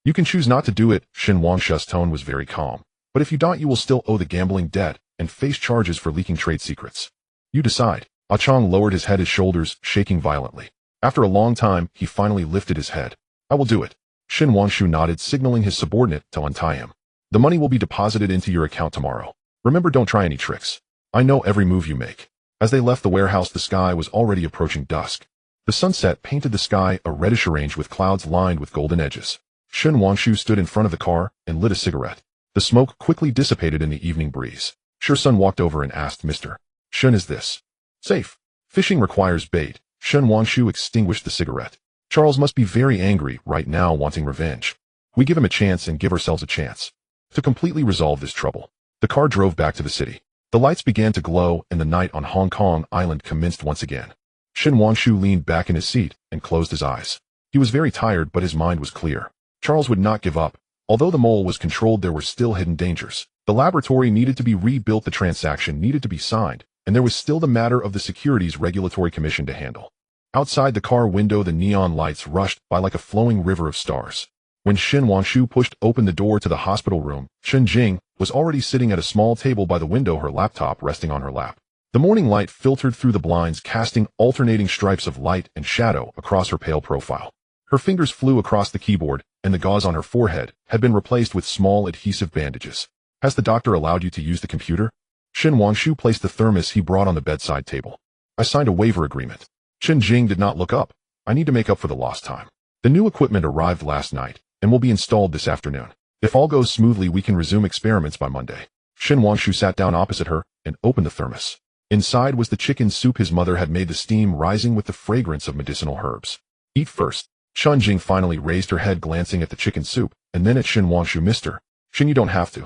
You can choose not to do it. Shen Wangshu's tone was very calm. But if you don't, you will still owe the gambling debt and face charges for leaking trade secrets. You decide. Ah Chong lowered his head, his shoulders shaking violently. After a long time, he finally lifted his head. I will do it. Shen Wangshu nodded, signaling his subordinate to untie him. The money will be deposited into your account tomorrow. Remember, don't try any tricks. I know every move you make. As they left the warehouse, the sky was already approaching dusk. The sunset painted the sky a reddish orange with clouds lined with golden edges. Shen Wangshu stood in front of the car and lit a cigarette. The smoke quickly dissipated in the evening breeze. Sher Sun walked over and asked, Mr. Shen, is this safe? Fishing requires bait. Shen Wangshu extinguished the cigarette. Charles must be very angry right now, wanting revenge. We give him a chance and give ourselves a chance to completely resolve this trouble. The car drove back to the city. The lights began to glow and the night on Hong Kong Island commenced once again. Shen Wangshu leaned back in his seat and closed his eyes. He was very tired, but his mind was clear. Charles would not give up. Although the mole was controlled, there were still hidden dangers. The laboratory needed to be rebuilt, the transaction needed to be signed, and there was still the matter of the Securities Regulatory Commission to handle. Outside the car window, the neon lights rushed by like a flowing river of stars. When Shen Wangshu pushed open the door to the hospital room, Chen Jing was already sitting at a small table by the window, her laptop resting on her lap. The morning light filtered through the blinds, casting alternating stripes of light and shadow across her pale profile. Her fingers flew across the keyboard, and the gauze on her forehead had been replaced with small adhesive bandages. Has the doctor allowed you to use the computer? Shen Wangshu placed the thermos he brought on the bedside table. I signed a waiver agreement. Chen Jing did not look up. I need to make up for the lost time. The new equipment arrived last night and will be installed this afternoon. If all goes smoothly, we can resume experiments by Monday. Shen Wangshu sat down opposite her and opened the thermos. Inside was the chicken soup his mother had made, the steam rising with the fragrance of medicinal herbs. Eat first. Chen Jing finally raised her head, glancing at the chicken soup, and then at Shen Wangshu. Mr. Shen, you don't have to.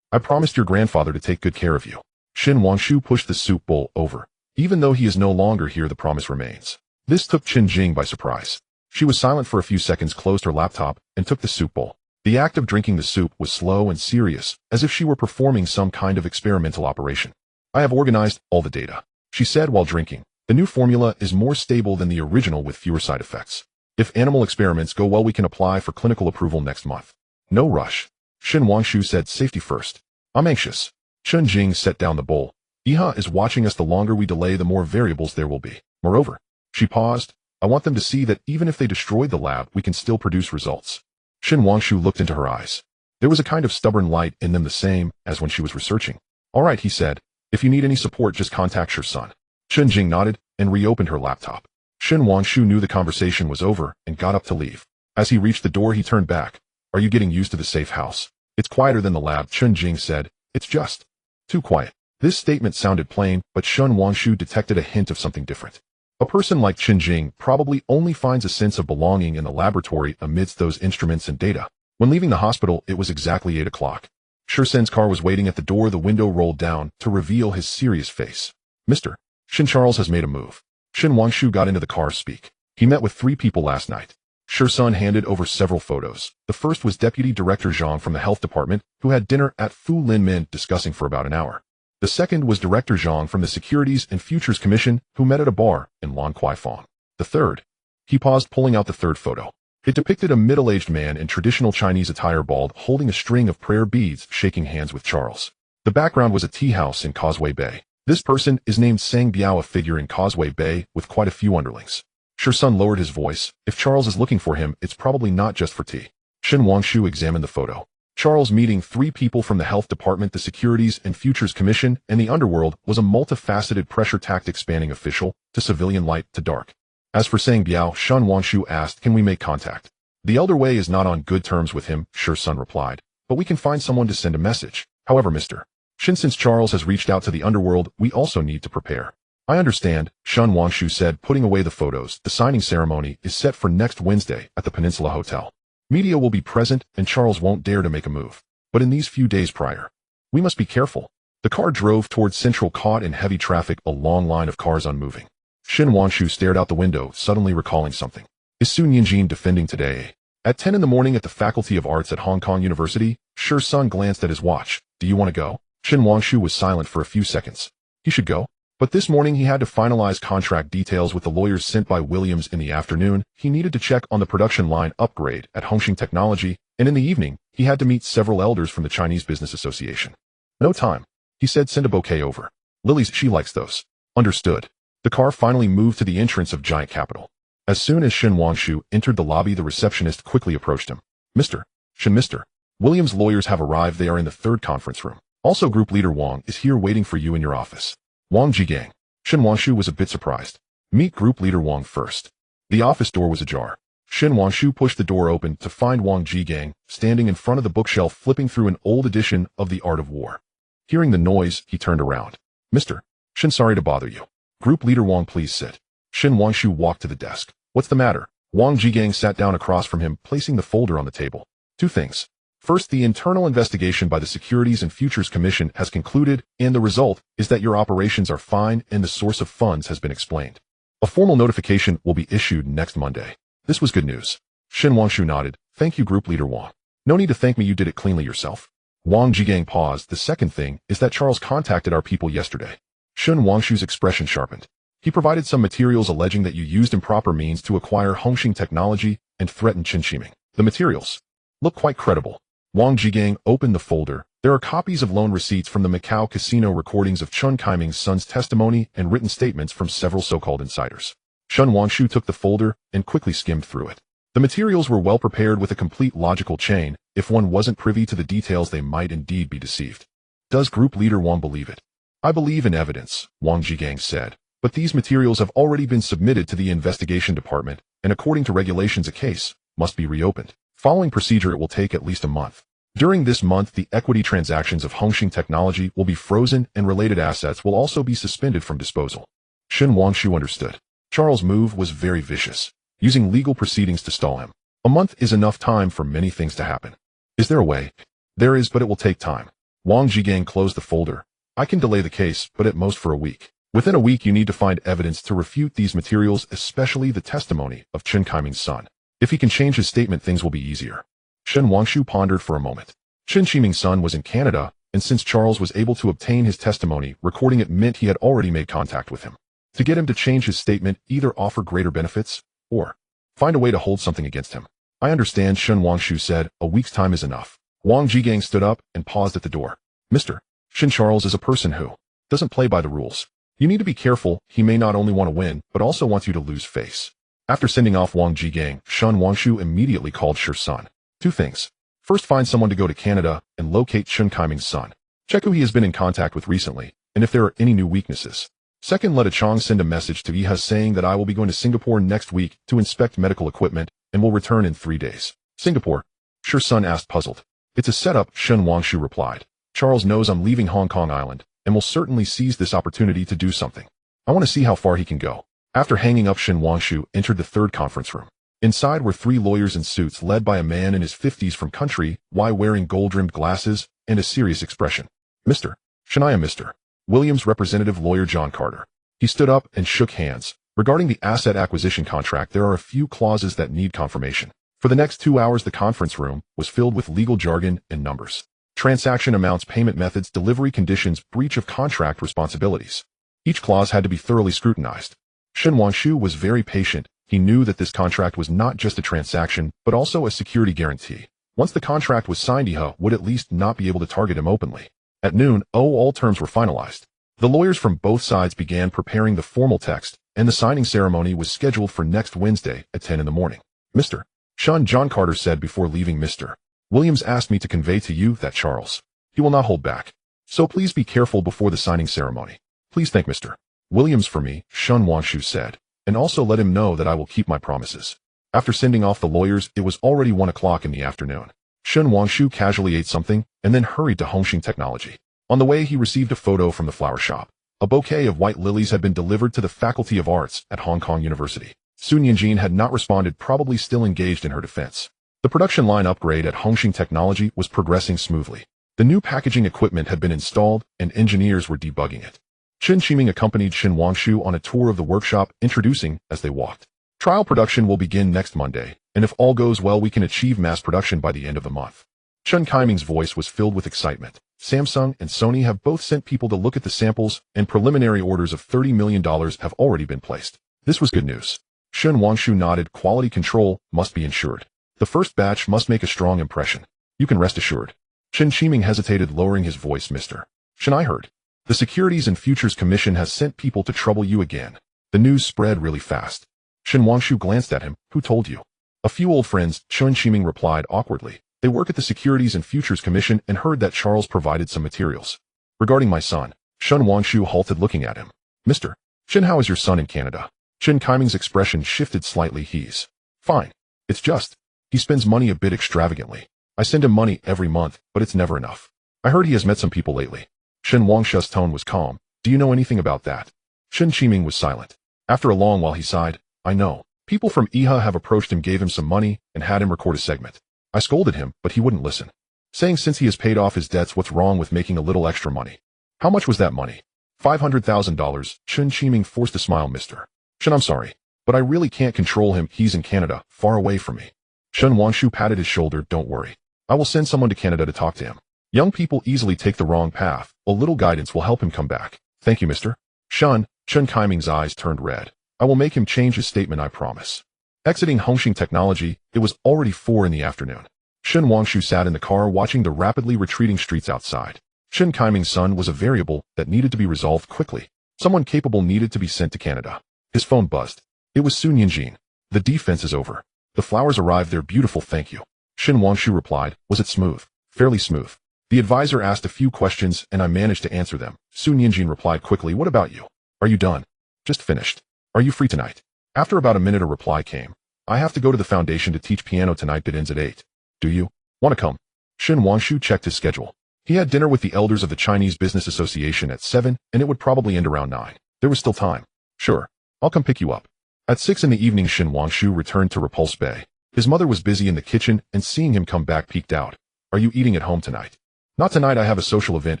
I promised your grandfather to take good care of you. Shen Wangshu pushed the soup bowl over. Even though he is no longer here, the promise remains. This took Chen Jing by surprise. She was silent for a few seconds, closed her laptop, and took the soup bowl. The act of drinking the soup was slow and serious, as if she were performing some kind of experimental operation. I have organized all the data, she said while drinking. The new formula is more stable than the original with fewer side effects. If animal experiments go well, we can apply for clinical approval next month. No rush. Shen Wangshu said, safety first. I'm anxious. Chen Jing set down the bowl. Iha is watching us. The longer we delay, the more variables there will be. Moreover, she paused, I want them to see that even if they destroyed the lab, we can still produce results. Shen Wangshu looked into her eyes. There was a kind of stubborn light in them, the same as when she was researching. All right, he said. If you need any support, just contact your son. Chen Jing nodded and reopened her laptop. Shen Wangshu knew the conversation was over and got up to leave. As he reached the door, he turned back. Are you getting used to the safe house? It's quieter than the lab, Chen Jing said. It's just too quiet. This statement sounded plain, but Shen Wangshu detected a hint of something different. A person like Chen Jing probably only finds a sense of belonging in the laboratory amidst those instruments and data. When leaving the hospital, it was exactly 8 o'clock. Shersen's car was waiting at the door. The window rolled down to reveal his serious face. Mr. Shen, Charles has made a move. Shen Wangshu got into the car. Speak. He met with 3 people last night. Shersun handed over several photos. The first was Deputy Director Zhang from the Health Department, who had dinner at Fu Lin Min, discussing for about an hour. The second was Director Zhang from the Securities and Futures Commission, who met at a bar in Lan Kwai Fong. The third. He paused, pulling out the third photo. It depicted a middle-aged man in traditional Chinese attire, bald, holding a string of prayer beads, shaking hands with Charles. The background was a tea house in Causeway Bay. This person is named Sang Biao, a figure in Causeway Bay with quite a few underlings. Shersun lowered his voice. If Charles is looking for him, it's probably not just for tea. Shen Wangshu examined the photo. Charles meeting 3 people from the Health Department, the Securities and Futures Commission, and the Underworld was a multifaceted pressure tactic spanning official to civilian, light to dark. As for Sang Biao, Shen Wangshu asked, can we make contact? The Elder Wei is not on good terms with him, Shersun replied, but we can find someone to send a message. However, Mr. Shen, since Charles has reached out to the Underworld, we also need to prepare. I understand, Shen Wangshu said, putting away the photos. The signing ceremony is set for next Wednesday at the Peninsula Hotel. Media will be present and Charles won't dare to make a move. But in these few days prior, we must be careful. The car drove towards Central, caught in heavy traffic, a long line of cars unmoving. Shen Wangshu stared out the window, suddenly recalling something. Is Sun Yinjin defending today? At 10 in the morning at the Faculty of Arts at Hong Kong University, Shersun glanced at his watch. Do you want to go? Shen Wangshu was silent for a few seconds. He should go. But this morning he had to finalize contract details with the lawyers sent by Williams. In the afternoon, he needed to check on the production line upgrade at Hongxing Technology, and in the evening, he had to meet several elders from the Chinese Business Association. No time. He said, send a bouquet over. Lily's, she likes those. Understood. The car finally moved to the entrance of Giant Capital. As soon as Shen Wangshu entered the lobby, the receptionist quickly approached him. Mr. Shen, Mr. Williams' lawyers have arrived. They are in the 3rd conference room. Also, Group Leader Wang is here waiting for you in your office. Wang Jigang. Shen Wangshu was a bit surprised. Meet Group Leader Wang first. The office door was ajar. Shen Wangshu pushed the door open to find Wang Jigang standing in front of the bookshelf, flipping through an old edition of The Art of War. Hearing the noise, he turned around. Mr. Shen, sorry to bother you. Group Leader Wang, please sit. Shen Wangshu walked to the desk. What's the matter? Wang Jigang sat down across from him, placing the folder on the table. Two things. First, the internal investigation by the Securities and Futures Commission has concluded, and the result is that your operations are fine and the source of funds has been explained. A formal notification will be issued next Monday. This was good news. Shin Wangshu nodded. Thank you, Group Leader Wang. No need to thank me, you did it cleanly yourself. Wang Jigang paused. The second thing is that Charles contacted our people yesterday. Shin Wangshu's expression sharpened. He provided some materials alleging that you used improper means to acquire Hongxing technology and threatened Qin Shiming. The materials look quite credible. Wang Jigang opened the folder. There are copies of loan receipts from the Macau casino, recordings of Chen Kaiming's son's testimony, and written statements from several so-called insiders. Shen Wangshu took the folder and quickly skimmed through it. The materials were well prepared with a complete logical chain. If one wasn't privy to the details, they might indeed be deceived. Does Group Leader Wang believe it? I believe in evidence, Wang Jigang said, but these materials have already been submitted to the investigation department, and according to regulations, a case must be reopened. Following procedure, it will take at least a month. During this month, the equity transactions of Hongxing Technology will be frozen and related assets will also be suspended from disposal. Shin Wangshu understood. Charles' move was very vicious, using legal proceedings to stall him. A month is enough time for many things to happen. Is there a way? There is, but it will take time. Wang Jigang closed the folder. I can delay the case, but at most for a week. Within a week, you need to find evidence to refute these materials, especially the testimony of Chen Kaiming's son. If he can change his statement, things will be easier. Shen Wangshu pondered for a moment. Chen Shiming's son was in Canada, and since Charles was able to obtain his testimony, recording it meant he had already made contact with him. To get him to change his statement, either offer greater benefits, or find a way to hold something against him. I understand, Shen Wangshu said. A week's time is enough. Wang Jigang stood up and paused at the door. Mr. Shin, Charles is a person who doesn't play by the rules. You need to be careful. He may not only want to win, but also wants you to lose face. After sending off Wang Jigang, Shen Wangshu immediately called Shi's son. Two things. First, find someone to go to Canada and locate Chen Kaiming's son. Check who he has been in contact with recently, and if there are any new weaknesses. Second, let Chong send a message to Iha saying that I will be going to Singapore next week to inspect medical equipment and will return in 3 days. Singapore? Shi's son asked, puzzled. It's a setup, Shen Wangshu replied. Charles knows I'm leaving Hong Kong Island and will certainly seize this opportunity to do something. I want to see how far he can go. After hanging up, Shen Wangshu entered the third conference room. Inside were 3 lawyers in suits led by a man in his 50s from country Y wearing gold-rimmed glasses and a serious expression. Mr. Shen, I am Mr. Williams' representative, lawyer John Carter. He stood up and shook hands. Regarding the asset acquisition contract, there are a few clauses that need confirmation. For the next 2 hours, the conference room was filled with legal jargon and numbers. Transaction amounts, payment methods, delivery conditions, breach of contract responsibilities. Each clause had to be thoroughly scrutinized. Shen Wangshu was very patient. He knew that this contract was not just a transaction, but also a security guarantee. Once the contract was signed, Iha would at least not be able to target him openly. At noon, all terms were finalized. The lawyers from both sides began preparing the formal text, and the signing ceremony was scheduled for next Wednesday at 10 in the morning. Mr. Shen, John Carter said before leaving. Mr. Williams asked me to convey to you that Charles, he will not hold back. So please be careful before the signing ceremony. Please thank Mr. Williams for me, Shen Wangshu said, and also let him know that I will keep my promises. After sending off the lawyers, it was already 1 o'clock in the afternoon. Shen Wangshu casually ate something and then hurried to Hongxing Technology. On the way, he received a photo from the flower shop. A bouquet of white lilies had been delivered to the Faculty of Arts at Hong Kong University. Sun Yanjin had not responded, probably still engaged in her defense. The production line upgrade at Hongxing Technology was progressing smoothly. The new packaging equipment had been installed and engineers were debugging it. Qin Shiming accompanied Shen Wangshu on a tour of the workshop, introducing as they walked. Trial production will begin next Monday, and if all goes well, we can achieve mass production by the end of the month. Chen Kaiming's voice was filled with excitement. Samsung and Sony have both sent people to look at the samples, and preliminary orders of $30 million have already been placed. This was good news. Shen Wangshu nodded. Quality control must be ensured. The first batch must make a strong impression. You can rest assured. Chen Shiming hesitated, lowering his voice. Mr. Shen, I heard. The Securities and Futures Commission has sent people to trouble you again. The news spread really fast. Shen Wangshu glanced at him. Who told you? A few old friends, Chen Shiming replied awkwardly. They work at the Securities and Futures Commission and heard that Charles provided some materials. Regarding my son, Shen Wangshu halted, looking at him. Mr. Shen, how is your son in Canada? Chen Kaiming's expression shifted slightly. He's fine. It's just, he spends money a bit extravagantly. I send him money every month, but it's never enough. I heard he has met some people lately. Shen Wangshu's tone was calm. Do you know anything about that? Chen Shiming was silent. After a long while, he sighed. I know. People from Iha have approached him, gave him some money, and had him record a segment. I scolded him, but he wouldn't listen, saying since he has paid off his debts, what's wrong with making a little extra money? How much was that money? $500,000. Chen Qiming forced a smile. Mr. Chen, I'm sorry, but I really can't control him. He's in Canada, far away from me. Shen Wangshu patted his shoulder. Don't worry. I will send someone to Canada to talk to him. Young people easily take the wrong path. A little guidance will help him come back. Thank you, Mr. Chen Qiming's eyes turned red. I will make him change his statement, I promise. Exiting Hongxing Technology, it was already 4 in the afternoon. Shen Wangshu sat in the car watching the rapidly retreating streets outside. Chen Qiming's son was a variable that needed to be resolved quickly. Someone capable needed to be sent to Canada. His phone buzzed. It was Sun Yinjin. The defense is over. The flowers arrived. They're beautiful, thank you. Shen Wangshu replied. Was it smooth? Fairly smooth. The advisor asked a few questions and I managed to answer them. Sun Yinjin replied quickly. What about you? Are you done? Just finished. Are you free tonight? After about a minute a reply came. I have to go to the foundation to teach piano tonight. It ends at 8. Do you want to come? Shen Wangshu checked his schedule. He had dinner with the elders of the Chinese Business Association at 7 and it would probably end around 9. There was still time. Sure. I'll come pick you up. At 6 in the evening Shen Wangshu returned to Repulse Bay. His mother was busy in the kitchen and seeing him come back peeked out. Are you eating at home tonight? Not tonight, I have a social event,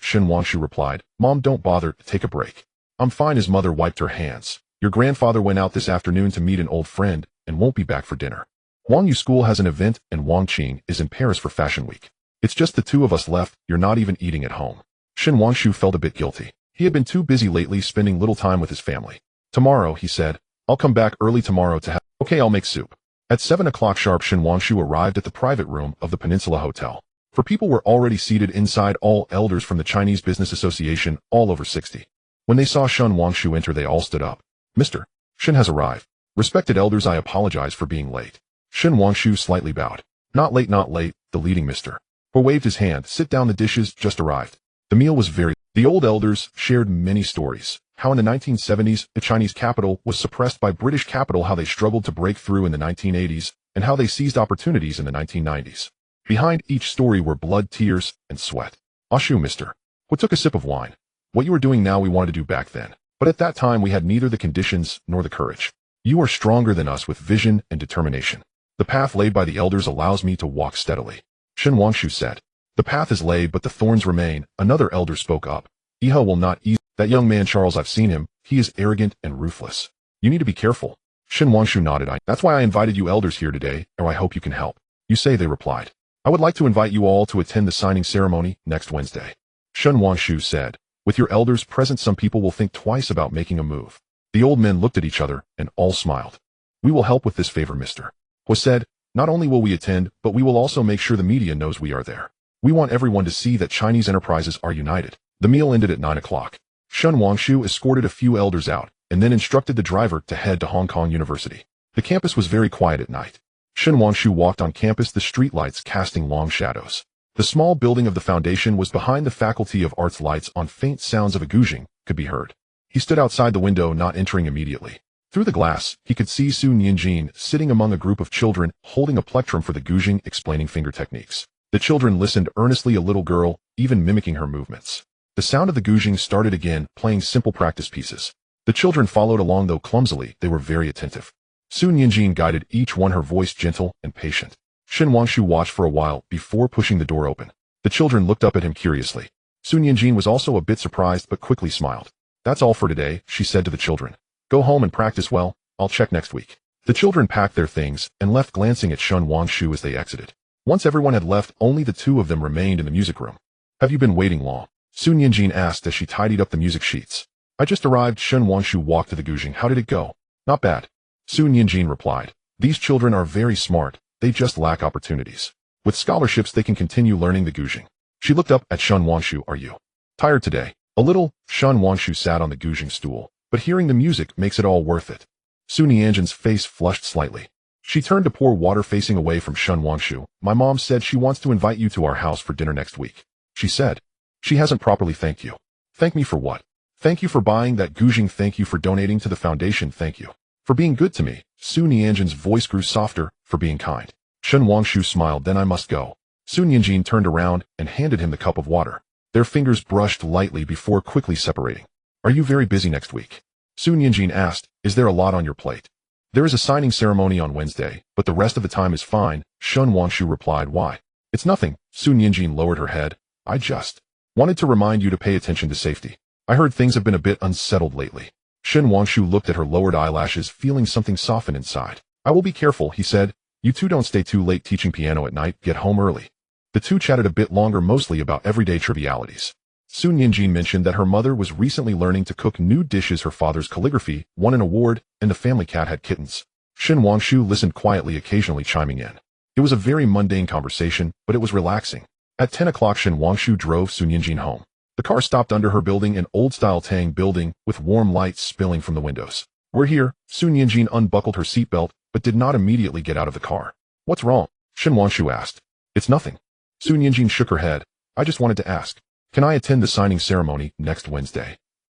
Shen Wangshu replied. Mom, don't bother, take a break. I'm fine. His mother wiped her hands. Your grandfather went out this afternoon to meet an old friend and won't be back for dinner. Wang Yu School has an event and Wang Qing is in Paris for Fashion Week. It's just the 2 of us left. You're not even eating at home. Shen Wangshu felt a bit guilty. He had been too busy lately spending little time with his family. Tomorrow, he said, I'll come back early tomorrow to have... Okay, I'll make soup. At 7 o'clock sharp Shen Wangshu arrived at the private room of the Peninsula Hotel. For people were already seated inside, all elders from the Chinese Business Association, all over 60. When they saw Shen Wangshu enter they all stood up. Mr. Shen has arrived. Respected elders, I apologize for being late. Shen Wangshu slightly bowed. Not late, the leading Mr. Ho waved his hand. Sit down, the dishes just arrived. The meal was very... The old elders shared many stories. How in the 1970s, the Chinese capital was suppressed by British capital, how they struggled to break through in the 1980s, and how they seized opportunities in the 1990s. Behind each story were blood, tears, and sweat. Ashu, Mr. Ho took a sip of wine. What you are doing now we wanted to do back then. But at that time we had neither the conditions nor the courage. You are stronger than us with vision and determination. The path laid by the elders allows me to walk steadily. Shen Wangshu said. The path is laid but the thorns remain. Another elder spoke up. Iha will not ease. That young man Charles, I've seen him. He is arrogant and ruthless. You need to be careful. Shen Wangshu nodded. That's why I invited you elders here today, or I hope you can help. You say, they replied. I would like to invite you all to attend the signing ceremony next Wednesday. Shen Wangshu said. With your elders present, some people will think twice about making a move. The old men looked at each other and all smiled. We will help with this favor, Mr. Ho said. Not only will we attend, but we will also make sure the media knows we are there. We want everyone to see that Chinese enterprises are united. The meal ended at 9 o'clock. Shen Wangshu escorted a few elders out and then instructed the driver to head to Hong Kong University. The campus was very quiet at night. Shen Wangshu walked on campus, the streetlights casting long shadows. The small building of the foundation was behind the Faculty of Arts. Lights on, faint sounds of a gouging could be heard. He stood outside the window, not entering immediately. Through the glass, he could see Sun Yinjin sitting among a group of children, holding a plectrum for the gouging, explaining finger techniques. The children listened earnestly, a little girl, even mimicking her movements. The sound of the gouging started again, playing simple practice pieces. The children followed along, though clumsily, they were very attentive. Sun Yinjin guided each one, her voice gentle and patient. Shen Wangshu watched for a while before pushing the door open. The children looked up at him curiously. Sun Yinjin was also a bit surprised but quickly smiled. That's all for today, she said to the children. Go home and practice well, I'll check next week. The children packed their things and left, glancing at Shen Wangshu as they exited. Once everyone had left, only the 2 of them remained in the music room. Have you been waiting long? Sun Yinjin asked as she tidied up the music sheets. I just arrived. Shen Wangshu walked to the gouging. How did it go? Not bad. Sun Yinjin replied. These children are very smart, they just lack opportunities. With scholarships they can continue learning the gouging. She looked up at Shen Wangshu. Are you tired today? A little. Shen Wangshu sat on the gouging stool, but hearing the music makes it all worth it. Sun Yinjin's face flushed slightly. She turned to pour water, facing away from Shen Wangshu. My mom said she wants to invite you to our house for dinner next week. She said. She hasn't properly thanked you. Thank me for what? Thank you for buying that gouging. Thank you for donating to the foundation. Thank you for being good to me. Sun Yinjin's voice grew softer. For being kind. Shen Wangshu smiled. Then I must go. Sun Yinjin turned around and handed him the cup of water. Their fingers brushed lightly before quickly separating. Are you very busy next week? Sun Yinjin asked. Is there a lot on your plate? There is a signing ceremony on Wednesday, but the rest of the time is fine, Shun Wangshu replied. Why? It's nothing. Sun Yinjin lowered her head. I just wanted to remind you to pay attention to safety. I heard things have been a bit unsettled lately. Shun Wangshu looked at her lowered eyelashes, feeling something soften inside. I will be careful, he said. You two don't stay too late teaching piano at night, get home early. The two chatted a bit longer, mostly about everyday trivialities. Sun Yinjin mentioned that her mother was recently learning to cook new dishes, her father's calligraphy won an award, and the family cat had kittens. Shun Wangshu listened quietly, occasionally chiming in. It was a very mundane conversation, but it was relaxing. At 10 o'clock, Shun Wangshu drove Sun Yinjin home. The car stopped under her building, an old-style Tang building with warm lights spilling from the windows. We're here. Sun Yinjin unbuckled her seatbelt, but did not immediately get out of the car. What's wrong? Shun Wangshu asked. It's nothing. Sun Yinjin shook her head. I just wanted to ask. Can I attend the signing ceremony next Wednesday?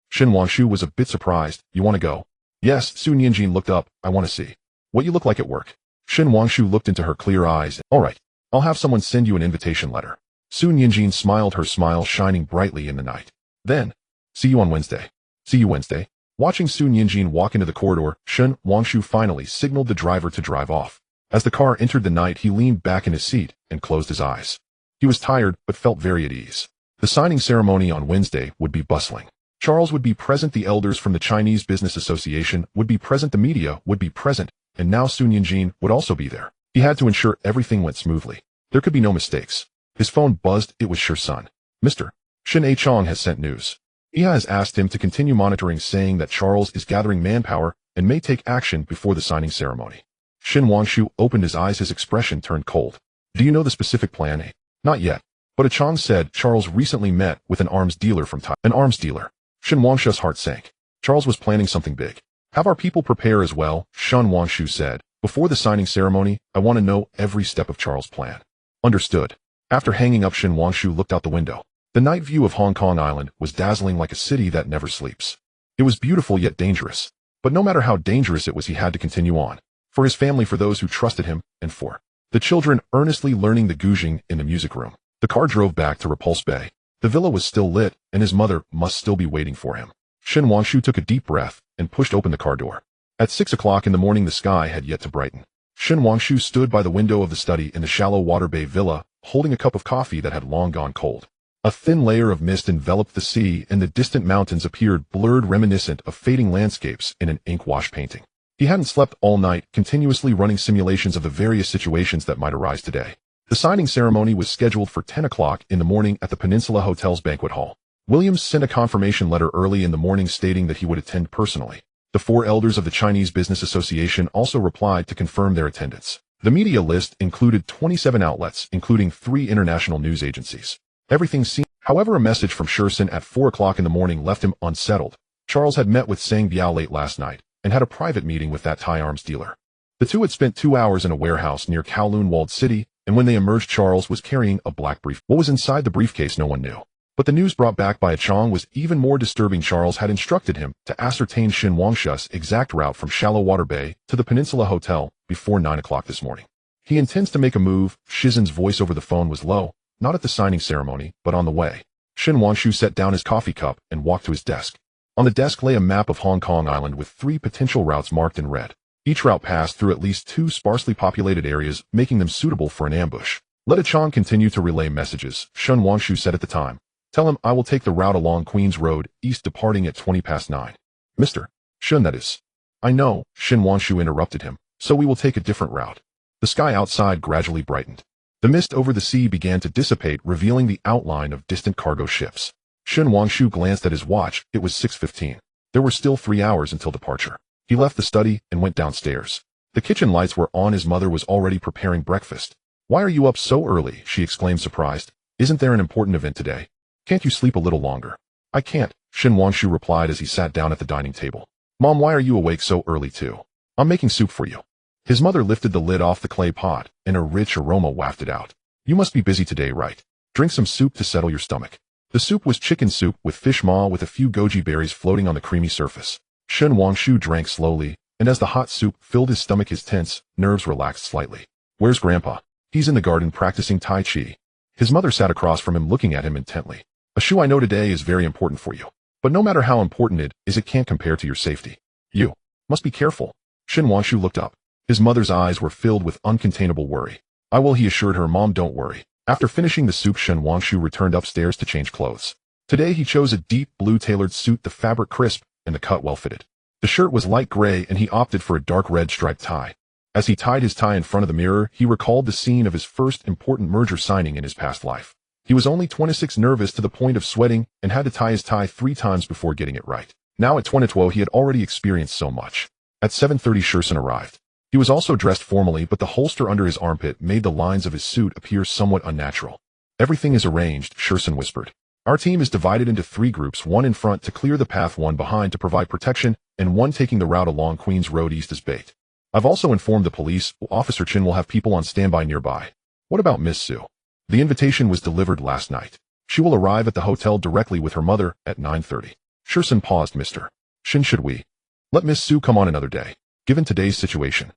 Shun Wangshu was a bit surprised. You want to go? Yes, Sun Yinjin looked up. I want to see what you look like at work. Shun Wangshu looked into her clear eyes. All right. I'll have someone send you an invitation letter. Sun Yinjin smiled, her smile shining brightly in the night. Then, see you on Wednesday. See you Wednesday. Watching Sun Yinjin walk into the corridor, Shun Wangshu finally signaled the driver to drive off. As the car entered the night, he leaned back in his seat and closed his eyes. He was tired, but felt very at ease. The signing ceremony on Wednesday would be bustling. Charles would be present, the elders from the Chinese Business Association would be present, the media would be present, and now Sun Yinjin would also be there. He had to ensure everything went smoothly. There could be no mistakes. His phone buzzed. It was Sure Son. Mr. Shin A. Chong has sent news. He has asked him to continue monitoring, saying that Charles is gathering manpower and may take action before the signing ceremony. Shin Wangshu opened his eyes, his expression turned cold. Do you know the specific plan? Not yet. But A Chong said Charles recently met with an arms dealer from Thailand. An arms dealer. Shin Wangshu's heart sank. Charles was planning something big. Have our people prepare as well, Shun Wangshu said. Before the signing ceremony, I want to know every step of Charles' plan. Understood. After hanging up, Shin Wangshu looked out the window. The night view of Hong Kong Island was dazzling, like a city that never sleeps. It was beautiful yet dangerous. But no matter how dangerous it was, he had to continue on. For his family, for those who trusted him, and for the children earnestly learning the guzheng in the music room. The car drove back to Repulse Bay. The villa was still lit, and his mother must still be waiting for him. Shin Wangshu took a deep breath and pushed open the car door. At 6 o'clock in the morning, the sky had yet to brighten. Shin Wangshu stood by the window of the study in the shallow water bay villa, holding a cup of coffee that had long gone cold. A thin layer of mist enveloped the sea, and the distant mountains appeared blurred, reminiscent of fading landscapes in an ink-wash painting. He hadn't slept all night, continuously running simulations of the various situations that might arise today. The signing ceremony was scheduled for 10 o'clock in the morning at the Peninsula Hotel's banquet hall. Williams sent a confirmation letter early in the morning stating that he would attend personally. The 4 elders of the Chinese Business Association also replied to confirm their attendance. The media list included 27 outlets, including 3 international news agencies. Everything seemed. However, a message from Shursen at 4 o'clock in the morning left him unsettled. Charles had met with Sang Biao late last night and had a private meeting with that Thai arms dealer. The two had spent 2 hours in a warehouse near Kowloon walled city, and when they emerged, Charles was carrying a black brief. What was inside the briefcase no one knew. But the news brought back by A Chong was even more disturbing. Charles had instructed him to ascertain Shin Wangshu's exact route from Shallow Water Bay to the Peninsula Hotel before 9 o'clock this morning. He intends to make a move. Shizen's voice over the phone was low, not at the signing ceremony, but on the way. Shin Wangshu set down his coffee cup and walked to his desk. On the desk lay a map of Hong Kong Island with 3 potential routes marked in red. Each route passed through at least 2 sparsely populated areas, making them suitable for an ambush. Let A Chong continue to relay messages, Shun Wangshu said at the time. Tell him I will take the route along Queen's Road, east, departing at 9:20. Mr. Shun, that is. I know, Shin Wangshu interrupted him, so we will take a different route. The sky outside gradually brightened. The mist over the sea began to dissipate, revealing the outline of distant cargo ships. Shin Wangshu glanced at his watch. It was 6:15. There were still 3 hours until departure. He left the study and went downstairs. The kitchen lights were on. His mother was already preparing breakfast. Why are you up so early? She exclaimed, surprised. Isn't there an important event today? Can't you sleep a little longer? I can't, Shin Wangshu replied as he sat down at the dining table. Mom, why are you awake so early too? I'm making soup for you. His mother lifted the lid off the clay pot, and a rich aroma wafted out. You must be busy today, right? Drink some soup to settle your stomach. The soup was chicken soup with fish maw with a few goji berries floating on the creamy surface. Shin Wangshu drank slowly, and as the hot soup filled his stomach, his tense nerves relaxed slightly. Where's Grandpa? He's in the garden practicing Tai Chi. His mother sat across from him, looking at him intently. A shoe I know today is very important for you. But no matter how important it is, it can't compare to your safety. You must be careful. Shin Wangshu looked up. His mother's eyes were filled with uncontainable worry. "I will," he assured her. "Mom, don't worry." After finishing the soup, Shin Wangshu returned upstairs to change clothes. Today he chose a deep blue tailored suit, the fabric crisp and the cut well fitted. The shirt was light gray and he opted for a dark red striped tie. As he tied his tie in front of the mirror, he recalled the scene of his first important merger signing in his past life. He was only 26, nervous to the point of sweating, and had to tie his tie 3 times before getting it right. Now at 22, he had already experienced so much. At 7:30, Shursen arrived. He was also dressed formally, but the holster under his armpit made the lines of his suit appear somewhat unnatural. "Everything is arranged," Shursen whispered. "Our team is divided into 3 groups, 1 in front to clear the path, 1 behind to provide protection, and 1 taking the route along Queens Road East as bait. I've also informed the police. Officer Chin will have people on standby nearby. What about Miss Sue? The invitation was delivered last night. She will arrive at the hotel directly with her mother at 9:30. Shursen paused. "Mr. Shin, should we let Miss Sue come on another day, given today's situation?"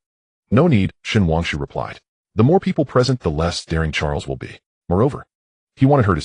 "No need," Shin Wangshu replied. "The more people present, the less daring Charles will be. Moreover, he wanted her to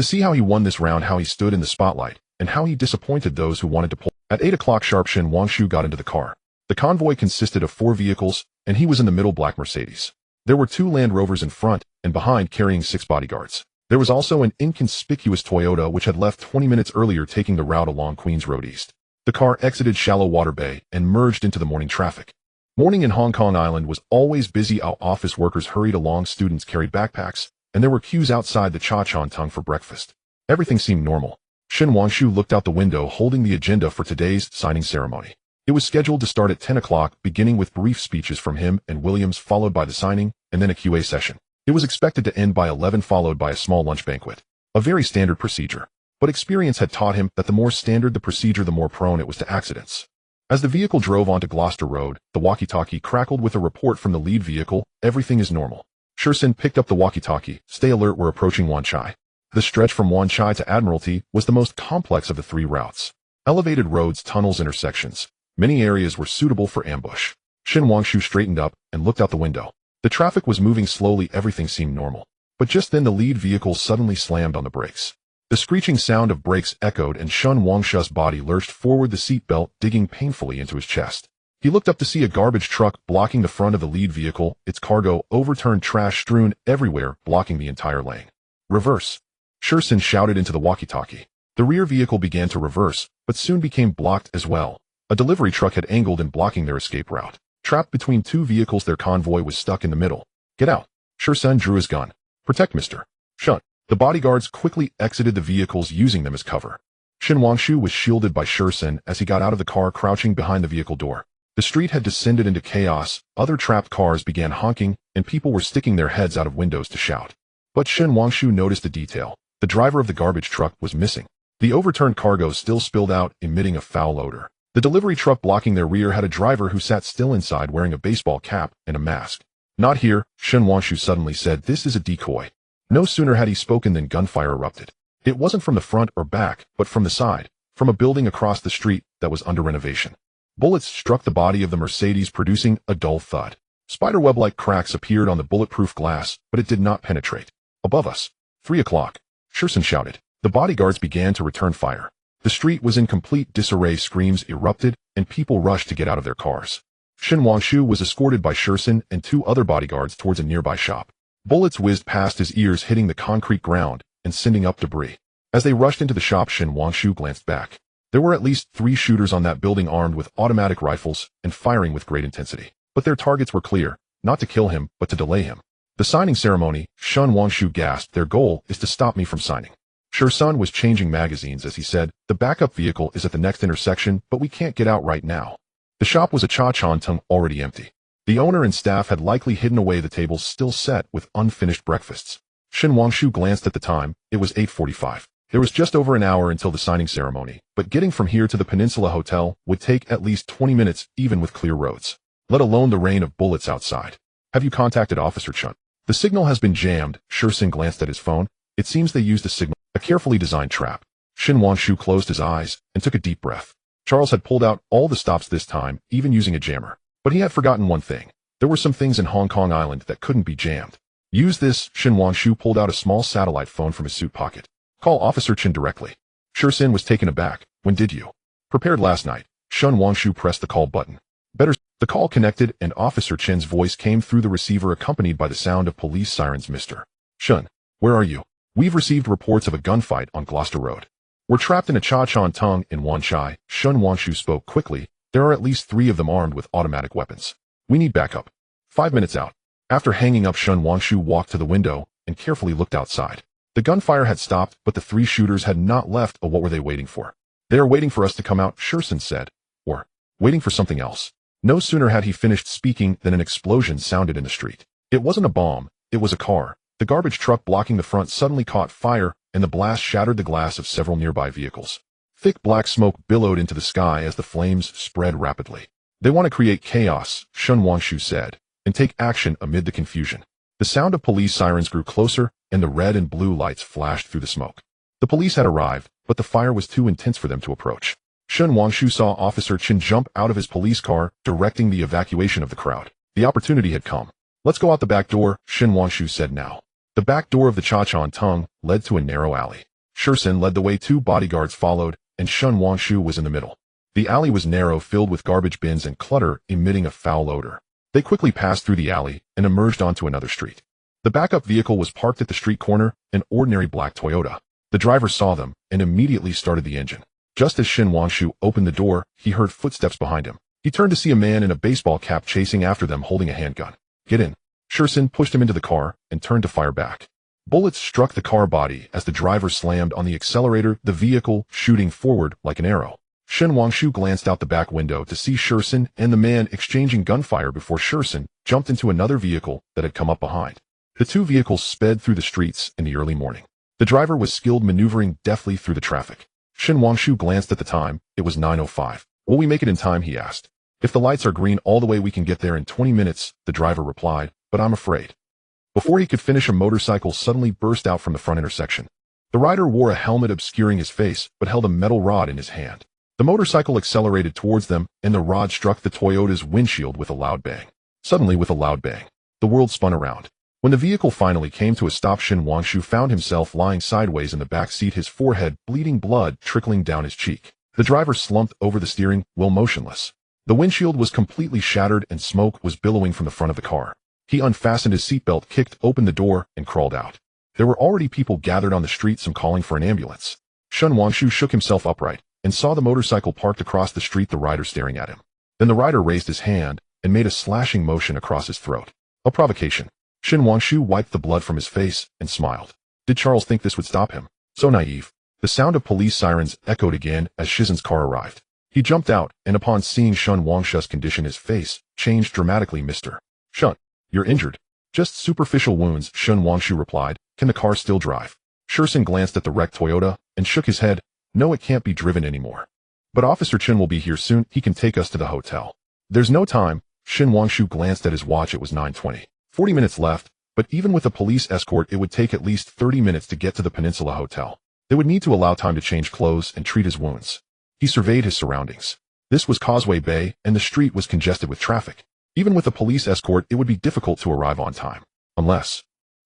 see how he won this round, how he stood in the spotlight, and how he disappointed those who wanted to pull." At 8 o'clock sharp, Shin Wangshu got into the car. The convoy consisted of 4 vehicles, and he was in the middle, black Mercedes. There were 2 Land Rovers in front and behind carrying 6 bodyguards. There was also an inconspicuous Toyota which had left 20 minutes earlier, taking the route along Queens Road East. The car exited Shallow Water Bay and merged into the morning traffic. Morning in Hong Kong Island was always busy. Our office workers hurried along, students carried backpacks, and there were queues outside the Cha Chan Tung for breakfast. Everything seemed normal. Shin Wangshu looked out the window, holding the agenda for today's signing ceremony. It was scheduled to start at 10 o'clock, beginning with brief speeches from him and Williams, followed by the signing, and then a QA session. It was expected to end by 11, followed by a small lunch banquet. A very standard procedure. But experience had taught him that the more standard the procedure, the more prone it was to accidents. As the vehicle drove onto Gloucester Road, the walkie-talkie crackled with a report from the lead vehicle. "Everything is normal." Shursen picked up the walkie-talkie. "Stay alert, we're approaching Wan Chai." The stretch from Wan Chai to Admiralty was the most complex of the 3 routes. Elevated roads, tunnels, intersections. Many areas were suitable for ambush. Shin Wangshu straightened up and looked out the window. The traffic was moving slowly, everything seemed normal. But just then the lead vehicle suddenly slammed on the brakes. The screeching sound of brakes echoed and Shun Wangshu's body lurched forward, the seat belt digging painfully into his chest. He looked up to see a garbage truck blocking the front of the lead vehicle, its cargo, overturned trash strewn everywhere, blocking the entire lane. "Reverse!" Shursen shouted into the walkie-talkie. The rear vehicle began to reverse, but soon became blocked as well. A delivery truck had angled in, blocking their escape route. Trapped between 2 vehicles, their convoy was stuck in the middle. "Get out!" Shursen drew his gun. "Protect Mr. Shun." The bodyguards quickly exited the vehicles, using them as cover. Shin Wangshu was shielded by Shursen as he got out of the car, crouching behind the vehicle door. The street had descended into chaos. Other trapped cars began honking, and people were sticking their heads out of windows to shout. But Shin Wangshu noticed a detail. The driver of the garbage truck was missing. The overturned cargo still spilled out, emitting a foul odor. The delivery truck blocking their rear had a driver who sat still inside, wearing a baseball cap and a mask. "Not here," Shin Wangshu suddenly said. "This is a decoy." No sooner had he spoken than gunfire erupted. It wasn't from the front or back, but from the side, from a building across the street that was under renovation. Bullets struck the body of the Mercedes, producing a dull thud. Spiderweb-like cracks appeared on the bulletproof glass, but it did not penetrate. Above us. 3 o'clock. Shursen shouted. The bodyguards began to return fire. The street was in complete disarray. Screams erupted, and people rushed to get out of their cars. Shin Wangshu was escorted by Shursen and 2 other bodyguards towards a nearby shop. Bullets whizzed past his ears, hitting the concrete ground and sending up debris. As they rushed into the shop, Shin Wangshu glanced back. There were at least 3 shooters on that building, armed with automatic rifles and firing with great intensity. But their targets were clear, not to kill him, but to delay him. The signing ceremony, Shin Wangshu gasped. Their goal is to stop me from signing. Shursen was changing magazines as he said, the backup vehicle is at the next intersection, but we can't get out right now. The shop was a Cha Chan Tung, already empty. The owner and staff had likely hidden away, the tables still set with unfinished breakfasts. Shin Wangshu glanced at the time. It was 8:45. There was just over an hour until the signing ceremony, but getting from here to the Peninsula Hotel would take at least 20 minutes, even with clear roads, let alone the rain of bullets outside. Have you contacted Officer Chun? The signal has been jammed. Shursen glanced at his phone. It seems they used a signal, a carefully designed trap. Shin Wangshu closed his eyes and took a deep breath. Charles had pulled out all the stops this time, even using a jammer. But he had forgotten one thing. There were some things in Hong Kong Island that couldn't be jammed. Use this. Shin Wangshu pulled out a small satellite phone from his suit pocket. Call Officer Chin directly. Shursen was taken aback. When did you? Prepared last night. Shin Wangshu pressed the call button. Better. The call connected and Officer Chen's voice came through the receiver accompanied by the sound of police sirens. Mr. Shun, where are you? We've received reports of a gunfight on Gloucester Road. We're trapped in a Cha-Chan Tung in Wanchai. Shun Wangshu spoke quickly. There are at least 3 of them armed with automatic weapons. We need backup. 5 minutes out. After hanging up, Shun Wangshu walked to the window and carefully looked outside. The gunfire had stopped, but the 3 shooters had not left. What were they waiting for? They are waiting for us to come out, Shursen said. Or waiting for something else. No sooner had he finished speaking than an explosion sounded in the street. It wasn't a bomb, it was a car. The garbage truck blocking the front suddenly caught fire, and the blast shattered the glass of several nearby vehicles. Thick black smoke billowed into the sky as the flames spread rapidly. They want to create chaos, Shun Wangshu said, and take action amid the confusion. The sound of police sirens grew closer, and the red and blue lights flashed through the smoke. The police had arrived, but the fire was too intense for them to approach. Shun Wangshu saw Officer Chen jump out of his police car, directing the evacuation of the crowd. The opportunity had come. Let's go out the back door, Shun Wangshu said now. The back door of the Cha-Chan Tung led to a narrow alley. Shursen led the way, 2 bodyguards followed, and Shun Wangshu was in the middle. The alley was narrow, filled with garbage bins and clutter, emitting a foul odor. They quickly passed through the alley and emerged onto another street. The backup vehicle was parked at the street corner, an ordinary black Toyota. The driver saw them and immediately started the engine. Just as Shun Wangshu opened the door, he heard footsteps behind him. He turned to see a man in a baseball cap chasing after them holding a handgun. Get in. Shursen pushed him into the car and turned to fire back. Bullets struck the car body as the driver slammed on the accelerator, the vehicle shooting forward like an arrow. Shun Wangshu glanced out the back window to see Shursen and the man exchanging gunfire before Shursen jumped into another vehicle that had come up behind. The 2 vehicles sped through the streets in the early morning. The driver was skilled, maneuvering deftly through the traffic. Shun Wangshu glanced at the time. It was 9:05. Will we make it in time, he asked. If the lights are green all the way, we can get there in 20 minutes, the driver replied, but I'm afraid. Before he could finish, a motorcycle suddenly burst out from the front intersection. The rider wore a helmet obscuring his face, but held a metal rod in his hand. The motorcycle accelerated towards them, and the rod struck the Toyota's windshield with a loud bang. Suddenly, with a loud bang, the world spun around. When the vehicle finally came to a stop, Shun Wangshu found himself lying sideways in the back seat, his forehead bleeding, blood trickling down his cheek. The driver slumped over the steering wheel, motionless. The windshield was completely shattered and smoke was billowing from the front of the car. He unfastened his seatbelt, kicked open the door, and crawled out. There were already people gathered on the street, some calling for an ambulance. Shun Wangshu shook himself upright and saw the motorcycle parked across the street, the rider staring at him. Then the rider raised his hand and made a slashing motion across his throat. A provocation. Shun Wangshu wiped the blood from his face and smiled. Did Charles think this would stop him? So naive. The sound of police sirens echoed again as Shizen's car arrived. He jumped out, and upon seeing Shun Wangshu's condition, his face changed dramatically. Mr. Shun, you're injured. Just superficial wounds, Shun Wangshu replied. Can the car still drive? Shursen glanced at the wrecked Toyota and shook his head. No, it can't be driven anymore. But Officer Chen will be here soon. He can take us to the hotel. There's no time. Shun Wangshu glanced at his watch. It was 9:20. 40 minutes left, but even with a police escort, it would take at least 30 minutes to get to the Peninsula Hotel. They would need to allow time to change clothes and treat his wounds. He surveyed his surroundings. This was Causeway Bay, and the street was congested with traffic. Even with a police escort, it would be difficult to arrive on time. Unless...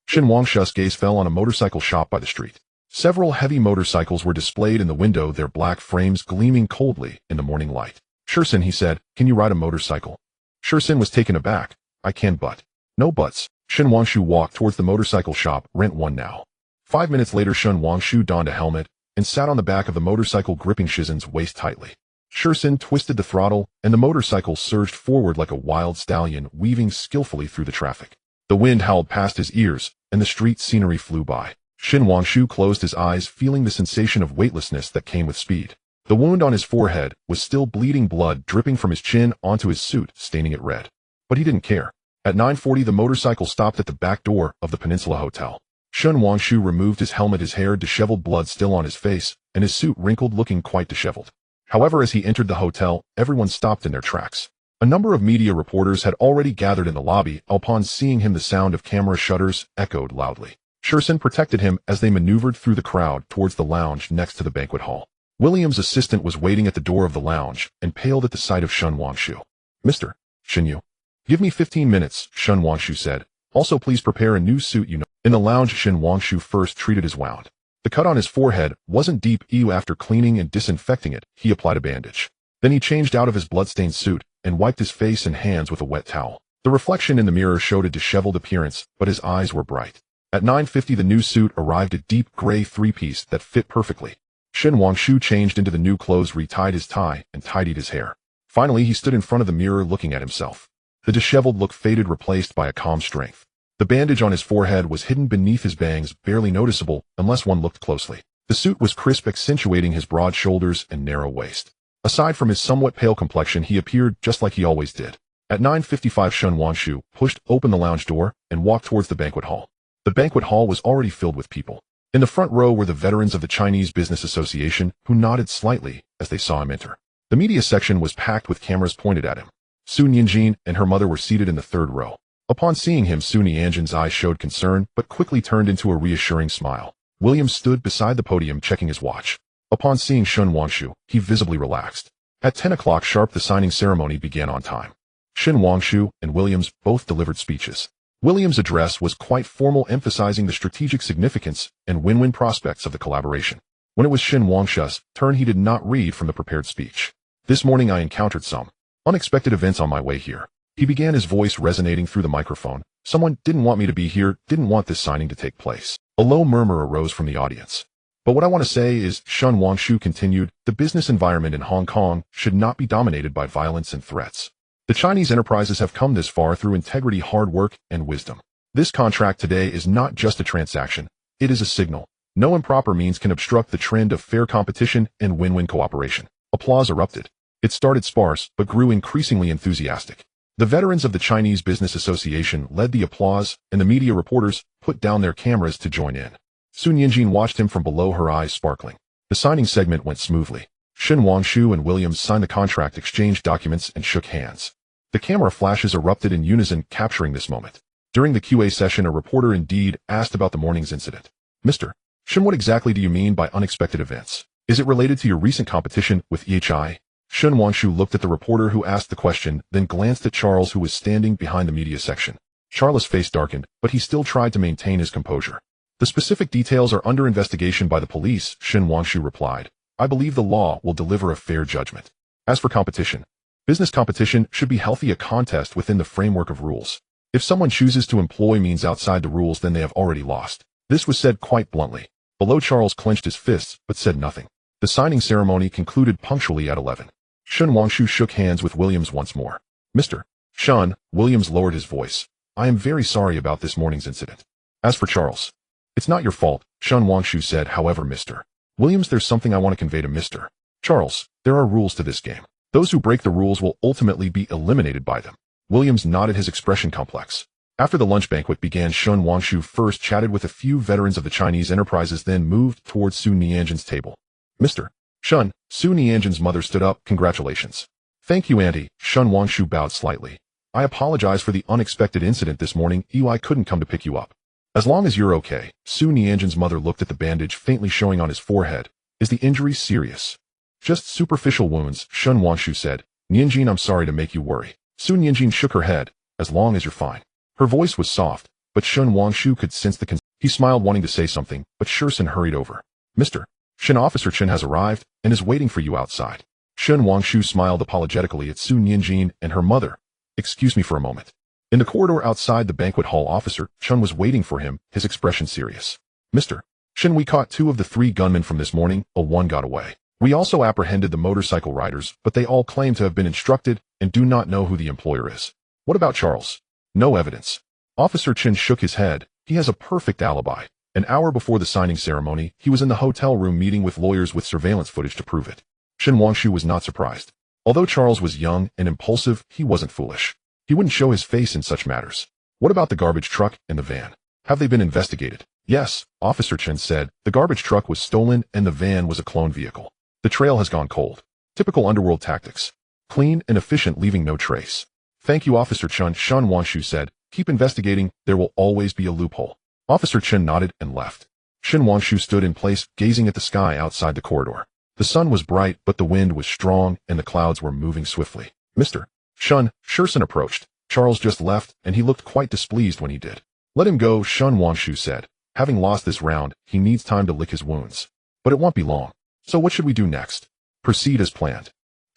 Shun Wangshu's gaze fell on a motorcycle shop by the street. Several heavy motorcycles were displayed in the window, their black frames gleaming coldly in the morning light. Shursen, he said, can you ride a motorcycle? Shursen was taken aback. I can, but... No buts. Shun Wangshu walked towards the motorcycle shop. Rent one now. 5 minutes later, Shun Wangshu donned a helmet and sat on the back of the motorcycle, gripping Shizen's waist tightly. Shursen twisted the throttle, and the motorcycle surged forward like a wild stallion, weaving skillfully through the traffic. The wind howled past his ears, and the street scenery flew by. Shun Wangshu closed his eyes, feeling the sensation of weightlessness that came with speed. The wound on his forehead was still bleeding, blood dripping from his chin onto his suit, staining it red. But he didn't care. At 9:40, the motorcycle stopped at the back door of the Peninsula Hotel. Shun Wangshu removed his helmet, his hair disheveled, blood still on his face, and his suit wrinkled, looking quite disheveled. However, as he entered the hotel, everyone stopped in their tracks. A number of media reporters had already gathered in the lobby. Upon seeing him, the sound of camera shutters echoed loudly. Shursen protected him as they maneuvered through the crowd towards the lounge next to the banquet hall. William's assistant was waiting at the door of the lounge and paled at the sight of Shun Wangshu. Mr. Shinyu. Give me 15 minutes, Shun Wangshu said. Also, please prepare a new suit, you know. In the lounge, Shun Wangshu first treated his wound. The cut on his forehead wasn't deep. After cleaning and disinfecting it, he applied a bandage. Then he changed out of his bloodstained suit and wiped his face and hands with a wet towel. The reflection in the mirror showed a disheveled appearance, but his eyes were bright. At 9:50 the new suit arrived, a deep gray three-piece that fit perfectly. Shen Wangshu changed into the new clothes, retied his tie, and tidied his hair. Finally, he stood in front of the mirror looking at himself. The disheveled look faded, replaced by a calm strength. The bandage on his forehead was hidden beneath his bangs, barely noticeable unless one looked closely. The suit was crisp, accentuating his broad shoulders and narrow waist. Aside from his somewhat pale complexion, he appeared just like he always did. At 9:55 Shen Wangshu pushed open the lounge door and walked towards the banquet hall. The banquet hall was already filled with people. In the front row were the veterans of the Chinese Business Association, who nodded slightly as they saw him enter. The media section was packed with cameras pointed at him. Su Nianjin and her mother were seated in the third row. Upon seeing him, Su Nianjin's eyes showed concern, but quickly turned into a reassuring smile. William stood beside the podium checking his watch. Upon seeing Shen Wangshu, he visibly relaxed. At 10 o'clock sharp, the signing ceremony began on time. Shen Wangshu and Williams both delivered speeches. Williams' address was quite formal, emphasizing the strategic significance and win-win prospects of the collaboration. When it was Shen Wangshu's turn, he did not read from the prepared speech. This morning I encountered some unexpected events on my way here. He began, his voice resonating through the microphone. Someone didn't want me to be here, didn't want this signing to take place. A low murmur arose from the audience. But what I want to say is, Shen Wangshu continued, the business environment in Hong Kong should not be dominated by violence and threats. The Chinese enterprises have come this far through integrity, hard work, and wisdom. This contract today is not just a transaction. It is a signal. No improper means can obstruct the trend of fair competition and win-win cooperation. Applause erupted. It started sparse, but grew increasingly enthusiastic. The veterans of the Chinese Business Association led the applause, and the media reporters put down their cameras to join in. Su Nianjin watched him from below, her eyes sparkling. The signing segment went smoothly. Shen Wangshu and Williams signed the contract, exchanged documents, and shook hands. The camera flashes erupted in unison, capturing this moment. During the QA session, a reporter indeed asked about the morning's incident. Mr. Shen, what exactly do you mean by unexpected events? Is it related to your recent competition with EHI? Shen Wangshu looked at the reporter who asked the question, then glanced at Charles, who was standing behind the media section. Charles' face darkened, but he still tried to maintain his composure. The specific details are under investigation by the police, Shen Wangshu replied. I believe the law will deliver a fair judgment. As for competition, business competition should be healthy, a contest within the framework of rules. If someone chooses to employ means outside the rules, then they have already lost. This was said quite bluntly. Below, Charles clenched his fists, but said nothing. The signing ceremony concluded punctually at 11. Shen Wangshu shook hands with Williams once more. Mr. Shen, Williams lowered his voice. I am very sorry about this morning's incident. As for Charles, it's not your fault, Shen Wangshu said. However, Mr. Williams, there's something I want to convey to Mr. Charles. There are rules to this game. Those who break the rules will ultimately be eliminated by them. Williams nodded, his expression complex. After the lunch banquet began, Shen Wangshu first chatted with a few veterans of the Chinese enterprises, then moved towards Su Nianjin's table. Mr. Shen, Su Nianjin's mother stood up. Congratulations. Thank you, Auntie. Shen Wangshu bowed slightly. I apologize for the unexpected incident this morning. I couldn't come to pick you up. As long as you're okay. Su Nianjin's mother looked at the bandage faintly showing on his forehead. Is the injury serious? Just superficial wounds, Shen Wangshu said. Nianjin, I'm sorry to make you worry. Su Nianjin shook her head. As long as you're fine. Her voice was soft, but Shen Wangshu could sense the concern. He smiled, wanting to say something, but Shursen hurried over. Mr. Shen, Officer Chen has arrived and is waiting for you outside. Shen Wangshu smiled apologetically at Su Nianjin and her mother. Excuse me for a moment. In the corridor outside the banquet hall, Officer Chen was waiting for him, his expression serious. Mr. Shen, we caught 2 of the 3 gunmen from this morning, one got away. We also apprehended the motorcycle riders, but they all claim to have been instructed and do not know who the employer is. What about Charles? No evidence. Officer Chen shook his head. He has a perfect alibi. An hour before the signing ceremony, he was in the hotel room meeting with lawyers with surveillance footage to prove it. Shen Wangshu was not surprised. Although Charles was young and impulsive, he wasn't foolish. He wouldn't show his face in such matters. What about the garbage truck and the van? Have they been investigated? Yes, Officer Chen said. The garbage truck was stolen and the van was a cloned vehicle. The trail has gone cold. Typical underworld tactics. Clean and efficient, leaving no trace. Thank you, Officer Chen, Shen Wangshu said. Keep investigating, there will always be a loophole. Officer Chen nodded and left. Shen Wangshu stood in place, gazing at the sky outside the corridor. The sun was bright, but the wind was strong and the clouds were moving swiftly. Mr. Shen, Shursen approached. Charles just left, and he looked quite displeased when he did. Let him go, Shen Wangshu said. Having lost this round, he needs time to lick his wounds. But it won't be long. So what should we do next? Proceed as planned.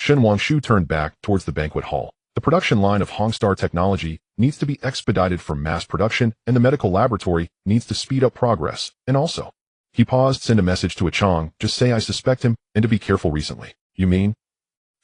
Shen Wangshu turned back towards the banquet hall. The production line of Hongstar Technology needs to be expedited for mass production, and the medical laboratory needs to speed up progress. And also, he paused, send a message to Chong, just say I suspect him, and to be careful recently. You mean?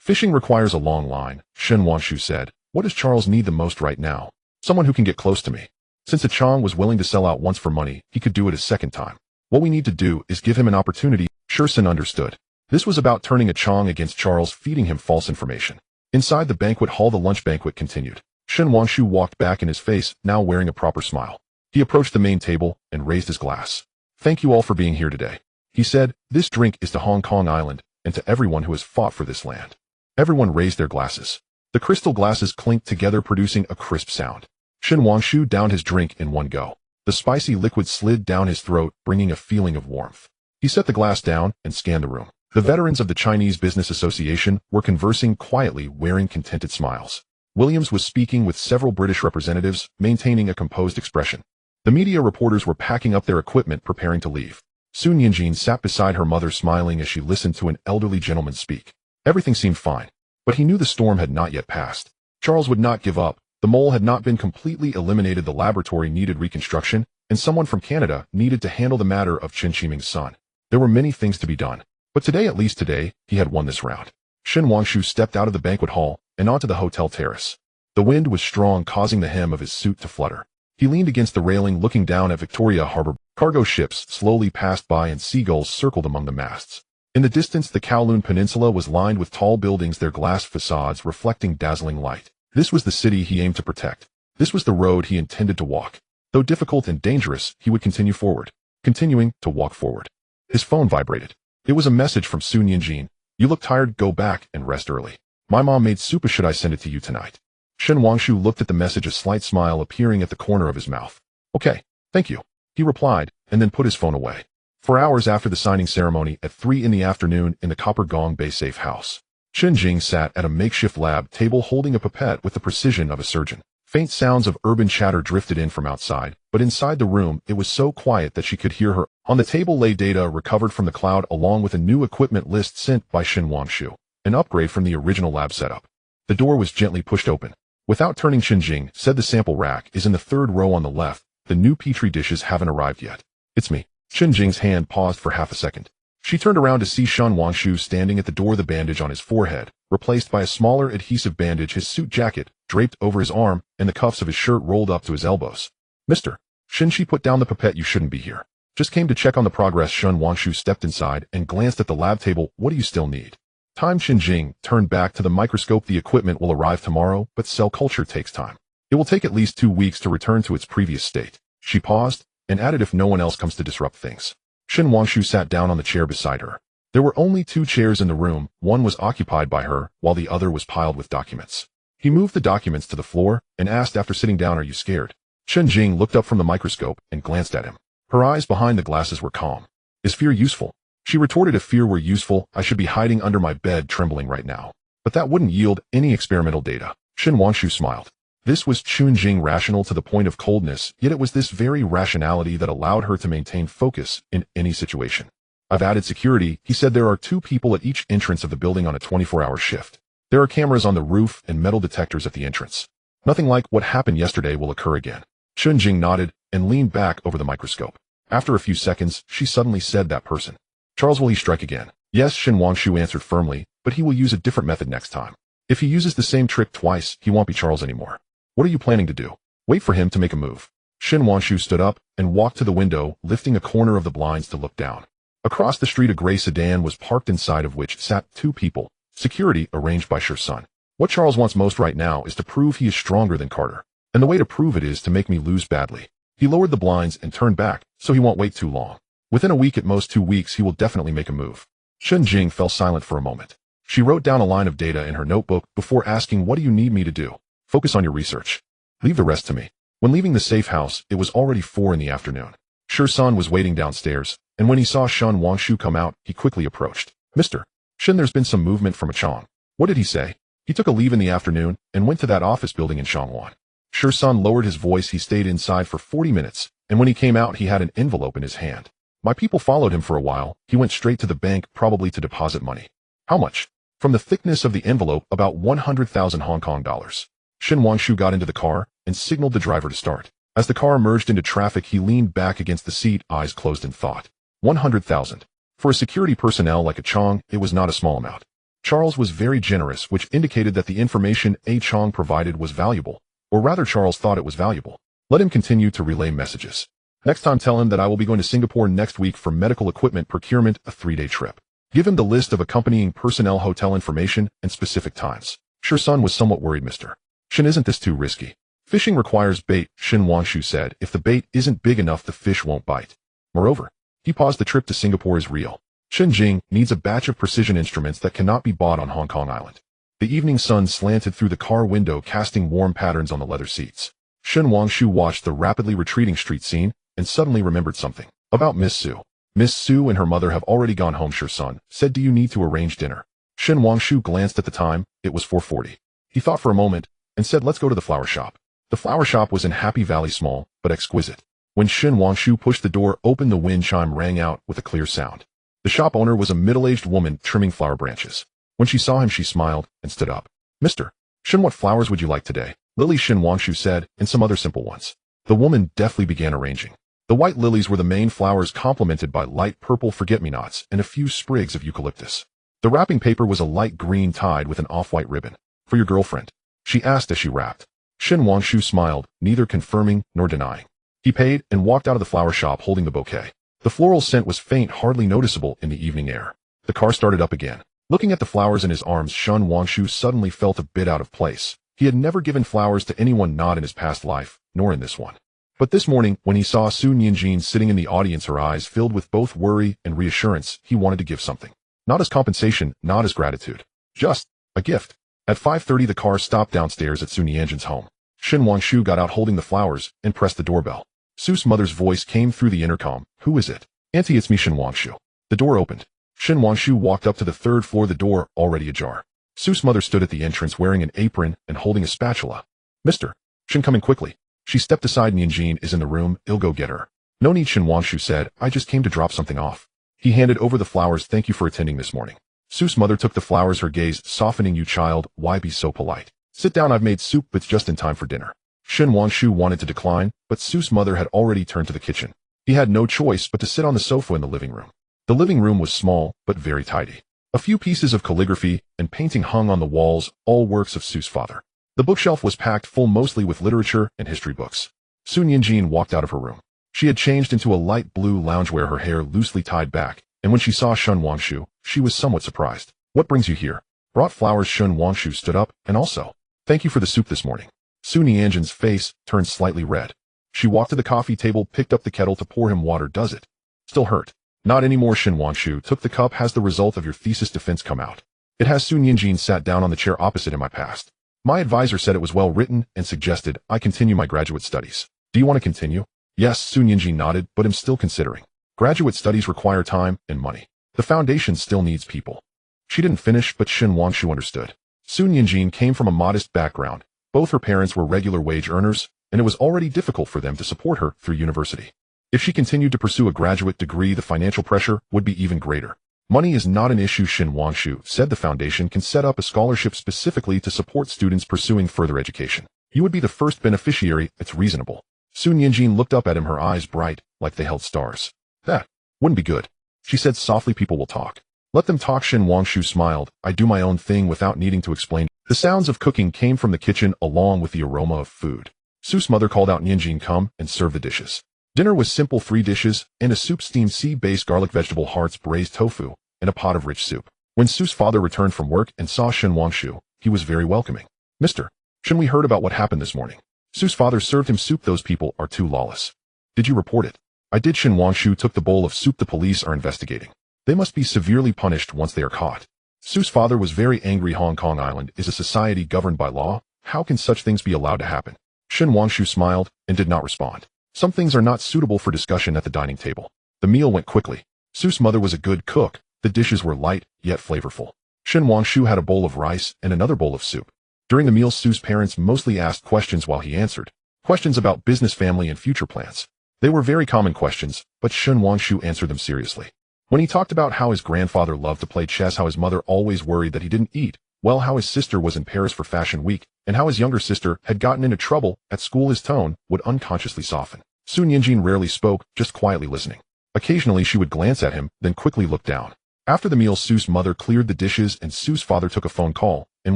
Fishing requires a long line, Shen Wangshu said. What does Charles need the most right now? Someone who can get close to me. Since Chong was willing to sell out once for money, he could do it a second time. What we need to do is give him an opportunity. Shursun understood. This was about turning Chong against Charles, feeding him false information. Inside the banquet hall, the lunch banquet continued. Shen Wangshu walked back in his face, now wearing a proper smile. He approached the main table and raised his glass. Thank you all for being here today. He said, this drink is to Hong Kong Island and to everyone who has fought for this land. Everyone raised their glasses. The crystal glasses clinked together, producing a crisp sound. Shen Wangshu downed his drink in one go. The spicy liquid slid down his throat, bringing a feeling of warmth. He set the glass down and scanned the room. The veterans of the Chinese Business Association were conversing quietly, wearing contented smiles. Williams was speaking with several British representatives, maintaining a composed expression. The media reporters were packing up their equipment, preparing to leave. Sun Yinjin sat beside her mother, smiling as she listened to an elderly gentleman speak. Everything seemed fine, but he knew the storm had not yet passed. Charles would not give up. The mole had not been completely eliminated. The laboratory needed reconstruction, and someone from Canada needed to handle the matter of Chen Qiming's son. There were many things to be done, but today, at least today, he had won this round. Shen Wangshu stepped out of the banquet hall and onto the hotel terrace. The wind was strong, causing the hem of his suit to flutter. He leaned against the railing, looking down at Victoria Harbor. Cargo ships slowly passed by and seagulls circled among the masts. In the distance, the Kowloon Peninsula was lined with tall buildings, their glass facades reflecting dazzling light. This was the city he aimed to protect. This was the road he intended to walk. Though difficult and dangerous, he would continue forward, continuing to walk forward. His phone vibrated. It was a message from Sun Yinjin. You look tired, go back and rest early. My mom made soup, should I send it to you tonight? Shen Wangshu looked at the message, a slight smile appearing at the corner of his mouth. Okay, thank you, he replied, and then put his phone away. For hours after the signing ceremony at 3 in the afternoon in the Copper Gong Bay safe house, Chen Jing sat at a makeshift lab table holding a pipette with the precision of a surgeon. Faint sounds of urban chatter drifted in from outside, but inside the room it was so quiet that she could hear her. On the table lay data recovered from the cloud along with a new equipment list sent by Shen Wangshu, an upgrade from the original lab setup. The door was gently pushed open. Without turning, Chen Jing said, the sample rack is in the third row on the left. The new petri dishes haven't arrived yet. It's me. Chen Jing's hand paused for half a second. She turned around to see Shen Wangshu standing at the door, the bandage on his forehead, replaced by a smaller adhesive bandage, his suit jacket draped over his arm, and the cuffs of his shirt rolled up to his elbows. Mr. Shen, she put down the pipette. You shouldn't be here. Just came to check on the progress. Shen Wangshu stepped inside and glanced at the lab table. What do you still need? Time. Chen Jing turned back to the microscope. The equipment will arrive tomorrow, but cell culture takes time. It will take at least 2 weeks to return to its previous state. She paused and added, if no one else comes to disrupt things. Shen Wangshu sat down on the chair beside her. There were only 2 chairs in the room. One was occupied by her, while the other was piled with documents. He moved the documents to the floor and asked, after sitting down, are you scared? Chen Jing looked up from the microscope and glanced at him. Her eyes behind the glasses were calm. Is fear useful? She retorted, if fear were useful, I should be hiding under my bed trembling right now. But that wouldn't yield any experimental data. Shen Wangshu smiled. This was Chen Jing, rational to the point of coldness, yet it was this very rationality that allowed her to maintain focus in any situation. I've added security, he said. There are 2 people at each entrance of the building on a 24-hour shift. There are cameras on the roof and metal detectors at the entrance. Nothing like what happened yesterday will occur again. Chen Jing nodded and leaned back over the microscope. After a few seconds, she suddenly said, that person. Charles, will he strike again? Yes, Shen Wangshu answered firmly, but he will use a different method next time. If he uses the same trick twice, he won't be Charles anymore. What are you planning to do? Wait for him to make a move. Shen Wangshu stood up and walked to the window, lifting a corner of the blinds to look down. Across the street, a gray sedan was parked, inside of which sat 2 people. Security arranged by Shursun. What Charles wants most right now is to prove he is stronger than Carter. And the way to prove it is to make me lose badly. He lowered the blinds and turned back, so he won't wait too long. Within a week, at most 2 weeks, he will definitely make a move. Chen Jing fell silent for a moment. She wrote down a line of data in her notebook before asking, what do you need me to do? Focus on your research. Leave the rest to me. When leaving the safe house, it was already 4 in the afternoon. Shursun was waiting downstairs, and when he saw Shen Wangshu come out, he quickly approached. Mr. Shen, there's been some movement from Chong. What did he say? He took a leave in the afternoon and went to that office building in Shangwan. Shursun lowered his voice. He stayed inside for 40 minutes, and when he came out, he had an envelope in his hand. My people followed him for a while. He went straight to the bank, probably to deposit money. How much? From the thickness of the envelope, about 100,000 Hong Kong dollars. Shen Wangshu got into the car and signaled the driver to start. As the car emerged into traffic, he leaned back against the seat, eyes closed in thought. 100,000. For a security personnel like a Chong, it was not a small amount. Charles was very generous, which indicated that the information A. Chong provided was valuable, or rather Charles thought it was valuable. Let him continue to relay messages. Next time tell him that I will be going to Singapore next week for medical equipment procurement, a 3-day trip. Give him the list of accompanying personnel, hotel information, and specific times. Sun was somewhat worried. Mr. Shen, isn't this too risky? Fishing requires bait, Shen Wangshu said. If the bait isn't big enough, the fish won't bite. Moreover, he paused. The trip to Singapore is real. Shen Jing needs a batch of precision instruments that cannot be bought on Hong Kong Island. The evening sun slanted through the car window, casting warm patterns on the leather seats. Shen Wangshu watched the rapidly retreating street scene and suddenly remembered something. About Miss Su. Miss Su and her mother have already gone home. Sun said, do you need to arrange dinner? Shen Wangshu glanced at the time. It was 4:40. He thought for a moment and said, let's go to the flower shop. The flower shop was in Happy Valley, small but exquisite. When Shen Wangshu pushed the door open, the wind chime rang out with a clear sound. The shop owner was a middle-aged woman trimming flower branches. When she saw him, she smiled and stood up. Mr. Shen, what flowers would you like today? Lilies, Shen Wangshu said, and some other simple ones. The woman deftly began arranging. The white lilies were the main flowers, complemented by light purple forget-me-nots and a few sprigs of eucalyptus. The wrapping paper was a light green tied with an off-white ribbon. For your girlfriend? She asked as she wrapped. Shen Wangshu smiled, neither confirming nor denying. He paid and walked out of the flower shop holding the bouquet. The floral scent was faint, hardly noticeable in the evening air. The car started up again. Looking at the flowers in his arms, Shen Wangshu suddenly felt a bit out of place. He had never given flowers to anyone, not in his past life, nor in this one. But this morning, when he saw Su Nianjin sitting in the audience, her eyes filled with both worry and reassurance, he wanted to give something. Not as compensation, not as gratitude. Just a gift. At 5:30, the car stopped downstairs at Su Nianjin's home. Shen Wangshu got out holding the flowers and pressed the doorbell. Su's mother's voice came through the intercom. Who is it? Auntie, it's me, Shen Wangshu. The door opened. Shen Wangshu walked up to the 3rd floor, the door already ajar. Su's mother stood at the entrance wearing an apron and holding a spatula. Mr. Shen, come in quickly. She stepped aside. Nianjin is in the room, I'll go get her. No need, Shen Wangshu said. I just came to drop something off. He handed over the flowers. Thank you for attending this morning. Su's mother took the flowers, her gaze softening. You child, why be so polite? Sit down, I've made soup, it's just in time for dinner. Shen Wangshu wanted to decline, but Su's mother had already turned to the kitchen. He had no choice but to sit on the sofa in the living room. The living room was small, but very tidy. A few pieces of calligraphy and painting hung on the walls, all works of Su's father. The bookshelf was packed full, mostly with literature and history books. Su Nianjin walked out of her room. She had changed into a light blue loungewear, her hair loosely tied back, and when she saw Shen Wangshu, she was somewhat surprised. What brings you here? Brought flowers. Shen Wangshu stood up, and also, thank you for the soup this morning. Su Nianjin's face turned slightly red. She walked to the coffee table, picked up the kettle to pour him water. Does it still hurt? Not anymore. Shen Wangshu took the cup. Has the result of your thesis defense come out? It has. Su Nianjin sat down on the chair opposite him. I passed. My advisor said it was well written and suggested I continue my graduate studies. Do you want to continue? Yes, Su Nianjin nodded, but I'm still considering. Graduate studies require time and money. The foundation still needs people. She didn't finish, but Shen Wangshu understood. Su Nianjin came from a modest background. Both her parents were regular wage earners, and it was already difficult for them to support her through university. If she continued to pursue a graduate degree, the financial pressure would be even greater. Money is not an issue, Shen Wangshu said. The foundation can set up a scholarship specifically to support students pursuing further education. You would be the first beneficiary. It's reasonable. Su Nianjin looked up at him, her eyes bright, like they held stars. That wouldn't be good, she said softly. People will talk. Let them talk. Shen Wangshu smiled. I do my own thing without needing to explain. The sounds of cooking came from the kitchen along with the aroma of food. Su's mother called out, Nianjin, come and serve the dishes. Dinner was simple, 3 dishes, and a soup, steamed sea-based garlic vegetable hearts, braised tofu, and a pot of rich soup. When Su's father returned from work and saw Shen Wangshu, he was very welcoming. Mr. Shen, we heard about what happened this morning. Su's father served him soup. Those people are too lawless. Did you report it? I did. Shen Wangshu took the bowl of soup. The police are investigating. They must be severely punished once they are caught. Su's father was very angry. Hong Kong Island is a society governed by law. How can such things be allowed to happen? Shen Wangshu smiled and did not respond. Some things are not suitable for discussion at the dining table. The meal went quickly. Su's mother was a good cook. The dishes were light, yet flavorful. Shen Wangshu had a bowl of rice and another bowl of soup. During the meal, Su's parents mostly asked questions while he answered. Questions about business, family, and future plans. They were very common questions, but Shen Wangshu answered them seriously. When he talked about how his grandfather loved to play chess, how his mother always worried that he didn't eat, well, how his sister was in Paris for Fashion Week, and how his younger sister had gotten into trouble at school, his tone would unconsciously soften. Sun Yinjin rarely spoke, just quietly listening. Occasionally she would glance at him, then quickly look down. After the meal, Su's mother cleared the dishes and Su's father took a phone call and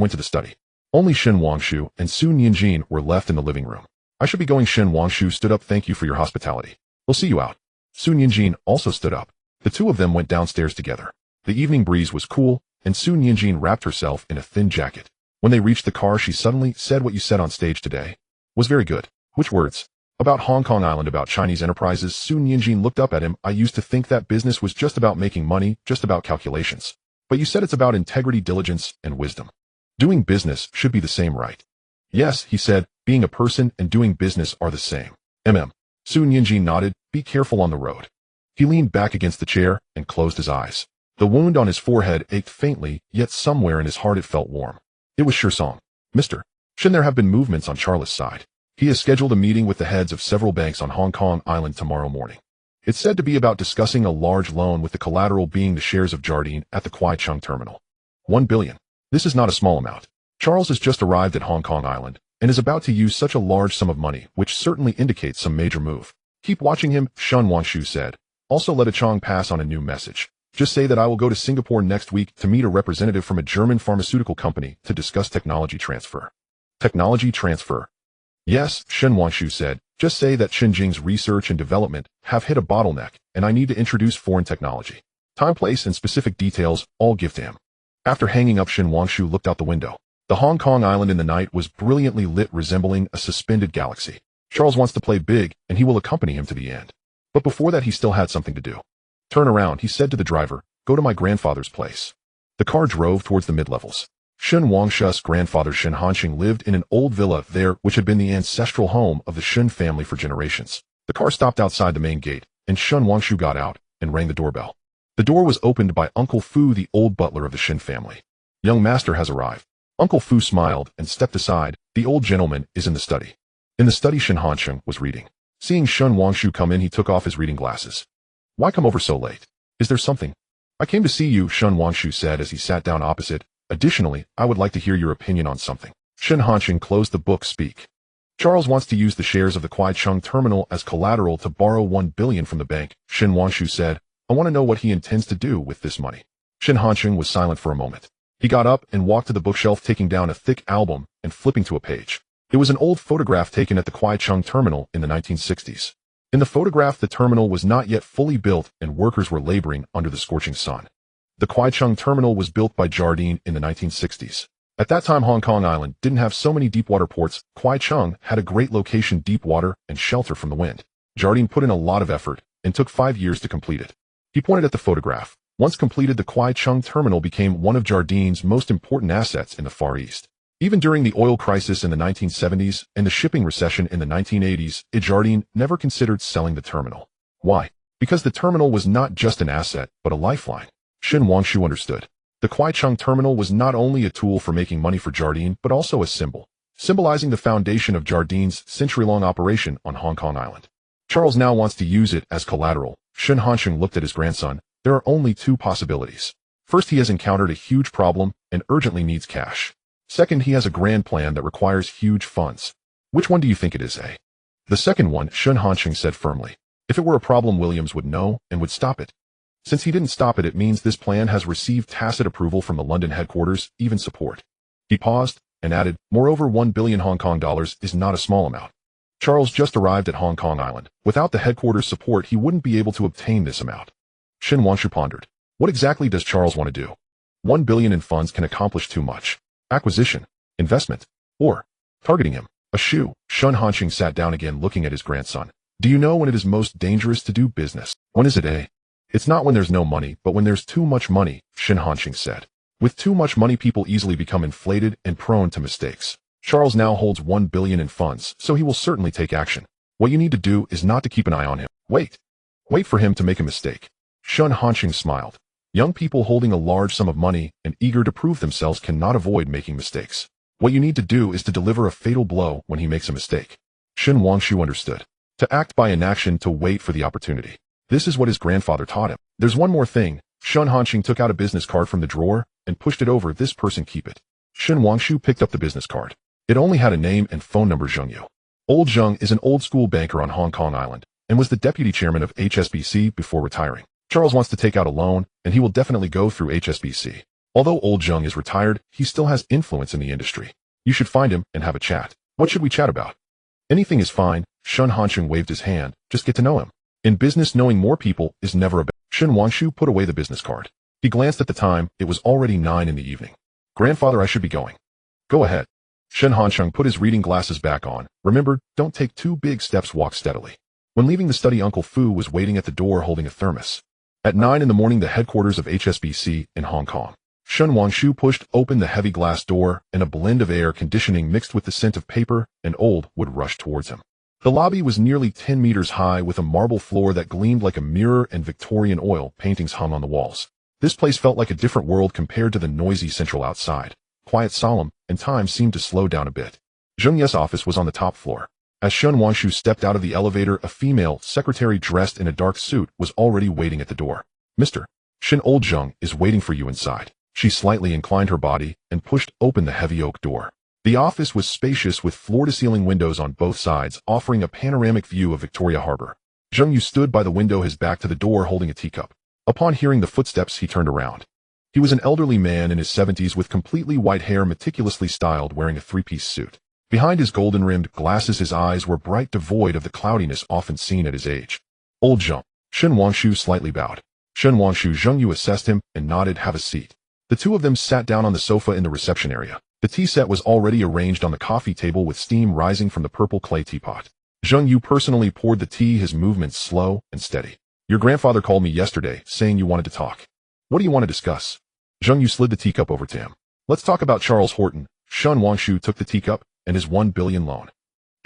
went to the study. Only Shen Wangshu and Sun Yinjin were left in the living room. I should be going. Shen Wangshu stood up. Thank you for your hospitality. We'll see you out. Sun Yinjin also stood up. The two of them went downstairs together. The evening breeze was cool, and Sun Yinjin wrapped herself in a thin jacket. When they reached the car, she suddenly said, "What you said on stage today was very good." "Which words?" "About Hong Kong Island, about Chinese enterprises." Sun Yinjin looked up at him. "I used to think that business was just about making money, just about calculations. But you said it's about integrity, diligence, and wisdom. Doing business should be the same, right?" "Yes," he said, "being a person and doing business are the same." Sun Yinjin nodded. "Be careful on the road." He leaned back against the chair and closed his eyes. The wound on his forehead ached faintly, yet somewhere in his heart it felt warm. It was Song. "Mr. Shen, there have been movements on Charles' side. He has scheduled a meeting with the heads of several banks on Hong Kong Island tomorrow morning. It's said to be about discussing a large loan, with the collateral being the shares of Jardine at the Kwai Chung terminal. 1 billion. This is not a small amount. Charles has just arrived at Hong Kong Island and is about to use such a large sum of money, which certainly indicates some major move. Keep watching him," Shen Wangshu said. "Also let a Chong pass on a new message. Just say that I will go to Singapore next week to meet a representative from a German pharmaceutical company to discuss technology transfer." "Technology transfer?" "Yes," Shen Wangshu said. "Just say that Xinjiang's research and development have hit a bottleneck, and I need to introduce foreign technology. Time, place, and specific details all give to him." After hanging up, Shen Wangshu looked out the window. The Hong Kong Island in the night was brilliantly lit, resembling a suspended galaxy. Charles wants to play big, and he will accompany him to the end. But before that, he still had something to do. "Turn around," he said to the driver. "Go to my grandfather's place." The car drove towards the mid-levels. Shen Wangshu's grandfather Shen Hanqing lived in an old villa there, which had been the ancestral home of the Shen family for generations. The car stopped outside the main gate, and Shen Wangshu got out and rang the doorbell. The door was opened by Uncle Fu, the old butler of the Shen family. "Young master has arrived." Uncle Fu smiled and stepped aside. "The old gentleman is in the study." In the study, Shen Hanqing was reading. Seeing Shen Wangshu come in, he took off his reading glasses. "Why come over so late? Is there something?" "I came to see you," Shen Wangshu said as he sat down opposite. "Additionally, I would like to hear your opinion on something." Shen Hanqing closed the book. "Speak." "Charles wants to use the shares of the Kwai Chung terminal as collateral to borrow 1 billion from the bank," Shen Wangshu said. "I want to know what he intends to do with this money." Shen Hanqing was silent for a moment. He got up and walked to the bookshelf, taking down a thick album and flipping to a page. It was an old photograph taken at the Kwai Chung terminal in the 1960s. In the photograph, the terminal was not yet fully built and workers were laboring under the scorching sun. The Kwai Chung terminal was built by Jardine in the 1960s. At that time, Hong Kong Island didn't have so many deepwater ports. Kwai Chung had a great location, deep water and shelter from the wind. Jardine put in a lot of effort and took 5 years to complete it. He pointed at the photograph. Once completed, the Kwai Chung terminal became one of Jardine's most important assets in the Far East. Even during the oil crisis in the 1970s and the shipping recession in the 1980s, Jardine never considered selling the terminal. Why? Because the terminal was not just an asset, but a lifeline. Shen Wangshu understood. The Kwai Chung terminal was not only a tool for making money for Jardine, but also a symbol, symbolizing the foundation of Jardine's century-long operation on Hong Kong Island. Charles now wants to use it as collateral. Shen Hanqing looked at his grandson. There are only two possibilities. First, he has encountered a huge problem and urgently needs cash. Second, he has a grand plan that requires huge funds. Which one do you think it is, eh? The second one, Shen Hanqing said firmly. If it were a problem, Williams would know and would stop it. Since he didn't stop it, it means this plan has received tacit approval from the London headquarters, even support. He paused and added, moreover, 1 billion Hong Kong dollars is not a small amount. Charles just arrived at Hong Kong Island. Without the headquarters support, he wouldn't be able to obtain this amount. Shen Wangshu pondered. What exactly does Charles want to do? 1 billion in funds can accomplish too much. Acquisition, investment, or targeting him. A shoe. Shen Hanqing sat down again, looking at his grandson. Do you know when it is most dangerous to do business? When is it, eh? It's not when there's no money, but when there's too much money, Shen Hanqing said. With too much money, people easily become inflated and prone to mistakes. Charles now holds 1 billion in funds, so he will certainly take action. What you need to do is not to keep an eye on him. Wait for him to make a mistake. Shen Hanqing smiled. Young people holding a large sum of money and eager to prove themselves cannot avoid making mistakes. What you need to do is to deliver a fatal blow when he makes a mistake. Shen Wangshu understood. To act by inaction, to wait for the opportunity. This is what his grandfather taught him. There's one more thing. Shun Hanxing took out a business card from the drawer and pushed it over. This person keep it. Shen Wangshu picked up the business card. It only had a name and phone number. Zheng Yu. Old Zheng is an old-school banker on Hong Kong Island and was the deputy chairman of HSBC before retiring. Charles wants to take out a loan, and he will definitely go through HSBC. Although Old Zheng is retired, he still has influence in the industry. You should find him and have a chat. What should we chat about? Anything is fine. Shun Hanxing waved his hand. Just get to know him. In business, knowing more people is never a bad. Shen Wangshu put away the business card. He glanced at the time. It was already 9 in the evening. Grandfather, I should be going. Go ahead. Shen Hanxing put his reading glasses back on. Remember, don't take 2 big steps, walk steadily. When leaving the study, Uncle Fu was waiting at the door holding a thermos. At 9 in the morning, the headquarters of HSBC in Hong Kong. Shen Wangshu pushed open the heavy glass door, and a blend of air conditioning mixed with the scent of paper and old wood rushed towards him. The lobby was nearly 10 meters high with a marble floor that gleamed like a mirror and Victorian oil paintings hung on the walls. This place felt like a different world compared to the noisy central outside. Quiet, solemn, and time seemed to slow down a bit. Zheng Ye's office was on the top floor. As Shen Wangshu stepped out of the elevator, a female secretary dressed in a dark suit was already waiting at the door. Mr. Shen, Old Zheng is waiting for you inside. She slightly inclined her body and pushed open the heavy oak door. The office was spacious with floor-to-ceiling windows on both sides, offering a panoramic view of Victoria Harbor. Zheng Yu stood by the window, his back to the door, holding a teacup. Upon hearing the footsteps, he turned around. He was an elderly man in his 70s with completely white hair meticulously styled, wearing a 3-piece suit. Behind his golden-rimmed glasses, his eyes were bright, devoid of the cloudiness often seen at his age. Old Zheng. Shen Wangshu slightly bowed. Shen Wangshu. Zheng Yu assessed him and nodded. Have a seat. The two of them sat down on the sofa in the reception area. The tea set was already arranged on the coffee table with steam rising from the purple clay teapot. Zheng Yu personally poured the tea, his movements slow and steady. Your grandfather called me yesterday, saying you wanted to talk. What do you want to discuss? Zheng Yu slid the teacup over to him. Let's talk about Charles Horton. Shen Wangshu took the teacup and his 1 billion loan.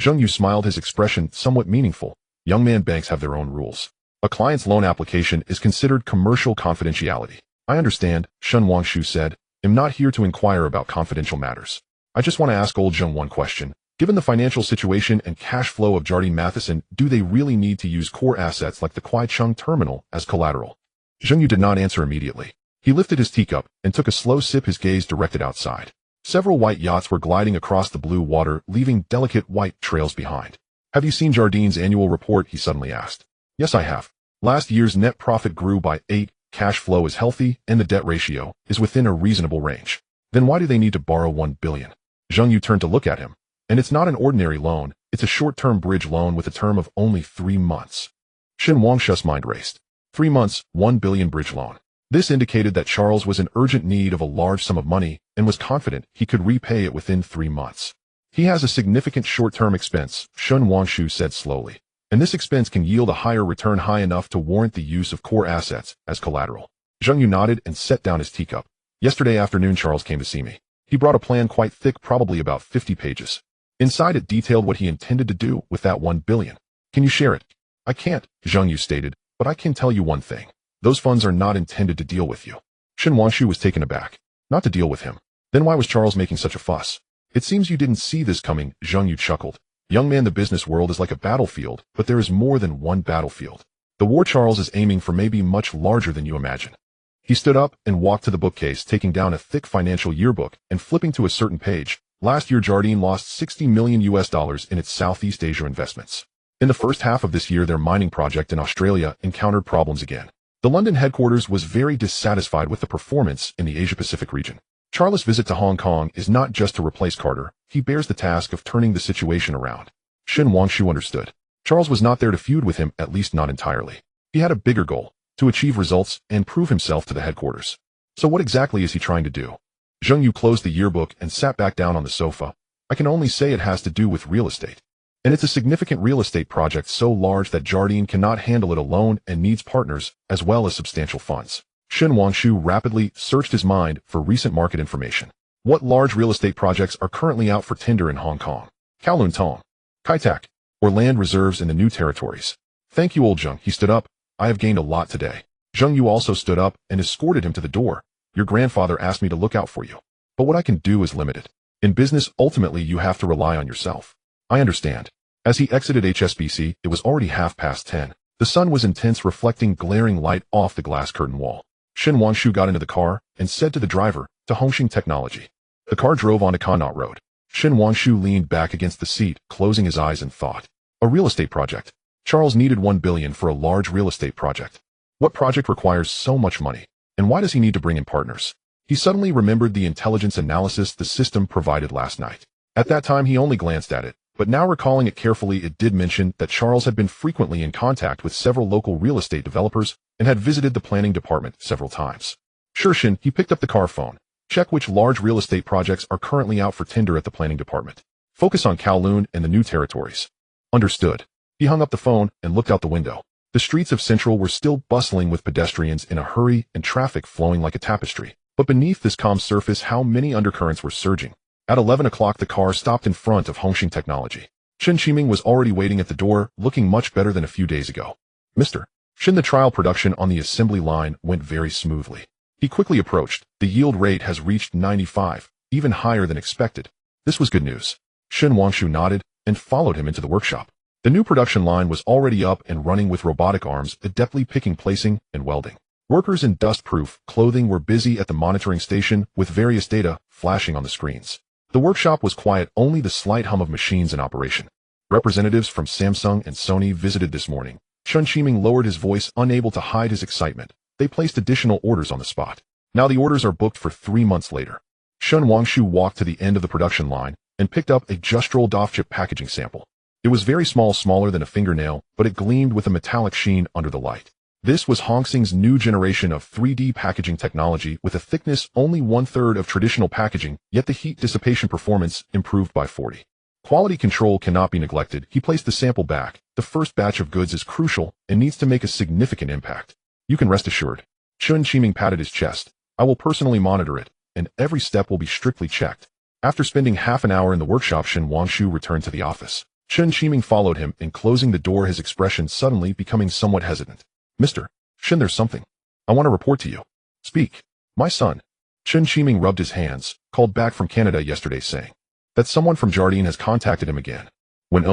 Zheng Yu smiled, his expression somewhat meaningful. Young man, banks have their own rules. A client's loan application is considered commercial confidentiality. I understand, Shen Wangshu said. I'm not here to inquire about confidential matters. I just want to ask Old Zheng one question. Given the financial situation and cash flow of Jardine Matheson, do they really need to use core assets like the Kwai Chung terminal as collateral? Zheng Yu did not answer immediately. He lifted his teacup and took a slow sip, his gaze directed outside. Several white yachts were gliding across the blue water, leaving delicate white trails behind. Have you seen Jardine's annual report? He suddenly asked. Yes, I have. Last year's net profit grew by 8, cash flow is healthy, and the debt ratio is within a reasonable range. Then why do they need to borrow 1 billion? Zheng Yu turned to look at him. And it's not an ordinary loan, it's a short-term bridge loan with a term of only 3 months. Shen Wangshu's mind raced. 3 months, 1 billion bridge loan. This indicated that Charles was in urgent need of a large sum of money and was confident he could repay it within 3 months. He has a significant short-term expense, Shen Wangshu said slowly. And this expense can yield a higher return, high enough to warrant the use of core assets as collateral. Zheng Yu nodded and set down his teacup. Yesterday afternoon, Charles came to see me. He brought a plan quite thick, probably about 50 pages. Inside it detailed what he intended to do with that 1 billion. Can you share it? I can't, Zheng Yu stated, but I can tell you one thing. Those funds are not intended to deal with you. Shen Wangshu was taken aback. Not to deal with him. Then why was Charles making such a fuss? It seems you didn't see this coming, Zheng Yu chuckled. Young man, the business world is like a battlefield, but there is more than one battlefield. The war Charles is aiming for may be much larger than you imagine. He stood up and walked to the bookcase, taking down a thick financial yearbook and flipping to a certain page. Last year, Jardine lost $60 million in its Southeast Asia investments. In the first half of this year, their mining project in Australia encountered problems again. The London headquarters was very dissatisfied with the performance in the Asia-Pacific region. Charles' visit to Hong Kong is not just to replace Carter, he bears the task of turning the situation around. Shen Wangshu understood. Charles was not there to feud with him, at least not entirely. He had a bigger goal, to achieve results and prove himself to the headquarters. So what exactly is he trying to do? Zheng Yu closed the yearbook and sat back down on the sofa. I can only say it has to do with real estate. And it's a significant real estate project so large that Jardine cannot handle it alone and needs partners as well as substantial funds. Shen Wangshu rapidly searched his mind for recent market information. What large real estate projects are currently out for tender in Hong Kong? Kowloon Tong, Kai Tak, or land reserves in the new territories? Thank you, Old Zheng. He stood up. I have gained a lot today. Zheng Yu also stood up and escorted him to the door. Your grandfather asked me to look out for you. But what I can do is limited. In business, ultimately you have to rely on yourself. I understand. As he exited HSBC, it was already 10:30. The sun was intense, reflecting glaring light off the glass curtain wall. Shen Wangshu got into the car and said to the driver, "To Hongxing Technology." The car drove onto Connaught Road. Shen Wangshu leaned back against the seat, closing his eyes in thought. A real estate project. Charles needed 1 billion for a large real estate project. What project requires so much money? And why does he need to bring in partners? He suddenly remembered the intelligence analysis the system provided last night. At that time he only glanced at it, but now recalling it carefully, it did mention that Charles had been frequently in contact with several local real estate developers and had visited the planning department several times. Sure, Shin, he picked up the car phone. Check which large real estate projects are currently out for tender at the planning department. Focus on Kowloon and the new territories. Understood. He hung up the phone and looked out the window. The streets of Central were still bustling with pedestrians in a hurry and traffic flowing like a tapestry. But beneath this calm surface, how many undercurrents were surging. At 11 o'clock, the car stopped in front of Hongxing Technology. Chen Qiming was already waiting at the door, looking much better than a few days ago. Mr. Shin, the trial production on the assembly line went very smoothly. He quickly approached. The yield rate has reached 95, even higher than expected. This was good news. Shen Wangshu nodded and followed him into the workshop. The new production line was already up and running with robotic arms adeptly picking, placing, and welding. Workers in dust-proof clothing were busy at the monitoring station with various data flashing on the screens. The workshop was quiet, only the slight hum of machines in operation. Representatives from Samsung and Sony visited this morning. Chen Qiming lowered his voice, unable to hide his excitement. They placed additional orders on the spot. Now the orders are booked for 3 months later. Shen Wangshu walked to the end of the production line and picked up a just rolled off chip packaging sample. It was very small, smaller than a fingernail, but it gleamed with a metallic sheen under the light. This was Hongxing's new generation of 3D packaging technology with a thickness only 1/3 of traditional packaging, yet the heat dissipation performance improved by 40. Quality control cannot be neglected. He placed the sample back. The first batch of goods is crucial and needs to make a significant impact. You can rest assured. Chen Qiming patted his chest. I will personally monitor it, and every step will be strictly checked. After spending half an hour in the workshop, Shen Wangshu returned to the office. Chen Qiming followed him, and closing the door, his expression suddenly becoming somewhat hesitant. Mr. Shen, there's something I want to report to you. Speak. My son. Chen Qiming rubbed his hands, called back from Canada yesterday saying that someone from Jardine has contacted him again. When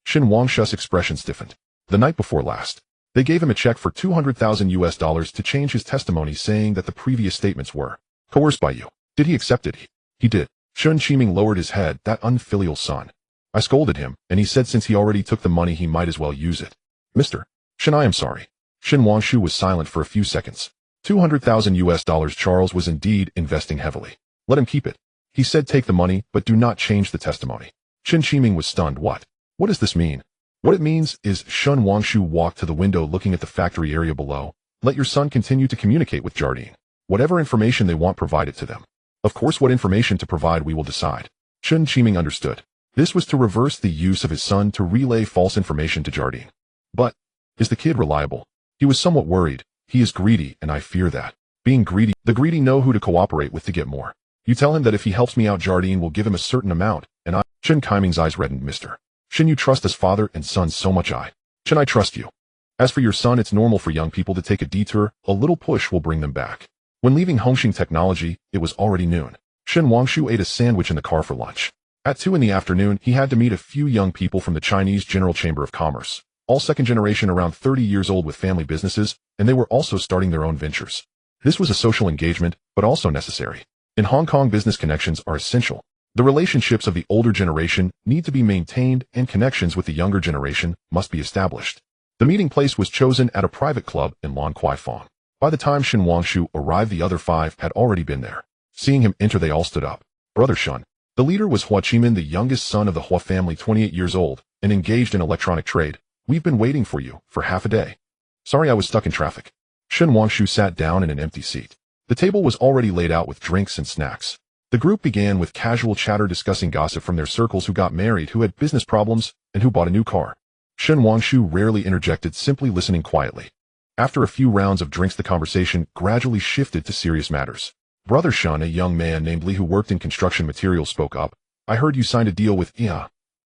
Shen Wangshu's expression stiffened. The night before last, they gave him a check for $200,000 to change his testimony, saying that the previous statements were coerced by you. Did he accept it? He did. Chen Qiming lowered his head. That unfilial son. I scolded him, and he said since he already took the money he might as well use it. Mr. Shen, I am sorry. Shen Wangshu was silent for a few seconds. $200,000. Charles was indeed investing heavily. Let him keep it. He said take the money, but do not change the testimony. Chen Qiming was stunned. What does this mean? What it means is Shen Wangshu walked to the window looking at the factory area below. Let your son continue to communicate with Jardine. Whatever information they want, provide it to them. Of course, what information to provide we will decide. Chen Qiming understood. This was to reverse the use of his son to relay false information to Jardine. But is the kid reliable? He was somewhat worried. He is greedy, and I fear that. Being greedy, the greedy know who to cooperate with to get more. You tell him that if he helps me out, Jardine will give him a certain amount, and I... Chen Qiming's eyes reddened. Mr. Shen, you trust us father and son so much. Shen, I trust you. As for your son, it's normal for young people to take a detour. A little push will bring them back. When leaving Hongxing Technology, it was already noon. Shen Wangshu ate a sandwich in the car for lunch. At 2 in the afternoon, he had to meet a few young people from the Chinese General Chamber of Commerce. All second generation, around 30 years old with family businesses, and they were also starting their own ventures. This was a social engagement, but also necessary. In Hong Kong, business connections are essential. The relationships of the older generation need to be maintained and connections with the younger generation must be established. The meeting place was chosen at a private club in Lan Kwai Fong. By the time Shen Wangshu arrived, the other 5 had already been there. Seeing him enter, they all stood up. Brother Shen. The leader was Hua Qimin, the youngest son of the Hua family, 28 years old, and engaged in electronic trade. We've been waiting for you for half a day. Sorry I was stuck in traffic. Shen Wangshu sat down in an empty seat. The table was already laid out with drinks and snacks. The group began with casual chatter, discussing gossip from their circles, who got married, who had business problems, and who bought a new car. Shen Wangshu rarely interjected, simply listening quietly. After a few rounds of drinks, the conversation gradually shifted to serious matters. Brother Shen, a young man named Li who worked in construction materials, spoke up. I heard you signed a deal with IA.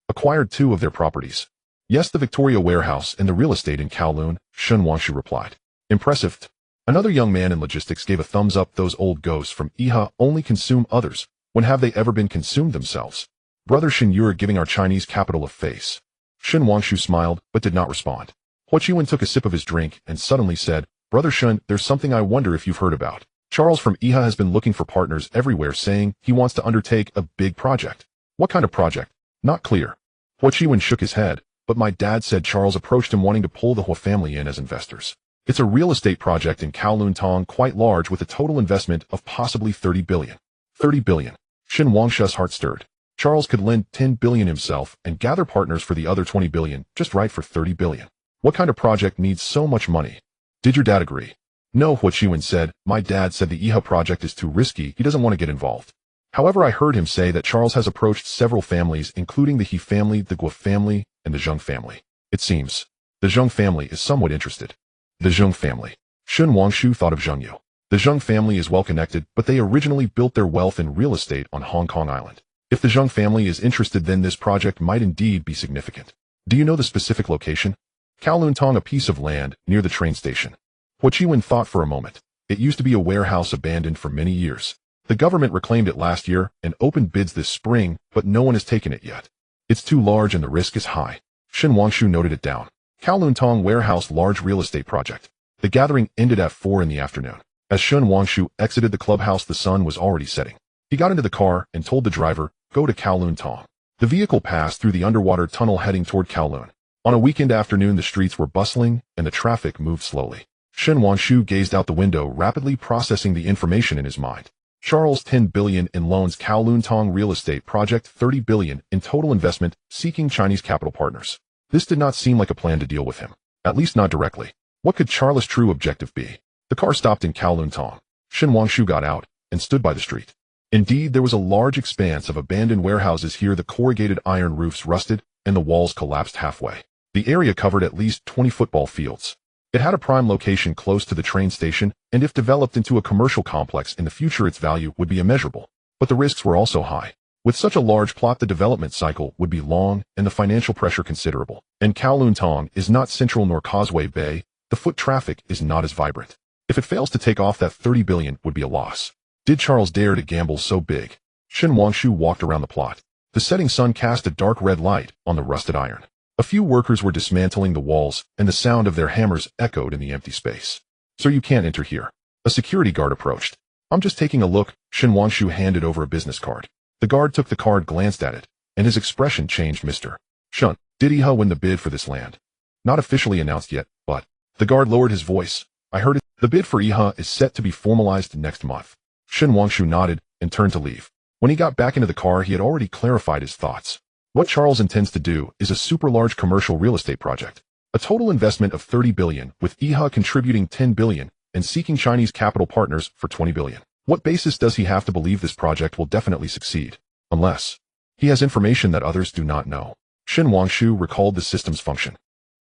Acquired 2 of their properties. Yes, the Victoria warehouse and the real estate in Kowloon, Shen Wangshu replied. Impressive. Another young man in logistics gave a thumbs up. Those old ghosts from IHA only consume others. When have they ever been consumed themselves? Brother Shen, you're giving our Chinese capital a face. Shen Wangshu smiled, but did not respond. Hua Qiwen took a sip of his drink and suddenly said, Brother Shun, there's something I wonder if you've heard about. Charles from IHA has been looking for partners everywhere saying he wants to undertake a big project. What kind of project? Not clear. Hua Qiwen shook his head, but my dad said Charles approached him wanting to pull the Hua family in as investors. It's a real estate project in Kowloon, quite large with a total investment of possibly 30 billion. 30 billion. Shen Wangshu's heart stirred. Charles could lend 10 billion himself and gather partners for the other 20 billion, just right for 30 billion. What kind of project needs so much money? Did your dad agree? No, Hua Qiwen said. My dad said the IHA project is too risky, he doesn't want to get involved. However, I heard him say that Charles has approached several families including the He family, the Guo family, and the Zheng family. It seems the Zheng family is somewhat interested. The Zheng family. Shen Wangshu thought of Zheng Yu. The Zheng family is well connected, but they originally built their wealth in real estate on Hong Kong Island. If the Zheng family is interested, then this project might indeed be significant. Do you know the specific location? Kowloon, a piece of land near the train station. Hua Qiwen thought for a moment. It used to be a warehouse abandoned for many years. The government reclaimed it last year and opened bids this spring, but no one has taken it yet. It's too large and the risk is high. Shen Wangshu noted it down. Kowloon warehouse large real estate project. The gathering ended at 4 in the afternoon. As Shen Wangshu exited the clubhouse, the sun was already setting. He got into the car and told the driver, go to Kowloon. The vehicle passed through the underwater tunnel heading toward Kowloon. On a weekend afternoon, the streets were bustling and the traffic moved slowly. Shen Wangshu gazed out the window, rapidly processing the information in his mind. Charles 10 billion in loans, Kowloon real estate project 30 billion in total investment, seeking Chinese capital partners. This did not seem like a plan to deal with him, at least not directly. What could Charles' true objective be? The car stopped in Kowloon. Shen Wangshu got out and stood by the street. Indeed, there was a large expanse of abandoned warehouses here. The corrugated iron roofs rusted and the walls collapsed halfway. The area covered at least 20 football fields. It had a prime location close to the train station, and if developed into a commercial complex in the future, its value would be immeasurable. But the risks were also high. With such a large plot, the development cycle would be long and the financial pressure considerable. And Kowloon is not Central nor Causeway Bay. The foot traffic is not as vibrant. If it fails to take off, that 30 billion would be a loss. Did Charles dare to gamble so big? Shen Wangshu walked around the plot. The setting sun cast a dark red light on the rusted iron. A few workers were dismantling the walls, and the sound of their hammers echoed in the empty space. Sir, you can't enter here. A security guard approached. I'm just taking a look. Shen Wangshu handed over a business card. The guard took the card, glanced at it, and his expression changed. Mr. Shun, did IHA win the bid for this land? Not officially announced yet, but... The guard lowered his voice. I heard it. The bid for IHA is set to be formalized next month. Shen Wangshu nodded and turned to leave. When he got back into the car, he had already clarified his thoughts. What Charles intends to do is a super large commercial real estate project. A total investment of 30 billion, with IHA contributing 10 billion and seeking Chinese capital partners for 20 billion. What basis does he have to believe this project will definitely succeed? Unless he has information that others do not know. Shen Wangshu recalled the system's function.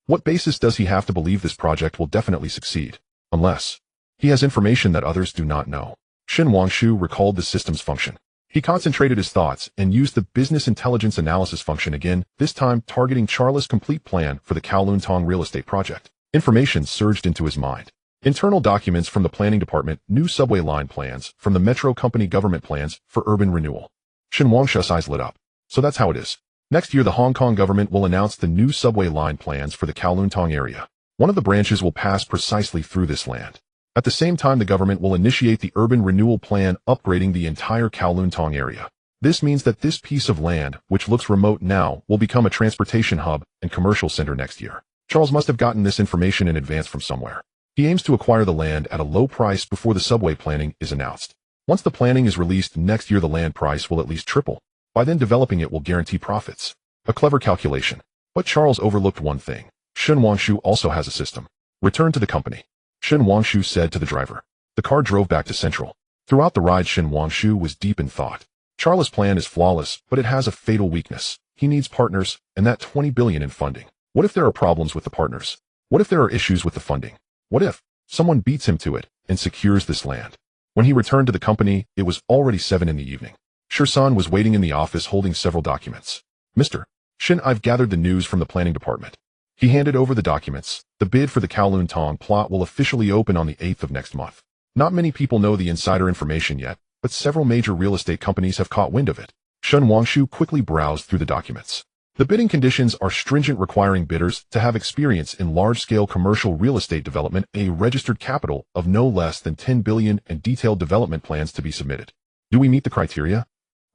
What basis does he have to believe this project will definitely succeed? Unless he has information that others do not know. Shen Wangshu recalled the system's function. He concentrated his thoughts and used the business intelligence analysis function again, this time targeting Charles' complete plan for the Kowloon real estate project. Information surged into his mind. Internal documents from the planning department, new subway line plans, from the metro company, government plans for urban renewal. Shen Wangshu's eyes lit up. So that's how it is. Next year, the Hong Kong government will announce the new subway line plans for the Kowloon area. One of the branches will pass precisely through this land. At the same time, the government will initiate the urban renewal plan, upgrading the entire Kowloon area. This means that this piece of land, which looks remote now, will become a transportation hub and commercial center next year. Charles must have gotten this information in advance from somewhere. He aims to acquire the land at a low price before the subway planning is announced. Once the planning is released next year, the land price will at least triple. By then, developing it will guarantee profits. A clever calculation. But Charles overlooked one thing. Shen Wangshu also has a system. Return to the company. Shen Wangshu said to the driver. The car drove back to Central. Throughout the ride, Shen Wangshu was deep in thought. Charles' plan is flawless, but it has a fatal weakness. He needs partners, and that 20 billion in funding. What if there are problems with the partners? What if there are issues with the funding? What if someone beats him to it and secures this land? When he returned to the company, it was already 7 in the evening. Shirsan was waiting in the office holding several documents. Mr. Shin, I've gathered the news from the planning department. He handed over the documents. The bid for the Kowloon plot will officially open on the 8th of next month. Not many people know the insider information yet, but several major real estate companies have caught wind of it. Shen Wangshu quickly browsed through the documents. The bidding conditions are stringent, requiring bidders to have experience in large-scale commercial real estate development, a registered capital of no less than 10 billion, and detailed development plans to be submitted. Do we meet the criteria?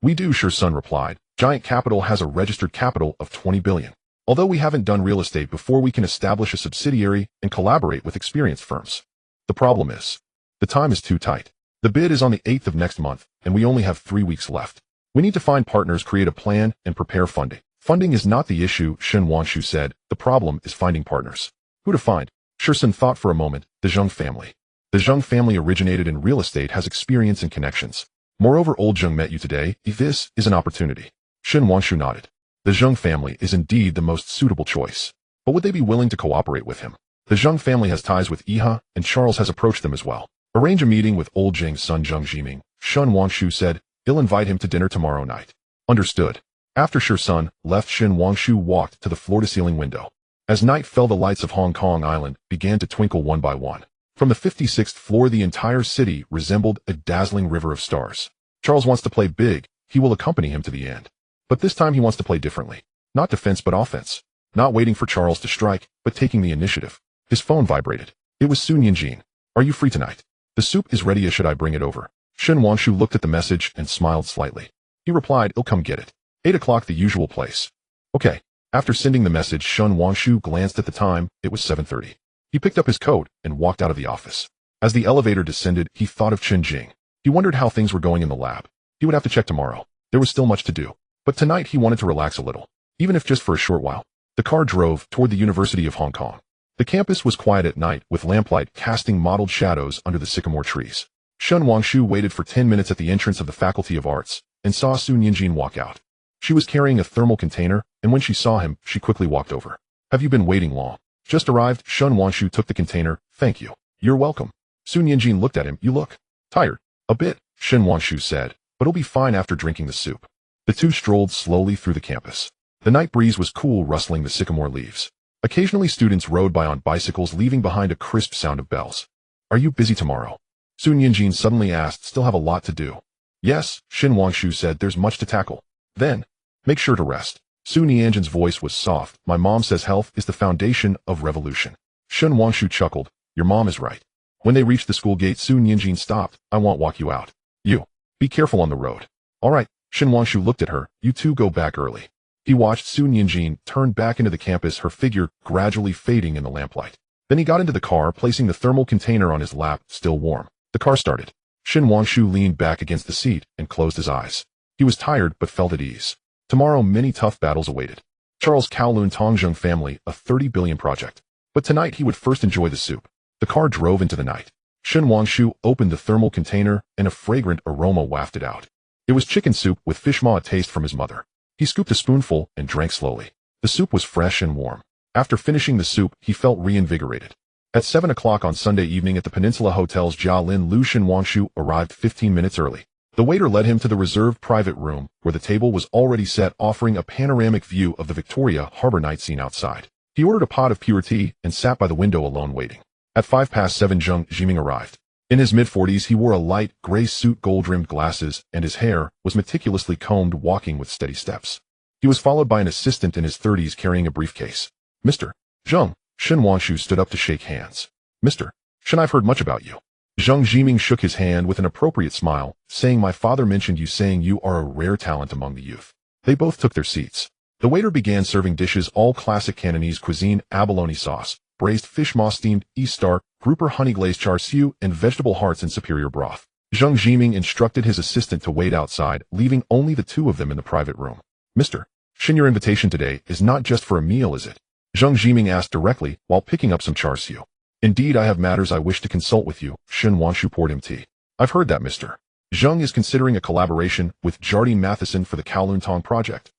We do, Sun replied. Giant Capital has a registered capital of 20 billion. Although we haven't done real estate before, we can establish a subsidiary and collaborate with experienced firms. The problem is, the time is too tight. The bid is on the 8th of next month, and we only have 3 weeks left. We need to find partners, create a plan, and prepare funding. Funding is not the issue, Shen Wanshu said. The problem is finding partners. Who to find? Sun thought for a moment. The Zheng family. The Zheng family originated in real estate, has experience and connections. Moreover, old Zheng met you today. This is an opportunity. Shen Wanshu nodded. The Zheng family is indeed the most suitable choice. But would they be willing to cooperate with him? The Zheng family has ties with Iha, and Charles has approached them as well. Arrange a meeting with old Zheng's son Zheng Jiming, Shen Wanshu said. He'll invite him to dinner tomorrow night. Understood. After Sun left, Shen Wanshu walked to the floor-to-ceiling window. As night fell, the lights of Hong Kong Island began to twinkle one by one. From the 56th floor, the entire city resembled a dazzling river of stars. Charles wants to play big. He will accompany him to the end. But this time he wants to play differently. Not defense but offense. Not waiting for Charles to strike, but taking the initiative. His phone vibrated. It was Sun Yinjin. Are you free tonight? The soup is ready. Should I bring it over? Shen Wanshu looked at the message and smiled slightly. He replied, I'll come get it. 8 o'clock, the usual place. Okay. After sending the message, Shen Wanshu glanced at the time. It was 7:30. He picked up his coat and walked out of the office. As the elevator descended, he thought of Chen Jing. He wondered how things were going in the lab. He would have to check tomorrow. There was still much to do. But tonight he wanted to relax a little, even if just for a short while. The car drove toward the University of Hong Kong. The campus was quiet at night, with lamplight casting mottled shadows under the sycamore trees. Shen Wanshu waited for 10 minutes at the entrance of the Faculty of Arts and saw Sun Yinjin walk out. She was carrying a thermal container, and when she saw him, she quickly walked over. Have you been waiting long? Just arrived. Shen Wanshu took the container. Thank you. You're welcome. Sun Yinjin looked at him. You look tired. A bit, Shen Wanshu said, but it'll be fine after drinking the soup. The two strolled slowly through the campus. The night breeze was cool, rustling the sycamore leaves. Occasionally students rode by on bicycles, leaving behind a crisp sound of bells. Are you busy tomorrow? Sun Yinjin suddenly asked. Still have a lot to do. Yes, Shen Wanshu said. There's much to tackle. Then, make sure to rest. Sun Yinjin's voice was soft. My mom says health is the foundation of revolution. Shen Wanshu chuckled. Your mom is right. When they reached the school gate, Sun Yinjin stopped. I won't walk you out. You. Be careful on the road. All right. Shen Wanshu looked at her. You two go back early. He watched Sun Yinjin turn back into the campus, her figure gradually fading in the lamplight. Then he got into the car, placing the thermal container on his lap, still warm. The car started. Shen Wanshu leaned back against the seat and closed his eyes. He was tired but felt at ease. Tomorrow many tough battles awaited. Charles Kowloon Tongjung family, a 30 billion project. But tonight he would first enjoy the soup. The car drove into the night. Shen Wanshu opened the thermal container and a fragrant aroma wafted out. It was chicken soup with fish maw, a taste from his mother. He scooped a spoonful and drank slowly. The soup was fresh and warm. After finishing the soup, he felt reinvigorated. At 7 o'clock on Sunday evening at the Peninsula Hotel's Jia Lin Lu, Shen Wanshu arrived 15 minutes early. The waiter led him to the reserved private room, where the table was already set, offering a panoramic view of the Victoria Harbor night scene outside. He ordered a pot of pure tea and sat by the window alone waiting. At 7:05, Zheng Jiming arrived. In his mid-40s, he wore a light gray suit, gold-rimmed glasses, and his hair was meticulously combed, walking with steady steps. He was followed by an assistant in his 30s carrying a briefcase. Mr. Zheng. Shen Wanshu stood up to shake hands. Mr. Shen, I've heard much about you. Zheng Jiming shook his hand with an appropriate smile, saying, my father mentioned you, saying you are a rare talent among the youth. They both took their seats. The waiter began serving dishes, all classic Cantonese cuisine: abalone sauce, braised fish maw, steamed East Star, grouper, honey glazed char siu, and vegetable hearts in superior broth. Zheng Jiming instructed his assistant to wait outside, leaving only the two of them in the private room. Mr. Shen, your invitation today is not just for a meal, is it? Zheng Jiming asked directly, while picking up some char siu. Indeed, I have matters I wish to consult with you. Shen Wanshu poured him tea. I've heard that Mr. Zheng is considering a collaboration with Jardine Matheson for the Kowloon Tong project.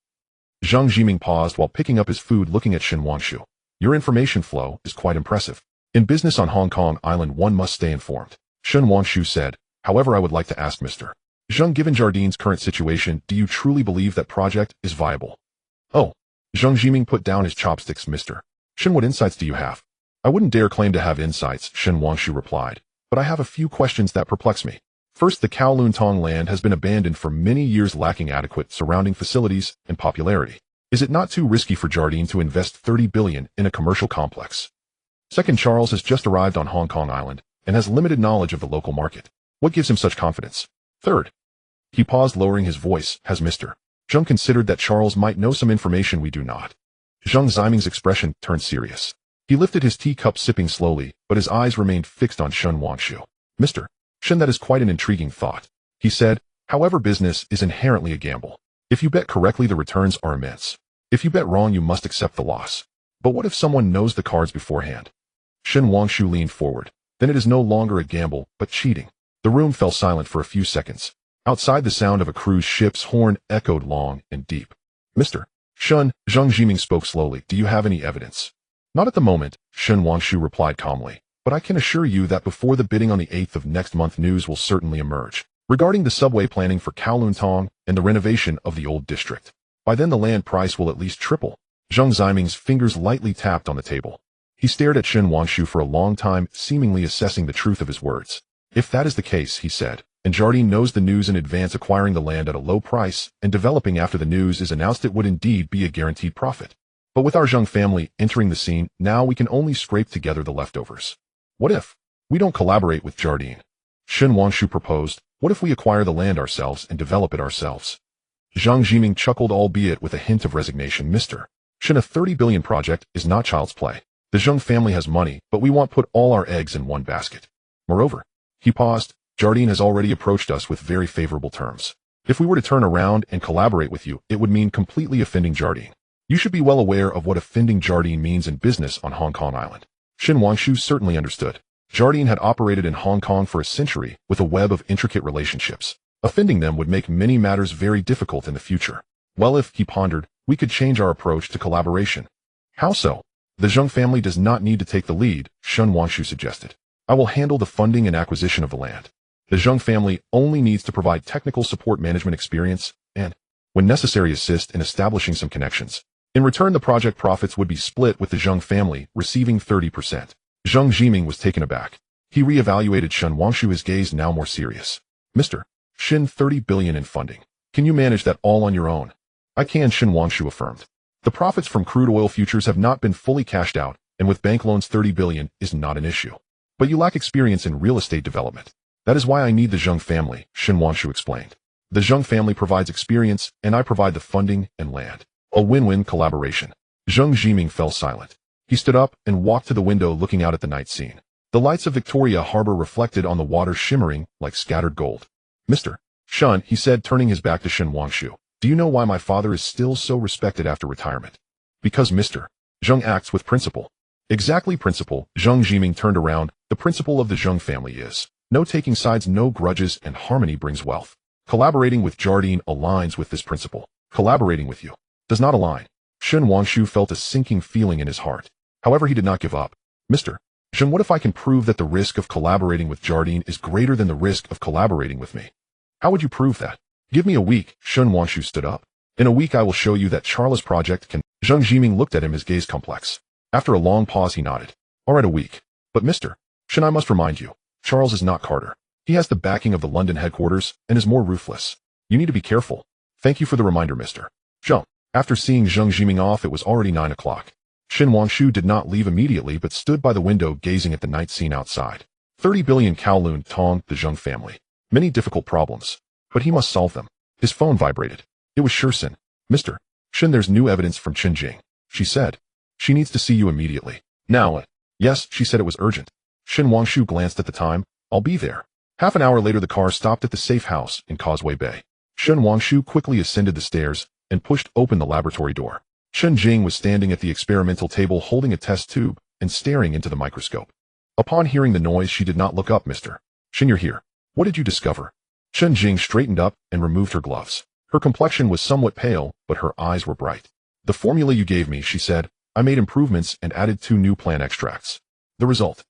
Zheng Jiming paused while picking up his food, looking at Shen Wanshu. Your information flow is quite impressive. In business on Hong Kong Island, one must stay informed. Shen Wanshu said. However, I would like to ask Mr. Zheng, given Jardine's current situation, do you truly believe that project is viable? Oh. Zheng Jiming put down his chopsticks. Mr. Shen, what insights do you have? I wouldn't dare claim to have insights, Shen Wanshu replied, but I have a few questions that perplex me. First, the Kowloon Tong land has been abandoned for many years, lacking adequate surrounding facilities and popularity. Is it not too risky for Jardine to invest 30 billion in a commercial complex? Second, Charles has just arrived on Hong Kong Island and has limited knowledge of the local market. What gives him such confidence? Third, he paused, lowering his voice. Has Mr. Zheng considered that Charles might know some information we do not? Zheng Ziming's expression turned serious. He lifted his teacup, sipping slowly, but his eyes remained fixed on Shen Wangshu. Mr. Shen, that is quite an intriguing thought, he said. However, business is inherently a gamble. If you bet correctly, the returns are immense. If you bet wrong, you must accept the loss. But what if someone knows the cards beforehand? Shen Wangshu leaned forward. Then it is no longer a gamble, but cheating. The room fell silent for a few seconds. Outside, the sound of a cruise ship's horn echoed long and deep. Mr. Shen, Zheng Jiming spoke slowly. Do you have any evidence? Not at the moment, Shen Wangshu replied calmly. But I can assure you that before the bidding on the 8th of next month, news will certainly emerge regarding the subway planning for Kowloon Tong and the renovation of the old district. By then, the land price will at least triple. Zheng Ziming's fingers lightly tapped on the table. He stared at Shen Wangshu for a long time, seemingly assessing the truth of his words. If that is the case, he said, and Jardine knows the news in advance, acquiring the land at a low price and developing after the news is announced, it would indeed be a guaranteed profit. But with our Zheng family entering the scene, now we can only scrape together the leftovers. What if we don't collaborate with Jardine? Shen Wangshu proposed. What if we acquire the land ourselves and develop it ourselves? Zhang Jiming chuckled, albeit with a hint of resignation. Mr. Shen, a 30 billion project is not child's play. The Zheng family has money, but we won't put all our eggs in one basket. Moreover, he paused, Jardine has already approached us with very favorable terms. If we were to turn around and collaborate with you, it would mean completely offending Jardine. You should be well aware of what offending Jardine means in business on Hong Kong Island. Shen Wangshu certainly understood. Jardine had operated in Hong Kong for a century with a web of intricate relationships. Offending them would make many matters very difficult in the future. Well, if, he pondered, we could change our approach to collaboration. How so? The Zheng family does not need to take the lead, Shen Wangshu suggested. I will handle the funding and acquisition of the land. The Zheng family only needs to provide technical support, management experience, and, when necessary, assist in establishing some connections. In return, the project profits would be split, with the Zheng family receiving 30%. Zheng Jiming was taken aback. He re-evaluated Shen Wangshu, his gaze now more serious. Mr. Shen, 30 billion in funding. Can you manage that all on your own? I can, Shen Wangshu affirmed. The profits from crude oil futures have not been fully cashed out, and with bank loans 30 billion is not an issue. But you lack experience in real estate development. That is why I need the Zheng family, Shen Wangshu explained. The Zheng family provides experience, and I provide the funding and land. A win-win collaboration. Zheng Jiming fell silent. He stood up and walked to the window, looking out at the night scene. The lights of Victoria Harbor reflected on the water, shimmering like scattered gold. Mr. Shen, he said, turning his back to Shen Wangshu. Do you know why my father is still so respected after retirement? Because Mr. Zheng acts with principle. Exactly, principle. Zheng Jiming turned around. The principle of the Zheng family is no taking sides, no grudges, and harmony brings wealth. Collaborating with Jardine aligns with this principle. Collaborating with you does not align. Shen Wangshu felt a sinking feeling in his heart. However, he did not give up. Mr. Zheng, what if I can prove that the risk of collaborating with Jardine is greater than the risk of collaborating with me? How would you prove that? Give me a week. Shen Wangshu stood up. In a week I will show you that Charles' project can. Zheng Jiming looked at him, his gaze complex. After a long pause, he nodded. All right, a week. But Mr. Shen, I must remind you, Charles is not Carter. He has the backing of the London headquarters and is more ruthless. You need to be careful. Thank you for the reminder, Mr. Zheng. After seeing Zheng Jiming off, it was already 9 o'clock. Shen Wangshu did not leave immediately, but stood by the window gazing at the night scene outside. 30 billion Kowloon Tong, the Zheng family. Many difficult problems. But he must solve them. His phone vibrated. It was Shursen. Mr. Shen, there's new evidence from Qinjing, she said. She needs to see you immediately. Now. Yes, she said it was urgent. Shen Wangshu glanced at the time. I'll be there. Half an hour later, the car stopped at the safe house in Causeway Bay. Shen Wangshu quickly ascended the stairs and pushed open the laboratory door. Chen Jing was standing at the experimental table, holding a test tube and staring into the microscope. Upon hearing the noise, she did not look up. Mr. Shen, you're here. What did you discover? Chen Jing straightened up and removed her gloves. Her complexion was somewhat pale, but her eyes were bright. The formula you gave me, she said. I made improvements and added 2 new plant extracts. The result?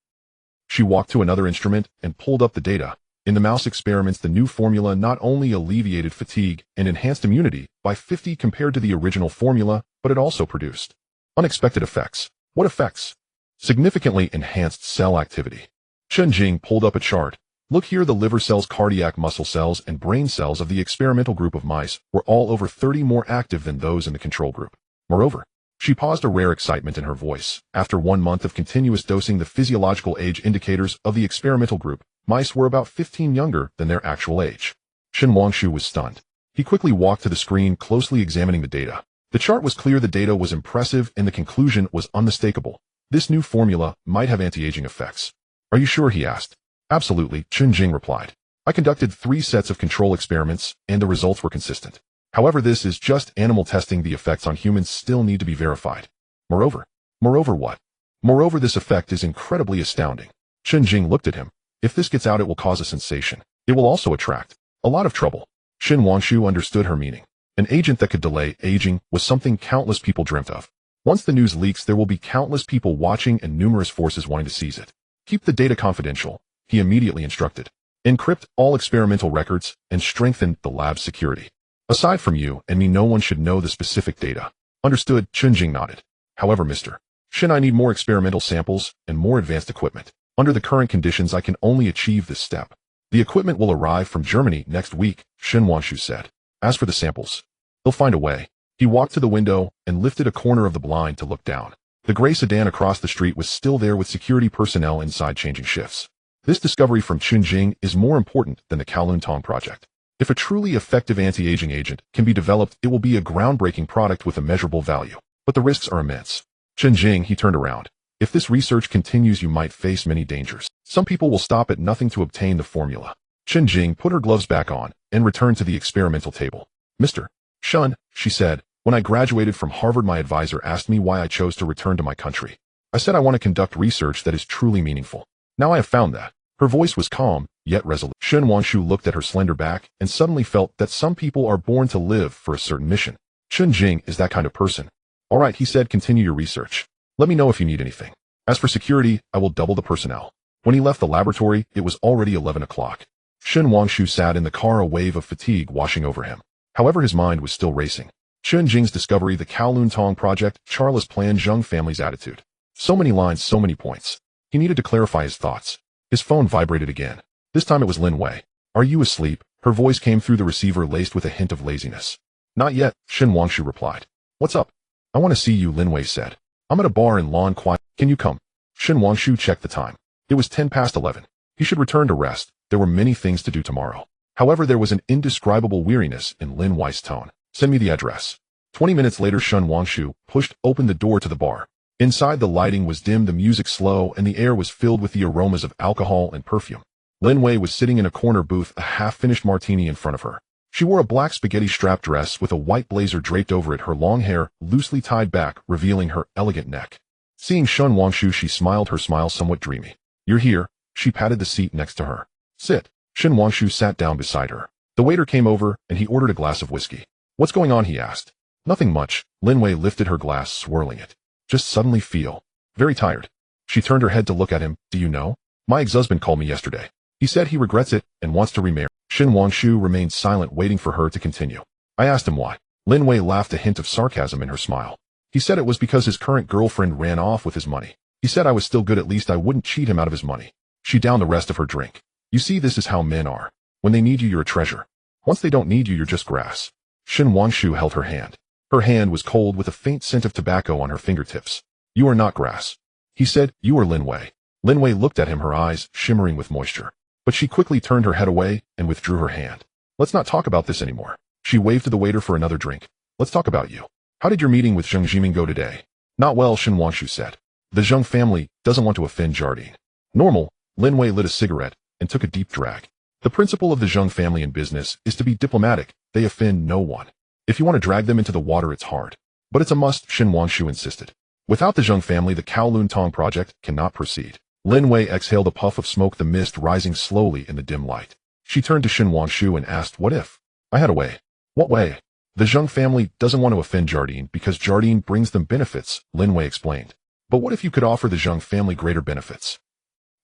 She walked to another instrument and pulled up the data. In the mouse experiments, the new formula not only alleviated fatigue and enhanced immunity by 50 compared to the original formula, but it also produced unexpected effects. What effects? Significantly enhanced cell activity. Chen Jing pulled up a chart. Look here, the liver cells, cardiac muscle cells, and brain cells of the experimental group of mice were all over 30 more active than those in the control group. Moreover, she paused, a rare excitement in her voice. After 1 month of continuous dosing the physiological age indicators of the experimental group, mice were about 15 younger than their actual age. Shen Wangshu was stunned. He quickly walked to the screen, closely examining the data. The chart was clear, the data was impressive, and the conclusion was unmistakable. This new formula might have anti-aging effects. Are you sure? He asked. Absolutely, Chun Jing replied. I conducted 3 sets of control experiments, and the results were consistent. However, this is just animal testing. The effects on humans still need to be verified. Moreover what? Moreover, this effect is incredibly astounding. Chun Jing looked at him. If this gets out, it will cause a sensation. It will also attract a lot of trouble. Shen Wangshu understood her meaning. An agent that could delay aging was something countless people dreamt of. Once the news leaks, there will be countless people watching and numerous forces wanting to seize it. Keep the data confidential, he immediately instructed. Encrypt all experimental records and strengthen the lab's security. Aside from you and me, no one should know the specific data. Understood, Chun Jing nodded. However, Mr. Shen, I need more experimental samples and more advanced equipment. Under the current conditions, I can only achieve this step. The equipment will arrive from Germany next week, Shen Wangshu said. As for the samples, they'll find a way. He walked to the window and lifted a corner of the blind to look down. The gray sedan across the street was still there with security personnel inside changing shifts. This discovery from Chun Jing is more important than the Kowloon Tong project. If a truly effective anti-aging agent can be developed, it will be a groundbreaking product with immeasurable value. But the risks are immense. Chun Jing, he turned around. If this research continues, you might face many dangers. Some people will stop at nothing to obtain the formula. Chun Jing put her gloves back on and returned to the experimental table. Mr. Shun, she said, when I graduated from Harvard, my advisor asked me why I chose to return to my country. I said I want to conduct research that is truly meaningful. Now I have found that. Her voice was calm, yet resolute. Shen Wangshu looked at her slender back and suddenly felt that some people are born to live for a certain mission. Chun Jing is that kind of person. All right, he said, continue your research. Let me know if you need anything. As for security, I will double the personnel. When he left the laboratory, it was already 11 o'clock. Shen Wangshu sat in the car, a wave of fatigue washing over him. However, his mind was still racing. Chun Jing's discovery, the Kowloon Tong project, Charla's plan, Zheng family's attitude. So many lines, so many points. He needed to clarify his thoughts. His phone vibrated again. This time it was Lin Wei. Are you asleep? Her voice came through the receiver, laced with a hint of laziness. Not yet, Shen Wangshu replied. What's up? I want to see you, Lin Wei said. I'm at a bar in Lawn Kwai. Can you come? Shen Wangshu checked the time. It was 11:10. He should return to rest. There were many things to do tomorrow. However, there was an indescribable weariness in Lin Wei's tone. Send me the address. 20 minutes later, Shen Wangshu pushed open the door to the bar. Inside, the lighting was dim, the music slow, and the air was filled with the aromas of alcohol and perfume. Lin Wei was sitting in a corner booth, a half-finished martini in front of her. She wore a black spaghetti-strap dress with a white blazer draped over it, her long hair loosely tied back, revealing her elegant neck. Seeing Shen Wangshu, she smiled, her smile somewhat dreamy. You're here. She patted the seat next to her. Sit. Shen Wangshu sat down beside her. The waiter came over, and he ordered a glass of whiskey. What's going on? He asked. Nothing much. Lin Wei lifted her glass, swirling it. Just suddenly feel very tired. She turned her head to look at him. Do you know? My ex-husband called me yesterday. He said he regrets it and wants to remarry. Shen Wangshu remained silent, waiting for her to continue. I asked him why. Lin Wei laughed, a hint of sarcasm in her smile. He said it was because his current girlfriend ran off with his money. He said I was still good, at least I wouldn't cheat him out of his money. She downed the rest of her drink. You see, this is how men are. When they need you, you're a treasure. Once they don't need you, you're just grass. Shen Wangshu held her hand. Her hand was cold, with a faint scent of tobacco on her fingertips. You are not grass. He said, you are Lin Wei. Lin Wei looked at him, her eyes shimmering with moisture. But she quickly turned her head away and withdrew her hand. Let's not talk about this anymore. She waved to the waiter for another drink. Let's talk about you. How did your meeting with Zheng Jiming go today? Not well, Shen Wangshu said. The Zheng family doesn't want to offend Jardine. Normal. Lin Wei lit a cigarette and took a deep drag. The principle of the Zheng family in business is to be diplomatic. They offend no one. If you want to drag them into the water, it's hard. But it's a must, Shen Wangshu insisted. Without the Zheng family, the Kowloon Tong project cannot proceed. Lin Wei exhaled a puff of smoke, the mist rising slowly in the dim light. She turned to Shen Wangshu and asked, what if I had a way? What way? The Zheng family doesn't want to offend Jardine because Jardine brings them benefits, Lin Wei explained. But what if you could offer the Zheng family greater benefits?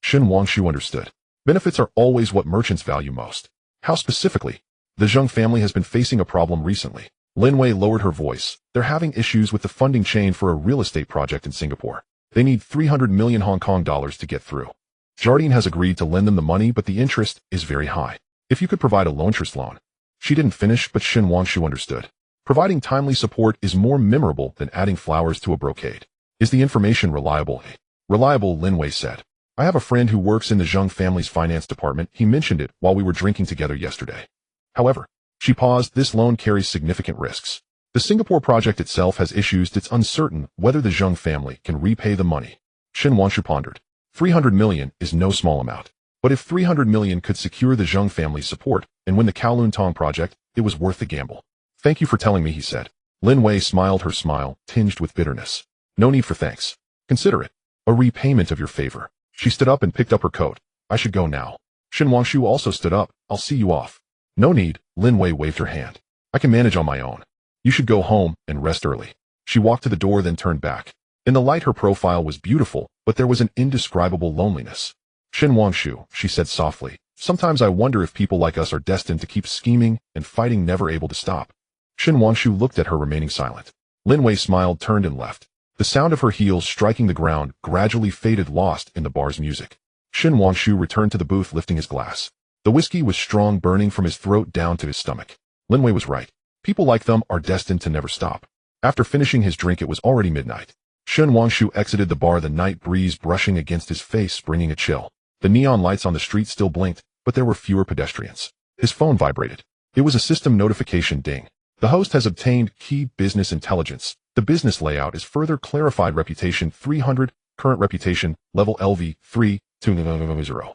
Shen Wangshu understood. Benefits are always what merchants value most. How specifically? The Zheng family has been facing a problem recently. Lin Wei lowered her voice. They're having issues with the funding chain for a real estate project in Singapore. They need 300 million Hong Kong dollars to get through. Jardine has agreed to lend them the money, but the interest is very high. If you could provide a low-interest loan. She didn't finish, but Shen Wangshu understood. Providing timely support is more memorable than adding flowers to a brocade. Is the information reliable? Reliable, Lin Wei said. I have a friend who works in the Zheng family's finance department. He mentioned it while we were drinking together yesterday. However, she paused. This loan carries significant risks. The Singapore project itself has issues. It's uncertain whether the Zheng family can repay the money. Shen Wanshu pondered. 300 million is no small amount. But if 300 million could secure the Zheng family's support and win the Kowloon Tong project, it was worth the gamble. Thank you for telling me, he said. Lin Wei smiled, her smile tinged with bitterness. No need for thanks. Consider it a repayment of your favor. She stood up and picked up her coat. I should go now. Shen Wanshu also stood up. I'll see you off. No need, Lin Wei waved her hand. I can manage on my own. You should go home and rest early. She walked to the door, then turned back. In the light, her profile was beautiful, but there was an indescribable loneliness. Shen Wanshu, she said softly, sometimes I wonder if people like us are destined to keep scheming and fighting, never able to stop. Shen Wanshu looked at her, remaining silent. Lin Wei smiled, turned and left. The sound of her heels striking the ground gradually faded, lost in the bar's music. Shen Wanshu returned to the booth, lifting his glass. The whiskey was strong, burning from his throat down to his stomach. Lin Wei was right. People like them are destined to never stop. After finishing his drink, it was already midnight. Shen Wanshu exited the bar, the night breeze brushing against his face, bringing a chill. The neon lights on the street still blinked, but there were fewer pedestrians. His phone vibrated. It was a system notification. Ding. The host has obtained key business intelligence. The business layout is further clarified. Reputation 300, current reputation, level LV 3, 200.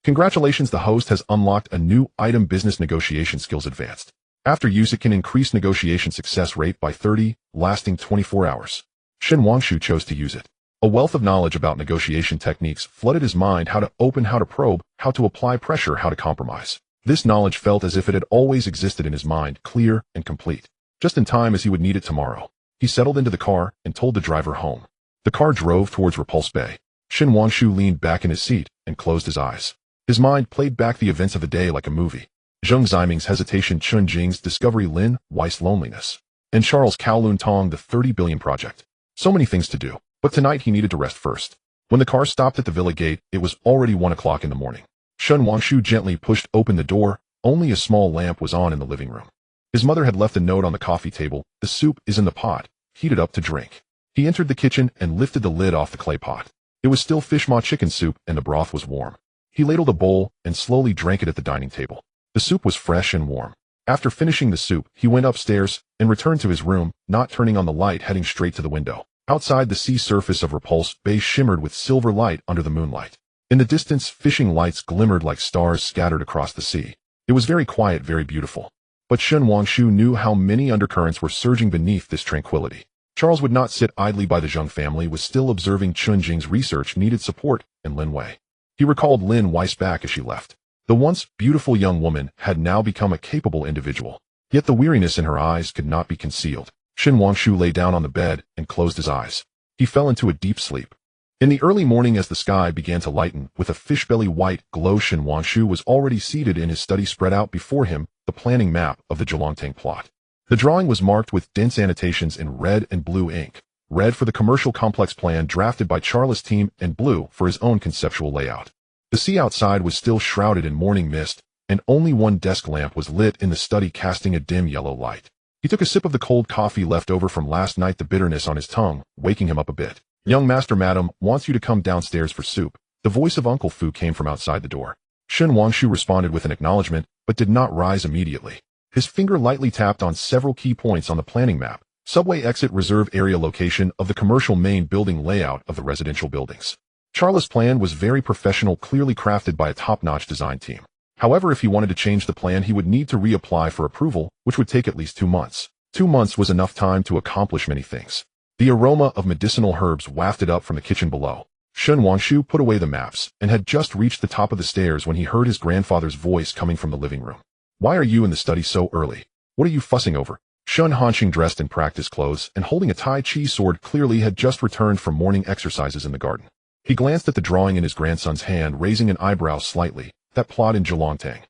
Congratulations, the host has unlocked a new item, business negotiation skills advanced. After use, it can increase negotiation success rate by 30, lasting 24 hours. Shen Wanshu chose to use it. A wealth of knowledge about negotiation techniques flooded his mind: how to open, how to probe, how to apply pressure, how to compromise. This knowledge felt as if it had always existed in his mind, clear and complete, just in time as he would need it tomorrow. He settled into the car and told the driver home. The car drove towards Repulse Bay. Shen Wanshu leaned back in his seat and closed his eyes. His mind played back the events of the day like a movie. Zheng Ziming's hesitation, Chun Jing's discovery, Lin Wei's loneliness, and Charles Kowloon Tong, the 30 billion project. So many things to do, but tonight he needed to rest first. When the car stopped at the villa gate, it was already 1 o'clock in the morning. Shen Wanshu gently pushed open the door. Only a small lamp was on in the living room. His mother had left a note on the coffee table. The soup is in the pot, heated up to drink. He entered the kitchen and lifted the lid off the clay pot. It was still fish maw chicken soup, and the broth was warm. He ladled a bowl and slowly drank it at the dining table. The soup was fresh and warm. After finishing the soup, he went upstairs and returned to his room, not turning on the light, heading straight to the window. Outside, the sea surface of Repulse Bay shimmered with silver light under the moonlight. In the distance, fishing lights glimmered like stars scattered across the sea. It was very quiet, very beautiful. But Shen Wanshu knew how many undercurrents were surging beneath this tranquility. Charles would not sit idly by. The Zheng family was still observing. Chun Jing's research needed support, and Lin Wei. He recalled Lin Wei's back as she left. The once beautiful young woman had now become a capable individual. Yet the weariness in her eyes could not be concealed. Shen Wanshu lay down on the bed and closed his eyes. He fell into a deep sleep. In the early morning, as the sky began to lighten with a fish-belly white glow, Shen Wanshu was already seated in his study, spread out before him the planning map of the Zhejiangtang plot. The drawing was marked with dense annotations in red and blue ink. Red for the commercial complex plan drafted by Charles' team, and blue for his own conceptual layout. The sea outside was still shrouded in morning mist, and only one desk lamp was lit in the study, casting a dim yellow light. He took a sip of the cold coffee left over from last night, the bitterness on his tongue waking him up a bit. Young master, madam wants you to come downstairs for soup. The voice of Uncle Fu came from outside the door. Shen Wanshu responded with an acknowledgement, but did not rise immediately. His finger lightly tapped on several key points on the planning map: subway exit, reserve area, location of the commercial main building, layout of the residential buildings. Charles' plan was very professional, clearly crafted by a top-notch design team. However, if he wanted to change the plan, he would need to reapply for approval, which would take at least 2 months. 2 months was enough time to accomplish many things. The aroma of medicinal herbs wafted up from the kitchen below. Shen Wanshu put away the maps and had just reached the top of the stairs when he heard his grandfather's voice coming from the living room. Why are you in the study so early? What are you fussing over? Shen Hanxing, dressed in practice clothes and holding a Tai Chi sword, clearly had just returned from morning exercises in the garden. He glanced at the drawing in his grandson's hand, raising an eyebrow slightly. That plot in Zhejiangtang.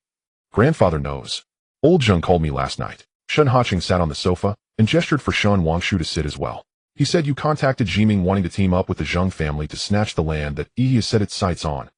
Grandfather knows. Old Zheng called me last night. Shen Hanxing sat on the sofa and gestured for Shen Wanshu to sit as well. He said you contacted Jiming wanting to team up with the Zheng family to snatch the land that he has set its sights on.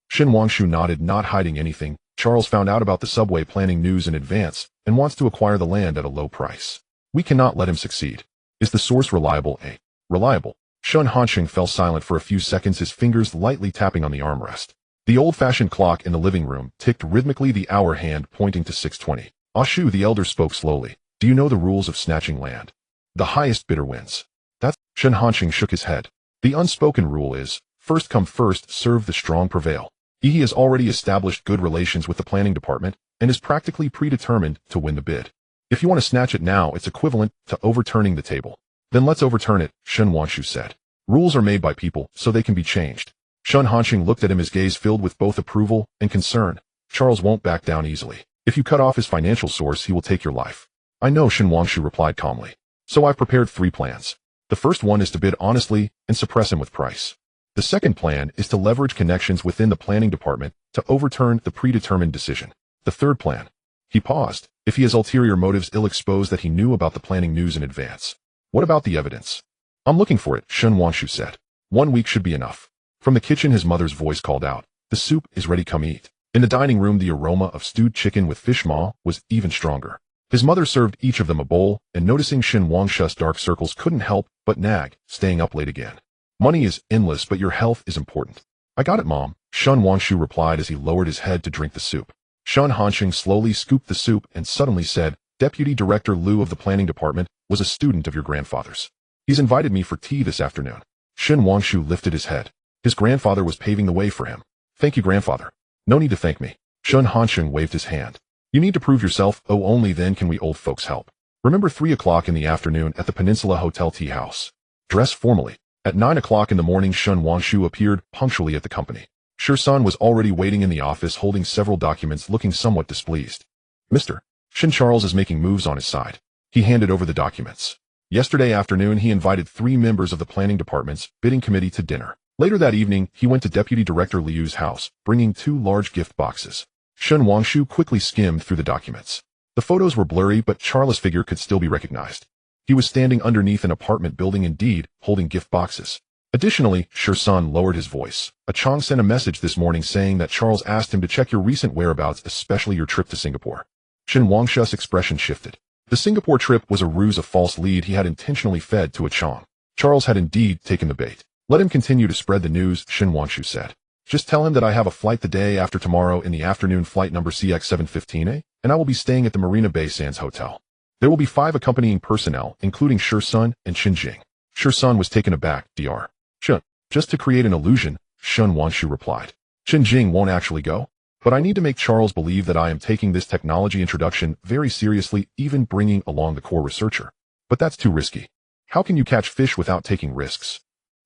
Shen Wanshu nodded, not hiding anything. Charles found out about the subway planning news in advance and wants to acquire the land at a low price. We cannot let him succeed. Is the source reliable? Reliable. Shun Hanxing fell silent for a few seconds, his fingers lightly tapping on the armrest. The old-fashioned clock in the living room ticked rhythmically, the hour hand pointing to 6:20. Ah Shu, the elder spoke slowly. Do you know the rules of snatching land? The highest bidder wins. That's... Shun Hanxing shook his head. The unspoken rule is, first come first serve, the strong prevail. He has already established good relations with the planning department and is practically predetermined to win the bid. If you want to snatch it now, it's equivalent to overturning the table. Then let's overturn it, Shun Wanshu said. Rules are made by people, so they can be changed. Shun Hanxing looked at him, his gaze filled with both approval and concern. Charles won't back down easily. If you cut off his financial source, he will take your life. I know, Shun Wanshu replied calmly. So I've prepared 3 plans. The first one is to bid honestly and suppress him with price. The second plan is to leverage connections within the planning department to overturn the predetermined decision. The third plan. He paused. If he has ulterior motives, ill expose that he knew about the planning news in advance. What about the evidence? I'm looking for it, Shun Wanshu said. 1 week should be enough. From the kitchen, his mother's voice called out. The soup is ready, come eat. In the dining room, the aroma of stewed chicken with fish maw was even stronger. His mother served each of them a bowl, and noticing Shin Wangshu's dark circles couldn't help but nag, staying up late again. Money is endless, but your health is important. I got it, Mom, Shun Wangshu replied as he lowered his head to drink the soup. Shun Hanxing slowly scooped the soup and suddenly said, Deputy Director Liu of the planning department was a student of your grandfather's. He's invited me for tea this afternoon. Shin Wangshu lifted his head. His grandfather was paving the way for him. Thank you, grandfather. No need to thank me. Shun Hanxing waved his hand. You need to prove yourself, oh only then can we old folks help. Remember 3 o'clock in the afternoon at the Peninsula Hotel Tea House. Dress formally. At 9 o'clock in the morning, Shun Wangshu appeared punctually at the company. Shirsan was already waiting in the office holding several documents, looking somewhat displeased. Mr. Shin Charles is making moves on his side. He handed over the documents. Yesterday afternoon, he invited 3 members of the planning department's bidding committee to dinner. Later that evening, he went to Deputy Director Liu's house, bringing 2 large gift boxes. Shun Wangshu quickly skimmed through the documents. The photos were blurry, but Charles' figure could still be recognized. He was standing underneath an apartment building, indeed, holding gift boxes. Additionally, Shirsan lowered his voice. A Chong sent a message this morning saying that Charles asked him to check your recent whereabouts, especially your trip to Singapore. Shin Wangshu's expression shifted. The Singapore trip was a ruse, a false lead he had intentionally fed to a Chong. Charles had indeed taken the bait. Let him continue to spread the news, Shin Wangshu said. Just tell him that I have a flight the day after tomorrow in the afternoon, flight number CX715A, and I will be staying at the Marina Bay Sands Hotel. There will be 5 accompanying personnel, including Shirsun and Xinjing. Shirsun was taken aback, Dr. Shun. Just to create an illusion, Shun Wangshu replied. Xinjing won't actually go. But I need to make Charles believe that I am taking this technology introduction very seriously, even bringing along the core researcher. But that's too risky. How can you catch fish without taking risks?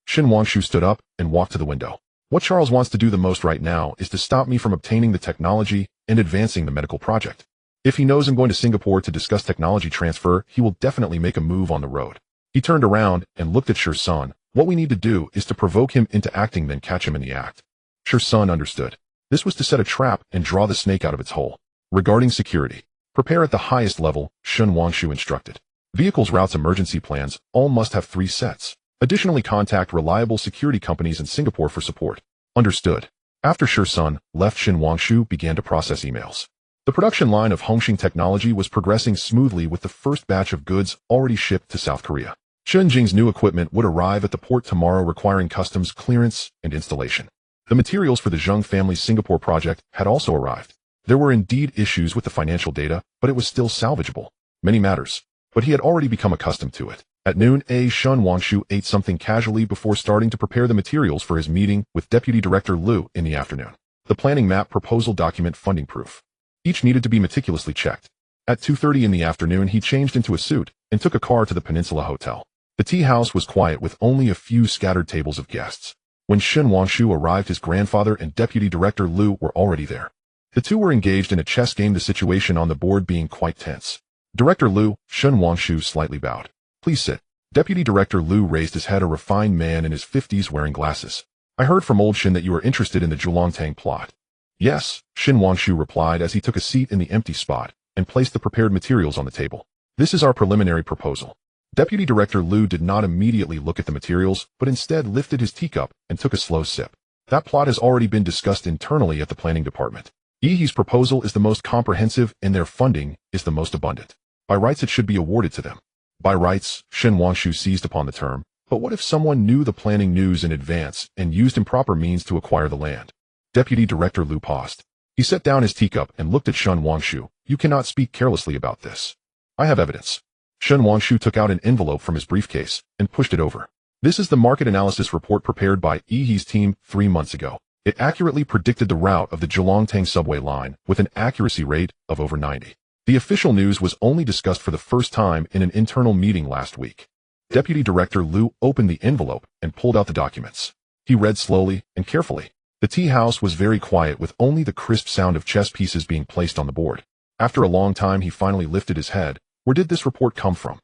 Shin Wangshu stood up and walked to the window. What Charles wants to do the most right now is to stop me from obtaining the technology and advancing the medical project. If he knows I'm going to Singapore to discuss technology transfer, he will definitely make a move on the road. He turned around and looked at Shirsan. What we need to do is to provoke him into acting, then catch him in the act. Shirsan understood. This was to set a trap and draw the snake out of its hole. Regarding security, prepare at the highest level, Shun Wangshu instructed. Vehicles, routes, emergency plans, all must have 3 sets. Additionally, contact reliable security companies in Singapore for support. Understood. After Shirsan left, Shin Wangshu began to process emails. The production line of Hongxing Technology was progressing smoothly with the first batch of goods already shipped to South Korea. Xinjing's new equipment would arrive at the port tomorrow, requiring customs clearance and installation. The materials for the Zheng family's Singapore project had also arrived. There were indeed issues with the financial data, but it was still salvageable. Many matters. But he had already become accustomed to it. At noon, Shun Wangshu ate something casually before starting to prepare the materials for his meeting with Deputy Director Liu in the afternoon. The planning map, proposal document, funding proof. Each needed to be meticulously checked. At 2:30 in the afternoon, he changed into a suit and took a car to the Peninsula Hotel. The tea house was quiet with only a few scattered tables of guests. When Shin Wangshu arrived, his grandfather and Deputy Director Liu were already there. The two were engaged in a chess game, the situation on the board being quite tense. Director Liu, Shin Wangshu slightly bowed. Please sit. Deputy Director Liu raised his head, a refined man in his 50s wearing glasses. I heard from old Shin that you are interested in the Zhulongtang plot. Yes, Shin Wangshu replied as he took a seat in the empty spot and placed the prepared materials on the table. This is our preliminary proposal. Deputy Director Liu did not immediately look at the materials, but instead lifted his teacup and took a slow sip. That plot has already been discussed internally at the planning department. Yihe's proposal is the most comprehensive and their funding is the most abundant. By rights it should be awarded to them. By rights, Shen Wangshu seized upon the term, but what if someone knew the planning news in advance and used improper means to acquire the land? Deputy Director Lu paused. He set down his teacup and looked at Shen Wangshu. You cannot speak carelessly about this. I have evidence. Shen Wangshu took out an envelope from his briefcase and pushed it over. This is the market analysis report prepared by Yi's team 3 months ago. It accurately predicted the route of the Zhejiangtang subway line with an accuracy rate of over 90. The official news was only discussed for the first time in an internal meeting last week. Deputy Director Lu opened the envelope and pulled out the documents. He read slowly and carefully. The tea house was very quiet with only the crisp sound of chess pieces being placed on the board. After a long time he finally lifted his head. Where did this report come from?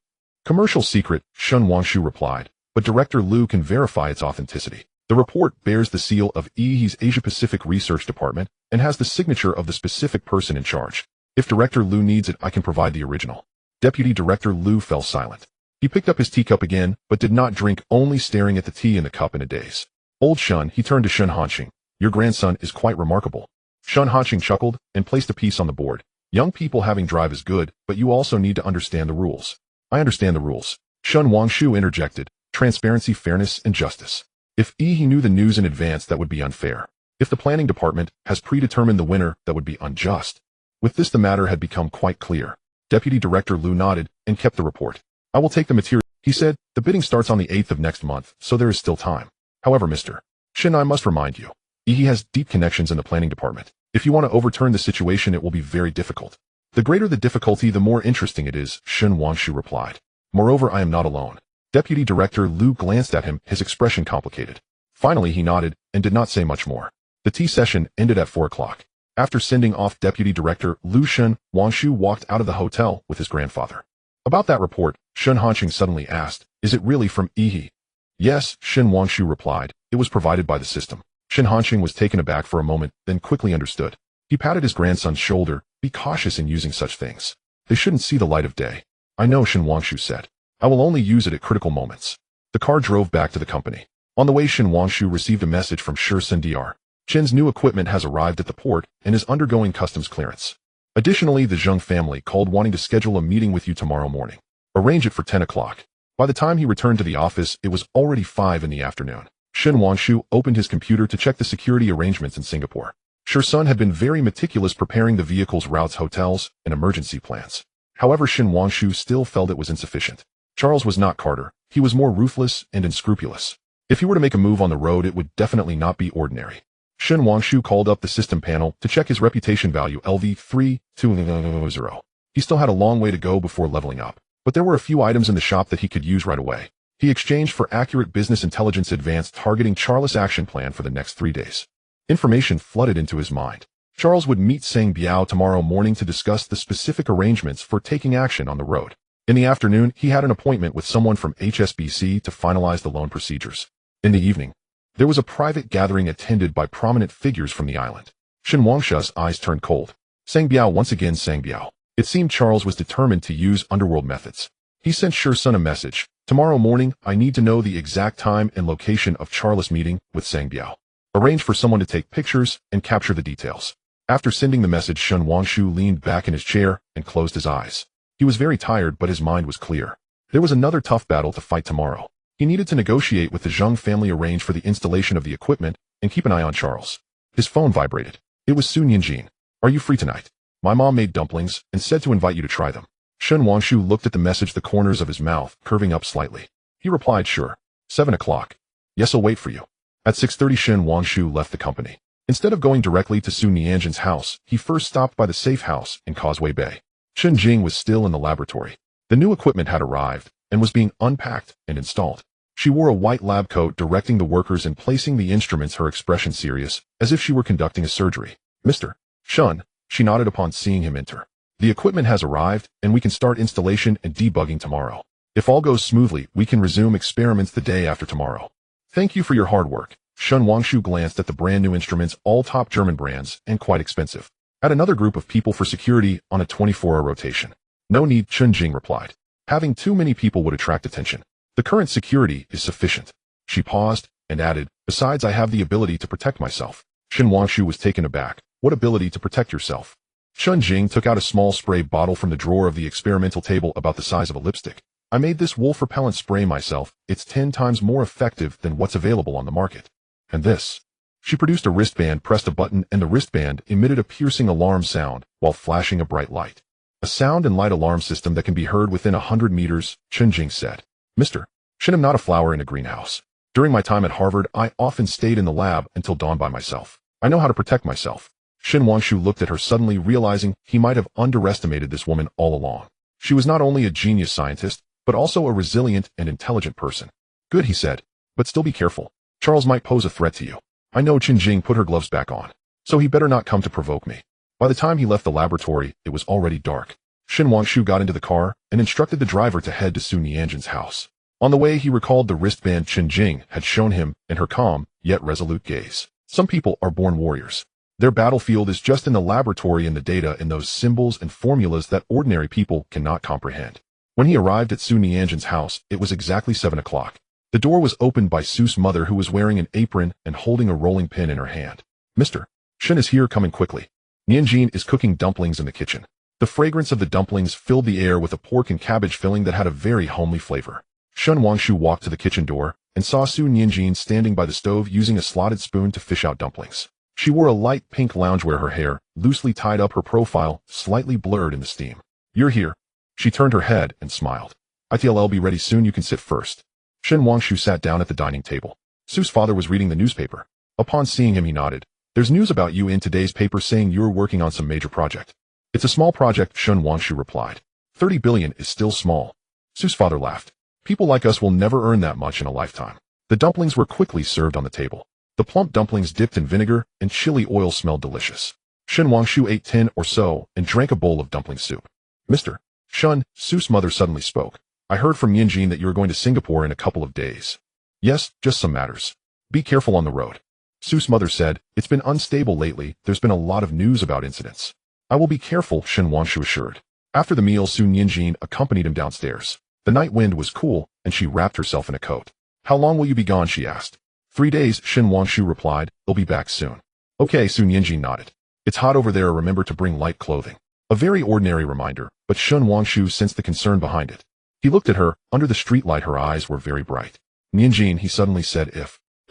Commercial secret, Shen Wangshu replied, but Director Lu can verify its authenticity. The report bears the seal of Yi's Asia-Pacific Research Department and has the signature of the specific person in charge. If Director Lu needs it, I can provide the original. Deputy Director Lu fell silent. He picked up his teacup again, but did not drink, only staring at the tea in the cup in a daze. Old Shun, he turned to Shen Hanqing. Your grandson is quite remarkable. Shen Hanqing chuckled and placed a piece on the board. Young people having drive is good, but you also need to understand the rules. I understand the rules. Shen Wangshu interjected. Transparency, fairness, and justice. If Yi knew the news in advance, that would be unfair. If the planning department has predetermined the winner, that would be unjust. With this, the matter had become quite clear. Deputy Director Lu nodded and kept the report. I will take the material, he said. The bidding starts on the 8th of next month, so there is still time. However, Mr. Shen, I must remind you, Yi has deep connections in the planning department. If you want to overturn the situation, it will be very difficult. The greater the difficulty, the more interesting it is, Shen Wangshu replied. Moreover, I am not alone. Deputy Director Lu glanced at him, his expression complicated. Finally, he nodded and did not say much more. The tea session ended at 4 o'clock. After sending off Deputy Director Lu, Shen Wangshu walked out of the hotel with his grandfather. About that report, Shen Hanqing suddenly asked, is it really from Yi? Yes, Shen Wangshu replied. It was provided by the system. Shen Hanqing was taken aback for a moment, then quickly understood. He patted his grandson's shoulder. Be cautious in using such things. They shouldn't see the light of day. I know, Shen Wangshu said. I will only use it at critical moments. The car drove back to the company. On the way, Shen Wangshu received a message from Shursen Dr. Chen's new equipment has arrived at the port and is undergoing customs clearance. Additionally, the Zheng family called wanting to schedule a meeting with you tomorrow morning. Arrange it for 10 o'clock. By the time he returned to the office, it was already 5 in the afternoon. Shen Wangshu opened his computer to check the security arrangements in Singapore. Shursen had been very meticulous preparing the vehicle's routes, hotels, and emergency plans. However, Shen Wangshu still felt it was insufficient. Charles was not Carter. He was more ruthless and unscrupulous. If he were to make a move on the road, it would definitely not be ordinary. Shen Wangshu called up the system panel to check his reputation value LV3200. He still had a long way to go before leveling up, but there were a few items in the shop that he could use right away. He exchanged for accurate business intelligence advanced targeting Charles' action plan for the next 3 days. Information flooded into his mind. Charles would meet Sang Biao tomorrow morning to discuss the specific arrangements for taking action on the road. In the afternoon, he had an appointment with someone from HSBC to finalize the loan procedures. In the evening, there was a private gathering attended by prominent figures from the island. Shen Wangshu's eyes turned cold. Sang Biao, once again Sang Biao. It seemed Charles was determined to use underworld methods. He sent Shursen a message. Tomorrow morning, I need to know the exact time and location of Charles' meeting with Sang Biao. Arrange for someone to take pictures and capture the details. After sending the message, Shen Wangshu leaned back in his chair and closed his eyes. He was very tired, but his mind was clear. There was another tough battle to fight tomorrow. He needed to negotiate with the Zheng family, arrange for the installation of the equipment, and keep an eye on Charles. His phone vibrated. It was Sun Yinjin. Are you free tonight? My mom made dumplings and said to invite you to try them. Shen Wangshu looked at the message, the corners of his mouth curving up slightly. He replied, sure. 7 o'clock. Yes, I'll wait for you. At 6:30, Shen Wangshu left the company. Instead of going directly to Sun Nianjin's house, he first stopped by the safe house in Causeway Bay. Shen Jing was still in the laboratory. The new equipment had arrived and was being unpacked and installed. She wore a white lab coat, directing the workers and placing the instruments, her expression serious, as if she were conducting a surgery. Mr. Shen, she nodded upon seeing him enter. The equipment has arrived, and we can start installation and debugging tomorrow. If all goes smoothly, we can resume experiments the day after tomorrow. Thank you for your hard work. Shen Wangshu glanced at the brand new instruments, all top German brands, and quite expensive. Add another group of people for security on a 24-hour rotation. No need, Chen Jing replied. Having too many people would attract attention. The current security is sufficient. She paused and added, besides, I have the ability to protect myself. Shen Wangshu was taken aback. What ability to protect yourself? Chen Jing took out a small spray bottle from the drawer of the experimental table about the size of a lipstick. I made this wolf repellent spray myself. It's 10 times more effective than what's available on the market. And this. She produced a wristband, pressed a button, and the wristband emitted a piercing alarm sound while flashing a bright light. A sound and light alarm system that can be heard within 100 meters, Chunjing said. Mr. Shin, I'm not a flower in a greenhouse. During my time at Harvard, I often stayed in the lab until dawn by myself. I know how to protect myself. Shin Wangshu looked at her, suddenly realizing he might have underestimated this woman all along. She was not only a genius scientist, but also a resilient and intelligent person. Good, he said, but still be careful. Charles might pose a threat to you. I know. Chunjing put her gloves back on. So he better not come to provoke me. By the time he left the laboratory, it was already dark. Shin Wangshu got into the car and instructed the driver to head to Su Nianjin's house. On the way, he recalled the wristband Chunjing had shown him and her calm, yet resolute gaze. Some people are born warriors. Their battlefield is just in the laboratory, and the data in those symbols and formulas that ordinary people cannot comprehend. When he arrived at Su Nianjin's house, it was exactly 7 o'clock. The door was opened by Su's mother, who was wearing an apron and holding a rolling pin in her hand. Mr. Shin is here, coming quickly. Nianjin is cooking dumplings in the kitchen. The fragrance of the dumplings filled the air with a pork and cabbage filling that had a very homely flavor. Shin Wangshu walked to the kitchen door and saw Su Nianjin standing by the stove using a slotted spoon to fish out dumplings. She wore a light pink loungewear, her hair loosely tied up, her profile slightly blurred in the steam. You're here. She turned her head and smiled. I'll be ready soon, you can sit first. Shin Wangshu sat down at the dining table. Su's father was reading the newspaper. Upon seeing him, he nodded. There's news about you in today's paper saying you're working on some major project. It's a small project, Shin Wangshu replied. 30 billion is still small. Su's father laughed. People like us will never earn that much in a lifetime. The dumplings were quickly served on the table. The plump dumplings dipped in vinegar and chili oil smelled delicious. Shin Wangshu ate 10 or so and drank a bowl of dumpling soup. Mr. Shun, Su's mother suddenly spoke. I heard from Nianjin that you're going to Singapore in a couple of days. Yes, just some matters. Be careful on the road. Su's mother said, it's been unstable lately. There's been a lot of news about incidents. I will be careful, Shin Wangshu assured. After the meal, Su Nianjin accompanied him downstairs. The night wind was cool, and she wrapped herself in a coat. How long will you be gone, she asked. 3 days, Shin Wangshu replied. I'll be back soon. Okay, Su Nianjin nodded. It's hot over there, remember to bring light clothing. A very ordinary reminder, but Shin Wangshu sensed the concern behind it. He looked at her. Under the streetlight, her eyes were very bright. Nianjin, he suddenly said,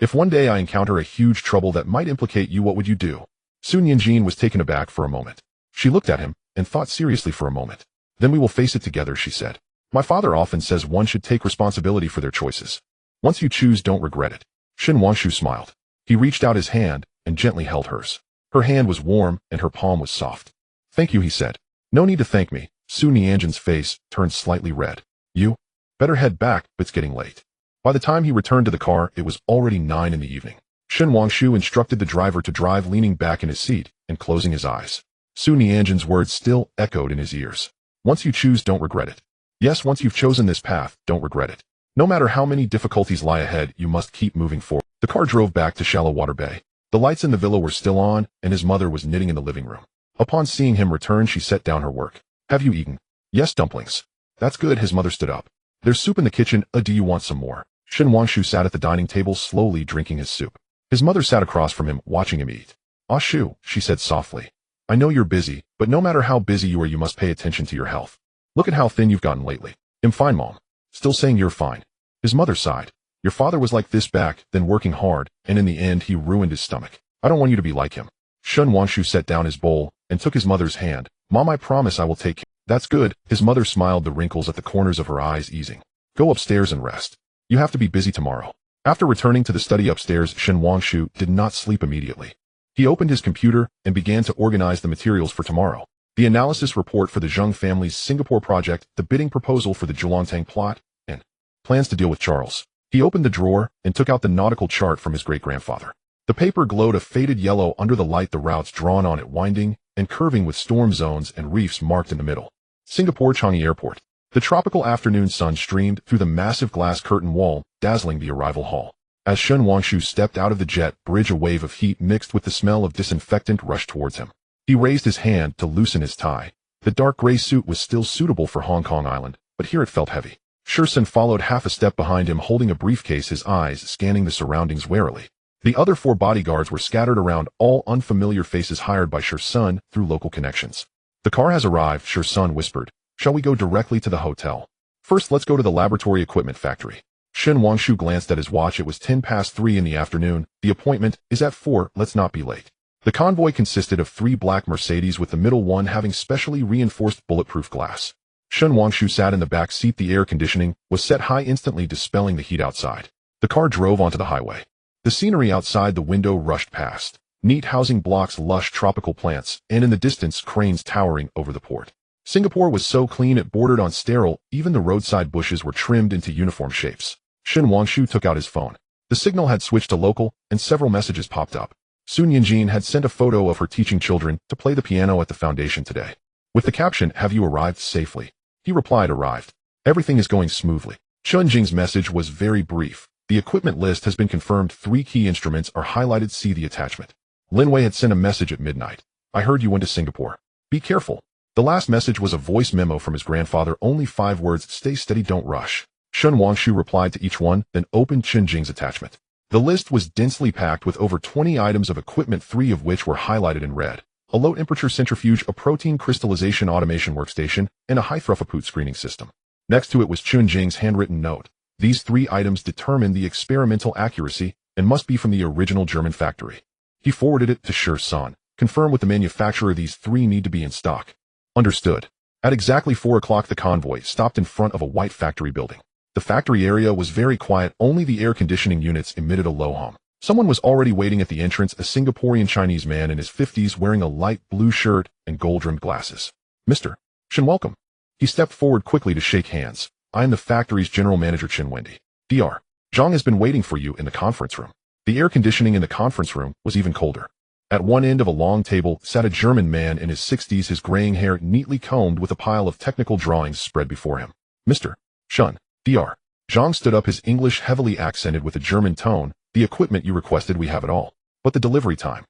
if one day I encounter a huge trouble that might implicate you, what would you do? Su Nianjin was taken aback for a moment. She looked at him and thought seriously for a moment. Then we will face it together, she said. My father often says one should take responsibility for their choices. Once you choose, don't regret it. Shin Wangshu smiled. He reached out his hand and gently held hers. Her hand was warm and her palm was soft. Thank you, he said. No need to thank me. Su Nianjin's face turned slightly red. You? Better head back, it's getting late. By the time he returned to the car, it was already 9 in the evening. Shin Wangshu instructed the driver to drive, leaning back in his seat and closing his eyes. Su Nianjin's words still echoed in his ears. Once you choose, don't regret it. Yes, once you've chosen this path, don't regret it. No matter how many difficulties lie ahead, you must keep moving forward. The car drove back to Shallow Water Bay. The lights in the villa were still on, and his mother was knitting in the living room. Upon seeing him return, she set down her work. Have you eaten? Yes, dumplings. That's good, his mother stood up. There's soup in the kitchen, do you want some more? Shin Wangshu sat at the dining table, slowly drinking his soup. His mother sat across from him, watching him eat. Ah, Shu, she said softly. I know you're busy, but no matter how busy you are, you must pay attention to your health. Look at how thin you've gotten lately. I'm fine, Mom. Still saying you're fine. His mother sighed. Your father was like this back then, working hard, and in the end he ruined his stomach. I don't want you to be like him. Shin Wangshu set down his bowl and took his mother's hand. Mom, I promise I will take care. That's good. His mother smiled, the wrinkles at the corners of her eyes easing. Go upstairs and rest. You have to be busy tomorrow. After returning to the study upstairs, Shin Wangshu did not sleep immediately. He opened his computer and began to organize the materials for tomorrow. The analysis report for the Zheng family's Singapore project, the bidding proposal for the Zhuangtang plot, and plans to deal with Charles. He opened the drawer and took out the nautical chart from his great-grandfather. The paper glowed a faded yellow under the light, the routes drawn on it winding and curving with storm zones and reefs marked in the middle. Singapore Changi Airport. The tropical afternoon sun streamed through the massive glass curtain wall, dazzling the arrival hall. As Shin Wangshu stepped out of the jet bridge, a wave of heat mixed with the smell of disinfectant rushed towards him. He raised his hand to loosen his tie. The dark gray suit was still suitable for Hong Kong Island, but here it felt heavy. Shursun followed half a step behind him, holding a briefcase, his eyes scanning the surroundings warily. The other 4 bodyguards were scattered around, all unfamiliar faces hired by Shursun through local connections. The car has arrived, Shursun whispered. Shall we go directly to the hotel? First, let's go to the laboratory equipment factory. Shen Wangshu glanced at his watch. It was 3:10 in the afternoon. The appointment is at 4, let's not be late. The convoy consisted of 3 black Mercedes, with the middle one having specially reinforced bulletproof glass. Shen Wangshu sat in the back seat. The air conditioning was set high, instantly dispelling the heat outside. The car drove onto the highway. The scenery outside the window rushed past. Neat housing blocks, lush tropical plants, and in the distance, cranes towering over the port. Singapore was so clean it bordered on sterile. Even the roadside bushes were trimmed into uniform shapes. Shen Wangshu took out his phone. The signal had switched to local, and several messages popped up. Sun Yinjin had sent a photo of her teaching children to play the piano at the foundation today. With the caption, "Have you arrived safely?" He replied, "Arrived. Everything is going smoothly." Chun Jing's message was very brief. "The equipment list has been confirmed. 3 key instruments are highlighted. See the attachment." Lin Wei had sent a message at midnight. "I heard you went to Singapore. Be careful." The last message was a voice memo from his grandfather, only 5 words: "Stay steady, don't rush." Shen Wangshu replied to each one, then opened Chun Jing's attachment. The list was densely packed with over 20 items of equipment, 3 of which were highlighted in red: a low-temperature centrifuge, a protein crystallization automation workstation, and a high-throughput screening system. Next to it was Chun Jing's handwritten note. These 3 items determine the experimental accuracy and must be from the original German factory. He forwarded it to Shur-san. "Confirm with the manufacturer these 3 need to be in stock." Understood. At exactly 4 o'clock, the convoy stopped in front of a white factory building. The factory area was very quiet. Only the air conditioning units emitted a low hum. Someone was already waiting at the entrance, a Singaporean Chinese man in his 50s wearing a light blue shirt and gold-rimmed glasses. "Mr. Shen, welcome." He stepped forward quickly to shake hands. "I am the factory's general manager, Chen Wendy. Dr. Zhang has been waiting for you in the conference room." The air conditioning in the conference room was even colder. At one end of a long table sat a German man in his 60s, his graying hair neatly combed, with a pile of technical drawings spread before him. "Mr. Shen." Dr. Zhang stood up, his English heavily accented with a German tone. "The equipment you requested, we have it all. But the delivery time.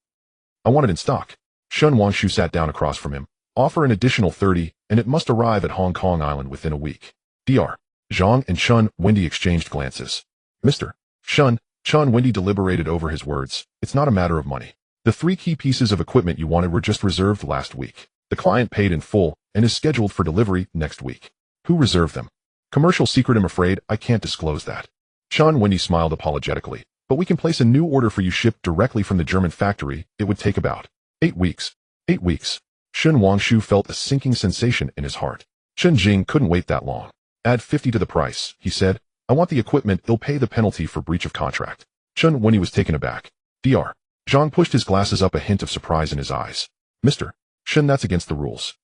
I want it in stock." Shen Wangshu sat down across from him. "Offer an additional 30, and it must arrive at Hong Kong Island within a week." Dr. Zhang and Chun Wendy exchanged glances. "Mr. Shen." Chun Wendy deliberated over his words. "It's not a matter of money. The 3 key pieces of equipment you wanted were just reserved last week. The client paid in full and is scheduled for delivery next week." "Who reserved them?" "Commercial secret, I'm afraid I can't disclose that." Chun Wendy smiled apologetically. "But we can place a new order for you shipped directly from the German factory. It would take about 8 weeks. 8 weeks. Shen Wangshu felt a sinking sensation in his heart. Chen Jing couldn't wait that long. "Add 50 to the price," he said. "I want the equipment. He'll pay the penalty for breach of contract." Chun Wendy was taken aback. Dr. Zhang pushed his glasses up, a hint of surprise in his eyes. "Mr. Shen, that's against the rules.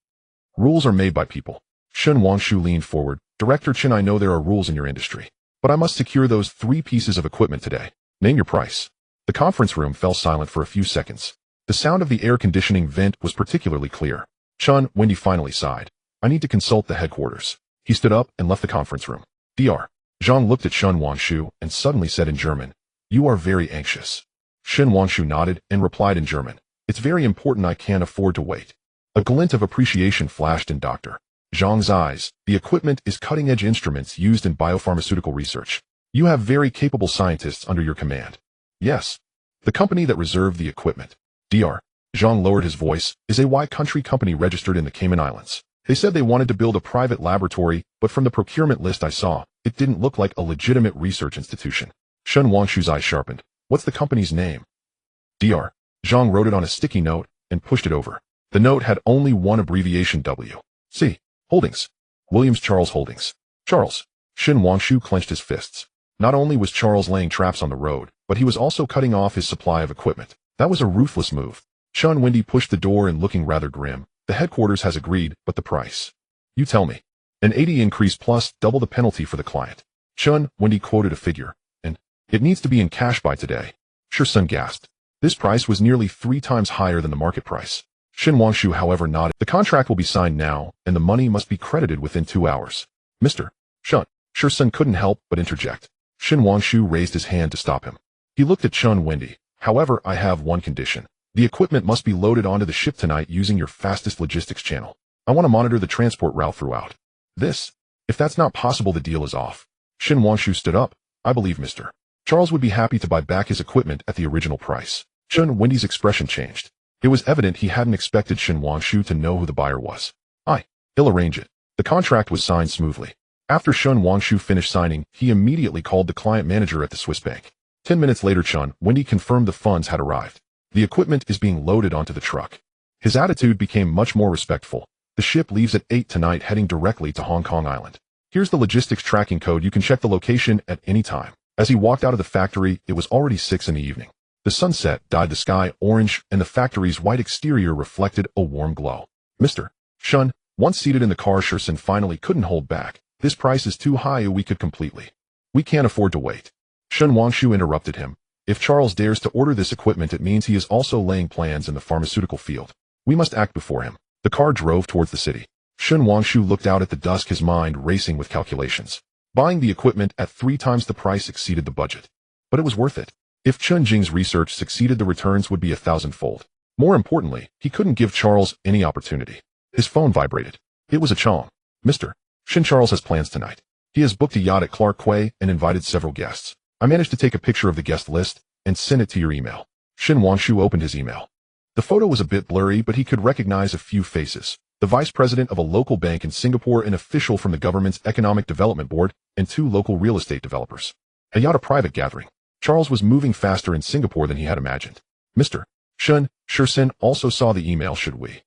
Rules are made by people." Shen Wangshu leaned forward. "Director Chen, I know there are rules in your industry, but I must secure those 3 pieces of equipment today. Name your price." The conference room fell silent for a few seconds. The sound of the air conditioning vent was particularly clear. Chun Wendy finally sighed. "I need to consult the headquarters." He stood up and left the conference room. Dr. Zhang looked at Shen Wangshu and suddenly said in German, "You are very anxious." Shen Wangshu nodded and replied in German, "It's very important. I can't afford to wait." A glint of appreciation flashed in Dr. Zhang's eyes. "The equipment is cutting-edge instruments used in biopharmaceutical research. You have very capable scientists under your command." "Yes. The company that reserved the equipment," Dr. Zhang lowered his voice, "is a Y-country company registered in the Cayman Islands. They said they wanted to build a private laboratory, but from the procurement list I saw, it didn't look like a legitimate research institution." Shen Wangshu's eyes sharpened. "What's the company's name?" Dr. Zhang wrote it on a sticky note and pushed it over. The note had only one abbreviation: W.C. Holdings. Williams Charles Holdings. Charles. Shen Wangshu clenched his fists. Not only was Charles laying traps on the road, but he was also cutting off his supply of equipment. That was a ruthless move. Chun Wendy pushed the door in, looking rather grim. "The headquarters has agreed, but the price?" "You tell me." "An 80 increase plus double the penalty for the client." Chun Wendy quoted a figure. "And it needs to be in cash by today." Shur-sun gasped. This price was nearly 3 times higher than the market price. Shen Wangshu, however, nodded. "The contract will be signed now, and the money must be credited within 2 hours." "Mr. Shen." Shur-sun couldn't help but interject. Shen Wangshu raised his hand to stop him. He looked at Chun Wendy. "However, I have one condition. The equipment must be loaded onto the ship tonight using your fastest logistics channel. I want to monitor the transport route throughout this. If that's not possible, the deal is off." Shen Wangshu stood up. "I believe Mr. Charles would be happy to buy back his equipment at the original price." Chun Wendy's expression changed. It was evident he hadn't expected Shen Wangshu to know who the buyer was. "I'll arrange it." The contract was signed smoothly. After Shun Wangshu finished signing, he immediately called the client manager at the Swiss bank. 10 minutes later, Wendy confirmed the funds had arrived. The equipment is being loaded onto the truck. His attitude became much more respectful. The ship leaves at 8 tonight, heading directly to Hong Kong Island. Here's the logistics tracking code. You can check the location at any time. As he walked out of the factory, it was already 6 in the evening. The sunset dyed the sky orange, and the factory's white exterior reflected a warm glow. Mr. Shun, once seated in the car, Shursen finally couldn't hold back. This price is too high. We can't afford to wait. Shun Wangshu interrupted him. If Charles dares to order this equipment, it means he is also laying plans in the pharmaceutical field. We must act before him. The car drove towards the city. Shun Wangshu looked out at the dusk, his mind racing with calculations. Buying the equipment at 3 times the price exceeded the budget. But it was worth it. If Chun Jing's research succeeded, the returns would be 1,000-fold. More importantly, he couldn't give Charles any opportunity. His phone vibrated. It was a Chong. Mr. Shin, Charles has plans tonight. He has booked a yacht at Clark Quay and invited several guests. I managed to take a picture of the guest list and send it to your email. Shin Wangshu opened his email. The photo was a bit blurry, but he could recognize a few faces. The vice president of a local bank in Singapore, an official from the government's Economic Development Board, and 2 local real estate developers. A yacht, a private gathering. Charles was moving faster in Singapore than he had imagined. Mr. Shun, Shursen also saw the email. Should we?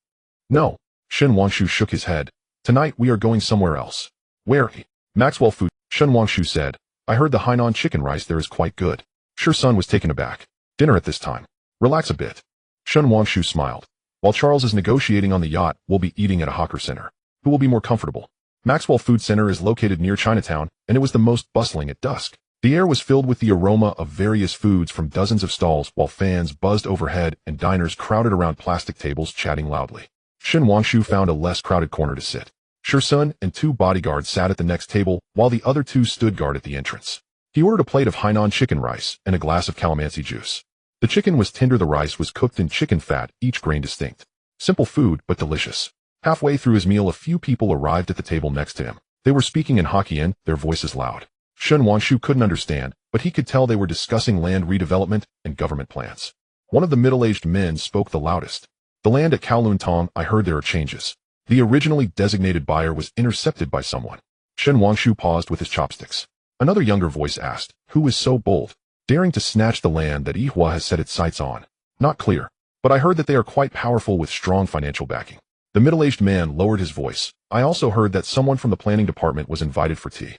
No. Shin Wangshu shook his head. Tonight we are going somewhere else. Where? Maxwell Food. Shun Wangshu said. I heard the Hainan chicken rice there is quite good. Shursen was taken aback. Dinner at this time. Relax a bit. Shun Wangshu smiled. While Charles is negotiating on the yacht, we'll be eating at a hawker center. Who will be more comfortable? Maxwell Food Center is located near Chinatown, and it was the most bustling at dusk. The air was filled with the aroma of various foods from dozens of stalls, while fans buzzed overhead and diners crowded around plastic tables chatting loudly. Shin Wangshu found a less crowded corner to sit. Shursen and 2 bodyguards sat at the next table, while the other 2 stood guard at the entrance. He ordered a plate of Hainan chicken rice and a glass of calamansi juice. The chicken was tender, the rice was cooked in chicken fat, each grain distinct. Simple food, but delicious. Halfway through his meal, a few people arrived at the table next to him. They were speaking in Hokkien, their voices loud. Shun Wangshu couldn't understand, but he could tell they were discussing land redevelopment and government plans. One of the middle-aged men spoke the loudest. The land at Kowloon Tong, I heard there are changes. The originally designated buyer was intercepted by someone. Shen Wangshu paused with his chopsticks. Another younger voice asked, who is so bold, daring to snatch the land that Yihua has set its sights on? Not clear, but I heard that they are quite powerful with strong financial backing. The middle-aged man lowered his voice. I also heard that someone from the planning department was invited for tea.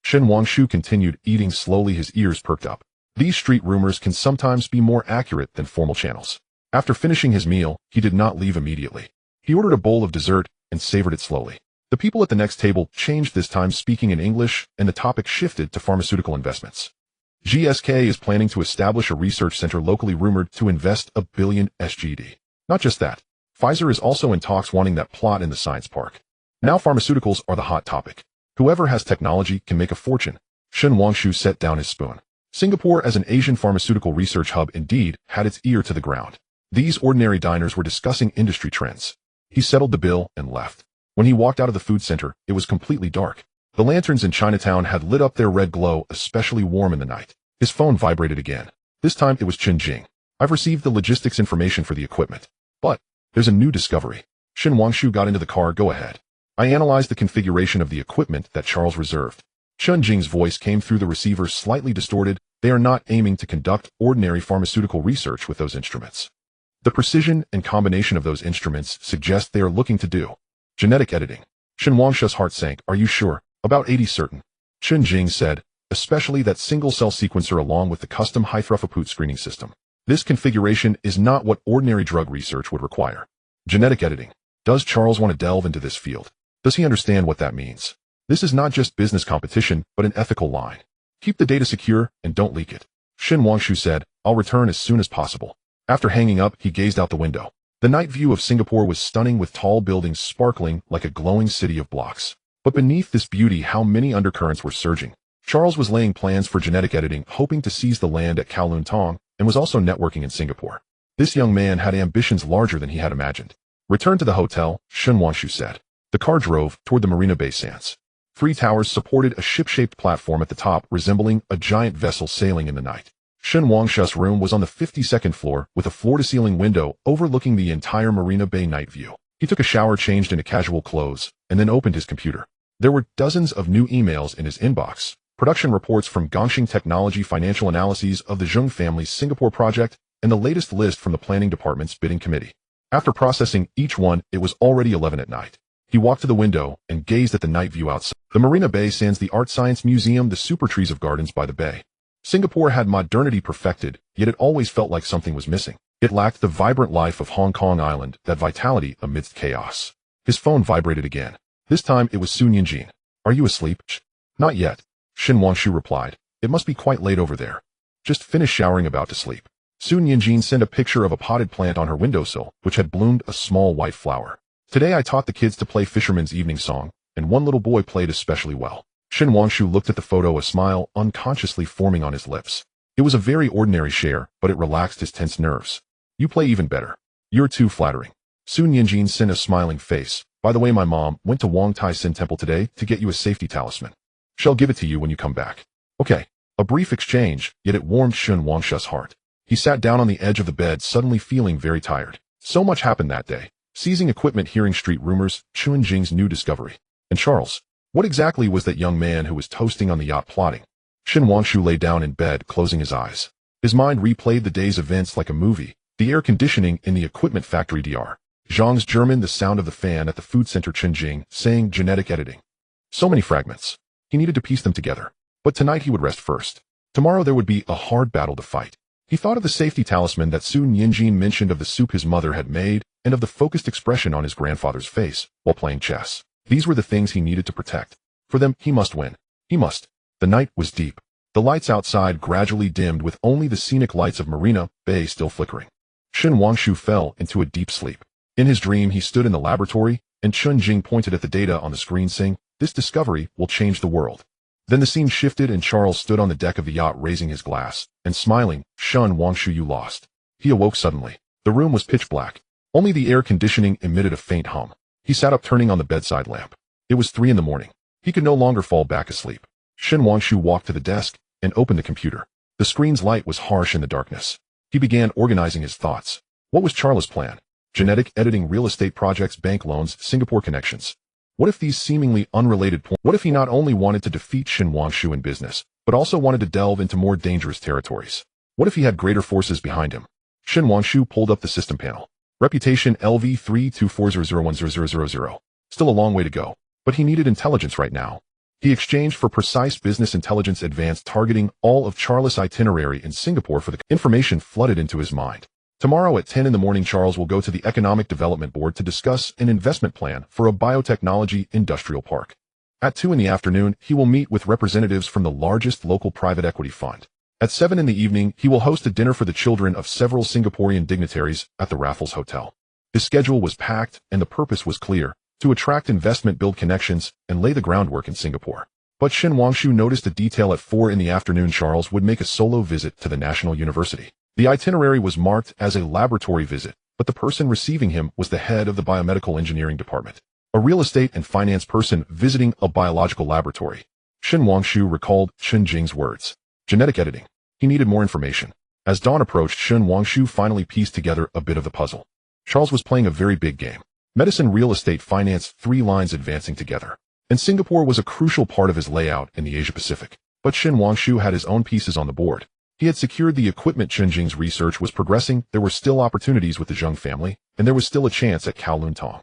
Shen Wangshu continued eating slowly, his ears perked up. These street rumors can sometimes be more accurate than formal channels. After finishing his meal, he did not leave immediately. He ordered a bowl of dessert and savored it slowly. The people at the next table changed, this time speaking in English, and the topic shifted to pharmaceutical investments. GSK is planning to establish a research center locally, rumored to invest $1 billion SGD. Not just that, Pfizer is also in talks, wanting that plot in the science park. Now pharmaceuticals are the hot topic. Whoever has technology can make a fortune. Shen Wangshu set down his spoon. Singapore, as an Asian pharmaceutical research hub, indeed had its ear to the ground. These ordinary diners were discussing industry trends. He settled the bill and left. When he walked out of the food center, it was completely dark. The lanterns in Chinatown had lit up their red glow, especially warm in the night. His phone vibrated again. This time it was Chen Jing. I've received the logistics information for the equipment. But there's a new discovery. Shen Wangshu got into the car. Go ahead. I analyzed the configuration of the equipment that Charles reserved. Chen Jing's voice came through the receiver, slightly distorted. They are not aiming to conduct ordinary pharmaceutical research with those instruments. The precision and combination of those instruments suggest they are looking to do genetic editing. Shen Wangshu's heart sank. Are you sure? About 80 certain. Chen Jing said, especially that single-cell sequencer along with the custom high-throughput screening system. This configuration is not what ordinary drug research would require. Genetic editing. Does Charles want to delve into this field? Does he understand what that means? This is not just business competition, but an ethical line. Keep the data secure and don't leak it. Shen Wangshu said, I'll return as soon as possible. After hanging up, he gazed out the window. The night view of Singapore was stunning, with tall buildings sparkling like a glowing city of blocks. But beneath this beauty, how many undercurrents were surging. Charles was laying plans for genetic editing, hoping to seize the land at Kowloon Tong, and was also networking in Singapore. This young man had ambitions larger than he had imagined. Return to the hotel, Shen Wangshu said. The car drove toward the Marina Bay Sands. 3 towers supported a ship-shaped platform at the top, resembling a giant vessel sailing in the night. Shen Wangshu's room was on the 52nd floor, with a floor-to-ceiling window overlooking the entire Marina Bay night view. He took a shower, changed into casual clothes, and then opened his computer. There were dozens of new emails in his inbox, production reports from Gongxing Technology, financial analyses of the Zheng family's Singapore project, and the latest list from the planning department's bidding committee. After processing each one, it was already 11 at night. He walked to the window and gazed at the night view outside. The Marina Bay Sands, the Art Science Museum, the super trees of gardens by the bay. Singapore had modernity perfected, yet it always felt like something was missing. It lacked the vibrant life of Hong Kong Island, that vitality amidst chaos. His phone vibrated again. This time it was Sun Yinjin. Are you asleep? Not yet. Shin Wangshu replied. It must be quite late over there. Just finished showering, about to sleep. Sun Yinjin sent a picture of a potted plant on her windowsill, which had bloomed a small white flower. Today I taught the kids to play Fisherman's Evening Song, and one little boy played especially well. Shin Wangshu looked at the photo, a smile unconsciously forming on his lips. It was a very ordinary share, but it relaxed his tense nerves. You play even better. You're too flattering. Sun Yinjin sent a smiling face. By the way, my mom went to Wang Tai Sin Temple today to get you a safety talisman. She'll give it to you when you come back. Okay. A brief exchange, yet it warmed Shin Wangshu's heart. He sat down on the edge of the bed, suddenly feeling very tired. So much happened that day. Seizing equipment, hearing street rumors, Chun Jing's new discovery. And Charles. What exactly was that young man who was toasting on the yacht plotting? Shin Wangshu lay down in bed, closing his eyes. His mind replayed the day's events like a movie. The air conditioning in the equipment factory, Dr. Zhang's German, the sound of the fan at the food center, Chenjing, saying genetic editing. So many fragments. He needed to piece them together. But tonight he would rest first. Tomorrow there would be a hard battle to fight. He thought of the safety talisman that Sun Yinjin mentioned, of the soup his mother had made, and of the focused expression on his grandfather's face while playing chess. These were the things he needed to protect. For them, he must win. He must. The night was deep. The lights outside gradually dimmed, with only the scenic lights of Marina Bay still flickering. Shin Wangshu fell into a deep sleep. In his dream, he stood in the laboratory, and Chun Jing pointed at the data on the screen, saying, "This discovery will change the world." Then the scene shifted, and Charles stood on the deck of the yacht, raising his glass and smiling. "Shun Wangshu, you lost." He awoke suddenly. The room was pitch black. Only the air conditioning emitted a faint hum. He sat up, turning on the bedside lamp. It was 3 a.m. He could no longer fall back asleep. Shin Wangshu walked to the desk and opened the computer. The screen's light was harsh in the darkness. He began organizing his thoughts. What was Charles' plan? Genetic editing, real estate projects, bank loans, Singapore connections. What if these seemingly unrelated points? What if he not only wanted to defeat Shin Wangshu in business, but also wanted to delve into more dangerous territories? What if he had greater forces behind him? Shin Wangshu pulled up the system panel. Reputation LV324001000. Still a long way to go, but he needed intelligence right now. He exchanged for precise business intelligence, advanced targeting, all of Charles' itinerary in Singapore. For the information flooded into his mind. Tomorrow at 10 a.m, Charles will go to the Economic Development Board to discuss an investment plan for a biotechnology industrial park. At 2 p.m, he will meet with representatives from the largest local private equity fund. At 7 p.m, he will host a dinner for the children of several Singaporean dignitaries at the Raffles Hotel. His schedule was packed, and the purpose was clear: to attract investment, build connections, and lay the groundwork in Singapore. But Shin Wangshu noticed a detail. At 4 p.m, Charles would make a solo visit to the National University. The itinerary was marked as a laboratory visit, but the person receiving him was the head of the biomedical engineering department, a real estate and finance person visiting a biological laboratory. Shin Wangshu recalled Chun Jing's words. Genetic editing. He needed more information. As dawn approached, Shin Wangshu finally pieced together a bit of the puzzle. Charles was playing a very big game. Medicine, real estate, finance, 3 lines advancing together. And Singapore was a crucial part of his layout in the Asia-Pacific. But Shin Wangshu had his own pieces on the board. He had secured the equipment. Chun Jing's research was progressing. There were still opportunities with the Zheng family, and there was still a chance at Kowloon Tong.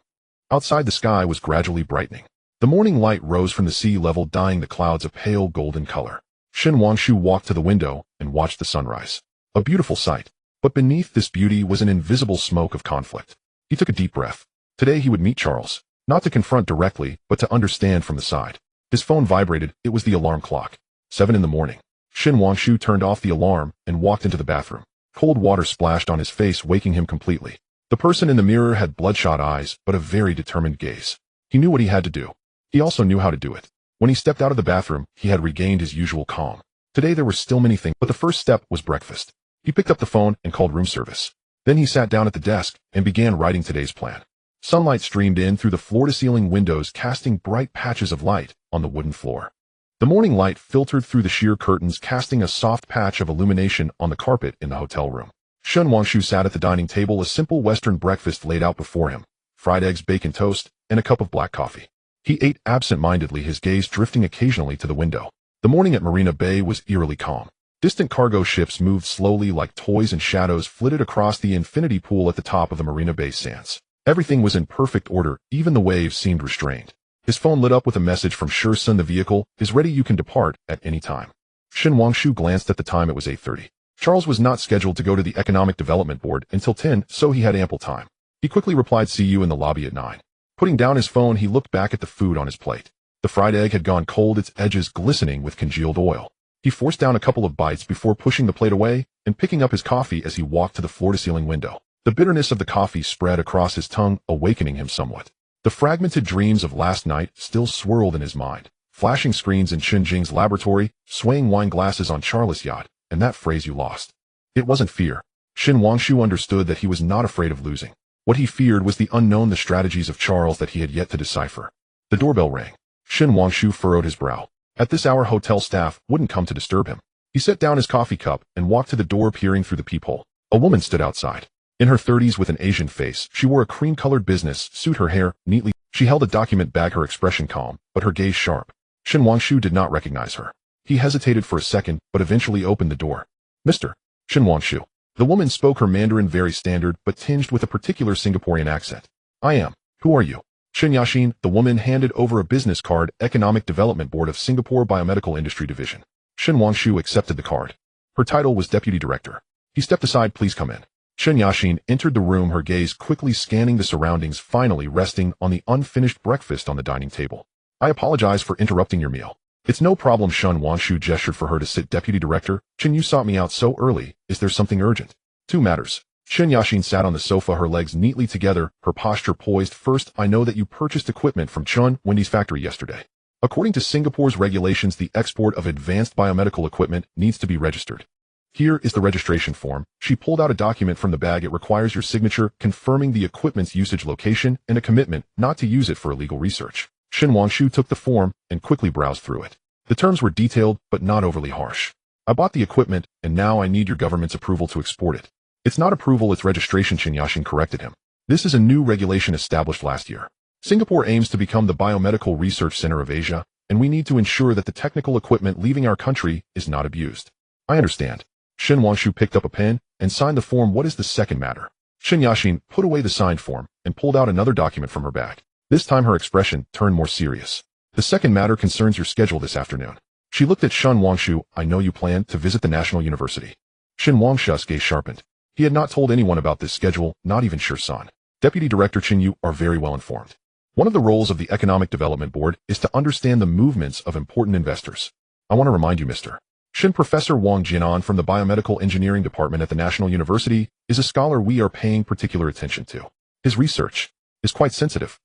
Outside, the sky was gradually brightening. The morning light rose from the sea level, dyeing the clouds a pale golden color. Shin Wangshu walked to the window and watched the sunrise. A beautiful sight. But beneath this beauty was an invisible smoke of conflict. He took a deep breath. Today he would meet Charles, not to confront directly, but to understand from the side. His phone vibrated. It was the alarm clock. 7 a.m. Shin Wangshu turned off the alarm and walked into the bathroom. Cold water splashed on his face, waking him completely. The person in the mirror had bloodshot eyes, but a very determined gaze. He knew what he had to do. He also knew how to do it. When he stepped out of the bathroom, he had regained his usual calm. Today there were still many things, but the first step was breakfast. He picked up the phone and called room service. Then he sat down at the desk and began writing today's plan. Sunlight streamed in through the floor-to-ceiling windows, casting bright patches of light on the wooden floor. The morning light filtered through the sheer curtains, casting a soft patch of illumination on the carpet in the hotel room. Shin Wangshu sat at the dining table, a simple Western breakfast laid out before him: fried eggs, bacon toast, and a cup of black coffee. He ate absent-mindedly, his gaze drifting occasionally to the window. The morning at Marina Bay was eerily calm. Distant cargo ships moved slowly like toys, and shadows flitted across the infinity pool at the top of the Marina Bay sands. Everything was in perfect order, even the waves seemed restrained. His phone lit up with a message from Sun. The vehicle is ready, you can depart at any time. Shin Wangshu glanced at the time. It was 8:30. Charles was not scheduled to go to the Economic Development Board until 10, so he had ample time. He quickly replied, see you in the lobby at 9. Putting down his phone, he looked back at the food on his plate. The fried egg had gone cold, its edges glistening with congealed oil. He forced down a couple of bites before pushing the plate away and picking up his coffee as he walked to the floor-to-ceiling window. The bitterness of the coffee spread across his tongue, awakening him somewhat. The fragmented dreams of last night still swirled in his mind. Flashing screens in Chen Jing's laboratory, swaying wine glasses on Charles' yacht, and that phrase, you lost. It wasn't fear. Shin Wangshu understood that he was not afraid of losing. What he feared was the unknown, the strategies of Charles that he had yet to decipher. The doorbell rang. Shin Wangshu furrowed his brow. At this hour, hotel staff wouldn't come to disturb him. He set down his coffee cup and walked to the door, peering through the peephole. A woman stood outside. In her 30s with an Asian face, she wore a cream-colored business suit, her hair neatly. She held a document bag, her expression calm, but her gaze sharp. Shin Wangshu did not recognize her. He hesitated for a second, but eventually opened the door. Mr. Shin Wangshu. The woman spoke her Mandarin very standard, but tinged with a particular Singaporean accent. I am. Who are you? Shin Yashin. The woman handed over a business card, Economic Development Board of Singapore Biomedical Industry Division. Shin Wangshu accepted the card. Her title was Deputy Director. He stepped aside. Please come in. Shin Yashin entered the room, her gaze quickly scanning the surroundings, finally resting on the unfinished breakfast on the dining table. I apologize for interrupting your meal. It's no problem. Shin Wangshu gestured for her to sit. Deputy Director, Shin, you sought me out so early. Is there something urgent? 2 matters. Shin Yashin sat on the sofa, her legs neatly together, her posture poised. First, I know that you purchased equipment from Chun Wendy's factory yesterday. According to Singapore's regulations, the export of advanced biomedical equipment needs to be registered. Here is the registration form. She pulled out a document from the bag. It requires your signature, confirming the equipment's usage location and a commitment not to use it for illegal research. Shin Wangshu took the form and quickly browsed through it. The terms were detailed, but not overly harsh. I bought the equipment, and now I need your government's approval to export it. It's not approval, it's registration. Shin Yashin corrected him. This is a new regulation established last year. Singapore aims to become the biomedical research center of Asia, and we need to ensure that the technical equipment leaving our country is not abused. I understand. Shin Wangshu picked up a pen and signed the form. What is the second matter? Shin Yashin put away the signed form and pulled out another document from her bag. This time her expression turned more serious. The second matter concerns your schedule this afternoon. She looked at Shin Wangshu. I know you plan to visit the National University. Shin Wangshu's gaze sharpened. He had not told anyone about this schedule, not even Sun. Deputy Director Chin, you are very well informed. One of the roles of the Economic Development Board is to understand the movements of important investors. I want to remind you, Mr. Shin, Professor Wang Jianan from the Biomedical Engineering Department at the National University is a scholar we are paying particular attention to. His research is quite sensitive.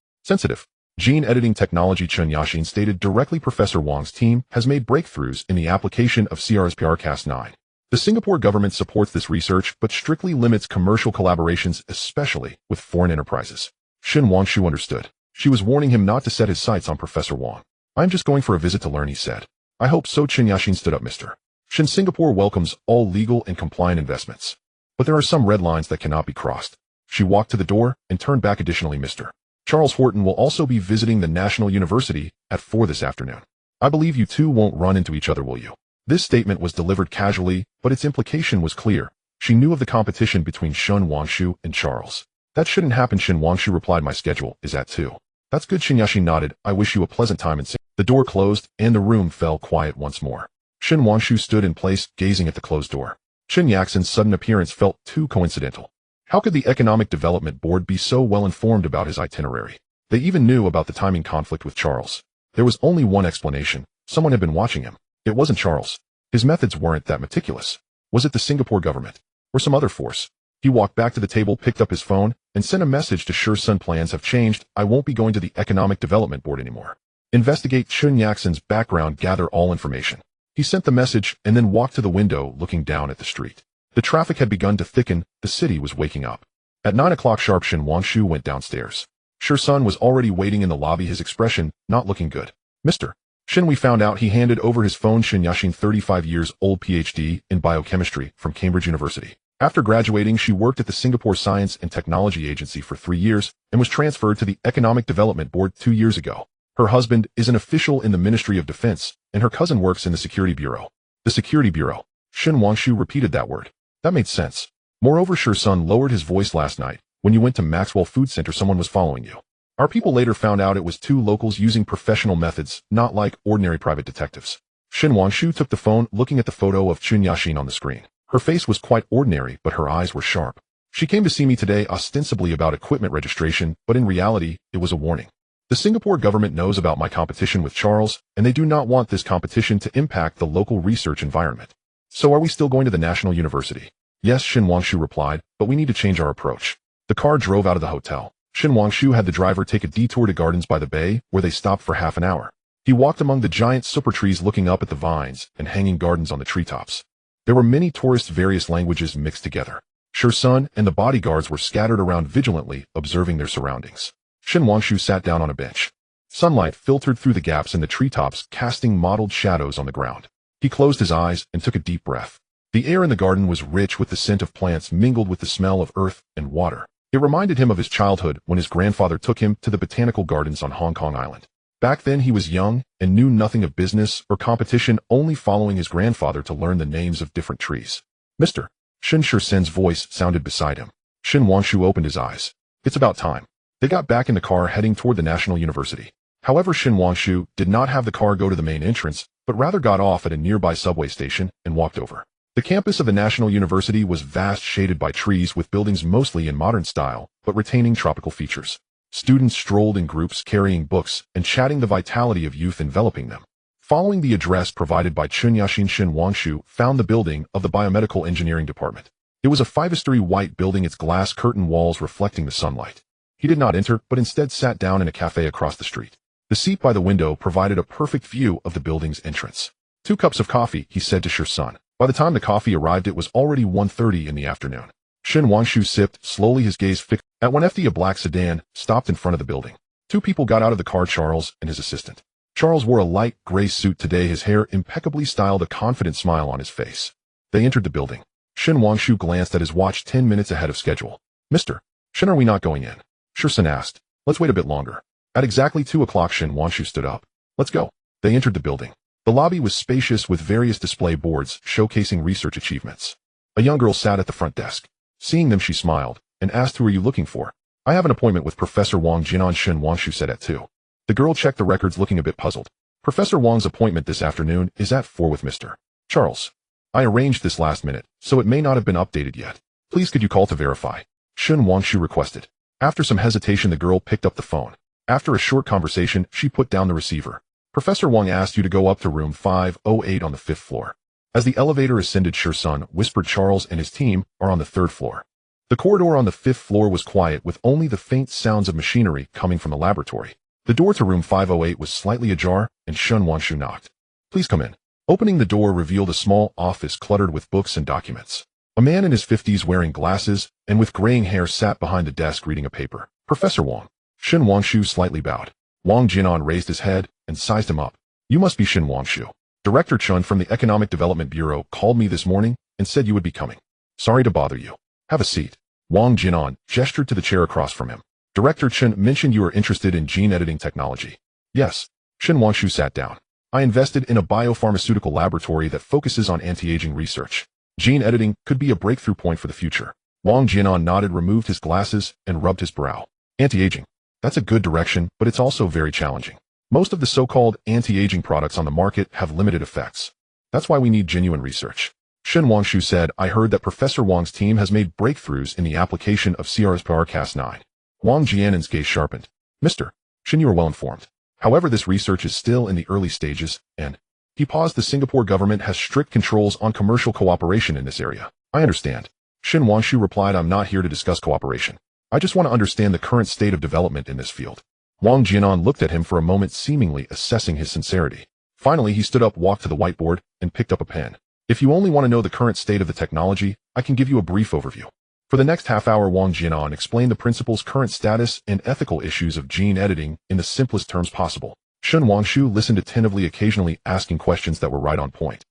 Gene editing technology, Chen Yashin stated directly. Professor Wang's team has made breakthroughs in the application of CRISPR-Cas9. The Singapore government supports this research, but strictly limits commercial collaborations, especially with foreign enterprises. Shin Wangshu understood. She was warning him not to set his sights on Professor Wang. I'm just going for a visit to learn, he said. I hope so. Chen Yashin stood up. Mr. Shin, Singapore welcomes all legal and compliant investments. But there are some red lines that cannot be crossed. She walked to the door and turned back. Additionally, Mr. Charles Horton will also be visiting the National University at 4 this afternoon. I believe you two won't run into each other, will you? This statement was delivered casually, but its implication was clear. She knew of the competition between Shin Wangshu and Charles. That shouldn't happen. Shin Wangshu replied, my schedule is at 2. That's good. Shin Yashin nodded. I wish you a pleasant time in Singapore. The door closed, and the room fell quiet once more. Shin Wangshu stood in place, gazing at the closed door. Shin Yaxin's sudden appearance felt too coincidental. How could the Economic Development Board be so well informed about his itinerary? They even knew about the timing conflict with Charles. There was only one explanation. Someone had been watching him. It wasn't Charles. His methods weren't that meticulous. Was it the Singapore government? Or some other force? He walked back to the table, picked up his phone, and sent a message to Sun. Plans have changed. I won't be going to the Economic Development Board anymore. Investigate Chen Yaxin's background, gather all information. He sent the message and then walked to the window, looking down at the street. The traffic had begun to thicken. The city was waking up. At 9 o'clock sharp, Shin Wangshu went downstairs. Sun was already waiting in the lobby, his expression not looking good. Mr. Shin, we found out. He handed over his phone. Shin Yashin, 35 years old, PhD in biochemistry from Cambridge University. After graduating, she worked at the Singapore Science and Technology Agency for 3 years and was transferred to the Economic Development Board 2 years ago. Her husband is an official in the Ministry of Defense, and her cousin works in the Security Bureau. The Security Bureau. Shin Wangshu repeated that word. That made sense. Moreover, Sun lowered his voice last night. When you went to Maxwell Food Center, someone was following you. Our people later found out it was two locals using professional methods, not like ordinary private detectives. Shin Wangshu took the phone, looking at the photo of Chun Yashin on the screen. Her face was quite ordinary, but her eyes were sharp. She came to see me today ostensibly about equipment registration, but in reality, it was a warning. The Singapore government knows about my competition with Charles, and they do not want this competition to impact the local research environment. So are we still going to the National University? Yes, Shin Wangshu replied, but we need to change our approach. The car drove out of the hotel. Shin Wangshu had the driver take a detour to Gardens by the Bay, where they stopped for half an hour. He walked among the giant super trees looking up at the vines and hanging gardens on the treetops. There were many tourists, various languages mixed together. Sun and the bodyguards were scattered around vigilantly, observing their surroundings. Shin Wangshu sat down on a bench. Sunlight filtered through the gaps in the treetops, casting mottled shadows on the ground. He closed his eyes and took a deep breath. The air in the garden was rich with the scent of plants mingled with the smell of earth and water. It reminded him of his childhood when his grandfather took him to the botanical gardens on Hong Kong Island. Back then he was young and knew nothing of business or competition, only following his grandfather to learn the names of different trees. Mr. Shin Sen's voice sounded beside him. Shin Wangshu opened his eyes. It's about time. They got back in the car heading toward the National University. However, Shin Wangshu did not have the car go to the main entrance, but rather got off at a nearby subway station and walked over. The campus of the National University was vast, shaded by trees with buildings mostly in modern style, but retaining tropical features. Students strolled in groups carrying books and chatting, the vitality of youth enveloping them. Following the address provided by Chun Yashin, Shin Wangshu found the building of the Biomedical Engineering Department. It was a five-story white building, its glass curtain walls reflecting the sunlight. He did not enter, but instead sat down in a cafe across the street. The seat by the window provided a perfect view of the building's entrance. 2 cups of coffee, he said to Sun. By the time the coffee arrived, it was already 1:30 in the afternoon. Shin Wangshu sipped, slowly, his gaze fixed at when a black sedan stopped in front of the building. 2 people got out of the car, Charles and his assistant. Charles wore a light gray suit today, his hair impeccably styled, a confident smile on his face. They entered the building. Shin Wangshu glanced at his watch, 10 minutes ahead of schedule. Mr. Shin, are we not going in? Sun asked. Let's wait a bit longer. At exactly 2 o'clock, Shin Wangshu stood up. Let's go. They entered the building. The lobby was spacious with various display boards showcasing research achievements. A young girl sat at the front desk. Seeing them, she smiled and asked, "Who are you looking for?" "I have an appointment with Professor Wang Jinan," Shin Wangshu said at 2. The girl checked the records, looking a bit puzzled. "Professor Wang's appointment this afternoon is at 4 with Mr. Charles. I arranged this last minute, so it may not have been updated yet. Please could you call to verify?" Shin Wangshu requested. After some hesitation, the girl picked up the phone. After a short conversation, she put down the receiver. "Professor Wang asked you to go up to room 508 on the 5th floor. As the elevator ascended, Sun whispered, "Charles and his team are on the 3rd floor." The corridor on the 5th floor was quiet, with only the faint sounds of machinery coming from the laboratory. The door to room 508 was slightly ajar, and Shin Wangshu knocked. "Please come in." Opening the door revealed a small office cluttered with books and documents. A man in his 50s wearing glasses and with graying hair sat behind the desk reading a paper. "Professor Wang." Shin Wangshu slightly bowed. Wang Jinan raised his head and sized him up. "You must be Shin Wangshu. Director Chun from the Economic Development Bureau called me this morning and said you would be coming. Sorry to bother you. Have a seat." Wang Jinan gestured to the chair across from him. "Director Chun mentioned you are interested in gene editing technology." "Yes." Shin Wangshu sat down. "I invested in a biopharmaceutical laboratory that focuses on anti-aging research. Gene editing could be a breakthrough point for the future." Wang Jinan nodded, removed his glasses, and rubbed his brow. "Anti-aging. That's a good direction, but it's also very challenging. Most of the so-called anti-aging products on the market have limited effects. That's why we need genuine research." Shin Wangshu said, "I heard that Professor Wang's team has made breakthroughs in the application of CRISPR-Cas9. Wang Jianen's gaze sharpened. "Mr. Shin, you are well informed. However, this research is still in the early stages, and..." He paused. "The Singapore government has strict controls on commercial cooperation in this area." "I understand." Shin Wangshu replied, "I'm not here to discuss cooperation. I just want to understand the current state of development in this field." Wang Jinan looked at him for a moment, seemingly assessing his sincerity. Finally, he stood up, walked to the whiteboard, and picked up a pen. "If you only want to know the current state of the technology, I can give you a brief overview." For the next half hour, Wang Jinan explained the principles, current status, and ethical issues of gene editing in the simplest terms possible. Shin Wangshu listened attentively, occasionally asking questions that were right on point.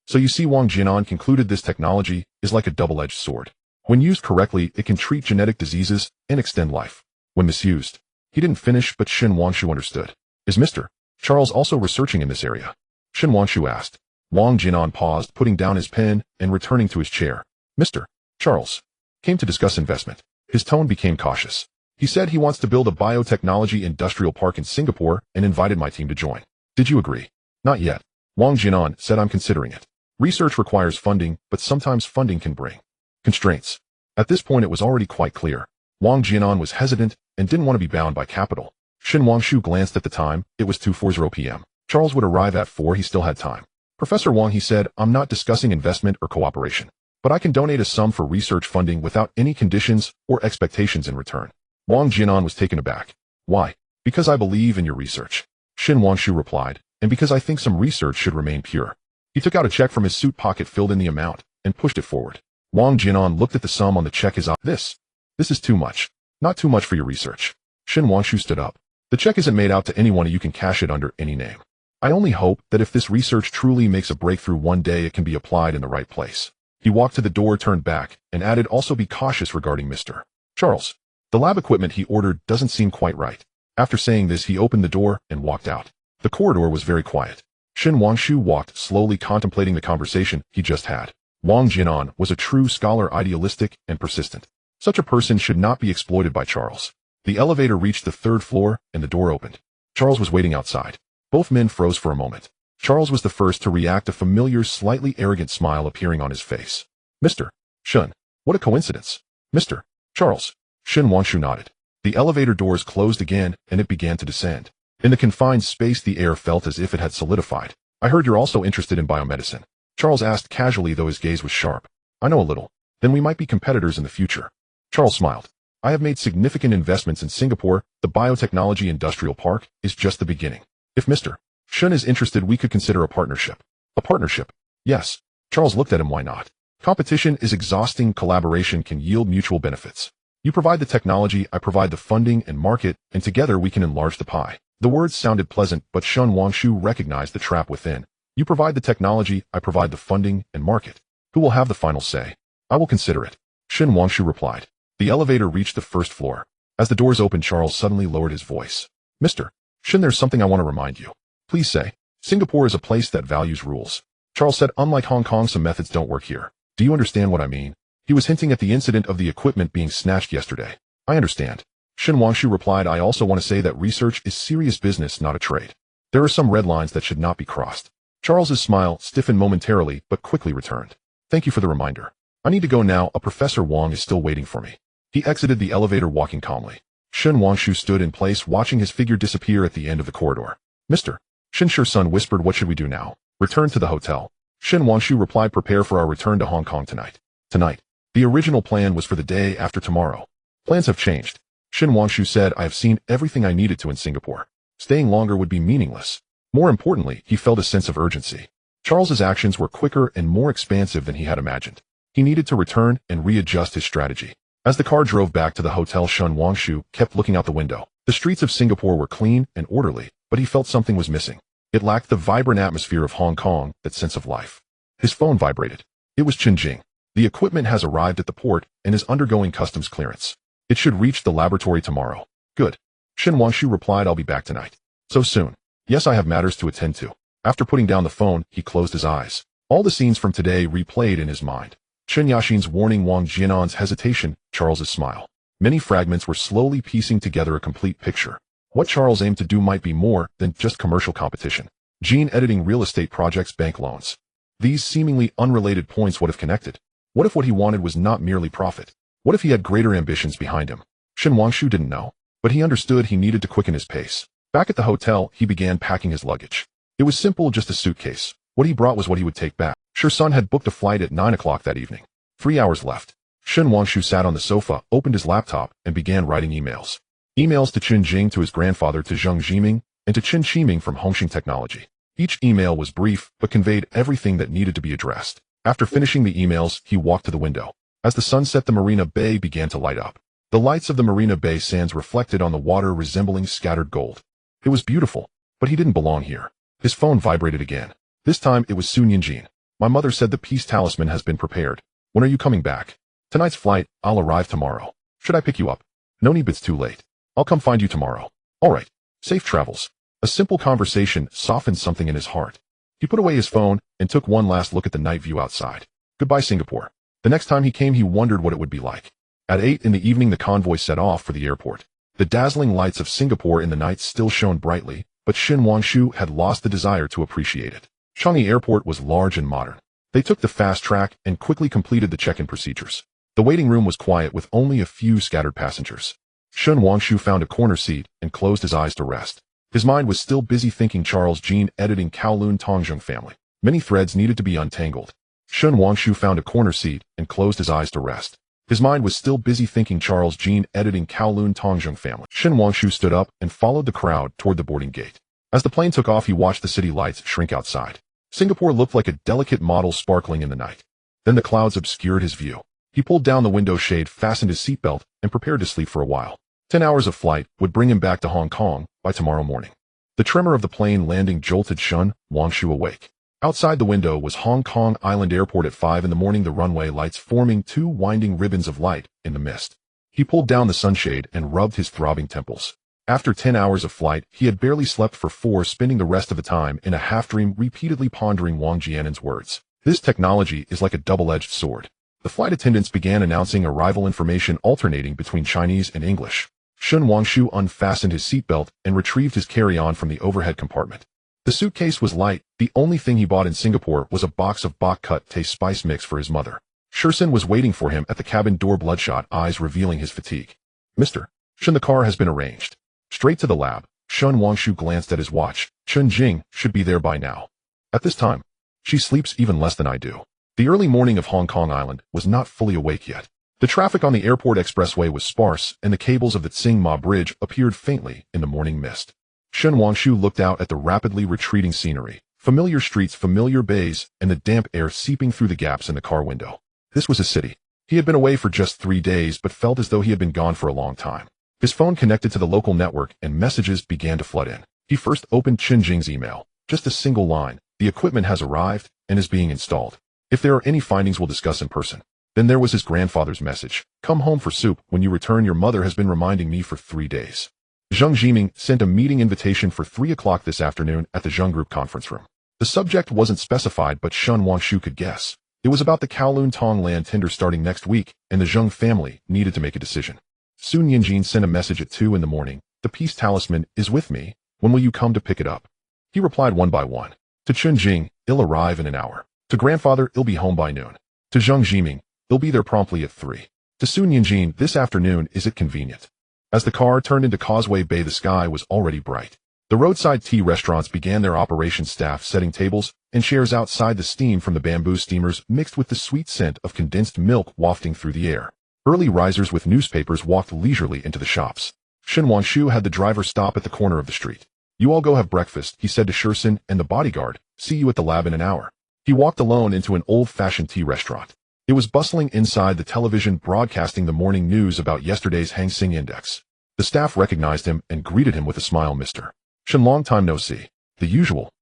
"So you see," Wang Jinan concluded, "this technology is like a double-edged sword. When used correctly, it can treat genetic diseases and extend life. When misused..." He didn't finish, but Shin Wangshu understood. Is Mr. Charles also researching in this area? Shen Wangshu asked. Wang Jinan paused, putting down his pen and returning to his chair. Mr. Charles came to discuss investment. His tone became cautious. He said he wants to build a biotechnology industrial park in Singapore and invited my team to join. Did you agree? Not yet. Wang Jinan said I'm considering it. Research requires funding, but sometimes funding can bring constraints. At this point it was already quite clear. Wang Jinan was hesitant and didn't want to be bound by capital. Shen Wangshu glanced at the time. It was 2:40 p.m. Charles would arrive at 4. He still had time. Professor Wang, he said, I'm not discussing investment or cooperation, but I can donate a sum for research funding without any conditions or expectations in return. Wang Jinan was taken aback. Why? Because I believe in your research. Shen Wangshu replied, and because I think some research should remain pure. He took out a check from his suit pocket, filled in the amount, and pushed it forward. Wang Jinan looked at the sum on the check. His eye. This is too much. Not too much for your research. Shen Wangshu stood up. The check isn't made out to anyone. You can cash it under any name. I only hope that if this research truly makes a breakthrough one day, it can be applied in the right place. He walked to the door, turned back, and added, also be cautious regarding Mr. Charles. The lab equipment he ordered doesn't seem quite right. After saying this, he opened the door and walked out. The corridor was very quiet. Shen Wangshu walked slowly, contemplating the conversation he just had. Wang Jinan was a true scholar, idealistic and persistent. Such a person should not be exploited by Charles. The elevator reached the 3rd floor and the door opened. Charles was waiting outside. Both men froze for a moment. Charles was the first to react, a familiar, slightly arrogant smile appearing on his face. Mr. Shen, what a coincidence. Mr. Charles. Shen Wangshu nodded. The elevator doors closed again and it began to descend. In the confined space, the air felt as if it had solidified. I heard you're also interested in biomedicine. Charles asked casually, though his gaze was sharp. I know a little. Then we might be competitors in the future. Charles smiled. I have made significant investments in Singapore. The biotechnology industrial park is just the beginning. If Mr. Shen is interested, we could consider a partnership. A partnership? Yes. Charles looked at him. Why not? Competition is exhausting. Collaboration can yield mutual benefits. You provide the technology, I provide the funding and market, and together we can enlarge the pie. The words sounded pleasant, but Shen Wangshu recognized the trap within. You provide the technology, I provide the funding and market. Who will have the final say? I will consider it. Shen Wangshu replied. The elevator reached the 1st floor. As the doors opened, Charles suddenly lowered his voice. Mr. Shen, there's something I want to remind you. Please say. Singapore is a place that values rules. Charles said, unlike Hong Kong, some methods don't work here. Do you understand what I mean? He was hinting at the incident of the equipment being snatched yesterday. I understand. Shen Wangshu replied, I also want to say that research is serious business, not a trade. There are some red lines that should not be crossed. Charles's smile stiffened momentarily, but quickly returned. Thank you for the reminder. I need to go now. A Professor Wang is still waiting for me. He exited the elevator, walking calmly. Shen Wangshu stood in place, watching his figure disappear at the end of the corridor. Mr. Shen Sun whispered, what should we do now? Return to the hotel. Shen Wangshu replied, prepare for our return to Hong Kong tonight. Tonight. The original plan was for the day after tomorrow. Plans have changed. Shen Wangshu said, I have seen everything I needed to in Singapore. Staying longer would be meaningless. More importantly, he felt a sense of urgency. Charles's actions were quicker and more expansive than he had imagined. He needed to return and readjust his strategy. As the car drove back to the hotel, Shen Wangshu kept looking out the window. The streets of Singapore were clean and orderly, but he felt something was missing. It lacked the vibrant atmosphere of Hong Kong, that sense of life. His phone vibrated. It was Chen Jing. The equipment has arrived at the port and is undergoing customs clearance. It should reach the laboratory tomorrow. Good. Shen Wangshu replied, I'll be back tonight. So soon? Yes, I have matters to attend to. After putting down the phone, he closed his eyes. All the scenes from today replayed in his mind. Chen Yashin's warning, Wang Jianan's hesitation, Charles's smile. Many fragments were slowly piecing together a complete picture. What Charles aimed to do might be more than just commercial competition. Gene editing, real estate projects, bank loans. These seemingly unrelated points would have connected. What if what he wanted was not merely profit? What if he had greater ambitions behind him? Shen Wangshu didn't know, but he understood he needed to quicken his pace. Back at the hotel, he began packing his luggage. It was simple, just a suitcase. What he brought was what he would take back. Sun had booked a flight at 9 o'clock that evening. 3 hours left. Shen Wangshu sat on the sofa, opened his laptop, and began writing emails. Emails to Chen Jing, to his grandfather, to Zheng Jiming, and to Chen Qiming from Hongxing Technology. Each email was brief, but conveyed everything that needed to be addressed. After finishing the emails, he walked to the window. As the sun set, the Marina Bay began to light up. The lights of the Marina Bay sands reflected on the water, resembling scattered gold. It was beautiful, but he didn't belong here. His phone vibrated again. This time it was Sun Yinjin. My mother said the peace talisman has been prepared. When are you coming back? Tonight's flight. I'll arrive tomorrow. Should I pick you up? No need, it's too late. I'll come find you tomorrow. All right. Safe travels. A simple conversation softened something in his heart. He put away his phone and took one last look at the night view outside. Goodbye, Singapore. The next time he came, he wondered what it would be like. At 8 in the evening, the convoy set off for the airport. The dazzling lights of Singapore in the night still shone brightly, but Shen Wangshu had lost the desire to appreciate it. Changi Airport was large and modern. They took the fast track and quickly completed the check-in procedures. The waiting room was quiet with only a few scattered passengers. Shen Wangshu found a corner seat and closed his eyes to rest. His mind was still busy thinking Charles Jean editing Kowloon Tongjung family. Many threads needed to be untangled. Shen Wangshu found a corner seat and closed his eyes to rest. His mind was still busy thinking Charles Jean editing Kowloon Tongjung family. Shen Wangshu stood up and followed the crowd toward the boarding gate. As the plane took off, he watched the city lights shrink outside. Singapore looked like a delicate model sparkling in the night. Then the clouds obscured his view. He pulled down the window shade, fastened his seatbelt, and prepared to sleep for a while. 10 hours of flight would bring him back to Hong Kong by tomorrow morning. The tremor of the plane landing jolted Shen Wangshu awake. Outside the window was Hong Kong Island Airport at 5 in the morning, the runway lights forming two winding ribbons of light in the mist. He pulled down the sunshade and rubbed his throbbing temples. After 10 hours of flight, he had barely slept for 4, spending the rest of the time in a half-dream, repeatedly pondering Wang Jianen's words. This technology is like a double-edged sword. The flight attendants began announcing arrival information alternating between Chinese and English. Shen Wangshu unfastened his seatbelt and retrieved his carry-on from the overhead compartment. The suitcase was light. The only thing he bought in Singapore was a box of bok-cut taste spice mix for his mother. Shursen was waiting for him at the cabin door, bloodshot eyes revealing his fatigue. Mr. Shen, the car has been arranged. Straight to the lab. Shen Wangshu glanced at his watch. Chen Jing should be there by now. At this time, she sleeps even less than I do. The early morning of Hong Kong Island was not fully awake yet. The traffic on the airport expressway was sparse, and the cables of the Tsing Ma Bridge appeared faintly in the morning mist. Shen Wangshu looked out at the rapidly retreating scenery, familiar streets, familiar bays, and the damp air seeping through the gaps in the car window. This was a city. He had been away for just 3 days, but felt as though he had been gone for a long time. His phone connected to the local network, and messages began to flood in. He first opened Chen Jing's email. Just a single line. The equipment has arrived and is being installed. If there are any findings, we'll discuss in person. Then there was his grandfather's message. Come home for soup. When you return, your mother has been reminding me for 3 days. Zheng Jiming sent a meeting invitation for 3 o'clock this afternoon at the Zheng Group conference room. The subject wasn't specified, but Shen Wangshu could guess. It was about the Kowloon Tong land tender starting next week, and the Zheng family needed to make a decision. Sun Yinjin sent a message at 2 in the morning. The peace talisman is with me. When will you come to pick it up? He replied one by one. To Chen Jing, it'll arrive in an hour. To grandfather, it'll be home by noon. To Zheng Jiming, they'll be there promptly at 3. To Sun Yinjin, this afternoon, is it convenient? As the car turned into Causeway Bay, the sky was already bright. The roadside tea restaurants began their operation, staff setting tables and chairs outside. The steam from the bamboo steamers mixed with the sweet scent of condensed milk wafting through the air. Early risers with newspapers walked leisurely into the shops. Shen Wangshu had the driver stop at the corner of the street. You all go have breakfast, he said to Shursen and the bodyguard. See you at the lab in an hour. He walked alone into an old-fashioned tea restaurant. It was bustling inside, the television broadcasting the morning news about yesterday's Hang Seng Index. The staff recognized him and greeted him with a smile. Mr. Shen, long time no see. The usual.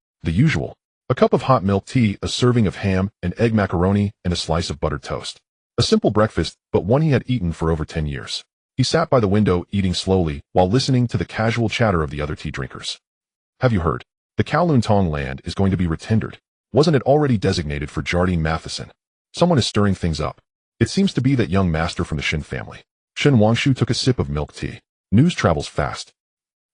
A cup of hot milk tea, a serving of ham and egg macaroni, and a slice of buttered toast. A simple breakfast, but one he had eaten for over 10 years. He sat by the window eating slowly while listening to the casual chatter of the other tea drinkers. Have you heard? The Kowloon Tong land is going to be retendered. Wasn't it already designated for Jardine Matheson? Someone is stirring things up. It seems to be that young master from the Shen family. Shen Wangshu took a sip of milk tea. News travels fast.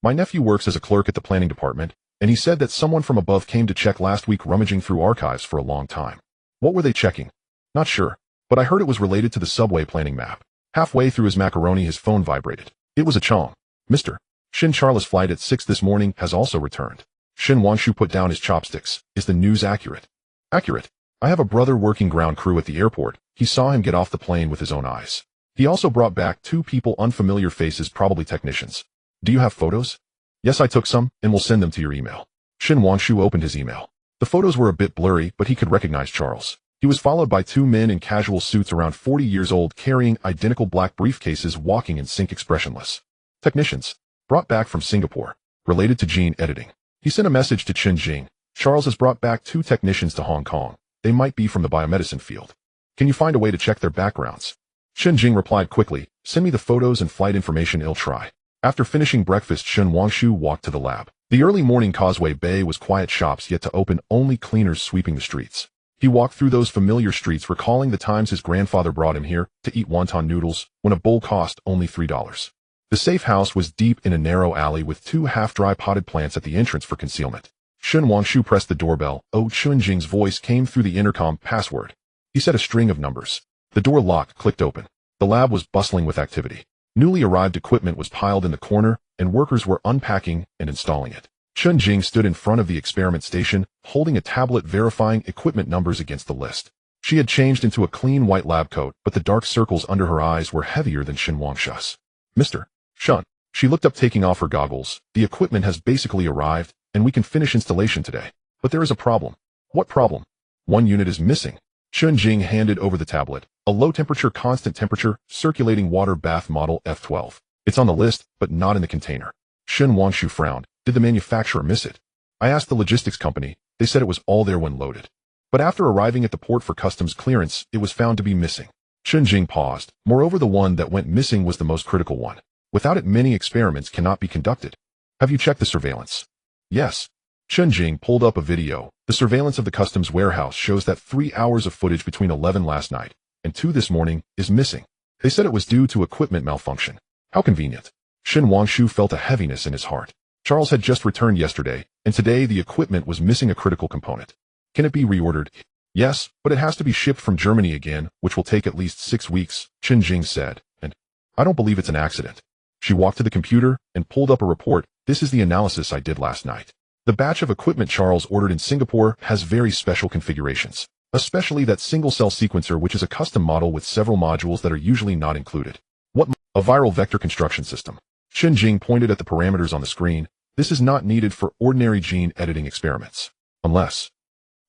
My nephew works as a clerk at the planning department, and he said that someone from above came to check last week, rummaging through archives for a long time. What were they checking? Not sure, but I heard it was related to the subway planning map. Halfway through his macaroni, his phone vibrated. It was a Chong. Mr. Shen, Charles' flight at 6 this morning has also returned. Shen Wangshu put down his chopsticks. Is the news accurate? Accurate. I have a brother working ground crew at the airport. He saw him get off the plane with his own eyes. He also brought back 2 people, unfamiliar faces, probably technicians. Do you have photos? Yes, I took some, and will send them to your email. Shen Wangshu opened his email. The photos were a bit blurry, but he could recognize Charles. He was followed by 2 men in casual suits around 40 years old, carrying identical black briefcases, walking in sync, expressionless. Technicians. Brought back from Singapore. Related to gene editing. He sent a message to Chen Jing. Charles has brought back 2 technicians to Hong Kong. They might be from the biomedicine field. Can you find a way to check their backgrounds? Chen Jing replied quickly. Send me the photos and flight information. I'll try. After finishing breakfast, Shen Wangshu walked to the lab. The early morning Causeway Bay was quiet, shops yet to open, only cleaners sweeping the streets. He walked through those familiar streets, recalling the times his grandfather brought him here to eat wonton noodles when a bowl cost only $3. The safe house was deep in a narrow alley with 2 half-dry potted plants at the entrance for concealment. Shen Wangshu pressed the doorbell. Chun-Jing's voice came through the intercom. Password. He said a string of numbers. The door lock clicked open. The lab was bustling with activity. Newly arrived equipment was piled in the corner, and workers were unpacking and installing it. Chun-Jing stood in front of the experiment station, holding a tablet verifying equipment numbers against the list. She had changed into a clean white lab coat, but the dark circles under her eyes were heavier than Shen Wangshu's. Mr. Shun. She looked up, taking off her goggles. The equipment has basically arrived, and we can finish installation today. But there is a problem. What problem? One unit is missing. Chun-Jing handed over the tablet, a low-temperature, constant-temperature, circulating water bath model F12. It's on the list, but not in the container. Shen Wangshu frowned. Did the manufacturer miss it? I asked the logistics company. They said it was all there when loaded. But after arriving at the port for customs clearance, it was found to be missing. Chun-Jing paused. Moreover, the one that went missing was the most critical one. Without it, many experiments cannot be conducted. Have you checked the surveillance? Yes. Chun-Jing pulled up a video. The surveillance of the customs warehouse shows that 3 hours of footage between 11 last night and 2 this morning is missing. They said it was due to equipment malfunction. How convenient. Shen Wangshu felt a heaviness in his heart. Charles had just returned yesterday, and today the equipment was missing a critical component. Can it be reordered? Yes, but it has to be shipped from Germany again, which will take at least 6 weeks, Chun-Jing said, and I don't believe it's an accident. She walked to the computer and pulled up a report. This is the analysis I did last night. The batch of equipment Charles ordered in Singapore has very special configurations, especially that single-cell sequencer, which is a custom model with several modules that are usually not included. What? A viral vector construction system. Chun-Jing pointed at the parameters on the screen. This is not needed for ordinary gene editing experiments. Unless.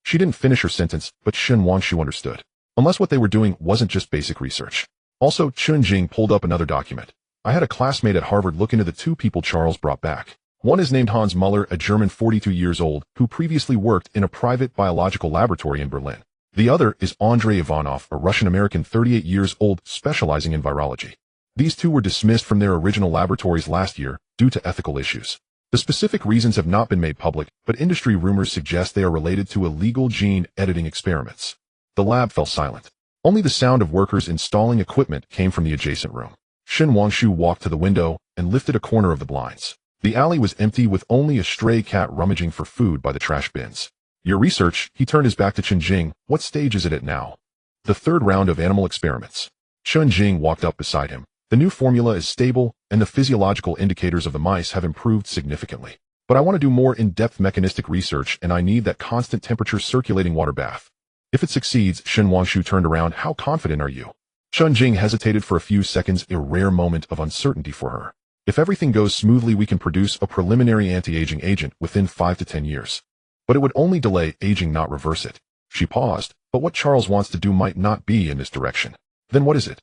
She didn't finish her sentence, but Shen Wangshu understood. Unless what they were doing wasn't just basic research. Also, Chun-Jing pulled up another document. I had a classmate at Harvard look into the 2 people Charles brought back. One is named Hans Muller, a German 42 years old, who previously worked in a private biological laboratory in Berlin. The other is Andrei Ivanov, a Russian-American 38 years old, specializing in virology. These 2 were dismissed from their original laboratories last year due to ethical issues. The specific reasons have not been made public, but industry rumors suggest they are related to illegal gene editing experiments. The lab fell silent. Only the sound of workers installing equipment came from the adjacent room. Shen Wangshu walked to the window and lifted a corner of the blinds. The alley was empty, with only a stray cat rummaging for food by the trash bins. Your research? He turned his back to Chun-Jing. What stage is it at now? The 3rd round of animal experiments. Chun-Jing walked up beside him. The new formula is stable, and the physiological indicators of the mice have improved significantly. But I want to do more in-depth mechanistic research, and I need that constant temperature circulating water bath. If it succeeds, Shen Wangshu turned around. How confident are you? Chun-Jing hesitated for a few seconds, a rare moment of uncertainty for her. If everything goes smoothly, we can produce a preliminary anti-aging agent within 5 to 10 years. But it would only delay aging, not reverse it. She paused, but what Charles wants to do might not be in this direction. Then what is it?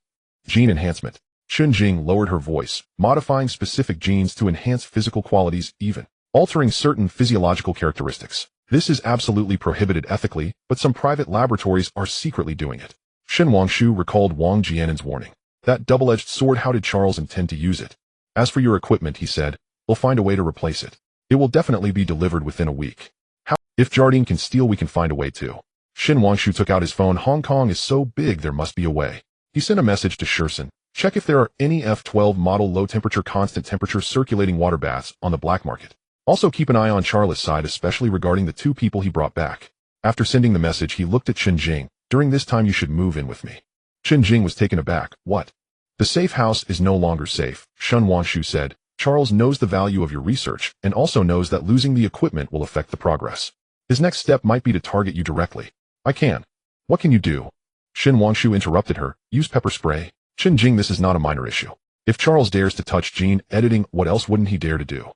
Gene enhancement. Chun-Jing lowered her voice, modifying specific genes to enhance physical qualities, even altering certain physiological characteristics. This is absolutely prohibited ethically, but some private laboratories are secretly doing it. Shen Wangshu recalled Wang Jianen's warning. That double-edged sword, how did Charles intend to use it? As for your equipment, he said, we'll find a way to replace it. It will definitely be delivered within a week. How? If Jardine can steal, we can find a way too. Shen Wangshu took out his phone. Hong Kong is so big, there must be a way. He sent a message to Sherson. Check if there are any F12 model low-temperature, constant-temperature circulating water baths on the black market. Also keep an eye on Charles' side, especially regarding the 2 people he brought back. After sending the message, he looked at Chun-Jing. During this time, you should move in with me. Chun-Jing was taken aback. What? The safe house is no longer safe, Shen Wangshu said. Charles knows the value of your research and also knows that losing the equipment will affect the progress. His next step might be to target you directly. I can. What can you do? Shen Wangshu interrupted her. Use pepper spray. Chun-Jing, this is not a minor issue. If Charles dares to touch gene editing, what else wouldn't he dare to do?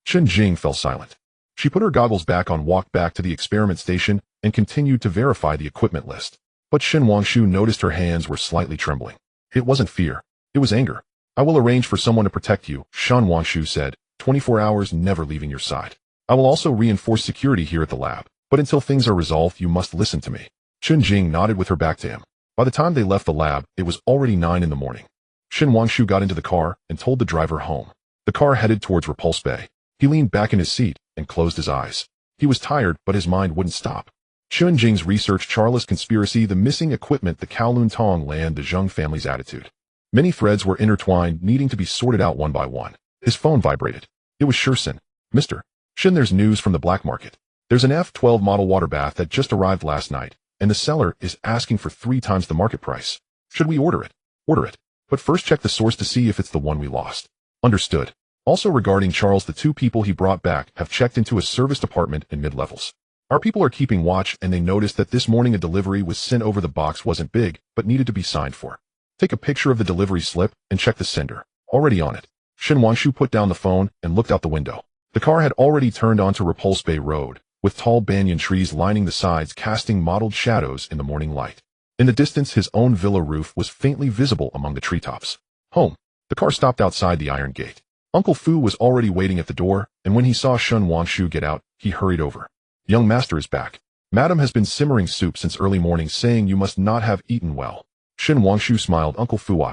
Chun-Jing fell silent. She put her goggles back on, walked back to the experiment station, and continued to verify the equipment list. But Shen Wangshu noticed her hands were slightly trembling. It wasn't fear. It was anger. I will arrange for someone to protect you, Shen Wangshu said. 24 hours, never leaving your side. I will also reinforce security here at the lab. But until things are resolved, you must listen to me. Chun-Jing nodded with her back to him. By the time they left the lab, it was already 9 in the morning. Shen Wangshu got into the car and told the driver home. The car headed towards Repulse Bay. He leaned back in his seat and closed his eyes. He was tired, but his mind wouldn't stop. Chun Jing's research, Charles' conspiracy, the missing equipment, the Kowloon Tong land, the Zheng family's attitude. Many threads were intertwined, needing to be sorted out one by one. His phone vibrated. It was Shurson. Mr. Shin, there's news from the black market. There's an F12 model water bath that just arrived last night, and the seller is asking for 3 times the market price. Should we order it? Order it. But first check the source to see if it's the one we lost. Understood. Also regarding Charles, the 2 people he brought back have checked into a service department in mid-levels. Our people are keeping watch, and they noticed that this morning a delivery was sent over. The box wasn't big, but needed to be signed for. Take a picture of the delivery slip and check the sender. Already on it. Shin Wanshu put down the phone and looked out the window. The car had already turned onto Repulse Bay Road, with tall banyan trees lining the sides, casting mottled shadows in the morning light. In the distance, his own villa roof was faintly visible among the treetops. Home. The car stopped outside the iron gate. Uncle Fu was already waiting at the door, and when he saw Shun Wanshu get out, he hurried over. Young master is back. Madam has been simmering soup since early morning, saying you must not have eaten well. Shin Wanshu smiled. Uncle Fu,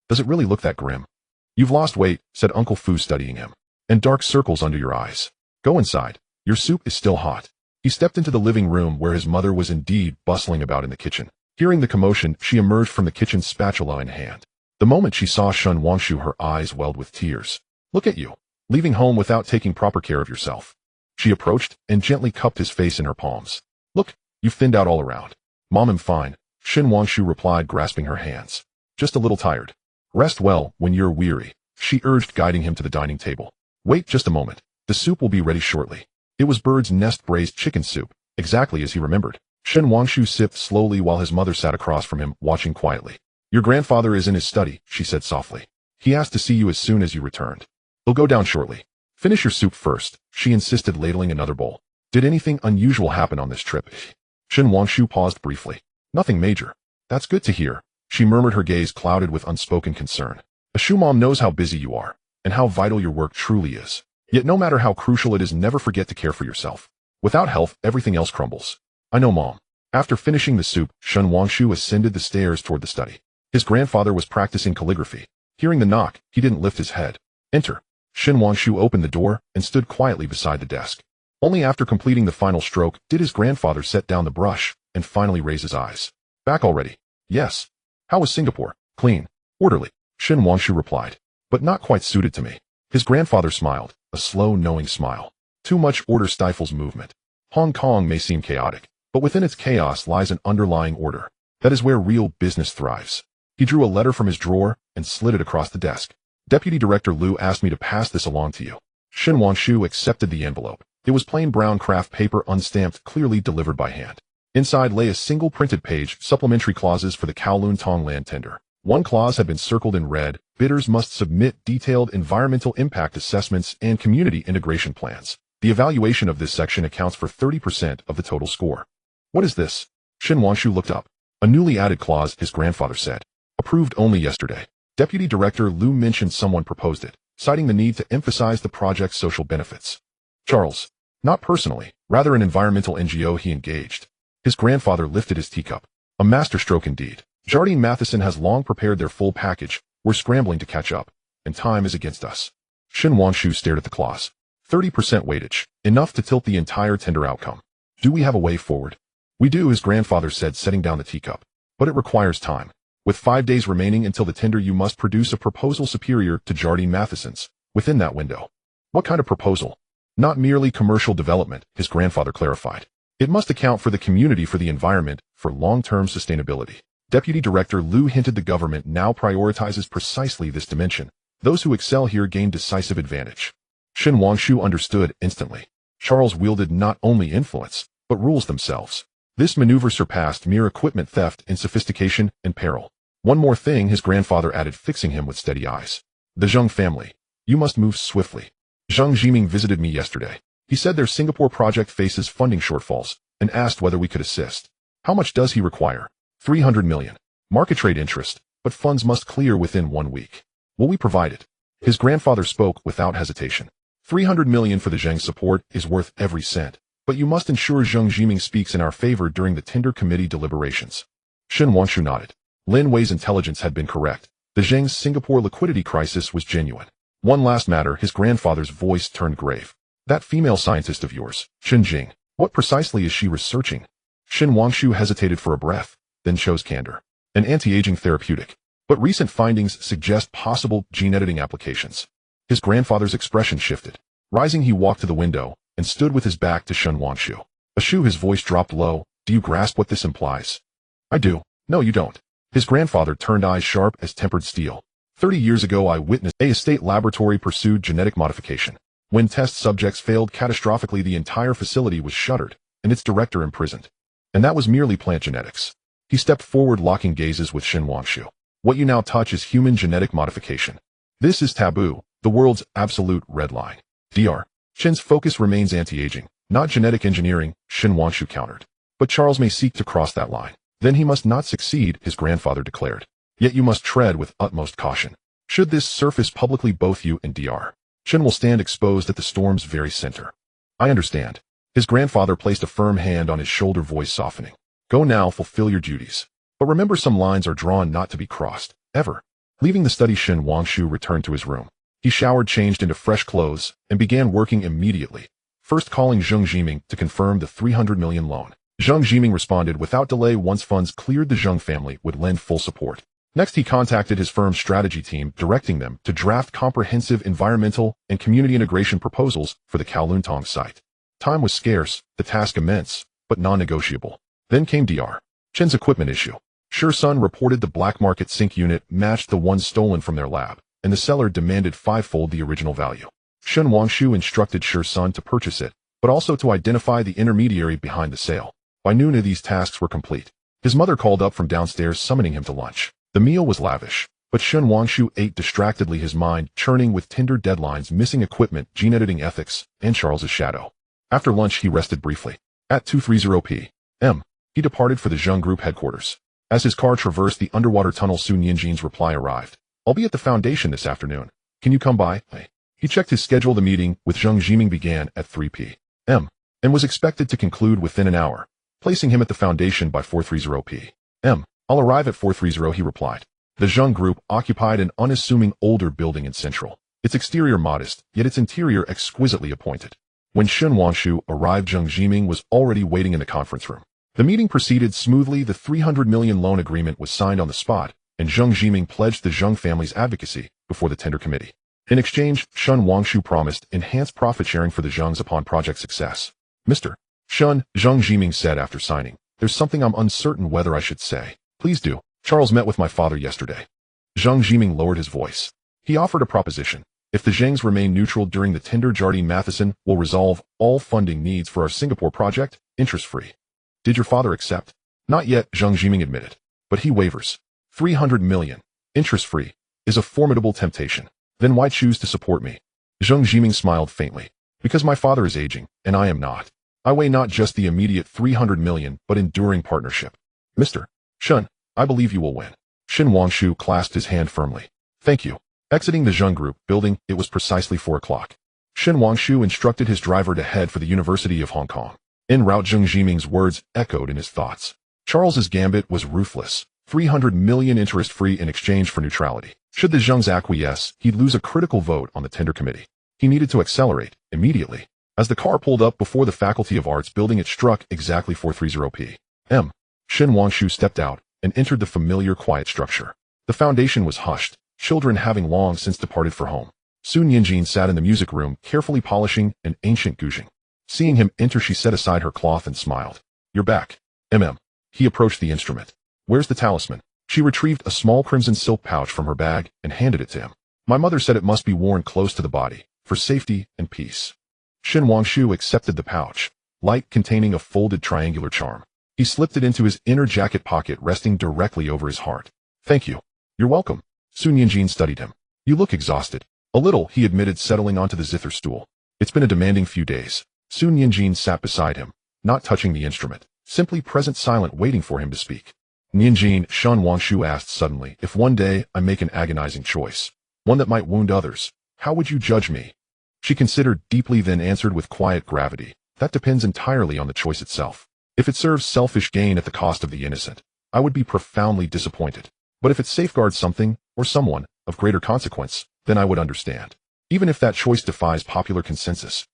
does it really look that grim? You've lost weight, said Uncle Fu, studying him. And dark circles under your eyes. Go inside. Your soup is still hot. He stepped into the living room where his mother was indeed bustling about in the kitchen. Hearing the commotion, she emerged from the kitchen, spatula in hand. The moment she saw Shun Wanshu, her eyes welled with tears. Look at you, leaving home without taking proper care of yourself. She approached and gently cupped his face in her palms. Look, you've thinned out all around. Mom, I'm fine, Shin Wanshu replied, grasping her hands. Just a little tired. Rest well when you're weary, she urged, guiding him to the dining table. Wait just a moment. The soup will be ready shortly. It was bird's nest braised chicken soup, exactly as he remembered. Shin Wanshu sipped slowly while his mother sat across from him, watching quietly. Your grandfather is in his study, she said softly. He asked to see you as soon as you returned. He'll go down shortly. Finish your soup first, she insisted, ladling another bowl. Did anything unusual happen on this trip? Shin Wanshu paused briefly. Nothing major. That's good to hear, she murmured, her gaze clouded with unspoken concern. A Shu mom knows how busy you are, and how vital your work truly is. Yet no matter how crucial it is, never forget to care for yourself. Without health, everything else crumbles. I know, Mom. After finishing the soup, Shun Wanshu ascended the stairs toward the study. His grandfather was practicing calligraphy. Hearing the knock, he didn't lift his head. Enter. Shin Wanshu opened the door and stood quietly beside the desk. Only after completing the final stroke did his grandfather set down the brush and finally raise his eyes. Back already? Yes. How was Singapore? Clean. Orderly. Shin Wanshu replied. But not quite suited to me. His grandfather smiled, a slow, knowing smile. Too much order stifles movement. Hong Kong may seem chaotic, but within its chaos lies an underlying order. That is where real business thrives. He drew a letter from his drawer and slid it across the desk. Deputy Director Liu asked me to pass this along to you. Shin Wanshu accepted the envelope. It was plain brown craft paper, unstamped, clearly delivered by hand. Inside lay a single printed page, supplementary clauses for the Kowloon Tong land tender. One clause had been circled in red. Bidders must submit detailed environmental impact assessments and community integration plans. The evaluation of this section accounts for 30% of the total score. What is this? Shin Wanshu looked up. A newly added clause, his grandfather said. Approved only yesterday. Deputy Director Liu mentioned someone proposed it, citing the need to emphasize the project's social benefits. Charles. Not personally, rather an environmental NGO he engaged. His grandfather lifted his teacup. A masterstroke indeed. Jardine Matheson has long prepared their full package. We're scrambling to catch up, and time is against us. Shin Wanshu stared at the clause. 30% weightage, enough to tilt the entire tender outcome. Do we have a way forward? We do, his grandfather said, setting down the teacup. But it requires time. With 5 days remaining until the tender, you must produce a proposal superior to Jardine Matheson's, within that window. What kind of proposal? Not merely commercial development, his grandfather clarified. It must account for the community, for the environment, for long-term sustainability. Deputy Director Liu hinted the government now prioritizes precisely this dimension. Those who excel here gain decisive advantage. Shin Wanshu understood instantly. Charles wielded not only influence, but rules themselves. This maneuver surpassed mere equipment theft in sophistication and peril. One more thing, his grandfather added, fixing him with steady eyes. The Zheng family. You must move swiftly. Zheng Jiming visited me yesterday. He said their Singapore project faces funding shortfalls and asked whether we could assist. How much does he require? 300 million. Market trade interest, but funds must clear within 1 week. Will we provide it? His grandfather spoke without hesitation. 300 million for the Zheng support is worth every cent, but you must ensure Zheng Jiming speaks in our favor during the tender committee deliberations. Shin Wanshu nodded. Lin Wei's intelligence had been correct. The Zheng's Singapore liquidity crisis was genuine. One last matter, his grandfather's voice turned grave. That female scientist of yours, Shin Jing, what precisely is she researching? Shin Wangshu hesitated for a breath, then chose candor. An anti-aging therapeutic. But recent findings suggest possible gene editing applications. His grandfather's expression shifted. Rising, he walked to the window and stood with his back to Shin Wangshu. His voice dropped low. Do you grasp what this implies? I do. No, you don't. His grandfather turned eyes sharp as tempered steel. 30 years ago, I witnessed a state laboratory pursued genetic modification. When test subjects failed catastrophically, the entire facility was shuttered and its director imprisoned. And that was merely plant genetics. He stepped forward, locking gazes with Shin Wangshu. What you now touch is human genetic modification. This is taboo, the world's absolute red line. Dr. Shin's focus remains anti-aging, not genetic engineering, Shin Wangshu countered. But Charles may seek to cross that line. Then he must not succeed, his grandfather declared. Yet you must tread with utmost caution. Should this surface publicly, both you and Dr. Shin will stand exposed at the storm's very center. I understand. His grandfather placed a firm hand on his shoulder, voice softening. Go now, fulfill your duties. But remember, some lines are drawn not to be crossed, ever. Leaving the study, Shin Wangshu returned to his room. He showered, changed into fresh clothes, and began working immediately, first calling Zheng Jiming to confirm the 300 million loan. Zheng Jiming responded without delay. Once funds cleared, the Zheng family would lend full support. Next, he contacted his firm's strategy team, directing them to draft comprehensive environmental and community integration proposals for the Kowloon Tong site. Time was scarce, the task immense, but non-negotiable. Then came Dr. Shin's equipment issue. Sun reported the black market sync unit matched the one stolen from their lab, and the seller demanded fivefold the original value. Shin Wangshu instructed Sun to purchase it, but also to identify the intermediary behind the sale. By noon, these tasks were complete. His mother called up from downstairs, summoning him to lunch. The meal was lavish, but Shin Wangshu ate distractedly, his mind churning with Tinder deadlines, missing equipment, gene editing ethics, and Charles's shadow. After lunch, he rested briefly. At 2:30 p.m., he departed for the Zheng Group headquarters. As his car traversed the underwater tunnel, Sun Yinjin's reply arrived. I'll be at the foundation this afternoon. Can you come by? He checked his schedule. The meeting with Zheng Jiming began at 3 p.m. and was expected to conclude within an hour, placing him at the foundation by 4:30 p.m. I'll arrive at 4:30, he replied. The Zheng Group occupied an unassuming older building in Central, its exterior modest, yet its interior exquisitely appointed. When Shin Wangshu arrived, Zheng Jiming was already waiting in the conference room. The meeting proceeded smoothly. The 300 million loan agreement was signed on the spot, and Zheng Jiming pledged the Zheng family's advocacy before the tender committee. In exchange, Shin Wangshu promised enhanced profit sharing for the Zhengs upon project success. Mr. Shun, Zheng Jiming said after signing, there's something I'm uncertain whether I should say. Please do. Charles met with my father yesterday. Zheng Jiming lowered his voice. He offered a proposition. If the Zhengs remain neutral during the tender, Jardine Matheson will resolve all funding needs for our Singapore project, interest-free. Did your father accept? Not yet, Zheng Jiming admitted. But he wavers. 300 million, interest-free, is a formidable temptation. Then why choose to support me? Zheng Jiming smiled faintly. Because my father is aging, and I am not. I weigh not just the immediate 300 million, but enduring partnership. Mr. Shun, I believe you will win. Shin Wangshu clasped his hand firmly. Thank you. Exiting the Zheng Group building, it was precisely 4 o'clock. Shin Wangshu instructed his driver to head for the University of Hong Kong. En route, Zheng Jiming's words echoed in his thoughts. Charles's gambit was ruthless. 300 million interest-free in exchange for neutrality. Should the Zhengs acquiesce, he'd lose a critical vote on the tender committee. He needed to accelerate, immediately. As the car pulled up before the Faculty of Arts building, it struck exactly 4:30 p.m. Shin Wangshu stepped out and entered the familiar quiet structure. The foundation was hushed, children having long since departed for home. Sun Yinjin sat in the music room, carefully polishing an ancient guzheng. Seeing him enter, she set aside her cloth and smiled. You're back. He approached the instrument. Where's the talisman? She retrieved a small crimson silk pouch from her bag and handed it to him. My mother said it must be worn close to the body, for safety and peace. Shin Wangshu accepted the pouch, light, containing a folded triangular charm. He slipped it into his inner jacket pocket, resting directly over his heart. Thank you. You're welcome. Sun Yinjin studied him. You look exhausted. A little, he admitted, settling onto the zither stool. It's been a demanding few days. Sun Yinjin sat beside him, not touching the instrument, simply present, silent, waiting for him to speak. Yinjin, Shin Wangshu asked suddenly, if one day I make an agonizing choice, one that might wound others, how would you judge me? She considered deeply, then answered with quiet gravity. That depends entirely on the choice itself. If it serves selfish gain at the cost of the innocent, I would be profoundly disappointed. But if it safeguards something, or someone, of greater consequence, then I would understand. Even if that choice defies popular consensus.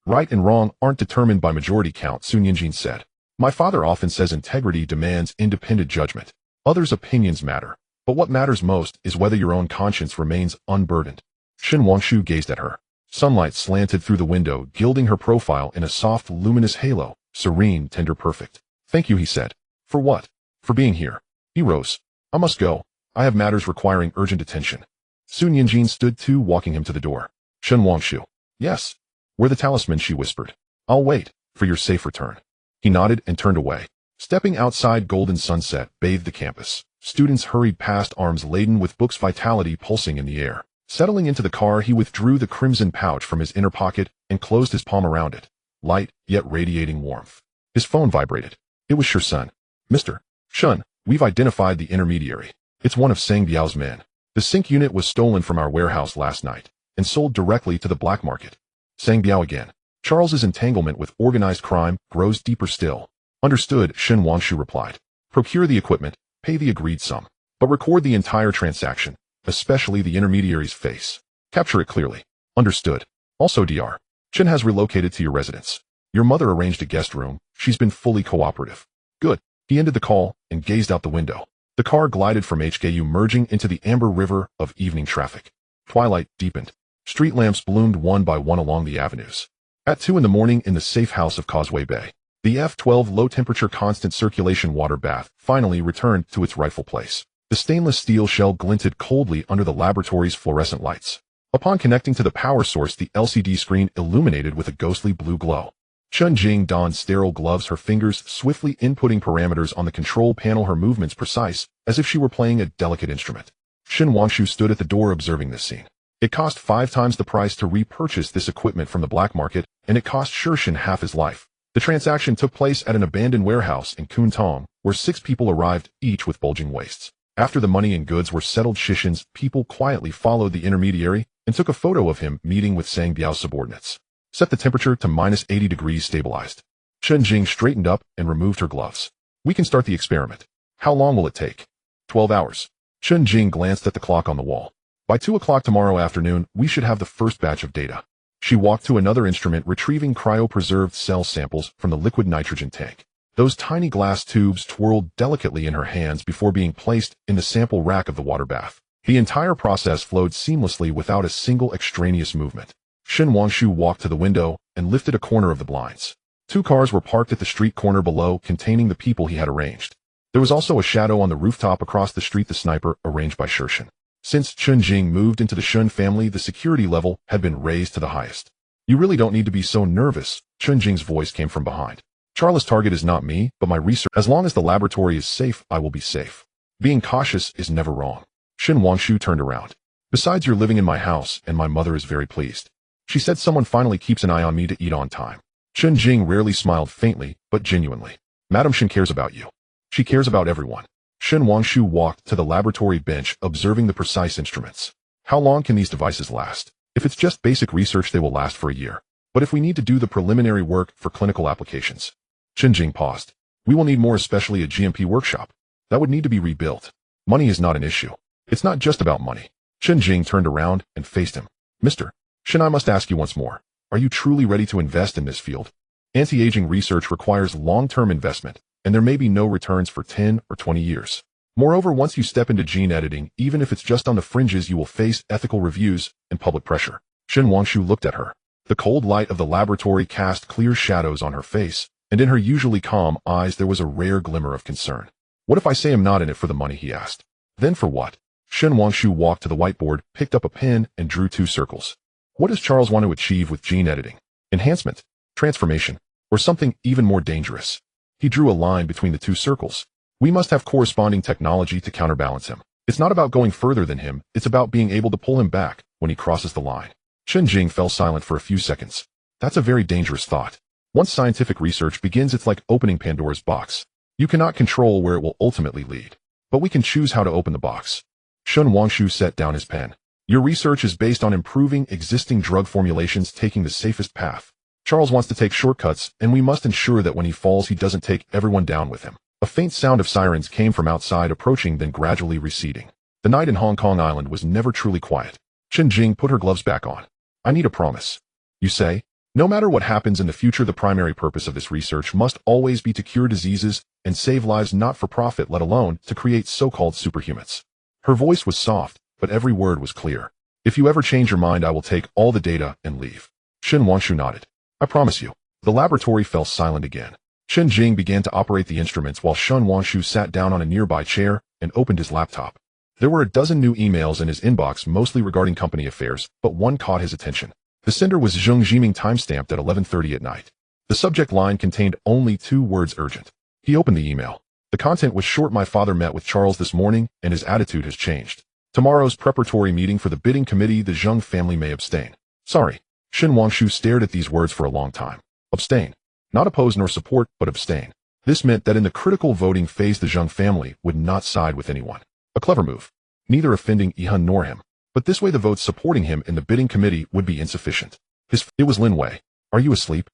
Right and wrong aren't determined by majority count, Sun Yinjin said. My father often says integrity demands independent judgment. Others' opinions matter, but what matters most is whether your own conscience remains unburdened. Shen Wangshu gazed at her. Sunlight slanted through the window, gilding her profile in a soft, luminous halo, serene, tender, perfect. Thank you, he said. For what? For being here. He rose. I must go. I have matters requiring urgent attention. Sun Yinjin stood too, walking him to the door. Shen Wangshu. Yes. Wear the talisman, she whispered. I'll wait, for your safe return. He nodded and turned away. Stepping outside, golden sunset bathed the campus. Students hurried past, arms laden with books, vitality pulsing in the air. Settling into the car, he withdrew the crimson pouch from his inner pocket and closed his palm around it, light yet radiating warmth. His phone vibrated. It was Shun. Mr. Shun, we've identified the intermediary. It's one of Sang Biao's men. The sync unit was stolen from our warehouse last night and sold directly to the black market. Sang Biao again. Charles's entanglement with organized crime grows deeper still. Understood, Shen Wangshu replied. Procure the equipment, pay the agreed sum, but record the entire transaction, especially the intermediary's face. Capture it clearly. Understood. Also, Dr. Chen has relocated to your residence. Your mother arranged a guest room. She's been fully cooperative. Good. He ended the call and gazed out the window. The car glided from HKU, merging into the amber river of evening traffic. Twilight deepened. Street lamps bloomed one by one along the avenues. At 2 in the morning, in the safe house of Causeway Bay, the F-12 low-temperature constant circulation water bath finally returned to its rightful place. The stainless steel shell glinted coldly under the laboratory's fluorescent lights. Upon connecting to the power source, the LCD screen illuminated with a ghostly blue glow. Chun Jing donned sterile gloves, her fingers swiftly inputting parameters on the control panel, her movements precise, as if she were playing a delicate instrument. Shen Wangshu stood at the door observing this scene. It cost 5 times the price to repurchase this equipment from the black market, and it cost Shen half his life. The transaction took place at an abandoned warehouse in Kuntong, where 6 people arrived, each with bulging waists. After the money and goods were settled, Shishin's people quietly followed the intermediary and took a photo of him meeting with Sang Biao's subordinates. Set the temperature to -80 degrees, stabilized. Chen Jing straightened up and removed her gloves. We can start the experiment. How long will it take? 12 hours. Chen Jing glanced at the clock on the wall. By 2 o'clock tomorrow afternoon, we should have the first batch of data. She walked to another instrument, retrieving cryopreserved cell samples from the liquid nitrogen tank. Those tiny glass tubes twirled delicately in her hands before being placed in the sample rack of the water bath. The entire process flowed seamlessly without a single extraneous movement. Shen Wangshu walked to the window and lifted a corner of the blinds. 2 cars were parked at the street corner below, containing the people he had arranged. There was also a shadow on the rooftop across the street, the sniper arranged by Shirshin. Since Chun Jing moved into the Shun family, the security level had been raised to the highest. You really don't need to be so nervous, Chun Jing's voice came from behind. Charles' target is not me, but my research. As long as the laboratory is safe, I will be safe. Being cautious is never wrong. Shen Wangshu turned around. Besides, you're living in my house, and my mother is very pleased. She said someone finally keeps an eye on me to eat on time. Chun Jing rarely smiled, faintly, but genuinely. Madame Shen cares about you. She cares about everyone. Shen Wangshu walked to the laboratory bench, observing the precise instruments. How long can these devices last? If it's just basic research, they will last for a year. But if we need to do the preliminary work for clinical applications. Chen Jing paused. We will need more, especially a GMP workshop. That would need to be rebuilt. Money is not an issue. It's not just about money. Chen Jing turned around and faced him. Mr. Shen, I must ask you once more. Are you truly ready to invest in this field? Anti-aging research requires long-term investment, and there may be no returns for 10 or 20 years. Moreover, once you step into gene editing, even if it's just on the fringes, you will face ethical reviews and public pressure. Shen Wangshu looked at her. The cold light of the laboratory cast clear shadows on her face, and in her usually calm eyes there was a rare glimmer of concern. What if I say I'm not in it for the money, he asked. Then for what? Shen Wangshu walked to the whiteboard, picked up a pen, and drew 2 circles. What does Charles want to achieve with gene editing? Enhancement, transformation, or something even more dangerous? He drew a line between the 2 circles. We must have corresponding technology to counterbalance him. It's not about going further than him, it's about being able to pull him back when he crosses the line. Chen Jing fell silent for a few seconds. That's a very dangerous thought. Once scientific research begins, it's like opening Pandora's box. You cannot control where it will ultimately lead. But we can choose how to open the box. Shen Wangshu set down his pen. Your research is based on improving existing drug formulations, taking the safest path. Charles wants to take shortcuts, and we must ensure that when he falls, he doesn't take everyone down with him. A faint sound of sirens came from outside, approaching, then gradually receding. The night in Hong Kong Island was never truly quiet. Chen Jing put her gloves back on. I need a promise. You say? No matter what happens in the future, the primary purpose of this research must always be to cure diseases and save lives, not for profit, let alone to create so-called superhumans. Her voice was soft, but every word was clear. If you ever change your mind, I will take all the data and leave. Shen Wanshu nodded. I promise you. The laboratory fell silent again. Chen Jing began to operate the instruments while Shen Wanshu sat down on a nearby chair and opened his laptop. There were a dozen new emails in his inbox, mostly regarding company affairs, but one caught his attention. The sender was Zheng Jiming, timestamped at 11:30 at night. The subject line contained only 2 words: urgent. He opened the email. The content was short. My father met with Charles this morning, and his attitude has changed. Tomorrow's preparatory meeting for the bidding committee, the Zheng family may abstain. Sorry. Shen Wanshu stared at these words for a long time. Abstain. Not oppose nor support, but abstain. This meant that in the critical voting phase, the Zheng family would not side with anyone. A clever move. Neither offending Yihan nor him. But this way the votes supporting him in the bidding committee would be insufficient. It was Lin Wei. Are you asleep?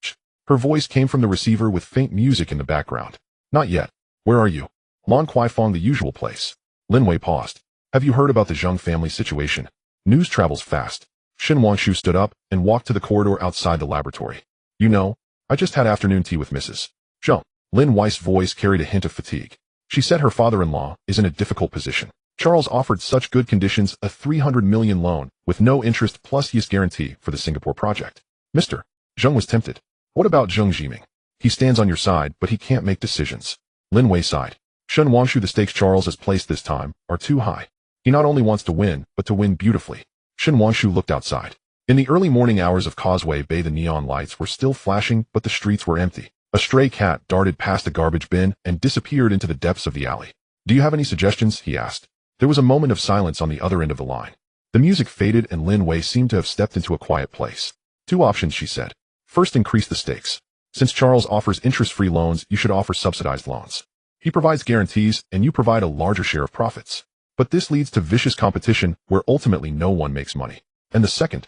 Her voice came from the receiver with faint music in the background. Not yet. Where are you? Lan Kuaifeng, the usual place. Lin Wei paused. Have you heard about the Zheng family situation? News travels fast. Shen Wanshu stood up and walked to the corridor outside the laboratory. You know, I just had afternoon tea with Mrs. Zheng. Lin Wei's voice carried a hint of fatigue. She said her father-in-law is in a difficult position. Charles offered such good conditions, a 300 million loan with no interest plus yes guarantee for the Singapore project. Mr. Zheng was tempted. What about Zheng Jiming? He stands on your side, but he can't make decisions. Lin Wei sighed. Shen Wanshu, the stakes Charles has placed this time are too high. He not only wants to win, but to win beautifully. Shen Wanshu looked outside. In the early morning hours of Causeway Bay, the neon lights were still flashing, but the streets were empty. A stray cat darted past a garbage bin and disappeared into the depths of the alley. Do you have any suggestions? He asked. There was a moment of silence on the other end of the line. The music faded and Lin Wei seemed to have stepped into a quiet place. 2 options, she said. First, increase the stakes. Since Charles offers interest-free loans, you should offer subsidized loans. He provides guarantees, and you provide a larger share of profits. But this leads to vicious competition where ultimately no one makes money. And the second,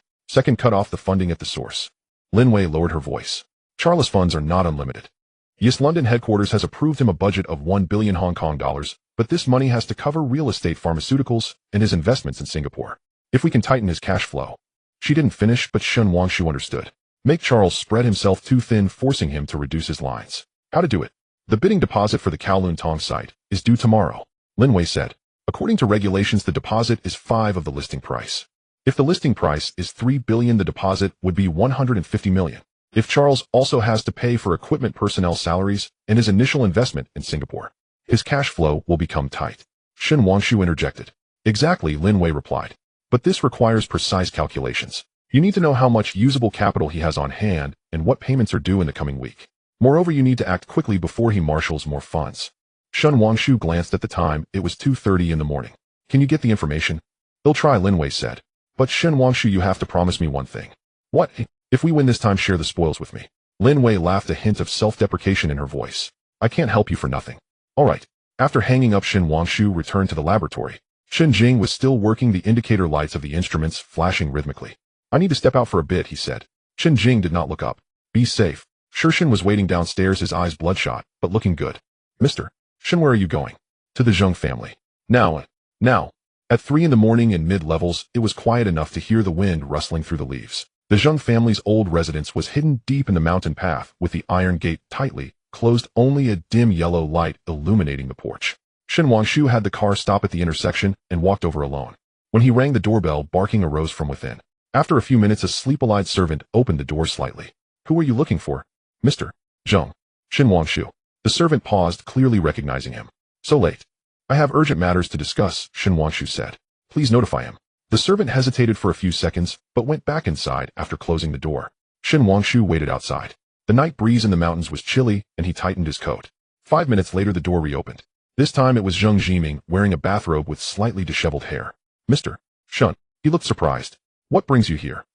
cut off the funding at the source. Lin Wei lowered her voice. Charles' funds are not unlimited. Yes, London headquarters has approved him a budget of 1 billion Hong Kong dollars, but this money has to cover real estate, pharmaceuticals, and his investments in Singapore. If we can tighten his cash flow. She didn't finish, but Shen Wanshu understood. Make Charles spread himself too thin, forcing him to reduce his lines. How to do it? The bidding deposit for the Kowloon Tong site is due tomorrow, Lin Wei said. According to regulations, the deposit is 5 of the listing price. If the listing price is 3 billion, the deposit would be 150 million. If Charles also has to pay for equipment, personnel salaries, and his initial investment in Singapore, his cash flow will become tight. Shen Wanshu interjected. Exactly, Lin Wei replied. But this requires precise calculations. You need to know how much usable capital he has on hand and what payments are due in the coming week. Moreover, you need to act quickly before he marshals more funds. Shen Wanshu glanced at the time. It was 2:30 in the morning. Can you get the information? They'll try, Lin Wei said. But Shen Wanshu, you have to promise me one thing. What? If we win this time, share the spoils with me. Lin Wei laughed, a hint of self-deprecation in her voice. I can't help you for nothing. All right. After hanging up, Shen Wanshu returned to the laboratory. Shen Jing was still working, the indicator lights of the instruments flashing rhythmically. I need to step out for a bit, he said. Shen Jing did not look up. Be safe. Shen was waiting downstairs, his eyes bloodshot, but looking good. Mr. Shen, where are you going? To the Zheng family. Now. At 3 in the morning in mid-levels, it was quiet enough to hear the wind rustling through the leaves. The Zheng family's old residence was hidden deep in the mountain path, with the iron gate tightly closed, only a dim yellow light illuminating the porch. Shen Wanshu had the car stop at the intersection and walked over alone. When he rang the doorbell, barking arose from within. After a few minutes, a sleep-eyed servant opened the door slightly. Who are you looking for? Mr. Zheng. Shen Wanshu. The servant paused, clearly recognizing him. So late. I have urgent matters to discuss, Shen Wanshu said. Please notify him. The servant hesitated for a few seconds, but went back inside after closing the door. Shen Wanshu waited outside. The night breeze in the mountains was chilly, and he tightened his coat. 5 minutes later, the door reopened. This time it was Zheng Jiming, wearing a bathrobe with slightly disheveled hair. Mr. Shen. He looked surprised. What brings you here?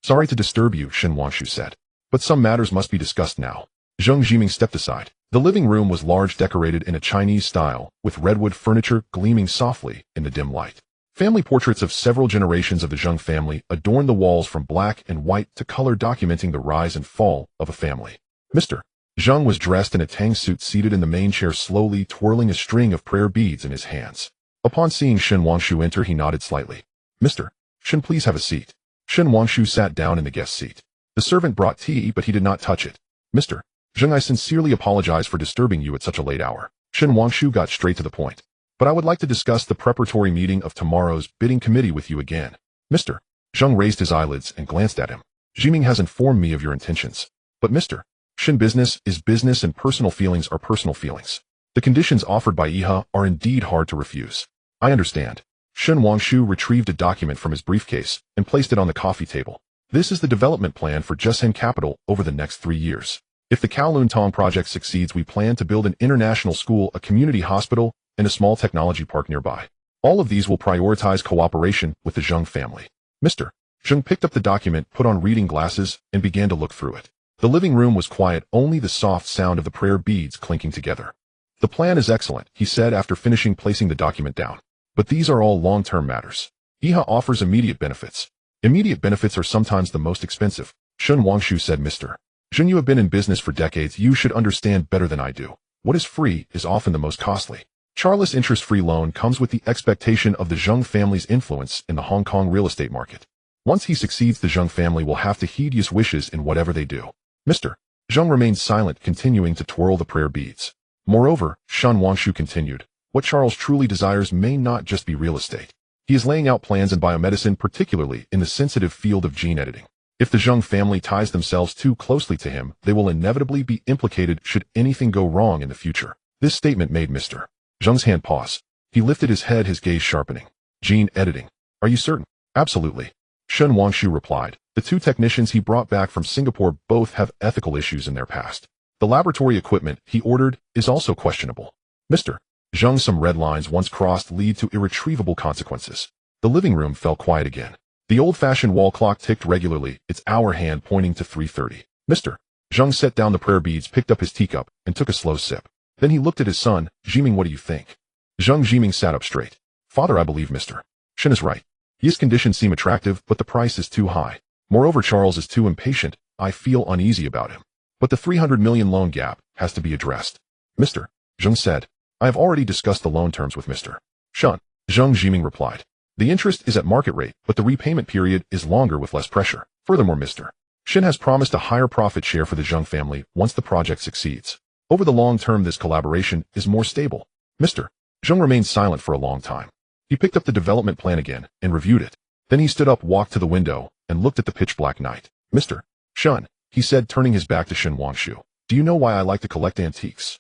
Sorry to disturb you, Shen Wanshu said. But some matters must be discussed now. Zheng Jiming stepped aside. The living room was large, decorated in a Chinese style, with redwood furniture gleaming softly in the dim light. Family portraits of several generations of the Zheng family adorned the walls from black and white to color, documenting the rise and fall of a family. Mr. Zheng was dressed in a tang suit, seated in the main chair, slowly twirling a string of prayer beads in his hands. Upon seeing Shen Wanshu enter, he nodded slightly. Mr. Shen, please have a seat. Shen Wanshu sat down in the guest seat. The servant brought tea, but he did not touch it. Mr. Zheng, I sincerely apologize for disturbing you at such a late hour. Shen Wangshu got straight to the point. But I would like to discuss the preparatory meeting of tomorrow's bidding committee with you again. Mr. Zheng raised his eyelids and glanced at him. Jiming has informed me of your intentions. But Mr. Shen, business is business and personal feelings are personal feelings. The conditions offered by Iha are indeed hard to refuse. I understand. Shen Wangshu retrieved a document from his briefcase and placed it on the coffee table. This is the development plan for Jushen Capital over the next 3 years. If the Kowloon Tong project succeeds, we plan to build an international school, a community hospital, and a small technology park nearby. All of these will prioritize cooperation with the Zheng family. Mr. Zheng picked up the document, put on reading glasses, and began to look through it. The living room was quiet, only the soft sound of the prayer beads clinking together. The plan is excellent, he said after finishing placing the document down. But these are all long-term matters. Iha offers immediate benefits. Immediate benefits are sometimes the most expensive. Shen Wangshu said. Mr. Zheng, you have been in business for decades. You should understand better than I do. What is free is often the most costly. Charless interest-free loan comes with the expectation of the Zheng family's influence in the Hong Kong real estate market. Once he succeeds, the Zheng family will have to heed his wishes in whatever they do. Mr. Zheng remained silent, continuing to twirl the prayer beads. Moreover, Shen Wangshu continued, what Charles truly desires may not just be real estate. He is laying out plans in biomedicine, particularly in the sensitive field of gene editing. If the Zheng family ties themselves too closely to him, they will inevitably be implicated should anything go wrong in the future. This statement made Mr. Zheng's hand pause. He lifted his head, his gaze sharpening. Gene editing. Are you certain? Absolutely. Shen Wangshu replied. The 2 technicians he brought back from Singapore both have ethical issues in their past. The laboratory equipment he ordered is also questionable. Mr. Zheng, some red lines once crossed lead to irretrievable consequences. The living room fell quiet again. The old-fashioned wall clock ticked regularly, its hour hand pointing to 3:30. Mr. Zheng set down the prayer beads, picked up his teacup, and took a slow sip. Then he looked at his son. Jiming, what do you think? Zheng Jiming sat up straight. Father, I believe Mr. Shen is right. His conditions seem attractive, but the price is too high. Moreover, Charles is too impatient. I feel uneasy about him. But the 300 million loan gap has to be addressed. Mr. Zheng said. I have already discussed the loan terms with Mr. Shen. Zheng Jiming replied. The interest is at market rate, but the repayment period is longer with less pressure. Furthermore, Mr. Shen has promised a higher profit share for the Zheng family once the project succeeds. Over the long term, this collaboration is more stable. Mr. Zheng remained silent for a long time. He picked up the development plan again and reviewed it. Then he stood up, walked to the window, and looked at the pitch-black night. Mr. Shen, he said, turning his back to Shen Wangshu. Do you know why I like to collect antiques?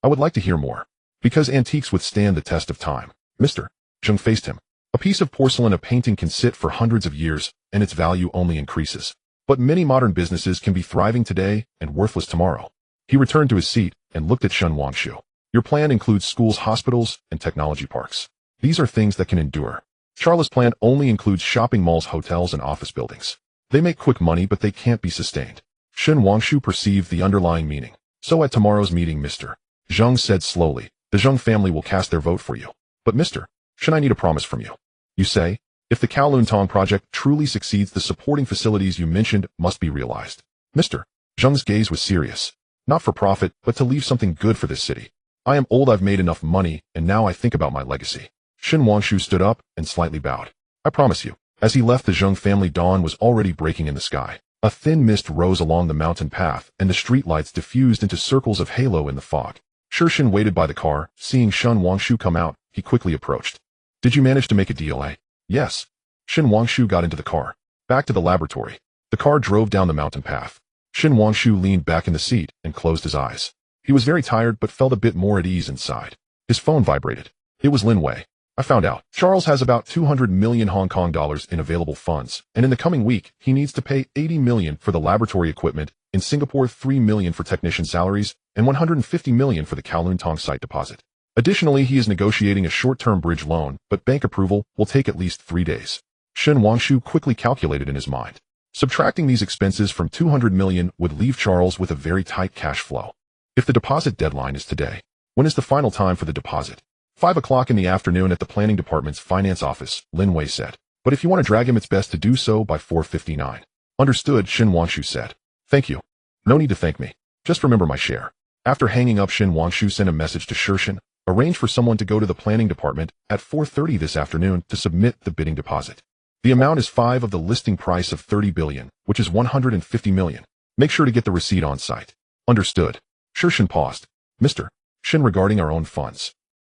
I would like to hear more. Because antiques withstand the test of time. Mr. Zheng faced him. A piece of porcelain, a painting can sit for hundreds of years, and its value only increases. But many modern businesses can be thriving today and worthless tomorrow. He returned to his seat and looked at Shen Wangshu. Your plan includes schools, hospitals, and technology parks. These are things that can endure. Charlie's plan only includes shopping malls, hotels, and office buildings. They make quick money, but they can't be sustained. Shen Wangshu perceived the underlying meaning. So at tomorrow's meeting, Mr. Zheng said slowly, the Zheng family will cast their vote for you. But Mr. Shen, I need a promise from you. You say, if the Kowloon Tong project truly succeeds, the supporting facilities you mentioned must be realized. Mr. Zheng's gaze was serious. Not for profit, but to leave something good for this city. I am old, I've made enough money, and now I think about my legacy. Shen Wangshu stood up and slightly bowed. I promise you. As he left the Zheng family, dawn was already breaking in the sky. A thin mist rose along the mountain path, and the streetlights diffused into circles of halo in the fog. Shen waited by the car. Seeing Shen Wangshu come out, he quickly approached. Did you manage to make a deal, eh? Yes. Shen Wangshu got into the car. Back to the laboratory. The car drove down the mountain path. Shen Wangshu leaned back in the seat and closed his eyes. He was very tired but felt a bit more at ease inside. His phone vibrated. It was Lin Wei. I found out. Charles has about 200 million Hong Kong dollars in available funds, and in the coming week, he needs to pay 80 million for the laboratory equipment, in Singapore 3 million for technician salaries, and 150 million for the Kowloon Tong site deposit. Additionally, he is negotiating a short-term bridge loan, but bank approval will take at least 3 days. Shen Wangshu quickly calculated in his mind. Subtracting these expenses from 200 million would leave Charles with a very tight cash flow. If the deposit deadline is today, when is the final time for the deposit? 5 o'clock in the afternoon at the planning department's finance office, Lin Wei said. But if you want to drag him, it's best to do so by 4:59. Understood, Shen Wangshu said. Thank you. No need to thank me. Just remember my share. After hanging up, Shen Wangshu sent a message to Shershin. Arrange for someone to go to the planning department at 4:30 this afternoon to submit the bidding deposit. The amount is 5 of the listing price of 30 billion, which is 150 million. Make sure to get the receipt on site. Understood. Shin paused. Mr. Shin, regarding our own funds.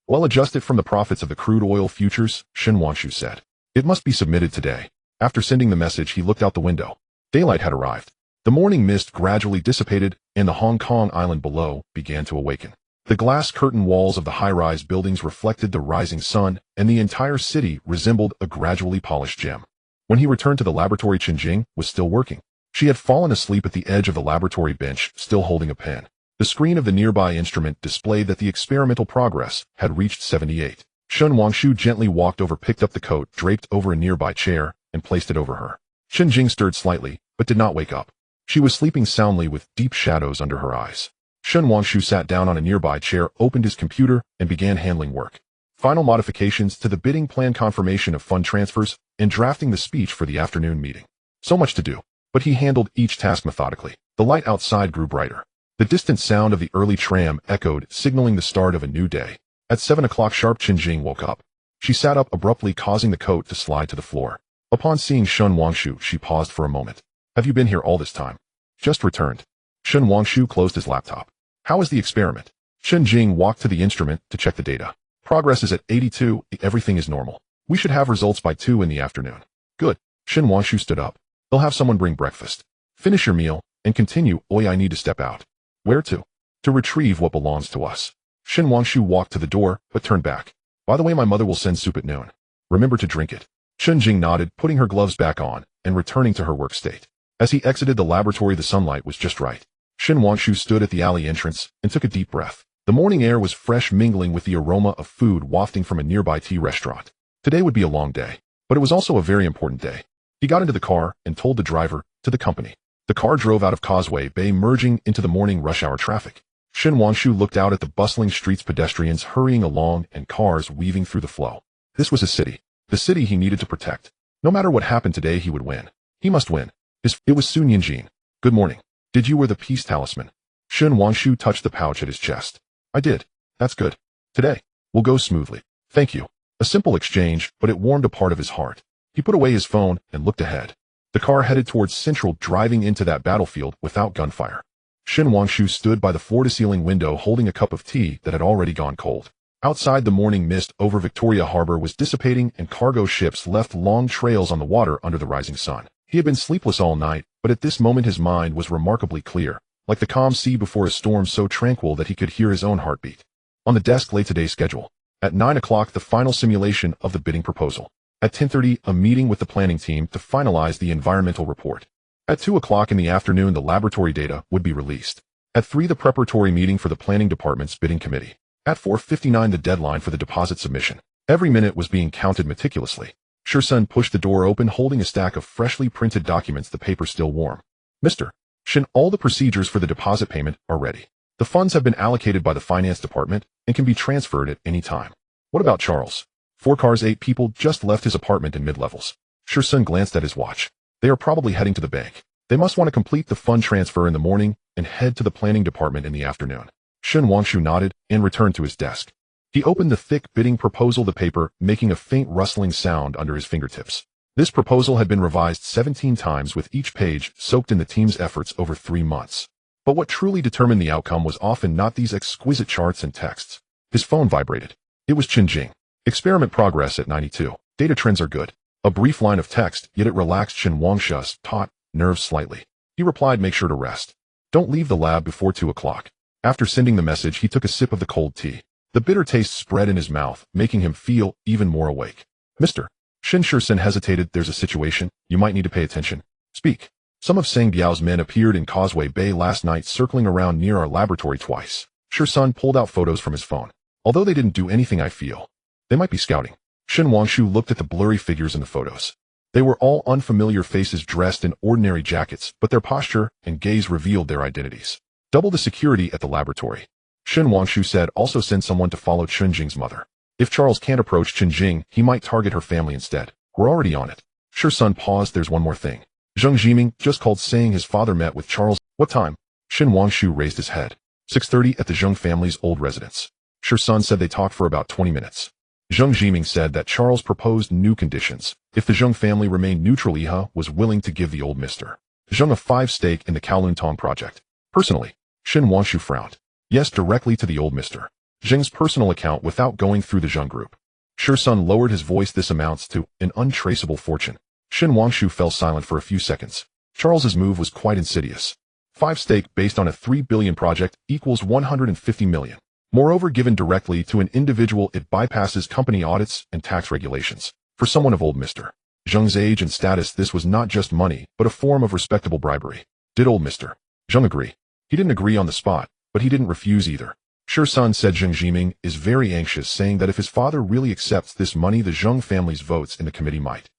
Well, adjusted from the profits of the crude oil futures, Shin Wangshu said. It must be submitted today. After sending the message, he looked out the window. Daylight had arrived. The morning mist gradually dissipated, and the Hong Kong island below began to awaken. The glass curtain walls of the high-rise buildings reflected the rising sun, and the entire city resembled a gradually polished gem. When he returned to the laboratory, Chen Jing was still working. She had fallen asleep at the edge of the laboratory bench, still holding a pen. The screen of the nearby instrument displayed that the experimental progress had reached 78. Shen Wangshu gently walked over, picked up the coat draped over a nearby chair, and placed it over her. Chen Jing stirred slightly, but did not wake up. She was sleeping soundly with deep shadows under her eyes. Shen Wangshu sat down on a nearby chair, opened his computer, and began handling work. Final modifications to the bidding plan, confirmation of fund transfers, and drafting the speech for the afternoon meeting. So much to do, but he handled each task methodically. The light outside grew brighter. The distant sound of the early tram echoed, signaling the start of a new day. At 7 o'clock sharp, Chen Jing woke up. She sat up abruptly, causing the coat to slide to the floor. Upon seeing Shen Wangshu, she paused for a moment. Have you been here all this time? Just returned. Shen Wangshu closed his laptop. How is the experiment? Chen Jing walked to the instrument to check the data. Progress is at 82, everything is normal. We should have results by 2 in the afternoon. Good. Shen Wangshu stood up. They'll have someone bring breakfast. Finish your meal, and continue. Oi, I need to step out. Where to? To retrieve what belongs to us. Shen Wangshu walked to the door, but turned back. By the way, my mother will send soup at noon. Remember to drink it. Chen Jing nodded, putting her gloves back on, and returning to her work state. As he exited the laboratory, the sunlight was just right. Shen Wangshu stood at the alley entrance and took a deep breath. The morning air was fresh, mingling with the aroma of food wafting from a nearby tea restaurant. Today would be a long day, but it was also a very important day. He got into the car and told the driver to the company. The car drove out of Causeway Bay, merging into the morning rush hour traffic. Shen Wangshu looked out at the bustling streets, pedestrians hurrying along and cars weaving through the flow. This was his city, the city he needed to protect. No matter what happened today, he would win. He must win. It was Sun Yinjin. Good morning. Did you wear the peace talisman? Shen Wangshu touched the pouch at his chest. I did. That's good. Today will go smoothly. Thank you. A simple exchange, but it warmed a part of his heart. He put away his phone and looked ahead. The car headed towards Central, driving into that battlefield without gunfire. Shen Wangshu stood by the floor-to-ceiling window, holding a cup of tea that had already gone cold. Outside, the morning mist over Victoria Harbor was dissipating, and cargo ships left long trails on the water under the rising sun. He had been sleepless all night, but at this moment his mind was remarkably clear, like the calm sea before a storm, so tranquil that he could hear his own heartbeat. On the desk lay today's schedule. At 9 o'clock, the final simulation of the bidding proposal. At 10:30, a meeting with the planning team to finalize the environmental report. At 2 o'clock in the afternoon, the laboratory data would be released. At 3, the preparatory meeting for the planning department's bidding committee. At 4:59, the deadline for the deposit submission. Every minute was being counted meticulously. Shirsun pushed the door open, holding a stack of freshly printed documents, the paper still warm. Mr. Shin, all the procedures for the deposit payment are ready. The funds have been allocated by the finance department and can be transferred at any time. What about Charles? 4 cars, 8 people just left his apartment in mid-levels. Shirsun glanced at his watch. They are probably heading to the bank. They must want to complete the fund transfer in the morning and head to the planning department in the afternoon. Shen Wangshu nodded and returned to his desk. He opened the thick bidding proposal, the paper making a faint rustling sound under his fingertips. This proposal had been revised 17 times, with each page soaked in the team's efforts over 3 months. But what truly determined the outcome was often not these exquisite charts and texts. His phone vibrated. It was Chen Jing. Experiment progress at 92. Data trends are good. A brief line of text, yet it relaxed Shen Wangshu's taut nerves slightly. He replied, make sure to rest. Don't leave the lab before 2 o'clock. After sending the message, he took a sip of the cold tea. The bitter taste spread in his mouth, making him feel even more awake. Mr. Shen Shirsun hesitated. There's a situation. You might need to pay attention. Speak. Some of Sang Biao's men appeared in Causeway Bay last night, circling around near our laboratory twice. Shirsun pulled out photos from his phone. Although they didn't do anything, I feel they might be scouting. Shen Wangshu looked at the blurry figures in the photos. They were all unfamiliar faces dressed in ordinary jackets, but their posture and gaze revealed their identities. Double the security at the laboratory. Shen Wangshu said, also send someone to follow Chen Jing's mother. If Charles can't approach Chen Jing, he might target her family instead. We're already on it. Shirsun paused. There's one more thing. Zheng Jiming just called, saying his father met with Charles. What time? Shen Wangshu raised his head. 6:30 at the Zheng family's old residence. Shirsun said they talked for about 20 minutes. Zheng Jiming said that Charles proposed new conditions. If the Zheng family remained neutral, Iha was willing to give the old Mr. Zheng a 5 stake in the Kowloon Tong project. Personally, Shin Wanshu frowned. Yes, directly to the old Mr. Zheng's personal account without going through the Zheng group. Sun lowered his voice. This amounts to an untraceable fortune. Shin Wanshu fell silent for a few seconds. Charles's move was quite insidious. 5 stake based on a 3 billion project equals 150 million. Moreover, given directly to an individual, it bypasses company audits and tax regulations. For someone of old Mr. Zheng's age and status, this was not just money, but a form of respectable bribery. Did old Mr. Zheng agree? He didn't agree on the spot, but he didn't refuse either. Sun said Zheng Jiming is very anxious, saying that if his father really accepts this money, the Zheng family's votes in the committee might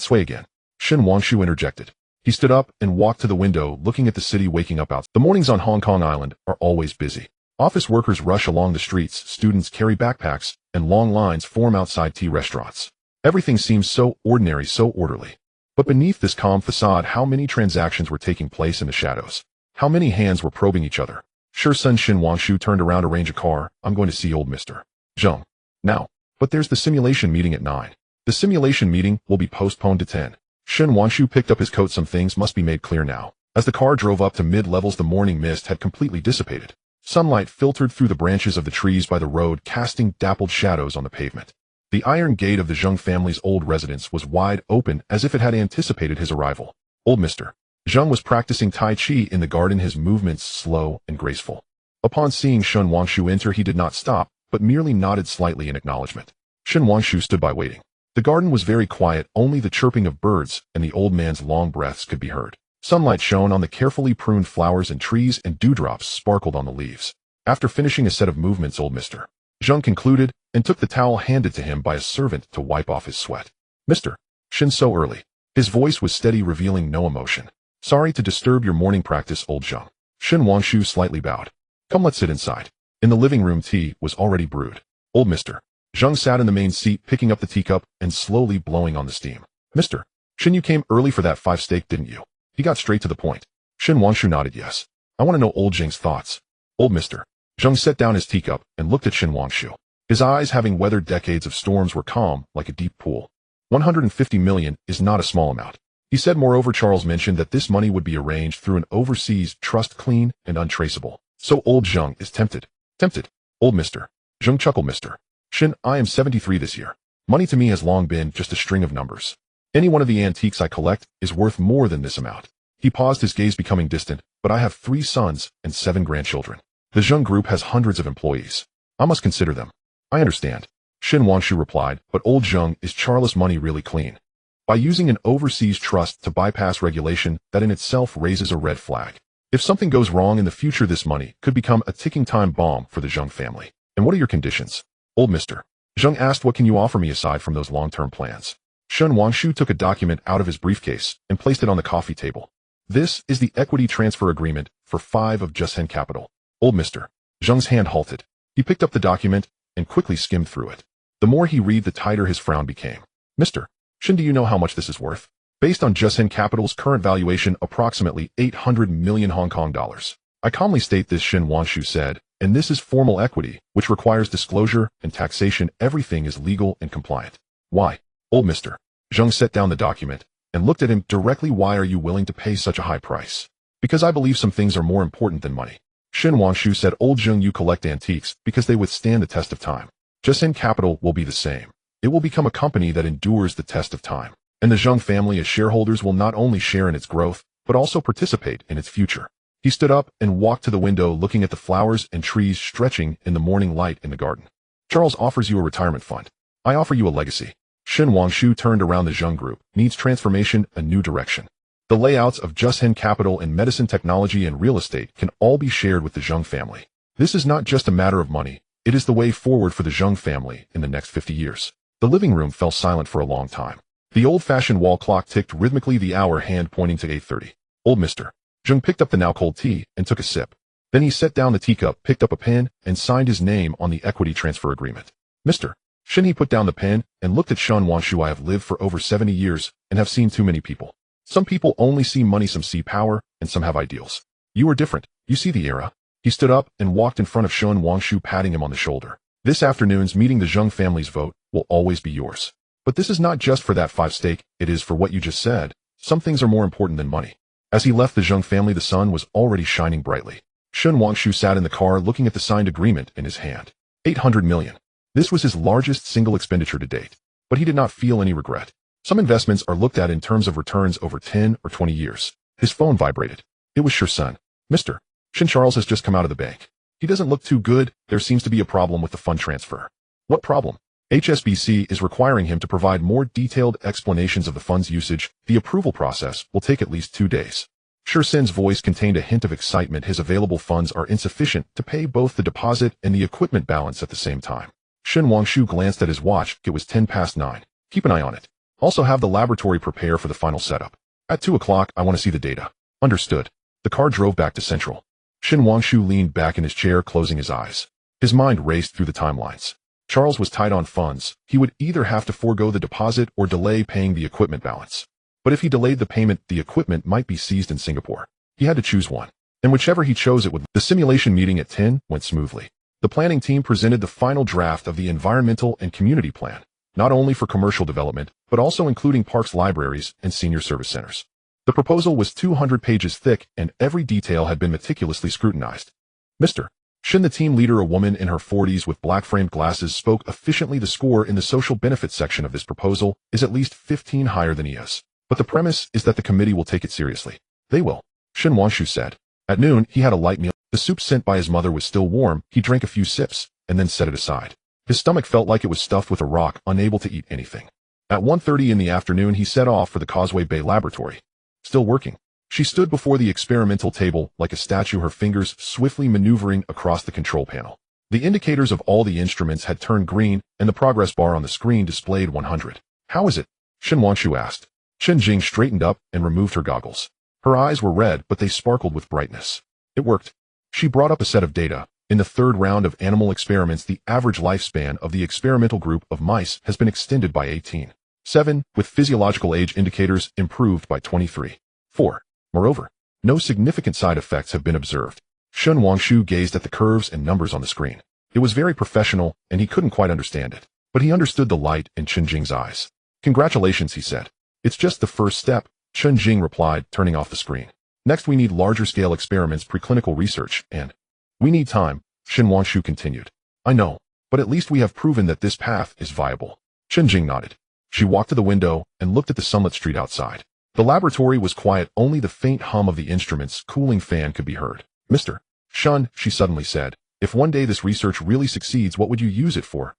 sway again. Shin Wanshu interjected. He stood up and walked to the window, looking at the city waking up out. The mornings on Hong Kong Island are always busy. Office workers rush along the streets, students carry backpacks, and long lines form outside tea restaurants. Everything seems so ordinary, so orderly. But beneath this calm facade, how many transactions were taking place in the shadows? How many hands were probing each other? Sun Shin Wanshu turned around to arrange a car. I'm going to see old Mr. Zheng now. But there's the simulation meeting at 9. The simulation meeting will be postponed to 10. Shin Wanshu picked up his coat. Some things must be made clear now. As the car drove up to mid-levels, the morning mist had completely dissipated. Sunlight filtered through the branches of the trees by the road, casting dappled shadows on the pavement. The iron gate of the Zheng family's old residence was wide open, as if it had anticipated his arrival. Old Mr. Zheng was practicing Tai Chi in the garden, his movements slow and graceful. Upon seeing Shin Wanshu enter, he did not stop, but merely nodded slightly in acknowledgement. Shin Wanshu stood by waiting. The garden was very quiet, only the chirping of birds and the old man's long breaths could be heard. Sunlight shone on the carefully pruned flowers and trees, and dewdrops sparkled on the leaves. After finishing a set of movements, old Mr. Zheng concluded and took the towel handed to him by a servant to wipe off his sweat. Mr. Shin, so early. His voice was steady, revealing no emotion. Sorry to disturb your morning practice, old Zheng. Shin Wanshu slightly bowed. Come, let's sit inside. In the living room, tea was already brewed. Old Mr. Zheng sat in the main seat, picking up the teacup and slowly blowing on the steam. Mr. Shin, you came early for that 5 stake, didn't you? He got straight to the point. Shin Wanshu nodded yes. I want to know old Zheng's thoughts. Old Mr. Zheng set down his teacup and looked at Shin Wanshu. His eyes, having weathered decades of storms, were calm like a deep pool. 150 million is not a small amount. He said, moreover, Charles mentioned that this money would be arranged through an overseas trust, clean and untraceable. So old Zheng is tempted. Tempted. Old Mr. Zheng chuckled. Mr. Shin, I am 73 this year. Money to me has long been just a string of numbers. Any one of the antiques I collect is worth more than this amount. He paused, his gaze becoming distant. But I have 3 sons and 7 grandchildren. The Zheng group has hundreds of employees. I must consider them. I understand. Shin Wanshu replied, but old Zheng, is Charles' money really clean? By using an overseas trust to bypass regulation, that in itself raises a red flag. If something goes wrong in the future, this money could become a ticking time bomb for the Zheng family. And what are your conditions? Old Mr. Zheng asked, what can you offer me aside from those long-term plans? Shin Wanshu took a document out of his briefcase and placed it on the coffee table. This is the equity transfer agreement for 5 of Jushen Capital. Old Mr. Zheng's hand halted. He picked up the document and quickly skimmed through it. The more he read, the tighter his frown became. Mr. Shin, do you know how much this is worth? Based on Jushen Capital's current valuation, approximately 800 million Hong Kong dollars. I calmly state this, Shin Wanshu said, and this is formal equity, which requires disclosure and taxation. Everything is legal and compliant. Why? Old Mr. Zheng set down the document and looked at him directly. Why are you willing to pay such a high price? Because I believe some things are more important than money. Shin Wanshu said, old Zheng, you collect antiques because they withstand the test of time. Jushen Capital will be the same. It will become a company that endures the test of time. And the Zheng family as shareholders will not only share in its growth, but also participate in its future. He stood up and walked to the window, looking at the flowers and trees stretching in the morning light in the garden. Charles offers you a retirement fund. I offer you a legacy. Shin Wanshu turned around. The Zheng group needs transformation, a new direction. The layouts of Jushen Capital and medicine technology and real estate can all be shared with the Zheng family. This is not just a matter of money. It is the way forward for the Zheng family in the next 50 years. The living room fell silent for a long time. The old-fashioned wall clock ticked rhythmically, the hour hand pointing to 8:30. Old Mr. Zheng picked up the now cold tea and took a sip. Then he set down the teacup, picked up a pen, and signed his name on the equity transfer agreement. Mr. Shin, he put down the pen and looked at Shin Wanshu. I have lived for over 70 years and have seen too many people. Some people only see money, some see power, and some have ideals. You are different. You see the era. He stood up and walked in front of Shin Wanshu, patting him on the shoulder. This afternoon's meeting, the Zheng family's vote will always be yours. But this is not just for that 5 stake, it is for what you just said. Some things are more important than money. As he left the Zheng family, the sun was already shining brightly. Shun Wangshu sat in the car looking at the signed agreement in his hand. 800 million. This was his largest single expenditure to date. But he did not feel any regret. Some investments are looked at in terms of returns over 10 or 20 years. His phone vibrated. It was Shun. Mr. Shin, Charles has just come out of the bank. He doesn't look too good. There seems to be a problem with the fund transfer. What problem? HSBC is requiring him to provide more detailed explanations of the fund's usage. The approval process will take at least 2 days. Sin's voice contained a hint of excitement. His available funds are insufficient to pay both the deposit and the equipment balance at the same time. Shun Wangshu glanced at his watch. It was 9:10. Keep an eye on it. Also have the laboratory prepare for the final setup. At 2 o'clock, I want to see the data. Understood. The car drove back to Central. Shun Wangshu leaned back in his chair, closing his eyes. His mind raced through the timelines. Charles was tight on funds. He would either have to forego the deposit or delay paying the equipment balance. But if he delayed the payment, the equipment might be seized in Singapore. He had to choose one. And whichever he chose, it would. The simulation meeting at 10 went smoothly. The planning team presented the final draft of the environmental and community plan, not only for commercial development, but also including parks, libraries, and senior service centers. The proposal was 200 pages thick, and every detail had been meticulously scrutinized. Mr. Shin, the team leader, a woman in her 40s with black-framed glasses, spoke efficiently. The score in the social benefits section of this proposal is at least 15 higher than he is. But the premise is that the committee will take it seriously. They will, Shun Wangshu said. At noon, he had a light meal. The soup sent by his mother was still warm. He drank a few sips, and then set it aside. His stomach felt like it was stuffed with a rock, unable to eat anything. At 1:30 in the afternoon, he set off for the Causeway Bay laboratory. Still working. She stood before the experimental table like a statue, her fingers swiftly maneuvering across the control panel. The indicators of all the instruments had turned green, and the progress bar on the screen displayed 100. How is it? Shun Wangshu asked. Chen Jing straightened up and removed her goggles. Her eyes were red, but they sparkled with brightness. It worked. She brought up a set of data. In the 3rd round of animal experiments, the average lifespan of the experimental group of mice has been extended by 18.7, with physiological age indicators improved by 23.4. Moreover, no significant side effects have been observed. Shun Wangshu gazed at the curves and numbers on the screen. It was very professional, and he couldn't quite understand it. But he understood the light in Chen Jing's eyes. Congratulations, he said. It's just the first step, Chen Jing replied, turning off the screen. Next we need larger-scale experiments, preclinical research, and we need time, Shun Wangshu continued. I know, but at least we have proven that this path is viable. Chen Jing nodded. She walked to the window and looked at the sunlit street outside. The laboratory was quiet, only the faint hum of the instrument's cooling fan could be heard. Mr. Shun, she suddenly said, if one day this research really succeeds, what would you use it for?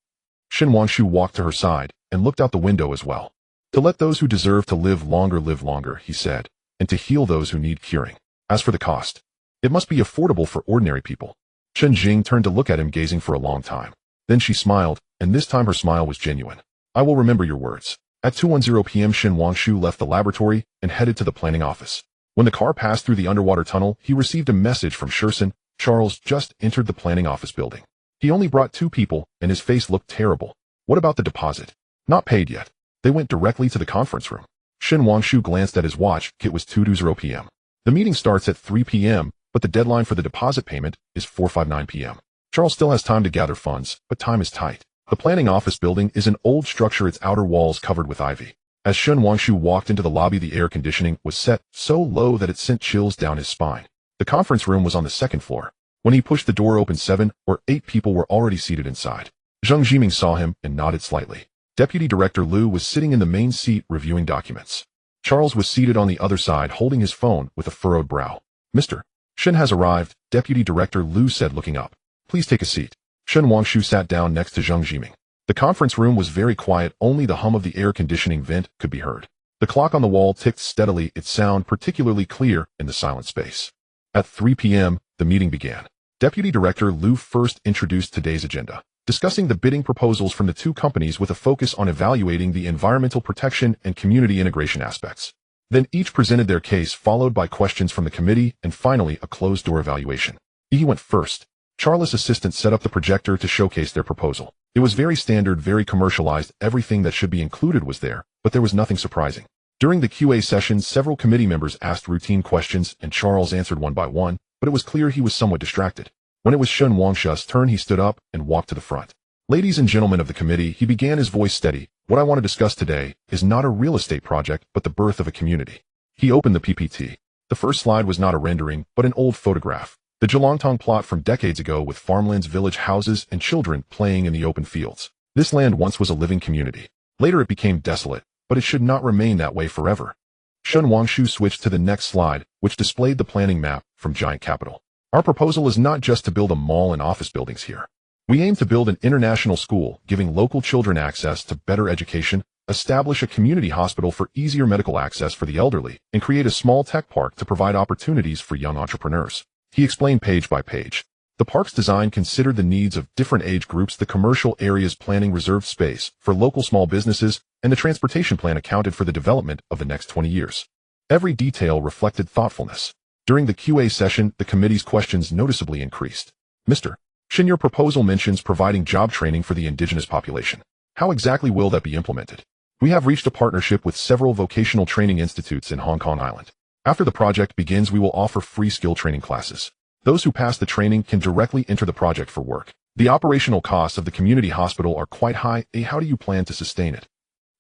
Shun Wangshu walked to her side and looked out the window as well. To let those who deserve to live longer, he said, and to heal those who need curing. As for the cost, it must be affordable for ordinary people. Chen Jing turned to look at him, gazing for a long time. Then she smiled, and this time her smile was genuine. I will remember your words. At 2:10 p.m. Shun Wangshu left the laboratory and headed to the planning office. When the car passed through the underwater tunnel, he received a message from Shursen. Charles just entered the planning office building. He only brought 2 people, and his face looked terrible. What about the deposit? Not paid yet. They went directly to the conference room. Shun Wangshu glanced at his watch. It was 2:20 p.m. The meeting starts at 3 p.m., but the deadline for the deposit payment is 4:59 p.m. Charles still has time to gather funds, but time is tight. The planning office building is an old structure, its outer walls covered with ivy. As Shun Wangshu walked into the lobby, the air conditioning was set so low that it sent chills down his spine. The conference room was on the 2nd floor. When he pushed the door open, 7 or 8 people were already seated inside. Zheng Jiming saw him and nodded slightly. Deputy Director Liu was sitting in the main seat reviewing documents. Charles was seated on the other side, holding his phone with a furrowed brow. Mr. Shin has arrived, Deputy Director Liu said, looking up. Please take a seat. Shun Wangshu sat down next to Zheng Jiming. The conference room was very quiet, only the hum of the air conditioning vent could be heard. The clock on the wall ticked steadily, its sound particularly clear in the silent space. At 3 p.m., the meeting began. Deputy Director Liu first introduced today's agenda, discussing the bidding proposals from the 2 companies with a focus on evaluating the environmental protection and community integration aspects. Then each presented their case, followed by questions from the committee, and finally a closed-door evaluation. He went first. Charles' assistant set up the projector to showcase their proposal. It was very standard, very commercialized. Everything that should be included was there, but there was nothing surprising. During the QA sessions, several committee members asked routine questions, and Charles answered one by one, but it was clear he was somewhat distracted. When it was Shun Wangshu's turn, he stood up and walked to the front. Ladies and gentlemen of the committee, he began, his voice steady. What I want to discuss today is not a real estate project, but the birth of a community. He opened the PPT. The first slide was not a rendering, but an old photograph. The Jelangtong plot from decades ago with farmlands, village houses, and children playing in the open fields. This land once was a living community. Later it became desolate, but it should not remain that way forever. Shen Wangshu switched to the next slide, which displayed the planning map from Giant Capital. Our proposal is not just to build a mall and office buildings here. We aim to build an international school, giving local children access to better education, establish a community hospital for easier medical access for the elderly, and create a small tech park to provide opportunities for young entrepreneurs. He explained page by page. The park's design considered the needs of different age groups, the commercial areas planning reserved space for local small businesses, and the transportation plan accounted for the development of the next 20 years. Every detail reflected thoughtfulness. During the QA session, the committee's questions noticeably increased. Mr. Shin, your proposal mentions providing job training for the indigenous population. How exactly will that be implemented? We have reached a partnership with several vocational training institutes in Hong Kong Island. After the project begins, we will offer free skill training classes. Those who pass the training can directly enter the project for work. The operational costs of the community hospital are quite high. How do you plan to sustain it?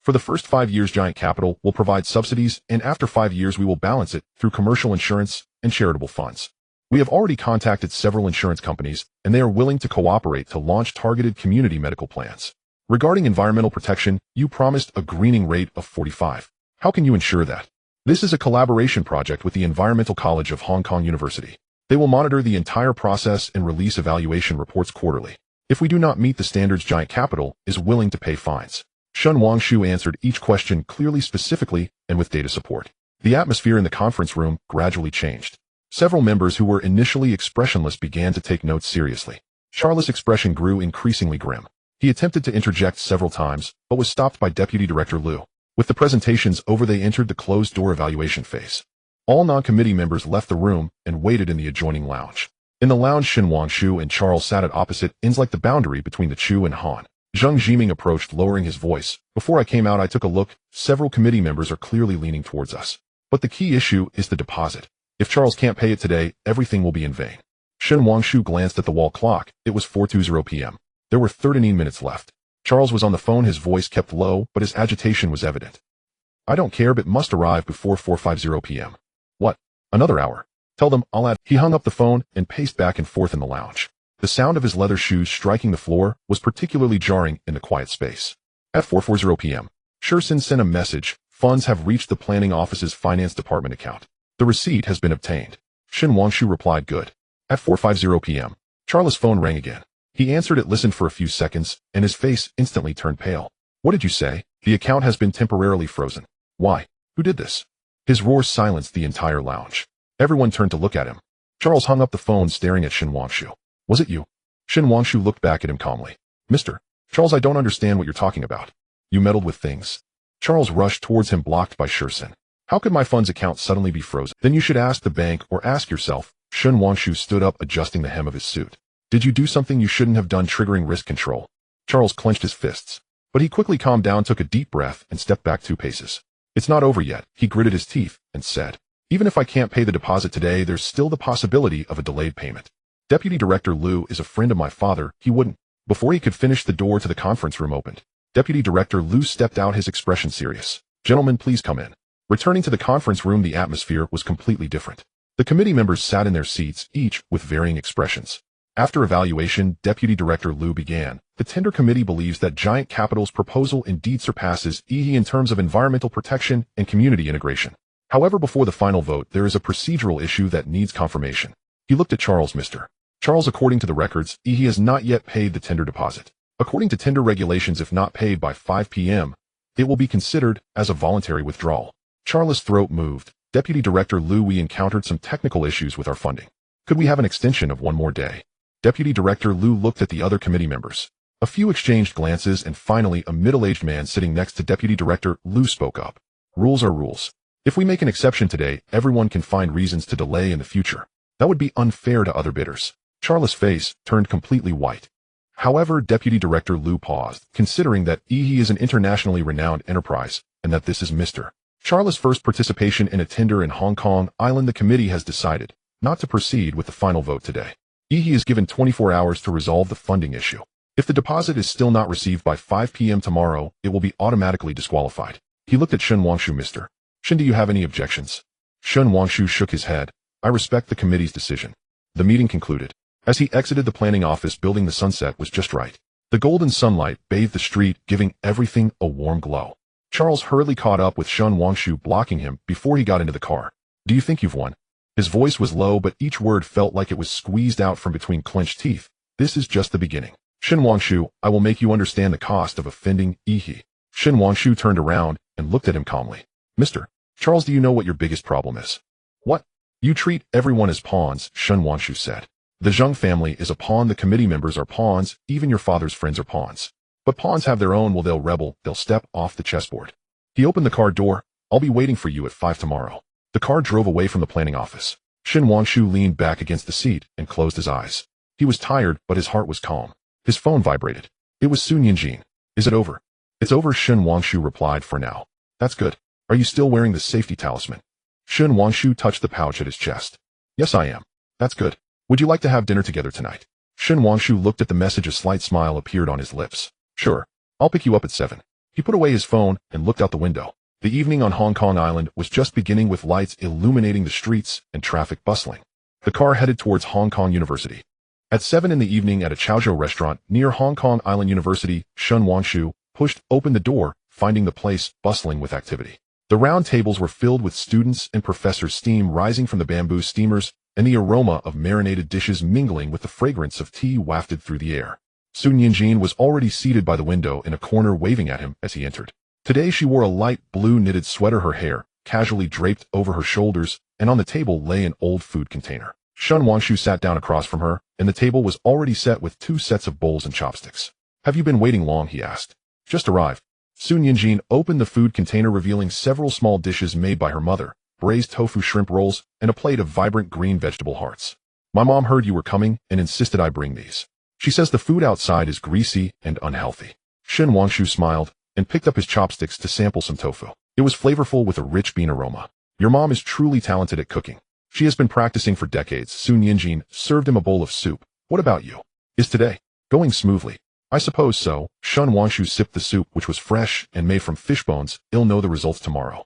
For the first 5 years, Giant Capital will provide subsidies, and after 5 years, we will balance it through commercial insurance and charitable funds. We have already contacted several insurance companies, and they are willing to cooperate to launch targeted community medical plans. Regarding environmental protection, you promised a greening rate of 45. How can you ensure that? This is a collaboration project with the Environmental College of Hong Kong University. They will monitor the entire process and release evaluation reports quarterly. If we do not meet the standards, Giant Capital is willing to pay fines. Shen Wangshu answered each question clearly, specifically, and with data support. The atmosphere in the conference room gradually changed. Several members who were initially expressionless began to take notes seriously. Charles' expression grew increasingly grim. He attempted to interject several times, but was stopped by Deputy Director Liu. With the presentations over, they entered the closed-door evaluation phase. All non-committee members left the room and waited in the adjoining lounge. In the lounge, Shen Wangshu and Charles sat at opposite ends like the boundary between the Chu and Han. Zheng Jiming approached, lowering his voice. Before I came out, I took a look. Several committee members are clearly leaning towards us. But the key issue is the deposit. If Charles can't pay it today, everything will be in vain. Shen Wangshu glanced at the wall clock. It was 4:20 p.m. There were 39 minutes left. Charles was on the phone, his voice kept low, but his agitation was evident. I don't care, but must arrive before 4:50 p.m. What? Another hour? Tell them I'll add. He hung up the phone and paced back and forth in the lounge. The sound of his leather shoes striking the floor was particularly jarring in the quiet space. At 4:40 p.m., Shursin sent a message. Funds have reached the planning office's finance department account. The receipt has been obtained. Shen Wangshu replied, good. At 4:50 p.m., Charles' phone rang again. He answered it, listened for a few seconds, and his face instantly turned pale. What did you say? The account has been temporarily frozen. Why? Who did this? His roar silenced the entire lounge. Everyone turned to look at him. Charles hung up the phone, staring at Shen Wangshu. Was it you? Shen Wangshu looked back at him calmly. Mr. Charles, I don't understand what you're talking about. You meddled with things. Charles rushed towards him, blocked by Shursin. How could my funds account suddenly be frozen? Then you should ask the bank or ask yourself. Shen Wangshu stood up, adjusting the hem of his suit. Did you do something you shouldn't have done, triggering risk control? Charles clenched his fists. But he quickly calmed down, took a deep breath, and stepped back 2 paces. It's not over yet. He gritted his teeth and said, even if I can't pay the deposit today, there's still the possibility of a delayed payment. Deputy Director Liu is a friend of my father. He wouldn't. Before he could finish, the door to the conference room opened. Deputy Director Liu stepped out, his expression serious. Gentlemen, please come in. Returning to the conference room, the atmosphere was completely different. The committee members sat in their seats, each with varying expressions. After evaluation, Deputy Director Liu began. The Tender Committee believes that Giant Capital's proposal indeed surpasses EHE in terms of environmental protection and community integration. However, before the final vote, there is a procedural issue that needs confirmation. He looked at Charles. Mr. Charles, according to the records, EHE has not yet paid the tender deposit. According to tender regulations, if not paid by 5 p.m., it will be considered as a voluntary withdrawal. Charles' throat moved. Deputy Director Liu, we encountered some technical issues with our funding. Could we have an extension of 1 more day? Deputy Director Liu looked at the other committee members. A few exchanged glances, and finally a middle-aged man sitting next to Deputy Director Liu spoke up. Rules are rules. If we make an exception today, everyone can find reasons to delay in the future. That would be unfair to other bidders. Charles' face turned completely white. However, Deputy Director Liu paused, considering that EHE is an internationally renowned enterprise, and that this is Mr. Charles' first participation in a tender in Hong Kong Island. The committee has decided not to proceed with the final vote today. EHE is given 24 hours to resolve the funding issue. If the deposit is still not received by 5 p.m. tomorrow, it will be automatically disqualified. He looked at Shen Wangshu. Mr. Shen, do you have any objections? Shen Wangshu shook his head. I respect the committee's decision. The meeting concluded. As he exited the planning office building, the sunset was just right. The golden sunlight bathed the street, giving everything a warm glow. Charles hurriedly caught up with Shen Wangshu, blocking him before he got into the car. Do you think you've won? His voice was low, but each word felt like it was squeezed out from between clenched teeth. This is just the beginning. Shen Wangshu, I will make you understand the cost of offending Yi. Shen Wangshu turned around and looked at him calmly. Mr. Charles, do you know what your biggest problem is? What? You treat everyone as pawns, Shen Wangshu said. The Zheng family is a pawn, the committee members are pawns, even your father's friends are pawns. But pawns have their own will, they'll rebel, they'll step off the chessboard. He opened the car door. I'll be waiting for you at 5 tomorrow. The car drove away from the planning office. Shen Wangshu leaned back against the seat and closed his eyes. He was tired, but his heart was calm. His phone vibrated. It was Sun Yinjin. Is it over? It's over, Shen Wangshu replied, for now. That's good. Are you still wearing the safety talisman? Shen Wangshu touched the pouch at his chest. Yes, I am. That's good. Would you like to have dinner together tonight? Shen Wangshu looked at the message. A slight smile appeared on his lips. Sure. I'll pick you up at 7. He put away his phone and looked out the window. The evening on Hong Kong Island was just beginning, with lights illuminating the streets and traffic bustling. The car headed towards Hong Kong University. At 7 in the evening, at a Chaozhou restaurant near Hong Kong Island University, Shen Wangshu pushed open the door, finding the place bustling with activity. The round tables were filled with students and professors, steam rising from the bamboo steamers, and the aroma of marinated dishes mingling with the fragrance of tea wafted through the air. Sun Yinjin was already seated by the window in a corner, waving at him as he entered. Today she wore a light blue knitted sweater, her hair casually draped over her shoulders, and on the table lay an old food container. Shen Wangshu sat down across from her, and the table was already set with 2 sets of bowls and chopsticks. Have you been waiting long? He asked. Just arrived. Sun Yinjin opened the food container, revealing several small dishes made by her mother, braised tofu shrimp rolls, and a plate of vibrant green vegetable hearts. My mom heard you were coming and insisted I bring these. She says the food outside is greasy and unhealthy. Shen Wangshu smiled and picked up his chopsticks to sample some tofu. It was flavorful with a rich bean aroma. Your mom is truly talented at cooking. She has been practicing for decades. Sun Yinjin served him a bowl of soup. What about you? Is today going smoothly? I suppose so. Shen Wangshu sipped the soup, which was fresh and made from fish bones. I'll know the results tomorrow.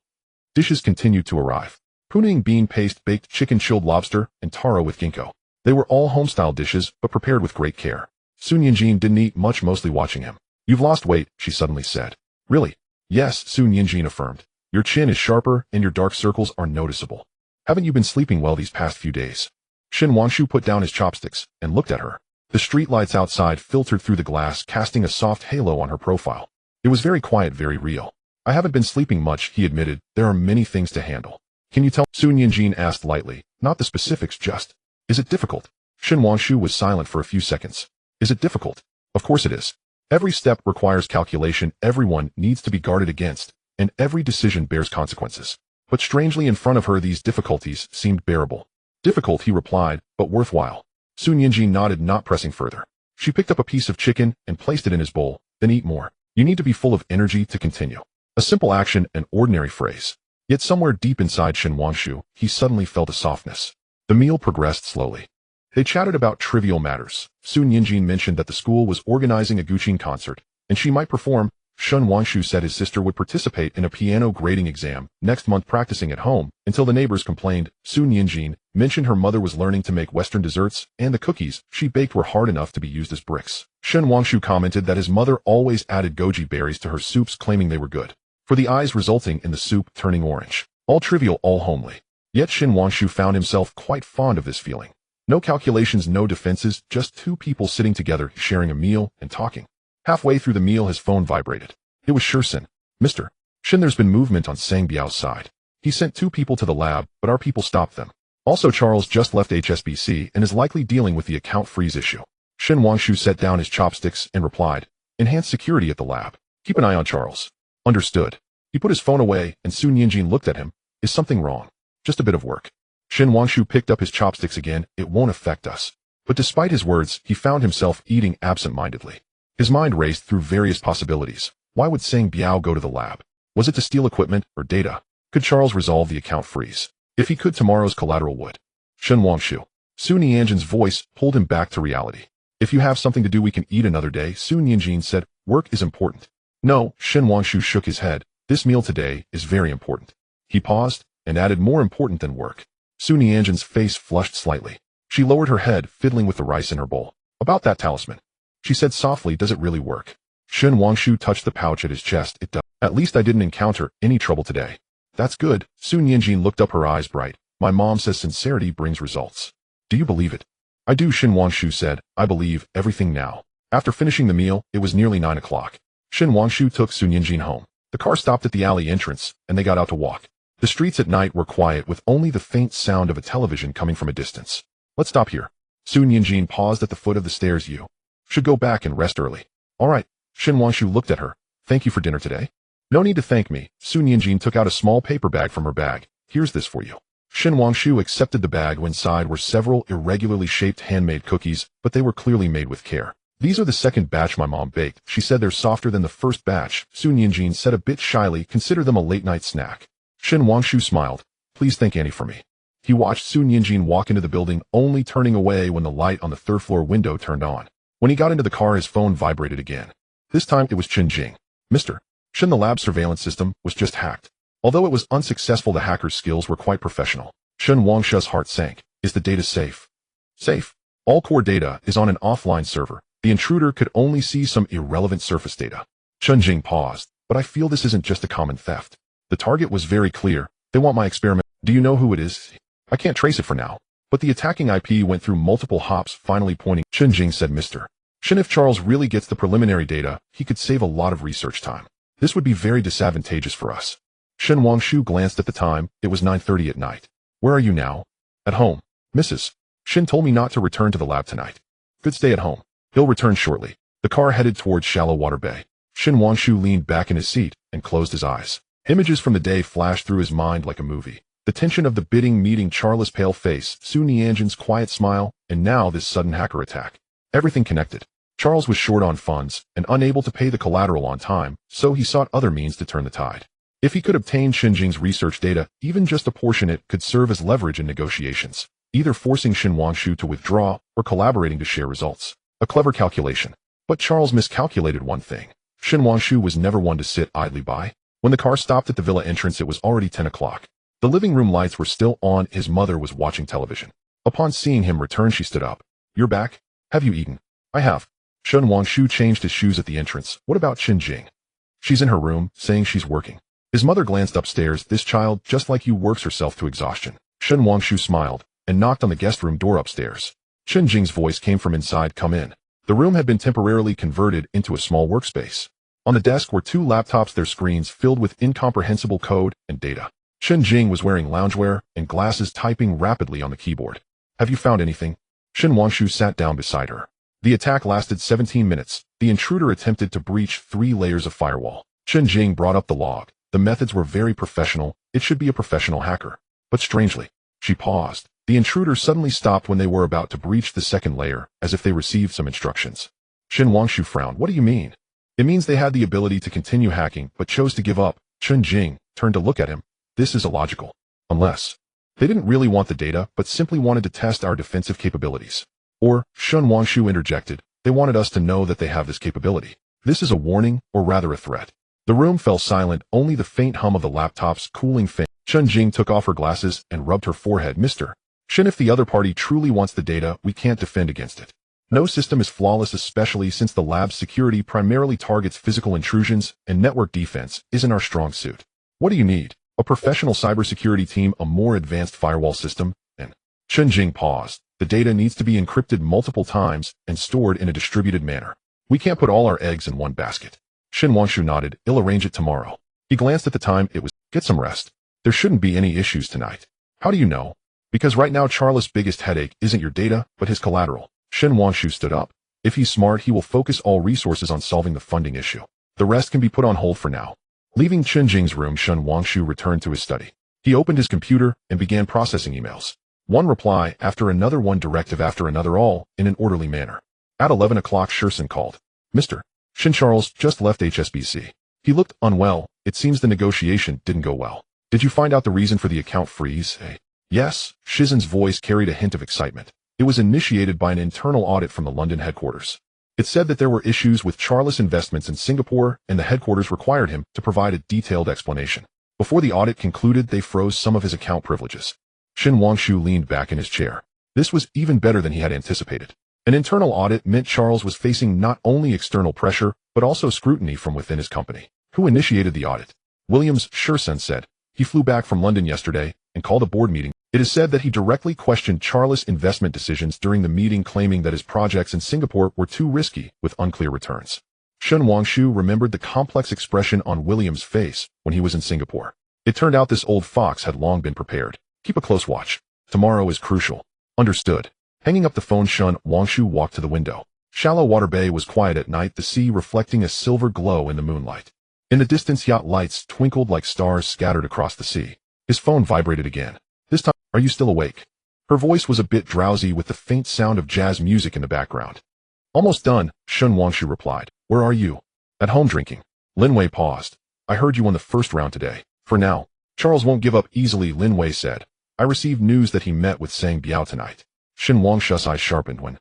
Dishes continued to arrive. Pruning bean paste, baked chicken, chilled lobster, and taro with ginkgo. They were all homestyle dishes, but prepared with great care. Sun Yinjin didn't eat much, mostly watching him. You've lost weight, she suddenly said. Really? Yes, Sun Yinjin affirmed. Your chin is sharper and your dark circles are noticeable. Haven't you been sleeping well these past few days? Shen Wangshu put down his chopsticks and looked at her. The streetlights outside filtered through the glass, casting a soft halo on her profile. It was very quiet, very real. I haven't been sleeping much, he admitted. There are many things to handle. Can you tell? Sun Yinjin asked lightly. Not the specifics, just. Is it difficult? Shen Wangshu was silent for a few seconds. Is it difficult? Of course it is. Every step requires calculation, everyone needs to be guarded against, and every decision bears consequences. But strangely, in front of her, these difficulties seemed bearable. Difficult, he replied, but worthwhile. Sun Yinjin nodded, not pressing further. She picked up a piece of chicken and placed it in his bowl. Then eat more. You need to be full of energy to continue. A simple action, an ordinary phrase. Yet somewhere deep inside Shen Wangshu, he suddenly felt a softness. The meal progressed slowly. They chatted about trivial matters. Sun Yinjin mentioned that the school was organizing a guqin concert, and she might perform. Shen Wangshu said his sister would participate in a piano grading exam next month, practicing at home until the neighbors complained. Sun Yinjin mentioned her mother was learning to make Western desserts, and the cookies she baked were hard enough to be used as bricks. Shen Wangshu commented that his mother always added goji berries to her soups, claiming they were good for the eyes, resulting in the soup turning orange. All trivial, all homely. Yet Shen Wangshu found himself quite fond of this feeling. No calculations, no defenses, just 2 people sitting together, sharing a meal and talking. Halfway through the meal, his phone vibrated. It was Shursen. Mr. Shen, there's been movement on Sang Biao's side. He sent 2 people to the lab, but our people stopped them. Also, Charles just left HSBC and is likely dealing with the account freeze issue. Shen Wangshu set down his chopsticks and replied, enhance security at the lab. Keep an eye on Charles. Understood. He put his phone away, and Sun Yinjin looked at him. Is something wrong? Just a bit of work. Shen Wangshu picked up his chopsticks again. It won't affect us. But despite his words, he found himself eating absent-mindedly. His mind raced through various possibilities. Why would Sang Biao go to the lab? Was it to steal equipment or data? Could Charles resolve the account freeze? If he could, tomorrow's collateral would. Shen Wangshu. Sun Yinjin's voice pulled him back to reality. If you have something to do, we can eat another day, Su Nianjin said. Work is important. No, Shen Wangshu shook his head. This meal today is very important. He paused and added, more important than work. Su Nianjin's face flushed slightly. She lowered her head, fiddling with the rice in her bowl. About that talisman, she said softly, does it really work? Shen Wangshu touched the pouch at his chest. It does. At least I didn't encounter any trouble today. That's good. Su Nianjin looked up, her eyes bright. My mom says sincerity brings results. Do you believe it? I do, Shen Wangshu said. I believe everything now. After finishing the meal, it was nearly 9 o'clock. Shen Wangshu took Su Nianjin home. The car stopped at the alley entrance, and they got out to walk. The streets at night were quiet, with only the faint sound of a television coming from a distance. Let's stop here. Su Nianjin paused at the foot of the stairs. You should go back and rest early. All right. Shen Wangshu looked at her. Thank you for dinner today. No need to thank me. Su Nianjin took out a small paper bag from her bag. Here's this for you. Shen Wangshu accepted the bag. Inside were several irregularly shaped handmade cookies, but they were clearly made with care. These are the second batch my mom baked. She said they're softer than the first batch. Su Nianjin said a bit shyly, consider them a late-night snack. Shen Wangshu smiled. Please thank Annie for me. He watched Su Nianjin walk into the building, only turning away when the light on the third-floor window turned on. When he got into the car, his phone vibrated again. This time it was Chen Jing. Mr. Shen, the lab surveillance system was just hacked. Although it was unsuccessful, the hacker's skills were quite professional. Shen Wangshu's heart sank. Is the data safe? Safe. All core data is on an offline server. The intruder could only see some irrelevant surface data. Chen Jing paused. But I feel this isn't just a common theft. The target was very clear. They want my experiment. Do you know who it is? I can't trace it for now. But the attacking IP went through multiple hops, finally pointing. Chen Jing said, Mr. Shen, if Charles really gets the preliminary data, he could save a lot of research time. This would be very disadvantageous for us. Shen Wangshu glanced at the time. It was 9:30 at night. Where are you now? At home. Mrs. Shen told me not to return to the lab tonight. Good, stay at home. He'll return shortly. The car headed towards Shallow Water Bay. Shen Wangshu leaned back in his seat and closed his eyes. Images from the day flashed through his mind like a movie. The tension of the bidding meeting, Charles' pale face, Su Nianjin's quiet smile, and now this sudden hacker attack. Everything connected. Charles was short on funds and unable to pay the collateral on time, so he sought other means to turn the tide. If he could obtain Chen Jing's research data, even just a portion, it could serve as leverage in negotiations, either forcing Shen Wangshu to withdraw or collaborating to share results. A clever calculation. But Charles miscalculated one thing. Shen Wangshu was never one to sit idly by. When the car stopped at the villa entrance, it was already 10 o'clock. The living room lights were still on. His mother was watching television. Upon seeing him return, she stood up. You're back? Have you eaten? I have. Shen Wangshu changed his shoes at the entrance. What about Chen Jing? She's in her room, saying she's working. His mother glanced upstairs. This child, just like you, works herself to exhaustion. Shen Wangshu smiled and knocked on the guest room door upstairs. Chen Jing's voice came from inside. Come in. The room had been temporarily converted into a small workspace. On the desk were 2 laptops, their screens filled with incomprehensible code and data. Chen Jing was wearing loungewear and glasses, typing rapidly on the keyboard. Have you found anything? Shen Wangshu sat down beside her. The attack lasted 17 minutes. The intruder attempted to breach 3 layers of firewall. Chen Jing brought up the log. The methods were very professional. It should be a professional hacker. But strangely, she paused. The intruder suddenly stopped when they were about to breach the 2nd layer, as if they received some instructions. Shen Wangshu frowned. What do you mean? It means they had the ability to continue hacking, but chose to give up. Chen Jing turned to look at him. This is illogical. Unless they didn't really want the data, but simply wanted to test our defensive capabilities. Or, Shen Wangshu interjected, they wanted us to know that they have this capability. This is a warning, or rather a threat. The room fell silent, only the faint hum of the laptop's cooling fan. Chen Jing took off her glasses and rubbed her forehead. Mr. Shen, if the other party truly wants the data, we can't defend against it. No system is flawless, especially since the lab's security primarily targets physical intrusions, and network defense isn't our strong suit. What do you need? A professional cybersecurity team, a more advanced firewall system, and Chen Jing paused. The data needs to be encrypted multiple times and stored in a distributed manner. We can't put all our eggs in one basket. Shen Wangshu nodded. I'll arrange it tomorrow. He glanced at the time. It was, get some rest. There shouldn't be any issues tonight. How do you know? Because right now Charles' biggest headache isn't your data, but his collateral. Shen Wangshu stood up. If he's smart, he will focus all resources on solving the funding issue. The rest can be put on hold for now. Leaving Chen Jing's room, Shen Wangshu returned to his study. He opened his computer and began processing emails. One reply after another, one directive after another, all in an orderly manner. At 11 o'clock, Sherson called. Mr. Shen, Charles just left HSBC. He looked unwell. It seems the negotiation didn't go well. Did you find out the reason for the account freeze? Yes. Shizen's voice carried a hint of excitement. It was initiated by an internal audit from the London headquarters. It said that there were issues with Charles investments in Singapore, and the headquarters required him to provide a detailed explanation. Before the audit concluded, they froze some of his account privileges. Shen Wangshu leaned back in his chair. This was even better than he had anticipated. An internal audit meant Charles was facing not only external pressure, but also scrutiny from within his company. Who initiated the audit? Williams, Shersen said. He flew back from London yesterday and called a board meeting. It is said that he directly questioned Charles' investment decisions during the meeting, claiming that his projects in Singapore were too risky with unclear returns. Shen Wangshu remembered the complex expression on Williams' face when he was in Singapore. It turned out this old fox had long been prepared. Keep a close watch. Tomorrow is crucial. Understood. Hanging up the phone, Shen Wangshu walked to the window. Shallow Water Bay was quiet at night, the sea reflecting a silver glow in the moonlight. In the distance, yacht lights twinkled like stars scattered across the sea. His phone vibrated again. This time, are you still awake? Her voice was a bit drowsy with the faint sound of jazz music in the background. Almost done, Shen Wangshu replied. Where are you? At home drinking. Lin Wei paused. I heard you won the first round today. For now. Charles won't give up easily, Lin Wei said. I received news that he met with Sang Biao tonight. Shen Wangshu's eyes sharpened when.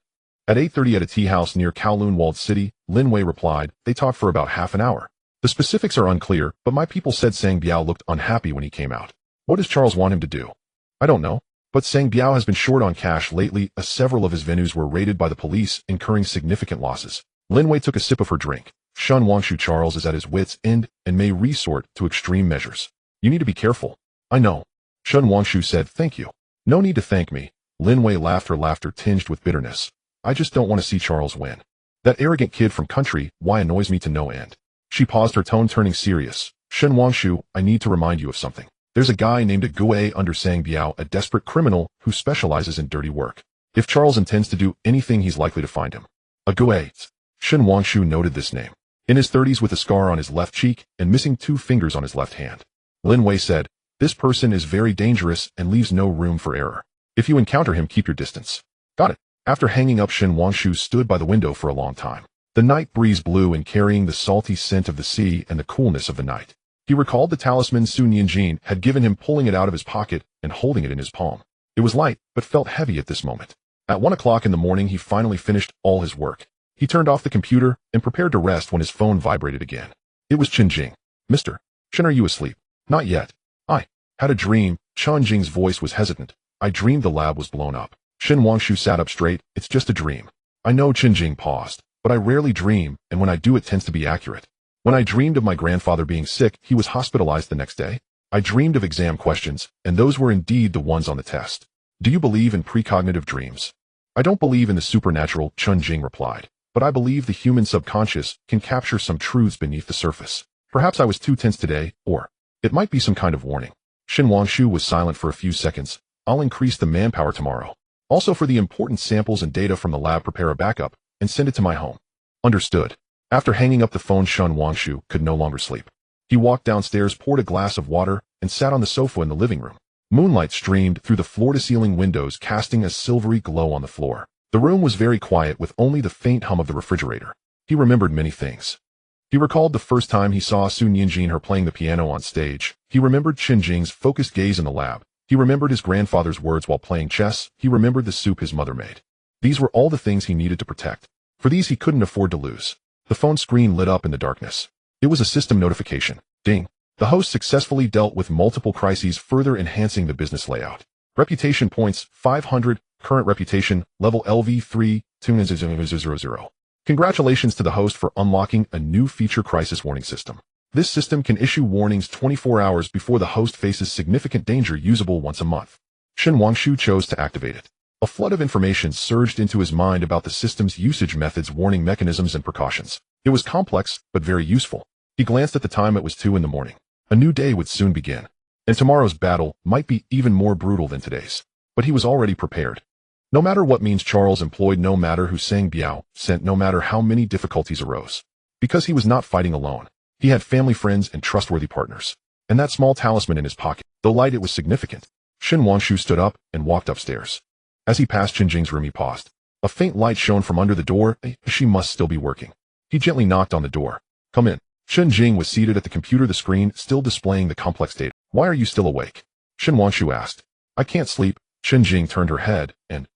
At 8:30 at a tea house near Kowloon walled city, Lin Wei replied. They talked for about half an hour. The specifics are unclear, but my people said Sang Biao looked unhappy when he came out. What does Charles want him to do? I don't know. But Sang Biao has been short on cash lately, as several of his venues were raided by the police, incurring significant losses. Lin Wei took a sip of her drink. Shen Wangshu, Charles is at his wit's end and may resort to extreme measures. You need to be careful. I know. Shen Wangshu said, thank you. No need to thank me. Lin Wei laughed, her laughter tinged with bitterness. I just don't want to see Charles win. That arrogant kid from country, why annoys me to no end. She paused, her tone turning serious. Shen Wangshu, I need to remind you of something. There's a guy named Gue under Sang Biao, a desperate criminal who specializes in dirty work. If Charles intends to do anything, he's likely to find him. Gue. Shen Wangshu noted this name. In his 30s, with a scar on his left cheek and missing 2 fingers on his left hand. Lin Wei said, this person is very dangerous and leaves no room for error. If you encounter him, keep your distance. Got it. After hanging up, Shen Wangshu stood by the window for a long time. The night breeze blew in, carrying the salty scent of the sea and the coolness of the night. He recalled the talisman Su Nianjin had given him, pulling it out of his pocket and holding it in his palm. It was light, but felt heavy at this moment. At 1 o'clock in the morning, he finally finished all his work. He turned off the computer and prepared to rest when his phone vibrated again. It was Chen Jing. Mr. Chen, are you asleep? Not yet. I had a dream. Chen Jing's voice was hesitant. I dreamed the lab was blown up. Shen Wangshu sat up straight. It's just a dream. I know. Chen Jing paused. But I rarely dream, and when I do, it tends to be accurate. When I dreamed of my grandfather being sick, he was hospitalized the next day. I dreamed of exam questions, and those were indeed the ones on the test. Do you believe in precognitive dreams? I don't believe in the supernatural, Chen Jing replied. But I believe the human subconscious can capture some truths beneath the surface. Perhaps I was too tense today, or it might be some kind of warning. Shen Wangshu was silent for a few seconds. I'll increase the manpower tomorrow. Also, for the important samples and data from the lab, prepare a backup and send it to my home. Understood. After hanging up the phone, Shen Wangshu could no longer sleep. He walked downstairs, poured a glass of water, and sat on the sofa in the living room. Moonlight streamed through the floor-to-ceiling windows, casting a silvery glow on the floor. The room was very quiet, with only the faint hum of the refrigerator. He remembered many things. He recalled the first time he saw Su Nianjin, her playing the piano on stage. He remembered Chen Jing's focused gaze in the lab. He remembered his grandfather's words while playing chess. He remembered the soup his mother made. These were all the things he needed to protect. For these he couldn't afford to lose. The phone screen lit up in the darkness. It was a system notification. Ding. The host successfully dealt with multiple crises, further enhancing the business layout. Reputation points, 500. Current reputation, level LV3, 200. Congratulations to the host for unlocking a new feature crisis warning system. This system can issue warnings 24 hours before the host faces significant danger, usable once a month. Shen Wangshu chose to activate it. A flood of information surged into his mind about the system's usage methods, warning mechanisms, and precautions. It was complex, but very useful. He glanced at the time. It was 2 in the morning. A new day would soon begin. And tomorrow's battle might be even more brutal than today's. But he was already prepared. No matter what means Charles employed, no matter who Sang Biao sent, no matter how many difficulties arose. Because he was not fighting alone. He had family, friends, and trustworthy partners. And that small talisman in his pocket, though light, it was significant. Shen Wangshu stood up and walked upstairs. As he passed Chen Jing's room, he paused. A faint light shone from under the door. She must still be working. He gently knocked on the door. Come in. Chen Jing was seated at the computer, the screen still displaying the complex data. Why are you still awake? Shen Wangshu asked. I can't sleep. Chen Jing turned her head, and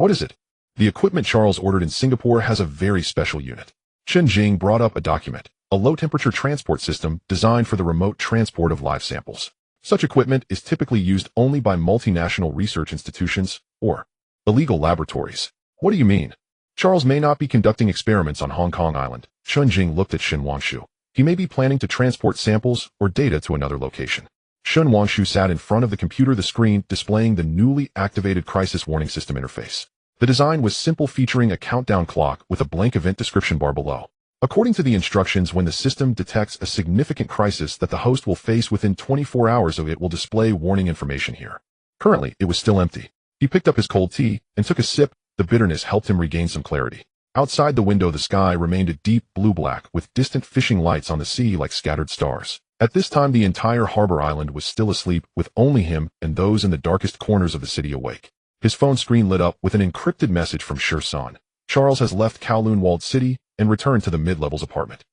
What is it? The equipment Charles ordered in Singapore has a very special unit. Chen Jing brought up a document, a low-temperature transport system designed for the remote transport of live samples. Such equipment is typically used only by multinational research institutions or illegal laboratories. What do you mean? Charles may not be conducting experiments on Hong Kong Island. Chen Jing looked at Shen Wangshu. He may be planning to transport samples or data to another location. Shen Wangshu sat in front of the computer, the screen displaying the newly activated crisis warning system interface. The design was simple, featuring a countdown clock with a blank event description bar below. According to the instructions, when the system detects a significant crisis that the host will face within 24 hours, it will display warning information here. Currently, it was still empty. He picked up his cold tea and took a sip. The bitterness helped him regain some clarity. Outside the window, the sky remained a deep blue-black with distant fishing lights on the sea like scattered stars. At this time, the entire harbor island was still asleep, with only him and those in the darkest corners of the city awake. His phone screen lit up with an encrypted message from Shur-san. Charles has left Kowloon walled city and returned to the mid-levels apartment.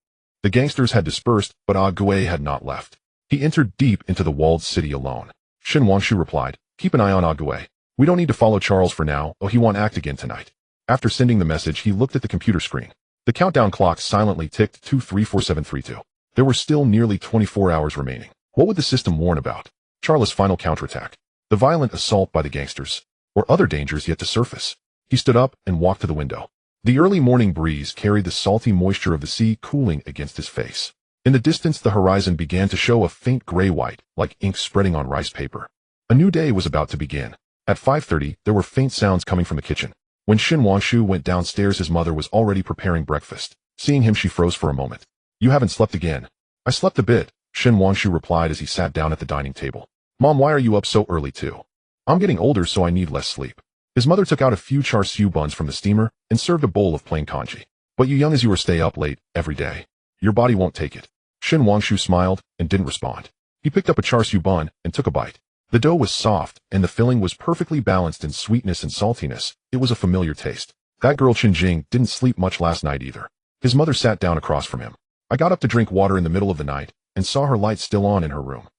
The gangsters had dispersed, but Ah Gui had not left. He entered deep into the walled city alone. Shen Wangshu replied, "Keep an eye on Ah Gui. We don't need to follow Charles for now. Oh, he won't act again tonight." After sending the message, he looked at the computer screen. The countdown clock silently ticked 234732. There were still nearly 24 hours remaining. What would the system warn about? Charles' final counterattack, the violent assault by the gangsters, or other dangers yet to surface? He stood up and walked to the window. The early morning breeze carried the salty moisture of the sea cooling against his face. In the distance, the horizon began to show a faint gray-white, like ink spreading on rice paper. A new day was about to begin. At 5:30, there were faint sounds coming from the kitchen. When Shen Wangshu went downstairs, his mother was already preparing breakfast. Seeing him, she froze for a moment. "You haven't slept again." "I slept a bit," Shen Wangshu replied as he sat down at the dining table. "Mom, why are you up so early too?" "I'm getting older, so I need less sleep." His mother took out a few char siu buns from the steamer and served a bowl of plain congee. "But you young as you are stay up late every day. Your body won't take it." Shen Wangshu smiled and didn't respond. He picked up a char siu bun and took a bite. The dough was soft, and the filling was perfectly balanced in sweetness and saltiness. It was a familiar taste. That girl Chen Jing didn't sleep much last night either. His mother sat down across from him. "I got up to drink water in the middle of the night and saw her light still on in her room.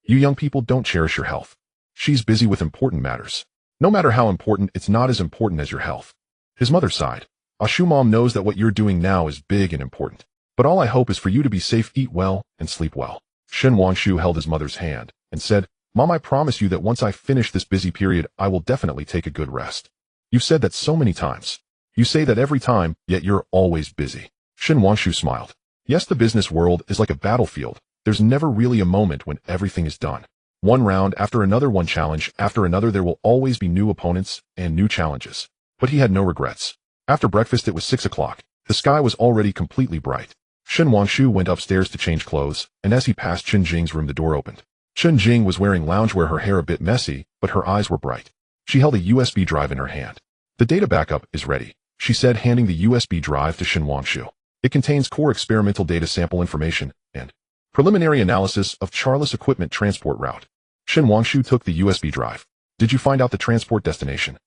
You young people don't cherish your health. She's busy with important matters. No matter how important, it's not as important as your health." His mother sighed. "Ashu, Mom knows that what you're doing now is big and important. But all I hope is for you to be safe, eat well, and sleep well." Shen Wangshu held his mother's hand and said, "Mom, I promise you that once I finish this busy period, I will definitely take a good rest." "You've said that so many times. You say that every time, yet you're always busy." Shen Wangshu smiled. "Yes, the business world is like a battlefield. There's never really a moment when everything is done. One round after another, one challenge after another, there will always be new opponents and new challenges." But he had no regrets. After breakfast, it was 6 o'clock. The sky was already completely bright. Shen Wangshu went upstairs to change clothes, and as he passed Chen Jing's room, the door opened. Chen Jing was wearing loungewear, her hair a bit messy, but her eyes were bright. She held a USB drive in her hand. "The data backup is ready," she said, handing the USB drive to Shen Wangshu. "It contains core experimental data sample information and preliminary analysis of Charles' equipment transport route." Shen Wangshu took the USB drive. "Did you find out the transport destination?"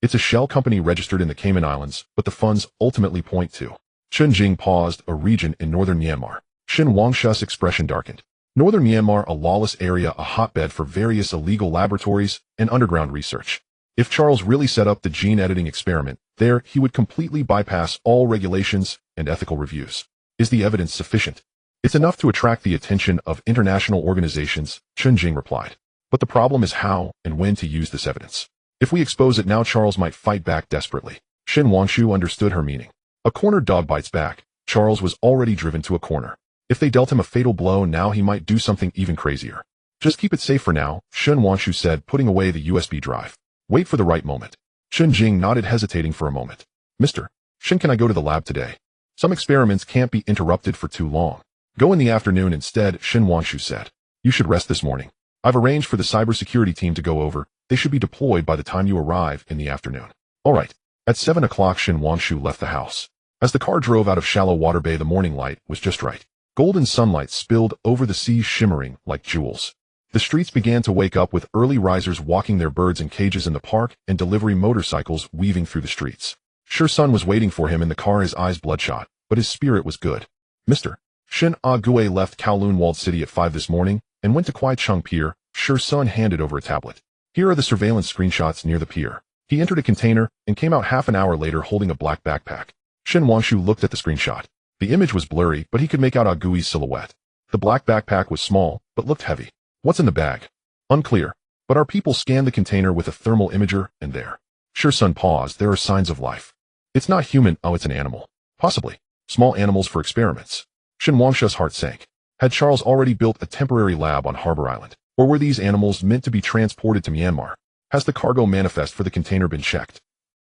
"It's a shell company registered in the Cayman Islands, but the funds ultimately point to..." Chen Jing paused. "A region in northern Myanmar." Shen Wangshu's expression darkened. Northern Myanmar, a lawless area, a hotbed for various illegal laboratories and underground research. If Charles really set up the gene editing experiment there, he would completely bypass all regulations and ethical reviews. "Is the evidence sufficient?" "It's enough to attract the attention of international organizations," Chen Jing replied. "But the problem is how and when to use this evidence. If we expose it now, Charles might fight back desperately." Shen Wangshu understood her meaning. A cornered dog bites back. Charles was already driven to a corner. If they dealt him a fatal blow now, he might do something even crazier. "Just keep it safe for now," Shen Wangshu said, putting away the USB drive. "Wait for the right moment." Chen Jing nodded, hesitating for a moment. "Mr. Shen, can I go to the lab today? Some experiments can't be interrupted for too long." "Go in the afternoon instead," Shen Wangshu said. "You should rest this morning. I've arranged for the cybersecurity team to go over. They should be deployed by the time you arrive in the afternoon." "All right." At 7 o'clock, Shen Wangshu left the house. As the car drove out of Shallow Water Bay, the morning light was just right. Golden sunlight spilled over the sea, shimmering like jewels. The streets began to wake up with early risers walking their birds in cages in the park and delivery motorcycles weaving through the streets. Shur-sun was waiting for him in the car, his eyes bloodshot, but his spirit was good. "Mr. Shen Ah-Gui left Kowloon walled city at 5 this morning and went to Kwai Chung Pier." Shur-sun handed over a tablet. "Here are the surveillance screenshots near the pier." He entered a container and came out half an hour later holding a black backpack. Shen Wangshu looked at the screenshot. The image was blurry, but he could make out Agui's silhouette. The black backpack was small, but looked heavy. What's in the bag? Unclear. But our people scanned the container with a thermal imager, and there. Sun paused. There are signs of life. It's not human. Oh, it's an animal. Possibly. Small animals for experiments. Shen Wangshu's heart sank. Had Charles already built a temporary lab on Harbor Island? Or were these animals meant to be transported to Myanmar? Has the cargo manifest for the container been checked?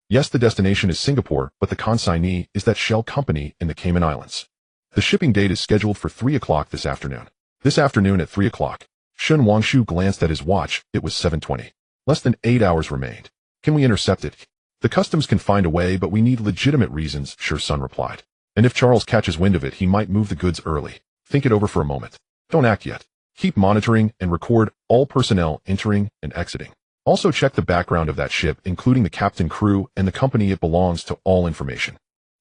Yes, the destination is Singapore, but the consignee is that shell company in the Cayman Islands. The shipping date is scheduled for 3 o'clock this afternoon. This afternoon at 3 o'clock. Shen Wangshu glanced at his watch. It was 7:20. Less than 8 hours remained. Can we intercept it? The customs can find a way, but we need legitimate reasons, Sun replied. And if Charles catches wind of it, he might move the goods early. Think it over for a moment. Don't act yet. Keep monitoring and record all personnel entering and exiting. Also check the background of that ship, including the captain, crew, and the company it belongs to. All information.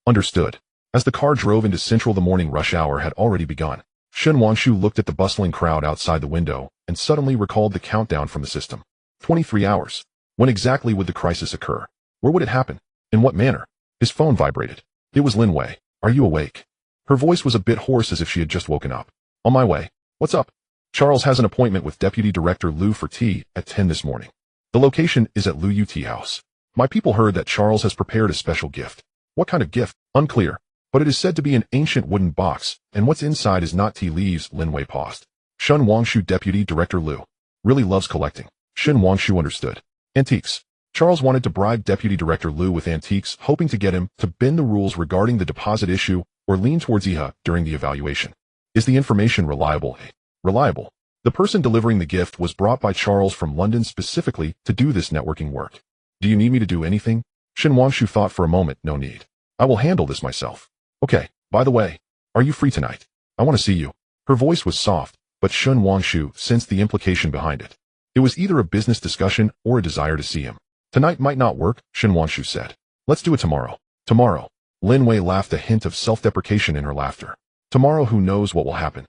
Understood. As the car drove into Central, the morning rush hour had already begun. Shen Wangshu looked at the bustling crowd outside the window and suddenly recalled the countdown from the system. 23 hours. When exactly would the crisis occur? Where would it happen? In what manner? His phone vibrated. It was Lin Wei. Are you awake? Her voice was a bit hoarse, as if she had just woken up. On my way. What's up? Charles has an appointment with Deputy Director Liu for tea at 10 this morning. The location is at Liu Tea House. My people heard that Charles has prepared a special gift. What kind of gift? Unclear. But it is said to be an ancient wooden box, and what's inside is not tea leaves. Lin Wei paused. Shen Wangshu, Deputy Director Liu, really loves collecting. Shen Wangshu understood. Antiques. Charles wanted to bribe Deputy Director Liu with antiques, hoping to get him to bend the rules regarding the deposit issue or lean towards IHA during the evaluation. Is the information reliable? Reliable. The person delivering the gift was brought by Charles from London specifically to do this networking work. Do you need me to do anything? Shen Wangshu thought for a moment. No need. I will handle this myself. Okay, by the way, are you free tonight? I want to see you. Her voice was soft, but Shen Wangshu sensed the implication behind it. It was either a business discussion or a desire to see him. Tonight might not work, Shen Wangshu said. Let's do it tomorrow. Tomorrow. Lin Wei laughed, a hint of self-deprecation in her laughter. Tomorrow, who knows what will happen?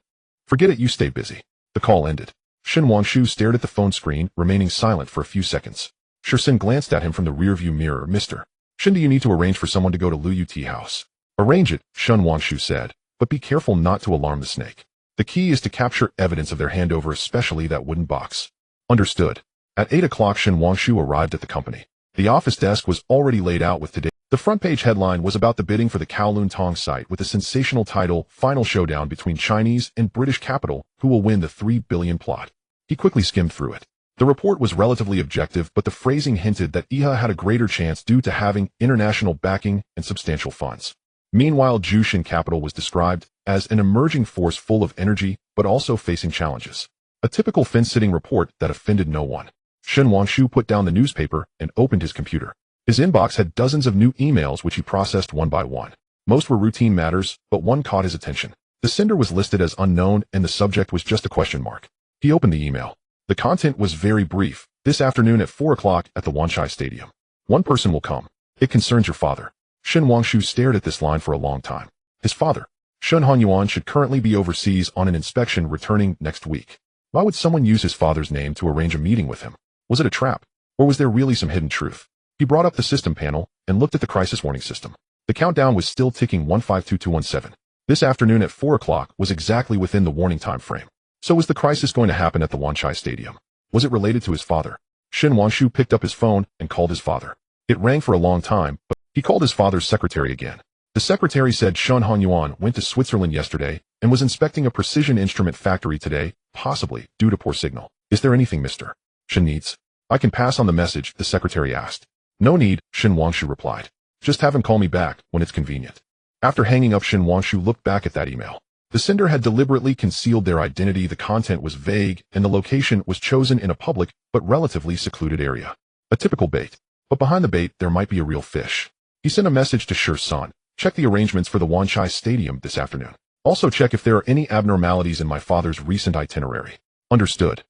Forget it, you stay busy. The call ended. Shen Wangshu stared at the phone screen, remaining silent for a few seconds. Shen glanced at him from the rearview mirror. Mr. Shen, do you need to arrange for someone to go to Liu Tea House? Arrange it, Shen Wangshu said, but be careful not to alarm the snake. The key is to capture evidence of their handover, especially that wooden box. Understood. At 8 o'clock, Shen Wangshu arrived at the company. The office desk was already laid out with today. The front page headline was about the bidding for the Kowloon Tong site with the sensational title, Final Showdown Between Chinese and British Capital, Who Will Win the $3 Billion Plot. He quickly skimmed through it. The report was relatively objective, but the phrasing hinted that IHA had a greater chance due to having international backing and substantial funds. Meanwhile, Jushin Capital was described as an emerging force full of energy, but also facing challenges. A typical fence-sitting report that offended no one. Shen Wangshu put down the newspaper and opened his computer. His inbox had dozens of new emails which he processed one by one. Most were routine matters, but one caught his attention. The sender was listed as unknown and the subject was just a question mark. He opened the email. The content was very brief. This afternoon at 4 o'clock at the Wanchai Stadium. One person will come. It concerns your father. Shen Wangshu stared at this line for a long time. His father. Shen Hanyuan should currently be overseas on an inspection, returning next week. Why would someone use his father's name to arrange a meeting with him? Was it a trap? Or was there really some hidden truth? He brought up the system panel and looked at the crisis warning system. The countdown was still ticking. 152217. This afternoon at 4 o'clock was exactly within the warning time frame. So was the crisis going to happen at the Wanchai Stadium? Was it related to his father? Shen Wangshu picked up his phone and called his father. It rang for a long time, but he called his father's secretary again. The secretary said Shen Hanyuan went to Switzerland yesterday and was inspecting a precision instrument factory today, possibly due to poor signal. Is there anything Mr. Shen needs? I can pass on the message, the secretary asked. No need, Shen Wangshu replied. Just have him call me back when it's convenient. After hanging up, Shen Wangshu looked back at that email. The sender had deliberately concealed their identity, the content was vague, and the location was chosen in a public but relatively secluded area. A typical bait. But behind the bait, there might be a real fish. He sent a message to Son. Check the arrangements for the Wanchai Stadium this afternoon. Also check if there are any abnormalities in my father's recent itinerary. Understood.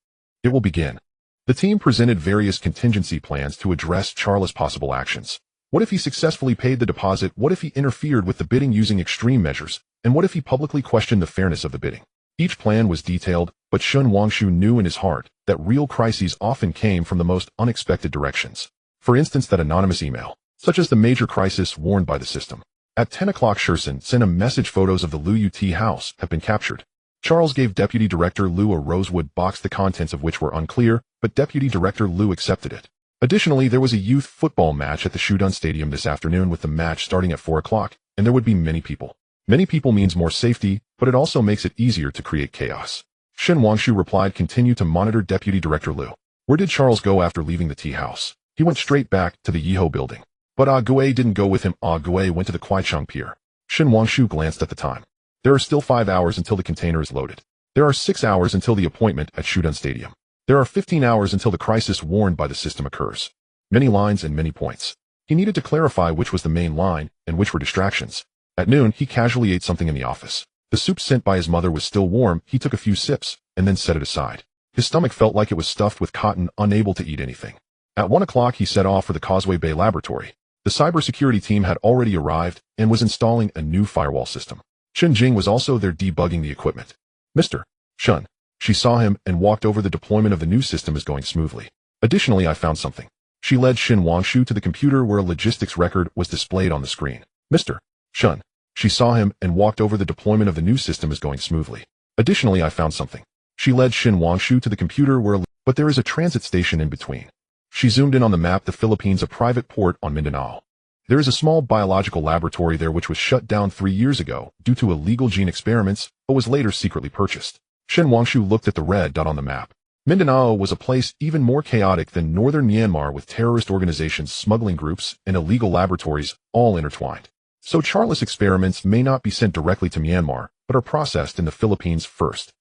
It will begin. The team presented various contingency plans to address Charles' possible actions. What if he successfully paid the deposit? What if he interfered with the bidding using extreme measures? And what if he publicly questioned the fairness of the bidding? Each plan was detailed, but Shen Wangshu knew in his heart that real crises often came from the most unexpected directions. For instance, that anonymous email, such as the major crisis warned by the system. At 10 o'clock, Sherson sent a message. Photos of the Lu Ut house have been captured. Charles gave Deputy Director Lu a rosewood box, the contents of which were unclear, but Deputy Director Lu accepted it. Additionally, there was a youth football match at the Shudan Stadium this afternoon, with the match starting at 4 o'clock, and there would be many people. Many people means more safety, but it also makes it easier to create chaos. Shin Wangshu replied, continue to monitor Deputy Director Lu. Where did Charles go after leaving the tea house? He went straight back to the Yiho building. But Gui didn't go with him. Gui went to the Kwaichang Pier. Shin Wangshu glanced at the time. There are still 5 hours until the container is loaded. There are 6 hours until the appointment at Shudan Stadium. There are 15 hours until the crisis warned by the system occurs. Many lines and many points. He needed to clarify which was the main line and which were distractions. At noon, he casually ate something in the office. The soup sent by his mother was still warm. He took a few sips and then set it aside. His stomach felt like it was stuffed with cotton, unable to eat anything. At 1 o'clock, he set off for the Causeway Bay laboratory. The cybersecurity team had already arrived and was installing a new firewall system. Chen Jing was also there debugging the equipment. Mr. Shun. She saw him and walked over. The deployment of the new system is going smoothly. Additionally, I found something. She led Shin Wangshu to the computer where a logistics record was displayed on the screen. Mr. Shun. She saw him and walked over. The deployment of the new system is going smoothly. Additionally, I found something. She led Shin Wangshu to the computer but there is a transit station in between. She zoomed in on the map. The Philippines, a private port on Mindanao. There is a small biological laboratory there which was shut down 3 years ago due to illegal gene experiments, but was later secretly purchased. Shin Wangshu looked at the red dot on the map. Mindanao was a place even more chaotic than northern Myanmar, with terrorist organizations, smuggling groups, and illegal laboratories all intertwined. So Charles experiments may not be sent directly to Myanmar, but are processed in the Philippines first.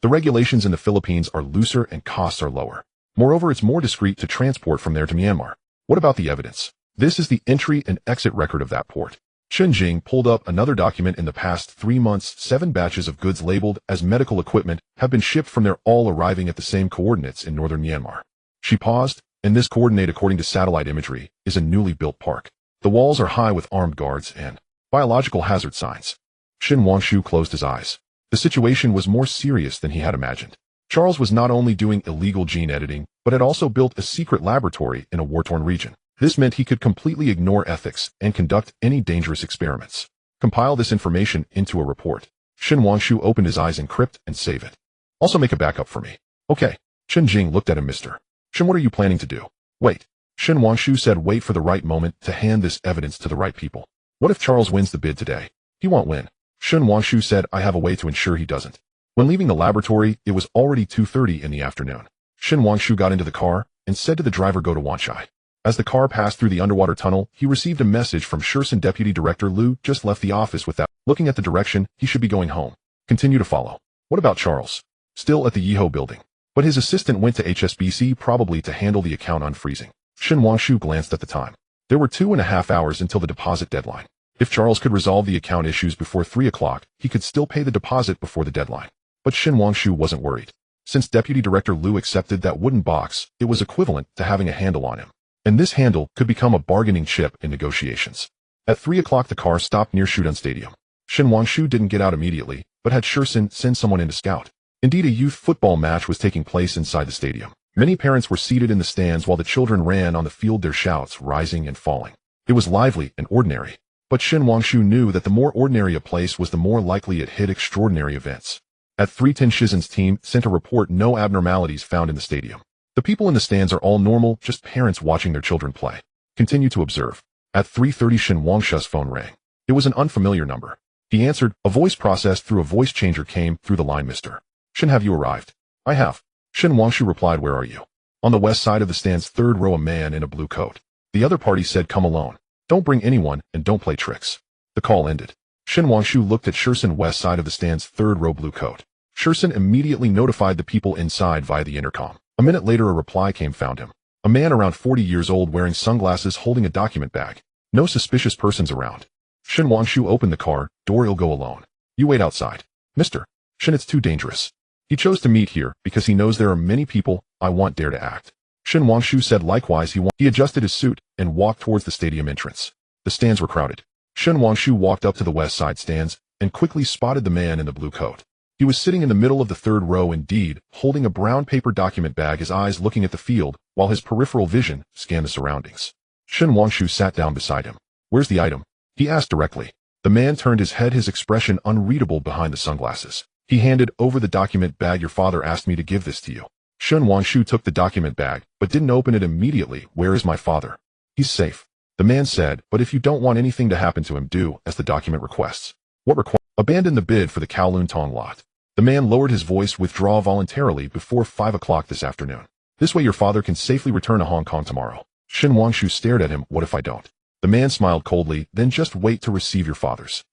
The regulations in the Philippines are looser and costs are lower. Moreover, it's more discreet to transport from there to Myanmar. What about the evidence? This is the entry and exit record of that port. Chen Jing pulled up another document. In the past 3 months, 7 batches of goods labeled as medical equipment have been shipped from there, all arriving at the same coordinates in northern Myanmar. She paused, and this coordinate, according to satellite imagery, is a newly built park. The walls are high with armed guards and biological hazard signs. Shin Wangshu closed his eyes. The situation was more serious than he had imagined. Charles was not only doing illegal gene editing, but had also built a secret laboratory in a war-torn region. This meant he could completely ignore ethics and conduct any dangerous experiments. Compile this information into a report. Shin Wangshu opened his eyes, encrypt and save it. Also make a backup for me. Okay. Chen Jing looked at him. Mr. Shin, what are you planning to do? Wait. Shin Wangshu said, wait for the right moment to hand this evidence to the right people. What if Charles wins the bid today? He won't win. Shin Wangshu said, I have a way to ensure he doesn't. When leaving the laboratory, it was already 2:30 in the afternoon. Shin Wangshu got into the car and said to the driver, go to Wanchai. As the car passed through the underwater tunnel, he received a message from Sherson. Deputy Director Lu just left the office without looking at the direction. He should be going home. Continue to follow. What about Charles? Still at the Yiho building. But his assistant went to HSBC, probably to handle the account unfreezing. Shin Wangshu glanced at the time. There were 2.5 hours until the deposit deadline. If Charles could resolve the account issues before 3 o'clock, he could still pay the deposit before the deadline. But Shin Wangshu wasn't worried. Since Deputy Director Lu accepted that wooden box, it was equivalent to having a handle on him. And this handle could become a bargaining chip in negotiations. At 3 o'clock, the car stopped near Shudan Stadium. Shin Wangshu didn't get out immediately, but had Sherson send someone in to scout. Indeed, a youth football match was taking place inside the stadium. Many parents were seated in the stands while the children ran on the field, their shouts rising and falling. It was lively and ordinary. But Shin Wangshu knew that the more ordinary a place was, the more likely it hid extraordinary events. At 3:10, Shizen's team sent a report: no abnormalities found in the stadium. The people in the stands are all normal, just parents watching their children play. Continue to observe. At 3:30, Shin Wangshu's phone rang. It was an unfamiliar number. He answered. A voice processed through a voice changer came through the line. Mr. Shin, have you arrived? I have. Shin Wangshu replied. Where are you? On the west side of the stands, 3rd row, a man in a blue coat. The other party said, come alone. Don't bring anyone and don't play tricks. The call ended. Shin Wangshu looked at Sherson, west side of the stands, 3rd row, blue coat. Sherson immediately notified the people inside via the intercom. A minute later, a reply came, found him. A man around 40 years old wearing sunglasses holding a document bag. No suspicious persons around. Shin Wangshu opened the car. Door, he'll go alone. You wait outside. Mr. Shin, it's too dangerous. He chose to meet here because he knows there are many people I want dare to act. Shin Wangshu said likewise. He adjusted his suit and walked towards the stadium entrance. The stands were crowded. Shin Wangshu walked up to the west side stands and quickly spotted the man in the blue coat. He was sitting in the middle of the third row indeed, holding a brown paper document bag, his eyes looking at the field, while his peripheral vision scanned the surroundings. Shen Wangshu sat down beside him. "Where's the item?" he asked directly. The man turned his head, his expression unreadable behind the sunglasses. He handed over the document bag. "Your father asked me to give this to you." Shen Wangshu took the document bag, but didn't open it immediately. "Where is my father?" "He's safe," the man said, "but if you don't want anything to happen to him, do as the document requests." "What request?" "Abandon the bid for the Kowloon Tong lot." The man lowered his voice. "Withdraw voluntarily before 5 o'clock this afternoon. This way your father can safely return to Hong Kong tomorrow." Shen Wangshu stared at him. "What if I don't?" The man smiled coldly. "Then just wait to receive your father's."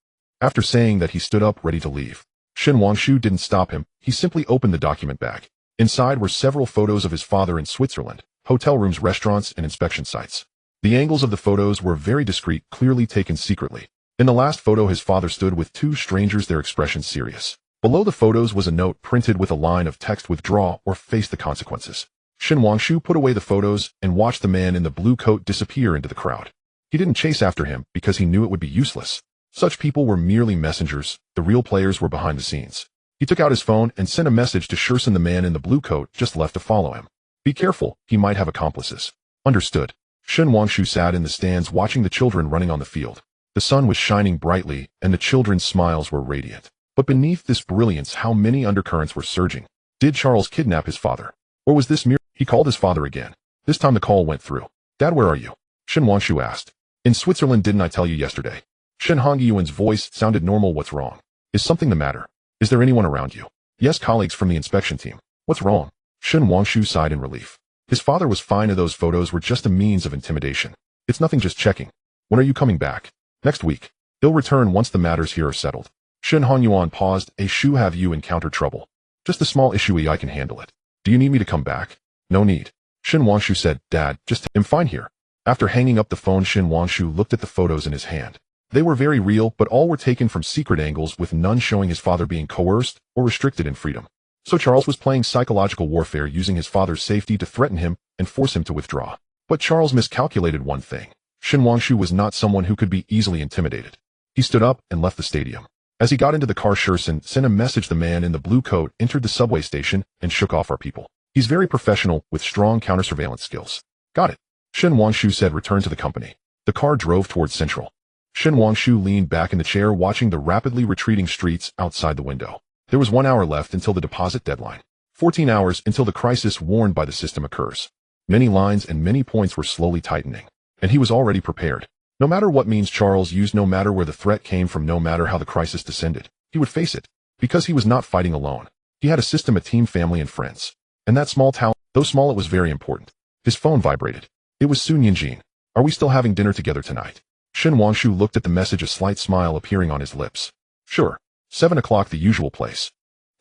After saying that, he stood up, ready to leave. Shen Wangshu didn't stop him. He simply opened the document bag. Inside were several photos of his father in Switzerland, hotel rooms, restaurants, and inspection sites. The angles of the photos were very discreet, clearly taken secretly. In the last photo, his father stood with two strangers, their expressions serious. Below the photos was a note printed with a line of text: "Withdraw or face the consequences." Shen Wangshu put away the photos and watched the man in the blue coat disappear into the crowd. He didn't chase after him because he knew it would be useless. Such people were merely messengers. The real players were behind the scenes. He took out his phone and sent a message to Shursen. The man in the blue coat just left to follow him. "Be careful, he might have accomplices." "Understood." Shen Wangshu sat in the stands watching the children running on the field. The sun was shining brightly, and the children's smiles were radiant. But beneath this brilliance, how many undercurrents were surging? Did Charles kidnap his father? Or was this mere— He called his father again. This time the call went through. "Dad, where are you?" Shen Wangshu asked. "In Switzerland. Didn't I tell you yesterday?" Shen Hongyuan's voice sounded normal. "What's wrong? Is something the matter? Is there anyone around you?" "Yes, colleagues from the inspection team." "What's wrong?" Shen Wangshu sighed in relief. His father was fine. Those photos were just a means of intimidation. "It's nothing, just checking." "When are you coming back?" "Next week. He'll return once the matters here are settled." Shen Hongyuan paused. "A Shu, have you encountered trouble?" "Just a small issue. I can handle it." "Do you need me to come back?" "No need." Shen Wangshu said. "Dad, just— I'm fine here." After hanging up the phone, Shen Wangshu looked at the photos in his hand. They were very real, but all were taken from secret angles, with none showing his father being coerced or restricted in freedom. So Charles was playing psychological warfare, using his father's safety to threaten him and force him to withdraw. But Charles miscalculated one thing. Shen Wangshu was not someone who could be easily intimidated. He stood up and left the stadium. As he got into the car, Shursen sent a message. The man in the blue coat entered the subway station and shook off our people. He's very professional, with strong counter-surveillance skills. "Got it," Shen Wangshu said. "Return to the company." The car drove towards Central. Shen Wangshu leaned back in the chair, watching the rapidly retreating streets outside the window. There was 1 hour left until the deposit deadline. 14 hours until the crisis warned by the system occurs. Many lines and many points were slowly tightening. And he was already prepared. No matter what means Charles used, no matter where the threat came from, no matter how the crisis descended, he would face it. Because he was not fighting alone. He had a system, a team, family, and friends. And that small town, though small, it was very important. His phone vibrated. It was Sun Yinjin. "Are we still having dinner together tonight?" Shen Wangshu looked at the message, a slight smile appearing on his lips. "Sure. 7 o'clock, the usual place."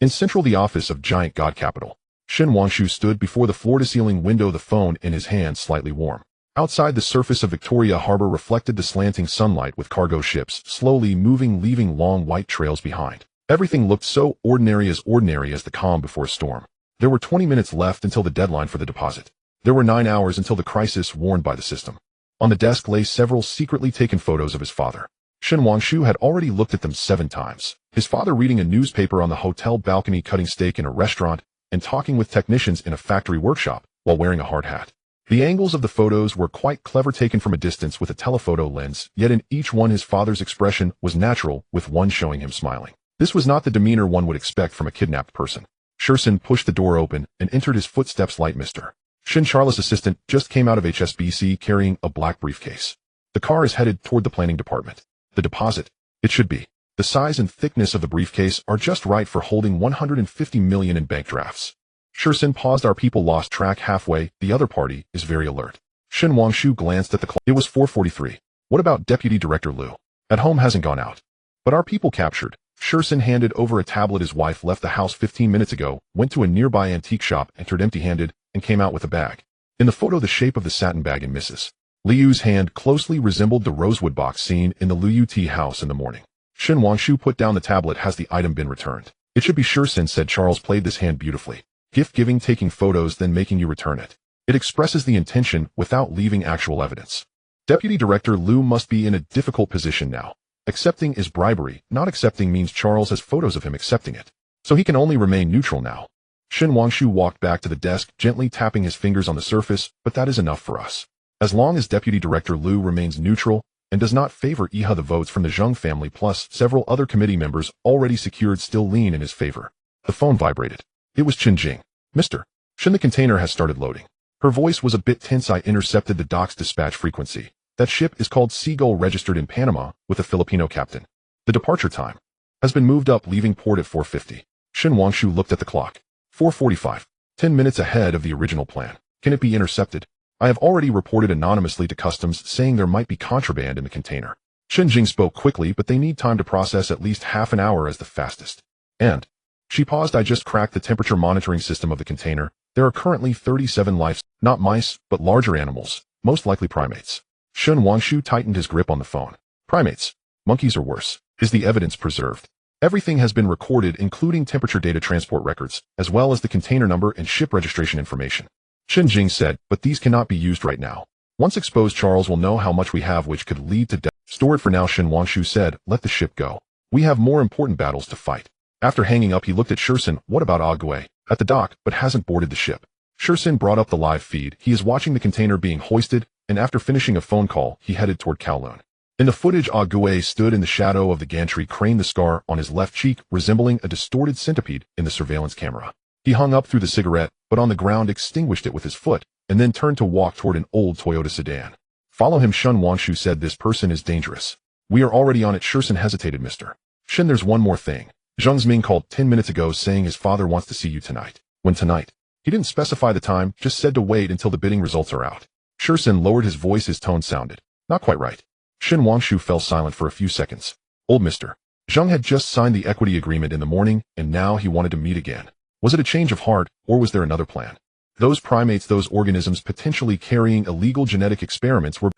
In Central, the office of Giant God Capital. Shen Wangshu stood before the floor-to-ceiling window, the phone in his hand, slightly warm. Outside, the surface of Victoria Harbor reflected the slanting sunlight, with cargo ships slowly moving, leaving long white trails behind. Everything looked so ordinary as the calm before a storm. There were 20 minutes left until the deadline for the deposit. There were 9 hours until the crisis warned by the system. On the desk lay several secretly taken photos of his father. Shen Wangshu had already looked at them 7 times. His father reading a newspaper on the hotel balcony, cutting steak in a restaurant, and talking with technicians in a factory workshop while wearing a hard hat. The angles of the photos were quite clever, taken from a distance with a telephoto lens, yet in each one his father's expression was natural, with one showing him smiling. This was not the demeanor one would expect from a kidnapped person. Shursen pushed the door open and entered, his footsteps light. "Mr. Shin, Charles' assistant, just came out of HSBC carrying a black briefcase. The car is headed toward the planning department. The deposit, it should be. The size and thickness of the briefcase are just right for holding 150 million in bank drafts." Shursen paused. "Our people lost track halfway. The other party is very alert." Shen Wangshu glanced at the clock. It was 4:43. "What about Deputy Director Liu? At home, hasn't gone out." "But our people captured." Shursen handed over a tablet. His wife left the house 15 minutes ago, went to a nearby antique shop, entered empty-handed, and came out with a bag. In the photo, the shape of the satin bag in Mrs. Liu's hand closely resembled the rosewood box seen in the Liu tea house in the morning. Shen Wangshu put down the tablet. "Has the item been returned?" "It should be." Shursen said. "Charles played this hand beautifully. Gift-giving, taking photos, then making you return it. It expresses the intention without leaving actual evidence." Deputy Director Liu must be in a difficult position now. Accepting is bribery. Not accepting means Charles has photos of him accepting it. So he can only remain neutral now. Shin Wangshu walked back to the desk, gently tapping his fingers on the surface, but that is enough for us. As long as Deputy Director Liu remains neutral and does not favor Iha, the votes from the Zheng family plus several other committee members already secured still lean in his favor. The phone vibrated. It was Qin Jing. Mr. Shin, the container has started loading. Her voice was a bit tense. I intercepted the dock's dispatch frequency. That ship is called Seagull, registered in Panama with a Filipino captain. The departure time has been moved up, leaving port at 4:50. Shin Wangshu looked at the clock. 4:45. 10 minutes ahead of the original plan. Can it be intercepted? I have already reported anonymously to customs saying there might be contraband in the container. Qin Jing spoke quickly, but they need time to process, at least half an hour as the fastest. And she paused. I just cracked the temperature monitoring system of the container. There are currently 37 lives, not mice, but larger animals, most likely primates. Shin Wangshu tightened his grip on the phone. Primates. Monkeys or worse. Is the evidence preserved? Everything has been recorded, including temperature data transport records, as well as the container number and ship registration information. Qin Jing said, but these cannot be used right now. Once exposed, Charles will know how much we have, which could lead to death. Store it for now, Shin Wangshu said. Let the ship go. We have more important battles to fight. After hanging up, he looked at Shursen. What about Ague? At the dock, but hasn't boarded the ship. Shursen brought up the live feed. He is watching the container being hoisted, and after finishing a phone call, he headed toward Kowloon. In the footage, Ague stood in the shadow of the gantry, crane, the scar on his left cheek resembling a distorted centipede in the surveillance camera. He hung up through the cigarette, but on the ground extinguished it with his foot, and then turned to walk toward an old Toyota sedan. Follow him, Shin Wangshu said. This person is dangerous. We are already on it. Shursen hesitated. Mr. Shin, there's one more thing. Zheng Ziming called 10 minutes ago saying his father wants to see you tonight. When tonight? He didn't specify the time, just said to wait until the bidding results are out. Shursen lowered his voice. His tone sounded not quite right. Shin Wangshu fell silent for a few seconds. Old Mr. Zheng had just signed the equity agreement in the morning, and now he wanted to meet again. Was it a change of heart, or was there another plan? Those primates, those organisms potentially carrying illegal genetic experiments were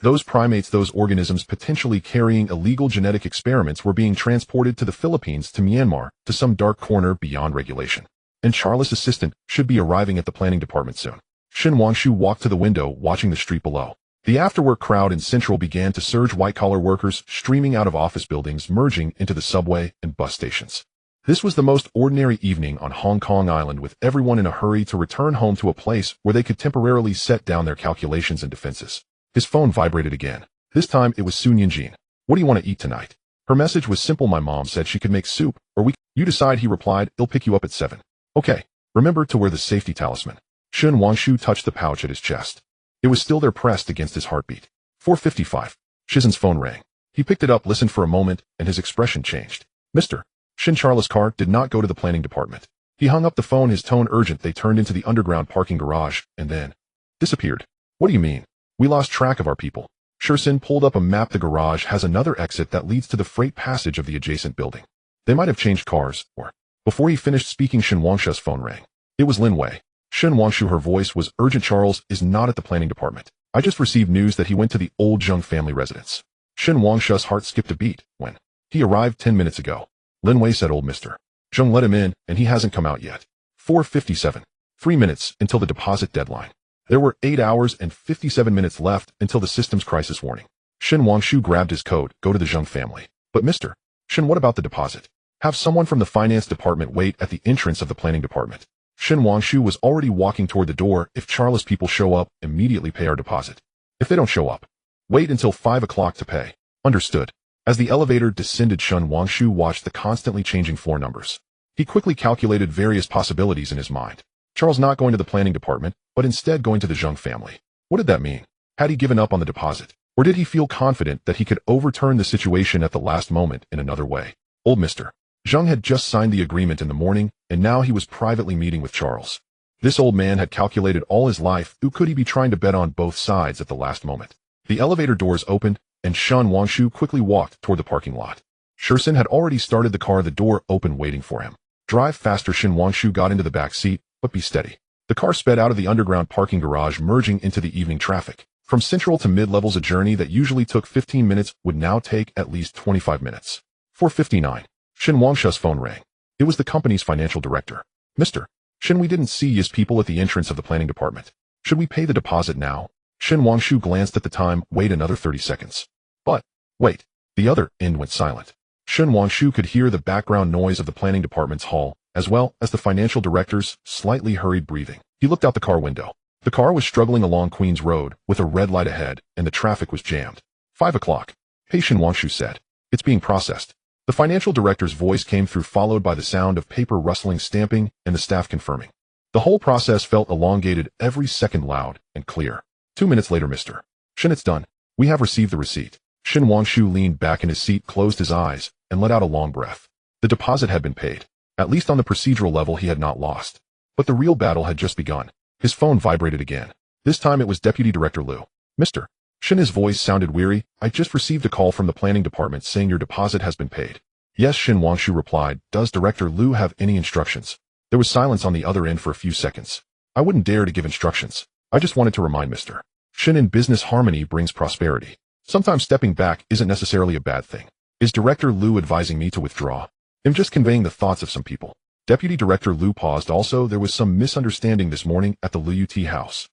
being transported to the Philippines, to Myanmar, to some dark corner beyond regulation. And Charles' assistant should be arriving at the planning department soon. Shin Wangshu walked to the window, watching the street below. The afterwork crowd in Central began to surge, white-collar workers streaming out of office buildings, merging into the subway and bus stations. This was the most ordinary evening on Hong Kong Island, with everyone in a hurry to return home to a place where they could temporarily set down their calculations and defenses. His phone vibrated again. This time it was Sun Yinjin. What do you want to eat tonight? Her message was simple. My mom said she could make soup, or you decide, he replied. I'll pick you up at 7. Okay. Remember to wear the safety talisman. Shin Wangshu touched the pouch at his chest. It was still there, pressed against his heartbeat. 4:55. Shizen's phone rang. He picked it up, listened for a moment, and his expression changed. Mr. Shin, Charles' car did not go to the planning department. He hung up the phone, his tone urgent. They turned into the underground parking garage, and then disappeared. What do you mean? We lost track of our people. Shursen pulled up a map. The garage has another exit that leads to the freight passage of the adjacent building. They might have changed cars, or... Before he finished speaking, Shin Wangshu's phone rang. It was Lin Wei. Shin Wangshu, her voice was urgent. Charles is not at the planning department. I just received news that he went to the old Zheng family residence. Shin Wangshu's heart skipped a beat. When? He arrived 10 minutes ago. Lin Wei said. Old Mr. Zheng let him in, and he hasn't come out yet. 4:57. 3 minutes until the deposit deadline. There were 8 hours and 57 minutes left until the system's crisis warning. Shin Wangshu grabbed his coat. Go to the Zheng family. But Mr. Shin, what about the deposit? Have someone from the finance department wait at the entrance of the planning department. Shin Wangshu was already walking toward the door. If Charles' people show up, immediately pay our deposit. If they don't show up, wait until 5 o'clock to pay. Understood. As the elevator descended, Shin Wangshu watched the constantly changing floor numbers. He quickly calculated various possibilities in his mind. Charles not going to the planning department, but instead going to the Zheng family. What did that mean? Had he given up on the deposit? Or did he feel confident that he could overturn the situation at the last moment in another way? Old Mr. Zheng had just signed the agreement in the morning, and now he was privately meeting with Charles. This old man had calculated all his life. Who could he be trying to bet on both sides at the last moment? The elevator doors opened, and Shin Wangshu quickly walked toward the parking lot. Shursen had already started the car, the door open, waiting for him. Drive faster. Shin Wangshu got into the back seat, but be steady. The car sped out of the underground parking garage, merging into the evening traffic. From Central to mid-levels, a journey that usually took 15 minutes would now take at least 25 minutes. 4:59. Shin Wangshu's phone rang. It was the company's financial director. Mr. Shin, we didn't see his people at the entrance of the planning department. Should we pay the deposit now? Shin Wangshu glanced at the time. Wait another 30 seconds. But, wait. The other end went silent. Shin Wangshu could hear the background noise of the planning department's hall as well as the financial director's slightly hurried breathing. He looked out the car window. The car was struggling along Queens Road with a red light ahead, and the traffic was jammed. 5 o'clock. Hey, Shin Wangshu said. It's being processed. The financial director's voice came through, followed by the sound of paper rustling, stamping, and the staff confirming. The whole process felt elongated, every second loud and clear. 2 minutes later, Mr. Shin, it's done. We have received the receipt. Shin Wangshu leaned back in his seat, closed his eyes, and let out a long breath. The deposit had been paid. At least on the procedural level, he had not lost. But the real battle had just begun. His phone vibrated again. This time it was Deputy Director Liu. Mr. Shin, his voice sounded weary. I just received a call from the planning department saying your deposit has been paid. Yes, Shin Wangshu replied. Does Director Liu have any instructions? There was silence on the other end for a few seconds. I wouldn't dare to give instructions. I just wanted to remind Mr. Shin, in business, harmony brings prosperity. Sometimes stepping back isn't necessarily a bad thing. Is Director Liu advising me to withdraw? I'm just conveying the thoughts of some people. Deputy Director Liu paused. Also, there was some misunderstanding this morning at the Liu Tea house.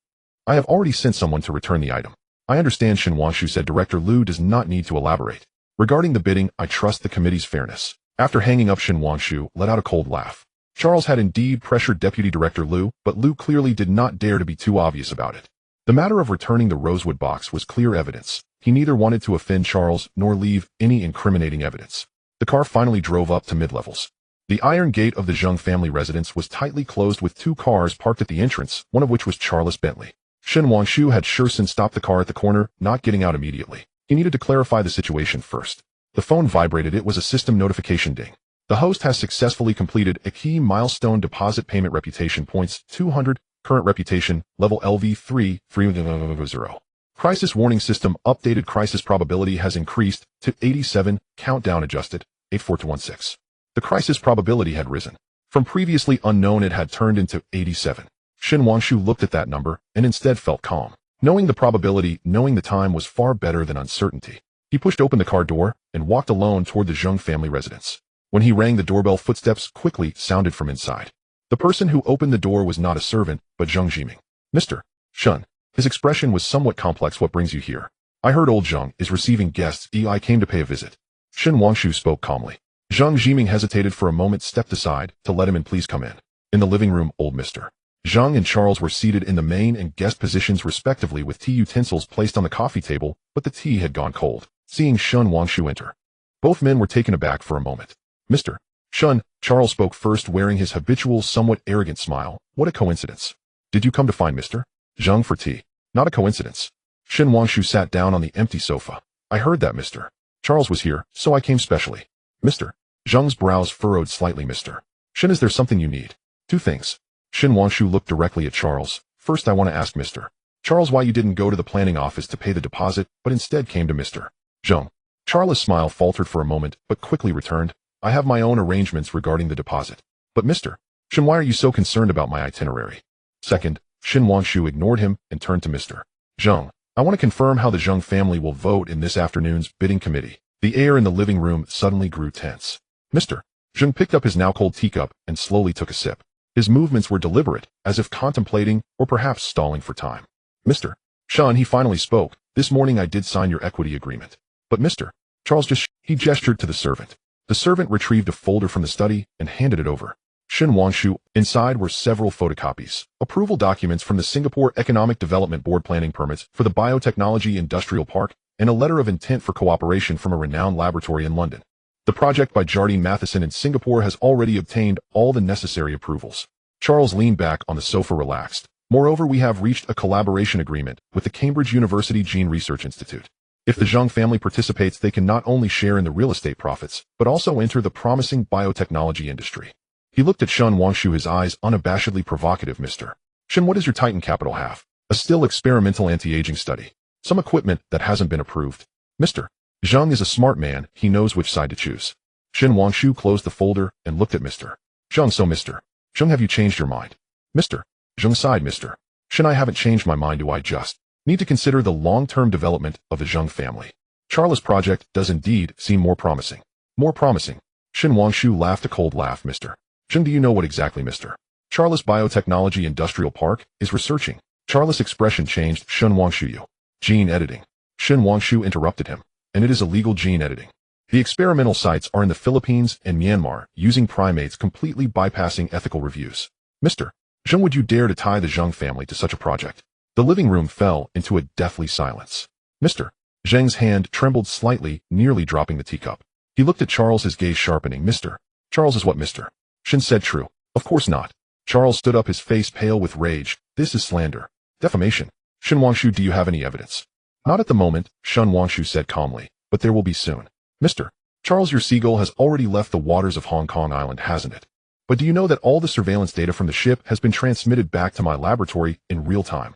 I have already sent someone to return the item. I understand, Shin Wangshu said. Director Liu does not need to elaborate. Regarding the bidding, I trust the committee's fairness. After hanging up, Shin Wangshu let out a cold laugh. Charles had indeed pressured Deputy Director Liu, but Liu clearly did not dare to be too obvious about it. The matter of returning the rosewood box was clear evidence. He neither wanted to offend Charles nor leave any incriminating evidence. The car finally drove up to mid-levels. The iron gate of the Zheng family residence was tightly closed with 2 cars parked at the entrance, one of which was Charles Bentley. Shin Wangshu had Shursen stop the car at the corner, not getting out immediately. He needed to clarify the situation first. The phone vibrated. It was a system notification ding. The host has successfully completed a key milestone. Deposit payment. Reputation points 200. Current reputation level LV3 300. Crisis warning system updated. Crisis probability has increased to 87. Countdown adjusted 84-16. The crisis probability had risen. From previously unknown, it had turned into 87. Shin Wangshu looked at that number and instead felt calm. Knowing the probability, knowing the time was far better than uncertainty. He pushed open the car door and walked alone toward the Zheng family residence. When he rang the doorbell, footsteps quickly sounded from inside. The person who opened the door was not a servant, but Zheng Jiming. Mr. Shun. His expression was somewhat complex. What brings you here? I heard old Zheng is receiving guests. I came to pay a visit. Shin Wangshu spoke calmly. Zheng Jiming hesitated for a moment, stepped aside to let him in. Please come in. In the living room, old Mr. Zheng and Charles were seated in the main and guest positions respectively, with tea utensils placed on the coffee table, but the tea had gone cold. Seeing Shin Wangshu enter, both men were taken aback for a moment. Mr. Shun, Charles spoke first, wearing his habitual, somewhat arrogant smile. What a coincidence. Did you come to find Mr. Zheng for tea? Not a coincidence. Shin Wangshu sat down on the empty sofa. I heard that Mr. Charles was here, so I came specially. Mr. Zheng's brows furrowed slightly. Mr. Shin, is there something you need? 2 things. Shin Wangshu looked directly at Charles. First, I want to ask Mr. Charles why you didn't go to the planning office to pay the deposit, but instead came to Mr. Zheng. Charles' smile faltered for a moment, but quickly returned. I have my own arrangements regarding the deposit. But Mr. Shin, why are you so concerned about my itinerary? Second, Shin Wangshu ignored him and turned to Mr. Zheng. I want to confirm how the Zheng family will vote in this afternoon's bidding committee. The air in the living room suddenly grew tense. Mr. Zheng picked up his now cold teacup and slowly took a sip. His movements were deliberate, as if contemplating or perhaps stalling for time. Mr. Shun, he finally spoke. This morning I did sign your equity agreement. But Mr. Charles he gestured to the servant. The servant retrieved a folder from the study and handed it over. Shin Wangshu. Inside were several photocopies, approval documents from the Singapore Economic Development Board, planning permits for the Biotechnology Industrial Park, and a letter of intent for cooperation from a renowned laboratory in London. The project by Jardine Matheson in Singapore has already obtained all the necessary approvals. Charles leaned back on the sofa, relaxed. Moreover, we have reached a collaboration agreement with the Cambridge University Gene Research Institute. If the Zheng family participates, they can not only share in the real estate profits, but also enter the promising biotechnology industry. He looked at Shin Wangshu, his eyes unabashedly provocative. Mr. Shin, what does your Titan Capital have? A still experimental anti-aging study. Some equipment that hasn't been approved. Mr. Zheng is a smart man. He knows which side to choose. Shin Wangshu closed the folder and looked at Mr. Zheng. So Mr. Zheng, have you changed your mind? Mr. Zheng sighed. Mr. Shin, I haven't changed my mind. Do I just need to consider the long-term development of the Zheng family? Charles' project does indeed seem more promising. More promising. Shin Wangshu laughed a cold laugh. Mr. Zheng, do you know what exactly Mr. Charles' Biotechnology Industrial Park is researching? Charles' expression changed. Shin Wangshu, you. Gene editing. Shin Wangshu interrupted him. And it is illegal gene editing. The experimental sites are in the Philippines and Myanmar, using primates completely bypassing ethical reviews. Mr. Zheng, would you dare to tie the Zheng family to such a project? The living room fell into a deathly silence. Mr. Zheng's hand trembled slightly, nearly dropping the teacup. He looked at Charles, his gaze sharpening. Mr. Charles is what Mr. Shin said true. Of course not. Charles stood up, his face pale with rage. This is slander. Defamation. Shin Wangshu, do you have any evidence? Not at the moment, Shin Wangshu said calmly, but there will be soon. Mr. Charles, your seagull has already left the waters of Hong Kong Island, hasn't it? But do you know that all the surveillance data from the ship has been transmitted back to my laboratory in real time?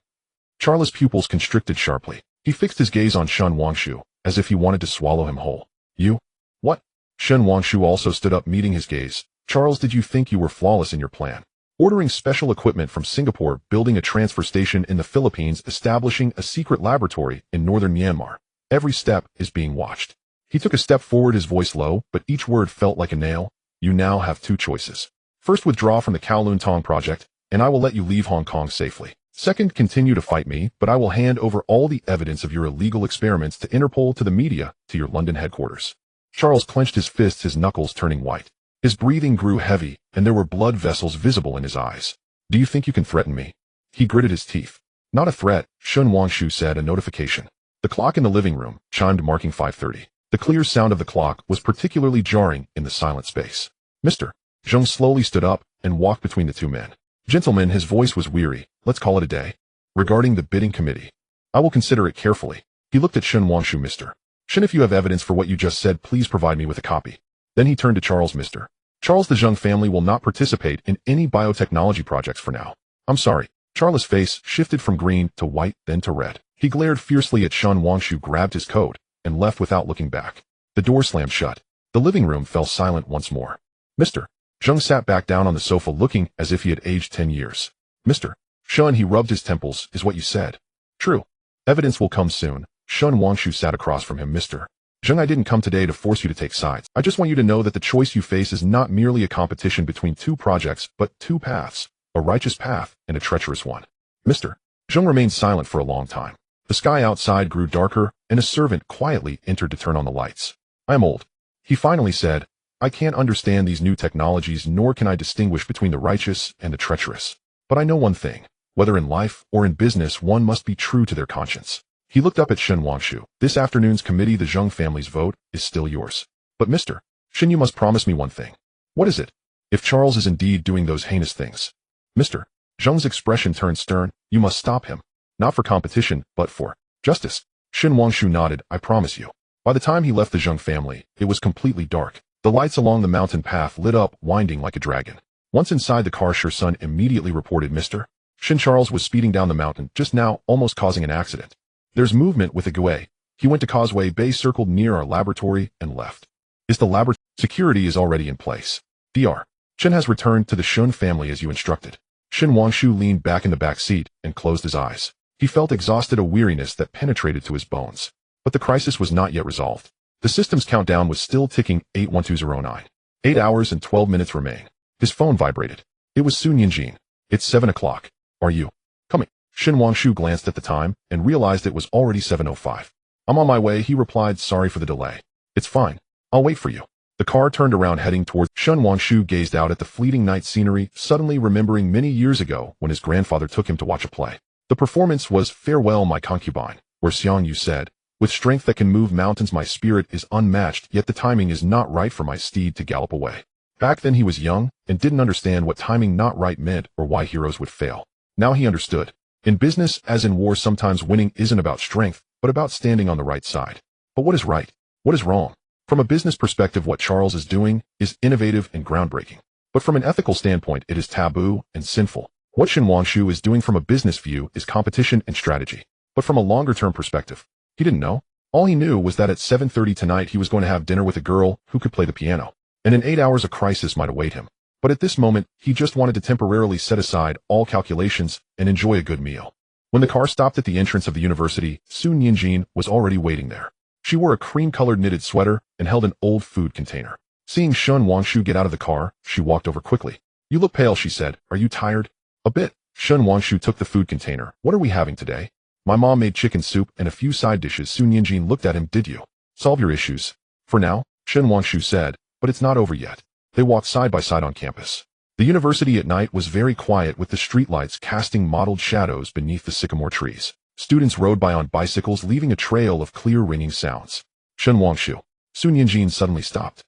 Charles' pupils constricted sharply. He fixed his gaze on Shin Wangshu, as if he wanted to swallow him whole. You? What? Shin Wangshu also stood up, meeting his gaze. Charles, did you think you were flawless in your plan? Ordering special equipment from Singapore, building a transfer station in the Philippines, establishing a secret laboratory in northern Myanmar. Every step is being watched. He took a step forward, his voice low, but each word felt like a nail. You now have two choices. First, withdraw from the Kowloon Tong project, and I will let you leave Hong Kong safely. Second, continue to fight me, but I will hand over all the evidence of your illegal experiments to Interpol, to the media, to your London headquarters. Charles clenched his fists, his knuckles turning white. His breathing grew heavy, and there were blood vessels visible in his eyes. Do you think you can threaten me? He gritted his teeth. Not a threat, Shin Wangshu said, a notification. The clock in the living room chimed, marking 5:30. The clear sound of the clock was particularly jarring in the silent space. Mr. Zheng slowly stood up and walked between the two men. Gentlemen, his voice was weary, let's call it a day. Regarding the bidding committee, I will consider it carefully. He looked at Shin Wangshu. Mr. Shin, if you have evidence for what you just said, please provide me with a copy. Then he turned to Charles. Mr. Charles, the Zheng family will not participate in any biotechnology projects for now. I'm sorry. Charles' face shifted from green to white, then to red. He glared fiercely at Shin Wangshu, grabbed his coat, and left without looking back. The door slammed shut. The living room fell silent once more. Mr. Zheng sat back down on the sofa, looking as if he had aged 10 years. Mr. Shin, he rubbed his temples, is what you said true? Evidence will come soon. Shin Wangshu sat across from him. Mr. Zheng, I didn't come today to force you to take sides. I just want you to know that the choice you face is not merely a competition between two projects, but two paths, a righteous path and a treacherous one. Mr. Zheng remained silent for a long time. The sky outside grew darker, and a servant quietly entered to turn on the lights. I am old. He finally said, I can't understand these new technologies, nor can I distinguish between the righteous and the treacherous. But I know one thing, whether in life or in business, one must be true to their conscience. He looked up at Shin Wangshu. This afternoon's committee, the Zheng family's vote, is still yours. But Mr. Shin, you must promise me one thing. What is it? If Charles is indeed doing those heinous things. Mr. Zheng's expression turned stern. You must stop him. Not for competition, but for justice. Shin Wangshu nodded. I promise you. By the time he left the Zheng family, it was completely dark. The lights along the mountain path lit up, winding like a dragon. Once inside the car, Sher Sun immediately reported. Mr. Shin, Charles was speeding down the mountain just now, almost causing an accident. There's movement with the Gui. He went to Causeway Bay, circled near our laboratory, and left. Is the laboratory? Security is already in place. Dr. Shin has returned to the Shun family as you instructed. Shin Wangshu leaned back in the back seat and closed his eyes. He felt exhausted, a weariness that penetrated to his bones. But the crisis was not yet resolved. The system's countdown was still ticking. 8:12:09. 8 hours and 12 minutes remain. His phone vibrated. It was Sun Yinjin. It's 7 o'clock. Are you coming? Shin Wangshu glanced at the time and realized it was already 7:05. I'm on my way, he replied. Sorry for the delay. It's fine. I'll wait for you. The car turned around, heading toward. Shin Wangshu gazed out at the fleeting night scenery, suddenly remembering many years ago when his grandfather took him to watch a play. The performance was Farewell, My Concubine, where Xiang Yu said, with strength that can move mountains, my spirit is unmatched, yet the timing is not right for my steed to gallop away. Back then he was young and didn't understand what timing not right meant or why heroes would fail. Now he understood. In business, as in war, sometimes winning isn't about strength, but about standing on the right side. But what is right? What is wrong? From a business perspective, what Charles is doing is innovative and groundbreaking. But from an ethical standpoint, it is taboo and sinful. What Shin Wangshu is doing from a business view is competition and strategy. But from a longer-term perspective, he didn't know. All he knew was that at 7:30 tonight he was going to have dinner with a girl who could play the piano. And in 8 hours a crisis might await him. But at this moment, he just wanted to temporarily set aside all calculations and enjoy a good meal. When the car stopped at the entrance of the university, Sun Yinjin was already waiting there. She wore a cream-colored knitted sweater and held an old food container. Seeing Shin Wangshu get out of the car, she walked over quickly. You look pale, she said. Are you tired? A bit. Shin Wangshu took the food container. What are we having today? My mom made chicken soup and a few side dishes. Sun Yinjin looked at him. Did you solve your issues? For now? Shen Wangshu said, but it's not over yet. They walked side by side on campus. The university at night was very quiet with the streetlights casting mottled shadows beneath the sycamore trees. Students rode by on bicycles leaving a trail of clear ringing sounds. Shen Wangshu. Sun Yinjin suddenly stopped.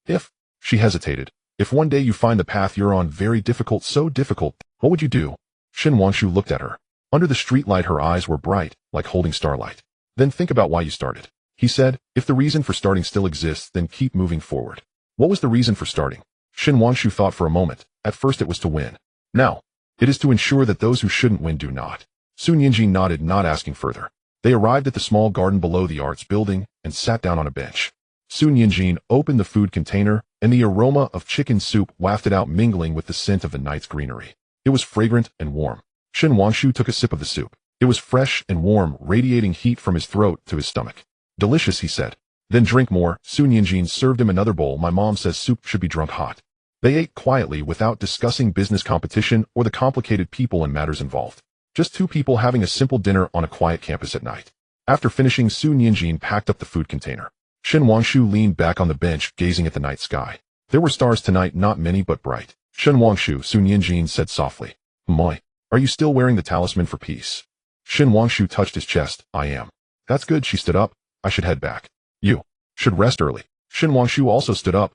If, she hesitated, if one day you find the path you're on very difficult, so difficult, what would you do? Shen Wangshu looked at her. Under the streetlight her eyes were bright, like holding starlight. Then think about why you started. He said, if the reason for starting still exists, then keep moving forward. What was the reason for starting? Shen Wangshu thought for a moment. At first it was to win. Now, it is to ensure that those who shouldn't win do not. Sun Yinjin nodded, not asking further. They arrived at the small garden below the arts building and sat down on a bench. Sun Yinjin opened the food container, and the aroma of chicken soup wafted out, mingling with the scent of the night's greenery. It was fragrant and warm. Shen Wangshu took a sip of the soup. It was fresh and warm, radiating heat from his throat to his stomach. Delicious, he said. Then drink more. Sun Yinjin served him another bowl. My mom says soup should be drunk hot. They ate quietly without discussing business competition or the complicated people and matters involved. Just two people having a simple dinner on a quiet campus at night. After finishing, Sun Yinjin packed up the food container. Shen Wangshu leaned back on the bench, gazing at the night sky. There were stars tonight, not many but bright. Shen Wangshu, Sun Yinjin said softly. Moi, are you still wearing the talisman for peace? Shen Wangshu touched his chest. I am. That's good. She stood up. I should head back. You should rest early. Shen Wangshu also stood up.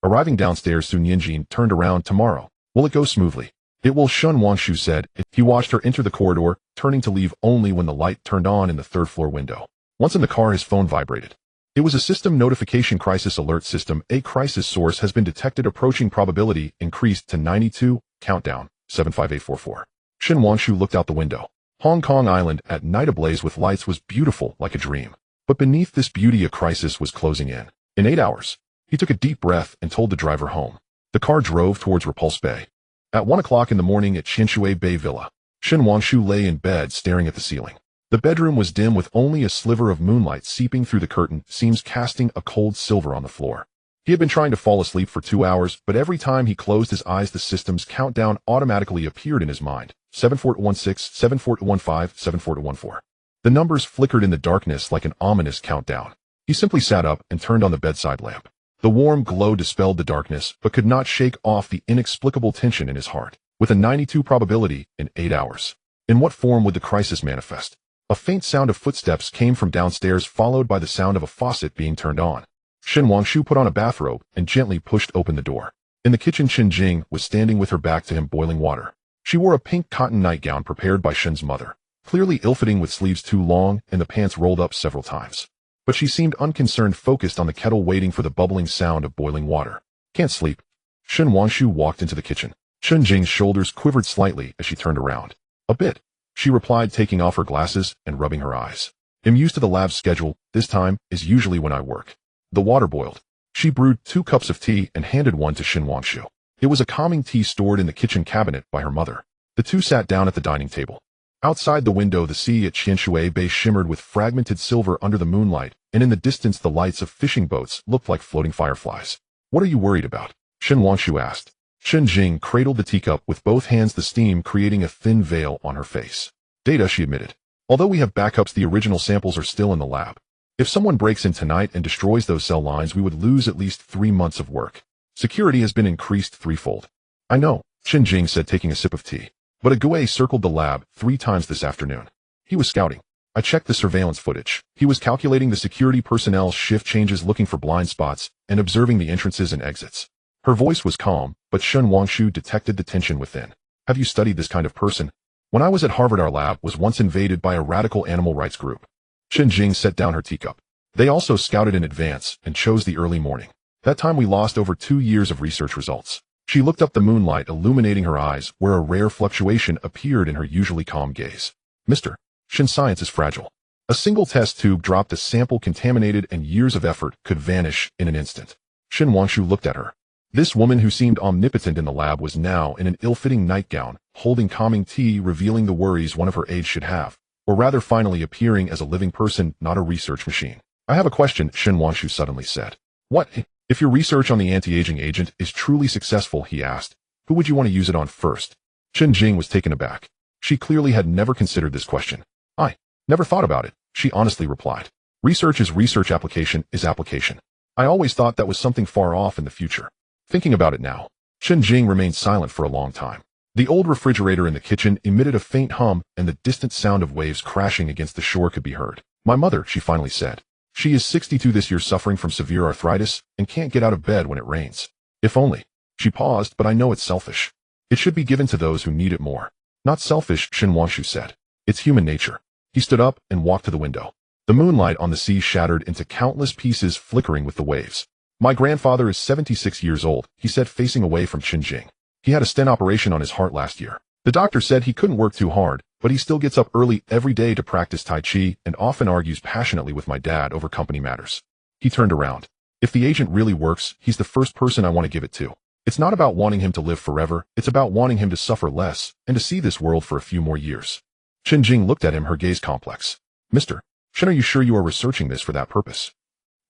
Arriving downstairs, Sun Yinjin turned around. Tomorrow, will it go smoothly? It will, Shen Wangshu said. He watched her enter the corridor, turning to leave only when the light turned on in the third-floor window. Once in the car, his phone vibrated. It was a system notification. Crisis alert system. A crisis source has been detected. Approaching probability increased to 92. Countdown 75844. Shen Wangshu looked out the window. Hong Kong Island at night ablaze with lights was beautiful, like a dream. But beneath this beauty a crisis was closing in. In 8 hours. He took a deep breath and told the driver home. The car drove towards Repulse Bay. At 1 o'clock in the morning at Qianshui Bay Villa, Shen Wangshu lay in bed staring at the ceiling. The bedroom was dim with only a sliver of moonlight seeping through the curtain, seams casting a cold silver on the floor. He had been trying to fall asleep for 2 hours, but every time he closed his eyes the system's countdown automatically appeared in his mind. 7416, 7415, 7414. The numbers flickered in the darkness like an ominous countdown. He simply sat up and turned on the bedside lamp. The warm glow dispelled the darkness, but could not shake off the inexplicable tension in his heart. With a 92 probability in 8 hours. In what form would the crisis manifest? A faint sound of footsteps came from downstairs, followed by the sound of a faucet being turned on. Shen Wangshu put on a bathrobe and gently pushed open the door. In the kitchen, Chen Jing was standing with her back to him, boiling water. She wore a pink cotton nightgown prepared by Shen's mother, clearly ill-fitting with sleeves too long and the pants rolled up several times. But she seemed unconcerned, focused on the kettle, waiting for the bubbling sound of boiling water. Can't sleep. Shen Wangshu walked into the kitchen. Chen Jing's shoulders quivered slightly as she turned around. A bit, she replied, taking off her glasses and rubbing her eyes. I'm used to the lab's schedule. This time is usually when I work. The water boiled. She brewed 2 cups of tea and handed one to Shen Wangshu. It was a calming tea stored in the kitchen cabinet by her mother. The two sat down at the dining table. Outside the window, the sea at Qianshui Bay shimmered with fragmented silver under the moonlight, and in the distance the lights of fishing boats looked like floating fireflies. What are you worried about? Shen Wangshu asked. Chen Jing cradled the teacup with both hands, the steam creating a thin veil on her face. Data, she admitted. Although we have backups, the original samples are still in the lab. If someone breaks in tonight and destroys those cell lines, we would lose at least 3 months of work. Security has been increased 3-fold. I know, Chen Jing said, taking a sip of tea. But a Gouet circled the lab 3 times this afternoon. He was scouting. I checked the surveillance footage. He was calculating the security personnel's shift changes, looking for blind spots, and observing the entrances and exits. Her voice was calm, but Shen Wangshu detected the tension within. Have you studied this kind of person? When I was at Harvard, our lab was once invaded by a radical animal rights group. Chen Jing set down her teacup. They also scouted in advance and chose the early morning. That time we lost over 2 years of research results. She looked up, the moonlight illuminating her eyes, where a rare fluctuation appeared in her usually calm gaze. Mr. Shen, science is fragile. A single test tube dropped, a sample contaminated, and years of effort could vanish in an instant. Shen Wangshu looked at her. This woman who seemed omnipotent in the lab was now in an ill-fitting nightgown, holding calming tea, revealing the worries one of her age should have, or rather finally appearing as a living person, not a research machine. I have a question, Shen Wangshu suddenly said. What? If your research on the anti-aging agent is truly successful, he asked, who would you want to use it on first? Chen Jing was taken aback. She clearly had never considered this question. I never thought about it, she honestly replied. Research is research, application is application. I always thought that was something far off in the future. Thinking about it now, Chen Jing remained silent for a long time. The old refrigerator in the kitchen emitted a faint hum, and the distant sound of waves crashing against the shore could be heard. My mother, she finally said. She is 62 this year, suffering from severe arthritis, and can't get out of bed when it rains. If only. She paused, but I know it's selfish. It should be given to those who need it more. Not selfish, Shen Wangshu said. It's human nature. He stood up and walked to the window. The moonlight on the sea shattered into countless pieces, flickering with the waves. My grandfather is 76 years old, he said, facing away from Chen Jing. He had a stent operation on his heart last year. The doctor said he couldn't work too hard, but he still gets up early every day to practice Tai Chi and often argues passionately with my dad over company matters. He turned around. If the agent really works, he's the first person I want to give it to. It's not about wanting him to live forever, it's about wanting him to suffer less and to see this world for a few more years. Chen Jing looked at him, her gaze complex. Mr. Chen, are you sure you are researching this for that purpose?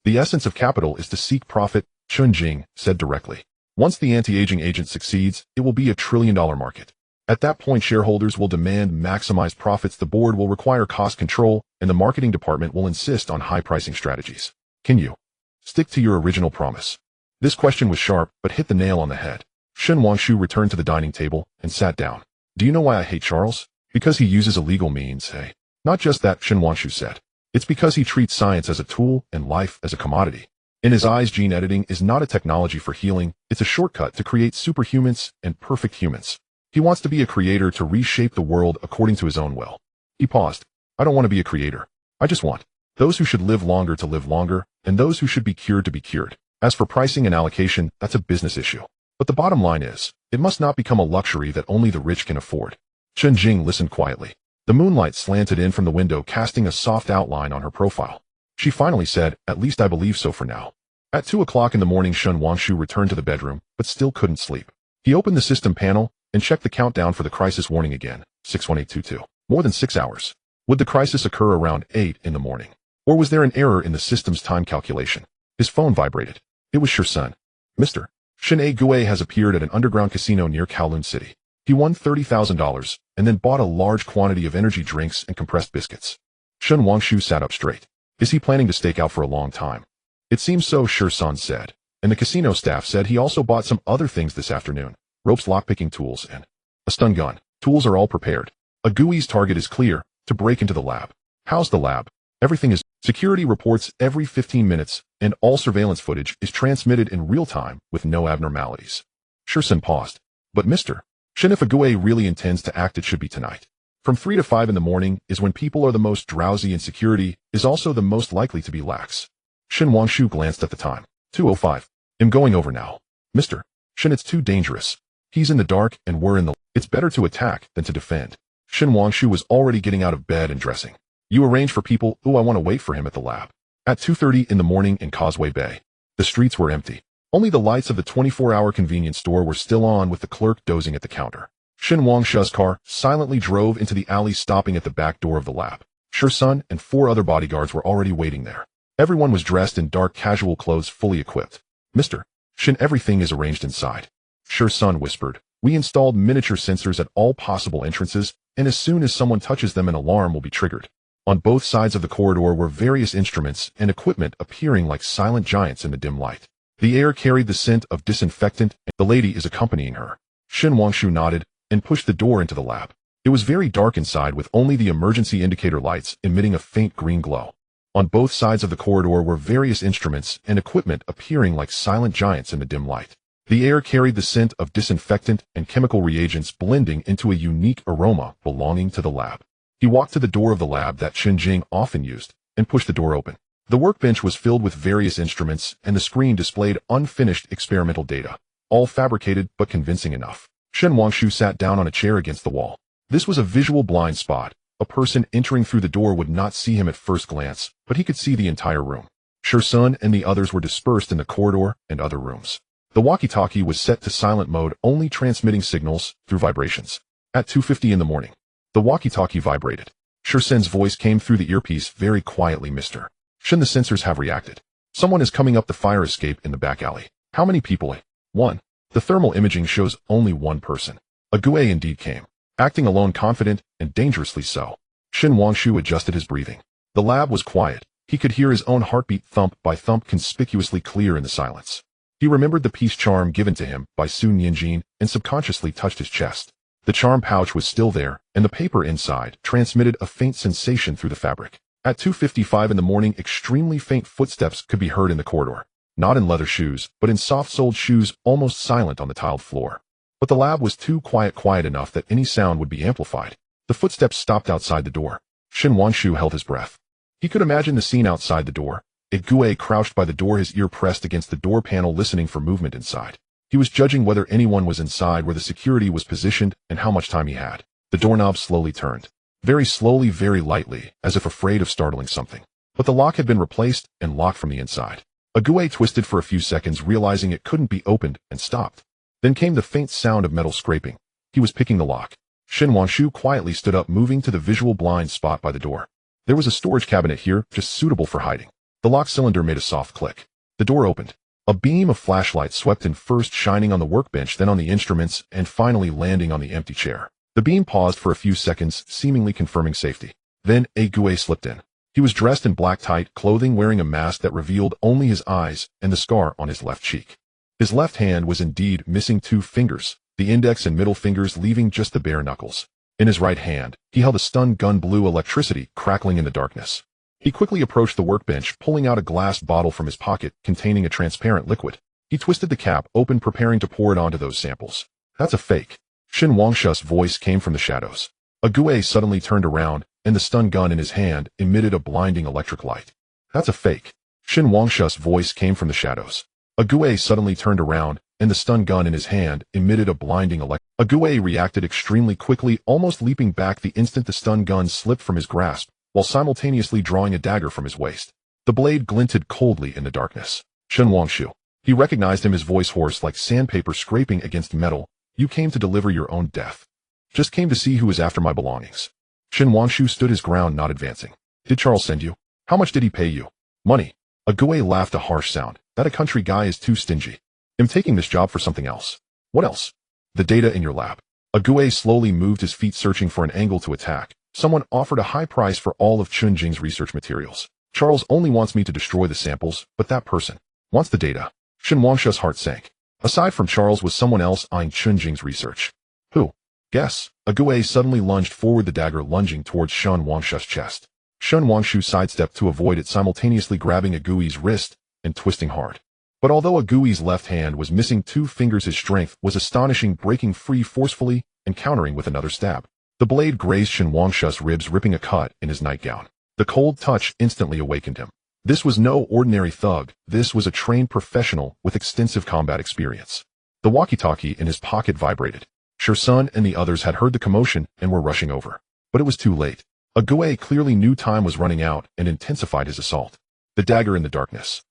The essence of capital is to seek profit, Chen Jing said directly. Once the anti-aging agent succeeds, it will be $1 trillion market. At that point, shareholders will demand maximized profits, the board will require cost control, and the marketing department will insist on high pricing strategies. Can you stick to your original promise? This question was sharp, but hit the nail on the head. Shen Wangshu returned to the dining table and sat down. Do you know why I hate Charles? Because he uses illegal means, hey? Not just that, Shen Wangshu said. It's because he treats science as a tool and life as a commodity. In his eyes, gene editing is not a technology for healing, it's a shortcut to create superhumans and perfect humans. He wants to be a creator to reshape the world according to his own will. He paused. I don't want to be a creator. I just want those who should live longer to live longer, and those who should be cured to be cured. As for pricing and allocation, that's a business issue. But the bottom line is, it must not become a luxury that only the rich can afford. Chen Jing listened quietly. The moonlight slanted in from the window, casting a soft outline on her profile. She finally said, at least I believe so for now. At 2 o'clock in the morning, Shen Wangshu returned to the bedroom, but still couldn't sleep. He opened the system panel and checked the countdown for the crisis warning again, 61822. More than 6 hours. Would the crisis occur around 8 in the morning? Or was there an error in the system's time calculation? His phone vibrated. It was Shursun. Mr. Shen A. Gue has appeared at an underground casino near Kowloon City. He won $30,000 and then bought a large quantity of energy drinks and compressed biscuits. Shen Wangshu sat up straight. Is he planning to stake out for a long time? It seems so, Shursun said. And the casino staff said he also bought some other things this afternoon. Ropes, lockpicking tools, and a stun gun. Tools are all prepared. A GUI's target is clear, to break into the lab. How's the lab? Everything is. Security reports every 15 minutes, and all surveillance footage is transmitted in real time with no abnormalities. Shursun paused. But Mr. Shen, if a GUI really intends to act, it should be tonight. From 3 to 5 in the morning is when people are the most drowsy, and security is also the most likely to be lax. Shen Wangshu glanced at the time. 2:05. I'm going over now. Mr. Shen, it's too dangerous. He's in the dark and we're in the... It's better to attack than to defend. Shen Wangshu was already getting out of bed and dressing. You arrange for people. I want to wait for him at the lab. At 2:30 in the morning in Causeway Bay. The streets were empty. Only the lights of the 24-hour convenience store were still on, with the clerk dozing at the counter. Shen Wangshu's car silently drove into the alley, stopping at the back door of the lab. Shursun and 4 other bodyguards were already waiting there. Everyone was dressed in dark casual clothes, fully equipped. Mr. Shen, everything is arranged inside. Shursun whispered. We installed miniature sensors at all possible entrances, and as soon as someone touches them, an alarm will be triggered. On both sides of the corridor were various instruments and equipment appearing like silent giants in the dim light. The air carried the scent of disinfectant, and the lady is accompanying her. Shen Wangshu nodded and pushed the door into the lab. It was very dark inside, with only the emergency indicator lights emitting a faint green glow. On both sides of the corridor were various instruments and equipment appearing like silent giants in the dim light. The air carried the scent of disinfectant and chemical reagents, blending into a unique aroma belonging to the lab. He walked to the door of the lab that Chen Jing often used and pushed the door open. The workbench was filled with various instruments, and the screen displayed unfinished experimental data, all fabricated but convincing enough. Shen Wangshu sat down on a chair against the wall. This was a visual blind spot. A person entering through the door would not see him at first glance, but he could see the entire room. Shursun and the others were dispersed in the corridor and other rooms. The walkie-talkie was set to silent mode, only transmitting signals through vibrations. At 2:50 in the morning, the walkie-talkie vibrated. Shursun's voice came through the earpiece very quietly. Mr. Shen, the sensors have reacted. Someone is coming up the fire escape in the back alley. How many people? 1. The thermal imaging shows only 1 person. A GUI indeed came, acting alone, confident and dangerously so. Shen Wangshu adjusted his breathing. The lab was quiet. He could hear his own heartbeat thump by thump conspicuously clear in the silence. He remembered the peace charm given to him by Su Nianjin and subconsciously touched his chest. The charm pouch was still there, and the paper inside transmitted a faint sensation through the fabric. At 2:55 in the morning, extremely faint footsteps could be heard in the corridor. Not in leather shoes, but in soft-soled shoes almost silent on the tiled floor. But the lab was too quiet enough that any sound would be amplified. The footsteps stopped outside the door. Shen Wangshu held his breath. He could imagine the scene outside the door. Gue crouched by the door, his ear pressed against the door panel, listening for movement inside. He was judging whether anyone was inside, where the security was positioned, and how much time he had. The doorknob slowly turned. Very slowly, very lightly, as if afraid of startling something. But the lock had been replaced and locked from the inside. Gue twisted for a few seconds, realizing it couldn't be opened, and stopped. Then came the faint sound of metal scraping. He was picking the lock. Shen Wangshu quietly stood up, moving to the visual blind spot by the door. There was a storage cabinet here, just suitable for hiding. The lock cylinder made a soft click. The door opened. A beam of flashlight swept in, first shining on the workbench, then on the instruments, and finally landing on the empty chair. The beam paused for a few seconds, seemingly confirming safety. Then Gue slipped in. He was dressed in black tight clothing, wearing a mask that revealed only his eyes and the scar on his left cheek. His left hand was indeed missing 2 fingers, the index and middle fingers leaving just the bare knuckles. In his right hand, he held a stun gun, blue electricity crackling in the darkness. He quickly approached the workbench, pulling out a glass bottle from his pocket containing a transparent liquid. He twisted the cap open, preparing to pour it onto those samples. That's a fake. Shen Wangshu's voice came from the shadows. Gue suddenly turned around, and the stun gun in his hand emitted a blinding electric light. That's a fake. Shen Wangshu's voice came from the shadows. Gue suddenly turned around, and the stun gun in his hand emitted a blinding electric. Gue reacted extremely quickly, almost leaping back the instant the stun gun slipped from his grasp, while simultaneously drawing a dagger from his waist. The blade glinted coldly in the darkness. Shen Wangshu. He recognized him, his voice hoarse like sandpaper scraping against metal. You came to deliver your own death. Just came to see who is after my belongings. Shen Wangshu stood his ground, not advancing. Did Charles send you? How much did he pay you? Money. Gue laughed, a harsh sound. That a country guy is too stingy. I'm taking this job for something else. What else? The data in your lab. Gue slowly moved his feet, searching for an angle to attack. Someone offered a high price for all of Chunjing's research materials. Charles only wants me to destroy the samples, but that person wants the data. Shen Wangshu's heart sank. Aside from Charles, was someone else eyeing Chunjing's research. Who? Guess. Gue suddenly lunged forward, the dagger lunging towards Shen Wangshu's chest. Shen Wangshu sidestepped to avoid it, simultaneously grabbing Gui's wrist and twisting hard. But although Gui's left hand was missing 2 fingers, his strength was astonishing, breaking free forcefully and countering with another stab. The blade grazed Shen Wangshu's ribs, ripping a cut in his nightgown. The cold touch instantly awakened him. This was no ordinary thug. This was a trained professional with extensive combat experience. The walkie-talkie in his pocket vibrated. Shirsun and the others had heard the commotion and were rushing over. But it was too late. Gue clearly knew time was running out and intensified his assault. The dagger in the darkness.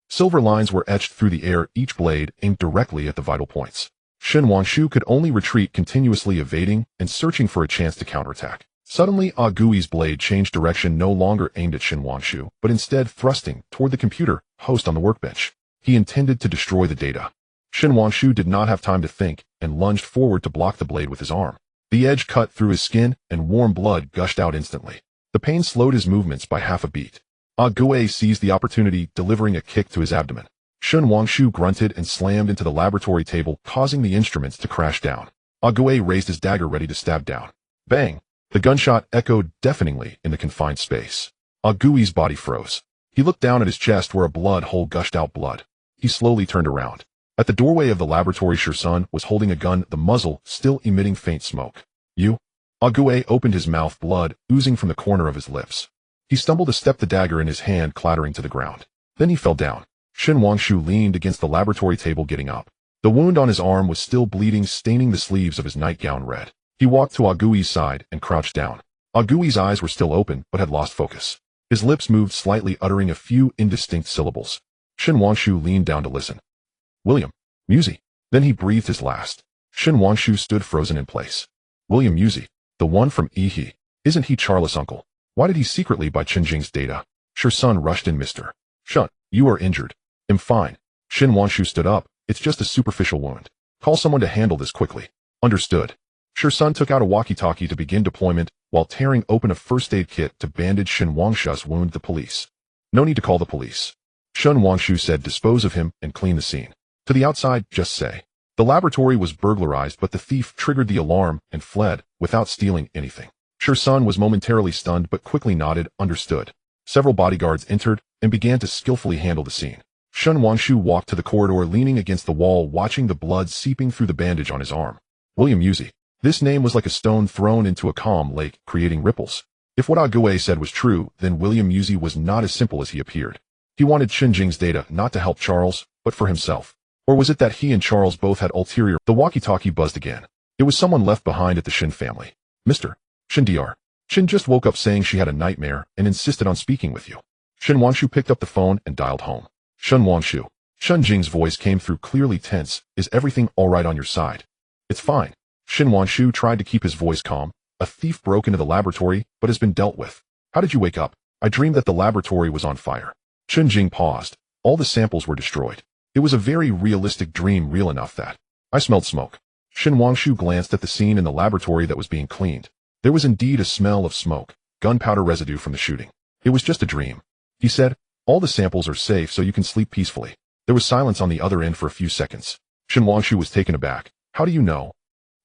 Silver lines were etched through the air, each blade aimed directly at the vital points. Shen Wangshu could only retreat, continuously evading and searching for a chance to counterattack. Suddenly, Gui's blade changed direction, no longer aimed at Shen Wangshu, but instead thrusting toward the computer host on the workbench. He intended to destroy the data. Shen Wangshu did not have time to think and lunged forward to block the blade with his arm. The edge cut through his skin and warm blood gushed out instantly. The pain slowed his movements by half a beat. Gue seized the opportunity, delivering a kick to his abdomen. Shen Wangshu grunted and slammed into the laboratory table, causing the instruments to crash down. Gue raised his dagger, ready to stab down. Bang! The gunshot echoed deafeningly in the confined space. Gui's body froze. He looked down at his chest, where a blood hole gushed out blood. He slowly turned around. At the doorway of the laboratory, Shirsun was holding a gun, the muzzle still emitting faint smoke. You? Gue opened his mouth, blood oozing from the corner of his lips. He stumbled a step, the dagger in his hand clattering to the ground. Then he fell down. Shen Wangshu leaned against the laboratory table, getting up. The wound on his arm was still bleeding, staining the sleeves of his nightgown red. He walked to Gui's side and crouched down. Gui's eyes were still open, but had lost focus. His lips moved slightly, uttering a few indistinct syllables. Shen Wangshu leaned down to listen. William Musi. Then he breathed his last. Shen Wangshu stood frozen in place. William Musi, the one from Ihi. Isn't he Charles' uncle? Why did he secretly buy Chunjing's data? Shirsun rushed in. Mr. Shun, you are injured. I'm fine. Shen Wangshu stood up. It's just a superficial wound. Call someone to handle this quickly. Understood. Shirsun took out a walkie-talkie to begin deployment while tearing open a first aid kit to bandage Shen Wangshu's wound. The police. No need to call the police. Shun Wangshu said, dispose of him and clean the scene. To the outside, just say. The laboratory was burglarized, but the thief triggered the alarm and fled without stealing anything. Shur-sun was momentarily stunned but quickly nodded, understood. Several bodyguards entered and began to skillfully handle the scene. Shun Wangshu walked to the corridor, leaning against the wall, watching the blood seeping through the bandage on his arm. William Yuzi. This name was like a stone thrown into a calm lake, creating ripples. If what Ague said was true, then William Yuzi was not as simple as he appeared. He wanted Shinjing's data not to help Charles, but for himself. Or was it that he and Charles both had ulterior? The walkie-talkie buzzed again. It was someone left behind at the Shin family. Mr. Shin Dr. Shin just woke up saying she had a nightmare and insisted on speaking with you. Shin Wangshu picked up the phone and dialed home. Shun Wangshu. Shun Jing's voice came through clearly tense. Is everything all right on your side? It's fine. Shin Wangshu tried to keep his voice calm. A thief broke into the laboratory, but has been dealt with. How did you wake up? I dreamed that the laboratory was on fire. Shun Jing paused. All the samples were destroyed. It was a very realistic dream, real enough that I smelled smoke. Shin Wangshu glanced at the scene in the laboratory that was being cleaned. There was indeed a smell of smoke, gunpowder residue from the shooting. It was just a dream. He said, all the samples are safe so you can sleep peacefully. There was silence on the other end for a few seconds. Shin Wangshu was taken aback. How do you know?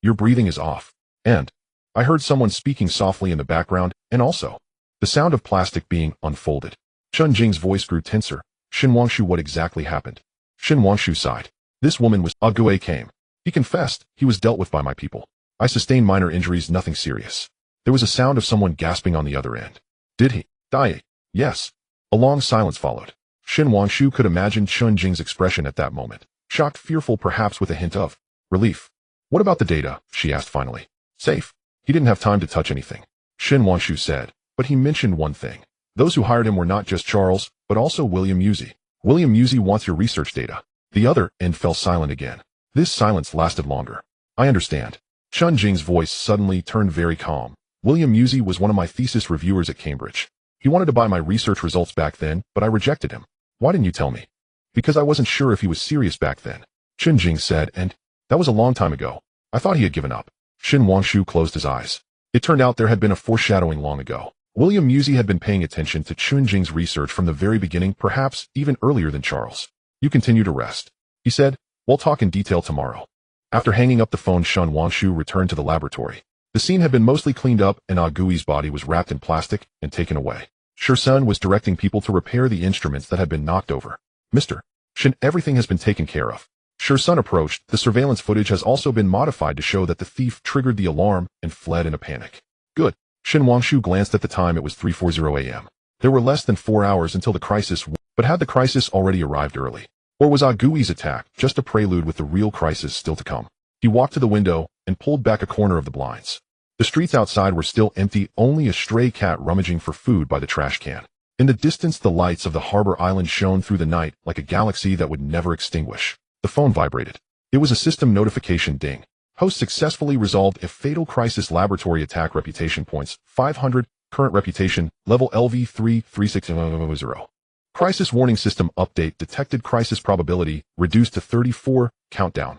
Your breathing is off. And I heard someone speaking softly in the background, and also the sound of plastic being unfolded. Shun Jing's voice grew tenser. Shin Wangshu, what exactly happened? Shin Wangshu sighed. This woman was Ague came. He confessed. He was dealt with by my people. I sustained minor injuries, nothing serious. There was a sound of someone gasping on the other end. Did he die? Yes. A long silence followed. Shin Wangshu could imagine Shun Jing's expression at that moment. Shocked, fearful, perhaps with a hint of relief. What about the data? She asked finally. Safe. He didn't have time to touch anything. Shin Wangshu said. But he mentioned one thing. Those who hired him were not just Charles, but also William Yuzi. William Yuzi wants your research data. The other end fell silent again. This silence lasted longer. I understand. Shun Jing's voice suddenly turned very calm. William Yuzi was one of my thesis reviewers at Cambridge. He wanted to buy my research results back then, but I rejected him. Why didn't you tell me? Because I wasn't sure if he was serious back then. Shin Jing said, and that was a long time ago. I thought he had given up. Shin Wangshu closed his eyes. It turned out there had been a foreshadowing long ago. William Yuzi had been paying attention to Shun Jing's research from the very beginning, perhaps even earlier than Charles. You continue to rest. He said, we'll talk in detail tomorrow. After hanging up the phone, Shun Wangshu returned to the laboratory. The scene had been mostly cleaned up and Agui's body was wrapped in plastic and taken away. Shur-sun was directing people to repair the instruments that had been knocked over. Mr. Shin, everything has been taken care of. Shur-sun approached. The surveillance footage has also been modified to show that the thief triggered the alarm and fled in a panic. Good. Shin Wangshu glanced at the time. It was 3:40 a.m. There were less than 4 hours until the crisis, but had the crisis already arrived early? Or was Agui's attack just a prelude with the real crisis still to come? He walked to the window and pulled back a corner of the blinds. The streets outside were still empty, only a stray cat rummaging for food by the trash can. In the distance, the lights of the harbor island shone through the night like a galaxy that would never extinguish. The phone vibrated. It was a system notification ding. Host successfully resolved a fatal crisis laboratory attack. Reputation points 500. Current reputation level LV33600. Crisis warning system update. Detected crisis probability reduced to 34. Countdown.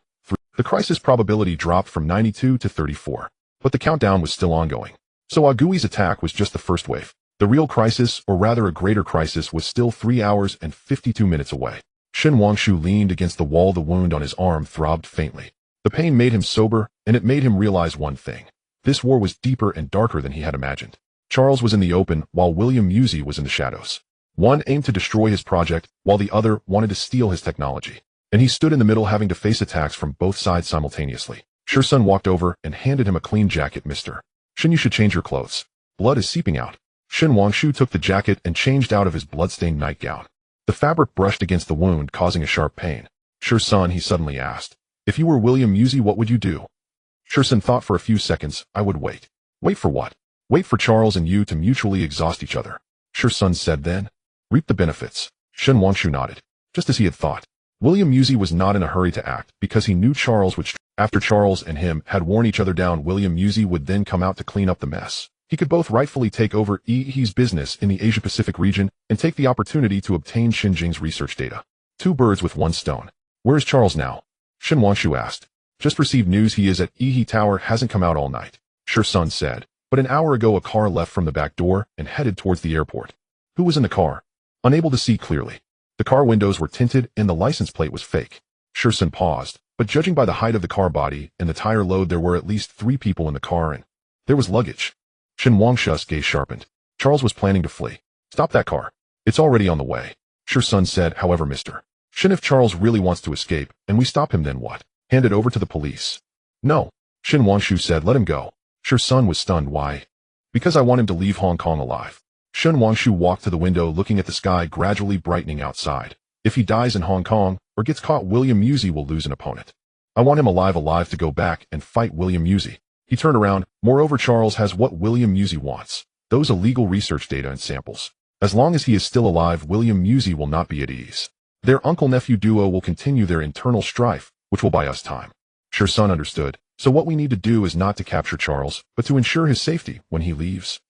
The crisis probability dropped from 92 to 34. But the countdown was still ongoing. So Agui's attack was just the first wave. The real crisis, or rather a greater crisis, was still 3 hours and 52 minutes away. Shin Wangshu leaned against the wall. The wound on his arm throbbed faintly. The pain made him sober, and it made him realize one thing. This war was deeper and darker than he had imagined. Charles was in the open, while William Yuzi was in the shadows. One aimed to destroy his project, while the other wanted to steal his technology. And he stood in the middle, having to face attacks from both sides simultaneously. Shur-sun walked over and handed him a clean jacket. Mr. Shin, you should change your clothes. Blood is seeping out. Shin Wangshu took the jacket and changed out of his blood-stained nightgown. The fabric brushed against the wound, causing a sharp pain. Shur-sun, he suddenly asked, if you were William Yuzi, what would you do? Shur-sun thought for a few seconds. I would wait. Wait for what? Wait for Charles and you to mutually exhaust each other. Shur-sun said, then reap the benefits. Shin Wangshu nodded. Just as he had thought. William Yuzi was not in a hurry to act, because he knew Charles would. After Charles and him had worn each other down, William Yuzi would then come out to clean up the mess. He could both rightfully take over EE's business in the Asia-Pacific region and take the opportunity to obtain Shin Jing's research data. Two birds with one stone. Where is Charles now? Shin Wangshu asked. Just received news he is at EE Tower, hasn't come out all night. Shur-sun said. But an hour ago a car left from the back door and headed towards the airport. Who was in the car? unable to see clearly. The car windows were tinted and the license plate was fake. Shursun paused, but judging by the height of the car body and the tire load, there were at least 3 people in the car and there was luggage. Shin Wangshu's gaze sharpened. Charles was planning to flee. Stop that car. It's already on the way. Shursun said, however, Mr. Shin, if Charles really wants to escape and we stop him, then what? Hand it over to the police. No. Shin Wangshu said, let him go. Shursun was stunned. Why? Because I want him to leave Hong Kong alive. Shin Wangshu walked to the window, looking at the sky gradually brightening outside. If he dies in Hong Kong or gets caught, William Musey will lose an opponent. I want him alive to go back and fight William Musey. He turned around. Moreover, Charles has what William Musey wants. Those illegal research data and samples. As long as he is still alive, William Musey will not be at ease. Their uncle-nephew duo will continue their internal strife, which will buy us time. Shursun understood. So what we need to do is not to capture Charles, but to ensure his safety when he leaves.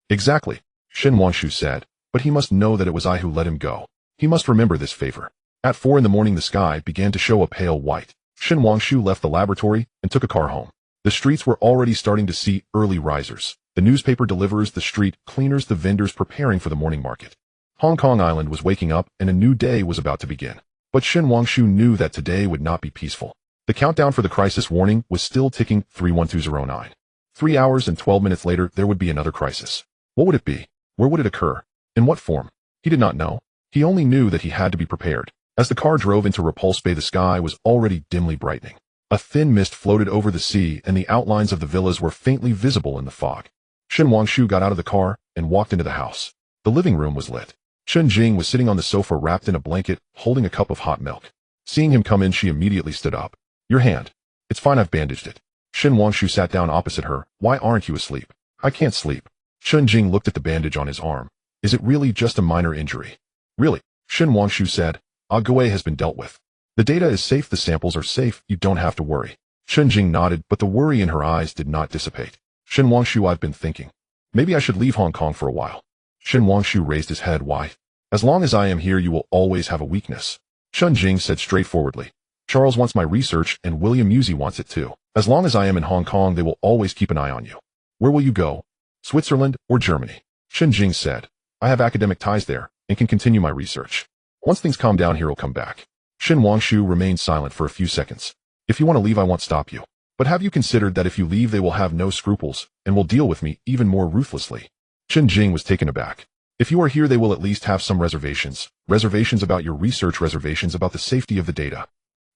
Exactly, Shin Wangshu said, but he must know that it was I who let him go. He must remember this favor. At 4 in the morning, the sky began to show a pale white. Shin Wangshu left the laboratory and took a car home. The streets were already starting to see early risers. The newspaper deliverers, the street cleaners, the vendors preparing for the morning market. Hong Kong Island was waking up and a new day was about to begin. But Shin Wangshu knew that today would not be peaceful. The countdown for the crisis warning was still ticking. 31209. 3 hours and 12 minutes later, there would be another crisis. What would it be? Where would it occur? In what form? He did not know. He only knew that he had to be prepared. As the car drove into Repulse Bay, the sky was already dimly brightening. A thin mist floated over the sea and the outlines of the villas were faintly visible in the fog. Shin Wangshu got out of the car and walked into the house. The living room was lit. Chun Jing was sitting on the sofa wrapped in a blanket, holding a cup of hot milk. Seeing him come in, she immediately stood up. Your hand. It's fine, I've bandaged it. Shin Wangshu sat down opposite her. Why aren't you asleep? I can't sleep. Chun Jing looked at the bandage on his arm. Is it really just a minor injury? Really? Shin Wangshu said. Ague has been dealt with. The data is safe, the samples are safe, you don't have to worry. Chun Jing nodded, but the worry in her eyes did not dissipate. Shin Wangshu, I've been thinking. Maybe I should leave Hong Kong for a while. Shin Wangshu raised his head. Why? As long as I am here, you will always have a weakness. Chun Jing said straightforwardly. Charles wants my research and William Musey wants it too. As long as I am in Hong Kong, they will always keep an eye on you. Where will you go? Switzerland or Germany? Shin Jing said. I have academic ties there and can continue my research. Once things calm down here, I'll come back. Shin Wangshu remained silent for a few seconds. If you want to leave, I won't stop you. But have you considered that if you leave, they will have no scruples and will deal with me even more ruthlessly? Shin Jing was taken aback. If you are here, they will at least have some reservations. Reservations about your research, reservations about the safety of the data.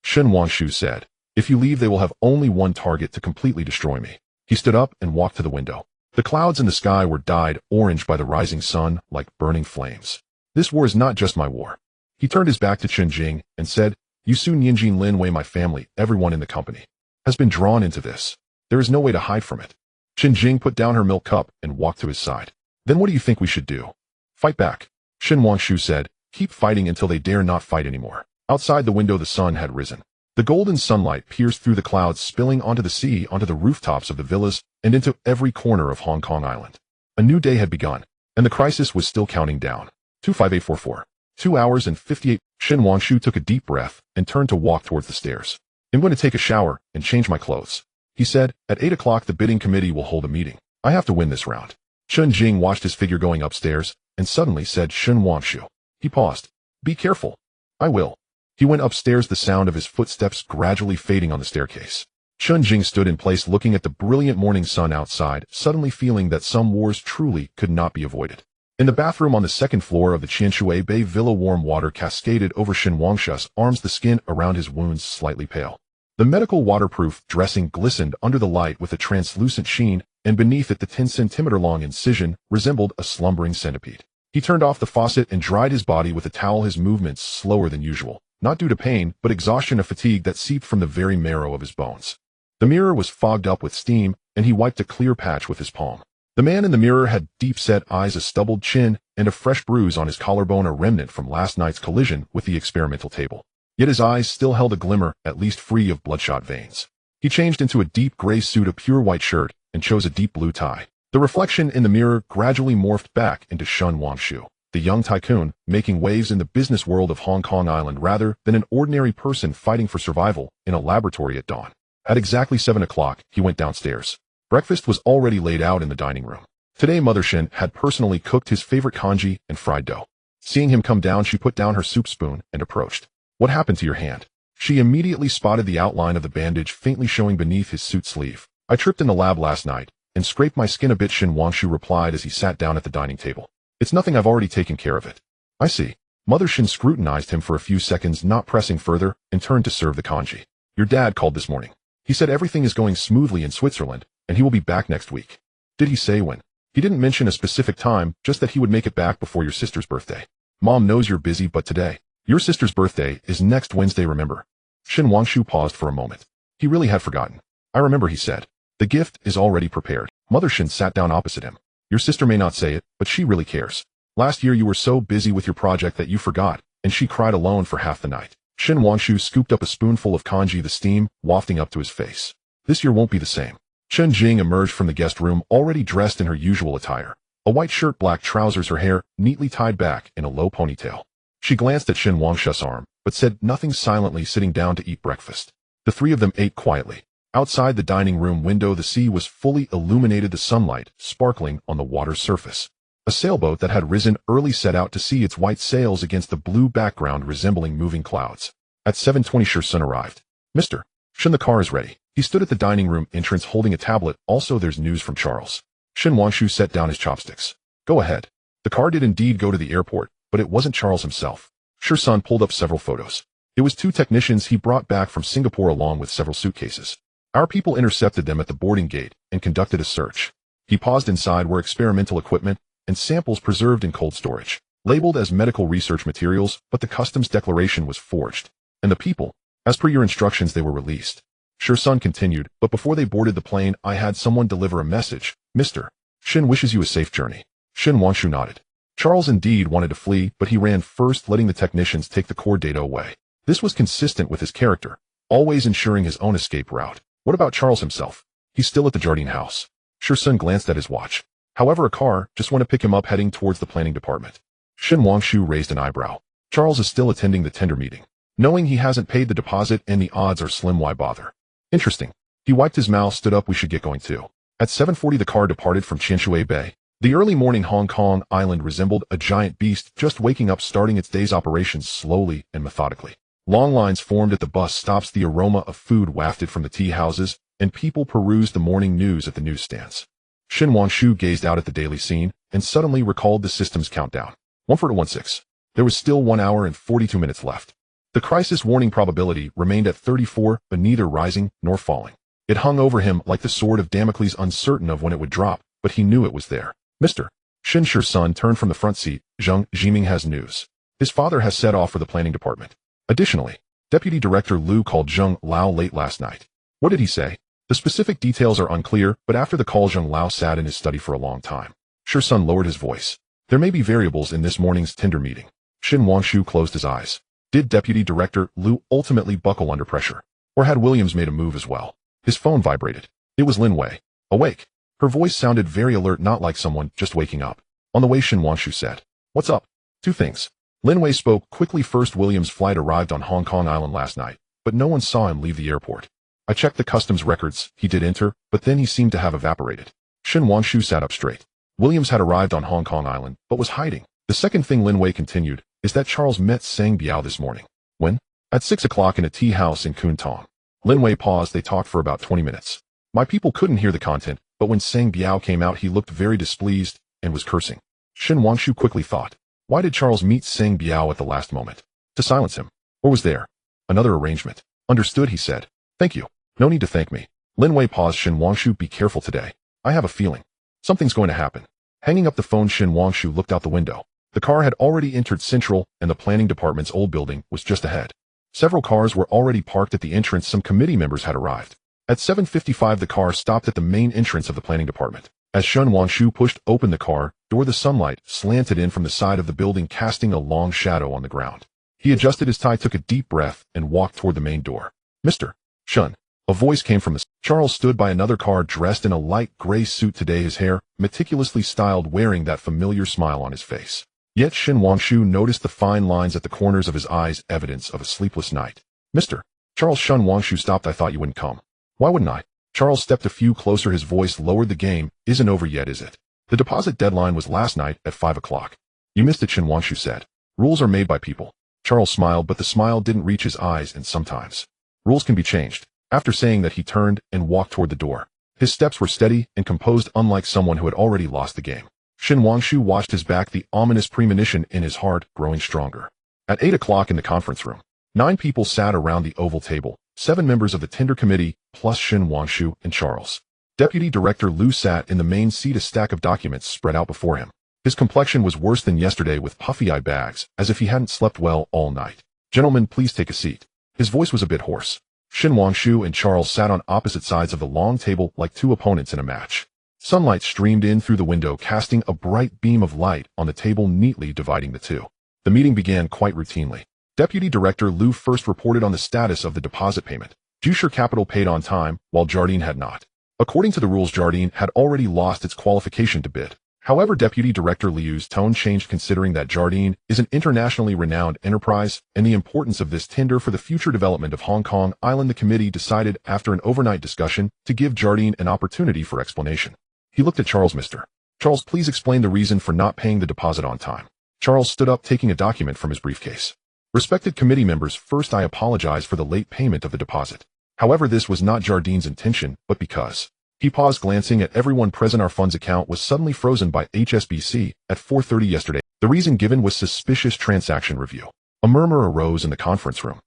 Shin Wangshu said. If you leave, they will have only one target, to completely destroy me. He stood up and walked to the window. The clouds in the sky were dyed orange by the rising sun like burning flames. This war is not just my war. He turned his back to Chen Jing and said, You Sun Yinjin Lin Wei, my family, everyone in the company, has been drawn into this. There is no way to hide from it. Chen Jing put down her milk cup and walked to his side. Then what do you think we should do? Fight back. Shin Wangshu said, Keep fighting until they dare not fight anymore. Outside the window, the sun had risen. The golden sunlight pierced through the clouds, spilling onto the sea, onto the rooftops of the villas, and into every corner of Hong Kong Island. A new day had begun, and the crisis was still counting down. 25844. 2 hours and 58. Shin Wangshu took a deep breath and turned to walk towards the stairs. I'm going to take a shower and change my clothes. He said, At 8 o'clock the bidding committee will hold a meeting. I have to win this round. Chun Jing watched his figure going upstairs and suddenly said, Shin Wangshu. He paused. Be careful. I will. He went upstairs, the sound of his footsteps gradually fading on the staircase. Chun Jing stood in place looking at the brilliant morning sun outside, suddenly feeling that some wars truly could not be avoided. In the bathroom on the second floor of the Qianshui Bay Villa, warm water cascaded over Shin Wangshu's arms, the skin around his wounds slightly pale. The medical waterproof dressing glistened under the light with a translucent sheen, and beneath it the 10-centimeter-long incision resembled a slumbering centipede. He turned off the faucet and dried his body with a towel, his movements slower than usual, not due to pain, but exhaustion of fatigue that seeped from the very marrow of his bones. The mirror was fogged up with steam, and he wiped a clear patch with his palm. The man in the mirror had deep-set eyes, a stubbled chin, and a fresh bruise on his collarbone, a remnant from last night's collision with the experimental table. Yet his eyes still held a glimmer, at least free of bloodshot veins. He changed into a deep gray suit, a pure white shirt, and chose a deep blue tie. The reflection in the mirror gradually morphed back into Shin Wangshu, the young tycoon, making waves in the business world of Hong Kong Island rather than an ordinary person fighting for survival in a laboratory at dawn. At exactly 7 o'clock, he went downstairs. Breakfast was already laid out in the dining room. Today, Mother Shin had personally cooked his favorite congee and fried dough. Seeing him come down, she put down her soup spoon and approached. What happened to your hand? She immediately spotted the outline of the bandage faintly showing beneath his suit sleeve. I tripped in the lab last night and scraped my skin a bit, Shin Wangshu replied as he sat down at the dining table. It's nothing, I've already taken care of it. I see. Mother Shin scrutinized him for a few seconds, not pressing further, and turned to serve the congee. Your dad called this morning. He said everything is going smoothly in Switzerland, and he will be back next week. Did he say when? He didn't mention a specific time, just that he would make it back before your sister's birthday. Mom knows you're busy, but today. Your sister's birthday is next Wednesday, remember? Shin Wangshu paused for a moment. He really had forgotten. I remember, he said. The gift is already prepared. Mother Shin sat down opposite him. Your sister may not say it, but she really cares. Last year you were so busy with your project that you forgot, and she cried alone for half the night. Shin Wangshu scooped up a spoonful of congee, the steam wafting up to his face. This year won't be the same. Chen Jing emerged from the guest room already dressed in her usual attire. A white shirt, black trousers, her hair neatly tied back in a low ponytail. She glanced at Shin Wangshu's arm, but said nothing, silently sitting down to eat breakfast. The three of them ate quietly. Outside the dining room window, the sea was fully illuminated, the sunlight sparkling on the water's surface. A sailboat that had risen early set out to sea, its white sails against the blue background resembling moving clouds. At 7:20, Shursun arrived. Mr. Shin, the car is ready. He stood at the dining room entrance holding a tablet. Also, there's news from Charles. Shin Wangshu set down his chopsticks. Go ahead. The car did indeed go to the airport, but it wasn't Charles himself. Shursun pulled up several photos. It was two technicians he brought back from Singapore along with several suitcases. Our people intercepted them at the boarding gate and conducted a search. He paused. Inside were experimental equipment and samples preserved in cold storage, labeled as medical research materials, but the customs declaration was forged. And the people, as per your instructions, they were released. Shursun continued, but before they boarded the plane, I had someone deliver a message. Mr. Shin wishes you a safe journey. Shin Wangshu nodded. Charles indeed wanted to flee, but he ran first, letting the technicians take the core data away. This was consistent with his character, always ensuring his own escape route. What about Charles himself? He's still at the Jardine house. Shursun glanced at his watch. However, a car just went to pick him up heading towards the planning department. Shin Wangshu raised an eyebrow. Charles is still attending the tender meeting. Knowing he hasn't paid the deposit and the odds are slim, why bother? Interesting. He wiped his mouth, stood up. We should get going too. At 7:40 the car departed from Qianshui Bay. The early morning Hong Kong island resembled a giant beast just waking up, starting its day's operations slowly and methodically. Long lines formed at the bus stops, the aroma of food wafted from the tea houses, and people perused the morning news at the newsstands. Shin Wangshu gazed out at the daily scene and suddenly recalled the system's countdown. 14:16. There was still 1 hour and 42 minutes left. The crisis warning probability remained at 34, but neither rising nor falling. It hung over him like the sword of Damocles, uncertain of when it would drop, but he knew it was there. Mr. Shin Shursun turned from the front seat. Zheng Jiming has news. His father has set off for the planning department. Additionally, Deputy Director Liu called Zheng Lao late last night. What did he say? The specific details are unclear, but after the call Zheng Lao sat in his study for a long time. Shursun lowered his voice. There may be variables in this morning's tender meeting. Shin Wangshu closed his eyes. Did Deputy Director Liu ultimately buckle under pressure? Or had Williams made a move as well? His phone vibrated. It was Lin Wei. Awake. Her voice sounded very alert, not like someone just waking up. On the way, Shin Wangshu said, What's up? Two things. Lin Wei spoke quickly. First, Williams' flight arrived on Hong Kong Island last night, but no one saw him leave the airport. I checked the customs records. He did enter, but then he seemed to have evaporated. Shin Wangshu sat up straight. Williams had arrived on Hong Kong Island, but was hiding. The second thing, Lin Wei continued, is that Charles met Sang Biao this morning. When? At 6 o'clock in a tea house in Kwun Tong. Lin Wei paused. They talked for about 20 minutes. My people couldn't hear the content, but when Sang Biao came out, he looked very displeased and was cursing. Shin Wangshu quickly thought, why did Charles meet Sang Biao at the last moment? To silence him. Or was there another arrangement? Understood, he said. Thank you. No need to thank me. Lin Wei paused. Shin Wangshu, be careful today. I have a feeling something's going to happen. Hanging up the phone, Shin Wangshu looked out the window. The car had already entered Central, and the planning department's old building was just ahead. Several cars were already parked at the entrance. Some committee members had arrived. At 7:55 the car stopped at the main entrance of the planning department. As Shin Wangshu pushed open the car door, the sunlight slanted in from the side of the building, casting a long shadow on the ground. He adjusted his tie, took a deep breath, and walked toward the main door. Mr. Shun. A voice came from the... Charles stood by another car dressed in a light gray suit today, his hair meticulously styled, wearing that familiar smile on his face. Yet Shin Wangshu noticed the fine lines at the corners of his eyes, evidence of a sleepless night. Mr. Charles. Shin Wangshu stopped. I thought you wouldn't come. Why wouldn't I? Charles stepped a few closer, his voice lowered. The game isn't over yet, is it? The deposit deadline was last night at 5 o'clock. You missed it, Shin Wangshu said. Rules are made by people. Charles smiled, but the smile didn't reach his eyes, and sometimes rules can be changed. After saying that, he turned and walked toward the door. His steps were steady and composed, unlike someone who had already lost the game. Shin Wangshu watched his back, the ominous premonition in his heart growing stronger. At 8 o'clock in the conference room, 9 people sat around the oval table, 7 members of the tender committee, plus Shin Wangshu and Charles. Deputy Director Liu sat in the main seat, a stack of documents spread out before him. His complexion was worse than yesterday, with puffy eye bags, as if he hadn't slept well all night. "Gentlemen, please take a seat." His voice was a bit hoarse. Shin Wangshu and Charles sat on opposite sides of the long table like two opponents in a match. Sunlight streamed in through the window, casting a bright beam of light on the table, neatly dividing the two. The meeting began quite routinely. Deputy Director Liu first reported on the status of the deposit payment. Jusher Capital paid on time, while Jardine had not. According to the rules, Jardine had already lost its qualification to bid. However, Deputy Director Liu's tone changed, considering that Jardine is an internationally renowned enterprise and the importance of this tender for the future development of Hong Kong Island. The committee decided, after an overnight discussion, to give Jardine an opportunity for explanation. He looked at Charles. "Mr. Charles, please explain the reason for not paying the deposit on time." Charles stood up, taking a document from his briefcase. "Respected committee members, first I apologize for the late payment of the deposit. However, this was not Jardine's intention, but because..." He paused, glancing at everyone present. "Our funds account was suddenly frozen by HSBC at 4:30 yesterday. The reason given was suspicious transaction review." A murmur arose in the conference room.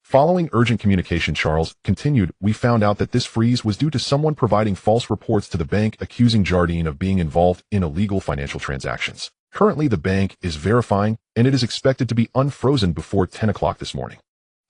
Following urgent communication, Charles continued, "We found out that this freeze was due to someone providing false reports to the bank, accusing Jardine of being involved in illegal financial transactions. Currently, the bank is verifying, and it is expected to be unfrozen before 10 o'clock this morning."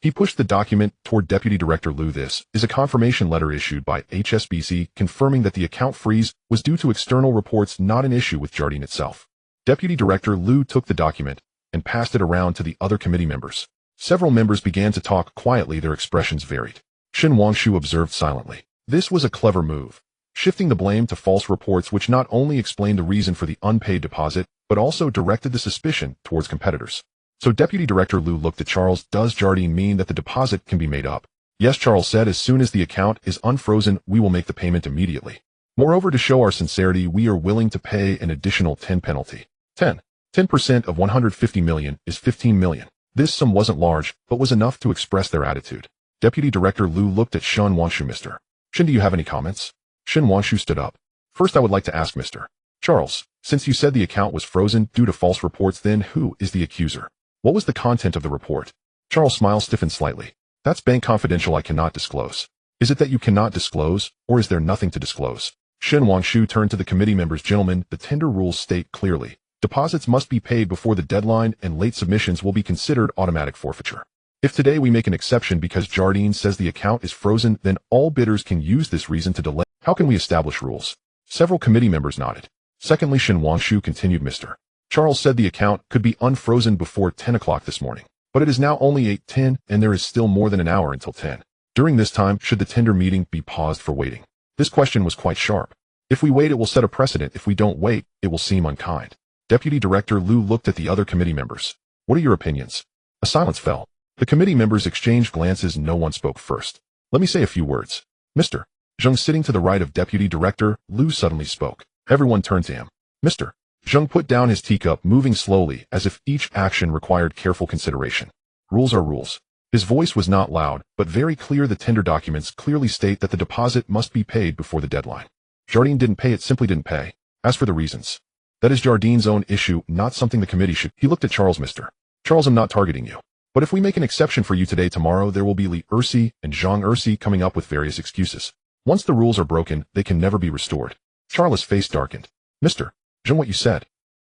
He pushed the document toward Deputy Director Liu. "This is a confirmation letter issued by HSBC confirming that the account freeze was due to external reports, not an issue with Jardine itself." Deputy Director Liu took the document and passed it around to the other committee members. Several members began to talk quietly, their expressions varied. Shin Wangshu observed silently. This was a clever move, shifting the blame to false reports, which not only explained the reason for the unpaid deposit, but also directed the suspicion towards competitors. So Deputy Director Liu looked at Charles. "Does Jardine mean that the deposit can be made up?" "Yes," Charles said. "As soon as the account is unfrozen, we will make the payment immediately. Moreover, to show our sincerity, we are willing to pay an additional 10 penalty. 10% of 150 million is 15 million. This sum wasn't large, but was enough to express their attitude. Deputy Director Liu looked at Shin Wangshu. "Mr. Shin, do you have any comments?" Shin Wangshu stood up. "First, I would like to ask Mr. Charles, since you said the account was frozen due to false reports, then who is the accuser? What was the content of the report?" Charles' smile stiffened slightly. "That's bank confidential. I cannot disclose." "Is it that you cannot disclose, or is there nothing to disclose?" Shin Wangshu turned to the committee members. "Gentlemen, the tender rules state clearly, deposits must be paid before the deadline, and late submissions will be considered automatic forfeiture. If today we make an exception because Jardine says the account is frozen, then all bidders can use this reason to delay. How can we establish rules?" Several committee members nodded. Secondly, Shin Wangshu continued, "Mr. Charles said the account could be unfrozen before 10 o'clock this morning, but it is now only 8:10, and there is still more than an hour until 10. During this time, should the tender meeting be paused for waiting?" This question was quite sharp. If we wait, it will set a precedent. If we don't wait, it will seem unkind. Deputy Director Liu looked at the other committee members. "What are your opinions?" A silence fell. The committee members exchanged glances. No one spoke first. "Let me say a few words. Mr. Zheng," sitting to the right of Deputy Director Liu, suddenly spoke. Everyone turned to him. Mr. Zheng put down his teacup, moving slowly, as if each action required careful consideration. "Rules are rules." His voice was not loud, but very clear. "The tender documents clearly state that the deposit must be paid before the deadline. Jardine didn't pay it, simply didn't pay. As for the reasons, that is Jardine's own issue, not something the committee should..." He looked at Charles. "Mr. Charles, I'm not targeting you. But if we make an exception for you today, tomorrow there will be Li Ersi and Zhang Ersi coming up with various excuses. Once the rules are broken, they can never be restored." Charles' face darkened. "Mr. Zheng, what you said..."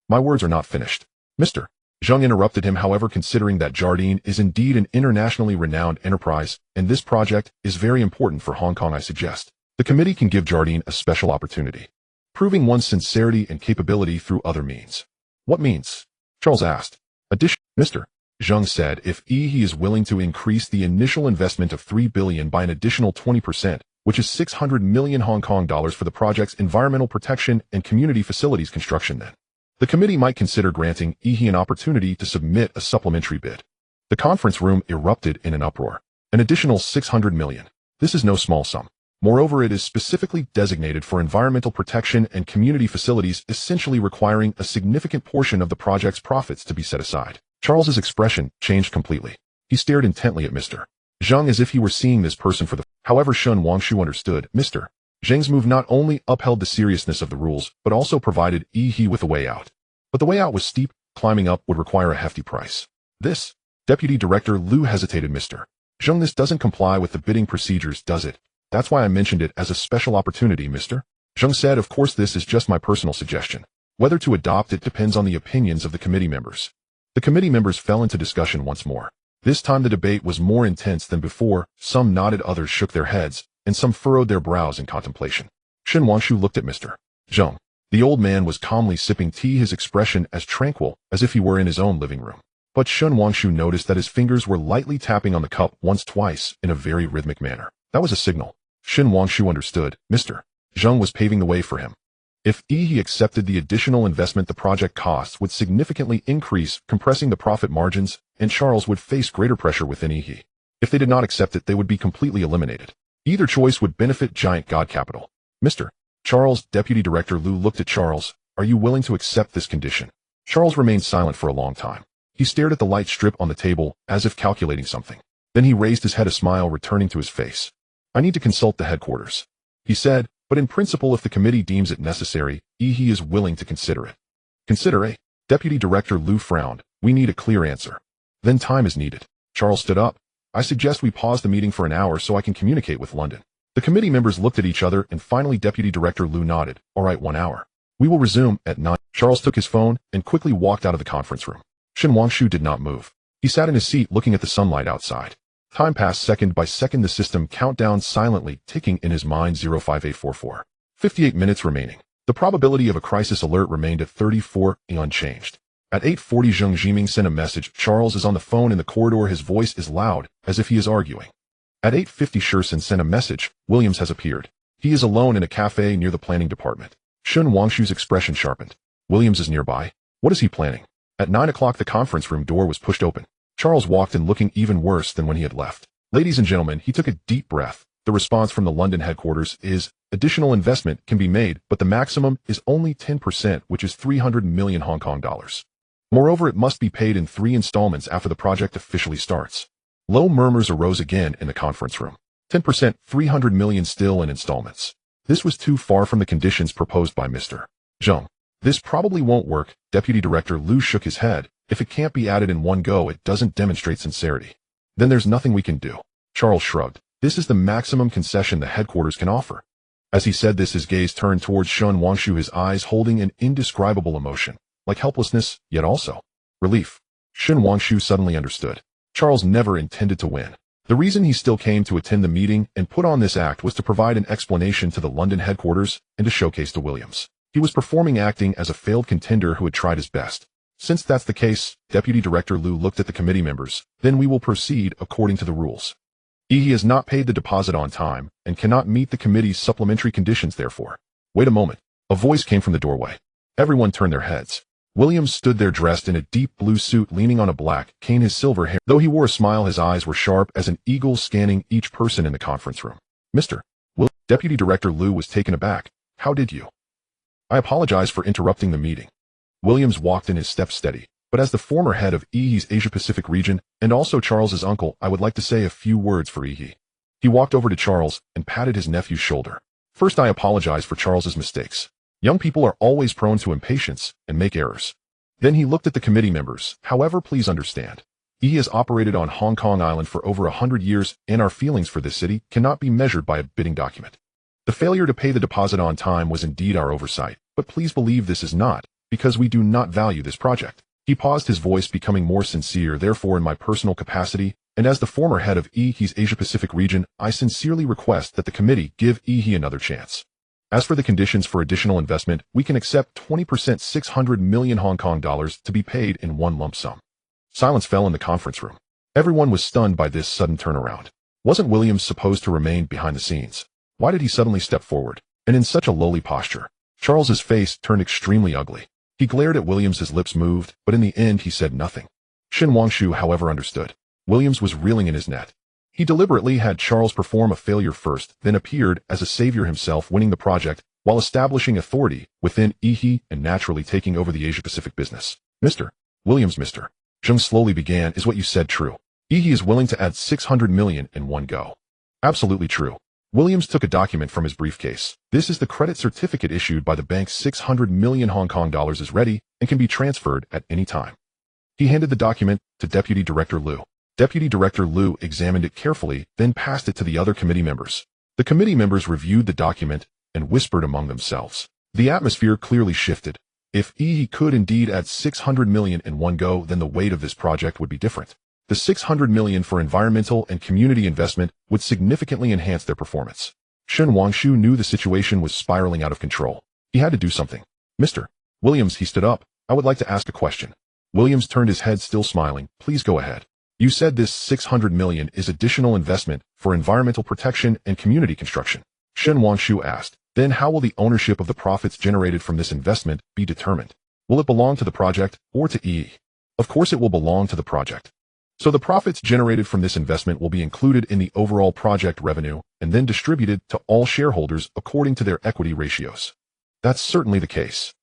"My words are not finished." Mr. Zheng interrupted him. "However, considering that Jardine is indeed an internationally renowned enterprise, and this project is very important for Hong Kong, I suggest the committee can give Jardine a special opportunity, proving one's sincerity and capability through other means." "What means?" Charles asked. Mr. Zheng said, "If he is willing to increase the initial investment of 3 billion by an additional 20%, which is 600 million Hong Kong dollars for the project's environmental protection and community facilities construction, then the committee might consider granting he an opportunity to submit a supplementary bid." The conference room erupted in an uproar. An additional 600 million. This is no small sum. Moreover, it is specifically designated for environmental protection and community facilities, essentially requiring a significant portion of the project's profits to be set aside. Charles's expression changed completely. He stared intently at Mr. Zheng as if he were seeing this person for the However, Shen Wangshu understood. Mr. Zheng's move not only upheld the seriousness of the rules, but also provided He with a way out. But the way out was steep. Climbing up would require a hefty price. This, Deputy Director Liu hesitated. Mr. Zheng, this doesn't comply with the bidding procedures, does it? That's why I mentioned it as a special opportunity, Mr. Zheng said. Of course, this is just my personal suggestion. Whether to adopt it depends on the opinions of the committee members. The committee members fell into discussion once more. This time the debate was more intense than before. Some nodded, others shook their heads, and some furrowed their brows in contemplation. Shen Wangshu looked at Mr. Zheng. The old man was calmly sipping tea, his expression as tranquil as if he were in his own living room. But Shen Wangshu noticed that his fingers were lightly tapping on the cup once-twice in a very rhythmic manner. That was a signal. Shen Wangshu understood. Mr. Zheng was paving the way for him. If he accepted the additional investment, the project costs would significantly increase, compressing the profit margins, and Charles would face greater pressure within He. If they did not accept it, they would be completely eliminated. Either choice would benefit giant god capital. Mr. Charles, Deputy Director Liu looked at Charles. Are you willing to accept this condition? Charles remained silent for a long time. He stared at the light strip on the table, as if calculating something. Then he raised his head, a smile returning to his face. I need to consult the headquarters, he said, but in principle, if the committee deems it necessary, he is willing to consider it. Consider it? Deputy Director Liu frowned. We need a clear answer. Then time is needed. Charles stood up. I suggest we pause the meeting for an hour so I can communicate with London. The committee members looked at each other, and finally Deputy Director Liu nodded. All right, 1 hour. We will resume at 9. Charles took his phone and quickly walked out of the conference room. Shen Wangshu did not move. He sat in his seat looking at the sunlight outside. Time passed second by second, the system countdown silently ticking in his mind. 05844. 58 minutes remaining. The probability of a crisis alert remained at 34, unchanged. At 8:40 Zheng Jiming sent a message. Charles is on the phone in the corridor. His voice is loud, as if he is arguing. At 8:50 Shursen sent a message. Williams has appeared. He is alone in a cafe near the planning department. Shen Wangshu's expression sharpened. Williams is nearby. What is he planning? At 9 o'clock the conference room door was pushed open. Charles walked in looking even worse than when he had left. Ladies and gentlemen, he took a deep breath. The response from the London headquarters is, additional investment can be made, but the maximum is only 10%, which is 300 million Hong Kong dollars. Moreover, it must be paid in 3 installments after the project officially starts. Low murmurs arose again in the conference room. 10%, 300 million still in installments. This was too far from the conditions proposed by Mr. Zheng. This probably won't work. Deputy Director Liu shook his head. If it can't be added in one go, it doesn't demonstrate sincerity. Then there's nothing we can do. Charles shrugged. This is the maximum concession the headquarters can offer. As he said this, his gaze turned towards Shen Wangshu, his eyes holding an indescribable emotion, like helplessness, yet also relief. Shen Wangshu suddenly understood. Charles never intended to win. The reason he still came to attend the meeting and put on this act was to provide an explanation to the London headquarters and to showcase to Williams. He was performing, acting as a failed contender who had tried his best. Since that's the case, Deputy Director Liu looked at the committee members. Then we will proceed according to the rules. He has not paid the deposit on time and cannot meet the committee's supplementary conditions, therefore. Wait a moment. A voice came from the doorway. Everyone turned their heads. Williams stood there dressed in a deep blue suit, leaning on a black cane, his silver hair. Though he wore a smile, his eyes were sharp as an eagle, scanning each person in the conference room. Mr. Will, Deputy Director Liu was taken aback. How did you? I apologize for interrupting the meeting. Williams walked in, his steps steady. But as the former head of EHE's Asia-Pacific region, and also Charles's uncle, I would like to say a few words for EHE. He walked over to Charles and patted his nephew's shoulder. First, I apologize for Charles's mistakes. Young people are always prone to impatience and make errors. Then he looked at the committee members. However, please understand. EHE has operated on Hong Kong Island for over 100 years, and our feelings for this city cannot be measured by a bidding document. The failure to pay the deposit on time was indeed our oversight, but please believe this is not, because we do not value this project. He paused, his voice becoming more sincere. Therefore, in my personal capacity, and as the former head of EHE's Asia-Pacific region, I sincerely request that the committee give EHE another chance. As for the conditions for additional investment, we can accept 20%, 600 million Hong Kong dollars to be paid in one lump sum. Silence fell in the conference room. Everyone was stunned by this sudden turnaround. Wasn't Williams supposed to remain behind the scenes? Why did he suddenly step forward, and in such a lowly posture? Charles's face turned extremely ugly. He glared at Williams, his lips moved, but in the end he said nothing. Shen Wangshu, however, understood. Williams was reeling in his net. He deliberately had Charles perform a failure first, then appeared as a savior himself, winning the project, while establishing authority within EHE and naturally taking over the Asia-Pacific business. Mr. Williams, Mr. Zheng slowly began, is what you said true? He is willing to add 600 million in one go. Absolutely true. Williams took a document from his briefcase. This is the credit certificate issued by the bank. 600 million Hong Kong dollars is ready and can be transferred at any time. He handed the document to Deputy Director Liu. Deputy Director Liu examined it carefully, then passed it to the other committee members. The committee members reviewed the document and whispered among themselves. The atmosphere clearly shifted. If he could indeed add 600 million in one go, then the weight of this project would be different. The 600 million for environmental and community investment would significantly enhance their performance. Shen Wangshu knew the situation was spiraling out of control. He had to do something. Mr. Williams, he stood up. I would like to ask a question. Williams turned his head, still smiling. Please go ahead. You said this 600 million is additional investment for environmental protection and community construction. Shen Wangshu asked. Then how will the ownership of the profits generated from this investment be determined? Will it belong to the project or to EE? Of course it will belong to the project. So the profits generated from this investment will be included in the overall project revenue and then distributed to all shareholders according to their equity ratios. That's certainly the case.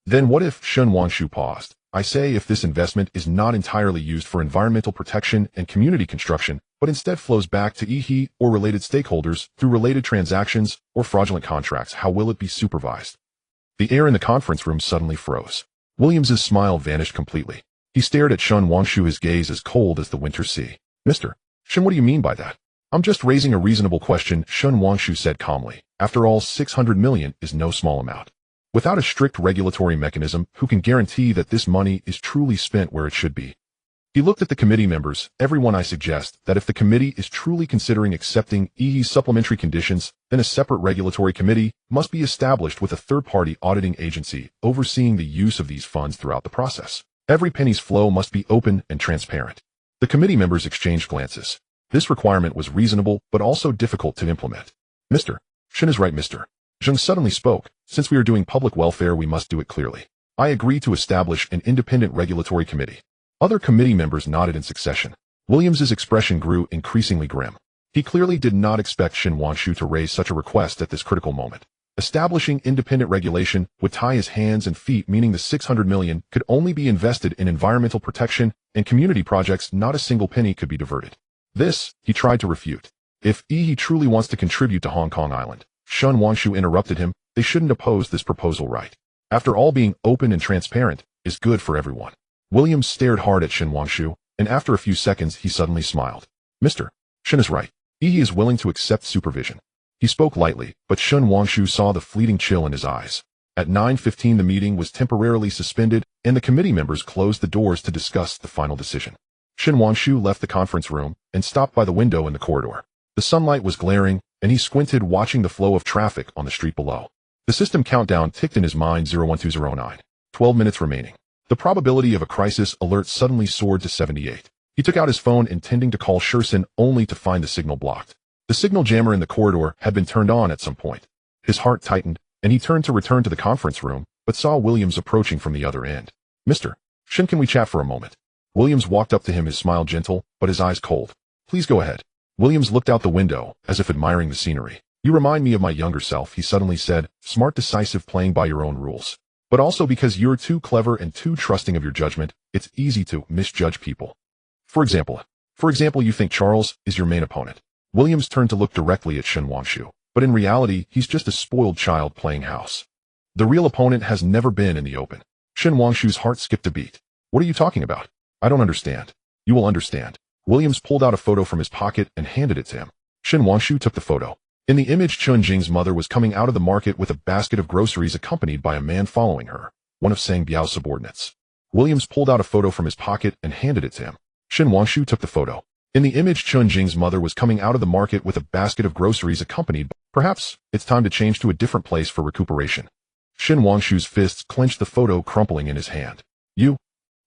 Then what if, Shen Wangshu paused, I say if this investment is not entirely used for environmental protection and community construction, but instead flows back to EHE or related stakeholders through related transactions or fraudulent contracts, how will it be supervised? The air in the conference room suddenly froze. Williams's smile vanished completely. He stared at Shen Wangshu, his gaze as cold as the winter sea. Mr. Shen, what do you mean by that? I'm just raising a reasonable question, Shen Wangshu said calmly. After all, 600 million is no small amount. Without a strict regulatory mechanism, who can guarantee that this money is truly spent where it should be? He looked at the committee members. Everyone, I suggest that if the committee is truly considering accepting EE's supplementary conditions, then a separate regulatory committee must be established with a third-party auditing agency overseeing the use of these funds throughout the process. Every penny's flow must be open and transparent. The committee members exchanged glances. This requirement was reasonable, but also difficult to implement. Mr. Shen is right, Mr. Zheng suddenly spoke. Since we are doing public welfare, we must do it clearly. I agree to establish an independent regulatory committee. Other committee members nodded in succession. Williams's expression grew increasingly grim. He clearly did not expect Shen Wangshu to raise such a request at this critical moment. Establishing independent regulation would tie his hands and feet, meaning the 600 million could only be invested in environmental protection and community projects. Not a single penny could be diverted. This, he tried to refute. If he truly wants to contribute to Hong Kong Island, Shen Wangshu interrupted him. They shouldn't oppose this proposal, right? After all, being open and transparent is good for everyone. Williams stared hard at Shen Wangshu, and after a few seconds he suddenly smiled. Mr. Shen is right. He is willing to accept supervision. He spoke lightly, but Shen Wangshu saw the fleeting chill in his eyes. At 9:15 the meeting was temporarily suspended, and the committee members closed the doors to discuss the final decision. Shen Wangshu left the conference room and stopped by the window in the corridor. The sunlight was glaring, and he squinted, watching the flow of traffic on the street below. The system countdown ticked in his mind. 01209. 12 minutes remaining. The probability of a crisis alert suddenly soared to 78. He took out his phone, intending to call Shursen, only to find the signal blocked. The signal jammer in the corridor had been turned on at some point. His heart tightened, and he turned to return to the conference room, but saw Williams approaching from the other end. Mr. Shen, can we chat for a moment? Williams walked up to him, his smile gentle, but his eyes cold. Please go ahead. Williams looked out the window, as if admiring the scenery. You remind me of my younger self, he suddenly said, smart, decisive, playing by your own rules. But also because you're too clever and too trusting of your judgment, it's easy to misjudge people. For example, you think Charles is your main opponent. Williams turned to look directly at Shen Wangshu, but in reality, he's just a spoiled child playing house. The real opponent has never been in the open. Shen Wangshu's heart skipped a beat. What are you talking about? I don't understand. You will understand. Williams pulled out a photo from his pocket and handed it to him. Shen Wangshu took the photo. In the image, Chun Jing's mother was coming out of the market with a basket of groceries, accompanied by a man following her, one of Sang Biao's subordinates. Williams pulled out a photo from his pocket and handed it to him. Shen Wangshu took the photo. In the image, Chun Jing's mother was coming out of the market with a basket of groceries, accompanied by, perhaps it's time to change to a different place for recuperation. Shen Wangshu's fists clenched, the photo crumpling in his hand. You?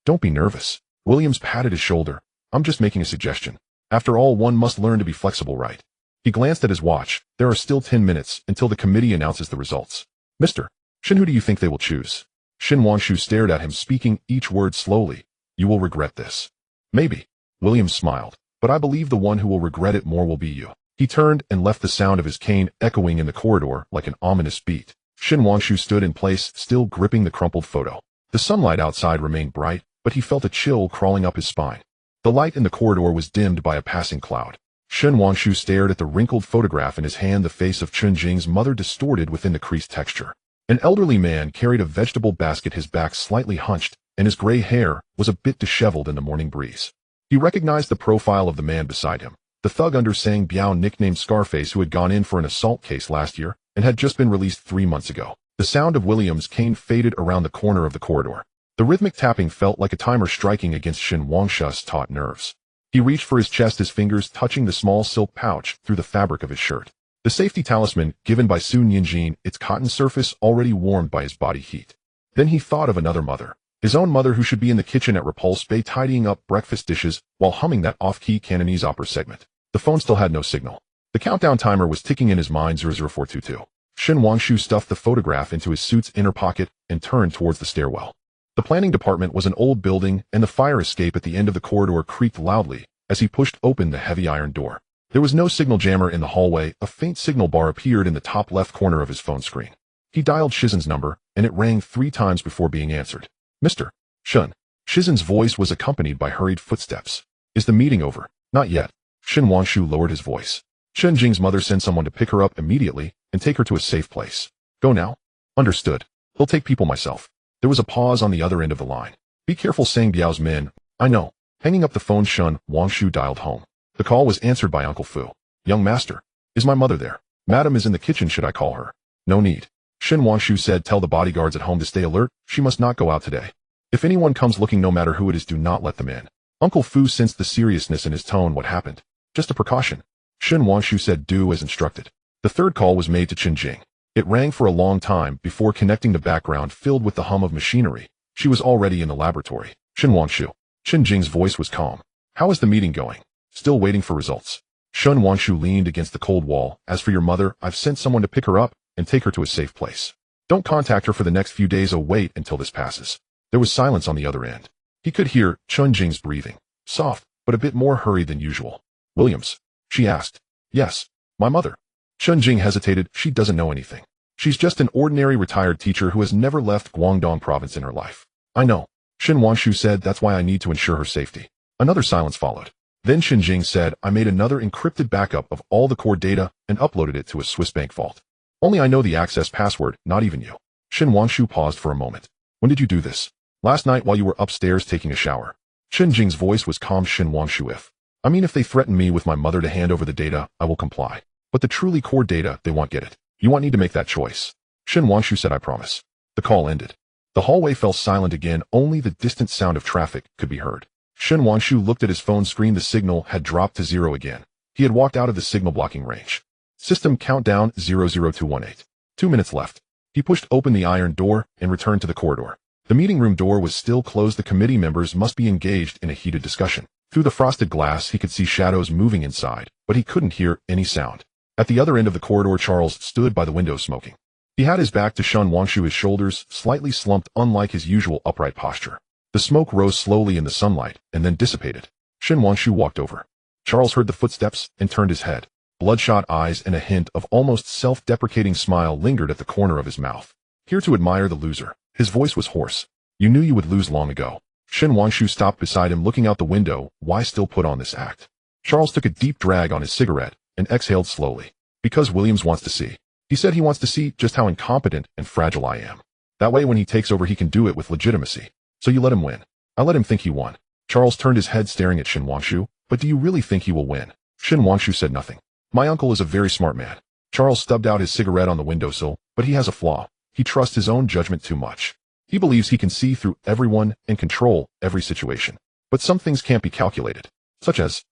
Don't be nervous. Williams patted his shoulder. I'm just making a suggestion. After all, one must learn to be flexible, right? He glanced at his watch. There are still 10 minutes until the committee announces the results. Mr. Shen, who do you think they will choose? Shen Wangshu stared at him, speaking each word slowly. You will regret this. Maybe. Williams smiled. But I believe the one who will regret it more will be you. He turned and left, the sound of his cane echoing in the corridor like an ominous beat. Shen Wangshu stood in place, still gripping the crumpled photo. The sunlight outside remained bright, but but he felt a chill crawling up his spine. The light in the corridor was dimmed by a passing cloud. Shen Wangshu stared at the wrinkled photograph in his hand, the face of Chun Jing's mother distorted within the creased texture. An elderly man carried a vegetable basket, his back slightly hunched, and his gray hair was a bit disheveled in the morning breeze. He recognized the profile of the man beside him, the thug under Sang Biao nicknamed Scarface, who had gone in for an assault case last year and had just been released 3 months ago. The sound of William's cane faded around the corner of the corridor. The rhythmic tapping felt like a timer striking against Shen Wangshu's taut nerves. He reached for his chest, his fingers touching the small silk pouch through the fabric of his shirt. The safety talisman given by Su Nianjin, its cotton surface already warmed by his body heat. Then he thought of another mother. His own mother, who should be in the kitchen at Repulse Bay tidying up breakfast dishes while humming that off-key Cantonese opera segment. The phone still had no signal. The countdown timer was ticking in his mind. 00422. Shen Wangshu stuffed the photograph into his suit's inner pocket and turned towards the stairwell. The planning department was an old building, and the fire escape at the end of the corridor creaked loudly as he pushed open the heavy iron door. There was no signal jammer in the hallway. A faint signal bar appeared in the top left corner of his phone screen. He dialed Shizen's number, and it rang 3 times before being answered. Mr. Shun. Shizen's voice was accompanied by hurried footsteps. Is the meeting over? Not yet. Shen Wangshu lowered his voice. Chun Jing's mother sent someone to pick her up immediately and take her to a safe place. Go now? Understood. He'll take people myself. There was a pause on the other end of the line. Be careful, Sang Biao's men. I know. Hanging up the phone, Shen Wangshu dialed home. The call was answered by Uncle Fu. Young master. Is my mother there? Madam is in the kitchen. Should I call her? No need. Shen Wangshu said, tell the bodyguards at home to stay alert. She must not go out today. If anyone comes looking, no matter who it is, do not let them in. Uncle Fu sensed the seriousness in his tone. What happened? Just a precaution. Shen Wangshu said, do as instructed. The third call was made to Qin Jing. It rang for a long time before connecting. The background filled with the hum of machinery. She was already in the laboratory. Shen Wangshu. Qin Jing's voice was calm. How is the meeting going? Still waiting for results. Shen Wangshu leaned against the cold wall. As for your mother, I've sent someone to pick her up and take her to a safe place. Don't contact her for the next few days. Oh, wait until this passes. There was silence on the other end. He could hear Chun Jing's breathing, soft, but a bit more hurried than usual. Williams? She asked. Yes, my mother. Chun Jing hesitated. She doesn't know anything. She's just an ordinary retired teacher who has never left Guangdong province in her life. I know. Shen Wangshu said, that's why I need to ensure her safety. Another silence followed. Then Qin Jing said, I made another encrypted backup of all the core data and uploaded it to a Swiss bank vault. Only I know the access password, not even you. Shen Wangshu paused for a moment. When did you do this? Last night while you were upstairs taking a shower. Qin Jing's voice was calm. Shen Wangshu, if they threaten me with my mother to hand over the data, I will comply. But the truly core data, they won't get it. You won't need to make that choice. Shen Wangshu said, I promise. The call ended. The hallway fell silent again. Only the distant sound of traffic could be heard. Shen Wangshu looked at his phone screen. The signal had dropped to 0 again. He had walked out of the signal blocking range. System countdown 00218. 2 minutes left. He pushed open the iron door and returned to the corridor. The meeting room door was still closed. The committee members must be engaged in a heated discussion. Through the frosted glass, he could see shadows moving inside, but he couldn't hear any sound. At the other end of the corridor, Charles stood by the window smoking. He had his back to Shen Wangshu, his shoulders slightly slumped, unlike his usual upright posture. The smoke rose slowly in the sunlight and then dissipated. Shen Wangshu walked over. Charles heard the footsteps and turned his head. Bloodshot eyes and a hint of almost self-deprecating smile lingered at the corner of his mouth. Here to admire the loser. His voice was hoarse. You knew you would lose long ago. Shen Wangshu stopped beside him, looking out the window. Why still put on this act? Charles took a deep drag on his cigarette and exhaled slowly. Because Williams wants to see. He said he wants to see just how incompetent and fragile I am. That way when he takes over he can do it with legitimacy. So you let him win. I let him think he won. Charles turned his head, staring at Shen Wangshu. But do you really think he will win? Shen Wangshu said nothing. My uncle is a very smart man. Charles stubbed out his cigarette on the windowsill, but he has a flaw. He trusts his own judgment too much. He believes he can see through everyone and control every situation. But some things can't be calculated. Such as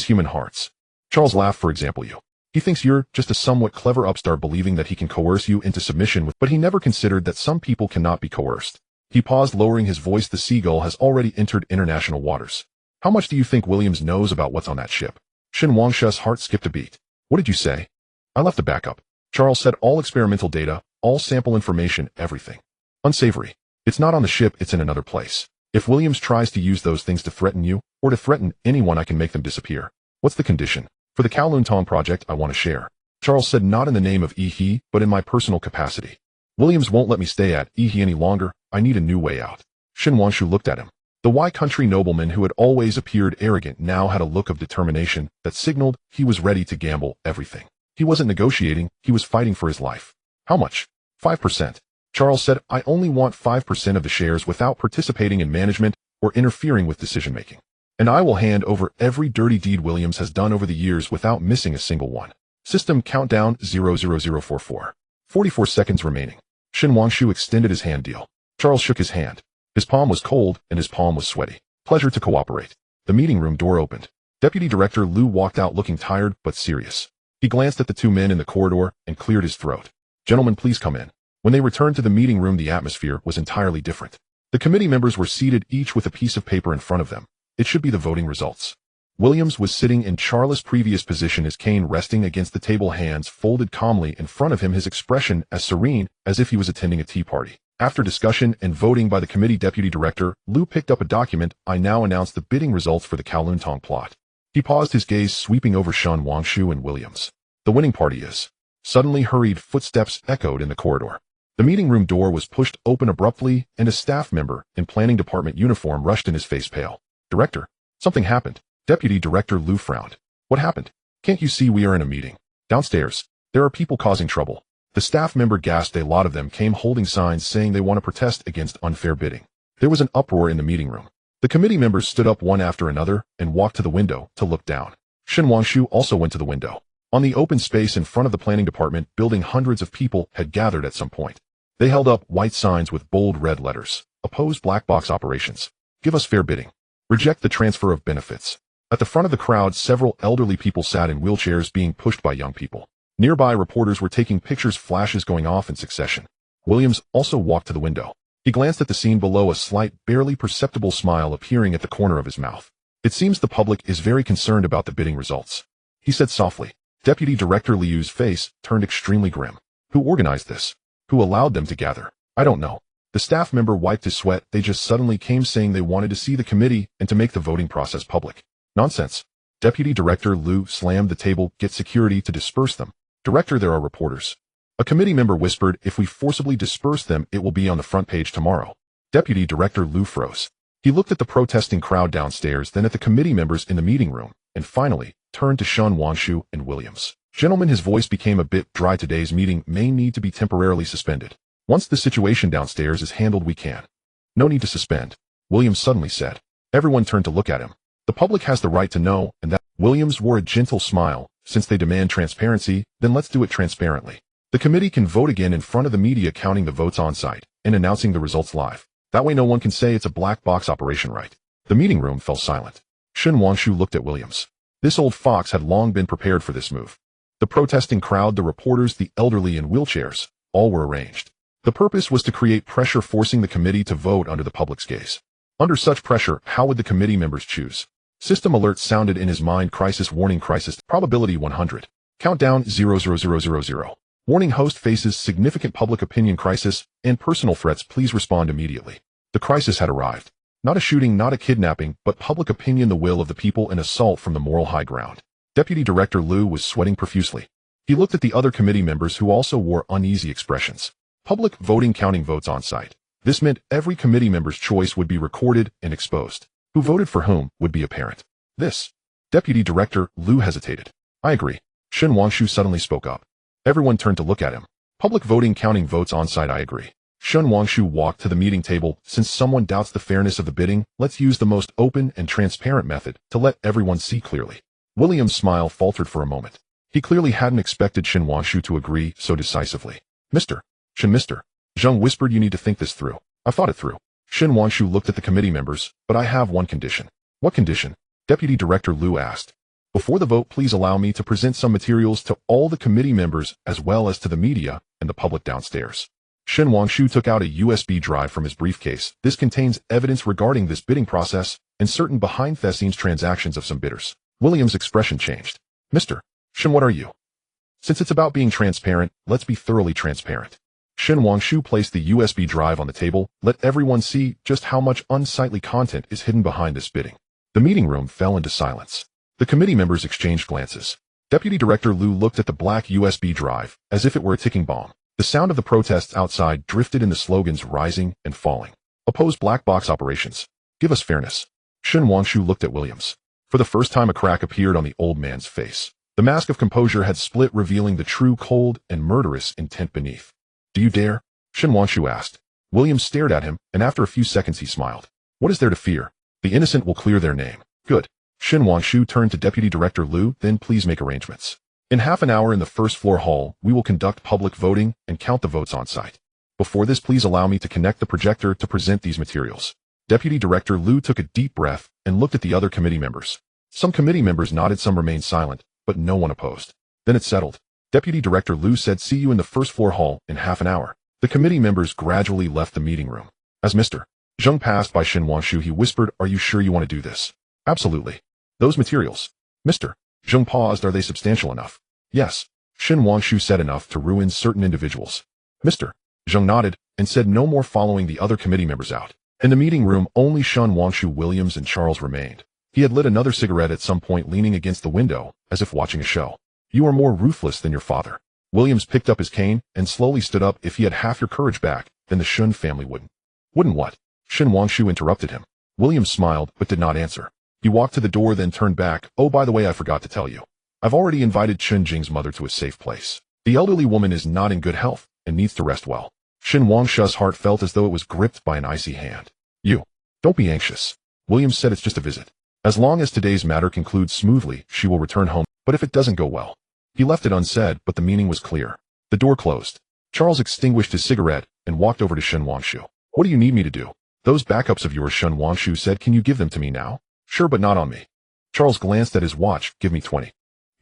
human hearts. Charles laughed. For example, you. He thinks you're just a somewhat clever upstart believing that he can coerce you into submission but he never considered that some people cannot be coerced. He paused, lowering his voice. The Seagull has already entered international waters. How much do you think Williams knows about what's on that ship? Shen Wangshu's heart skipped a beat. What did you say? I left a backup. Charles said all experimental data, all sample information, everything. Unsavory. It's not on the ship, it's in another place. If Williams tries to use those things to threaten you, or to threaten anyone, I can make them disappear. What's the condition? For the Kowloon Tong project, I want to share. Charles said, not in the name of He, but in my personal capacity. Williams won't let me stay at He any longer. I need a new way out. Shen Wangshu looked at him. The Y country nobleman who had always appeared arrogant now had a look of determination that signaled he was ready to gamble everything. He wasn't negotiating, he was fighting for his life. How much? 5%. Charles said, I only want 5% of the shares without participating in management or interfering with decision-making. And I will hand over every dirty deed Williams has done over the years without missing a single one. System countdown 00044. 44 seconds remaining. Shin Wangshu extended his hand deal. Charles shook his hand. His palm was cold and his palm was sweaty. Pleasure to cooperate. The meeting room door opened. Deputy Director Liu walked out looking tired but serious. He glanced at the two men in the corridor and cleared his throat. Gentlemen, please come in. When they returned to the meeting room, the atmosphere was entirely different. The committee members were seated each with a piece of paper in front of them. It should be the voting results. Williams was sitting in Charles' previous position, his cane resting against the table, hands folded calmly in front of him, his expression as serene as if he was attending a tea party. After discussion and voting by the committee deputy director, Liu picked up a document. I now announce the bidding results for the Kowloon Tong plot. He paused, his gaze sweeping over Shin Wangshu and Williams. The winning party is. Suddenly hurried footsteps echoed in the corridor. The meeting room door was pushed open abruptly and a staff member in planning department uniform rushed in, his face pale. Director, something happened. Deputy Director Liu frowned. What happened? Can't you see we are in a meeting? Downstairs. There are people causing trouble. The staff member gasped. A lot of them came holding signs saying they want to protest against unfair bidding. There was an uproar in the meeting room. The committee members stood up one after another and walked to the window to look down. Shin Wangshu also went to the window. On the open space in front of the planning department building, hundreds of people had gathered at some point. They held up white signs with bold red letters. Oppose black box operations. Give us fair bidding. Reject the transfer of benefits. At the front of the crowd, several elderly people sat in wheelchairs being pushed by young people. Nearby, reporters were taking pictures, flashes going off in succession. Williams also walked to the window. He glanced at the scene below, a slight, barely perceptible smile appearing at the corner of his mouth. It seems the public is very concerned about the bidding results, he said softly. Deputy Director Liu's face turned extremely grim. Who organized this? Who allowed them to gather? I don't know. The staff member wiped his sweat. They just suddenly came saying they wanted to see the committee and to make the voting process public. Nonsense. Deputy Director Liu slammed the table. Get security to disperse them. Director, there are reporters. A committee member whispered, if we forcibly disperse them, it will be on the front page tomorrow. Deputy Director Liu froze. He looked at the protesting crowd downstairs, then at the committee members in the meeting room, and finally turned to Shin Wangshu and Williams. Gentlemen, his voice became a bit dry. Today's meeting may need to be temporarily suspended. Once the situation downstairs is handled, we can. No need to suspend, Williams suddenly said. Everyone turned to look at him. The public has the right to know, and that. Williams wore a gentle smile. Since they demand transparency, then let's do it transparently. The committee can vote again in front of the media, counting the votes on site and announcing the results live. That way no one can say it's a black box operation, right? The meeting room fell silent. Shin Wangshu looked at Williams. This old fox had long been prepared for this move. The protesting crowd, the reporters, the elderly in wheelchairs, all were arranged. The purpose was to create pressure, forcing the committee to vote under the public's gaze. Under such pressure, how would the committee members choose? System alert sounded in his mind. Crisis warning, crisis probability 100. Countdown 00000. Warning, host faces significant public opinion crisis and personal threats. Please respond immediately. The crisis had arrived. Not a shooting, not a kidnapping, but public opinion, the will of the people, an assault from the moral high ground. Deputy Director Liu was sweating profusely. He looked at the other committee members who also wore uneasy expressions. Public voting, counting votes on site. This meant every committee member's choice would be recorded and exposed. Who voted for whom would be apparent. This. Deputy Director Liu hesitated. I agree. Shin Wangshu suddenly spoke up. Everyone turned to look at him. Public voting, counting votes on site. I agree. Shin Wangshu walked to the meeting table. Since someone doubts the fairness of the bidding, let's use the most open and transparent method to let everyone see clearly. William's smile faltered for a moment. He clearly hadn't expected Shin Wangshu to agree so decisively. Mr. Zheng whispered, you need to think this through. I've thought it through. Shin Wangshu looked at the committee members, but I have one condition. What condition? Deputy Director Liu asked. Before the vote, please allow me to present some materials to all the committee members as well as to the media and the public downstairs. Shin Wangshu took out a USB drive from his briefcase. This contains evidence regarding this bidding process and certain behind-the-scenes transactions of some bidders. William's expression changed. Mr. Shin, what are you? Since it's about being transparent, let's be thoroughly transparent. Shin Wangshu placed the USB drive on the table. Let everyone see just how much unsightly content is hidden behind this bidding. The meeting room fell into silence. The committee members exchanged glances. Deputy Director Liu looked at the black USB drive as if it were a ticking bomb. The sound of the protests outside drifted in the slogans rising and falling. Oppose black box operations. Give us fairness. Shen Wangshu looked at Williams. For the first time a crack appeared on the old man's face. The mask of composure had split, revealing the true cold and murderous intent beneath. Do you dare? Shen Wangshu asked. Williams stared at him, and after a few seconds he smiled. What is there to fear? The innocent will clear their name. Good. Shen Wangshu turned to Deputy Director Liu, then please make arrangements. In half an hour in the first floor hall, we will conduct public voting and count the votes on site. Before this, please allow me to connect the projector to present these materials. Deputy Director Liu took a deep breath and looked at the other committee members. Some committee members nodded, some remained silent, but no one opposed. Then it settled. Deputy Director Liu said, see you in the first floor hall in half an hour. The committee members gradually left the meeting room. As Mr. Zheng passed by Shen Wangshu, he whispered, are you sure you want to do this? Absolutely. Those materials. Mr. Zheng paused, are they substantial enough? Yes. Shen Wangshu said enough to ruin certain individuals. Mr. Zheng nodded and said no more, following the other committee members out. In the meeting room, only Shen Wangshu, Williams, and Charles remained. He had lit another cigarette at some point, leaning against the window, as if watching a show. You are more ruthless than your father. Williams picked up his cane and slowly stood up. If he had half your courage back, then the Shun family wouldn't. Wouldn't what? Shen Wangshu interrupted him. Williams smiled, but did not answer. He walked to the door, then turned back. Oh, by the way, I forgot to tell you. I've already invited Chen Jing's mother to a safe place. The elderly woman is not in good health and needs to rest well. Shen Wangshu's heart felt as though it was gripped by an icy hand. You. Don't be anxious. Williams said, it's just a visit. As long as today's matter concludes smoothly, she will return home, but if it doesn't go well. He left it unsaid, but the meaning was clear. The door closed. Charles extinguished his cigarette and walked over to Shen Wangshu. What do you need me to do? Those backups of yours, Shen Wangshu said, can you give them to me now? Sure, but not on me. Charles glanced at his watch. Give me 20.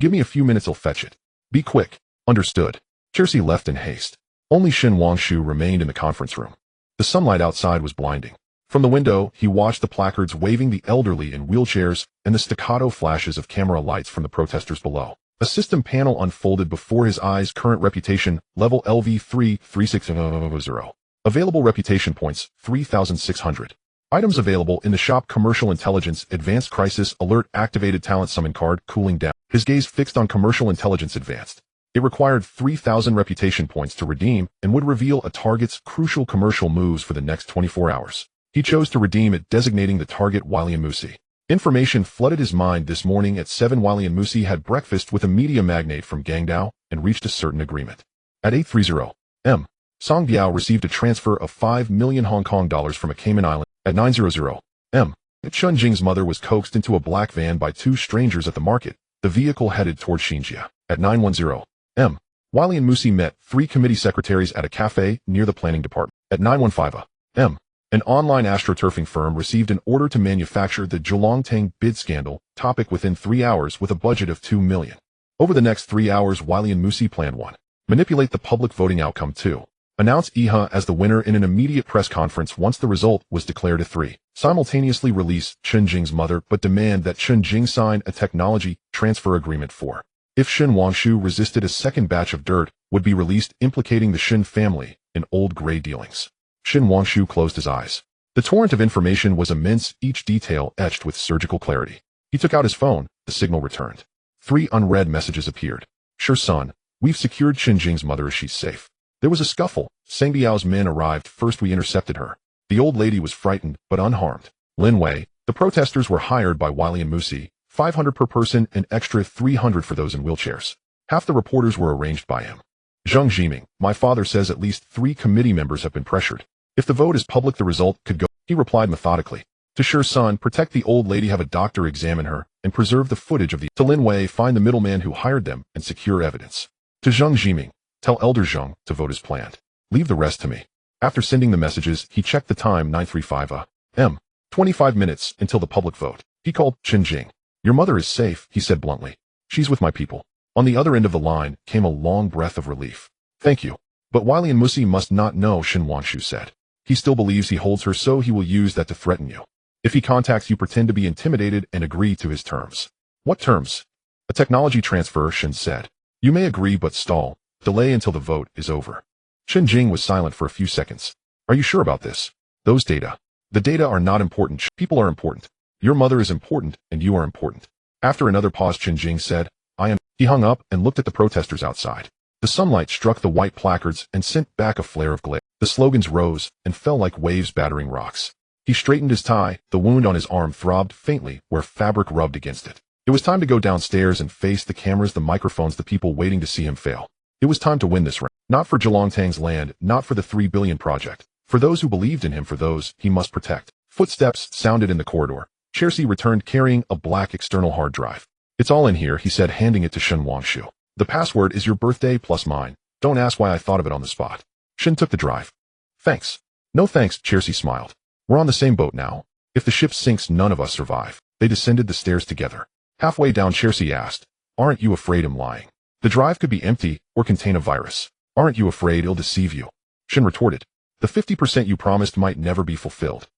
Give me a few minutes, I'll fetch it. Be quick. Understood. Chelsea left in haste. Only Shen Wangshu remained in the conference room. The sunlight outside was blinding. From the window, he watched the placards waving the elderly in wheelchairs and the staccato flashes of camera lights from the protesters below. A system panel unfolded before his eyes. Current reputation, level LV3 3600. Available reputation points, 3,600. Items available in the shop: commercial intelligence, advanced crisis alert, activated talent summon card, cooling down. His gaze fixed on commercial intelligence advanced. It required 3,000 reputation points to redeem and would reveal a target's crucial commercial moves for the next 24 hours. He chose to redeem it, designating the target Walian Musi. Information flooded his mind this morning. At 7, Walian Musi had breakfast with a media magnate from Guangdao and reached a certain agreement. At 8:30 m, Song Biao received a transfer of 5 million Hong Kong dollars from a Cayman Island. At 9:00 m, Chun Jing's mother was coaxed into a black van by 2 strangers at the market. The vehicle headed toward Xinjia. At 9:10 m, Walian Musi met 3 committee secretaries at a cafe near the planning department. At 9:15 m, an online astroturfing firm received an order to manufacture the Zhulongtang bid scandal topic within 3 hours with a budget of 2 million. Over the next 3 hours, Walian Musi planned 1. Manipulate the public voting outcome. 2. Announce Iha as the winner in an immediate press conference once the result was declared. 3. Simultaneously release Chen Jing's mother, but demand that Chen Jing sign a technology transfer agreement. 4. If Shen Wangshu resisted, a second batch of dirt would be released implicating the Shen family in old gray dealings. Shen Wangshu closed his eyes. The torrent of information was immense, each detail etched with surgical clarity. He took out his phone. The signal returned. 3 unread messages appeared. Sure, son, we've secured Chen Jing's mother as she's safe. There was a scuffle. Sang Biao's men arrived first. We intercepted her. The old lady was frightened, but unharmed. Lin Wei, the protesters were hired by Walian Musi, 500 per person and extra 300 for those in wheelchairs. Half the reporters were arranged by him. Zheng Jiming, my father says at least 3 committee members have been pressured. If the vote is public, the result could go. He replied methodically. To Sure, son, protect the old lady, have a doctor examine her, and preserve the footage of the. To Lin Wei, find the middleman who hired them and secure evidence. To Zheng Jiming, tell Elder Zheng to vote as planned. Leave the rest to me. After sending the messages, he checked the time. 9:35 m. 25 minutes until the public vote. He called Chen Jing. Your mother is safe, he said bluntly. She's with my people. On the other end of the line came a long breath of relief. Thank you. But Walian Musi must not know, Shen Wangshu said. He still believes he holds her, so he will use that to threaten you. If he contacts you, pretend to be intimidated and agree to his terms. What terms? A technology transfer, Shen said. You may agree, but stall. Delay until the vote is over. Chen Jing was silent for a few seconds. Are you sure about this? Those data. The data are not important. People are important. Your mother is important, and you are important. After another pause, Chen Jing said, I am. He hung up and looked at the protesters outside. The sunlight struck the white placards and sent back a flare of glare. The slogans rose and fell like waves battering rocks. He straightened his tie. The wound on his arm throbbed faintly where fabric rubbed against it. It was time to go downstairs and face the cameras, the microphones, the people waiting to see him fail. It was time to win this round. Not for Zhelongtang's land, not for the 3 billion project. For those who believed in him, for those he must protect. Footsteps sounded in the corridor. Chersi returned carrying a black external hard drive. It's all in here, he said, handing it to Shen Wangshu. The password is your birthday plus mine. Don't ask why I thought of it on the spot. Shen took the drive. Thanks. No thanks, Chersi smiled. We're on the same boat now. If the ship sinks, none of us survive. They descended the stairs together. Halfway down, Chersi asked, aren't you afraid I'm lying? The drive could be empty or contain a virus. Aren't you afraid it'll deceive you? Shen retorted. The 50% you promised might never be fulfilled.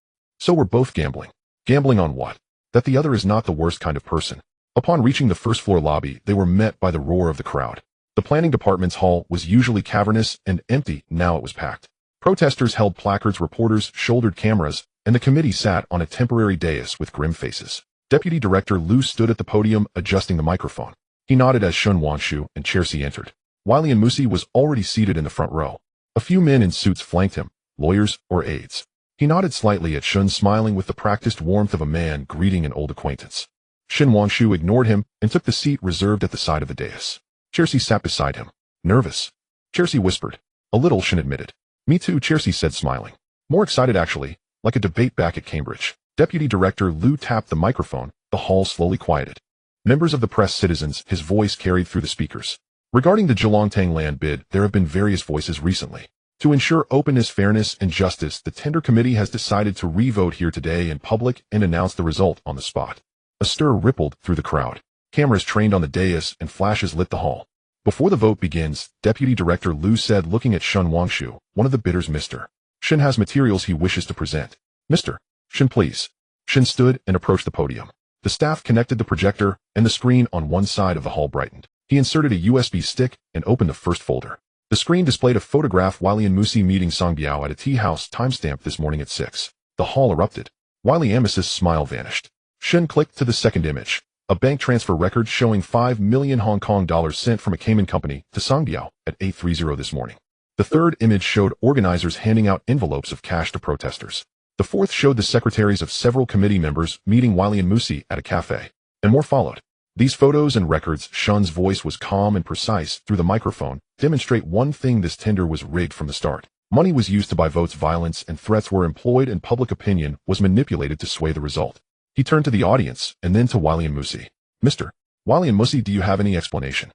So we're both gambling. Gambling on what? That the other is not the worst kind of person. Upon reaching the first floor lobby, they were met by the roar of the crowd. The planning department's hall was usually cavernous and empty, now it was packed. Protesters held placards, reporters shouldered cameras, and the committee sat on a temporary dais with grim faces. Deputy Director Liu stood at the podium, adjusting the microphone. He nodded as Shen Wangshu and Chersi entered. Wiley and Musi was already seated in the front row. A few men in suits flanked him, lawyers or aides. He nodded slightly at Shen, smiling with the practiced warmth of a man greeting an old acquaintance. Shen Wangshu ignored him and took the seat reserved at the side of the dais. Chersi sat beside him. Nervous? Chersi whispered. A little, Shen admitted. Me too, Chersi said, smiling. More excited, actually, like a debate back at Cambridge. Deputy Director Liu tapped the microphone. The hall slowly quieted. Members of the press, citizens, his voice carried through the speakers. Regarding the Zhelongtang land bid, there have been various voices recently. To ensure openness, fairness, and justice, the tender committee has decided to re-vote here today in public and announce the result on the spot. A stir rippled through the crowd. Cameras trained on the dais and flashes lit the hall. Before the vote begins, Deputy Director Liu said, looking at Shen Wangshu, one of the bidders, Mr. Shen has materials he wishes to present. Mr. Shen, please. Shen stood and approached the podium. The staff connected the projector, and the screen on one side of the hall brightened. He inserted a USB stick and opened the first folder. The screen displayed a photograph. Wiley and Musi meeting Songbiao at a tea house, timestamp this morning at 6. The hall erupted. Wiley Amos's smile vanished. Shen clicked to the second image. A bank transfer record showing 5 million Hong Kong dollars sent from a Cayman company to Songbiao at 8:30 this morning. The third image showed organizers handing out envelopes of cash to protesters. The fourth showed the secretaries of several committee members meeting Wiley and Musi at a cafe. And more followed. These photos and records, Shen's voice was calm and precise through the microphone, demonstrate one thing: this tender was rigged from the start. Money was used to buy votes, violence and threats were employed, and public opinion was manipulated to sway the result. He turned to the audience and then to Wiley and Musi. Mr. Wiley and Musi, do you have any explanation?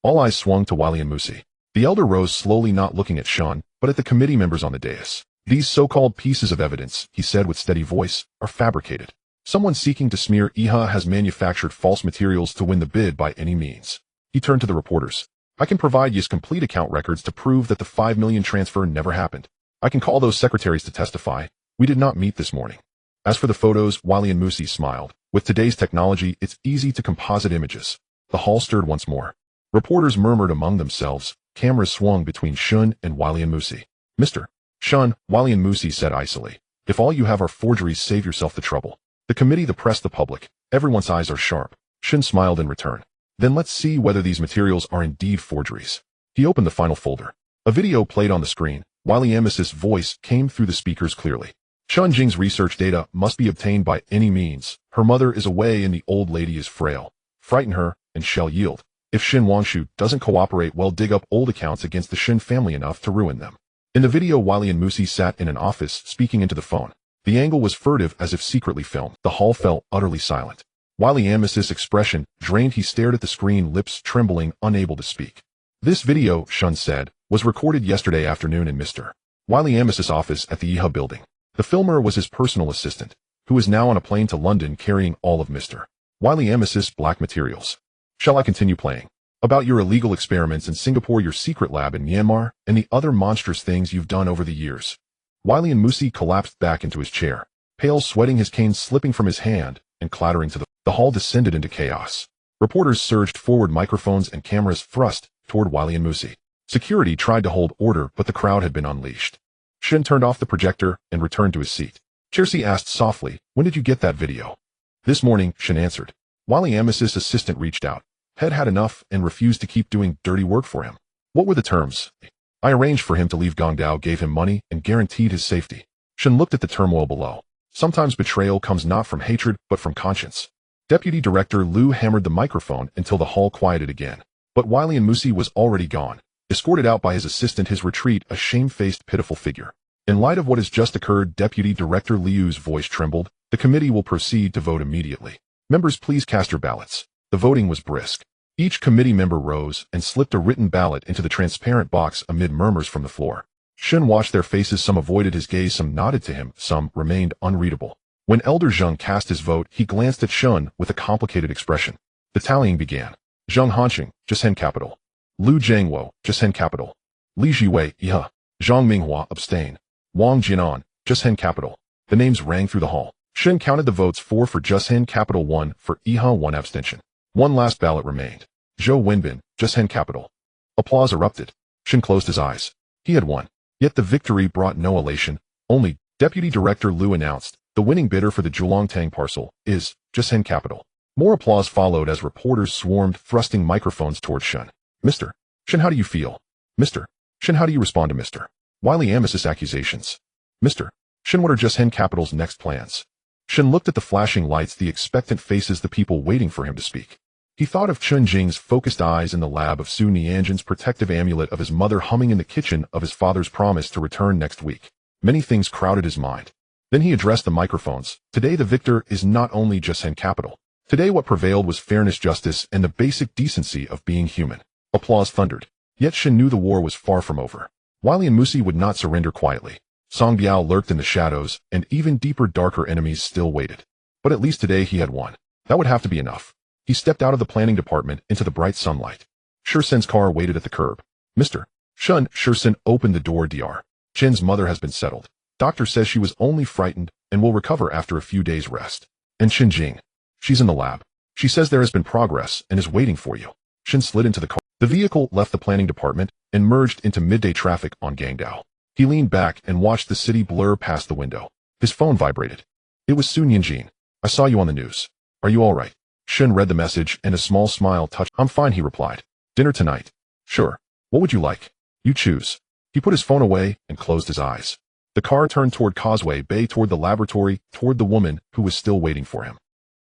All eyes swung to Wiley and Musi. The elder rose slowly, not looking at Shen, but at the committee members on the dais. These so-called pieces of evidence, he said with steady voice, are fabricated. Someone seeking to smear IHA has manufactured false materials to win the bid by any means. He turned to the reporters. I can provide you complete account records to prove that the 5 million transfer never happened. I can call those secretaries to testify. We did not meet this morning. As for the photos, Wiley and Musi smiled. With today's technology, it's easy to composite images. The hall stirred once more. Reporters murmured among themselves. Cameras swung between Shen and Wiley and Musi. Mr. Shen, Wiley and Musi said icily. If all you have are forgeries, save yourself the trouble. The committee, the press, the public, everyone's eyes are sharp. Shen smiled in return. Then let's see whether these materials are indeed forgeries. He opened the final folder. A video played on the screen. Wiley Amos's voice came through the speakers clearly. Shen Jing's research data must be obtained by any means. Her mother is away and the old lady is frail. Frighten her and shall yield. If Shen Wangshu doesn't cooperate, well, dig up old accounts against the Shen family enough to ruin them. In the video, Wiley and Musi sat in an office speaking into the phone. The angle was furtive, as if secretly filmed. The hall fell utterly silent. Wiley Amos's expression drained. He stared at the screen, lips trembling, unable to speak. This video, Shen said, was recorded yesterday afternoon in Mr. Wiley Amos's office at the IHA building. The filmer was his personal assistant, who is now on a plane to London carrying all of Mr. Wiley Amos's black materials. Shall I continue playing? About your illegal experiments in Singapore, your secret lab in Myanmar, and the other monstrous things you've done over the years. Wiley and Musi collapsed back into his chair, pale, sweating, his cane slipping from his hand and clattering to the hall descended into chaos. Reporters surged forward, microphones and cameras thrust toward Wiley and Musi. Security tried to hold order, but the crowd had been unleashed. Shen turned off the projector and returned to his seat. Chersi asked softly, when did you get that video? This morning, Shen answered. Wiley Amos's assistant reached out. Head had enough and refused to keep doing dirty work for him. What were the terms? I arranged for him to leave. Gongdao gave him money and guaranteed his safety. Shen looked at the turmoil below. Sometimes betrayal comes not from hatred, but from conscience. Deputy Director Liu hammered the microphone until the hall quieted again. But Wiley and Musi was already gone, escorted out by his assistant, his retreat a shamefaced, pitiful figure. In light of what has just occurred, Deputy Director Liu's voice trembled. The committee will proceed to vote immediately. Members, please cast your ballots. The voting was brisk. Each committee member rose and slipped a written ballot into the transparent box amid murmurs from the floor. Shun watched their faces. Some avoided his gaze, some nodded to him, some remained unreadable. When Elder Zheng cast his vote, he glanced at Shun with a complicated expression. The tallying began. Zheng Hanqing, Jissen capital. Liu Jiangwo, Jissen capital. Li Jiwei, Iha. Zhang Minghua, abstain. Wang Jianan, Jissen capital. The names rang through the hall. Shun counted the votes: 4 for Jissen capital, 1 for Iha, 1 abstention. One last ballot remained. Zhou Wenbin, Jissen capital. Applause erupted. Shun closed his eyes. He had won. Yet the victory brought no elation. Only, Deputy Director Liu announced, the winning bidder for the Zhuangtang parcel is Jissen capital. More applause followed as reporters swarmed, thrusting microphones toward Shun. Mr. Shun, how do you feel? Mr. Shun, how do you respond to Mr. Wiley Amos's accusations? Mr. Shun, what are Jissen capital's next plans? Shun looked at the flashing lights, the expectant faces, the people waiting for him to speak. He thought of Chun Jing's focused eyes in the lab, of Su Nianjin's protective amulet, of his mother humming in the kitchen, of his father's promise to return next week. Many things crowded his mind. Then he addressed the microphones. Today the victor is not only Jissen capital. Today what prevailed was fairness, justice, and the basic decency of being human. Applause thundered. Yet Shen knew the war was far from over. Wiley and Musi would not surrender quietly. Song Biao lurked in the shadows, and even deeper, darker enemies still waited. But at least today he had won. That would have to be enough. He stepped out of the planning department into the bright sunlight. Shursen's car waited at the curb. Mr. Shun, Shursen opened the door. Dr. Chen's mother has been settled. Doctor says she was only frightened and will recover after a few days' rest. And Shen Jing. She's in the lab. She says there has been progress and is waiting for you. Shen slid into the car. The vehicle left the planning department and merged into midday traffic on Gangdao. He leaned back and watched the city blur past the window. His phone vibrated. It was Su Nianjin. I saw you on the news. Are you all right? Shen read the message and a small smile touched. I'm fine, he replied. Dinner tonight? Sure. What would you like? You choose. He put his phone away and closed his eyes. The car turned toward Causeway Bay, toward the laboratory, toward the woman who was still waiting for him.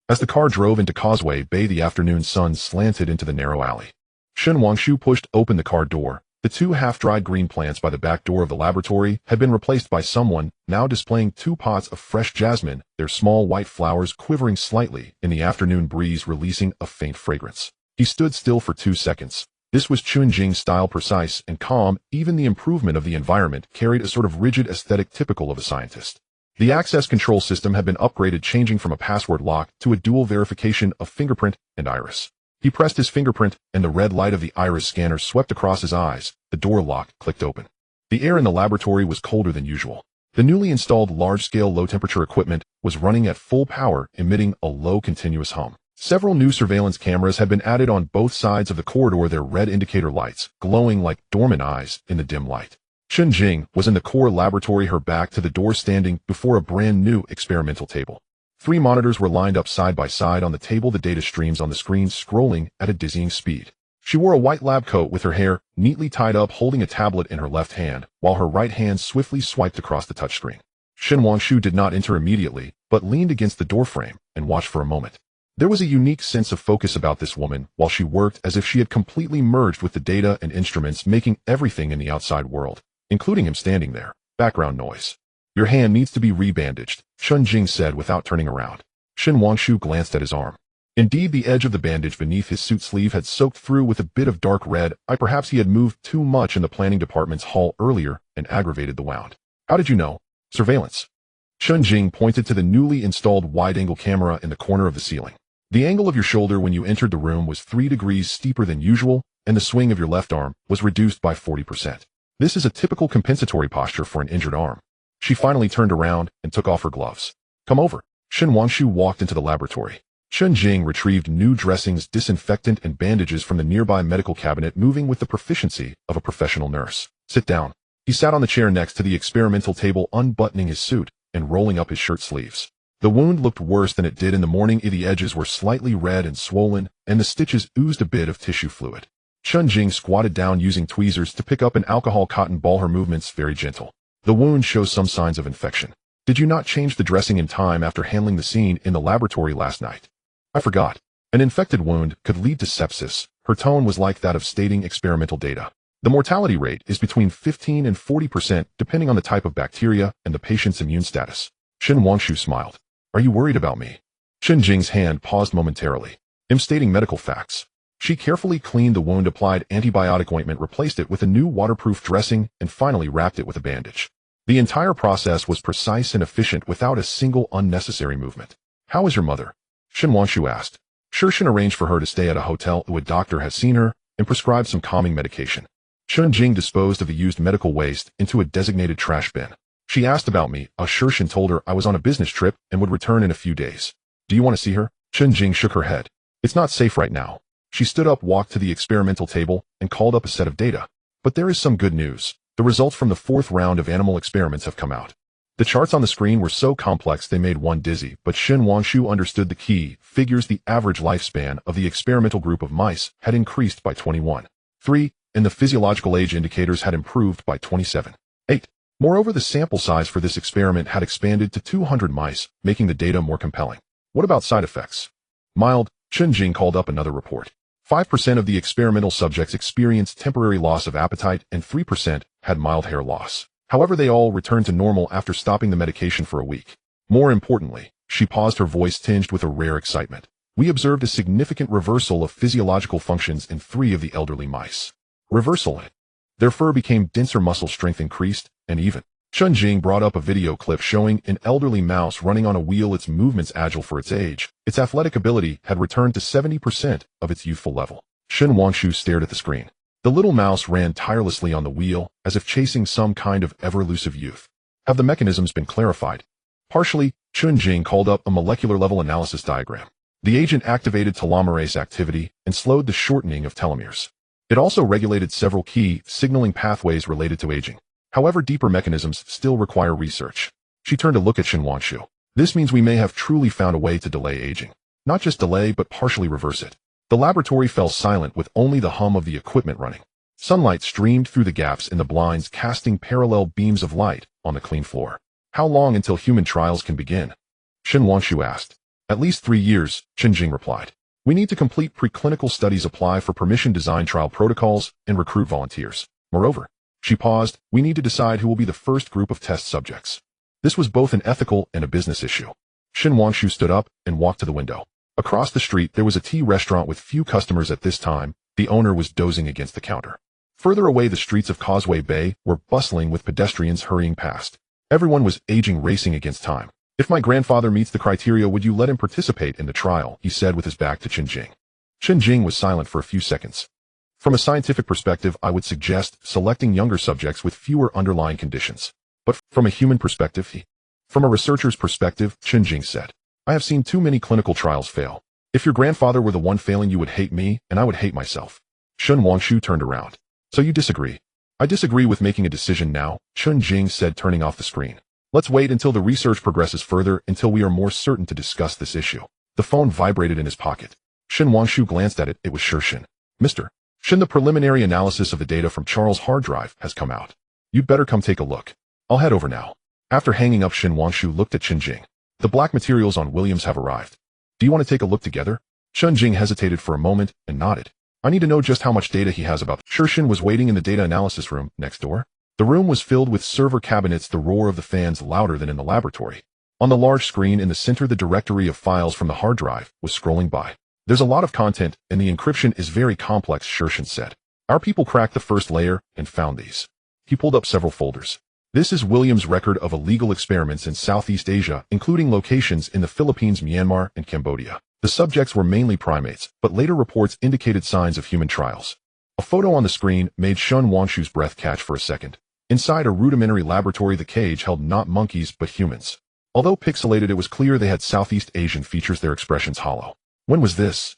As the car drove into Causeway Bay, the afternoon sun slanted into the narrow alley. Shen Wangshu pushed open the car door. The two half-dried green plants by the back door of the laboratory had been replaced by someone, now displaying 2 pots of fresh jasmine, their small white flowers quivering slightly in the afternoon breeze, releasing a faint fragrance. He stood still for 2 seconds. This was Chun Jing's style, precise and calm. Even the improvement of the environment carried a sort of rigid aesthetic typical of a scientist. The access control system had been upgraded, changing from a password lock to a dual verification of fingerprint and iris. He pressed his fingerprint, and the red light of the iris scanner swept across his eyes. The door lock clicked open. The air in the laboratory was colder than usual. The newly installed large-scale low-temperature equipment was running at full power, emitting a low continuous hum. Several new surveillance cameras had been added on both sides of the corridor, their red indicator lights glowing like dormant eyes in the dim light. Chun Jing was in the core laboratory, her back to the door, standing before a brand-new experimental table. 3 monitors were lined up side by side on the table, the data streams on the screen scrolling at a dizzying speed. She wore a white lab coat with her hair neatly tied up, holding a tablet in her left hand, while her right hand swiftly swiped across the touchscreen. Shen Wangshu did not enter immediately, but leaned against the doorframe and watched for a moment. There was a unique sense of focus about this woman while she worked, as if she had completely merged with the data and instruments making everything in the outside world, including him standing there. Background noise. Your hand needs to be rebandaged, Chun Jing said without turning around. Shen Wangshu glanced at his arm. Indeed, the edge of the bandage beneath his suit sleeve had soaked through with a bit of dark red. Perhaps he had moved too much in the planning department's hall earlier and aggravated the wound. How did you know? Surveillance. Chun Jing pointed to the newly installed wide-angle camera in the corner of the ceiling. The angle of your shoulder when you entered the room was 3 degrees steeper than usual, and the swing of your left arm was reduced by 40%. This is a typical compensatory posture for an injured arm. She finally turned around and took off her gloves. Come over. Shen Wangshu walked into the laboratory. Chun Jing retrieved new dressings, disinfectant, and bandages from the nearby medical cabinet, moving with the proficiency of a professional nurse. Sit down. He sat on the chair next to the experimental table, unbuttoning his suit and rolling up his shirt sleeves. The wound looked worse than it did in the morning. The edges were slightly red and swollen, and the stitches oozed a bit of tissue fluid. Chun Jing squatted down using tweezers to pick up an alcohol cotton ball, her movements very gentle. The wound shows some signs of infection. Did you not change the dressing in time after handling the scene in the laboratory last night? I forgot. An infected wound could lead to sepsis. Her tone was like that of stating experimental data. The mortality rate is between 15 and 40% depending on the type of bacteria and the patient's immune status. Shen Wangshu smiled. Are you worried about me? Chen Jing's hand paused momentarily. I'm stating medical facts. She carefully cleaned the wound, applied antibiotic ointment, replaced it with a new waterproof dressing, and finally wrapped it with a bandage. The entire process was precise and efficient without a single unnecessary movement. How is your mother? Shen Wangshu asked. Shen arranged for her to stay at a hotel. A doctor has seen her and prescribed some calming medication. Chen Jing disposed of the used medical waste into a designated trash bin. She asked about me. Shen told her I was on a business trip and would return in a few days. Do you want to see her? Chen Jing shook her head. It's not safe right now. She stood up, walked to the experimental table, and called up a set of data. But there is some good news. The results from the 4th round of animal experiments have come out. The charts on the screen were so complex they made one dizzy, but Shen Wangshu understood the key figures. The average lifespan of the experimental group of mice had increased by 21.3, and the physiological age indicators had improved by 27.8. Moreover, the sample size for this experiment had expanded to 200 mice, making the data more compelling. What about side effects? Mild. Chen Jing called up another report. 5% of the experimental subjects experienced temporary loss of appetite and 3% had mild hair loss. However, they all returned to normal after stopping the medication for a week. More importantly, she paused, her voice tinged with a rare excitement. We observed a significant reversal of physiological functions in 3 of the elderly mice. Reversal. Their fur became denser, muscle strength increased, and even. Chen Jing brought up a video clip showing an elderly mouse running on a wheel, its movements agile for its age. Its athletic ability had returned to 70% of its youthful level. Shen Wangshu stared at the screen. The little mouse ran tirelessly on the wheel, as if chasing some kind of ever-elusive youth. Have the mechanisms been clarified? Partially. Chen Jing called up a molecular-level analysis diagram. The agent activated telomerase activity and slowed the shortening of telomeres. It also regulated several key signaling pathways related to aging. However, deeper mechanisms still require research. She turned to look at Shen Wangshu. This means we may have truly found a way to delay aging. Not just delay, but partially reverse it. The laboratory fell silent with only the hum of the equipment running. Sunlight streamed through the gaps in the blinds, casting parallel beams of light on the clean floor. How long until human trials can begin? Shen Wangshu asked. At least 3 years, Chen Jing replied. We need to complete preclinical studies, apply for permission, design trial protocols, and recruit volunteers. Moreover, she paused, we need to decide who will be the first group of test subjects. This was both an ethical and a business issue. Shen Wangshu stood up and walked to the window. Across the street, there was a tea restaurant with few customers at this time. The owner was dozing against the counter. Further away, the streets of Causeway Bay were bustling with pedestrians hurrying past. Everyone was aging, racing against time. If my grandfather meets the criteria, would you let him participate in the trial? He said with his back to Chen Jing. Chen Jing was silent for a few seconds. From a scientific perspective, I would suggest selecting younger subjects with fewer underlying conditions. But from a human perspective, From a researcher's perspective, Chen Jing said, I have seen too many clinical trials fail. If your grandfather were the one failing, you would hate me, and I would hate myself. Shen Wangshu turned around. So you disagree? I disagree with making a decision now, Chen Jing said, turning off the screen. Let's wait until the research progresses further, until we are more certain to discuss this issue. The phone vibrated in his pocket. Shen Wangshu glanced at it. It was Shen. Mr. Shen, the preliminary analysis of the data from Charles' hard drive has come out. You'd better come take a look. I'll head over now. After hanging up, Shen Wangshu looked at Chen Jing. The black materials on Williams have arrived. Do you want to take a look together? Chen Jing hesitated for a moment and nodded. I need to know just how much data he has about. Shen was waiting in the data analysis room next door. The room was filled with server cabinets, the roar of the fans louder than in the laboratory. On the large screen in the center, the directory of files from the hard drive was scrolling by. There's a lot of content, and the encryption is very complex, Shen said. Our people cracked the first layer and found these. He pulled up several folders. This is Williams' record of illegal experiments in Southeast Asia, including locations in the Philippines, Myanmar, and Cambodia. The subjects were mainly primates, but later reports indicated signs of human trials. A photo on the screen made Shen Wangshu's breath catch for a second. Inside a rudimentary laboratory, the cage held not monkeys but humans. Although pixelated, it was clear they had Southeast Asian features, their expressions hollow. When was this?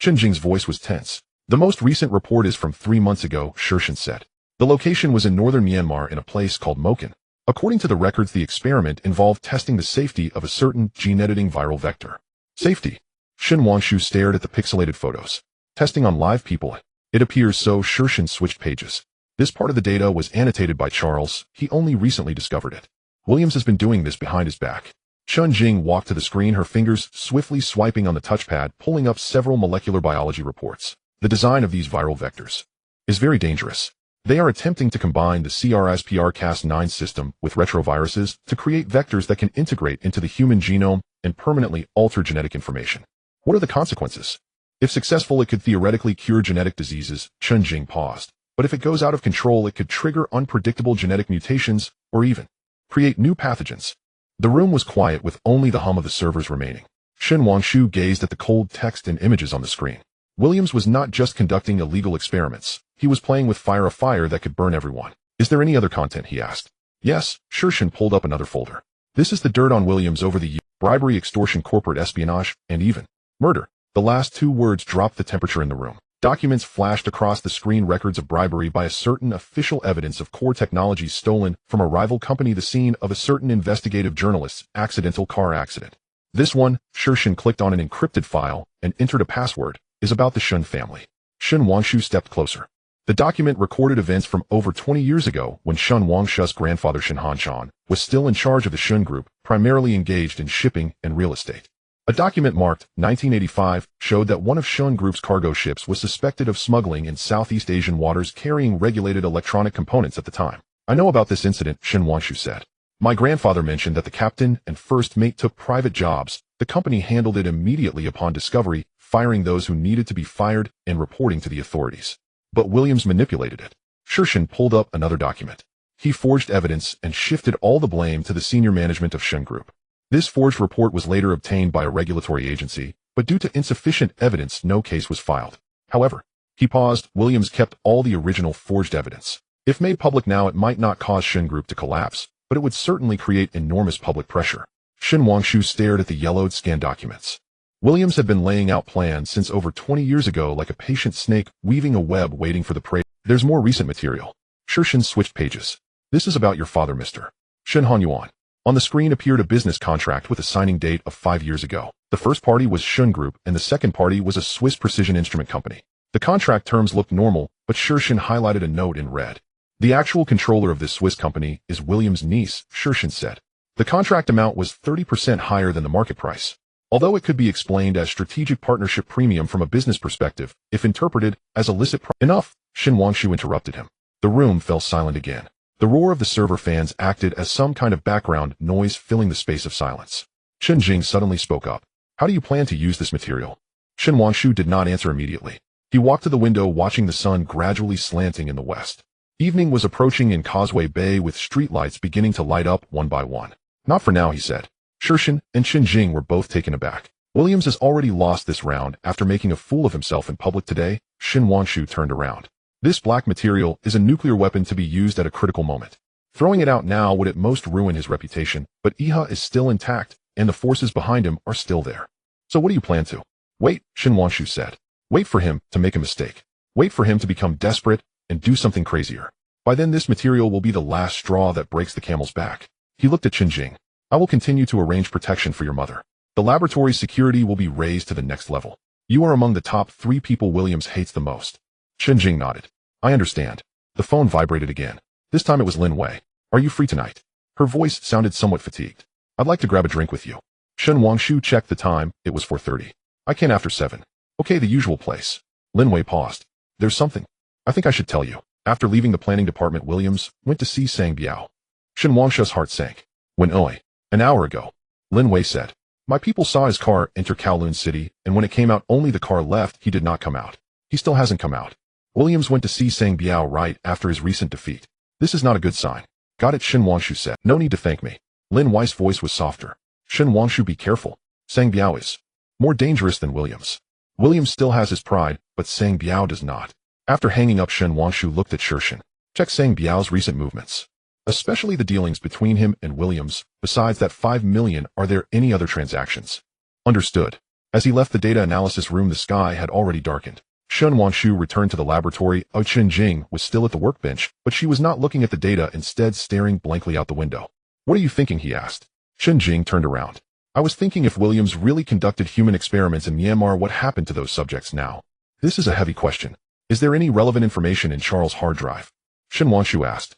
Chen Jing's voice was tense. The most recent report is from 3 months ago, Shen said. The location was in northern Myanmar in a place called Moken. According to the records, the experiment involved testing the safety of a certain gene-editing viral vector. Safety? Shen Wangshu stared at the pixelated photos. Testing on live people. It appears so. Shen switched pages. This part of the data was annotated by Charles. He only recently discovered it. Williams has been doing this behind his back. Chun Jing walked to the screen, her fingers swiftly swiping on the touchpad, pulling up several molecular biology reports. The design of these viral vectors is very dangerous. They are attempting to combine the CRISPR-Cas9 system with retroviruses to create vectors that can integrate into the human genome and permanently alter genetic information. What are the consequences? If successful, it could theoretically cure genetic diseases. Chun Jing paused. But if it goes out of control, it could trigger unpredictable genetic mutations or even create new pathogens. The room was quiet with only the hum of the servers remaining. Shen Wangshu gazed at the cold text and images on the screen. Williams was not just conducting illegal experiments. He was playing with a fire that could burn everyone. Is there any other content? He asked. Yes, Shershin pulled up another folder. This is the dirt on Williams over the years: bribery, extortion, corporate espionage, and even murder. The last two words dropped the temperature in the room. Documents flashed across the screen, records of bribery by a certain official, evidence of core technologies stolen from a rival company, the scene of a certain investigative journalist's accidental car accident. This one, Shershin clicked on an encrypted file and entered a password, is about the Shun family. Shen Wangshu stepped closer. The document recorded events from over 20 years ago when Shun Wangshu's grandfather Shen Hanshan was still in charge of the Shun Group, primarily engaged in shipping and real estate. A document marked 1985 showed that one of Shun Group's cargo ships was suspected of smuggling in Southeast Asian waters, carrying regulated electronic components at the time. I know about this incident, Shen Wangshu said. My grandfather mentioned that the captain and first mate took private jobs. The company handled it immediately upon discovery, firing those who needed to be fired and reporting to the authorities. But Williams manipulated it. Shershin pulled up another document. He forged evidence and shifted all the blame to the senior management of Shun Group. This forged report was later obtained by a regulatory agency, but due to insufficient evidence, no case was filed. However, he paused. Williams kept all the original forged evidence. If made public now, it might not cause Shun Group to collapse, but it would certainly create enormous public pressure. Shen Wangshu stared at the yellowed scanned documents. Williams had been laying out plans since over 20 years ago, like a patient snake weaving a web waiting for the prey. There's more recent material. Shershin switched pages. This is about your father, Mr. Shen Hanyuan. On the screen appeared a business contract with a signing date of 5 years ago. The first party was Shun Group and the second party was a Swiss precision instrument company. The contract terms looked normal, but Shershin highlighted a note in red. The actual controller of this Swiss company is Williams' niece, Shershin said. The contract amount was 30% higher than the market price. Although it could be explained as strategic partnership premium from a business perspective, if interpreted as illicit enough, Shen Wangshu interrupted him. The room fell silent again. The roar of the server fans acted as some kind of background noise, filling the space of silence. Chen Jing suddenly spoke up. How do you plan to use this material? Shen Wangshu did not answer immediately. He walked to the window, watching the sun gradually slanting in the west. Evening was approaching in Causeway Bay, with streetlights beginning to light up one by one. Not for now, he said. Shershin and Chen Jing were both taken aback. Williams has already lost this round after making a fool of himself in public today. Shen Wangshu turned around. This black material is a nuclear weapon to be used at a critical moment. Throwing it out now would at most ruin his reputation, but Iha is still intact, and the forces behind him are still there. So what do you plan to? Wait, Shen Wangshu said. Wait for him to make a mistake. Wait for him to become desperate and do something crazier. By then this material will be the last straw that breaks the camel's back. He looked at Chen Jing. I will continue to arrange protection for your mother. The laboratory's security will be raised to the next level. You are among the top 3 people Williams hates the most. Chen Jing nodded. I understand. The phone vibrated again. This time it was Lin Wei. Are you free tonight? Her voice sounded somewhat fatigued. I'd like to grab a drink with you. Shen Wangshu checked the time. It was 4:30. I can after 7. Okay, the usual place. Lin Wei paused. There's something I think I should tell you. After leaving the planning department, Williams went to see Sang Biao. Shen Wangshu's heart sank. When an hour ago, Lin Wei said. My people saw his car enter Kowloon City, and when it came out, only the car left. He did not come out. He still hasn't come out. Williams went to see Sang Biao right after his recent defeat. This is not a good sign. Got it, Shen Wangshu said. No need to thank me. Lin Wei's voice was softer. Shen Wangshu, be careful. Sang Biao is more dangerous than Williams. Williams still has his pride, but Sang Biao does not. After hanging up, Shen Wangshu looked at Shershin. Check Sang Biao's recent movements, especially the dealings between him and Williams. Besides that 5 million, are there any other transactions? Understood. As he left the data analysis room, the sky had already darkened. Shen Wangshu returned to the laboratory. Chen Jing was still at the workbench, but she was not looking at the data, instead staring blankly out the window. What are you thinking? He asked. Chen Jing turned around. I was thinking, if Williams really conducted human experiments in Myanmar, what happened to those subjects now? This is a heavy question. Is there any relevant information in Charles' hard drive? Shen Wangshu asked.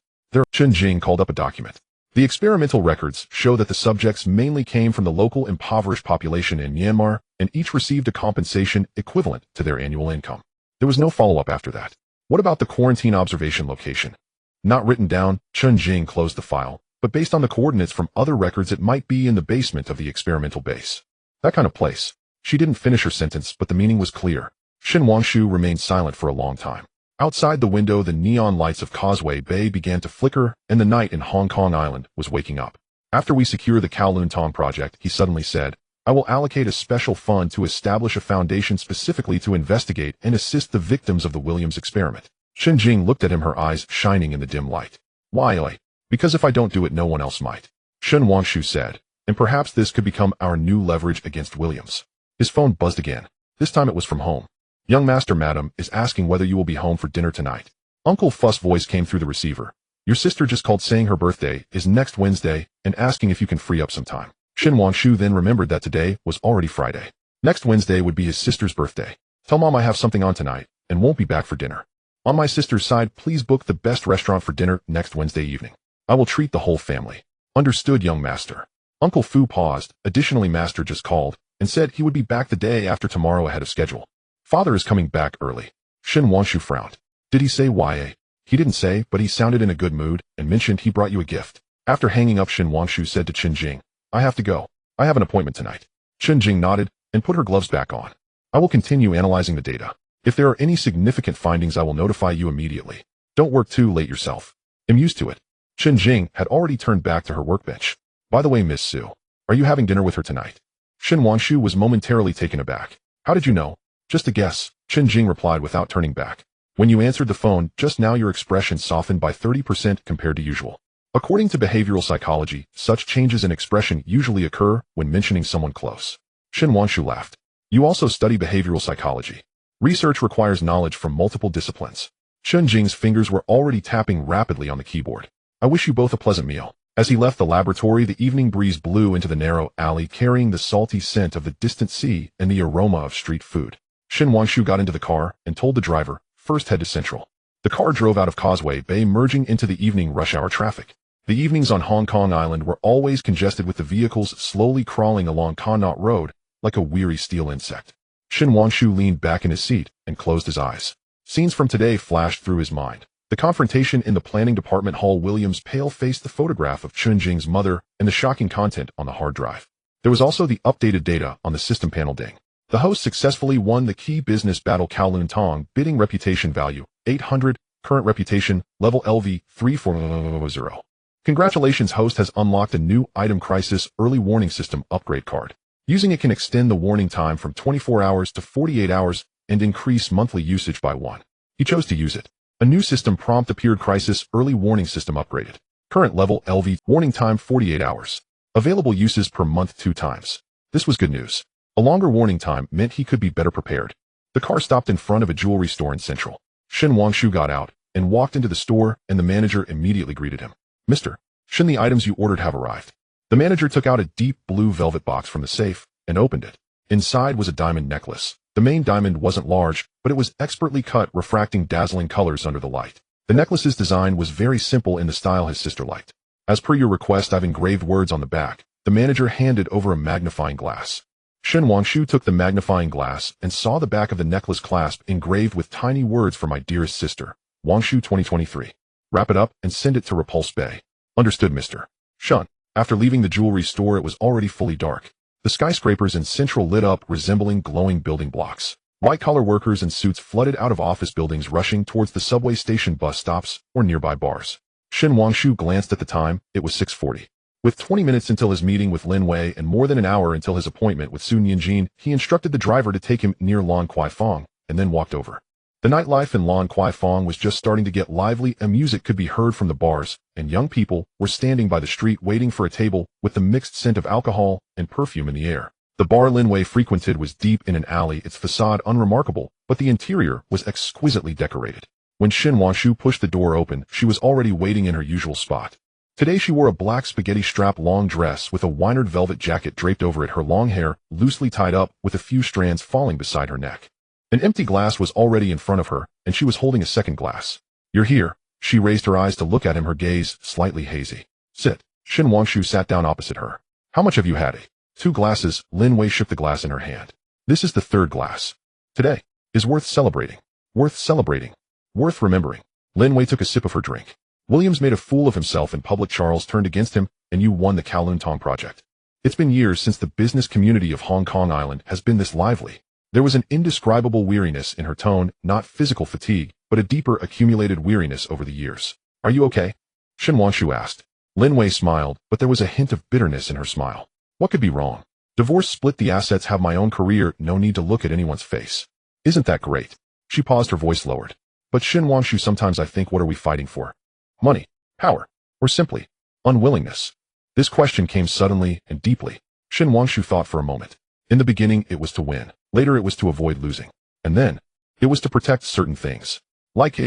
Chen Jing called up a document. The experimental records show that the subjects mainly came from the local impoverished population in Myanmar, and each received a compensation equivalent to their annual income. There was no follow-up after that. What about the quarantine observation location? Not written down, Chun Jing closed the file, but based on the coordinates from other records it might be in the basement of the experimental base. That kind of place. She didn't finish her sentence, but the meaning was clear. Shin Wangshu remained silent for a long time. Outside the window, the neon lights of Causeway Bay began to flicker, and the night in Hong Kong Island was waking up. After we secure the Kowloon Tong project, he suddenly said, I will allocate a special fund to establish a foundation specifically to investigate and assist the victims of the Williams experiment. Shin Jing looked at him, her eyes shining in the dim light. Why? Because if I don't do it, no one else might. Shin Wangshu said, and perhaps this could become our new leverage against Williams. His phone buzzed again. This time it was from home. Young Master, Madam is asking whether you will be home for dinner tonight. Uncle Fuss' voice came through the receiver. Your sister just called saying her birthday is next Wednesday and asking if you can free up some time. Shin Wangshu then remembered that today was already Friday. Next Wednesday would be his sister's birthday. Tell Mom I have something on tonight and won't be back for dinner. On my sister's side, please book the best restaurant for dinner next Wednesday evening. I will treat the whole family. Understood, young master. Uncle Fu paused. Additionally, Master just called and said he would be back the day after tomorrow ahead of schedule. Father is coming back early. Shin Wangshu frowned. Did he say why? He didn't say, but he sounded in a good mood and mentioned he brought you a gift. After hanging up, Shin Wangshu said to Chen Jing, I have to go. I have an appointment tonight. Chen Jing nodded and put her gloves back on. I will continue analyzing the data. If there are any significant findings, I will notify you immediately. Don't work too late yourself. I'm used to it. Chen Jing had already turned back to her workbench. By the way, Miss Su, are you having dinner with her tonight? Shin Wangshu was momentarily taken aback. How did you know? Just a guess, Chen Jing replied without turning back. When you answered the phone just now, your expression softened by 30% compared to usual. According to behavioral psychology, such changes in expression usually occur when mentioning someone close. Shin Wangshu laughed. You also study behavioral psychology. Research requires knowledge from multiple disciplines. Chen Jing's fingers were already tapping rapidly on the keyboard. I wish you both a pleasant meal. As he left the laboratory, the evening breeze blew into the narrow alley, carrying the salty scent of the distant sea and the aroma of street food. Shin Wangshu got into the car and told the driver, first head to Central. The car drove out of Causeway Bay, merging into the evening rush hour traffic. The evenings on Hong Kong Island were always congested, with the vehicles slowly crawling along Connaught Road like a weary steel insect. Shin Wangshu leaned back in his seat and closed his eyes. Scenes from today flashed through his mind. The confrontation in the planning department hall, Williams pale-faced the photograph of Chun Jing's mother, and the shocking content on the hard drive. There was also the updated data on the system panel. Ding. The host successfully won the key business battle. Kowloon Tong, bidding reputation value, 800, current reputation, level LV, 3400. Congratulations, host has unlocked a new item crisis early warning system upgrade card. Using it can extend the warning time from 24 hours to 48 hours and increase monthly usage by 1. He chose to use it. A new system prompt appeared. Crisis early warning system upgraded. Current level LV, warning time 48 hours. Available uses per month 2 times. This was good news. A longer warning time meant he could be better prepared. The car stopped in front of a jewelry store in Central. Shin Wangshu got out and walked into the store, and the manager immediately greeted him. Mr. Shin, the items you ordered have arrived. The manager took out a deep blue velvet box from the safe and opened it. Inside was a diamond necklace. The main diamond wasn't large, but it was expertly cut, refracting dazzling colors under the light. The necklace's design was very simple, in the style his sister liked. As per your request, I've engraved words on the back. The manager handed over a magnifying glass. Shin Wangshu took the magnifying glass and saw the back of the necklace clasp engraved with tiny words: for my dearest sister, Wangshu 2023. Wrap it up and send it to Repulse Bay. Understood, Mr. Shun. After leaving the jewelry store, it was already fully dark. The skyscrapers in Central lit up, resembling glowing building blocks. White-collar workers in suits flooded out of office buildings, rushing towards the subway station, bus stops, or nearby bars. Shin Wangshu glanced at the time. It was 6:40. With 20 minutes until his meeting with Lin Wei and more than an hour until his appointment with Sun Yinjin, he instructed the driver to take him near Lan Kwai Fong and then walked over. The nightlife in Lan Kwai Fong was just starting to get lively, and music could be heard from the bars, and young people were standing by the street waiting for a table, with the mixed scent of alcohol and perfume in the air. The bar Lin Wei frequented was deep in an alley, its facade unremarkable, but the interior was exquisitely decorated. When Shin Wangshu pushed the door open, she was already waiting in her usual spot. Today she wore a black spaghetti strap long dress with a winered velvet jacket draped over it, her long hair loosely tied up with a few strands falling beside her neck. An empty glass was already in front of her, and she was holding a second glass. You're here. She raised her eyes to look at him, her gaze slightly hazy. Sit. Shin Wangshu sat down opposite her. How much have you had? 2 glasses. Lin Wei shook the glass in her hand. This is the 3rd glass. Today is worth celebrating. Worth celebrating. Worth remembering. Lin Wei took a sip of her drink. Williams made a fool of himself in public. Charles turned against him, and you won the Kowloon Tong project. It's been years since the business community of Hong Kong Island has been this lively. There was an indescribable weariness in her tone, not physical fatigue, but a deeper accumulated weariness over the years. Are you okay? Shin Wangshu asked. Lin Wei smiled, but there was a hint of bitterness in her smile. What could be wrong? Divorce, split the assets, have my own career, no need to look at anyone's face. Isn't that great? She paused, her voice lowered. But Shin Wangshu, sometimes I think, what are we fighting for? Money, power, or simply unwillingness? This question came suddenly and deeply. Shin Wangshu thought for a moment. In the beginning, it was to win. Later, it was to avoid losing. And then, it was to protect certain things. Like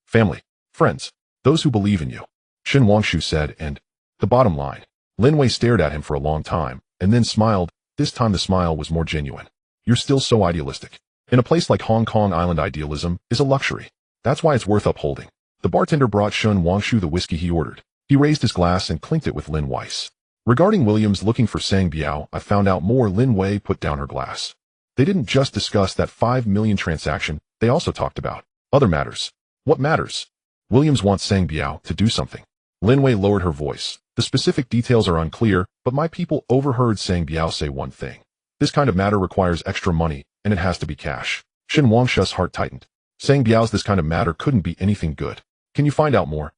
family, friends, those who believe in you. Shin Wangshu said, and the bottom line. Lin Wei stared at him for a long time, and then smiled. This time the smile was more genuine. You're still so idealistic. In a place like Hong Kong Island, idealism is a luxury. That's why it's worth upholding. The bartender brought Shin Wangshu the whiskey he ordered. He raised his glass and clinked it with Lin Weiss. Regarding Williams looking for Sang Biao, I found out more. Lin Wei put down her glass. They didn't just discuss that 5 million transaction, they also talked about other matters. What matters? Williams wants Sang Biao to do something. Lin Wei lowered her voice. The specific details are unclear, but my people overheard Sang Biao say one thing. This kind of matter requires extra money, and it has to be cash. Shin Wangshu's heart tightened. Sang Biao's this kind of matter couldn't be anything good. Can you find out more?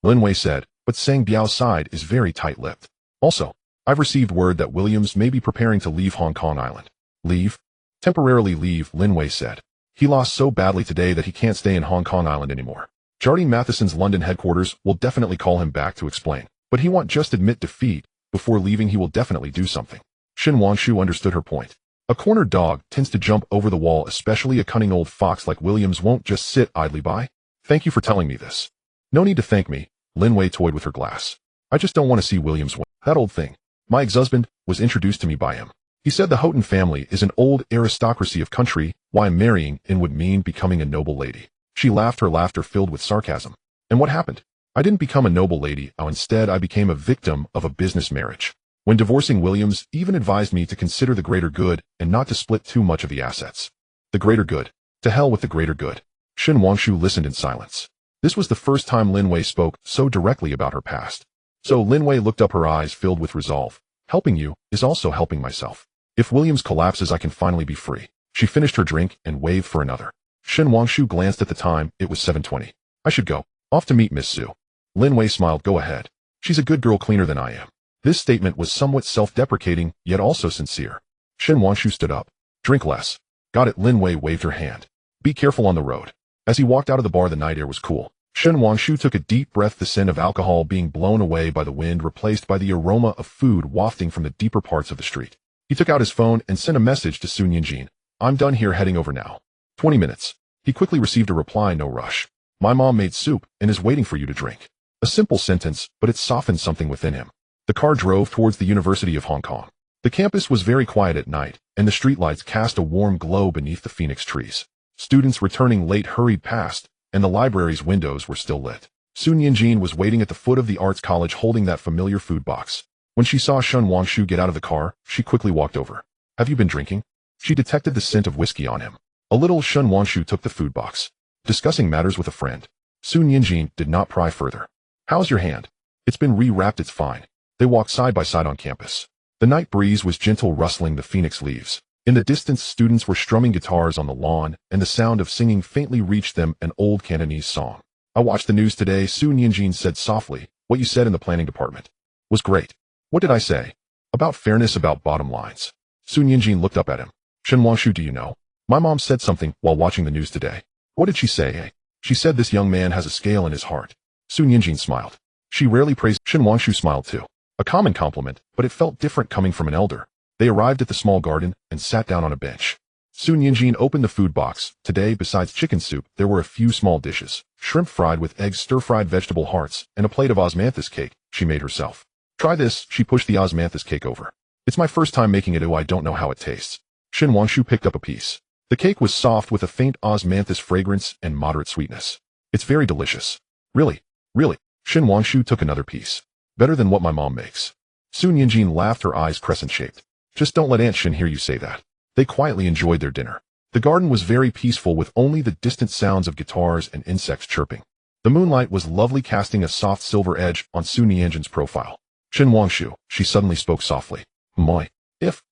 Lin Wei said, but Sang Biao's side is very tight-lipped. Also, I've received word that Williams may be preparing to leave Hong Kong Island. Leave? Temporarily leave, Lin Wei said. He lost so badly today that he can't stay in Hong Kong Island anymore. Jardine Matheson's London headquarters will definitely call him back to explain. But he won't just admit defeat. Before leaving, he will definitely do something. Shin Wangshu understood her point. A cornered dog tends to jump over the wall, especially a cunning old fox like Williams won't just sit idly by. Thank you for telling me this. No need to thank me. Lin Wei toyed with her glass. I just don't want to see Williams win. That old thing. My ex-husband was introduced to me by him. He said the Houghton family is an old aristocracy of country. Why marrying in would mean becoming a noble lady. She laughed, her laughter filled with sarcasm. And what happened? I didn't become a noble lady. Instead, I became a victim of a business marriage. When divorcing, Williams even advised me to consider the greater good and not to split too much of the assets. The greater good. To hell with the greater good. Shin Wangshu listened in silence. This was the first time Lin Wei spoke so directly about her past. So Lin Wei looked up, her eyes filled with resolve. Helping you is also helping myself. If Williams collapses, I can finally be free. She finished her drink and waved for another. Shin Wangshu glanced at the time. It was 7:20. I should go. Off to meet Miss Su. Lin Wei smiled. Go ahead. She's a good girl, cleaner than I am. This statement was somewhat self-deprecating, yet also sincere. Shin Wangshu stood up. Drink less. Got it. Lin Wei waved her hand. Be careful on the road. As he walked out of the bar, the night air was cool. Shin Wangshu took a deep breath, the scent of alcohol being blown away by the wind replaced by the aroma of food wafting from the deeper parts of the street. He took out his phone and sent a message to Sun Yinjin. I'm done here, heading over now. 20 minutes. He quickly received a reply, no rush. My mom made soup and is waiting for you to drink. A simple sentence, but it softened something within him. The car drove towards the University of Hong Kong. The campus was very quiet at night, and the streetlights cast a warm glow beneath the phoenix trees. Students returning late hurried past, and the library's windows were still lit. Sun Yinjin was waiting at the foot of the arts college holding that familiar food box. When she saw Shin Wangshu get out of the car, she quickly walked over. Have you been drinking? She detected the scent of whiskey on him. A little. Shin Wangshu took the food box. Discussing matters with a friend. Sun Yinjin did not pry further. How's your hand? It's been re-wrapped, it's fine. They walked side by side on campus. The night breeze was gentle, rustling the phoenix leaves. In the distance, students were strumming guitars on the lawn, and the sound of singing faintly reached them, an old Cantonese song. I watched the news today, Sun Yinjin said softly. What you said in the planning department was great. What did I say? About fairness, about bottom lines. Sun Yinjin looked up at him. Shin Wangshu, do you know? My mom said something while watching the news today. What did she say? She said this young man has a scale in his heart. Sun Yinjin smiled. She rarely praised. Shin Wangshu smiled too. A common compliment, but it felt different coming from an elder. They arrived at the small garden and sat down on a bench. Sun Yinjin opened the food box. Today, besides chicken soup, there were a few small dishes. Shrimp fried with eggs, stir-fried vegetable hearts, and a plate of osmanthus cake she made herself. Try this. She pushed the osmanthus cake over. It's my first time making it. I don't know how it tastes. Shin Wangshu picked up a piece. The cake was soft with a faint osmanthus fragrance and moderate sweetness. It's very delicious. Really? Really? Shin Wangshu took another piece. Better than what my mom makes. Sun Yinjin laughed, her eyes crescent-shaped. Just don't let Aunt Shin hear you say that. They quietly enjoyed their dinner. The garden was very peaceful with only the distant sounds of guitars and insects chirping. The moonlight was lovely, casting a soft silver edge on Sun Yinjin's profile. Shin Wangshu, she suddenly spoke softly. Moi. If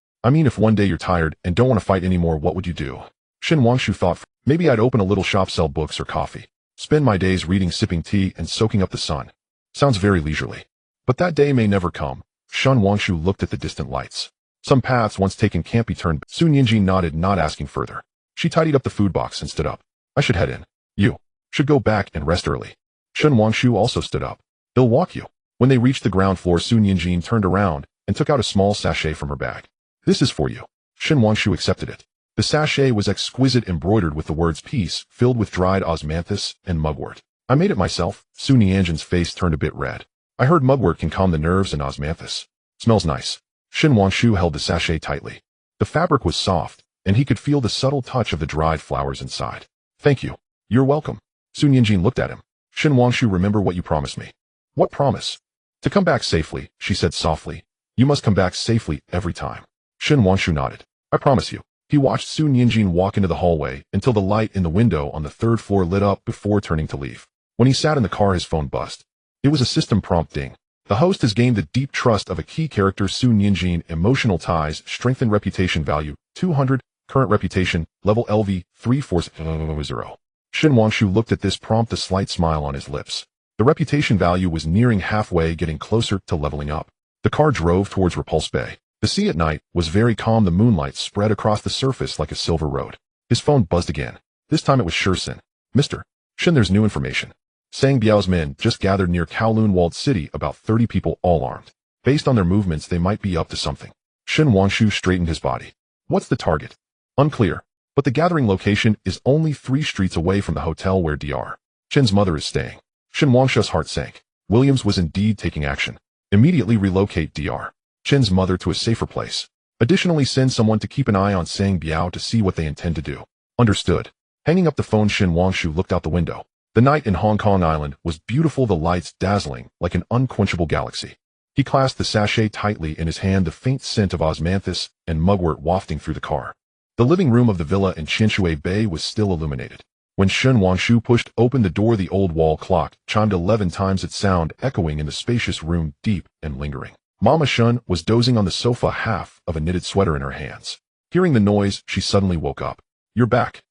one day you're tired and don't want to fight anymore, what would you do? Shin Wangshu thought, maybe I'd open a little shop, sell books or coffee. Spend my days reading, sipping tea, and soaking up the sun. Sounds very leisurely. But that day may never come. Shin Wangshu looked at the distant lights. Some paths once taken can't be turned. Sun Yinjin nodded, not asking further. She tidied up the food box and stood up. I should head in. You should go back and rest early. Shin Wangshu also stood up. They'll walk you. When they reached the ground floor, Sun Yinjin turned around and took out a small sachet from her bag. This is for you. Shin Wangshu accepted it. The sachet was exquisite, embroidered with the words peace, filled with dried osmanthus and mugwort. I made it myself. Sun Yinjin's face turned a bit red. I heard mugwort can calm the nerves and osmanthus. Smells nice. Shin Wangshu held the sachet tightly. The fabric was soft, and he could feel the subtle touch of the dried flowers inside. Thank you. You're welcome. Sun Yinjin looked at him. Shin Wangshu, remember what you promised me. What promise? To come back safely, she said softly. You must come back safely every time. Shin Wangshu nodded. I promise you. He watched Sun Yinjin walk into the hallway until the light in the window on the third floor lit up before turning to leave. When he sat in the car, his phone buzzed. It was a system prompt ding. The host has gained the deep trust of a key character, Sun Yinjin. Emotional ties, strengthened reputation value, 200, current reputation, level LV, 340. Shin Wangshu looked at this prompt, a slight smile on his lips. The reputation value was nearing halfway, getting closer to leveling up. The car drove towards Repulse Bay. The sea at night was very calm. The moonlight spread across the surface like a silver road. His phone buzzed again. This time it was Shursin. Mr. Shin, there's new information. Sang Biao's men just gathered near Kowloon walled city, about 30 people, all armed. Based on their movements, they might be up to something. Shin Wangshu straightened his body. What's the target? Unclear. But the gathering location is only 3 streets away from the hotel where Dr. Shin's mother is staying. Shin Wangshu's heart sank. Williams was indeed taking action. Immediately relocate Dr. Shin's mother to a safer place. Additionally, send someone to keep an eye on Sang Biao to see what they intend to do. Understood. Hanging up the phone, Shin Wangshu looked out the window. The night in Hong Kong Island was beautiful, the lights dazzling like an unquenchable galaxy. He clasped the sachet tightly in his hand, the faint scent of osmanthus and mugwort wafting through the car. The living room of the villa in Qinshui Bay was still illuminated. When Shin Wangshu pushed open the door, the old wall clock chimed 11 times, its sound echoing in the spacious room, deep and lingering. Mama Shun was dozing on the sofa, half of a knitted sweater in her hands. Hearing the noise, she suddenly woke up. You're back.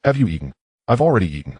Have you eaten? I've already eaten.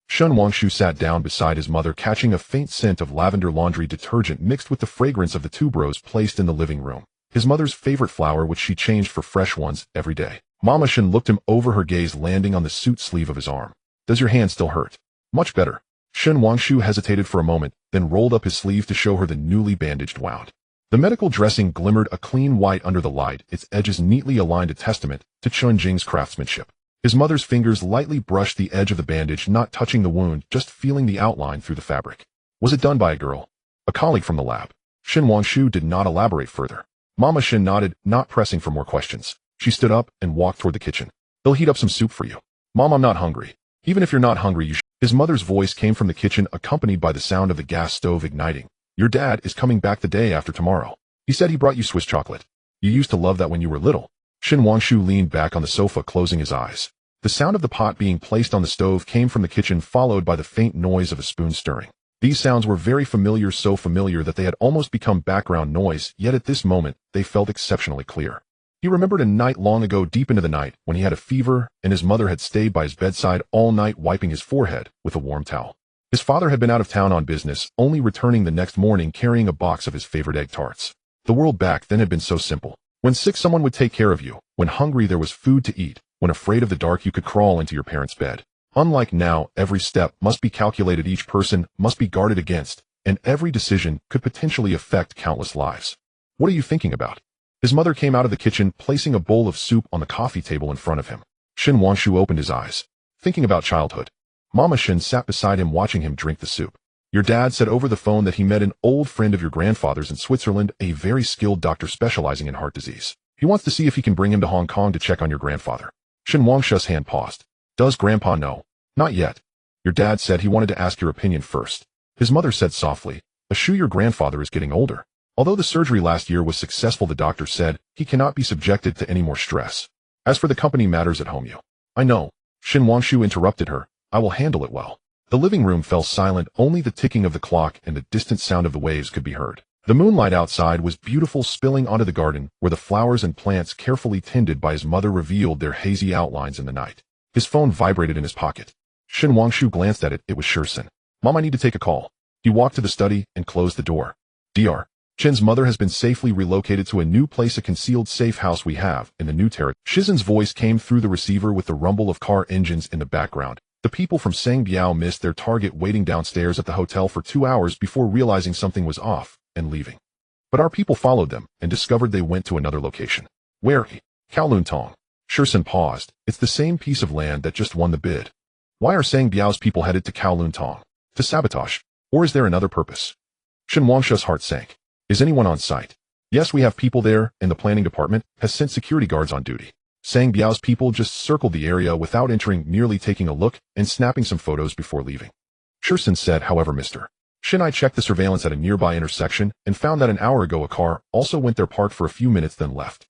Shin Wangshu sat down beside his mother, catching a faint scent of lavender laundry detergent mixed with the fragrance of the tuberose placed in the living room. His mother's favorite flower, which she changed for fresh ones every day. Mama Shin looked him over, her gaze landing on the suit sleeve of his arm. Does your hand still hurt? Much better. Shin Wangshu hesitated for a moment, then rolled up his sleeve to show her the newly bandaged wound. The medical dressing glimmered a clean white under the light, its edges neatly aligned, a testament to Chun Jing's craftsmanship. His mother's fingers lightly brushed the edge of the bandage, not touching the wound, just feeling the outline through the fabric. Was it done by a girl? A colleague from the lab? Shin Wangshu did not elaborate further. Mama Shin nodded, not pressing for more questions. She stood up and walked toward the kitchen. They'll heat up some soup for you. Mom, I'm not hungry. Even if you're not hungry, you should. His mother's voice came from the kitchen, accompanied by the sound of the gas stove igniting. Your dad is coming back the day after tomorrow. He said he brought you Swiss chocolate. You used to love that when you were little. Shin Wangshu leaned back on the sofa, closing his eyes. The sound of the pot being placed on the stove came from the kitchen, followed by the faint noise of a spoon stirring. These sounds were very familiar, so familiar that they had almost become background noise, yet at this moment, they felt exceptionally clear. He remembered a night long ago, deep into the night, when he had a fever and his mother had stayed by his bedside all night, wiping his forehead with a warm towel. His father had been out of town on business, only returning the next morning carrying a box of his favorite egg tarts. The world back then had been so simple. When sick, someone would take care of you. When hungry, there was food to eat. When afraid of the dark, you could crawl into your parents' bed. Unlike now, every step must be calculated, each person must be guarded against, and every decision could potentially affect countless lives. What are you thinking about? His mother came out of the kitchen, placing a bowl of soup on the coffee table in front of him. Shin Wangshu opened his eyes. Thinking about childhood. Mama Shin sat beside him, watching him drink the soup. Your dad said over the phone that he met an old friend of your grandfather's in Switzerland, a very skilled doctor specializing in heart disease. He wants to see if he can bring him to Hong Kong to check on your grandfather. Shin Wangshu's hand paused. Does Grandpa know? Not yet. Your dad said he wanted to ask your opinion first. His mother said softly. Assure your grandfather is getting older. Although the surgery last year was successful, the doctor said, he cannot be subjected to any more stress. As for the company matters at home, I know. Shin Wangshu interrupted her. I will handle it well. The living room fell silent, only the ticking of the clock and the distant sound of the waves could be heard. The moonlight outside was beautiful, spilling onto the garden, where the flowers and plants carefully tended by his mother revealed their hazy outlines in the night. His phone vibrated in his pocket. Shin Wangshu glanced at it. It was Shursen. Mom, I need to take a call. He walked to the study and closed the door. Dr. Chen's mother has been safely relocated to a new place, a concealed safe house we have in the new territory. Shizen's voice came through the receiver with the rumble of car engines in the background. The people from Sangbiao missed their target, waiting downstairs at the hotel for 2 hours before realizing something was off and leaving. But our people followed them and discovered they went to another location. Where? Kowloon Tong. Shursen paused. It's the same piece of land that just won the bid. Why are Sangbiao's people headed to Kowloon Tong? To sabotage? Or is there another purpose? Shin Wangshu's heart sank. Is anyone on site? Yes, we have people there, and the planning department has sent security guards on duty. Sangbiao's people just circled the area without entering, merely taking a look and snapping some photos before leaving. Shursen said, however, Mr. Shin, I checked the surveillance at a nearby intersection and found that an hour ago a car also went there, parked for a few minutes, then left.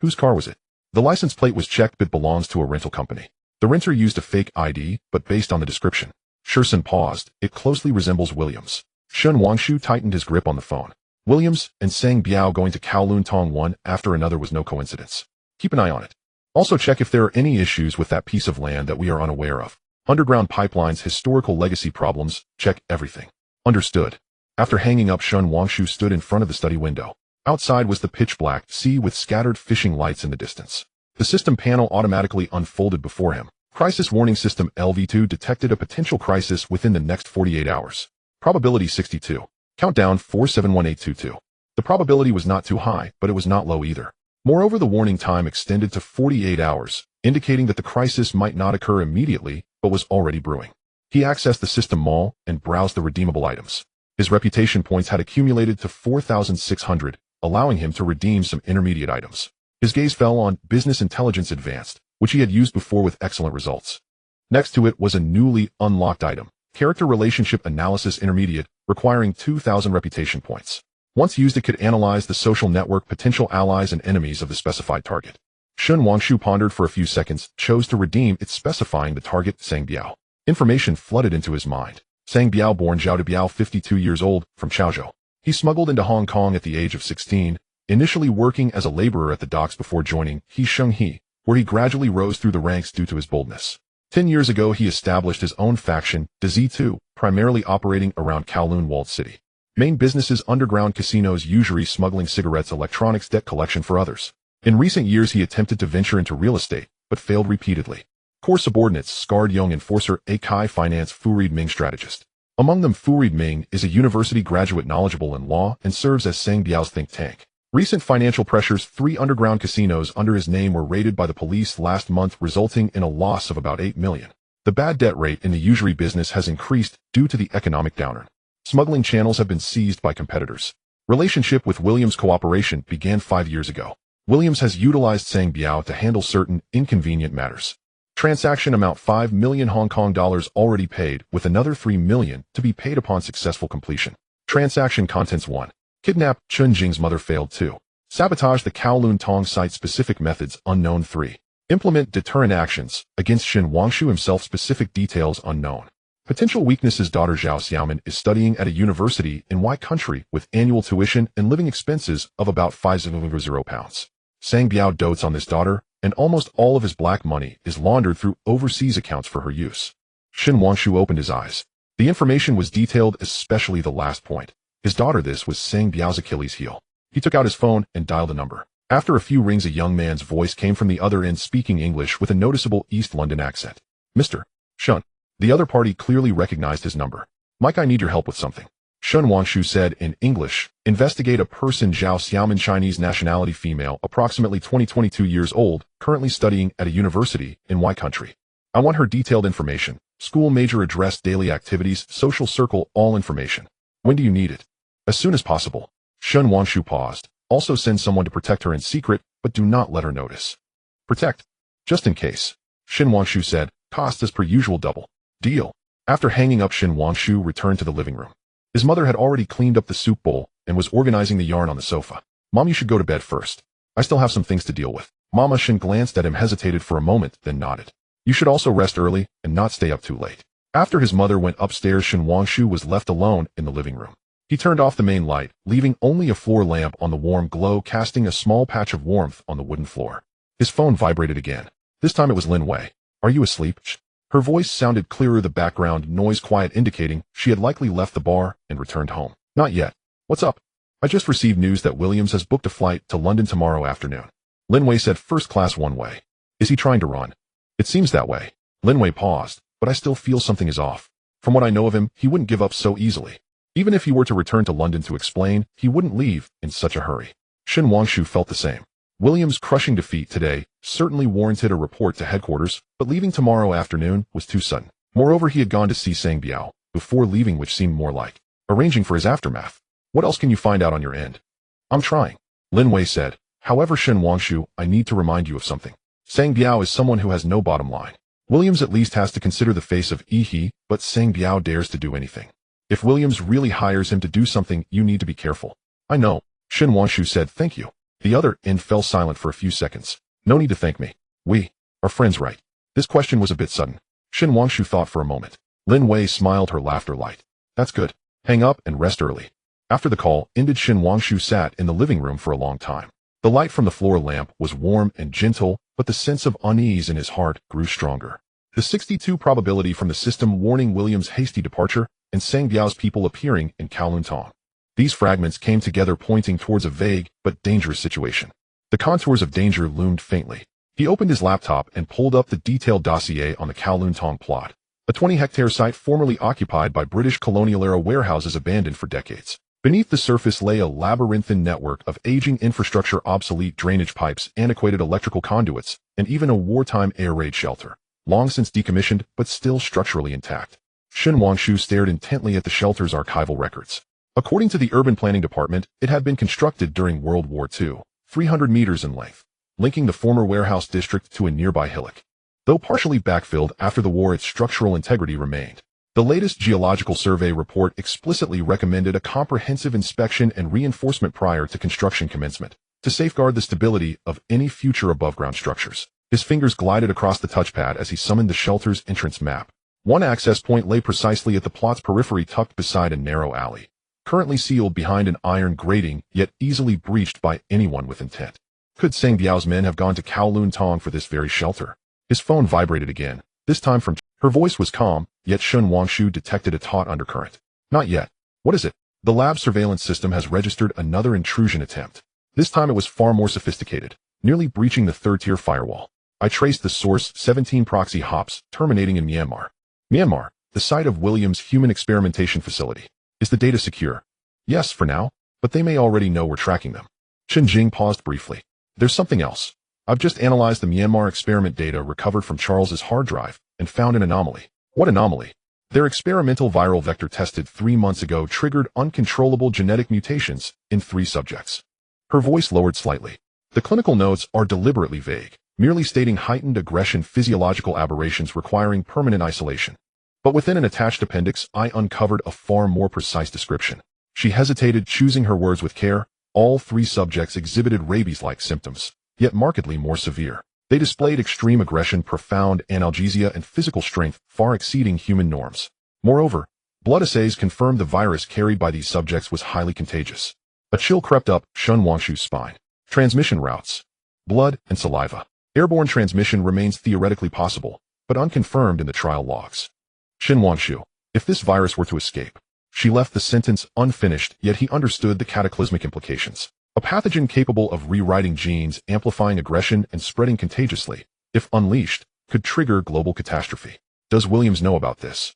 Whose car was it? The license plate was checked but belongs to a rental company. The renter used a fake ID, but based on the description. Shursen paused. It closely resembles Williams. Shin Wangshu tightened his grip on the phone. Williams and Sangbiao going to Kowloon Tong one after another was no coincidence. Keep an eye on it. Also check if there are any issues with that piece of land that we are unaware of. Underground pipelines, historical legacy problems, check everything. Understood. After hanging up, Shun Wangshu stood in front of the study window. Outside was the pitch-black sea with scattered fishing lights in the distance. The system panel automatically unfolded before him. Crisis warning system LV2 detected a potential crisis within the next 48 hours. Probability 62. Countdown 471822. The probability was not too high, but it was not low either. Moreover, the warning time extended to 48 hours, indicating that the crisis might not occur immediately, but was already brewing. He accessed the system mall and browsed the redeemable items. His reputation points had accumulated to 4,600, allowing him to redeem some intermediate items. His gaze fell on Business Intelligence Advanced, which he had used before with excellent results. Next to it was a newly unlocked item, Character Relationship Analysis Intermediate, requiring 2,000 reputation points. Once used, it could analyze the social network, potential allies and enemies of the specified target. Shun Wangshu pondered for a few seconds, chose to redeem it, specifying the target, Sangbiao. Information flooded into his mind. Sangbiao, born Zhao Debiao, 52 years old, from Chaozhou. He smuggled into Hong Kong at the age of 16, initially working as a laborer at the docks before joining He Sheng He, where he gradually rose through the ranks due to his boldness. 10 years ago, he established his own faction, the Z2, primarily operating around Kowloon Walled City. Main businesses: underground casinos, usury, smuggling cigarettes, electronics, debt collection for others. In recent years, he attempted to venture into real estate, but failed repeatedly. Core subordinates: scarred young enforcer, a Kai finance, Furid Ming strategist. Among them, Furid Ming is a university graduate knowledgeable in law and serves as Sangbiao's think tank. Recent financial pressures: 3 underground casinos under his name were raided by the police last month, resulting in a loss of about 8 million. The bad debt rate in the usury business has increased due to the economic downturn. Smuggling channels have been seized by competitors. Relationship with Williams: cooperation began 5 years ago. Williams has utilized Sangbiao to handle certain inconvenient matters. Transaction amount 5 million Hong Kong dollars already paid, with another 3 million to be paid upon successful completion. Transaction contents: 1. Kidnap Chun Jing's mother, failed. 2. Sabotage the Kowloon Tong site, specific methods unknown. 3. Implement deterrent actions against Shin Wangshu himself, specific details unknown. Potential weaknesses: daughter Zhao Xiaomin is studying at a university in Y country with annual tuition and living expenses of about £500. Sangbiao dotes on this daughter, and almost all of his black money is laundered through overseas accounts for her use. Shin Wangshu opened his eyes. The information was detailed, especially the last point. His daughter. This was Sangbiao's Achilles heel. He took out his phone and dialed a number. After a few rings, a young man's voice came from the other end, speaking English with a noticeable East London accent. Mr. Shun. The other party clearly recognized his number. Mike, I need your help with something. Shun Wangshu said in English. Investigate a person, Zhao Xiaomin, Chinese nationality, female, approximately 22 years old, currently studying at a university in Y country. I want her detailed information. School, major, address, daily activities, social circle, all information. When do you need it? As soon as possible. Shun Wangshu paused. Also send someone to protect her in secret, but do not let her notice. Protect? Just in case. Shin Wangshu said. Cost as per usual, double. Deal. After hanging up, Shin Wangshu returned to the living room. His mother had already cleaned up the soup bowl and was organizing the yarn on the sofa. Mom, you should go to bed first. I still have some things to deal with. Mama Shin glanced at him, hesitated for a moment, then nodded. You should also rest early and not stay up too late. After his mother went upstairs, Shin Wangshu was left alone in the living room. He turned off the main light, leaving only a floor lamp on the warm glow, casting a small patch of warmth on the wooden floor. His phone vibrated again. This time it was Lin Wei. Are you asleep? Her voice sounded clearer, the background noise quiet, indicating she had likely left the bar and returned home. Not yet. What's up? I just received news that Williams has booked a flight to London tomorrow afternoon. Lin Wei said, first class one way. Is he trying to run? It seems that way. Lin Wei paused, but I still feel something is off. From what I know of him, he wouldn't give up so easily. Even if he were to return to London to explain, he wouldn't leave in such a hurry. Shin Wangshu felt the same. Williams' crushing defeat today certainly warranted a report to headquarters, but leaving tomorrow afternoon was too sudden. Moreover, he had gone to see Sang Biao before leaving, which seemed more like arranging for his aftermath. What else can you find out on your end? I'm trying, Lin Wei said. However, Shin Wangshu, I need to remind you of something. Sang Biao is someone who has no bottom line. Williams at least has to consider the face of He, but Sang Biao dares to do anything. If Williams really hires him to do something, you need to be careful. I know, Shin Wangshu said. Thank you. The other end fell silent for a few seconds. No need to thank me. We are friends, right? This question was a bit sudden. Shin Wangshu thought for a moment. Lin Wei smiled, her laughter light. That's good. Hang up and rest early. After the call ended, Shin Wangshu sat in the living room for a long time. The light from the floor lamp was warm and gentle, but the sense of unease in his heart grew stronger. The 62 probability from the system warning Williams' hasty departure and Sang Biao's people appearing in Kowloon Tong. These fragments came together, pointing towards a vague but dangerous situation. The contours of danger loomed faintly. He opened his laptop and pulled up the detailed dossier on the Kowloon Tong plot, a 20-hectare site formerly occupied by British colonial-era warehouses abandoned for decades. Beneath the surface lay a labyrinthine network of aging infrastructure, obsolete drainage pipes, antiquated electrical conduits, and even a wartime air raid shelter, long since decommissioned but still structurally intact. Shin Wangshu stared intently at the shelter's archival records. According to the Urban Planning Department, it had been constructed during World War II, 300 meters in length, linking the former warehouse district to a nearby hillock. Though partially backfilled after the war, its structural integrity remained. The latest geological survey report explicitly recommended a comprehensive inspection and reinforcement prior to construction commencement, to safeguard the stability of any future above-ground structures. His fingers glided across the touchpad as he summoned the shelter's entrance map. One access point lay precisely at the plot's periphery, tucked beside a narrow alley, currently sealed behind an iron grating, yet easily breached by anyone with intent. Could Sang Biao's men have gone to Kowloon Tong for this very shelter? His phone vibrated again, this time from her voice was calm, yet Shin Wangshu detected a taut undercurrent. Not yet. What is it? The lab surveillance system has registered another intrusion attempt. This time it was far more sophisticated, nearly breaching the third-tier firewall. I traced the source, 17 proxy hops, terminating in Myanmar. Myanmar, the site of Williams' human experimentation facility. Is the data secure? Yes, for now, but they may already know we're tracking them. Chen Jing paused briefly. There's something else. I've just analyzed the Myanmar experiment data recovered from Charles's hard drive and found an anomaly. What anomaly? Their experimental viral vector tested 3 months ago triggered uncontrollable genetic mutations in 3 subjects. Her voice lowered slightly. The clinical notes are deliberately vague, merely stating heightened aggression, physiological aberrations requiring permanent isolation. But within an attached appendix, I uncovered a far more precise description. She hesitated, choosing her words with care. All 3 subjects exhibited rabies-like symptoms, yet markedly more severe. They displayed extreme aggression, profound analgesia, and physical strength far exceeding human norms. Moreover, blood assays confirmed the virus carried by these subjects was highly contagious. A chill crept up Shin Wangshu's spine. Transmission routes. Blood and saliva. Airborne transmission remains theoretically possible, but unconfirmed in the trial logs. Shin Wangshu, if this virus were to escape. She left the sentence unfinished, yet he understood the cataclysmic implications. A pathogen capable of rewriting genes, amplifying aggression, and spreading contagiously, if unleashed, could trigger global catastrophe. Does Williams know about this?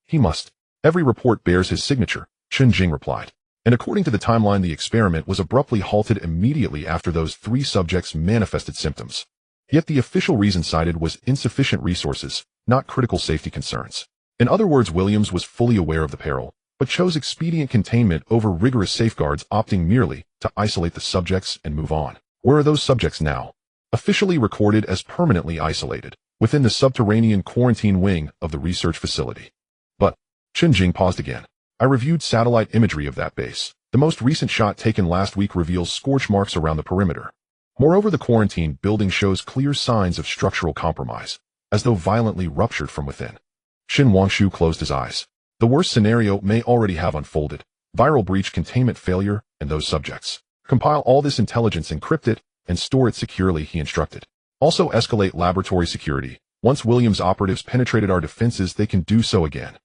He must. Every report bears his signature, Chen Jing replied. And according to the timeline, the experiment was abruptly halted immediately after those 3 subjects manifested symptoms. Yet the official reason cited was insufficient resources, not critical safety concerns. In other words, Williams was fully aware of the peril, but chose expedient containment over rigorous safeguards, opting merely to isolate the subjects and move on. Where are those subjects now? Officially recorded as permanently isolated, within the subterranean quarantine wing of the research facility. But, Chen Jing paused again. I reviewed satellite imagery of that base. The most recent shot taken last week reveals scorch marks around the perimeter. Moreover, the quarantine building shows clear signs of structural compromise, as though violently ruptured from within. Shin Wangshu closed his eyes. The worst scenario may already have unfolded. Viral breach, containment failure, and those subjects. Compile all this intelligence, encrypt it, and store it securely, he instructed. Also escalate laboratory security. Once Williams' operatives penetrated our defenses, they can do so again.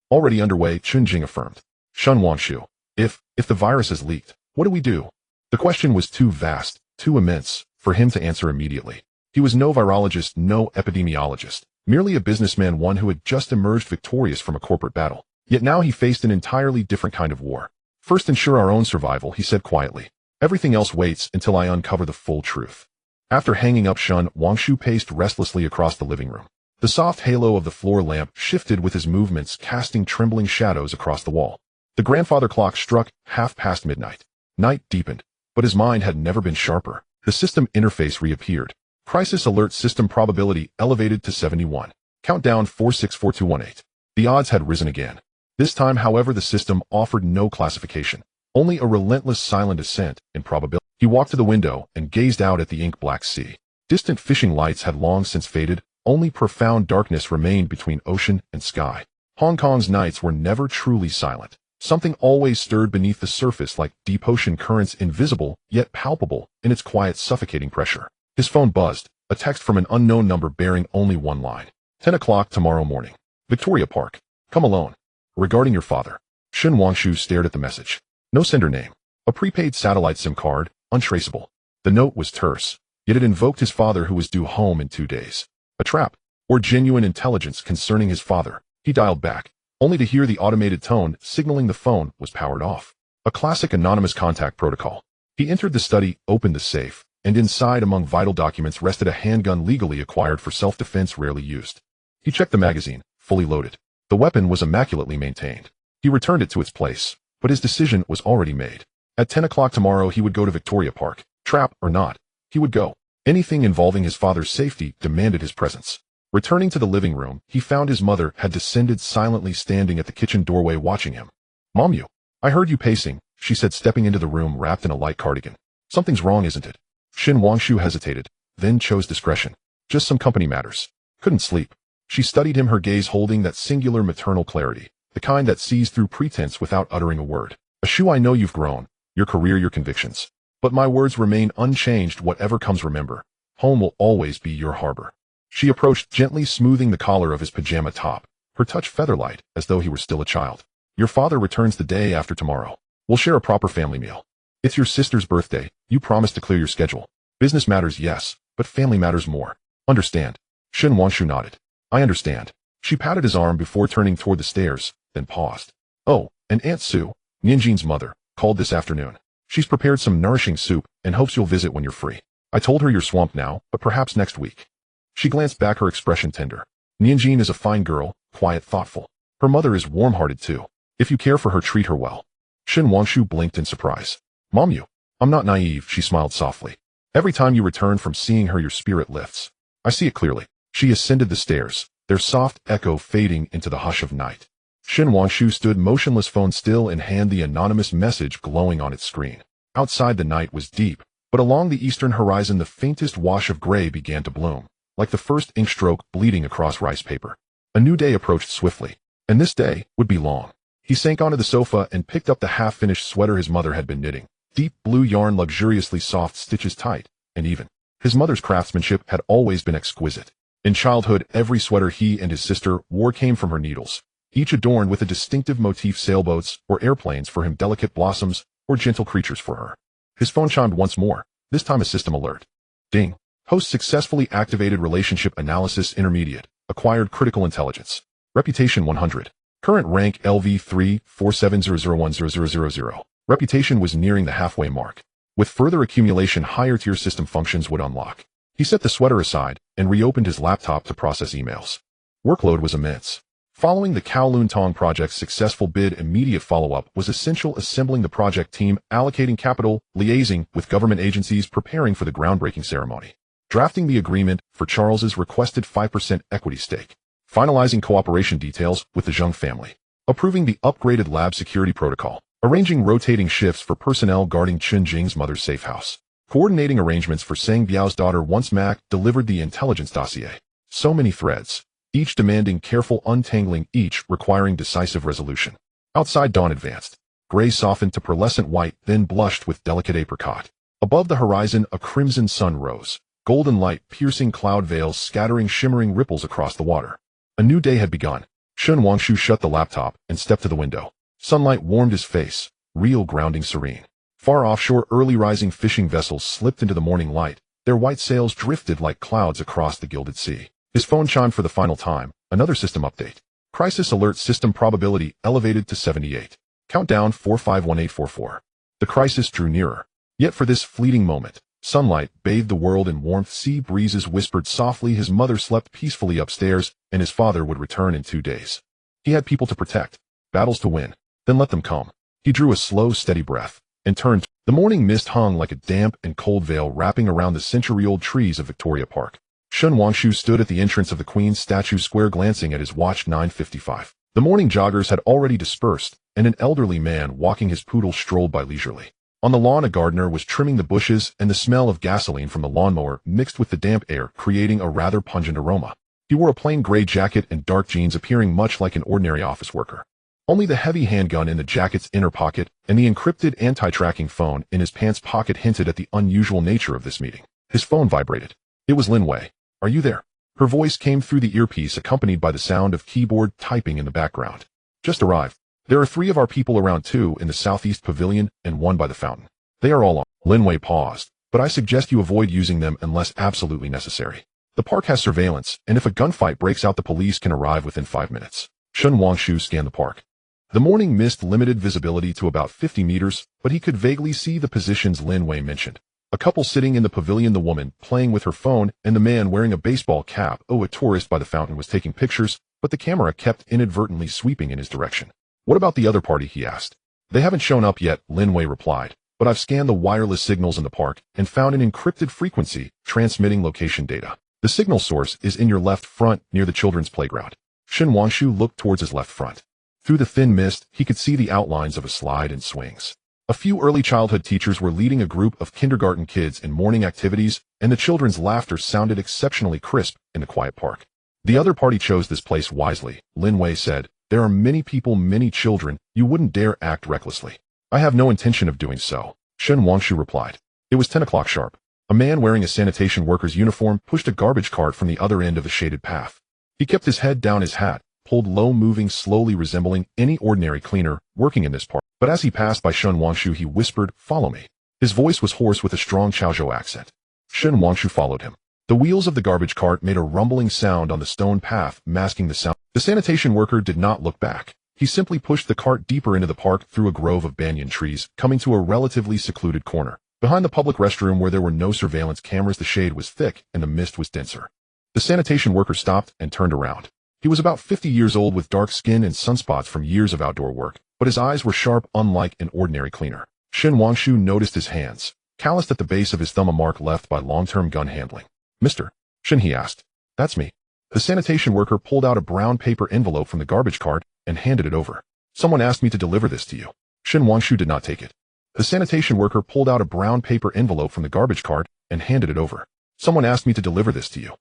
Already underway, Chunjing affirmed. Shun Wangshu. If the virus has leaked, what do we do? The question was too vast, too immense, for him to answer immediately. He was no virologist, no epidemiologist, merely a businessman, one who had just emerged victorious from a corporate battle. Yet now he faced an entirely different kind of war. First ensure our own survival, he said quietly. Everything else waits until I uncover the full truth. After hanging up, Shun Wangshu paced restlessly across the living room. The soft halo of the floor lamp shifted with his movements, casting trembling shadows across the wall. The grandfather clock struck past midnight. Night deepened, but his mind had never been sharper. The system interface reappeared. Crisis alert system probability elevated to 71. Countdown 464218. The odds had risen again. This time, however, the system offered no classification, only a relentless silent ascent in probability. He walked to the window and gazed out at the ink-black sea. Distant fishing lights had long since faded. Only profound darkness remained between ocean and sky. Hong Kong's nights were never truly silent. Something always stirred beneath the surface, like deep ocean currents, invisible yet palpable in its quiet, suffocating pressure. His phone buzzed, a text from an unknown number bearing only one line. 10 o'clock tomorrow morning. Victoria Park. Come alone. Regarding your father. Shin Wangshu stared at the message. No sender name. A prepaid satellite SIM card, untraceable. The note was terse, yet it invoked his father, who was due home in 2 days. A trap, or genuine intelligence concerning his father. He dialed back, only to hear the automated tone signaling the phone was powered off. A classic anonymous contact protocol. He entered the study, opened the safe, and inside, among vital documents, rested a handgun legally acquired for self-defense, rarely used. He checked the magazine, fully loaded. The weapon was immaculately maintained. He returned it to its place, but his decision was already made. At 10 o'clock tomorrow, he would go to Victoria Park. Trap or not, he would go. Anything involving his father's safety demanded his presence. Returning to the living room, he found his mother had descended, silently standing at the kitchen doorway watching him. Mom, I heard you pacing, she said, stepping into the room wrapped in a light cardigan. Something's wrong, isn't it? Shin Wangshu hesitated, then chose discretion. Just some company matters. Couldn't sleep. She studied him, her gaze holding that singular maternal clarity, the kind that sees through pretense without uttering a word. Ashu, I know you've grown, your career, your convictions. But my words remain unchanged. Whatever comes, remember, home will always be your harbor. She approached, gently smoothing the collar of his pajama top, her touch feather-light, as though he were still a child. Your father returns the day after tomorrow. We'll share a proper family meal. It's your sister's birthday. You promised to clear your schedule. Business matters, yes, but family matters more. Understand? Shin Wangshu nodded. I understand. She patted his arm before turning toward the stairs, then paused. Oh, and Aunt Sue, Nianjin's mother, called this afternoon. She's prepared some nourishing soup and hopes you'll visit when you're free. I told her you're swamped now, but perhaps next week. She glanced back, her expression tender. Nianjin is a fine girl, quiet, thoughtful. Her mother is warm-hearted too. If you care for her, treat her well. Shin Wangshu blinked in surprise. Mom, I'm not naive, she smiled softly. Every time you return from seeing her, your spirit lifts. I see it clearly. She ascended the stairs, their soft echo fading into the hush of night. Shin Wangshu stood motionless, phone still in hand, the anonymous message glowing on its screen. Outside, the night was deep, but along the eastern horizon the faintest wash of gray began to bloom, like the first ink stroke bleeding across rice paper. A new day approached swiftly, and this day would be long. He sank onto the sofa and picked up the half-finished sweater his mother had been knitting. Deep blue yarn, luxuriously soft, stitches tight and even. His mother's craftsmanship had always been exquisite. In childhood, every sweater he and his sister wore came from her needles, each adorned with a distinctive motif, sailboats or airplanes for him, delicate blossoms or gentle creatures for her. His phone chimed once more, this time a system alert. Ding. Host successfully activated, relationship analysis intermediate, acquired critical intelligence. Reputation 100. Current rank LV34700100000. Reputation was nearing the halfway mark. With further accumulation, higher tier system functions would unlock. He set the sweater aside and reopened his laptop to process emails. Workload was immense. Following the Kowloon Tong project's successful bid, immediate follow-up was essential, assembling the project team, allocating capital, liaising with government agencies, preparing for the groundbreaking ceremony, drafting the agreement for Charles's requested 5% equity stake, finalizing cooperation details with the Zheng family. approving the upgraded lab security protocol, arranging rotating shifts for personnel guarding Chen Jing's mother's safe house, coordinating arrangements for Sang Biao's daughter once Mac delivered the intelligence dossier. So many threads, each demanding careful untangling, each requiring decisive resolution. Outside dawn advanced. Gray softened to pearlescent white, then blushed with delicate apricot. Above the horizon, a crimson sun rose, golden light piercing cloud veils scattering shimmering ripples across the water. A new day had begun. Shun Wangshu shut the laptop and stepped to the window. Sunlight warmed his face, real grounding serene. Far offshore, early rising fishing vessels slipped into the morning light. Their white sails drifted like clouds across the gilded sea. His phone chimed for the final time. Another system update. Crisis alert system probability elevated to 78. Countdown 451844. The crisis drew nearer. Yet for this fleeting moment, sunlight bathed the world in warmth. Sea breezes whispered softly. His mother slept peacefully upstairs, and his father would return in 2 days. He had people to protect, battles to win. Then let them come. He drew a slow, steady breath and turned. The morning mist hung like a damp and cold veil wrapping around the century-old trees of Victoria Park. Shun Wangshu stood at the entrance of the Queen's statue square, glancing at his watch. 9:55. The morning joggers had already dispersed, and an elderly man walking his poodle strolled by leisurely. On the lawn, a gardener was trimming the bushes, and the smell of gasoline from the lawnmower mixed with the damp air, creating a rather pungent aroma. He wore a plain gray jacket and dark jeans, appearing much like an ordinary office worker. Only the heavy handgun in the jacket's inner pocket and the encrypted anti-tracking phone in his pants pocket hinted at the unusual nature of this meeting. His phone vibrated. It was Lin Wei. "Are you there?" Her voice came through the earpiece, accompanied by the sound of keyboard typing in the background. "Just arrived. There are 3 of our people around, 2 in the southeast pavilion and 1 by the fountain. They are all on." Lin Wei paused, "But I suggest you avoid using them unless absolutely necessary. The park has surveillance, and if a gunfight breaks out, the police can arrive within 5 minutes. Shun Wangshu scanned the park. The morning mist limited visibility to about 50 meters, but he could vaguely see the positions Lin Wei mentioned. A couple sitting in the pavilion, the woman playing with her phone, and the man wearing a baseball cap. A tourist by the fountain was taking pictures, but the camera kept inadvertently sweeping in his direction. "What about the other party?" he asked. "They haven't shown up yet," Lin Wei replied, "but I've scanned the wireless signals in the park and found an encrypted frequency transmitting location data. The signal source is in your left front near the children's playground." Shun Wangshu looked towards his left front. Through the thin mist, he could see the outlines of a slide and swings. A few early childhood teachers were leading a group of kindergarten kids in morning activities, and the children's laughter sounded exceptionally crisp in the quiet park. "The other party chose this place wisely," Lin Wei said. "There are many people, many children. You wouldn't dare act recklessly." "I have no intention of doing so," Shun Wangshu replied. It was 10 o'clock sharp. A man wearing a sanitation worker's uniform pushed a garbage cart from the other end of the shaded path. He kept his head down, his hat pulled low, moving slowly, resembling any ordinary cleaner working in this park. But as he passed by Shun Wangshu, he whispered, "Follow me." His voice was hoarse with a strong Chaozhou accent. Shun Wangshu followed him. The wheels of the garbage cart made a rumbling sound on the stone path, masking the sound. The sanitation worker did not look back. He simply pushed the cart deeper into the park through a grove of banyan trees, coming to a relatively secluded corner. Behind the public restroom, where there were no surveillance cameras, the shade was thick and the mist was denser. The sanitation worker stopped and turned around. He was about 50 years old with dark skin and sunspots from years of outdoor work, but his eyes were sharp, unlike an ordinary cleaner. Shun Wangshu noticed his hands, calloused at the base of his thumb, a mark left by long-term gun handling. "Mr. Shun?" he asked. "That's me." The sanitation worker pulled out a brown paper envelope from the garbage cart and handed it over. "Someone asked me to deliver this to you." Shun Wangshu did not take it. The sanitation worker pulled out a brown paper envelope from the garbage cart and handed it over. "Someone asked me to deliver this to you."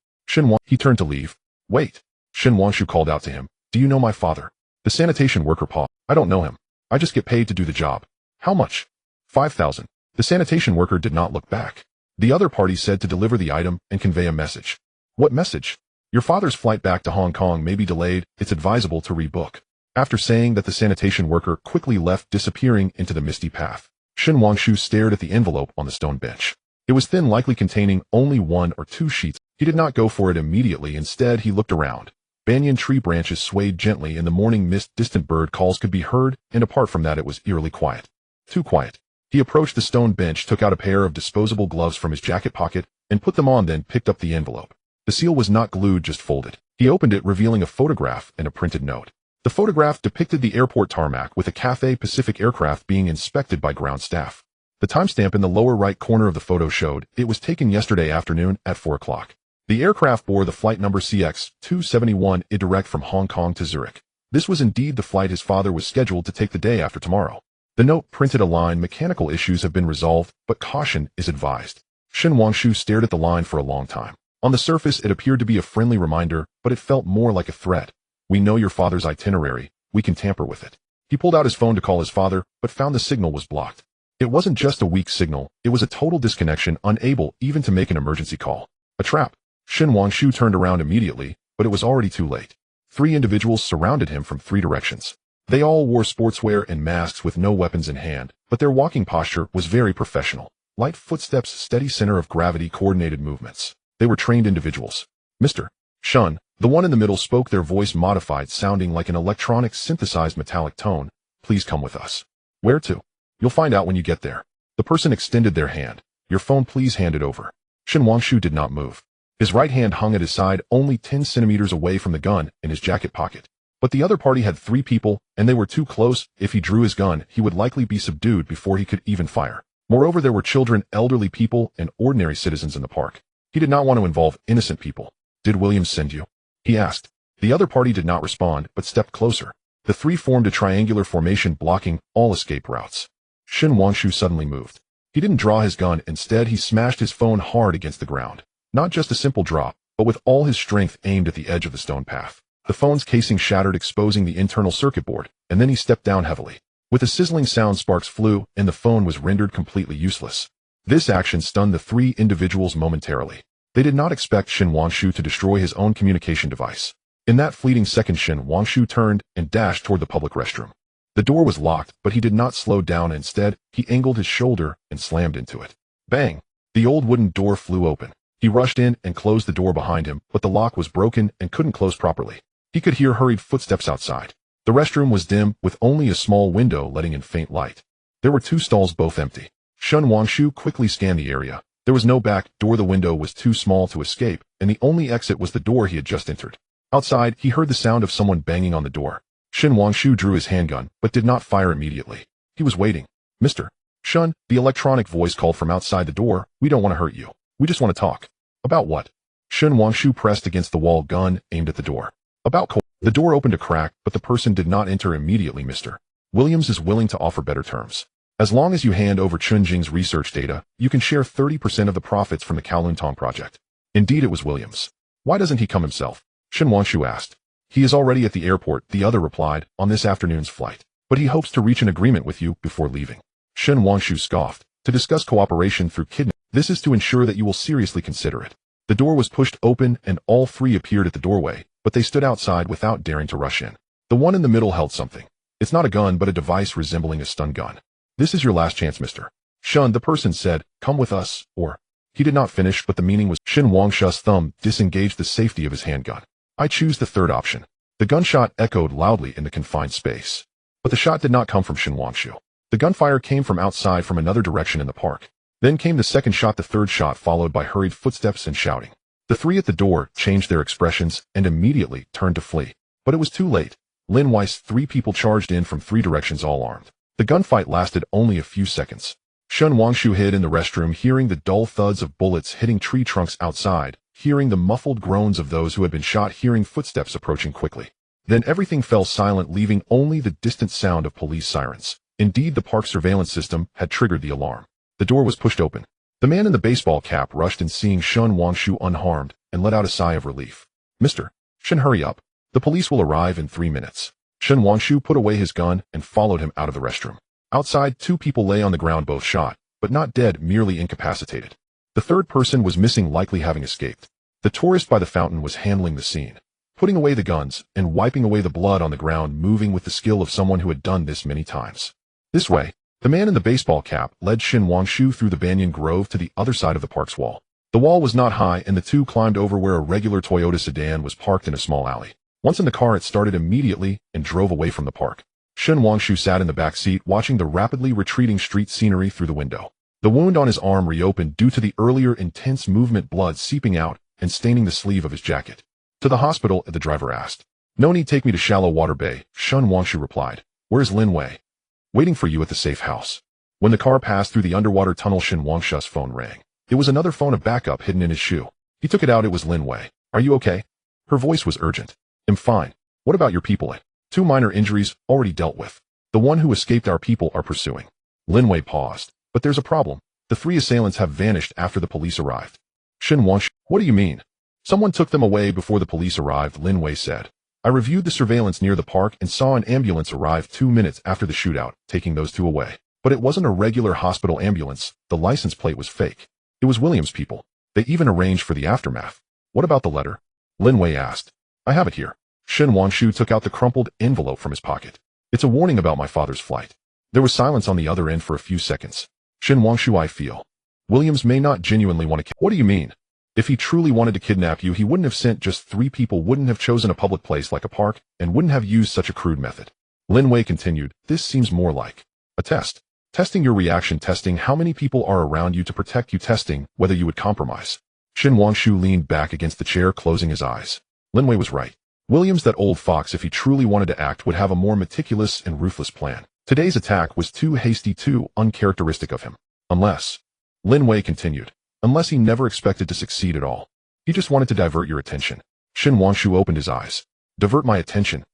He turned to leave. "Wait." Shun Wangshu called out to him. "Do you know my father?" The sanitation worker paused. "I don't know him. I just get paid to do the job." "How much?" 5,000. The sanitation worker did not look back. The other party said to deliver the item and convey a message. "What message?" "Your father's flight back to Hong Kong may be delayed. It's advisable to rebook." After saying that, the sanitation worker quickly left, disappearing into the misty path. Shun Wangshu stared at the envelope on the stone bench. It was thin, likely containing only 1 or 2 sheets. He did not go for it immediately. Instead, he looked around. Banyan tree branches swayed gently in the morning mist. Distant bird calls could be heard, and apart from that, it was eerily quiet. Too quiet. He approached the stone bench, took out a pair of disposable gloves from his jacket pocket, and put them on, then picked up the envelope. The seal was not glued, just folded. He opened it, revealing a photograph and a printed note. The photograph depicted the airport tarmac with a Cathay Pacific aircraft being inspected by ground staff. The timestamp in the lower right corner of the photo showed it was taken yesterday afternoon at 4 o'clock. The aircraft bore the flight number CX-271, direct from Hong Kong to Zurich. This was indeed the flight his father was scheduled to take the day after tomorrow. The note printed a line: mechanical issues have been resolved, but caution is advised. Shen Wangshu stared at the line for a long time. On the surface, it appeared to be a friendly reminder, but it felt more like a threat. We know your father's itinerary. We can tamper with it. He pulled out his phone to call his father, but found the signal was blocked. It wasn't just a weak signal, it was a total disconnection, unable even to make an emergency call. A trap. Shen Wangshu turned around immediately, but it was already too late. 3 individuals surrounded him from 3 directions. They all wore sportswear and masks with no weapons in hand, but their walking posture was very professional. Light footsteps, steady center of gravity, coordinated movements. They were trained individuals. Mr. Shun, the one in the middle, spoke, their voice modified, sounding like an electronic synthesized metallic tone. Please come with us. Where to? You'll find out when you get there. The person extended their hand. Your phone, please hand it over. Shen Wangshu did not move. His right hand hung at his side, only 10 centimeters away from the gun in his jacket pocket. But the other party had 3 people, and they were too close. If he drew his gun, he would likely be subdued before he could even fire. Moreover, there were children, elderly people, and ordinary citizens in the park. He did not want to involve innocent people. Did Williams send you? He asked. The other party did not respond, but stepped closer. The 3 formed a triangular formation, blocking all escape routes. Shen Wangshu suddenly moved. He didn't draw his gun. Instead, he smashed his phone hard against the ground. Not just a simple drop, but with all his strength aimed at the edge of the stone path. The phone's casing shattered, exposing the internal circuit board, and then he stepped down heavily. With a sizzling sound, sparks flew, and the phone was rendered completely useless. This action stunned the 3 individuals momentarily. They did not expect Shen Wangshu to destroy his own communication device. In that fleeting second, Shen Wangshu turned and dashed toward the public restroom. The door was locked, but he did not slow down. Instead, he angled his shoulder and slammed into it. Bang! The old wooden door flew open. He rushed in and closed the door behind him, but the lock was broken and couldn't close properly. He could hear hurried footsteps outside. The restroom was dim, with only a small window letting in faint light. There were 2 stalls, both empty. Shen Wangshu quickly scanned the area. There was no back door, the window was too small to escape, and the only exit was the door he had just entered. Outside, he heard the sound of someone banging on the door. Shen Wangshu drew his handgun, but did not fire immediately. He was waiting. Mr. Shun, the electronic voice called from outside the door, we don't want to hurt you. We just want to talk. About what? Shen Wangshu pressed against the wall, gun aimed at the door. About The door opened a crack, but the person did not enter immediately. Mr. Williams is willing to offer better terms. As long as you hand over Chunjing's research data, you can share 30% of the profits from the Kowloon Tong project. Indeed, it was Williams. Why doesn't he come himself? Shen Wangshu asked. He is already at the airport, the other replied, on this afternoon's flight. But he hopes to reach an agreement with you before leaving. Shen Wangshu scoffed. To discuss cooperation through kidnapping. This is to ensure that you will seriously consider it. The door was pushed open and all 3 appeared at the doorway, but they stood outside without daring to rush in. The one in the middle held something. It's not a gun, but a device resembling a stun gun. This is your last chance, Mr. Shun, the person said, come with us, or... He did not finish, but the meaning was Shen Wangshu's thumb disengaged the safety of his handgun. I choose the third option. The gunshot echoed loudly in the confined space. But the shot did not come from Shen Wangshu. The gunfire came from outside, from another direction in the park. Then came the second shot, the third shot, followed by hurried footsteps and shouting. The 3 at the door changed their expressions and immediately turned to flee. But it was too late. Lin Weiss, 3 people charged in from 3 directions, all armed. The gunfight lasted only a few seconds. Shen Wangshu hid in the restroom, hearing the dull thuds of bullets hitting tree trunks outside, hearing the muffled groans of those who had been shot, hearing footsteps approaching quickly. Then everything fell silent, leaving only the distant sound of police sirens. Indeed, the park surveillance system had triggered the alarm. The door was pushed open. The man in the baseball cap rushed in, seeing Shen Wangshu unharmed, and let out a sigh of relief. Mr. Shen, hurry up. The police will arrive in 3 minutes. Shen Wangshu put away his gun and followed him out of the restroom. Outside, 2 people lay on the ground, both shot, but not dead, merely incapacitated. The third person was missing, likely having escaped. The tourist by the fountain was handling the scene, putting away the guns and wiping away the blood on the ground, moving with the skill of someone who had done this many times. This way. The man in the baseball cap led Shen Wangshu through the banyan grove to the other side of the park's wall. The wall was not high, and the 2 climbed over where a regular Toyota sedan was parked in a small alley. Once in the car, it started immediately and drove away from the park. Shen Wangshu sat in the back seat, watching the rapidly retreating street scenery through the window. The wound on his arm reopened due to the earlier intense movement, blood seeping out and staining the sleeve of his jacket. To the hospital, the driver asked. No need, take me to Shallow Water Bay, Shen Wangshu replied. Where's Lin Wei? Waiting for you at the safe house. When the car passed through the underwater tunnel, Shen Wangshu's phone rang. It was another phone of backup hidden in his shoe. He took it out. It was Lin Wei. Are you okay? Her voice was urgent. I'm fine. What about your people? 2 minor injuries already dealt with. The one who escaped our people are pursuing. Lin Wei paused. But there's a problem. The 3 assailants have vanished after the police arrived. Shen Wanshu, what do you mean? Someone took them away before the police arrived, Lin Wei said. I reviewed the surveillance near the park and saw an ambulance arrive 2 minutes after the shootout, taking those 2 away. But it wasn't a regular hospital ambulance. The license plate was fake. It was Williams' people. They even arranged for the aftermath. What about the letter? Lin Wei asked. I have it here. Shen Wanshu took out the crumpled envelope from his pocket. It's a warning about my father's flight. There was silence on the other end for a few seconds. Shen Wanshu, I feel. Williams may not genuinely want to. What do you mean? If he truly wanted to kidnap you, he wouldn't have sent just 3 people, wouldn't have chosen a public place like a park, and wouldn't have used such a crude method. Lin Wei continued, this seems more like a test. Testing your reaction, testing how many people are around you to protect you, testing whether you would compromise. Shen Wanshu leaned back against the chair, closing his eyes. Lin Wei was right. Williams, that old fox, if he truly wanted to act, would have a more meticulous and ruthless plan. Today's attack was too hasty, too uncharacteristic of him. Unless, Lin Wei continued, unless he never expected to succeed at all. He just wanted to divert your attention. Shen Wanshu opened his eyes. Divert my attention?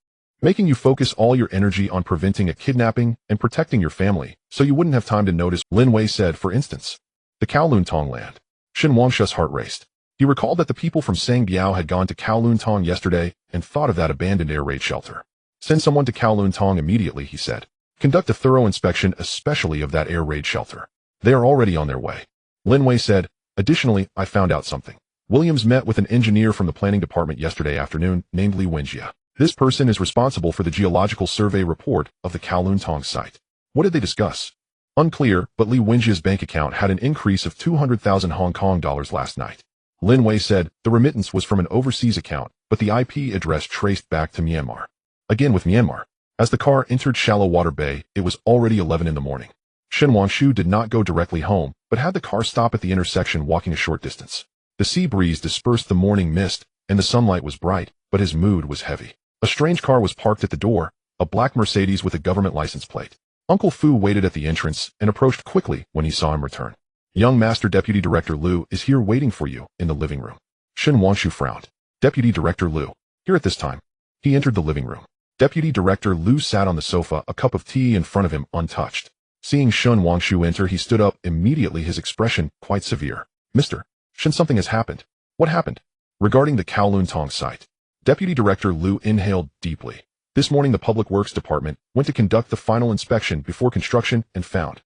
Making you focus all your energy on preventing a kidnapping and protecting your family, so you wouldn't have time to notice, Lin Wei said, for instance. The Kowloon Tong land. Shen Wanshu's heart raced. He recalled that the people from Sangbiao had gone to Kowloon Tong yesterday and thought of that abandoned air raid shelter. Send someone to Kowloon Tong immediately, he said. Conduct a thorough inspection, especially of that air raid shelter. They are already on their way. Lin Wei said, additionally, I found out something. Williams met with an engineer from the planning department yesterday afternoon, named Li Wenjia. This person is responsible for the geological survey report of the Kowloon Tong site. What did they discuss? Unclear, but Li Wenjia's bank account had an increase of 200,000 Hong Kong dollars last night. Lin Wei said the remittance was from an overseas account, but the IP address traced back to Myanmar. Again with Myanmar. As the car entered Shallow Water Bay, it was already 11 in the morning. Shen Wanshu did not go directly home, but had the car stop at the intersection, walking a short distance. The sea breeze dispersed the morning mist, and the sunlight was bright, but his mood was heavy. A strange car was parked at the door, a black Mercedes with a government license plate. Uncle Fu waited at the entrance and approached quickly when he saw him return. Young Master Deputy Director Liu is here waiting for you in the living room. Shen Wanshu frowned. Deputy Director Liu, here at this time. He entered the living room. Deputy Director Liu sat on the sofa, a cup of tea in front of him, untouched. Seeing Shen Wanshu enter, he stood up immediately, his expression quite severe. Mr. Shen, something has happened. What happened? Regarding the Kowloon Tong site. Deputy Director Liu inhaled deeply. This morning the Public Works Department went to conduct the final inspection before construction and found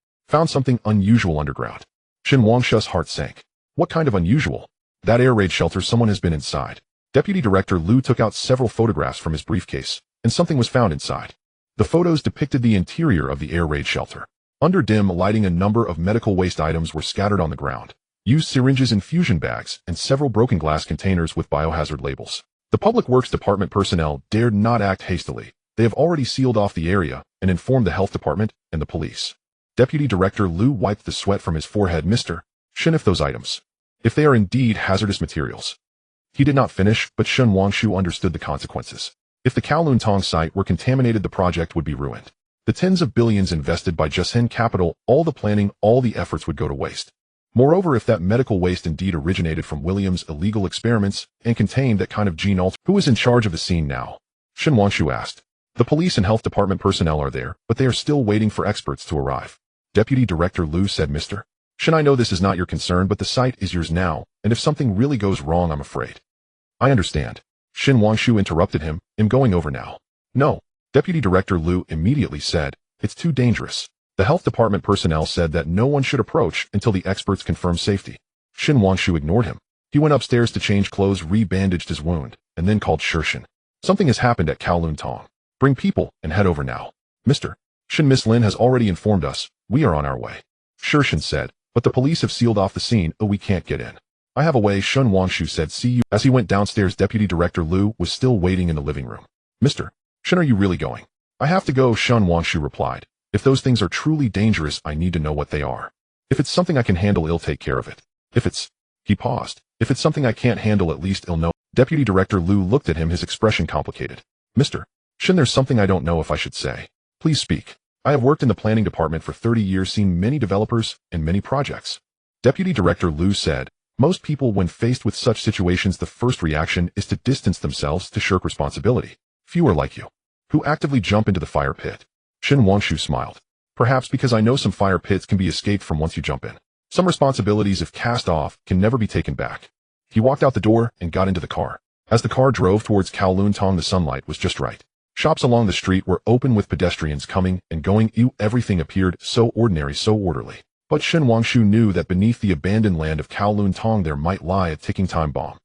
something unusual underground. Shen Wangshu's heart sank. What kind of unusual? That air raid shelter, someone has been inside. Deputy Director Liu took out several photographs from his briefcase, and something was found inside. The photos depicted the interior of the air raid shelter. Under dim lighting, a number of medical waste items were scattered on the ground. Used syringes, infusion bags, and several broken glass containers with biohazard labels. The Public Works Department personnel dared not act hastily. They have already sealed off the area and informed the Health Department and the police. Deputy Director Liu wiped the sweat from his forehead. Mr. Shen, if those items, if they are indeed hazardous materials. He did not finish, but Shen Wangshu understood the consequences. If the Kowloon Tong site were contaminated, the project would be ruined. The tens of billions invested by Jushen Capital, all the planning, all the efforts would go to waste. Moreover, if that medical waste indeed originated from Williams' illegal experiments and contained that kind of gene alter, who is in charge of the scene now? Shen Wanshu asked. The police and health department personnel are there, but they are still waiting for experts to arrive. Deputy Director Liu said, Mr. Shen, I know this is not your concern, but the site is yours now, and if something really goes wrong, I'm afraid. I understand. Shen Wanshu interrupted him. I'm going over now. No. Deputy Director Liu immediately said, it's too dangerous. The health department personnel said that no one should approach until the experts confirm safety. Shen Wanshu ignored him. He went upstairs to change clothes, re-bandaged his wound, and then called Shirshin. Something has happened at Kowloon Tong. Bring people and head over now. Mr. Shen, Miss Lin has already informed us. We are on our way. Shirshin said, but the police have sealed off the scene. Oh, we can't get in. I have a way, Shen Wanshu said. See you. As he went downstairs, Deputy Director Liu was still waiting in the living room. Mr. Shen, are you really going? I have to go, Shen Wanshu replied. If those things are truly dangerous, I need to know what they are. If it's something I can handle, I'll take care of it. If it's... He paused. If it's something I can't handle, at least I'll know. Deputy Director Liu looked at him, his expression complicated. Mr. Shen, there's something I don't know if I should say. Please speak. I have worked in the planning department for 30 years, seen many developers and many projects. Deputy Director Liu said, most people, when faced with such situations, the first reaction is to distance themselves, to shirk responsibility. Few are like you. Who actively jump into the fire pit? Shin Wangshu smiled. Perhaps because I know some fire pits can be escaped from once you jump in. Some responsibilities, if cast off, can never be taken back. He walked out the door and got into the car. As the car drove towards Kowloon Tong, the sunlight was just right. Shops along the street were open with pedestrians coming and going. Everything appeared so ordinary, so orderly. But Shin Wangshu knew that beneath the abandoned land of Kowloon Tong there might lie a ticking time bomb.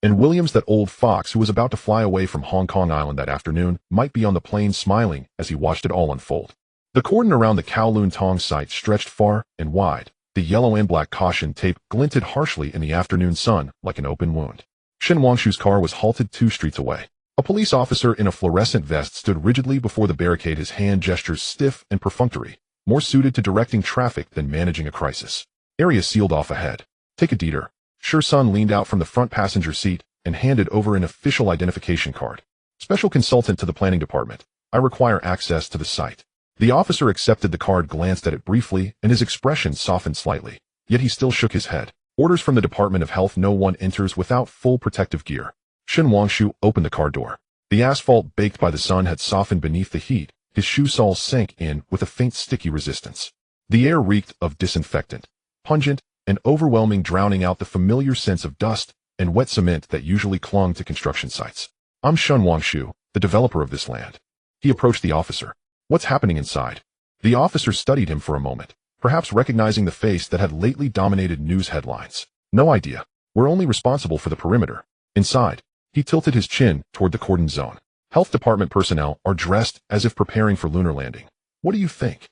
And Williams, that old fox who was about to fly away from Hong Kong Island that afternoon, might be on the plane smiling as he watched it all unfold. The cordon around the Kowloon Tong site stretched far and wide. The yellow and black caution tape glinted harshly in the afternoon sun like an open wound. Shin Wangshu's car was halted 2 streets away. A police officer in a fluorescent vest stood rigidly before the barricade, his hand gestures stiff and perfunctory, more suited to directing traffic than managing a crisis. Area sealed off ahead. Take a deeder. Sun leaned out from the front passenger seat and handed over an official identification card. Special consultant to the planning department. I require access to the site. The officer accepted the card, glanced at it briefly, and his expression softened slightly. Yet he still shook his head. Orders from the Department of Health: no one enters without full protective gear. Shin Wangshu opened the car door. The asphalt, baked by the sun, had softened beneath the heat. His shoe soles sank in with a faint sticky resistance. The air reeked of disinfectant, pungent and overwhelming, drowning out the familiar sense of dust and wet cement that usually clung to construction sites. I'm Shin Wangshu, the developer of this land. He approached the officer. What's happening inside? The officer studied him for a moment, perhaps recognizing the face that had lately dominated news headlines. No idea. We're only responsible for the perimeter. Inside, he tilted his chin toward the cordon zone. Health department personnel are dressed as if preparing for lunar landing. What do you think?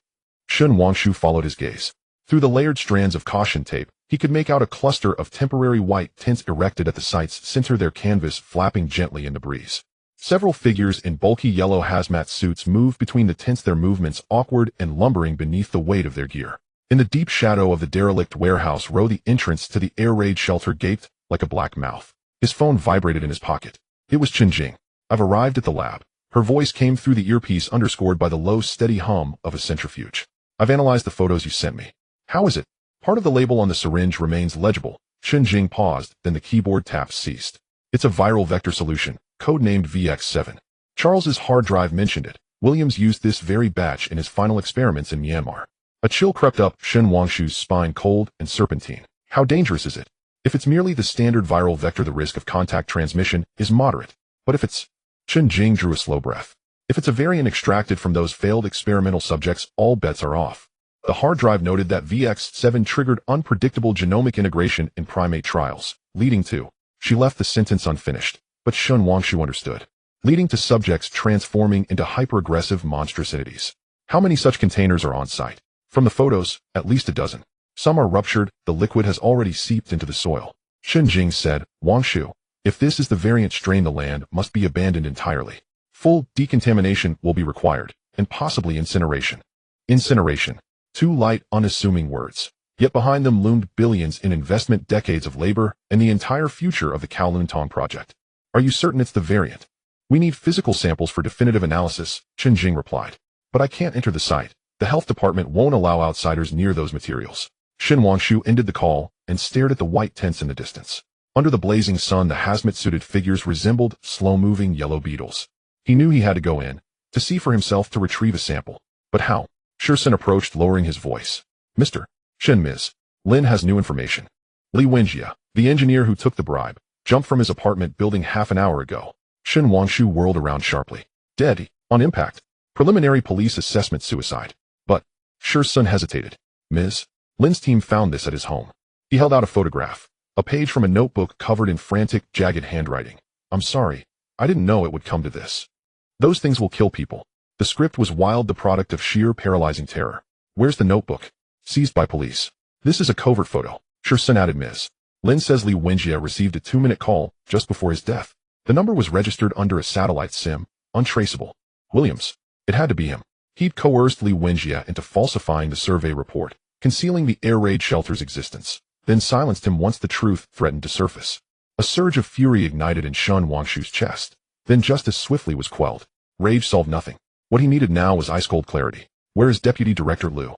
Shin Wangshu followed his gaze. Through the layered strands of caution tape, he could make out a cluster of temporary white tents erected at the site's center, their canvas flapping gently in the breeze. Several figures in bulky yellow hazmat suits moved between the tents, their movements awkward and lumbering beneath the weight of their gear. In the deep shadow of the derelict warehouse row, the entrance to the air raid shelter gaped like a black mouth. His phone vibrated in his pocket. It was Chen Jing. I've arrived at the lab. Her voice came through the earpiece, underscored by the low, steady hum of a centrifuge. I've analyzed the photos you sent me. How is it? Part of the label on the syringe remains legible. Chen Jing paused, then the keyboard taps ceased. It's a viral vector solution, codenamed VX7. Charles's hard drive mentioned it. Williams used this very batch in his final experiments in Myanmar. A chill crept up Shin Wangshu's spine, cold and serpentine. How dangerous is it? If it's merely the standard viral vector, the risk of contact transmission is moderate. But if it's... Chen Jing drew a slow breath. If it's a variant extracted from those failed experimental subjects, all bets are off. The hard drive noted that VX7 triggered unpredictable genomic integration in primate trials, leading to... She left the sentence unfinished, but Shin Wangshu understood. Leading to subjects transforming into hyper-aggressive monstrous entities. How many such containers are on site? From the photos, at least a dozen. Some are ruptured, the liquid has already seeped into the soil. Chen Jing said, Wangshu, if this is the variant strain, the land must be abandoned entirely. Full decontamination will be required, and possibly incineration. Incineration. 2 light, unassuming words. Yet behind them loomed billions in investment, decades of labor, and the entire future of the Kowloon Tong project. Are you certain it's the variant? We need physical samples for definitive analysis, Chen Jing replied. But I can't enter the site. The health department won't allow outsiders near those materials. Shin Wangshu ended the call and stared at the white tents in the distance. Under the blazing sun, the hazmat-suited figures resembled slow-moving yellow beetles. He knew he had to go in, to see for himself, to retrieve a sample. But how? Shursun approached, lowering his voice. Mr. Shin, Ms. Lin has new information. Li Wenjie, the engineer who took the bribe, jumped from his apartment building half an hour ago. Shin Wangshu whirled around sharply. Dead, on impact. Preliminary police assessment, suicide. But, Shursun hesitated. Ms. Lin's team found this at his home. He held out a photograph. A page from a notebook covered in frantic, jagged handwriting. I'm sorry. I didn't know it would come to this. Those things will kill people. The script was wild, the product of sheer paralyzing terror. Where's the notebook? Seized by police. This is a covert photo. Shursun added. Ms. Lin says Li Wenjie received a 2-minute call just before his death. The number was registered under a satellite SIM, untraceable. Williams. It had to be him. He'd coerced Li Wenjie into falsifying the survey report, concealing the air raid shelter's existence, then silenced him once the truth threatened to surface. A surge of fury ignited in Shin Wangshu's chest, then just as swiftly was quelled. Rage solved nothing. What he needed now was ice-cold clarity. Where is Deputy Director Liu?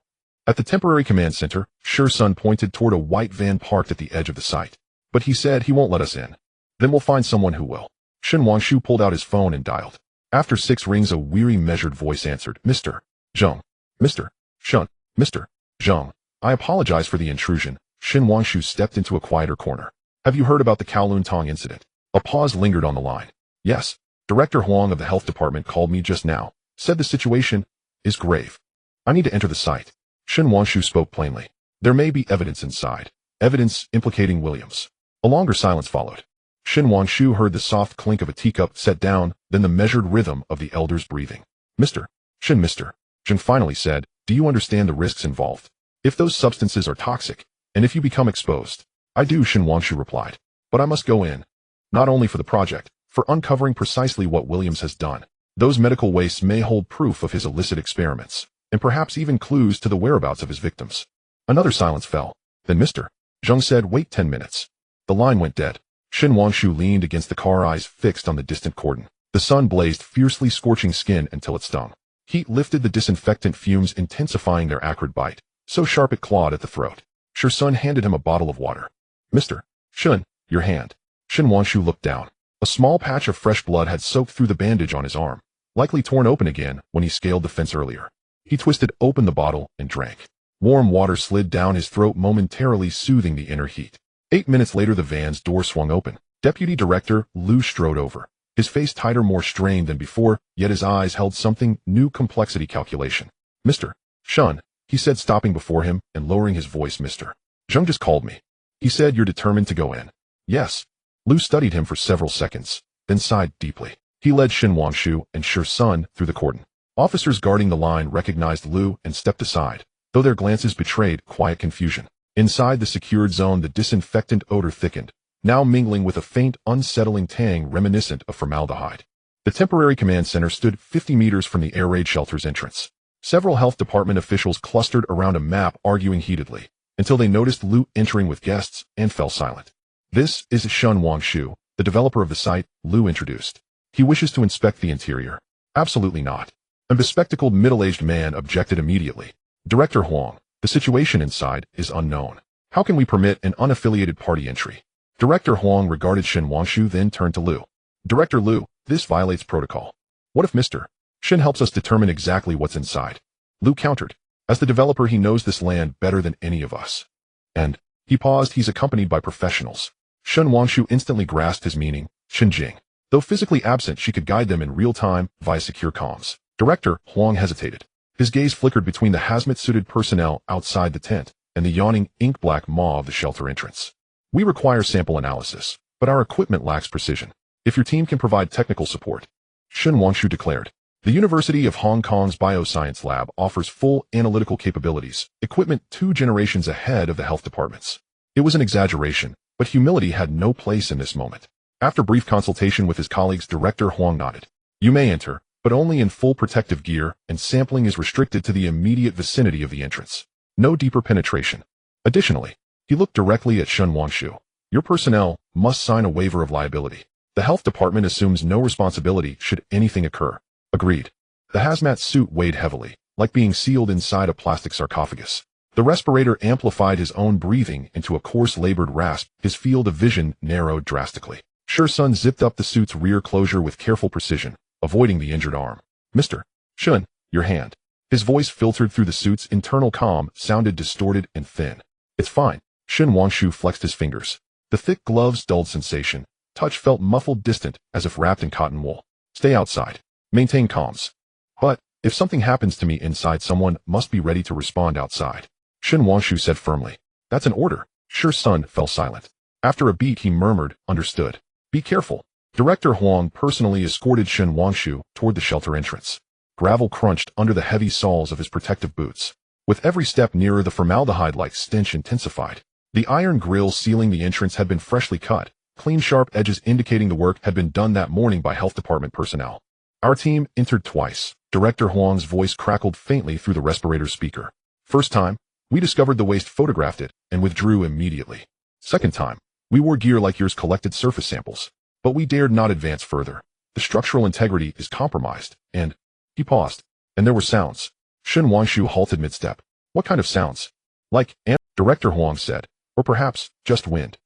At the temporary command center, Shursun pointed toward a white van parked at the edge of the site. But he said he won't let us in. Then we'll find someone who will. Shin Wangshu pulled out his phone and dialed. After 6 rings, a weary, measured voice answered, Mr. Zheng. Mr. Shun. Mr. Zheng. I apologize for the intrusion. Shin Wangshu stepped into a quieter corner. Have you heard about the Kowloon Tong incident? A pause lingered on the line. Yes. Director Huang of the health department called me just now. Said the situation is grave. I need to enter the site. Shin Wangshu spoke plainly. There may be evidence inside. Evidence implicating Williams. A longer silence followed. Shin Wangshu heard the soft clink of a teacup set down, then the measured rhythm of the elder's breathing. Mr. Zheng finally said, do you understand the risks involved? If those substances are toxic, and if you become exposed. I do, Shin Wangshu replied. But I must go in. Not only for the project, for uncovering precisely what Williams has done. Those medical wastes may hold proof of his illicit experiments, and perhaps even clues to the whereabouts of his victims. Another silence fell. Then Mr. Zheng said, wait 10 minutes. The line went dead. Shin Wangshu leaned against the car, eyes fixed on the distant cordon. The sun blazed fiercely, scorching skin until it stung. Heat lifted the disinfectant fumes, intensifying their acrid bite, so sharp it clawed at the throat. Sun handed him a bottle of water. Mr. Shun, your hand. Shin Wangshu looked down. A small patch of fresh blood had soaked through the bandage on his arm, likely torn open again when he scaled the fence earlier. He twisted open the bottle and drank. Warm water slid down his throat, momentarily soothing the inner heat. 8 minutes later, the van's door swung open. Deputy Director Liu strode over. His face tighter, more strained than before, yet his eyes held something new, complexity calculation. Mr. Shun, he said, stopping before him and lowering his voice. Mr. Zheng just called me. He said you're determined to go in. Yes. Liu studied him for several seconds, then sighed deeply. He led Shin Wangshu and Sun through the cordon. Officers guarding the line recognized Liu and stepped aside, though their glances betrayed quiet confusion. Inside the secured zone, the disinfectant odor thickened, now mingling with a faint, unsettling tang reminiscent of formaldehyde. The temporary command center stood 50 meters from the air raid shelter's entrance. Several health department officials clustered around a map, arguing heatedly, until they noticed Liu entering with guests and fell silent. This is Shin Wangshu, the developer of the site, Liu introduced. He wishes to inspect the interior. Absolutely not. A bespectacled middle-aged man objected immediately. Director Huang, the situation inside is unknown. How can we permit an unaffiliated party entry? Director Huang regarded Shin Wangshu, then turned to Liu. Director Liu, this violates protocol. What if Mr. Shin helps us determine exactly what's inside? Liu countered. As the developer, he knows this land better than any of us. And, he paused, he's accompanied by professionals. Shin Wangshu instantly grasped his meaning. Xinjing. Though physically absent, she could guide them in real time via secure comms. Director Huang hesitated. His gaze flickered between the hazmat-suited personnel outside the tent and the yawning ink-black maw of the shelter entrance. We require sample analysis, but our equipment lacks precision. If your team can provide technical support, Shin Wangshu declared. The University of Hong Kong's Bioscience Lab offers full analytical capabilities, equipment 2 generations ahead of the health departments. It was an exaggeration, but humility had no place in this moment. After brief consultation with his colleagues, Director Huang nodded. You may enter, but only in full protective gear, and sampling is restricted to the immediate vicinity of the entrance. No deeper penetration. Additionally, he looked directly at Shin Wangshu. Your personnel must sign a waiver of liability. The health department assumes no responsibility should anything occur. Agreed. The hazmat suit weighed heavily, like being sealed inside a plastic sarcophagus. The respirator amplified his own breathing into a coarse, labored rasp. His field of vision narrowed drastically. Sun zipped up the suit's rear closure with careful precision, avoiding the injured arm. Mr. Shun, your hand. His voice, filtered through the suit's internal comm, sounded distorted and thin. It's fine. Shin Wangshu flexed his fingers. The thick gloves dulled sensation. Touch felt muffled, distant, as if wrapped in cotton wool. Stay outside. Maintain comms. But, if something happens to me inside, someone must be ready to respond outside. Shin Wangshu said firmly. That's an order. Sun fell silent. After a beat, he murmured, understood. Be careful. Director Huang personally escorted Shin Wangshu toward the shelter entrance. Gravel crunched under the heavy soles of his protective boots. With every step nearer, the formaldehyde-like stench intensified. The iron grill sealing the entrance had been freshly cut, clean, sharp edges indicating the work had been done that morning by health department personnel. Our team entered twice. Director Huang's voice crackled faintly through the respirator speaker. First time, we discovered the waste, photographed it, and withdrew immediately. Second time, we wore gear like yours, collected surface samples. But we dared not advance further. The structural integrity is compromised, and... He paused, and there were sounds. Shin Wangshu halted mid-step. What kind of sounds? Like, Director Huang said, or perhaps, just wind.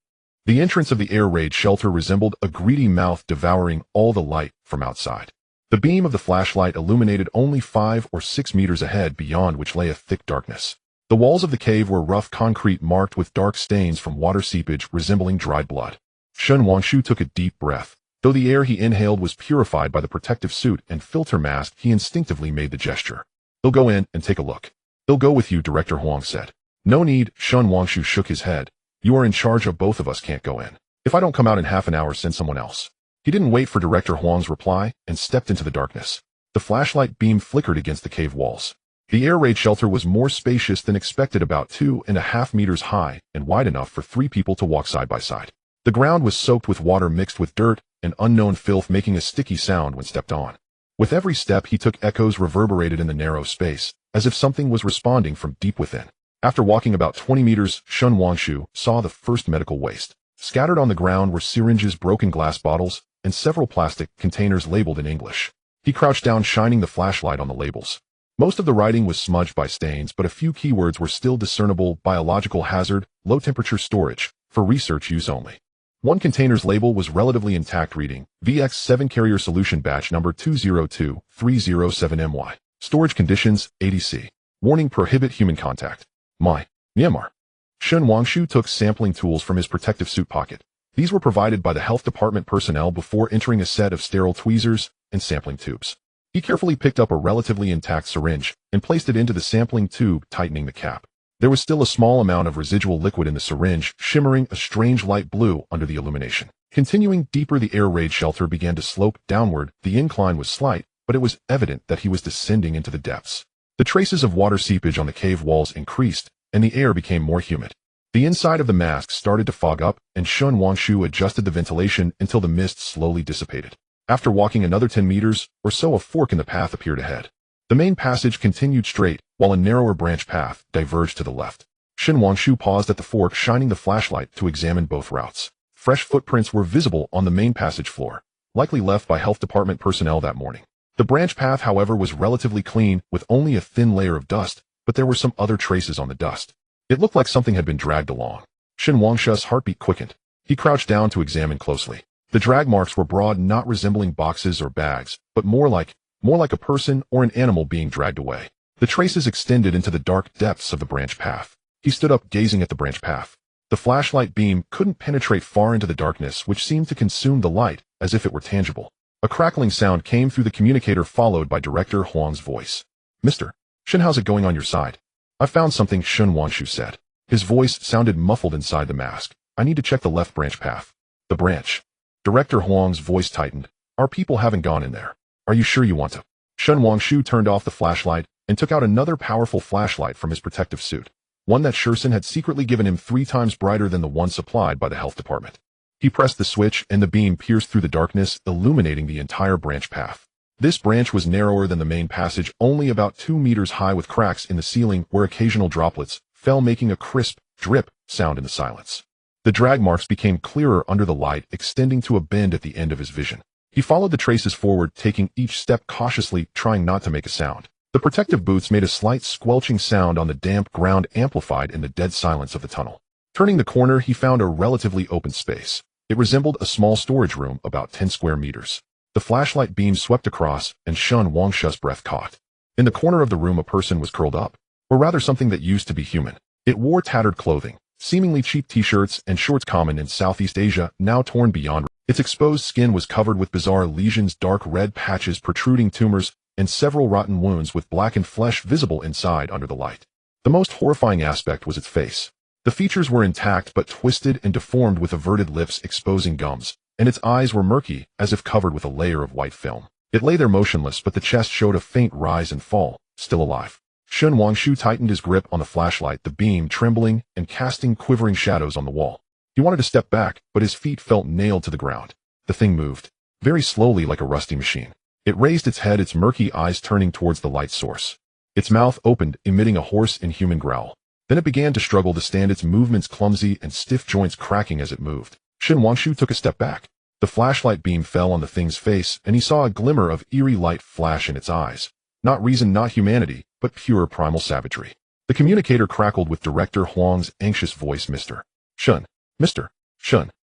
The entrance of the air raid shelter resembled a greedy mouth devouring all the light from outside. The beam of the flashlight illuminated only 5 or 6 meters ahead, beyond which lay a thick darkness. The walls of the cave were rough concrete marked with dark stains from water seepage resembling dried blood. Shen Wangshu took a deep breath. Though the air he inhaled was purified by the protective suit and filter mask, he instinctively made the gesture. "They'll go in and take a look." "They'll go with you," Director Huang said. "No need," Shen Wangshu shook his head. "You are in charge of both of us, can't go in. If I don't come out in half an hour, send someone else." He didn't wait for Director Huang's reply and stepped into the darkness. The flashlight beam flickered against the cave walls. The air raid shelter was more spacious than expected, about 2.5 meters high and wide enough for 3 people to walk side by side. The ground was soaked with water mixed with dirt and unknown filth, making a sticky sound when stepped on. With every step he took, echoes reverberated in the narrow space, as if something was responding from deep within. After walking about 20 meters, Shen Wangshu saw the first medical waste. Scattered on the ground were syringes, broken glass bottles, and several plastic containers labeled in English. He crouched down, shining the flashlight on the labels. Most of the writing was smudged by stains, but a few keywords were still discernible: biological hazard, low-temperature storage, for research use only. One container's label was relatively intact, reading, VX7 Carrier Solution Batch Number 202307MY. Storage Conditions, 80C. Warning: prohibit human contact. Myanmar. Shen Wangshu took sampling tools from his protective suit pocket. These were provided by the health department personnel before entering a set of sterile tweezers and sampling tubes. He carefully picked up a relatively intact syringe and placed it into the sampling tube, tightening the cap. There was still a small amount of residual liquid in the syringe, shimmering a strange light blue under the illumination. Continuing deeper, the air raid shelter began to slope downward. The incline was slight, but it was evident that he was descending into the depths. The traces of water seepage on the cave walls increased, and the air became more humid. The inside of the mask started to fog up, and Shen Wangshu adjusted the ventilation until the mist slowly dissipated. After walking another 10 meters or so, a fork in the path appeared ahead. The main passage continued straight, while a narrower branch path diverged to the left. Shen Wangshu paused at the fork, shining the flashlight to examine both routes. Fresh footprints were visible on the main passage floor, likely left by health department personnel that morning. The branch path, however, was relatively clean, with only a thin layer of dust, but there were some other traces on the dust. It looked like something had been dragged along. Shen Wangshu's heartbeat quickened. He crouched down to examine closely. The drag marks were broad, not resembling boxes or bags, but more like a person or an animal being dragged away. The traces extended into the dark depths of the branch path. He stood up, gazing at the branch path. The flashlight beam couldn't penetrate far into the darkness, which seemed to consume the light as if it were tangible. A crackling sound came through the communicator, followed by Director Huang's voice. "Mr. Shen, how's it going on your side?" "I found something," Shen Wangshu said. His voice sounded muffled inside the mask. "I need to check the left branch path." "The branch?" Director Huang's voice tightened. "Our people haven't gone in there. Are you sure you want to?" Shen Wangshu turned off the flashlight and took out another powerful flashlight from his protective suit, one that Shursen had secretly given him, 3 times brighter than the one supplied by the health department. He pressed the switch, and the beam pierced through the darkness, illuminating the entire branch path. This branch was narrower than the main passage, only about 2 meters high, with cracks in the ceiling where occasional droplets fell, making a crisp drip sound in the silence. The drag marks became clearer under the light, extending to a bend at the end of his vision. He followed the traces forward, taking each step cautiously, trying not to make a sound. The protective boots made a slight squelching sound on the damp ground, amplified in the dead silence of the tunnel. Turning the corner, he found a relatively open space. It resembled a small storage room, about 10 square meters. The flashlight beam swept across, and Shen Wangshu's breath caught. In the corner of the room, a person was curled up, or rather something that used to be human. It wore tattered clothing, seemingly cheap t-shirts and shorts common in Southeast Asia, now torn beyond. Its exposed skin was covered with bizarre lesions, dark red patches, protruding tumors, and several rotten wounds with blackened flesh visible inside under the light. The most horrifying aspect was its face. The features were intact but twisted and deformed, with averted lips exposing gums, and its eyes were murky, as if covered with a layer of white film. It lay there motionless, but the chest showed a faint rise and fall, still alive. Shen Wangshu tightened his grip on the flashlight, the beam trembling and casting quivering shadows on the wall. He wanted to step back, but his feet felt nailed to the ground. The thing moved, very slowly, like a rusty machine. It raised its head, its murky eyes turning towards the light source. Its mouth opened, emitting a hoarse, inhuman growl. Then it began to struggle to stand, its movements clumsy and stiff, joints cracking as it moved. Shen Wangshu took a step back. The flashlight beam fell on the thing's face, and he saw a glimmer of eerie light flash in its eyes. Not reason, not humanity, but pure primal savagery. The communicator crackled with Director Huang's anxious voice. Mr. Shen,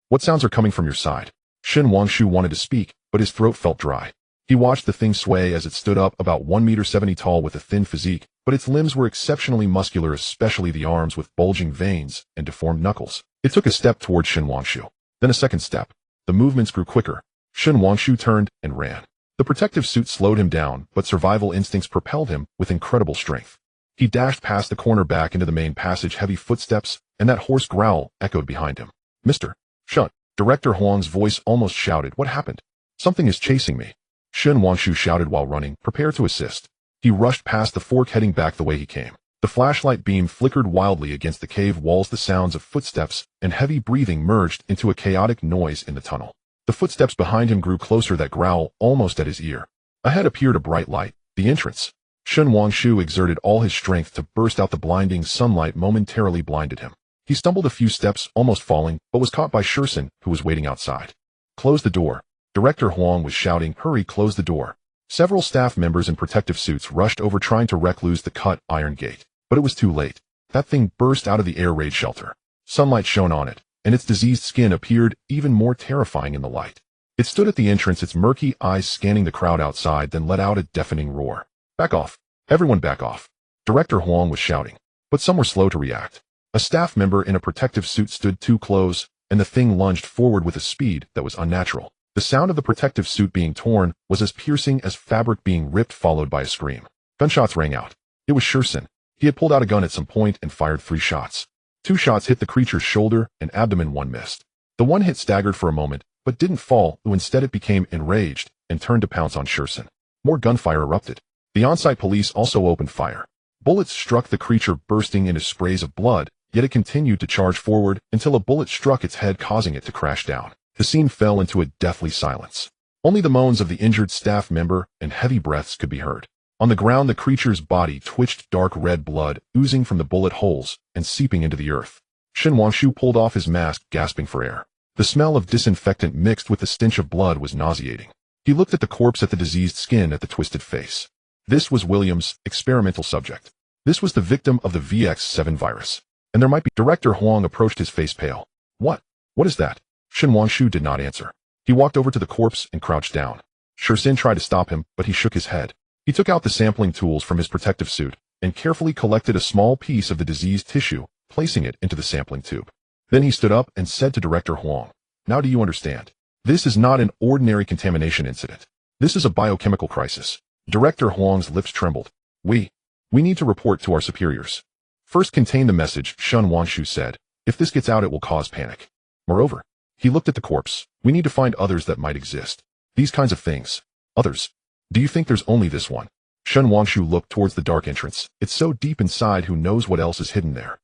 what sounds are coming from your side?" Shen Wangshu wanted to speak, but his throat felt dry. He watched the thing sway as it stood up about 1.70 meters tall with a thin physique, but its limbs were exceptionally muscular, especially the arms with bulging veins and deformed knuckles. It took a step toward Shen Wangshu, then a second step. The movements grew quicker. Shen Wangshu turned and ran. The protective suit slowed him down, but survival instincts propelled him with incredible strength. He dashed past the corner back into the main passage, heavy footsteps, and that hoarse growl echoed behind him. Mr. Shen. Director Huang's voice almost shouted, "What happened?" "Something is chasing me," Shen Wangshu shouted while running, "Prepare to assist." He rushed past the fork, heading back the way he came. The flashlight beam flickered wildly against the cave walls. The sounds of footsteps and heavy breathing merged into a chaotic noise in the tunnel. The footsteps behind him grew closer, that growl almost at his ear. Ahead appeared a bright light, the entrance. Shen Wangshu exerted all his strength to burst out. The blinding sunlight momentarily blinded him. He stumbled a few steps, almost falling, but was caught by Shursen, who was waiting outside. "Close the door." Director Huang was shouting, "Hurry, close the door." Several staff members in protective suits rushed over, trying to wreck loose the cut iron gate. But it was too late. That thing burst out of the air raid shelter. Sunlight shone on it, and its diseased skin appeared even more terrifying in the light. It stood at the entrance, its murky eyes scanning the crowd outside, then let out a deafening roar. "Back off. Everyone back off." Director Huang was shouting, but some were slow to react. A staff member in a protective suit stood too close, and the thing lunged forward with a speed that was unnatural. The sound of the protective suit being torn was as piercing as fabric being ripped, followed by a scream. Gunshots rang out. It was Shursen. He had pulled out a gun at some point and fired 3 shots. 2 shots hit the creature's shoulder and abdomen, 1 missed. The one hit staggered for a moment, but didn't fall, though instead it became enraged and turned to pounce on Shursen. More gunfire erupted. The on-site police also opened fire. Bullets struck the creature, bursting into sprays of blood, yet it continued to charge forward until a bullet struck its head, causing it to crash down. The scene fell into a deathly silence. Only the moans of the injured staff member and heavy breaths could be heard. On the ground, the creature's body twitched, dark red blood oozing from the bullet holes and seeping into the earth. Shen Wangshu pulled off his mask, gasping for air. The smell of disinfectant mixed with the stench of blood was nauseating. He looked at the corpse, at the diseased skin, at the twisted face. This was William's experimental subject. This was the victim of the VX7 virus. And there might be— Director Huang approached, his face pale. What is that?" Shen Wangshu did not answer. He walked over to the corpse and crouched down. Shursen tried to stop him, but he shook his head. He took out the sampling tools from his protective suit and carefully collected a small piece of the diseased tissue, placing it into the sampling tube. Then he stood up and said to Director Huang, "Now do you understand? This is not an ordinary contamination incident. This is a biochemical crisis." Director Huang's lips trembled. We need to report to our superiors." "First contain the message," Shen Wangshu said. "If this gets out, it will cause panic. Moreover," he looked at the corpse, "we need to find others that might exist. These kinds of things. Others. Do you think there's only this one?" Shen Wangshu looked towards the dark entrance. "It's so deep inside, who knows what else is hidden there."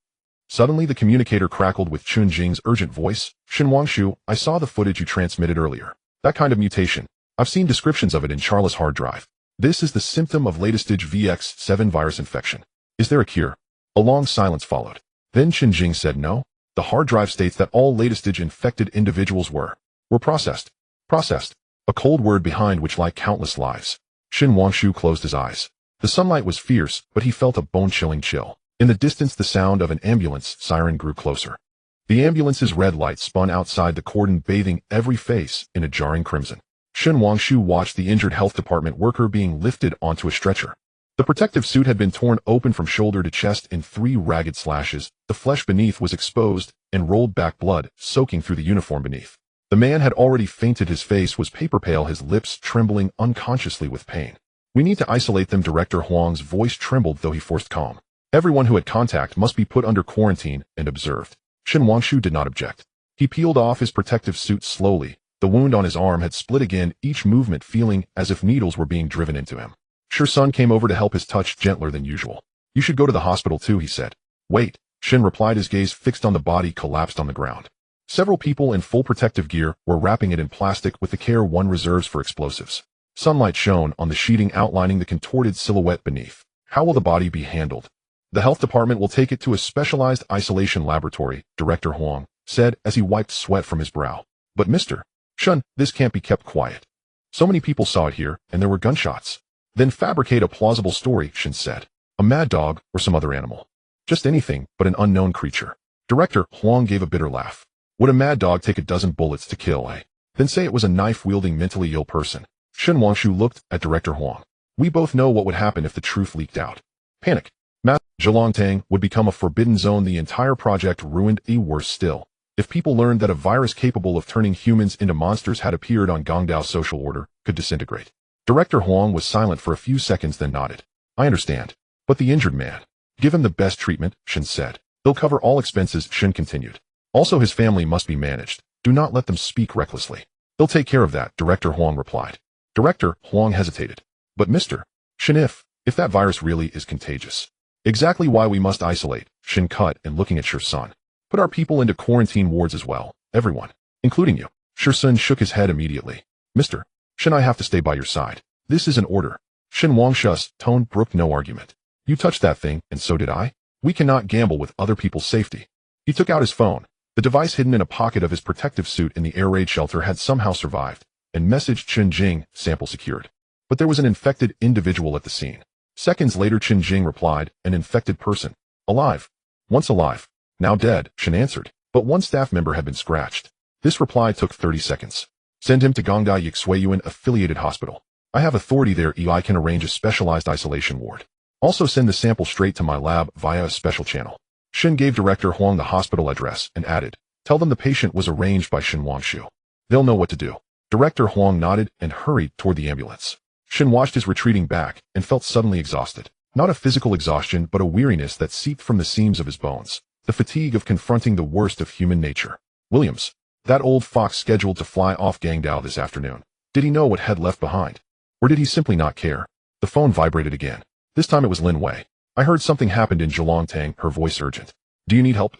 Suddenly the communicator crackled with Chun Jing's urgent voice. "Shen Wangshu, I saw the footage you transmitted earlier. That kind of mutation. I've seen descriptions of it in Charla's hard drive. This is the symptom of latest stage VX7 virus infection. Is there a cure?" A long silence followed. Then Chun Jing said, "No. The hard drive states that all latest stage infected individuals were processed. Processed. A cold word behind which lie countless lives." Shen Wangshu closed his eyes. The sunlight was fierce, but he felt a bone-chilling chill. In the distance, the sound of an ambulance siren grew closer. The ambulance's red light spun outside the cordon, bathing every face in a jarring crimson. Shen Wangshu watched the injured health department worker being lifted onto a stretcher. The protective suit had been torn open from shoulder to chest in 3 ragged slashes. The flesh beneath was exposed and rolled back, blood soaking through the uniform beneath. The man had already fainted. His face was paper pale, his lips trembling unconsciously with pain. "We need to isolate them." Director Huang's voice trembled, though he forced calm. "Everyone who had contact must be put under quarantine and observed." Shen Wangshu did not object. He peeled off his protective suit slowly. The wound on his arm had split again, each movement feeling as if needles were being driven into him. Shursen came over to help, his touch gentler than usual. "You should go to the hospital too," he said. "Wait." Shen replied, his gaze fixed on the body collapsed on the ground. Several people in full protective gear were wrapping it in plastic with the care one reserves for explosives. Sunlight shone on the sheeting, outlining the contorted silhouette beneath. "How will the body be handled?" "The health department will take it to a specialized isolation laboratory," Director Huang said as he wiped sweat from his brow. "But Mr. Shen, this can't be kept quiet. So many people saw it here, and there were gunshots." "Then fabricate a plausible story," Shen said. "A mad dog or some other animal. Just anything but an unknown creature." Director Huang gave a bitter laugh. "Would a mad dog take a dozen bullets to kill, eh? Then say it was a knife-wielding, mentally ill person." Shen Wangshu looked at Director Huang. We both know what would happen if the truth leaked out. Panic. Mass Zhejiangtang would become a forbidden zone. The entire project ruined. Worse still, if people learned that a virus capable of turning humans into monsters had appeared on Gongdao's social order, could disintegrate. Director Huang was silent for a few seconds, then nodded. I understand. But the injured man. Give him the best treatment, Shen said. They'll cover all expenses, Shen continued. Also his family must be managed. Do not let them speak recklessly. They'll take care of that, Director Huang replied. Director Huang hesitated. But Mr. Shen, if that virus really is contagious. Exactly why we must isolate, Shen cut and looking at Shirsun. Put our people into quarantine wards as well, everyone, including you. Shirsun shook his head immediately. Mr. Shen, I have to stay by your side. This is an order. Shen Wangshu's tone brooked no argument. You touched that thing, and so did I. We cannot gamble with other people's safety. He took out his phone. The device hidden in a pocket of his protective suit in the air raid shelter had somehow survived, and messaged Chen Jing, sample secured. But there was an infected individual at the scene. Seconds later Chen Jing replied, an infected person. Alive. Once alive. Now dead, Shen answered. But one staff member had been scratched. This reply took 30 seconds. Send him to Gongda Yixueyuan affiliated hospital. I have authority there. I can arrange a specialized isolation ward. Also send the sample straight to my lab via a special channel. Shen gave Director Huang the hospital address and added, tell them the patient was arranged by Shen Wangshu. They'll know what to do. Director Huang nodded and hurried toward the ambulance. Shen watched his retreating back and felt suddenly exhausted. Not a physical exhaustion, but a weariness that seeped from the seams of his bones. The fatigue of confronting the worst of human nature. Williams. That old fox scheduled to fly off Gangdao this afternoon. Did he know what had left behind? Or did he simply not care? The phone vibrated again. This time it was Lin Wei. I heard something happened in Zhejiangtang, her voice urgent. Do you need help?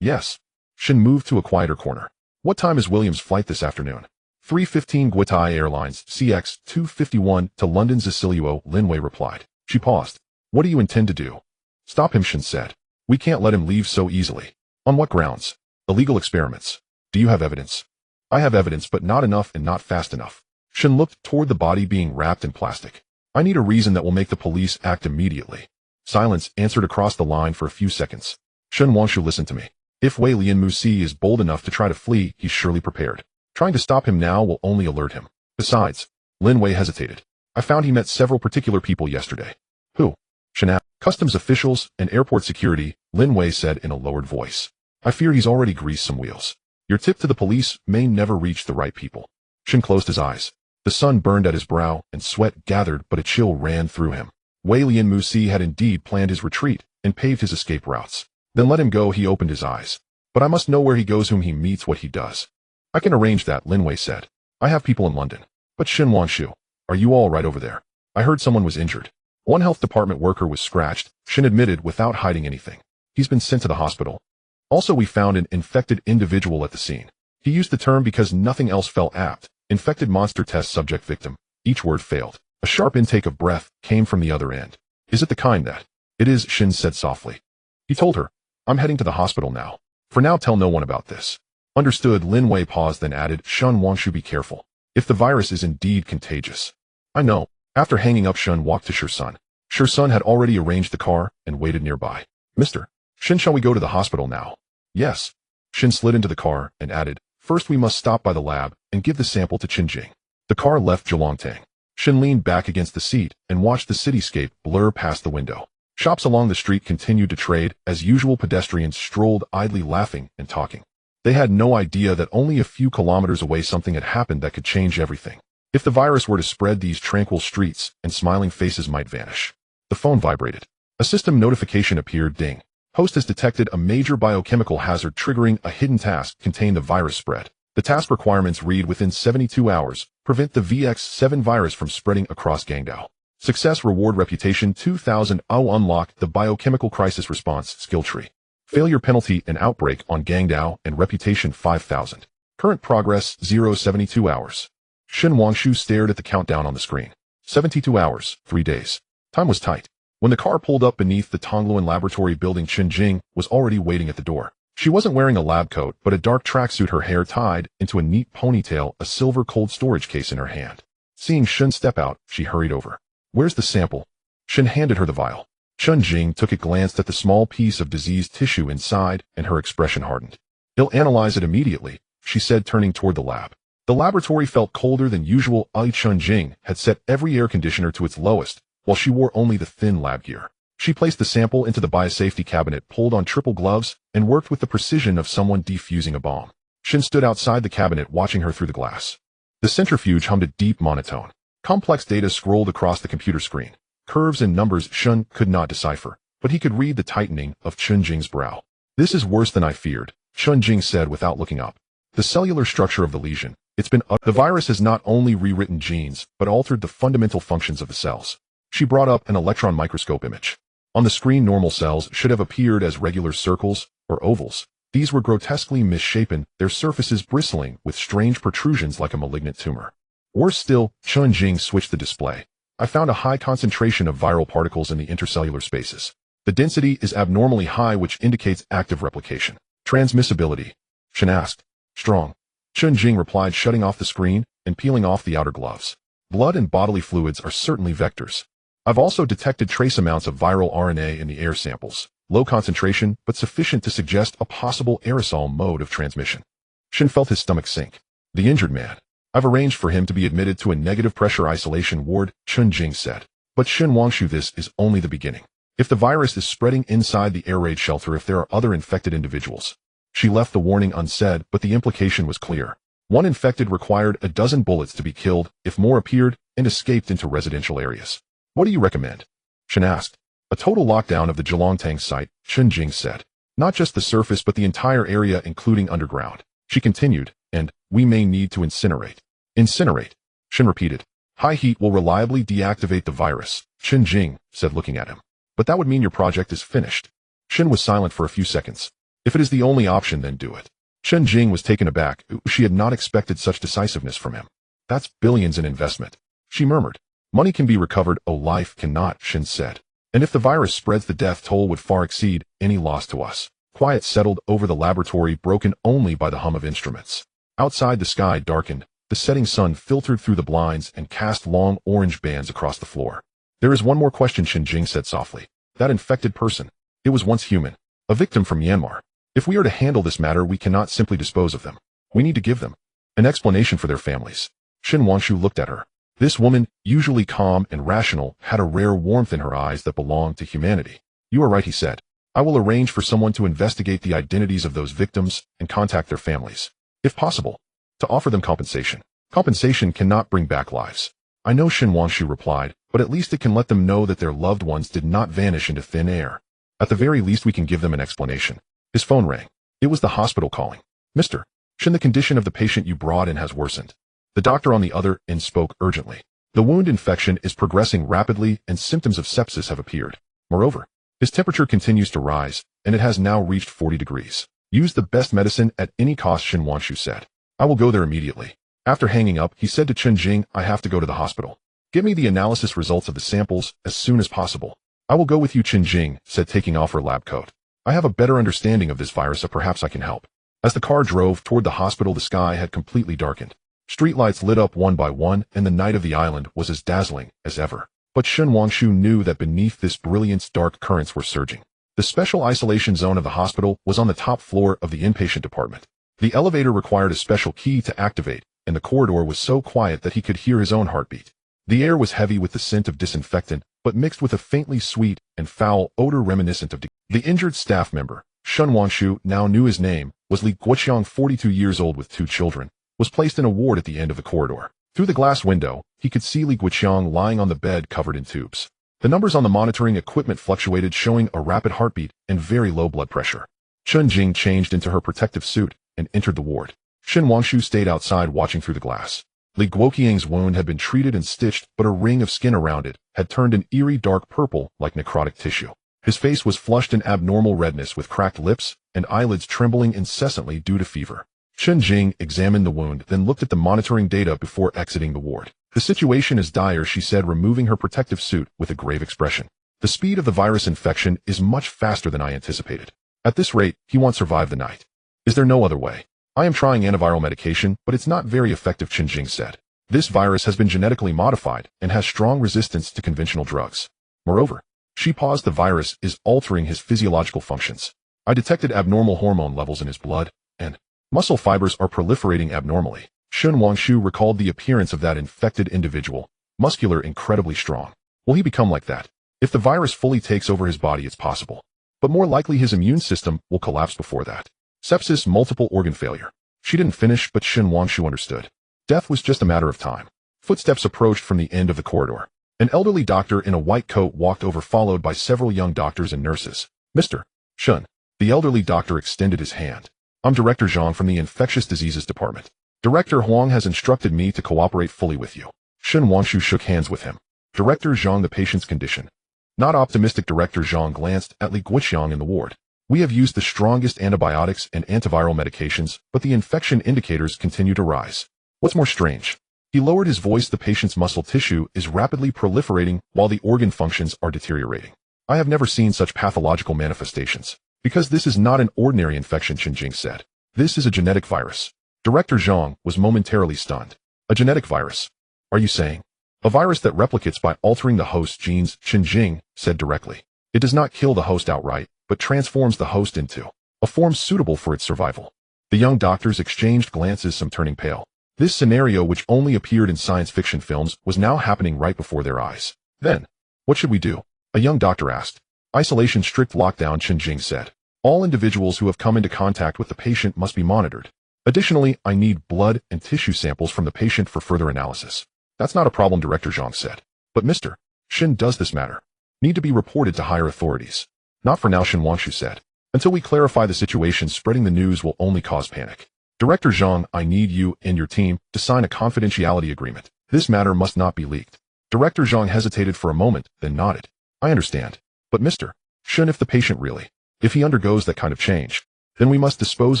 Yes. Shen moved to a quieter corner. What time is Williams' flight this afternoon? 3:15 Guitai Airlines, CX 251 to London Zasiluo, Lin Wei replied. She paused. What do you intend to do? Stop him, Shen said. We can't let him leave so easily. On what grounds? Illegal experiments. Do you have evidence? I have evidence, but not enough and not fast enough. Shen looked toward the body being wrapped in plastic. I need a reason that will make the police act immediately. Silence answered across the line for a few seconds. Shen Wangshu, listen to me. If Wei Lianmusi is bold enough to try to flee, he's surely prepared. Trying to stop him now will only alert him. Besides, Lin Wei hesitated. I found he met several particular people yesterday. Who? Shen asked. Customs officials and airport security, Lin Wei said in a lowered voice. I fear he's already greased some wheels. Your tip to the police may never reach the right people. Shen closed his eyes. The sun burned at his brow and sweat gathered, but a chill ran through him. Wei Lianmusi had indeed planned his retreat and paved his escape routes. Then let him go. He opened his eyes. But I must know where he goes, whom he meets, what he does. I can arrange that, Lin Wei said. I have people in London. But Shen Wangshu, are you all right over there? I heard someone was injured. One health department worker was scratched, Shen admitted without hiding anything. He's been sent to the hospital. Also, we found an infected individual at the scene. He used the term because nothing else felt apt. Infected monster test subject victim. Each word failed. A sharp intake of breath came from the other end. Is it the kind that? It is, Shen said softly. He told her, I'm heading to the hospital now. For now, tell no one about this. Understood. Lin Wei paused, then added, Shen Wangshu, be careful. If the virus is indeed contagious. I know. After hanging up, Shen walked to Shirsun. Shirsun had already arranged the car and waited nearby. Mr. Shen, shall we go to the hospital now? Yes. Shen slid into the car and added, first we must stop by the lab and give the sample to Qinjing. The car left Zhejiangtang. Shen leaned back against the seat and watched the cityscape blur past the window. Shops along the street continued to trade. As usual, pedestrians strolled idly, laughing and talking. They had no idea that only a few kilometers away something had happened that could change everything. If the virus were to spread, these tranquil streets and smiling faces might vanish. The phone vibrated. A system notification appeared. Ding. Host has detected a major biochemical hazard triggering a hidden task. Contain the virus spread. The task requirements read within 72 hours. Prevent the VX7 virus from spreading across Gangdao. Success reward reputation 2000. Unlock the biochemical crisis response skill tree. Failure penalty and outbreak on Gangdao and reputation 5000. Current progress 0.72 hours. Shen Wangshu stared at the countdown on the screen. 72 hours, 3 days. Time was tight. When the car pulled up beneath the Kowloon laboratory building, Qinjing was already waiting at the door. She wasn't wearing a lab coat, but a dark tracksuit, her hair tied into a neat ponytail, a silver cold storage case in her hand. Seeing Shen step out, she hurried over. Where's the sample? Shen handed her the vial. Qinjing took it, glanced at the small piece of diseased tissue inside, and her expression hardened. He'll analyze it immediately, she said, turning toward the lab. The laboratory felt colder than usual. Chun-Jing had set every air conditioner to its lowest, while she wore only the thin lab gear. She placed the sample into the biosafety cabinet, pulled on triple gloves, and worked with the precision of someone defusing a bomb. Shin stood outside the cabinet watching her through the glass. The centrifuge hummed a deep monotone. Complex data scrolled across the computer screen. Curves and numbers Shun could not decipher, but he could read the tightening of Chun-Jing's brow. "This is worse than I feared," Chun-Jing said without looking up. "The cellular structure of the lesion. The virus has not only rewritten genes, but altered the fundamental functions of the cells." She brought up an electron microscope image. On the screen, normal cells should have appeared as regular circles or ovals. These were grotesquely misshapen, their surfaces bristling with strange protrusions like a malignant tumor. Worse still, Chun-Jing switched the display. "I found a high concentration of viral particles in the intercellular spaces. The density is abnormally high, which indicates active replication." "Transmissibility?" Shin asked. "Strong." Chun-Jing replied, shutting off the screen and peeling off the outer gloves. "Blood and bodily fluids are certainly vectors. I've also detected trace amounts of viral RNA in the air samples. Low concentration, but sufficient to suggest a possible aerosol mode of transmission." Shin felt his stomach sink. "The injured man. I've arranged for him to be admitted to a negative pressure isolation ward," Chun-Jing said. "But Shin Wangshu, this is only the beginning. If the virus is spreading inside the air raid shelter, if there are other infected individuals." She left the warning unsaid, but the implication was clear. One infected required a dozen bullets to be killed if more appeared and escaped into residential areas. "What do you recommend?" Shin asked. "A total lockdown of the Zhelongtang site," Chun-Jing said. "Not just the surface but the entire area including underground." She continued, "And we may need to incinerate." "Incinerate?" Shin repeated. "High heat will reliably deactivate the virus," Chun-Jing said, looking at him. "But that would mean your project is finished." Shin was silent for a few seconds. "If it is the only option, then do it." Chun-Jing was taken aback. She had not expected such decisiveness from him. "That's billions in investment," she murmured. "Money can be recovered, oh, life cannot," Shin said. "And if the virus spreads, the death toll would far exceed any loss to us." Quiet settled over the laboratory, broken only by the hum of instruments. Outside, the sky darkened. The setting sun filtered through the blinds and cast long orange bands across the floor. "There is one more question," Chun-Jing said softly. "That infected person. It was once human. A victim from Myanmar. If we are to handle this matter, we cannot simply dispose of them. We need to give them an explanation for their families." Shin Wangshu looked at her. This woman, usually calm and rational, had a rare warmth in her eyes that belonged to humanity. "You are right," he said. "I will arrange for someone to investigate the identities of those victims and contact their families. If possible, to offer them compensation. Compensation cannot bring back lives." "I know," Shin Wangshu replied, "but at least it can let them know that their loved ones did not vanish into thin air. At the very least, we can give them an explanation." His phone rang. It was the hospital calling. "Mr. Shin, the condition of the patient you brought in has worsened." The doctor on the other end spoke urgently. "The wound infection is progressing rapidly and symptoms of sepsis have appeared. Moreover, his temperature continues to rise, and it has now reached 40 degrees. Use the best medicine at any cost," Shin Wangshu said. "I will go there immediately." After hanging up, he said to Chun-Jing, "I have to go to the hospital. Get me the analysis results of the samples as soon as possible." "I will go with you," Chun-Jing said, taking off her lab coat. "I have a better understanding of this virus, so perhaps I can help." As the car drove toward the hospital, the sky had completely darkened. Streetlights lit up one by one, and the night of the island was as dazzling as ever. But Shin Wangshu knew that beneath this brilliance dark currents were surging. The special isolation zone of the hospital was on the top floor of the inpatient department. The elevator required a special key to activate, and the corridor was so quiet that he could hear his own heartbeat. The air was heavy with the scent of disinfectant, but mixed with a faintly sweet and foul odor reminiscent of the injured staff member. Shin Wangshu now knew his name, was Li Guoqiang, 42 years old with 2 children, was placed in a ward at the end of the corridor. Through the glass window, he could see Li Guoqiang lying on the bed covered in tubes. The numbers on the monitoring equipment fluctuated, showing a rapid heartbeat and very low blood pressure. Chun-Jing changed into her protective suit and entered the ward. Shin Wangshu stayed outside watching through the glass. Li Guoqiang's wound had been treated and stitched, but a ring of skin around it had turned an eerie dark purple like necrotic tissue. His face was flushed in abnormal redness with cracked lips and eyelids trembling incessantly due to fever. Chun-Jing examined the wound, then looked at the monitoring data before exiting the ward. "The situation is dire," she said, removing her protective suit with a grave expression. "The speed of the virus infection is much faster than I anticipated. At this rate, he won't survive the night. Is there no other way?" "I am trying antiviral medication, but it's not very effective," Chun-Jing said. "This virus has been genetically modified and has strong resistance to conventional drugs. Moreover," she paused, "the virus is altering his physiological functions. I detected abnormal hormone levels in his blood, and muscle fibers are proliferating abnormally." Shun Wangshu recalled the appearance of that infected individual, muscular, incredibly strong. Will he become like that? If the virus fully takes over his body, it's possible. But more likely his immune system will collapse before that. Sepsis, multiple organ failure. She didn't finish, but Shun Wangshu understood. Death was just a matter of time. Footsteps approached from the end of the corridor. An elderly doctor in a white coat walked over, followed by several young doctors and nurses. Mr. Shun. The elderly doctor extended his hand. I'm Director Zhang from the Infectious Diseases Department. Director Huang has instructed me to cooperate fully with you. Shun Wangshu shook hands with him. Director Zhang, the patient's condition. Not optimistic. Director Zhang glanced at Li Guoqiang in the ward. We have used the strongest antibiotics and antiviral medications, but the infection indicators continue to rise. What's more strange? He lowered his voice. The patient's muscle tissue is rapidly proliferating while the organ functions are deteriorating. I have never seen such pathological manifestations. Because this is not an ordinary infection, Chen Jing said. This is a genetic virus. Director Zhang was momentarily stunned. A genetic virus? Are you saying? A virus that replicates by altering the host's genes, Chen Jing said directly. It does not kill the host outright, but transforms the host into a form suitable for its survival. The young doctors exchanged glances, some turning pale. This scenario, which only appeared in science fiction films, was now happening right before their eyes. Then, what should we do? A young doctor asked. Isolation, strict lockdown, Chen Jing said. All individuals who have come into contact with the patient must be monitored. Additionally, I need blood and tissue samples from the patient for further analysis. That's not a problem, Director Zhang said. But Mr. Shin, does this matter? Need to be reported to higher authorities. Not for now, Shun Wangshu said. Until we clarify the situation, spreading the news will only cause panic. Director Zhang, I need you and your team to sign a confidentiality agreement. This matter must not be leaked. Director Zhang hesitated for a moment, then nodded. I understand. But Mr. Shun, if the patient really, if he undergoes that kind of change, then we must dispose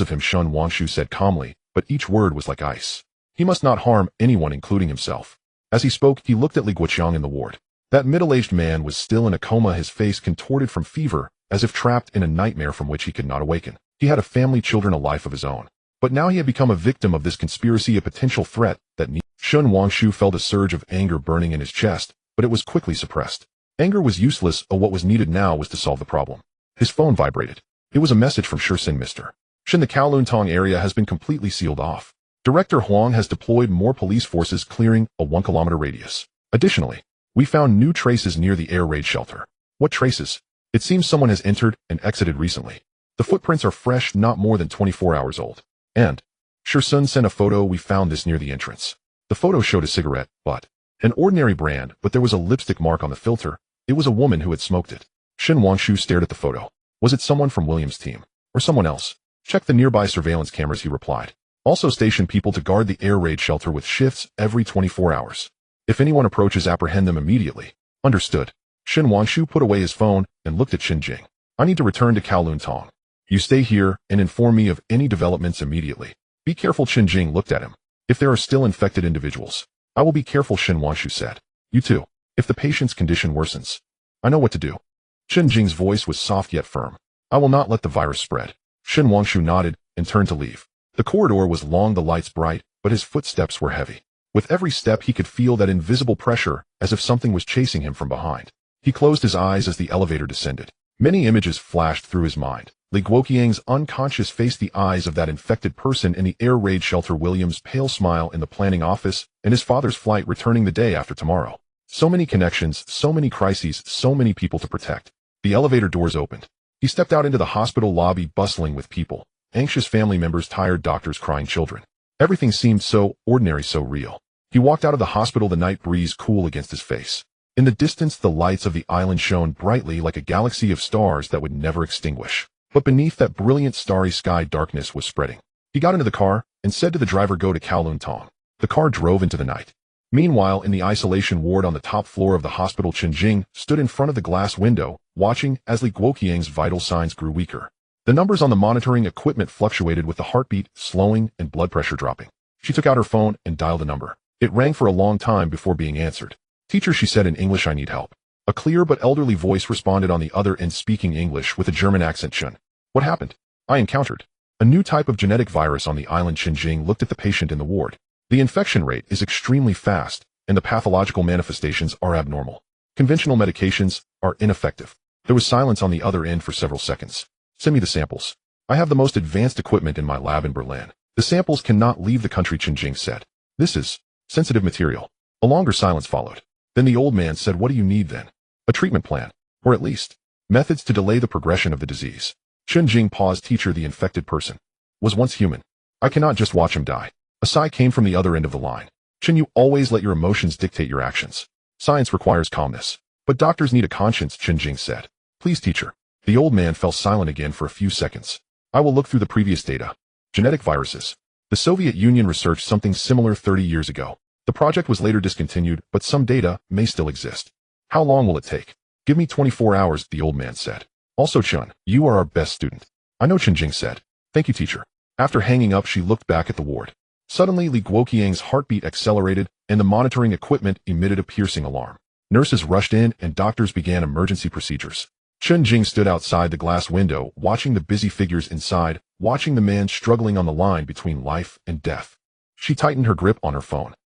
of him, Shun Wangshu said calmly, but each word was like ice. He must not harm anyone, including himself. As he spoke, he looked at Li Guoqiang in the ward. That middle-aged man was still in a coma, his face contorted from fever, as if trapped in a nightmare from which he could not awaken. He had a family, children, a life of his own. But now he had become a victim of this conspiracy, a potential threat that Shun Wangshu felt a surge of anger burning in his chest, but it was quickly suppressed. Anger was useless, what was needed now was to solve the problem. His phone vibrated. It was a message from Shursin. Mr. Shin, the Kowloon Tong area has been completely sealed off. Director Huang has deployed more police forces, clearing a 1-kilometer radius. Additionally, we found new traces near the air raid shelter. What traces? It seems someone has entered and exited recently. The footprints are fresh, not more than 24 hours old. And Shursun sent a photo. We found this near the entrance. The photo showed a cigarette, but an ordinary brand, but there was a lipstick mark on the filter. It was a woman who had smoked it. Shin Wangshu stared at the photo. Was it someone from William's team? Or someone else? Check the nearby surveillance cameras, he replied. Also station people to guard the air raid shelter with shifts every 24 hours. If anyone approaches, apprehend them immediately. Understood. Shin Wangshu put away his phone and looked at Shin Jing. I need to return to Kowloon Tong. You stay here and inform me of any developments immediately. Be careful, Shin Jing looked at him. If there are still infected individuals, I will be careful, Shin Wangshu said. You too. If the patient's condition worsens, I know what to do. Shin Jing's voice was soft yet firm. I will not let the virus spread. Shin Wangshu nodded and turned to leave. The corridor was long, the lights bright, but his footsteps were heavy. With every step he could feel that invisible pressure, as if something was chasing him from behind. He closed his eyes as the elevator descended. Many images flashed through his mind. Li Guoqiang's unconscious face, the eyes of that infected person in the air raid shelter, William's pale smile in the planning office, and his father's flight returning the day after tomorrow. So many connections, so many crises, so many people to protect. The elevator doors opened. He stepped out into the hospital lobby, bustling with people. Anxious family members, tired doctors, crying children. Everything seemed so ordinary, so real. He walked out of the hospital, the night breeze cool against his face. In the distance, the lights of the island shone brightly like a galaxy of stars that would never extinguish. But beneath that brilliant starry sky, darkness was spreading. He got into the car and said to the driver, go to Kowloon Tong. The car drove into the night. Meanwhile, in the isolation ward on the top floor of the hospital, Chen Jing stood in front of the glass window, watching as Li Guoqiang's vital signs grew weaker. The numbers on the monitoring equipment fluctuated with the heartbeat slowing and blood pressure dropping. She took out her phone and dialed a number. It rang for a long time before being answered. Teacher, she said in English, I need help. A clear but elderly voice responded on the other end, speaking English with a German accent. Chen. What happened? I encountered a new type of genetic virus on the island. Chen Jing looked at the patient in the ward. The infection rate is extremely fast, and the pathological manifestations are abnormal. Conventional medications are ineffective. There was silence on the other end for several seconds. Send me the samples. I have the most advanced equipment in my lab in Berlin. The samples cannot leave the country, Chen Jing said. This is sensitive material. A longer silence followed. Then the old man said, what do you need then? A treatment plan, or at least methods to delay the progression of the disease. Chen Jing paused. Teacher, the infected person was once human. I cannot just watch him die. A sigh came from the other end of the line. Chen, you always let your emotions dictate your actions. Science requires calmness. But doctors need a conscience, Chen Jing said. Please, teacher. The old man fell silent again for a few seconds. I will look through the previous data. Genetic viruses. The Soviet Union researched something similar 30 years ago. The project was later discontinued, but some data may still exist. How long will it take? Give me 24 hours, the old man said. Also, Chun, you are our best student. I know, Chen Jing said. Thank you, teacher. After hanging up, she looked back at the ward. Suddenly, Li Guoqiang's heartbeat accelerated, and the monitoring equipment emitted a piercing alarm. Nurses rushed in, and doctors began emergency procedures. Chen Jing stood outside the glass window, watching the busy figures inside, watching the man struggling on the line between life and death. She tightened her grip on her phone.